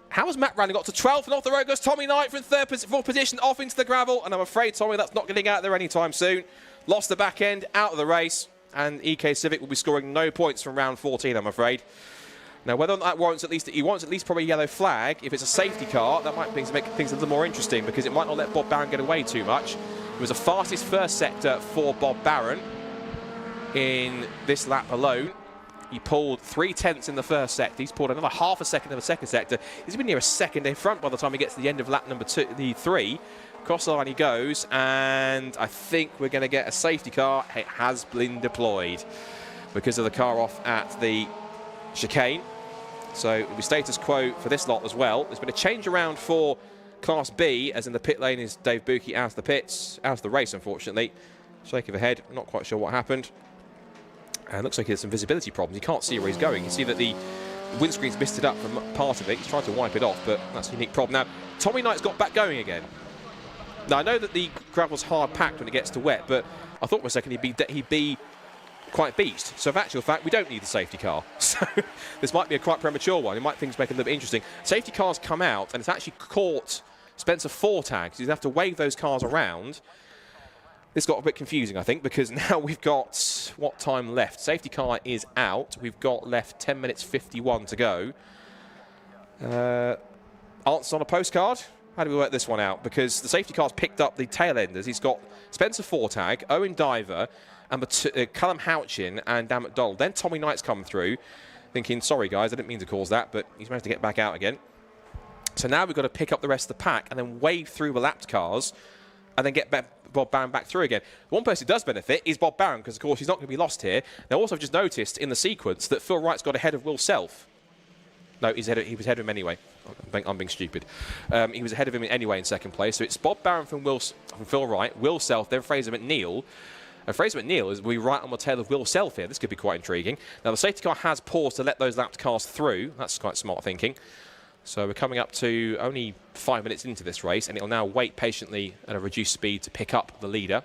how has Matt Rowley got to 12th, and off the road goes Tommy Knight from 4th position off into the gravel, and I'm afraid, Tommy, that's not getting out there anytime soon. Lost the back end, out of the race, and EK Civic will be scoring no points from round 14, I'm afraid. Now, whether or not that warrants he wants at least probably a yellow flag. If it's a safety car, that might make things a little more interesting, because it might not let Bob Barron get away too much. It was the fastest first sector for Bob Barron in this lap alone. He pulled 3/10 in the first sector. He's pulled another half a second in the second sector. He's been near a second in front by the time he gets to the end of lap number 3. Cross the line he goes, and I think we're going to get a safety car. It has been deployed because of the car off at the chicane. So it'll be status quo for this lot as well. There's been a change around for Class B, as in the pit lane is Dave Buki out of the pits, out of the race, unfortunately. Shake of a head, not quite sure what happened. And looks like he has some visibility problems. You can't see where he's going. You see that the windscreen's misted up from part of it. He's trying to wipe it off, but that's a unique problem. Now, Tommy Knight's got back going again. Now, I know that the gravel's hard packed when it gets to wet, but I thought for a second he'd be quite beast. So, in actual fact, we don't need the safety car. So, this might be a quite premature one. It might things make it a little bit interesting. Safety cars come out, and it's actually caught Spencer Fortag. So you have to wave those cars around. This got a bit confusing, I think, because now we've got what time left? Safety car is out. We've got left 10 minutes 51 to go. Answers on a postcard. How do we work this one out? Because the safety car's picked up the tail enders. He's got Spencer Fortag, Owen Diver, and Callum Houchin and Dan McDonald. Then Tommy Knight's come through, thinking, sorry guys, I didn't mean to cause that, but he's managed to get back out again. So now we've got to pick up the rest of the pack and then wave through the lapped cars and then get back Bob Barron back through again. One person who does benefit is Bob Barron, because of course he's not going to be lost here. Now also I've just noticed in the sequence that Phil Wright's got ahead of Will Self. No, he was ahead of him anyway. I'm being stupid. He was ahead of him anyway in second place. So it's Bob Barron from Phil Wright, Will Self, then Fraser McNeil. And Fraser McNeil is we right on the tail of Will Self here. This could be quite intriguing. Now the safety car has paused to let those lapped cars through. That's quite smart thinking. So we're coming up to only 5 minutes into this race, and it'll now wait patiently at a reduced speed to pick up the leader.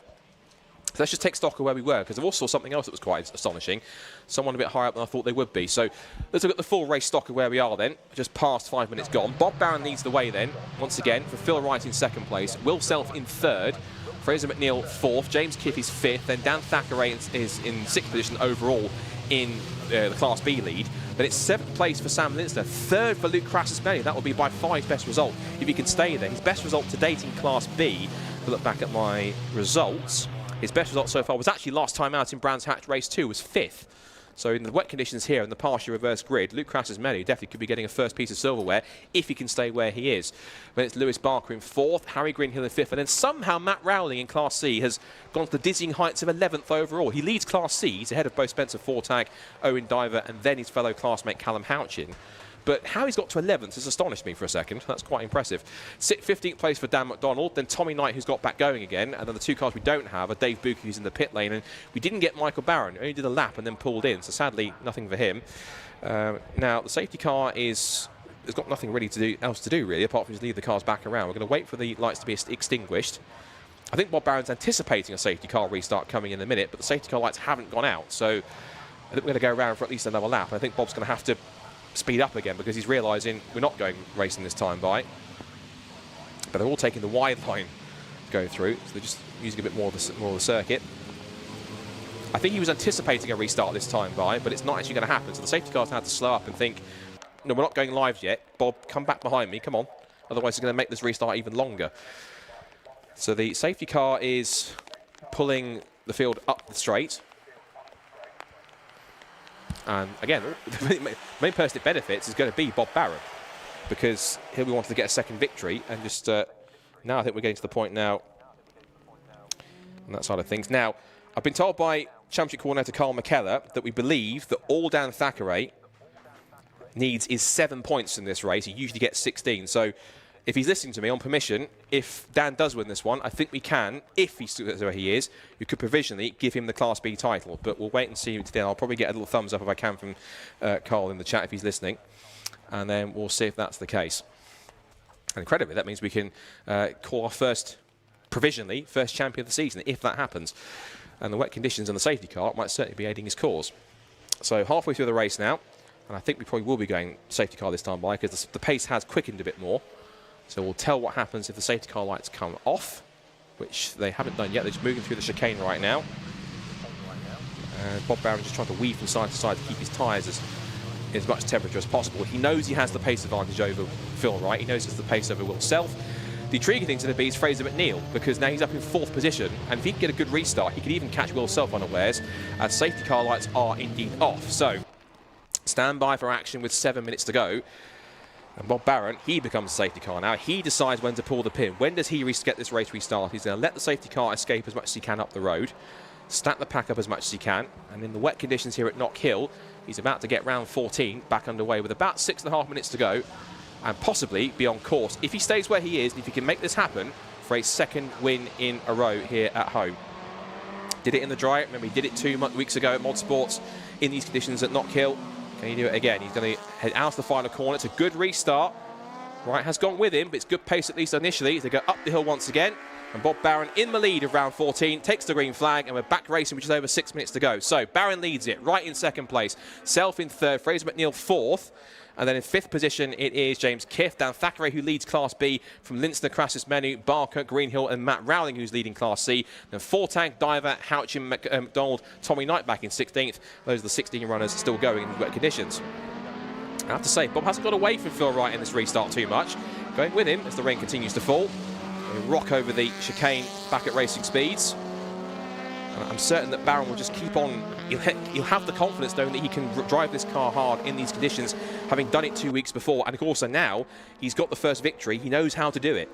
So let's just take stock of where we were, because I also saw something else that was quite astonishing. Someone a bit higher up than I thought they would be. So let's look at the full race stock of where we are then. Just past 5 minutes gone. Bob Barron leads the way then, once again, for Phil Wright in second place. Will Self in third. Fraser McNeil fourth. James Kiff is fifth. Then Dan Thackeray is in sixth position overall in the Class B lead. Then it's seventh place for Sam Linster. Third for Luke Crassus-Melly. That will be by far his best result if he can stay there. His best result to date in Class B, if I look back at my results, his best result so far was actually last time out in Brands Hatch Race 2, was fifth. So in the wet conditions here in the partially reverse grid, Luke Crassus-Melly definitely could be getting a first piece of silverware if he can stay where he is. Then it's Lewis Barker in fourth, Harry Greenhill in fifth, and then somehow Matt Rowley in Class C has gone to the dizzying heights of 11th overall. He leads Class C, he's ahead of both Spencer Fortag, Owen Diver, and then his fellow classmate Callum Houchin. But how he's got to 11th has astonished me for a second. That's quite impressive. 15th place for Dan McDonald, then Tommy Knight, who's got back going again, and then the two cars we don't have are Dave Bucke, who's in the pit lane, and we didn't get Michael Barron. He only did a lap and then pulled in, so sadly, nothing for him. Now, the safety car has got nothing really else to do, really, apart from just leave the cars back around. We're going to wait for the lights to be extinguished. I think Bob Barron's anticipating a safety car restart coming in a minute, but the safety car lights haven't gone out, so I think we're going to go around for at least another lap. I think Bob's going to have to speed up again because he's realising we're not going racing this time by. But they're all taking the wide line to go through, so they're just using a bit more of the circuit. I think he was anticipating a restart this time by, but it's not actually going to happen. So the safety cars had to slow up and think, no, we're not going live yet. Bob, come back behind me, come on. Otherwise, it's going to make this restart even longer. So the safety car is pulling the field up the straight. And again, the main person it benefits is going to be Bob Barron, because he'll be wanting to get a second victory. And just now I think we're getting to the point now on that side of things. Now, I've been told by Championship Coordinator Carl McKellar that we believe that all Dan Thackeray needs is 7 points in this race. He usually gets 16. So if he's listening to me on permission, if Dan does win this one, I think we can, if he's where he is, you could provisionally give him the Class B title. But we'll wait and see today. I'll probably get a little thumbs up if I can from Carl in the chat if he's listening. And then we'll see if that's the case. And incredibly, that means we can call our provisionally, first champion of the season, if that happens. And the wet conditions and the safety car might certainly be aiding his cause. So halfway through the race now, and I think we probably will be going safety car this time by, because the pace has quickened a bit more. So we'll tell what happens if the safety car lights come off, which they haven't done yet. They're just moving through the chicane right now. And Bob Barron just trying to weave from side to side to keep his tyres as much temperature as possible. He knows he has the pace advantage over Phil Wright. He knows he has the pace over Will Self. The intriguing thing to the be is Fraser McNeil, because now he's up in fourth position, and if he can get a good restart, he could even catch Will Self unawares, as safety car lights are indeed off. So, stand by for action with 7 minutes to go. And Bob Barron, he becomes a safety car now. He decides when to pull the pin. When does he get this race restarted? He's going to let the safety car escape as much as he can up the road, stack the pack up as much as he can, and in the wet conditions here at Knockhill, he's about to get round 14 back underway with about 6.5 minutes to go, and possibly be on course, if he stays where he is, and if he can make this happen, for a second win in a row here at home. Did it in the dry. Remember, he did it 2 weeks ago at Motorsports in these conditions at Knockhill. Can he do it again? He's going to head out to the final corner. It's a good restart. Wright has gone with him, but it's good pace at least initially. They go up the hill once again. And Bob Barron in the lead of round 14, takes the green flag, and we're back racing, which is over 6 minutes to go. So Barron leads it, Wright in second place, Self in third, Fraser McNeil fourth. And then in fifth position, it is James Kiff, Dan Thackeray, who leads Class B, from Linster, Crassus-Melly, Barker, Greenhill, and Matt Rowling, who's leading Class C. Then Fortag, Diver, Houchin, McDonald, Tommy Knight back in 16th. Those are the 16 runners still going in wet conditions. I have to say, Bob hasn't got away from Phil Wright in this restart too much. Going with him as the rain continues to fall. We rock over the chicane back at racing speeds. I'm certain that Barron will just keep on. He'll have the confidence knowing that he can drive this car hard in these conditions, having done it 2 weeks before. And of course, now he's got the first victory. He knows how to do it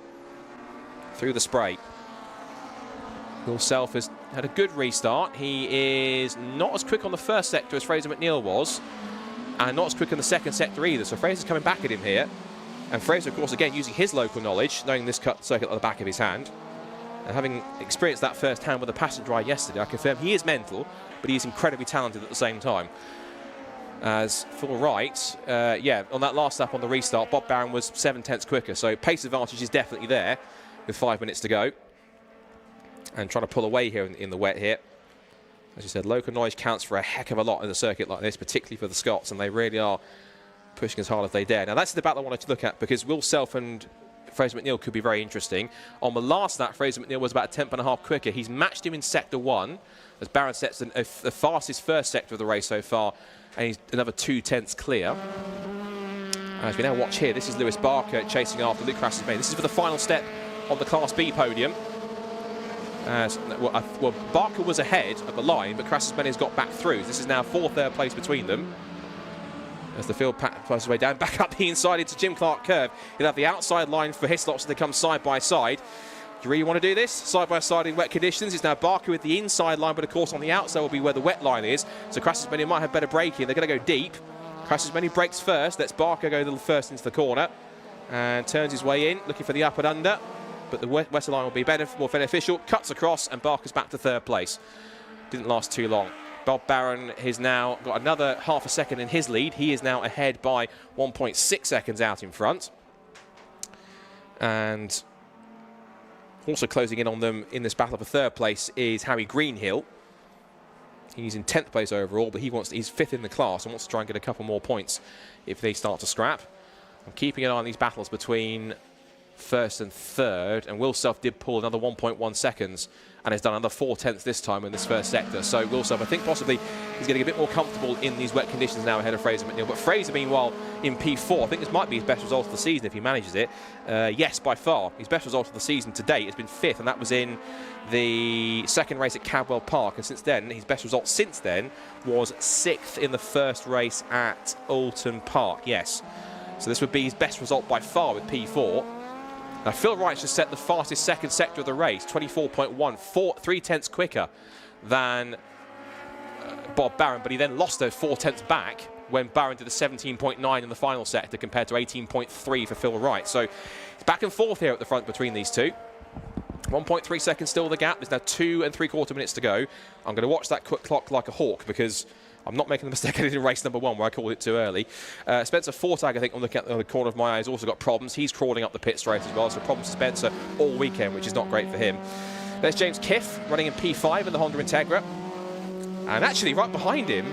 through the spray. Will Self has had a good restart. He is not as quick on the first sector as Fraser McNeil was, and not as quick on the second sector either. So Fraser's coming back at him here. And Fraser, of course, again, using his local knowledge, knowing this cut circuit at the back of his hand, and having experienced that firsthand with the passenger ride yesterday, I confirm he is mental, but he's incredibly talented at the same time. As Phil Wright, yeah, on that last lap on the restart, Bob Barron was 7/10 quicker. So pace advantage is definitely there with 5 minutes to go. And trying to pull away here in the wet here. As you said, local knowledge counts for a heck of a lot in a circuit like this, particularly for the Scots, and they really are pushing as hard as they dare. Now, that's the battle I wanted to look at, because Will Self and Fraser McNeil could be very interesting. On the last lap, Fraser McNeil was about a 10.5 quicker. He's matched him in sector 1, as Barron sets the fastest first sector of the race so far, and he's another 2/10 clear. As we now watch here, this is Lewis Barker chasing after Luke Crassusman. This is for the final step on the Class B podium. Well, Barker was ahead of the line, but Crassusman has got back through. This is now 4th, 3rd place between them. As the field passes his way down, back up the inside into Jim Clark curve. He'll have the outside line for Hislop, so they come side by side. Do you really want to do this? Side by side in wet conditions. It's now Barker with the inside line, but of course on the outside will be where the wet line is. So Crassusman might have better braking. They're going to go deep. Crassusman breaks first. Lets Barker go first into the corner and turns his way in, looking for the up and under. But the wetter line will be more beneficial. Cuts across, and Barker's back to 3rd place. Didn't last too long. Bob Barron has now got another half a second in his lead. He is now ahead by 1.6 seconds out in front. And also closing in on them in this battle for 3rd place is Harry Greenhill. He's in 10th place overall, but he's 5th in the class and wants to try and get a couple more points if they start to scrap. I'm keeping an eye on these battles between 1st and 3rd, and Will Self did pull another 1.1 seconds and has done another 4/10 this time in this first sector. So Will Self, I think possibly he's getting a bit more comfortable in these wet conditions now ahead of Fraser McNeil. But Fraser, meanwhile, in P4, I think this might be his best result of the season if he manages it. Yes, by far. His best result of the season to date has been 5th, and that was in the second race at Cadwell Park. And since then, his best result since then was 6th in the first race at Alton Park. Yes. So this would be his best result by far with P4. Now, Phil Wright just set the fastest second sector of the race, 24.1, 3/10 quicker than Bob Barron, but he then lost those 4/10 back when Barron did a 17.9 in the final sector compared to 18.3 for Phil Wright. So it's back and forth here at the front between these two. 1.3 seconds still the gap. There's now 2 3/4 minutes to go. I'm going to watch that quick clock like a hawk, because I'm not making the mistake I did in race number 1 where I called it too early. Spencer Fortag, I think, on the corner of my eye, has also got problems. He's crawling up the pit straight as well, so problems for Spencer all weekend, which is not great for him. There's James Kiff running in P5 in the Honda Integra. And actually, right behind him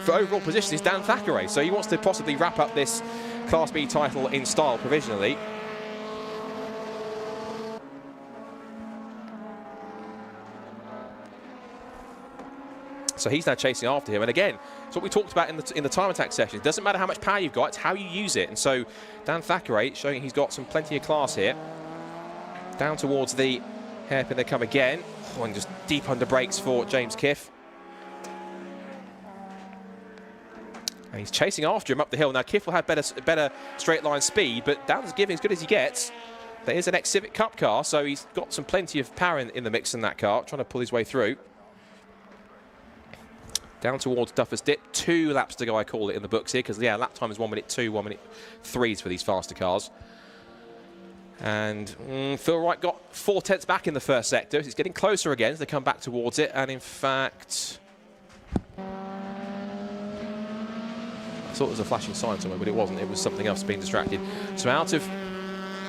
for overall position is Dan Thackeray. So he wants to possibly wrap up this Class B title in style provisionally. So he's now chasing after him, and again, it's what we talked about in the time attack session. It doesn't matter how much power you've got, it's how you use it. And so Dan Thackeray showing he's got plenty of class here. Down towards the hairpin they come again. Oh, and just deep under brakes for James Kiff. And he's chasing after him up the hill. Now Kiff will have better straight line speed, but Dan's giving as good as he gets. There is an ex-Civic Cup car, so he's got plenty of power in the mix in that car, trying to pull his way through. Down towards Duffer's Dip, 2 laps to go, I call it in the books here, because yeah, lap time is 1:02, 1:03 for these faster cars. And Phil Wright got 4/10 back in the first sector. It's getting closer again as they come back towards it, and in fact, I thought there was a flashing sign somewhere, but it wasn't. It was something else being distracted. So out of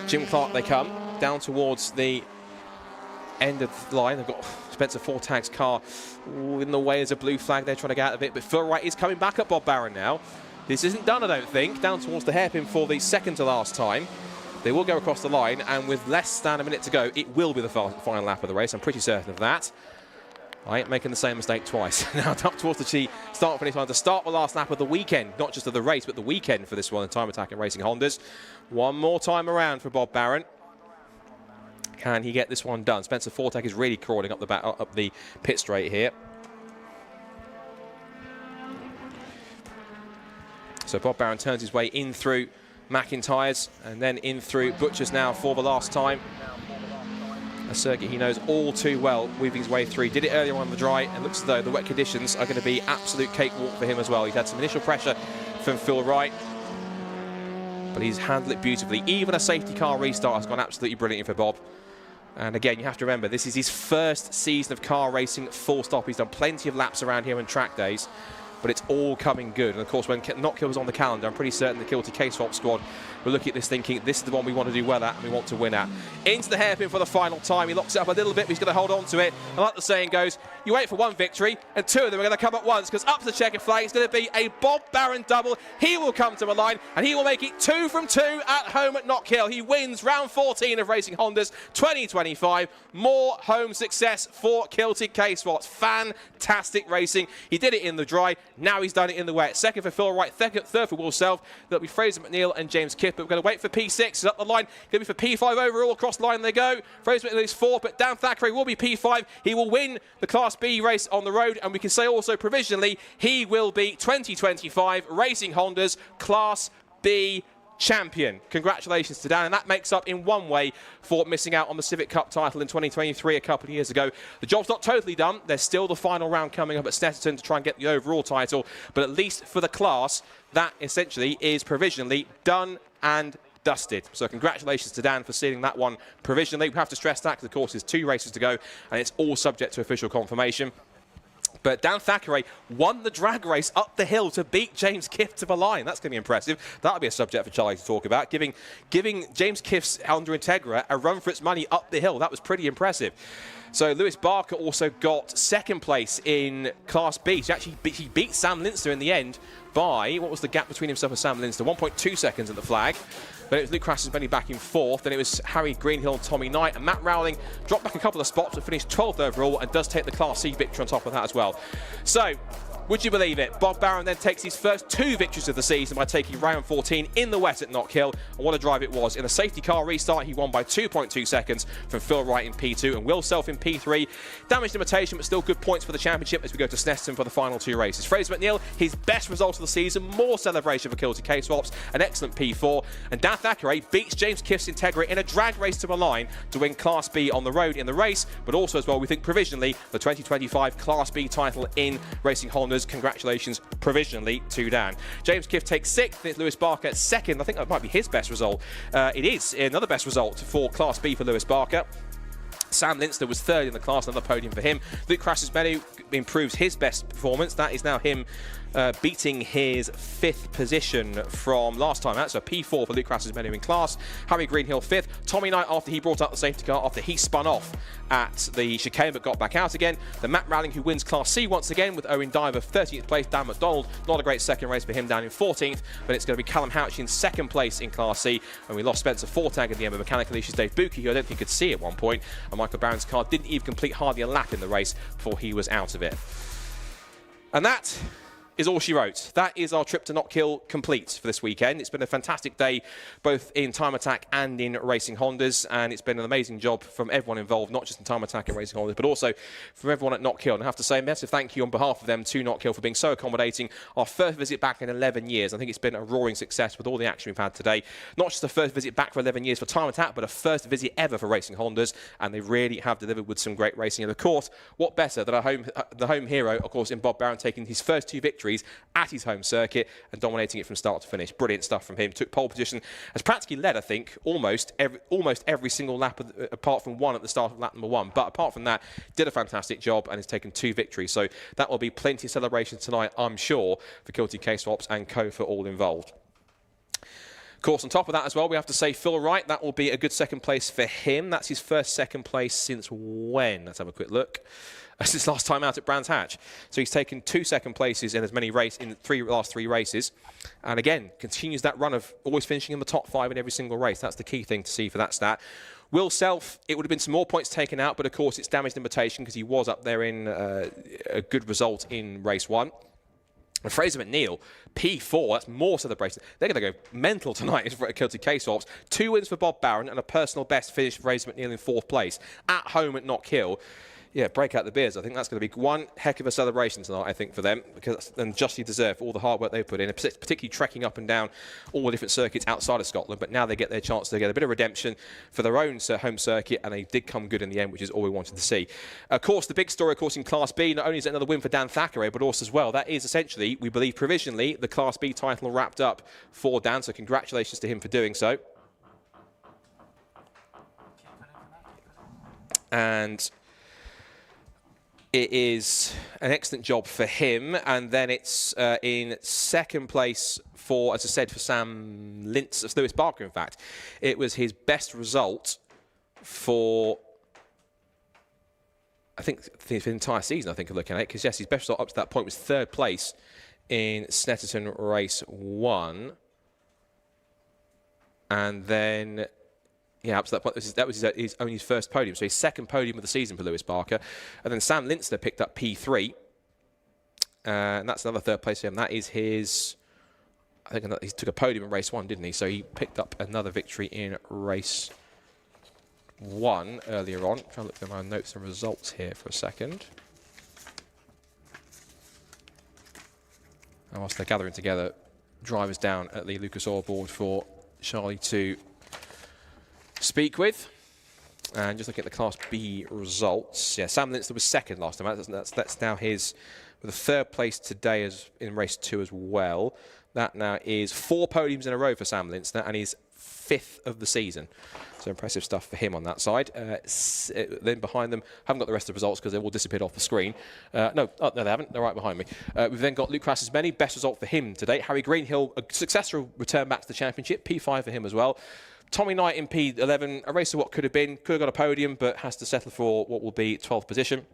Jim Clark they come, down towards the end of the line. They've got Spencer Fortag's car in the way as a blue flag. They're trying to get out of it, but Phil Wright is coming back at Bob Barron now. This isn't done, I don't think. Down towards the hairpin for the second to last time. They will go across the line, and with less than a minute to go, it will be the final lap of the race. I'm pretty certain of that. I ain't making the same mistake twice. Now up towards the start finish line to start the last lap of the weekend, not just of the race, but the weekend for this one in Time Attack and Racing Hondas. One more time around for Bob Barron. Can he get this one done? Spencer Fortag is really crawling up the pit straight here. So Bob Barron turns his way in through McIntyre's and then in through Butcher's now for the last time. circuit he knows all too well, weaving his way through. Did it earlier on the dry, and looks as though the wet conditions are going to be absolute cakewalk for him as well. He's had some initial pressure from Phil Wright, but he's handled it beautifully. Even a safety car restart has gone absolutely brilliant for Bob. And again, you have to remember, this is his first season of car racing, full stop. He's done plenty of laps around here on track days, but it's all coming good. And of course, when Knockhill was on the calendar, I'm pretty certain the Kilty K-Swap squad were looking at this thinking, this is the one we want to do well at and we want to win at. Into the hairpin for the final time. He locks it up a little bit, but he's going to hold on to it. And like the saying goes, you wait for one victory, and two of them are going to come at once, because up to the checkered flag, it's going to be a Bob Barron double. He will come to the line, and he will make it 2 from 2 at home at Knockhill. He wins round 14 of Racing Hondas 2025. More home success for Kilty K-Swaps. Fantastic racing. He did it in the dry. Now he's done it in the wet. Second for Phil Wright, third for Will Self. That'll be Fraser McNeil and James Kiff, but we're going to wait for P6. He's up the line. Going to be for P5 overall. Across the line they go. Fraser McNeil is 4th, but Dan Thackeray will be P5. He will win the Class B race on the road, and we can say also provisionally he will be 2025 Racing Honda's Class B champion. Congratulations to Dan, and that makes up in one way for missing out on the Civic Cup title in 2023 a couple of years ago. The job's not totally done. There's still the final round coming up at Snetterton to try and get the overall title, but at least for the class, that essentially is provisionally done and dusted. So congratulations to Dan for sealing that one provisionally. We have to stress that because of course there's 2 races to go and it's all subject to official confirmation. But Dan Thackeray won the drag race up the hill to beat James Kiff to the line. That's going to be impressive. That'll be a subject for Charlie to talk about. Giving James Kiff's Honda Integra a run for its money up the hill. That was pretty impressive. So Lewis Barker also got 2nd place in Class B. So actually he beat Sam Linster in the end by, what was the gap between himself and Sam Linster? 1.2 seconds at the flag. But it was Luke Crassusbenny back in 4th. Then it was Harry Greenhill and Tommy Knight. And Matt Rowling dropped back a couple of spots but finished 12th overall and does take the Class C victory on top of that as well. So, would you believe it? Bob Barron then takes his first 2 victories of the season by taking round 14 in the wet at Knockhill. And what a drive it was. In a safety car restart, he won by 2.2 seconds from Phil Wright in P2 and Will Self in P3. Damage limitation, but still good points for the championship as we go to Snetterton for the final 2 races. Fraser McNeil, his best result of the season, more celebration for Kilty K-Swaps, an excellent P4. And Dan Thackeray beats James Kiff's Integra in a drag race to the line to win Class B on the road in the race, but also as well, we think provisionally, the 2025 Class B title in Racing Hondas. Congratulations provisionally to Dan. James Kiff takes 6th. It's Lewis Barker 2nd. I think that might be his best result. It is another best result for Class B for Lewis Barker. Sam Linster was 3rd in the class, another podium for him. Luke Crassusbenny improves his best performance. That is now him beating his 5th position from last time out. So P4 for Luke Crassusbenny in class. Harry Greenhill 5th. Tommy Knight, after he brought up the safety car, after he spun off at the chicane but got back out again. The Matt Rowling, who wins Class C once again with Owen Diver 13th place. Dan McDonald, not a great second race for him, down in 14th, but it's going to be Callum Houch in 2nd place in Class C. And we lost Spencer Fortag at the end of mechanical issues. Dave Buki, who I don't think could see at one point, and Michael Barron's car didn't even complete hardly a lap in the race before he was out of it. And that is all she wrote. That is our trip to Knockhill complete for this weekend. It's been a fantastic day, both in Time Attack and in Racing Hondas, and it's been an amazing job from everyone involved, not just in Time Attack and Racing Hondas, but also from everyone at Knockhill. And I have to say a massive thank you on behalf of them to Knockhill for being so accommodating. Our first visit back in 11 years. I think it's been a roaring success with all the action we've had today. Not just the first visit back for 11 years for Time Attack, but a first visit ever for Racing Hondas, and they really have delivered with some great racing. And of course, what better than the home hero, of course, in Bob Barron, taking his first 2 victories at his home circuit and dominating it from start to finish. Brilliant stuff from him. Took pole position, has practically led, I think, almost every single lap apart from one at the start of lap number 1. But apart from that, did a fantastic job and has taken 2 victories. So that will be plenty of celebration tonight, I'm sure, for Kilty K-Swaps and co for all involved. Of course, on top of that as well, we have to say Phil Wright. That will be a good 2nd place for him. That's his first 2nd place since when? Let's have a quick look. Since last time out at Brands Hatch. So he's taken 2 2nd places in as many races in the last 3 races. And again, continues that run of always finishing in the top 5 in every single race. That's the key thing to see for that stat. Will Self, it would have been some more points taken out, but of course it's damage limitation because he was up there in a good result in race 1. And Fraser McNeil, P4, that's more celebration. They're going to go mental tonight for Kilty K-Swaps. 2 wins for Bob Barron and a personal best finish for Fraser McNeil in 4th place. At home at Knockhill. Yeah, break out the beers. I think that's going to be one heck of a celebration tonight, I think, for them, because and justly deserved for all the hard work they've put in, particularly trekking up and down all the different circuits outside of Scotland. But now they get their chance to get a bit of redemption for their own home circuit, and they did come good in the end, which is all we wanted to see. Of course, the big story, of course, in Class B, not only is it another win for Dan Thackeray, but also as well, that is essentially, we believe provisionally, the Class B title wrapped up for Dan, so congratulations to him for doing so. And it is an excellent job for him, and then it's in second place for, as I said, for Sam Lintz, Lewis Barker, in fact. It was his best result for, I think for the entire season, I think, of looking at it, because, yes, his best result up to that point was third place in Snetterton Race 1. And then, yeah, up to that point, that was only his first podium. So his second podium of the season for Lewis Barker. And then Sam Lintzner picked up P3. And that's another third place for him. That is his, I think he took a podium in race 1, didn't he? So he picked up another victory in race 1 earlier on. I'm trying to look at my notes and results here for a second. And whilst they're gathering together, drivers down at the Lucas Oil board for Charlie to speak with. And just looking at the Class B results, yeah, Sam Lintzler was second last time. That's now his, with a third place today as in race 2 as well. That now is 4 podiums in a row for Sam Lintzler, and he's 5th of the season. So impressive stuff for him on that side. Then behind them, haven't got the rest of the results because they all disappeared off the screen. No, they haven't. They're right behind me. We've then got Luke Crassus-Many, best result for him today. Harry Greenhill, a successful return back to the championship, P5 for him as well. Tommy Knight in P11, a race of what could have been, could have got a podium, but has to settle for what will be 12th position.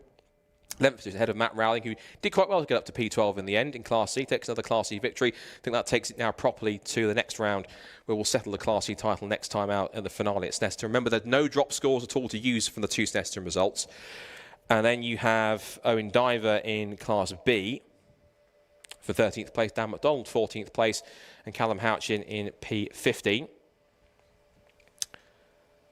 11th position ahead of Matt Rowling, who did quite well to get up to P12 in the end in Class C, takes another Class C victory. I think that takes it now properly to the next round, where we'll settle the Class C title next time out at the finale at Snetterton. Remember, there's no drop scores at all to use from the 2 Snetterton results. And then you have Owen Diver in Class B for 13th place, Dan McDonald 14th place, and Callum Houchin in P15.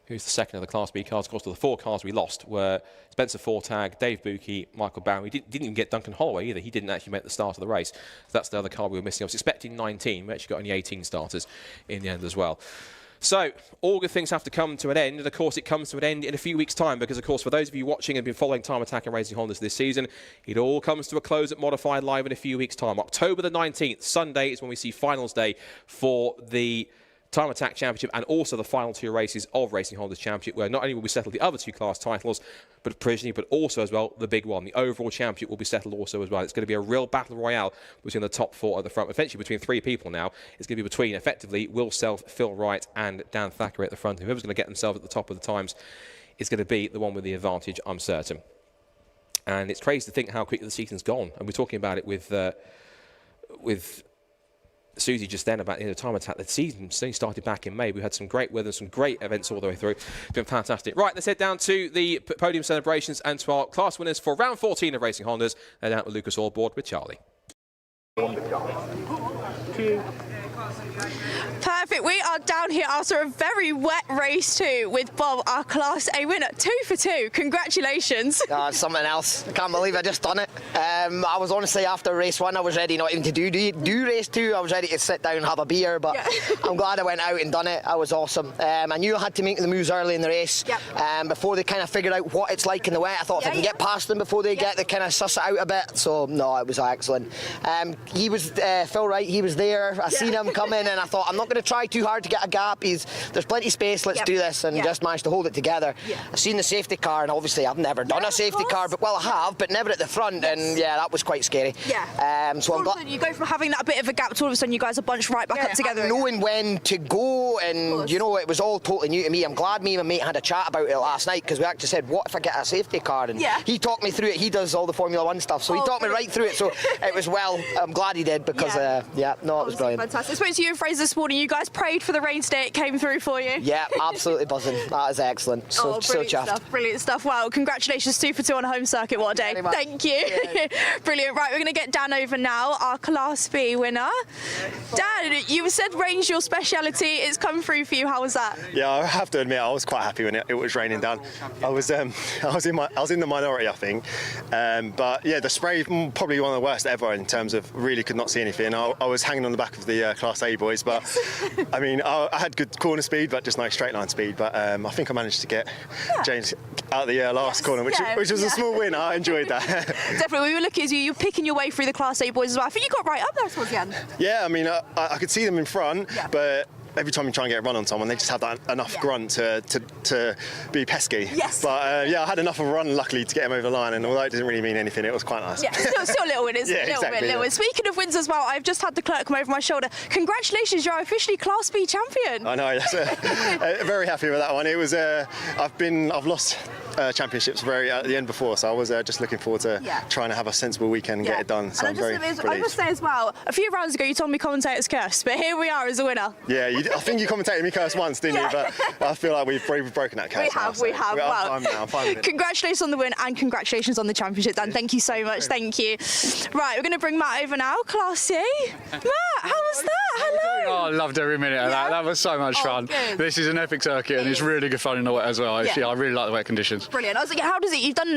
Who's the second of the Class B cars? Of course, the 4 cars we lost were Spencer Fortag, Dave Buki, Michael Bowen. We didn't even get Duncan Holloway either. He didn't actually make the start of the race. So that's the other car we were missing. I was expecting 19. We actually got only 18 starters in the end as well. So all good things have to come to an end. And, of course, it comes to an end in a few weeks' time because, of course, for those of you watching and been following Time Attack and Racing Hondas this season, it all comes to a close at Modified Live in a few weeks' time. October the 19th, Sunday, is when we see finals day for the Time Attack Championship and also the final 2 races of Racing Honda's Championship, where not only will we settle the other 2 class titles, but provisionally, but also as well the big one, the overall championship, will be settled also as well. It's going to be a real battle royale between the top 4 at the front, eventually between 3 people now. It's going to be between effectively Will Self, Phil Wright, and Dan Thackeray at the front. Whoever's going to get themselves at the top of the times is going to be the one with the advantage, I'm certain. And it's crazy to think how quickly the season's gone. And we're talking about it with Susie just then about the Time Attack. The season started back in May. We had some great weather, some great events all the way through. It's been fantastic. Right, let's head down to the podium celebrations and to our class winners for round 14 of Racing Hondas. And down to Lucas Oil board with Charlie. Perfect. We are down here after a very wet race 2 with Bob, our Class A winner. 2 for 2. Congratulations. It's something else. I can't believe I just done it. I was honestly, after race 1, I was ready not even to do race 2. I was ready to sit down and have a beer, but yeah. I'm glad I went out and done it. I was awesome. I knew I had to make the moves early in the race. Yep. Before they kind of figured out what it's like in the wet. I thought if I can get past them before they get, they kind of suss it out a bit. So, no, it was excellent. He was, Phil Wright, he was there. I seen him come in and I thought, I'm not going to try too hard to get a gap. There's plenty of space, let's do this, and just managed to hold it together. I seen the safety car, and obviously I've never done a safety car, but well, I have, but never at the front, and yeah, that was quite scary. So I'm glad. You go from having that bit of a gap to all of a sudden you guys are bunched right back up together. Knowing when to go, and you know, it was all totally new to me. I'm glad me and my mate had a chat about it last night, because we actually said, what if I get a safety car? And he talked me through it. He does all the Formula 1 stuff, so he talked me right through it. So it was, well, I'm glad he did, because no, it was brilliant. Fantastic. I suppose phrase this morning, you guys prayed for the rain today, it came through for you. Yeah, absolutely buzzing. That is excellent. So chuffed. Brilliant stuff. Wow, congratulations, 2 for 2 on a home circuit. What a day. Thank you. Brilliant. Right, we're going to get Dan over now, our Class B winner. Dan, you said rain's your speciality. It's come through for you. How was that? Yeah, I have to admit, I was quite happy when it was raining down. I was in the minority, I think. But yeah, the spray probably one of the worst ever in terms of really could not see anything. I was hanging on the back of the Class A boys, but I mean, I had good corner speed, but just no straight line speed. But I think I managed to get James out of the last corner, which was a small win. I enjoyed that. Definitely. We were looking at you picking your way through the Class A boys as well. I think you got right up there towards the end. Yeah, I mean, I could see them in front, but every time you try and get a run on someone, they just have that enough grunt to be pesky. Yes. But yeah, I had enough of a run, luckily, to get him over the line, and although it didn't really mean anything, it was quite nice. Yeah, still a little win, isn't it? Yeah, exactly. Little win. Speaking of wins as well, I've just had the clerk come over my shoulder. Congratulations, you're officially Class B champion. I know, very happy with that one. It was, I've lost championships at the end before, so I was just looking forward to trying to have a sensible weekend and get it done. So I'm very pleased. I must say as well, a few rounds ago you told me commentator's curse, but here we are as a winner. Yeah, I think you commentated me curse once, didn't you? But I feel like we've broken that curse. We have. Wow. I'm fine with it. Congratulations on the win and congratulations on the championship, Dan. Thank you so much. Thank you. Right, we're going to bring Matt over now, Class C. Matt, how was that? Hello. Oh, I loved every minute of that. That was so much fun. Good. This is an epic circuit and it's really good fun in the wet as well. Actually, I really like the wet conditions. Brilliant. I was like, how does it? You've done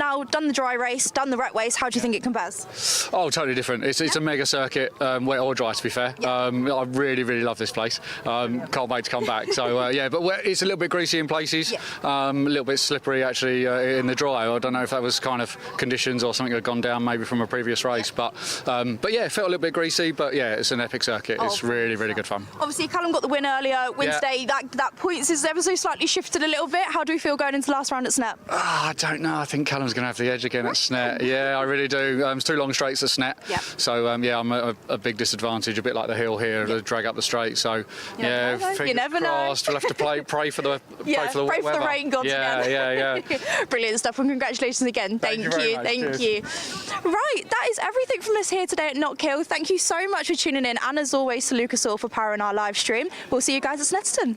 the dry race, done the wet race. How do you think it compares? Oh, totally different. It's a mega circuit, wet or dry, to be fair. I really love this place. Can't wait to come back. So yeah, but it's a little bit greasy in places, a little bit slippery actually in the dry. I don't know if that was kind of conditions or something that had gone down maybe from a previous race, but yeah, it felt a little bit greasy. But yeah, it's an epic circuit. It's really good fun. Obviously, Callum got the win earlier. Wednesday, that points is ever so slightly shifted a little bit. How do we feel going into the last round at Snet? I don't know. I think Callum's going to have the edge again at Snet. Yeah, I really do. It's 2 long straights at Snet. So yeah, I'm at a big disadvantage, a bit like the hill here, to drag up the straight. So yeah, you never know. We'll have to pray for the pray for the rain gods. Yeah. Brilliant stuff, and congratulations again. Thank you. Thank you. Right, that is everything from us here today at Knockhill. Thank you so much for tuning in, and as always to Lucas Oil for powering our live stream. We'll see you guys at Snetterton.